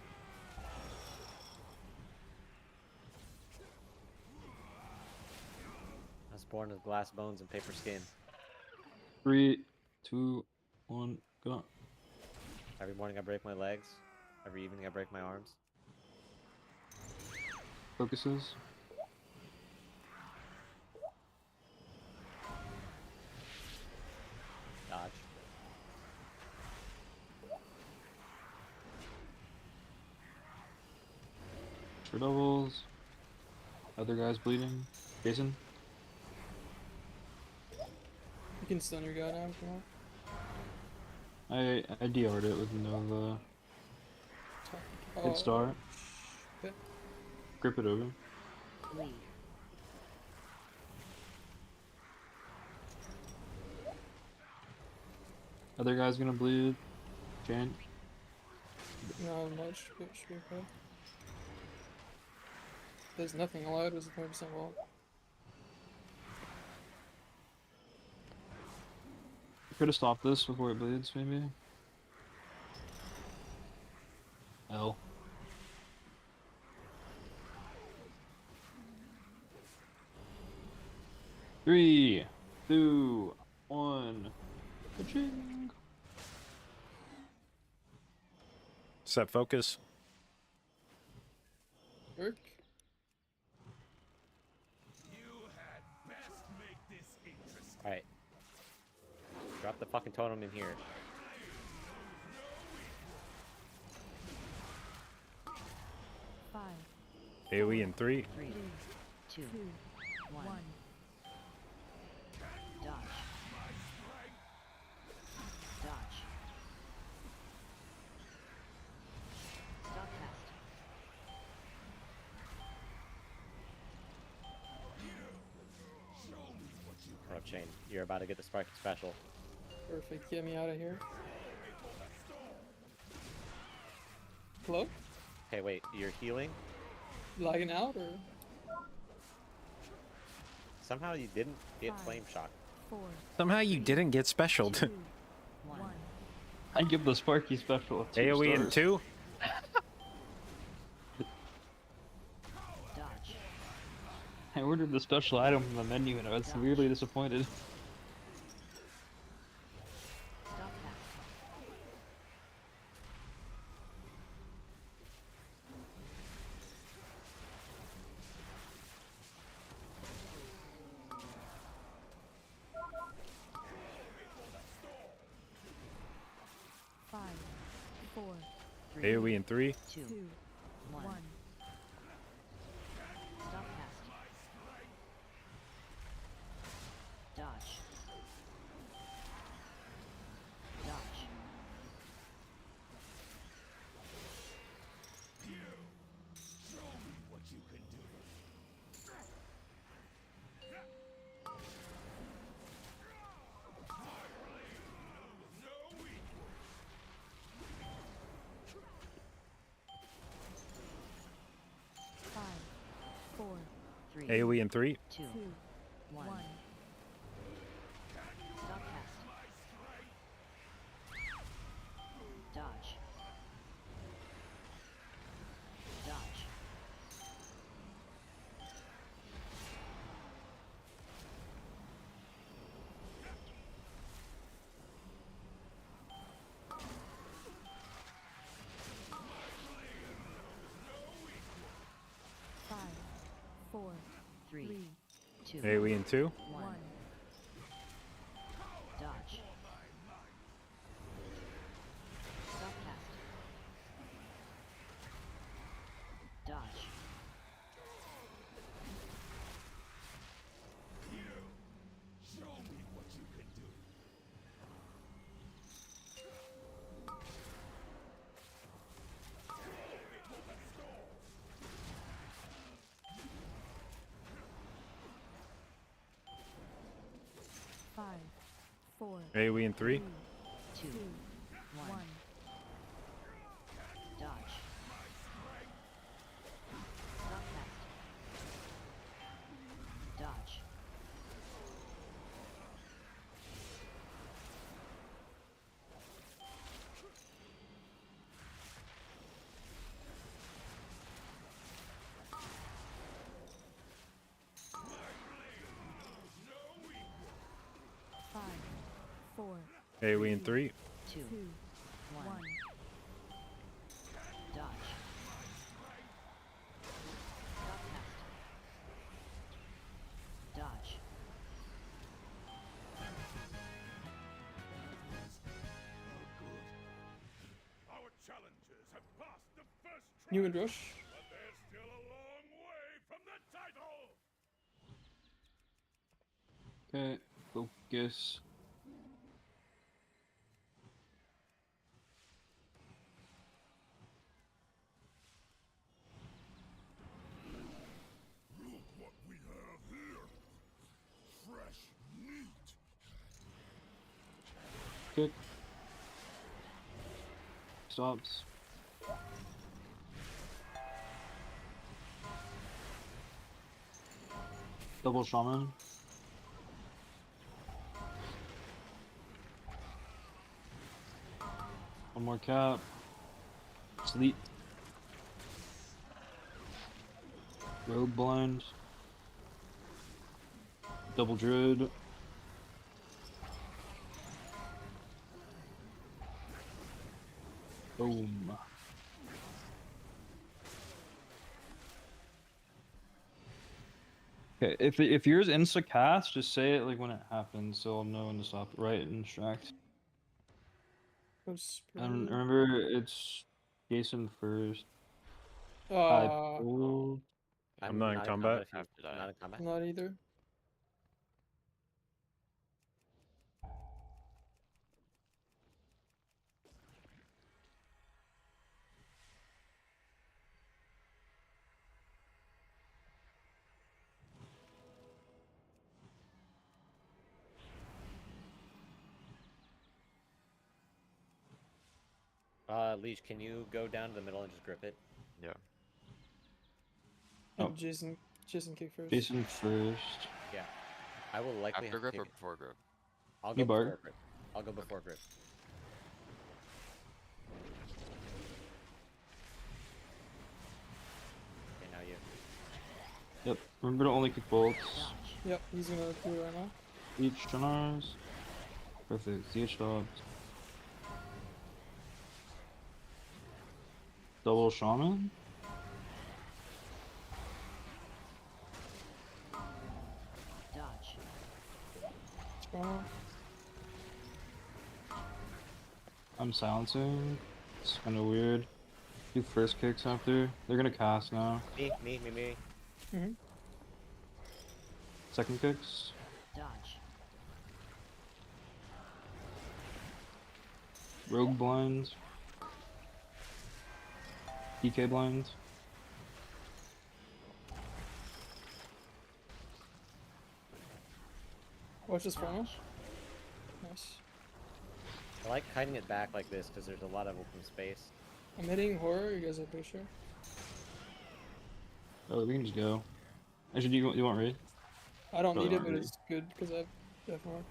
Speaker 2: I was born with glass bones and paper skin.
Speaker 3: 3, 2, 1, go.
Speaker 2: Every morning I break my legs. Every evening I break my arms.
Speaker 3: Focuses.
Speaker 2: Dodge.
Speaker 3: For doubles. Other guys bleeding. Jason.
Speaker 4: You can stun your guy now if you want.
Speaker 3: I DR'd it with Nova. Good start.
Speaker 4: Okay.
Speaker 3: Grip it over.
Speaker 5: Bleed.
Speaker 3: Other guy's gonna bleed. Jan.
Speaker 4: No, much. Should be okay. There's nothing allowed. Was a 20% wall.
Speaker 3: Could have stopped this before it bleeds, maybe. L. Three, 2, 1. Ka-ching.
Speaker 1: Set focus.
Speaker 4: Work.
Speaker 2: Alright. Drop the fucking totem in here.
Speaker 5: Five,
Speaker 1: AoE in 3.
Speaker 5: 3, 2, 1. Dodge. Dodge. Stop cast.
Speaker 2: Oh, Chain, you're about to get the Sparking Special.
Speaker 4: Perfect. Get me out of here. Hello?
Speaker 2: Hey, wait, you're healing?
Speaker 4: Lagging out or?
Speaker 2: Somehow you didn't get Flame Shock.
Speaker 5: 4,
Speaker 1: Somehow you didn't get specialed.
Speaker 5: 2, 1.
Speaker 3: I give the Sparky special a 2
Speaker 1: AoE in
Speaker 3: stars.
Speaker 1: 2.
Speaker 5: Dodge.
Speaker 3: I ordered the special item from the menu and I was severely disappointed.
Speaker 5: Stop cast. Five, 4, 3,
Speaker 1: AoE in 3.
Speaker 5: 2, 1. Stop cast. Dodge. Dodge. Five, 4, 3,
Speaker 1: AoE in 3.
Speaker 5: 2, 1. Stop cast. Dodge. Dodge. Five, 4, 3, 2,
Speaker 1: AoE in 2.
Speaker 5: 1. Dodge.
Speaker 1: AoE in 3.
Speaker 5: 2, 1. Dodge. Stop casting. Dodge. Five, 4,
Speaker 1: AoE in 3.
Speaker 5: 2, 1. Dodge. Stop casting. Dodge.
Speaker 13: Our challengers have passed the first try,
Speaker 4: You and Rush.
Speaker 13: but they're still a long way from the title.
Speaker 3: Okay, focus.
Speaker 13: Look what we have here. Fresh meat.
Speaker 3: Kick. Stops. Double shaman. One more cap. Sleep. Rogue blind. Double druid. Boom. Okay, if yours insta cast, just say it like when it happens, so I'll know when to stop. Right and distract.
Speaker 4: Go
Speaker 3: And
Speaker 4: spread.
Speaker 3: remember, it's Jason first. I
Speaker 4: Uh,
Speaker 3: pulled.
Speaker 1: I'm not in combat.
Speaker 2: if you-
Speaker 6: Have to die.
Speaker 2: Not in combat.
Speaker 4: not either.
Speaker 2: Leech, can you go down to the middle and just grip it?
Speaker 6: Yeah.
Speaker 3: Oh.
Speaker 4: And Jason kick first.
Speaker 3: Jason first.
Speaker 2: Yeah. I will likely
Speaker 6: After
Speaker 2: have
Speaker 6: grip
Speaker 2: to
Speaker 6: or
Speaker 2: kick it.
Speaker 6: before grip?
Speaker 2: I'll
Speaker 3: You
Speaker 2: go
Speaker 3: bark.
Speaker 2: before grip. I'll go before grip. Okay, now you.
Speaker 3: Yep. Remember to only kick bolts.
Speaker 5: Dodge.
Speaker 4: Yep, he's gonna do it right now.
Speaker 3: Each on ours. Perfect. CH stopped. Double shaman.
Speaker 5: Dodge.
Speaker 4: Strong.
Speaker 3: I'm silencing. It's kind of weird. Do first kicks after. They're gonna cast now.
Speaker 2: Me.
Speaker 3: Second kicks.
Speaker 5: Dodge.
Speaker 3: Rogue blind. DK blind.
Speaker 4: Watch this final.
Speaker 5: Dodge.
Speaker 4: Nice.
Speaker 2: I like hiding it back like this because there's a lot of open space.
Speaker 4: I'm hitting horror. You guys are pretty sure?
Speaker 3: Oh, we can just go. Actually, do you want raid?
Speaker 4: I don't
Speaker 3: Really
Speaker 4: need it,
Speaker 3: want
Speaker 4: but
Speaker 3: raid.
Speaker 4: it's good because I have death mark.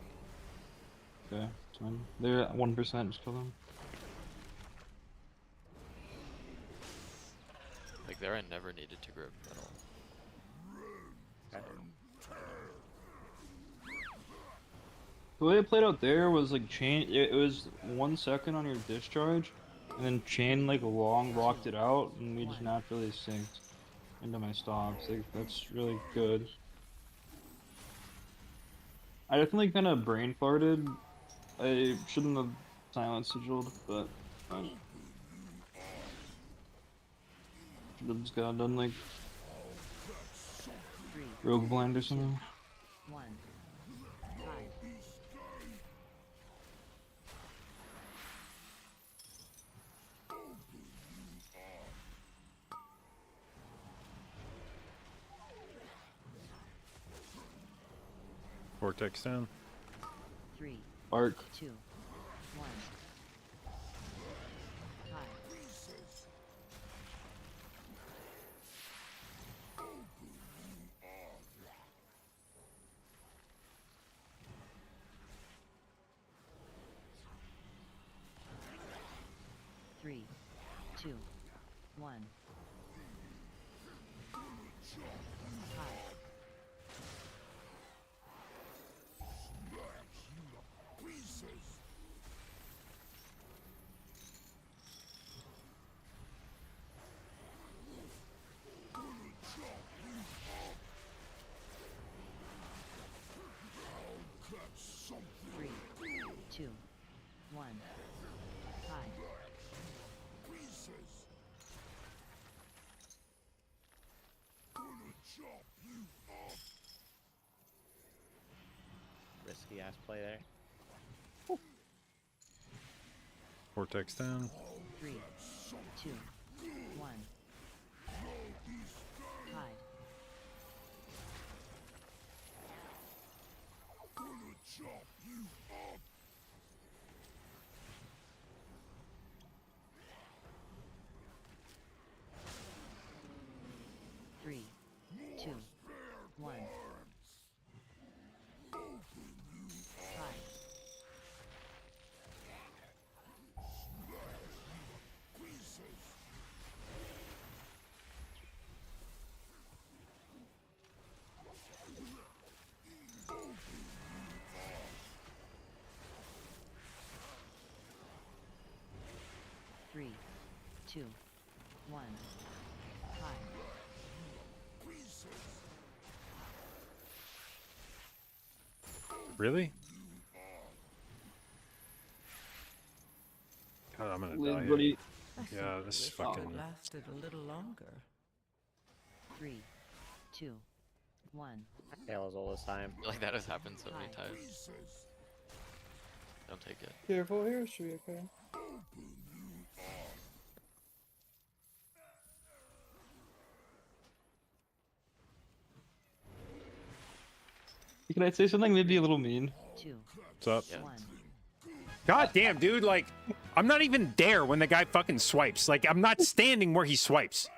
Speaker 3: Okay, it's fine. They're at 1%. Just kill them.
Speaker 6: Like there, I never needed to grip at all.
Speaker 3: The way it played out there was like chain. It was 1 second on your discharge, and then chain like long blocked it out, and we just naturally synced into my stops. Like that's really good. I definitely kind of brain farted. I shouldn't have silent sigiled, but should have just got done like
Speaker 5: 3,
Speaker 3: rogue blind or something.
Speaker 5: 1. 5.
Speaker 1: Vortex down.
Speaker 5: 3,
Speaker 3: Bark.
Speaker 5: 2, 1. Hide. 3, 2, 1. Hide. 3, 2, 1. Hide.
Speaker 2: Risky ass play there.
Speaker 1: Vortex down.
Speaker 5: 3, 2, 1. Hide. 3, 2, 1. Hide. 3, 2, 1. Hide.
Speaker 1: Really? God, I'm gonna die.
Speaker 3: Liz,
Speaker 1: here.
Speaker 3: buddy.
Speaker 1: Yeah, this is fucking.
Speaker 8: Lasted a little longer.
Speaker 5: 3, 2, 1.
Speaker 2: Tails all this time.
Speaker 6: I feel like that has happened so many times. Don't take it.
Speaker 4: Careful here, should be okay.
Speaker 3: Can I say something maybe a little mean?
Speaker 5: 2,
Speaker 1: What's up?
Speaker 6: Yeah.
Speaker 5: 1.
Speaker 1: God damn, dude! Like, I'm not even there when the guy fucking swipes. Like, I'm not standing where he swipes.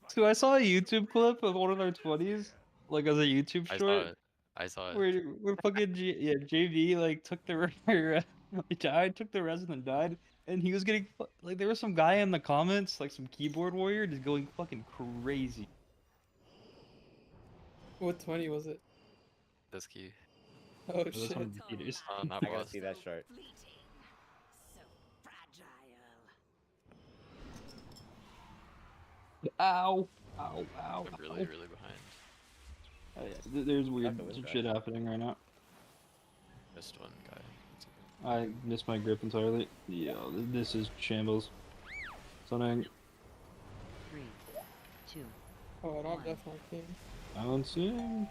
Speaker 3: So I saw a YouTube clip of one of our 20s, like as a YouTube
Speaker 6: I
Speaker 3: short.
Speaker 6: saw it. I saw it.
Speaker 3: Where fucking JV like took the he died, took the res and then died, and he was getting like there was some guy in the comments, like some keyboard warrior, just going fucking crazy.
Speaker 4: What 20 was it?
Speaker 6: This key.
Speaker 4: Oh
Speaker 3: Those
Speaker 4: shit.
Speaker 3: some beaters.
Speaker 6: Not
Speaker 2: I gotta
Speaker 6: boss.
Speaker 2: see that short.
Speaker 9: Fleeting. So fragile.
Speaker 3: Ow! Ow! Ow!
Speaker 6: I'm really, really behind.
Speaker 3: Oh, yeah, there's weird
Speaker 2: the whiz
Speaker 3: some
Speaker 2: back.
Speaker 3: shit happening right now.
Speaker 6: Missed one guy. It's okay.
Speaker 3: I missed my grip entirely. Yeah, this is shambles. Something.
Speaker 5: 3, 2.
Speaker 4: Oh, I don't have Death Mark team.
Speaker 3: Balancing.
Speaker 5: AoE.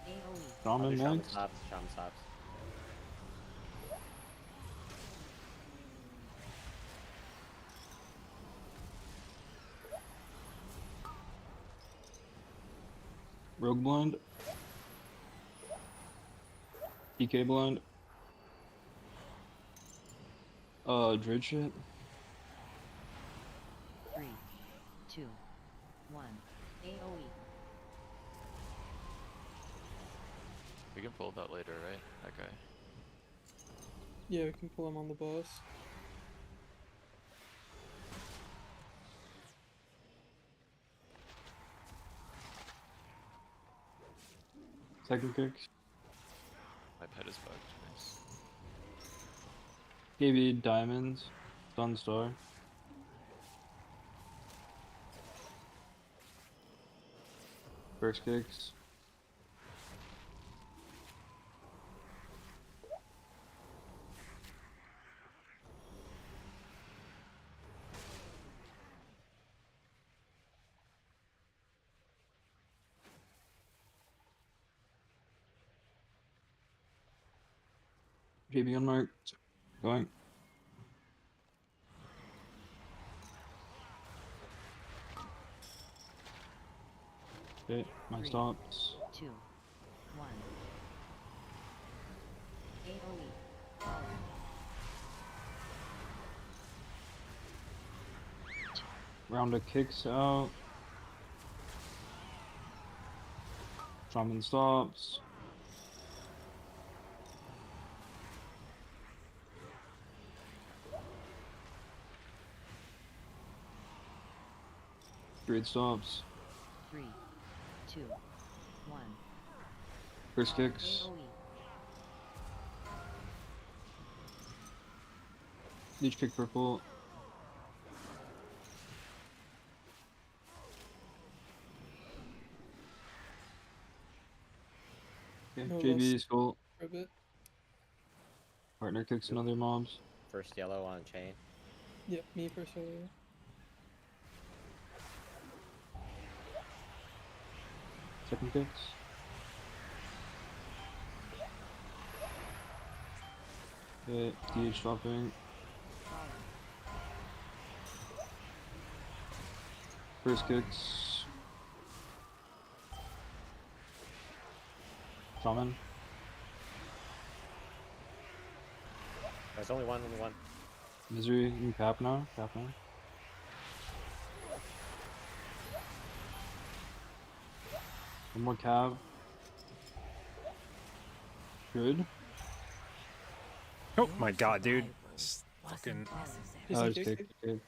Speaker 2: I'll do
Speaker 3: Shaman
Speaker 2: shaman
Speaker 3: Knights.
Speaker 2: stops. Shaman stops.
Speaker 3: Rogue blind. PK blind. Druid shit.
Speaker 5: 3, 2, 1. AoE.
Speaker 6: We can pull that later, right? That guy.
Speaker 4: Yeah, we can pull him on the boss.
Speaker 3: Second kicks.
Speaker 6: My pet is bugged. Nice.
Speaker 3: KB diamonds. Sun star. First kicks. JB unmarked. Going. Okay, my
Speaker 5: 3,
Speaker 3: stops.
Speaker 5: 2, 1. AoE.
Speaker 3: Round of kicks out. Shaman stops. Druid stops.
Speaker 5: 3, 2, 1.
Speaker 3: First kicks.
Speaker 5: AoE.
Speaker 3: Leech kick purple. Okay,
Speaker 4: No
Speaker 3: JB
Speaker 4: loss
Speaker 3: skull.
Speaker 4: for a bit.
Speaker 3: Partner kicks another mobs.
Speaker 2: First yellow on chain.
Speaker 4: Yep, me personally.
Speaker 3: Second kicks. Okay, DH dropping. First kicks. Shaman.
Speaker 2: There's only one, only one.
Speaker 3: Misery. You can cap now. Cap now. One more cab. Good.
Speaker 1: Oh my god, dude. It's fucking.
Speaker 3: Oh,
Speaker 4: Just
Speaker 3: just
Speaker 4: kick.
Speaker 3: kick. Kick.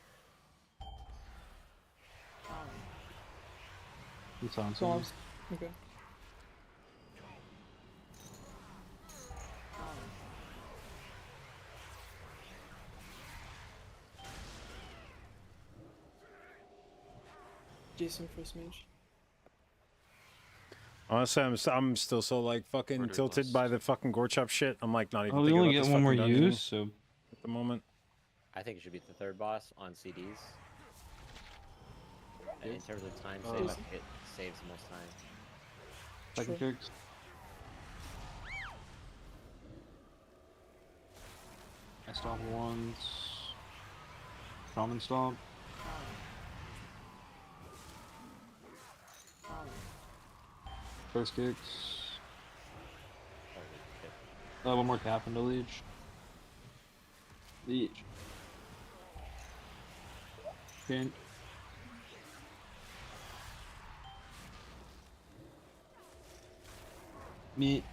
Speaker 3: He sounds
Speaker 4: Bombs. Okay. Jason first mage.
Speaker 1: Honestly, I'm still so like fucking
Speaker 6: Ordered
Speaker 1: tilted
Speaker 6: list.
Speaker 1: by the fucking gore chop shit. I'm like not even
Speaker 3: Oh, we
Speaker 1: thinking
Speaker 3: only
Speaker 1: about
Speaker 3: get
Speaker 1: this
Speaker 3: one more
Speaker 1: fucking dungeon
Speaker 3: use, so
Speaker 1: at the moment.
Speaker 2: I think it should be the third boss on CDs. And in terms of time
Speaker 3: Oh.
Speaker 2: save, I think it saves the most time.
Speaker 3: second
Speaker 4: Sure.
Speaker 3: kicks. I stop once. Shaman stop. First kicks.
Speaker 2: Holy shit.
Speaker 3: One more cap into leech. Leech. Chain. Meat.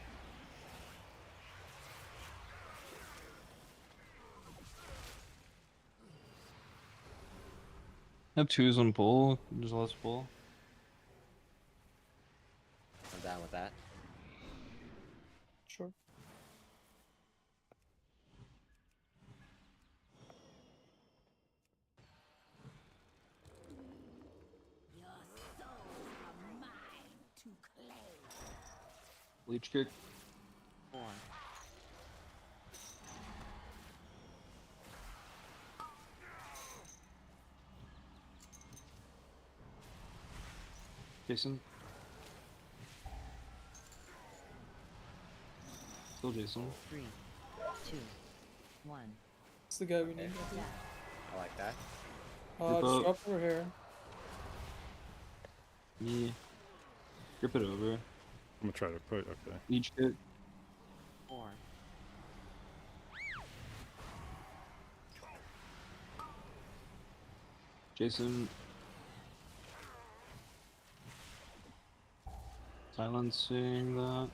Speaker 3: I have twos on pull. Just less pull.
Speaker 2: I'm down with that.
Speaker 4: Sure.
Speaker 9: Your souls are mine to claim.
Speaker 3: Leech kick.
Speaker 5: 4,
Speaker 3: Jason. Still Jason.
Speaker 5: 3, 2, 1.
Speaker 4: It's the guy we need. I think.
Speaker 5: Dash.
Speaker 2: I like that.
Speaker 3: Grip
Speaker 4: Just
Speaker 3: up.
Speaker 4: drop over here.
Speaker 3: Me. Grip it over.
Speaker 1: I'm gonna try to put okay.
Speaker 3: Leech kick.
Speaker 5: 4,
Speaker 3: Jason. Silencing that.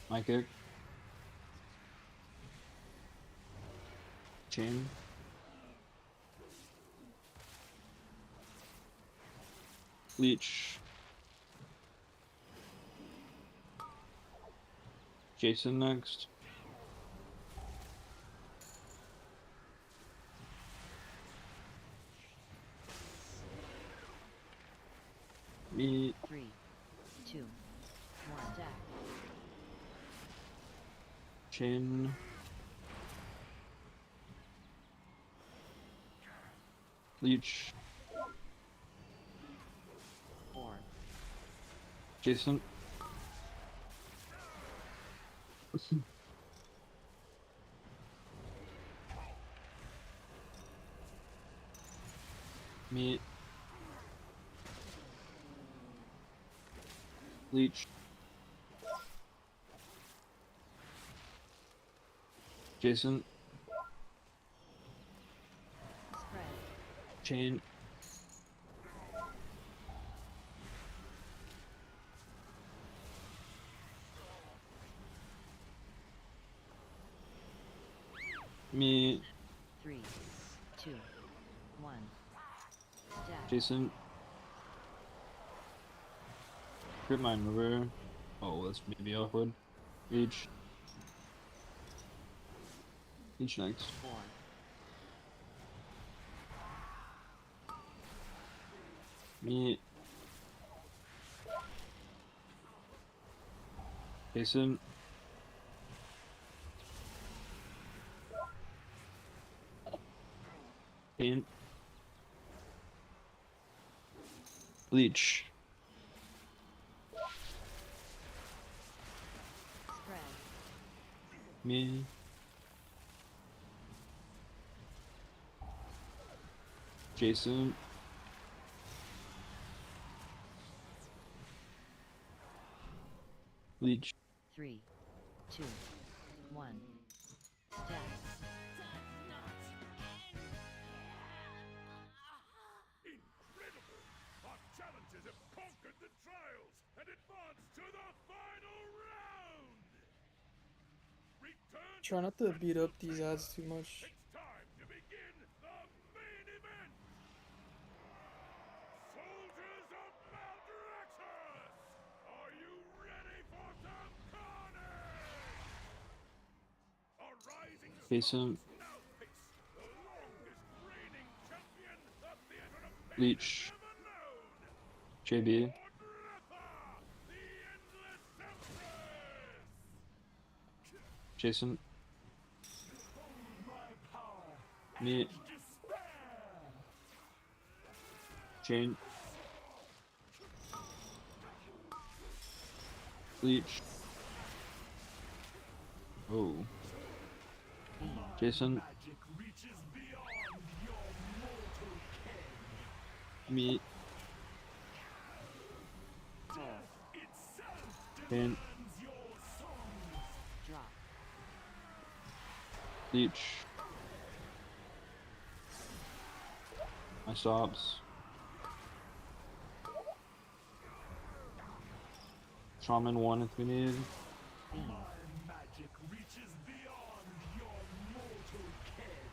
Speaker 3: My kick. Chain. Leech. Jason next. Me.
Speaker 5: 3, 2, 1. Stack.
Speaker 3: Chain. Leech.
Speaker 5: 4,
Speaker 3: Jason. Me. Leech. Jason.
Speaker 5: Spread.
Speaker 3: Chain.
Speaker 5: 2, 1. Death.
Speaker 3: Jason. Grip my mover. Oh, that's maybe awkward. Each next.
Speaker 5: 4.
Speaker 3: Me. Jason. Paint. Bleach.
Speaker 5: Spread.
Speaker 3: Me. Jason. Bleach.
Speaker 5: 3, 2, 1. Death.
Speaker 13: Incredible! Our challengers have conquered the trials and advanced to the final round! Return
Speaker 4: Try not to beat up these ads too much.
Speaker 13: It's time to begin the main event! Soldiers of Maldraxxus! Are you ready for some carnage? A rising
Speaker 3: Jason.
Speaker 13: stars now face the longest reigning champion the theater of fate
Speaker 3: Bleach.
Speaker 13: has ever known!
Speaker 3: JB.
Speaker 13: Odretha, the Endless Empress!
Speaker 3: Jason. Me. Jane. Bleach. Oh. Jason.
Speaker 13: Magic reaches beyond your mortal
Speaker 3: Me.
Speaker 13: itself
Speaker 3: Paint.
Speaker 13: demands your songs.
Speaker 5: Drop.
Speaker 3: Bleach. My stops. Shaman 1 if we need.
Speaker 5: Beam.
Speaker 13: Magic reaches beyond your mortal ken.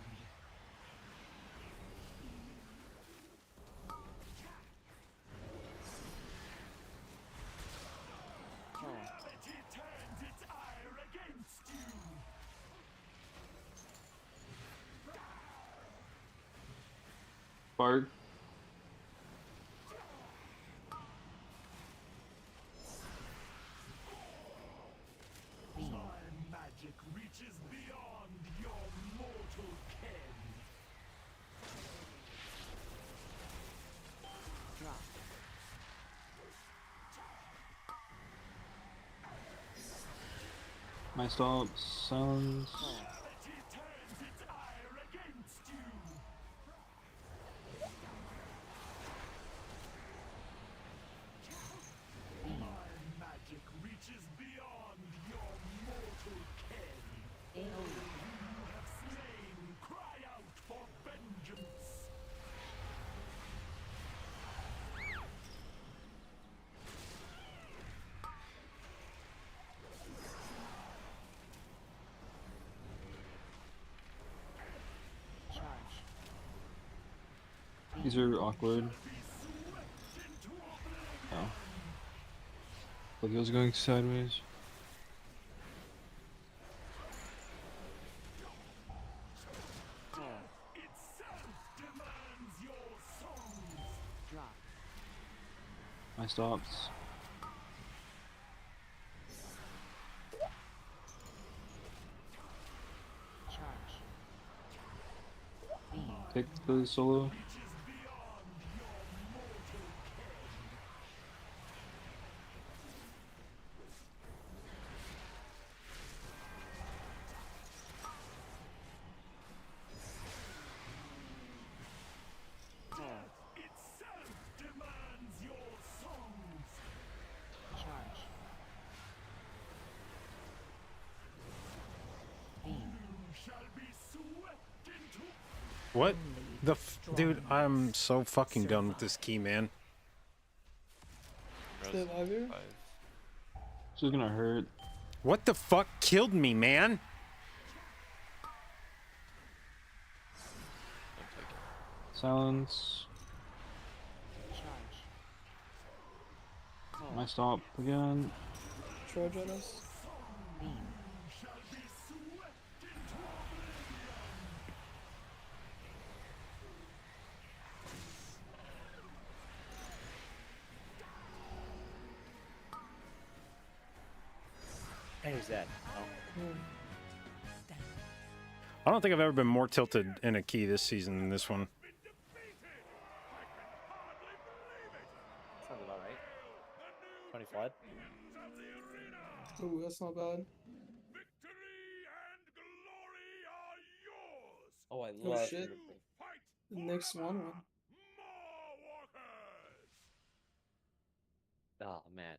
Speaker 5: Pull.
Speaker 13: Reality turns its ire against you.
Speaker 3: Bark.
Speaker 5: Beam.
Speaker 13: Magic reaches beyond your mortal ken.
Speaker 5: Drop.
Speaker 3: My stops. Sounds.
Speaker 5: Pull.
Speaker 13: Reality turns its ire against you.
Speaker 5: Beam.
Speaker 13: Magic reaches beyond your mortal ken.
Speaker 5: AoE.
Speaker 13: You have slain. Cry out for vengeance.
Speaker 5: Charge.
Speaker 3: These are awkward. Oh. But those going sideways.
Speaker 5: Pull.
Speaker 13: Itself demands your songs.
Speaker 5: Drop.
Speaker 3: My stops.
Speaker 5: Charge. Beam.
Speaker 3: Take the solo.
Speaker 13: Reaches beyond your mortal ken.
Speaker 5: Pull.
Speaker 13: Itself demands your songs.
Speaker 5: Charge. Beam.
Speaker 13: You shall be swept into
Speaker 1: What the dude? I'm so fucking done with this key, man.
Speaker 4: Stay alive here?
Speaker 3: This is gonna hurt.
Speaker 1: What the fuck killed me, man?
Speaker 6: Don't play
Speaker 3: Silence.
Speaker 5: Charge.
Speaker 3: My stop again.
Speaker 4: Charge on us.
Speaker 5: Beam.
Speaker 2: There's that. Oh.
Speaker 1: I don't think I've ever been more tilted in a key this season than this one.
Speaker 2: Sounds about right. 20 flood.
Speaker 4: Ooh, that's not bad.
Speaker 2: Oh, I
Speaker 4: Oh,
Speaker 2: love
Speaker 4: shit.
Speaker 2: Druid.
Speaker 4: The next one.
Speaker 2: Oh man,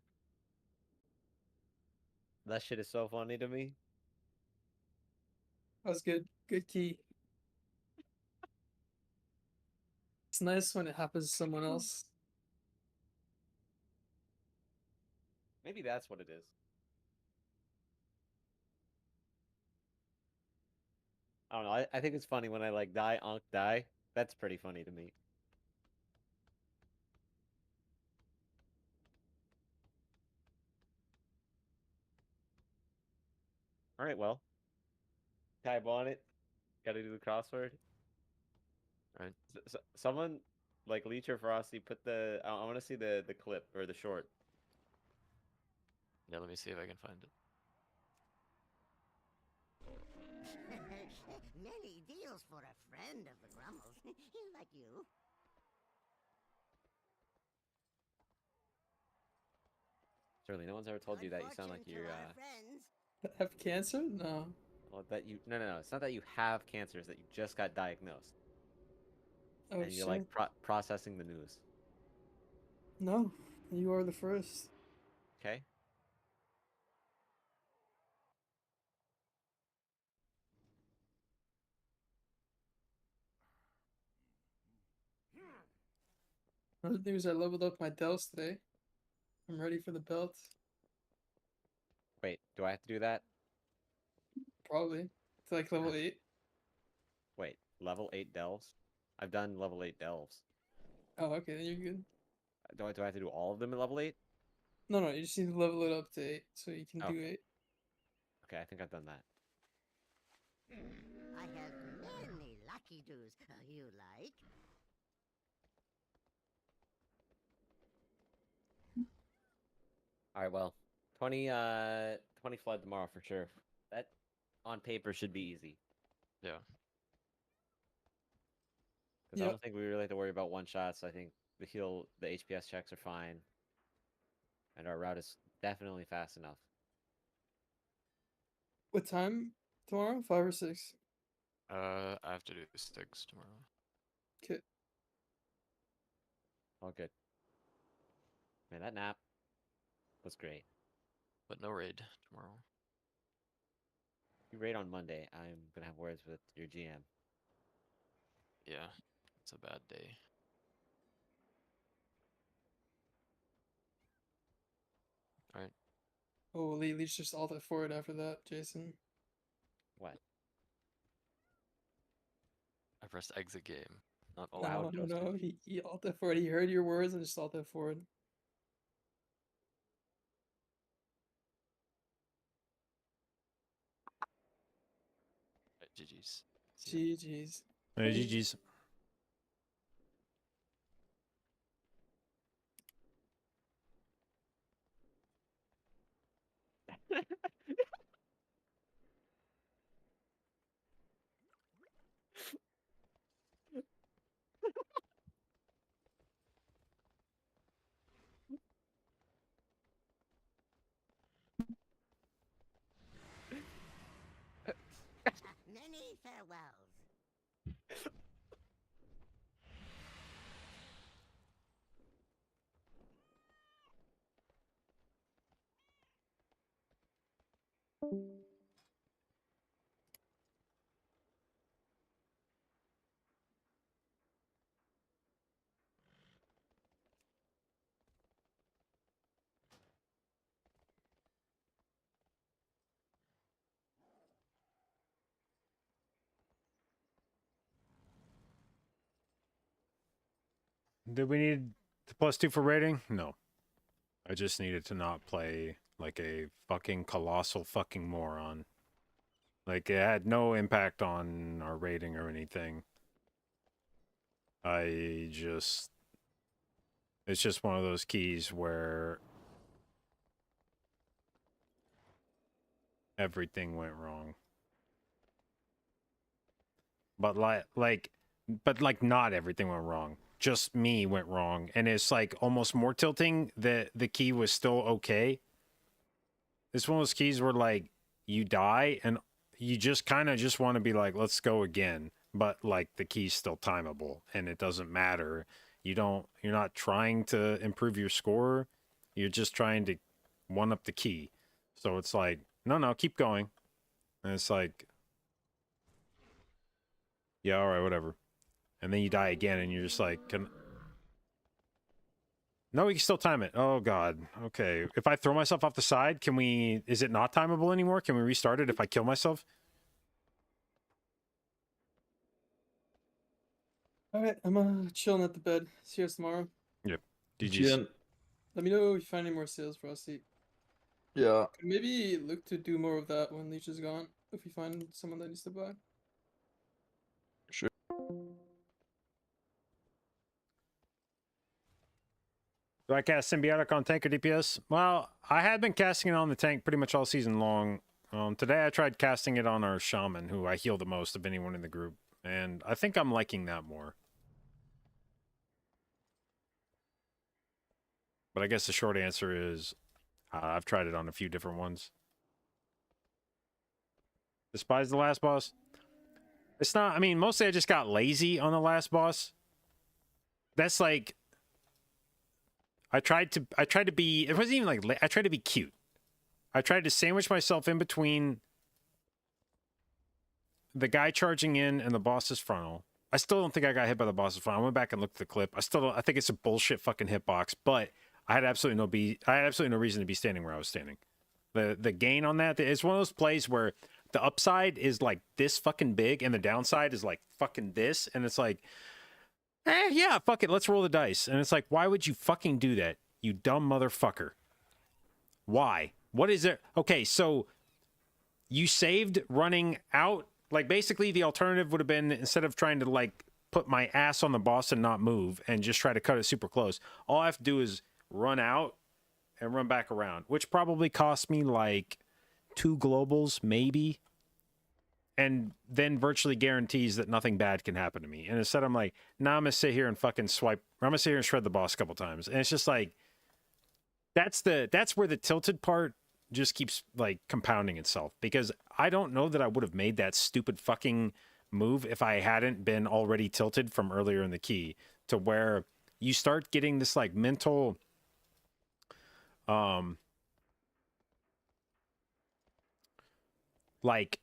Speaker 2: that shit is so funny to me.
Speaker 4: That was good. Good key. It's nice when it happens to someone else.
Speaker 2: Maybe that's what it is. I don't know. I think it's funny when I like die, onk, die. That's pretty funny to me. All right, well, type on it. Got to do the crossword.
Speaker 6: Right.
Speaker 2: Someone like Leech or Frosty put the. I want to see the clip or the short.
Speaker 6: Yeah, let me see if I can find it.
Speaker 9: Many deals for a friend of the Grummles. Like you.
Speaker 2: Surely, no one's ever told you that you sound like
Speaker 9: Unfortunate
Speaker 2: you're.
Speaker 9: to our friends.
Speaker 4: Have cancer? No.
Speaker 2: Well, that you. No. It's not that you have cancer. It's that you just got diagnosed
Speaker 4: Oh,
Speaker 2: and you're
Speaker 4: shit.
Speaker 2: like processing the news.
Speaker 4: No. You are the first.
Speaker 2: Okay.
Speaker 4: Other news, I leveled up my delves today. I'm ready for the belt.
Speaker 2: Wait, do I have to do that?
Speaker 4: Probably. To like level 8.
Speaker 2: Wait, level 8 delves? I've done level 8 delves.
Speaker 4: Oh, okay, then you're good.
Speaker 2: Do I have to do all of them at level 8?
Speaker 4: No, you just need to level it up to 8 so you can do
Speaker 2: Okay.
Speaker 4: 8.
Speaker 2: Okay, I think I've done that.
Speaker 9: I have many lucky doos you like.
Speaker 2: All right, well, 20 20 flood tomorrow for sure. That on paper should be easy.
Speaker 6: Yeah.
Speaker 2: Because I don't think we really have to worry about one shots. I think the HPS checks are fine. And our route is definitely fast enough.
Speaker 4: What time tomorrow? 5 or 6?
Speaker 6: I have to do sticks tomorrow.
Speaker 4: Okay.
Speaker 2: All good. Man, that nap was great.
Speaker 6: But no raid tomorrow.
Speaker 2: You raid on Monday. I'm gonna have words with your GM.
Speaker 6: Yeah, it's a bad day. All right.
Speaker 4: Oh, Leech just ulted forward after that, Jason.
Speaker 2: What?
Speaker 6: I pressed exit game. Not
Speaker 2: Oh,
Speaker 6: all
Speaker 2: wow,
Speaker 4: No,
Speaker 2: Joseph.
Speaker 4: no, he ulted forward. He heard your words and just ulted forward.
Speaker 6: GG's. See ya.
Speaker 4: GG's.
Speaker 1: Hey, GG's.
Speaker 9: Many farewells.
Speaker 1: Did we need the +2 for rating? No. I just needed to not play like a fucking colossal fucking moron. Like, it had no impact on our rating or anything. It's just one of those keys where everything went wrong. But like not everything went wrong. Just me went wrong. And it's like almost more tilting that the key was still okay. It's one of those keys where like you die and you just kind of just want to be like, let's go again. But like the key's still timeable and it doesn't matter. You're not trying to improve your score. You're just trying to one up the key. So it's like, no, keep going. And it's like, yeah, all right, whatever. And then you die again and you're just like, no, we can still time it. Oh God. Okay. If I throw myself off the side, is it not timeable anymore? Can we restart it if I kill myself?
Speaker 4: Alright, I'm chilling at the bed. See you guys tomorrow.
Speaker 1: Yep.
Speaker 3: GG's.
Speaker 4: Let me know if you find any more sales for us.
Speaker 3: Yeah.
Speaker 4: Could maybe look to do more of that when Leech is gone. If you find someone that needs to buy.
Speaker 3: Sure.
Speaker 1: Do I cast Symbiotic on tank or DPS? Well, I had been casting it on the tank pretty much all season long. Today I tried casting it on our Shaman, who I heal the most of anyone in the group. And I think I'm liking that more. But I guess the short answer is I've tried it on a few different ones. Despise the last boss? It's not, I mean, mostly I just got lazy on the last boss. That's like, I tried to be, it wasn't even like, I tried to be cute. I tried to sandwich myself in between the guy charging in and the boss's frontal. I still don't think I got hit by the boss's frontal. I went back and looked at the clip. I think it's a bullshit fucking hitbox, but I had absolutely no reason to be standing where I was standing. The gain on that, it's one of those plays where the upside is like this fucking big and the downside is like fucking this, and it's like, yeah, fuck it, let's roll the dice. And it's like, why would you fucking do that, you dumb motherfucker? Why? What is it? Okay, so you saved running out. Like, basically the alternative would have been, instead of trying to like put my ass on the boss and not move and just try to cut it super close, all I have to do is run out and run back around, which probably cost me like 2 globals maybe, and then virtually guarantees that nothing bad can happen to me. And instead I'm like, nah, I'm gonna sit here and fucking swipe, I'm gonna sit here and shred the boss a couple times. And it's just like, that's where the tilted part just keeps like compounding itself, because I don't know that I would have made that stupid fucking move if I hadn't been already tilted from earlier in the key, to where you start getting this like mental like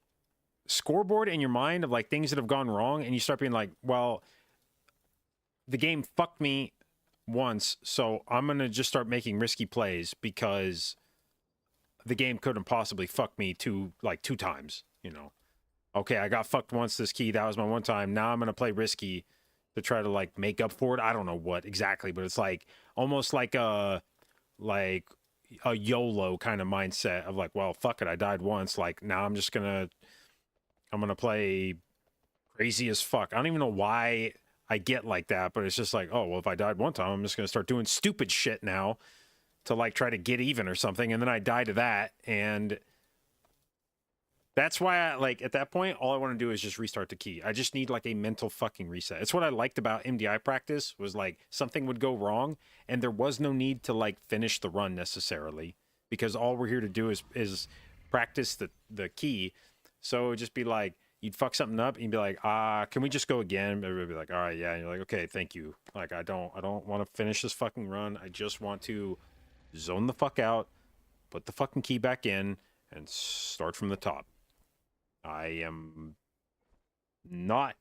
Speaker 1: scoreboard in your mind of like things that have gone wrong, and you start being like, well, the game fucked me once, so I'm gonna just start making risky plays because the game couldn't possibly fuck me two times, you know. Okay, I got fucked once this key, that was my one time, now I'm gonna play risky to try to like make up for it. I don't know what exactly, but it's like almost like a YOLO kind of mindset of like, well, fuck it, I died once, like now I'm gonna play crazy as fuck. I don't even know why I get like that, but it's just like, oh, well, if I died one time, I'm just gonna start doing stupid shit now to like try to get even or something, and then I die to that. And that's why I like, at that point, all I want to do is just restart the key. I just need like a mental fucking reset. It's what I liked about MDI practice, was like something would go wrong and there was no need to like finish the run necessarily, because all we're here to do is practice the key. So it would just be like, you'd fuck something up and you'd be like, can we just go again? Everybody would be like, all right, yeah. And you're like, okay, thank you. Like, I don't want to finish this fucking run. I just want to zone the fuck out, put the fucking key back in, and start from the top. I am not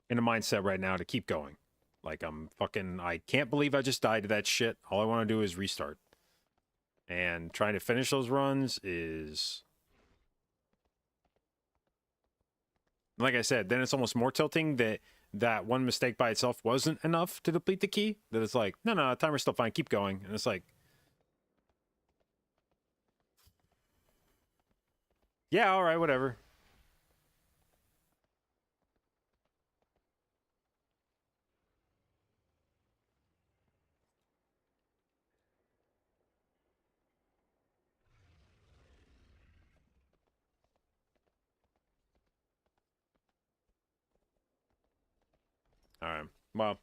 Speaker 1: in a mindset right now to keep going. Like, I can't believe I just died to that shit. All I want to do is restart. And trying to finish those runs is Like I said, then it's almost more tilting that that one mistake by itself wasn't enough to deplete the key. That it's like, no, timer's still fine, keep going. And it's like, yeah, all right, whatever. All right. Well,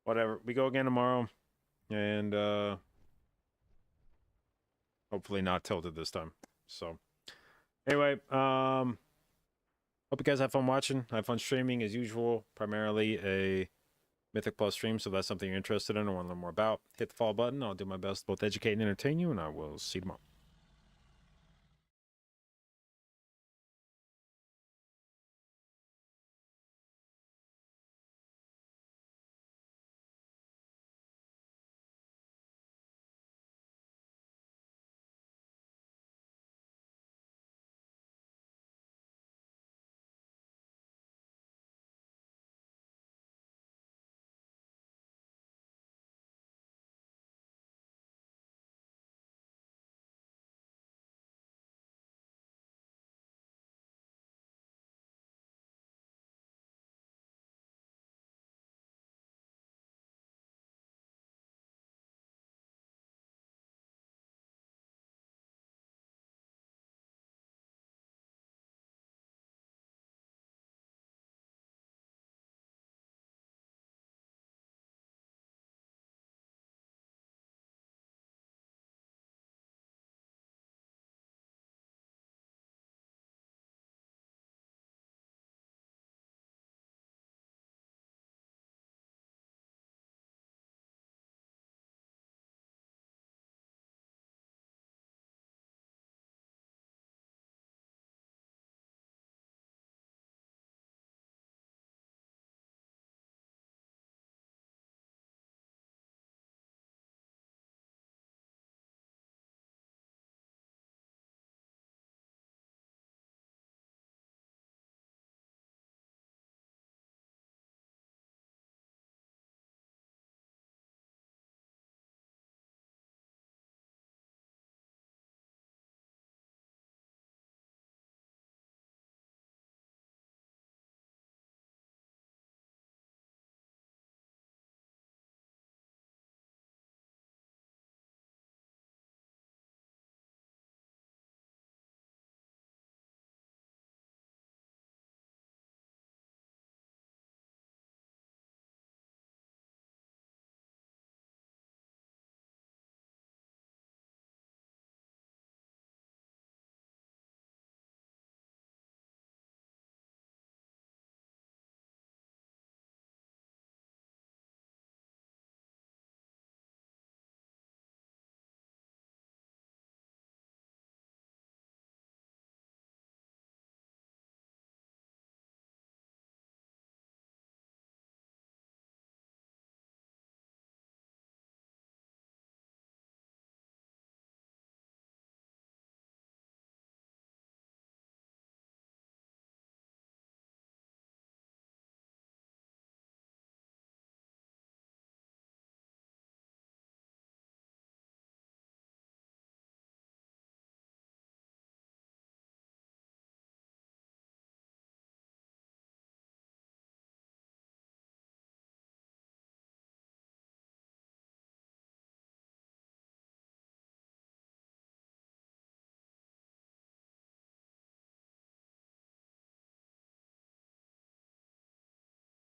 Speaker 1: whatever. We go again tomorrow, and hopefully not tilted this time. So, anyway, hope you guys have fun watching. Have fun streaming as usual. Primarily a Mythic Plus stream, so if that's something you're interested in or want to learn more about, hit the follow button. I'll do my best to both educate and entertain you, and I will see you tomorrow.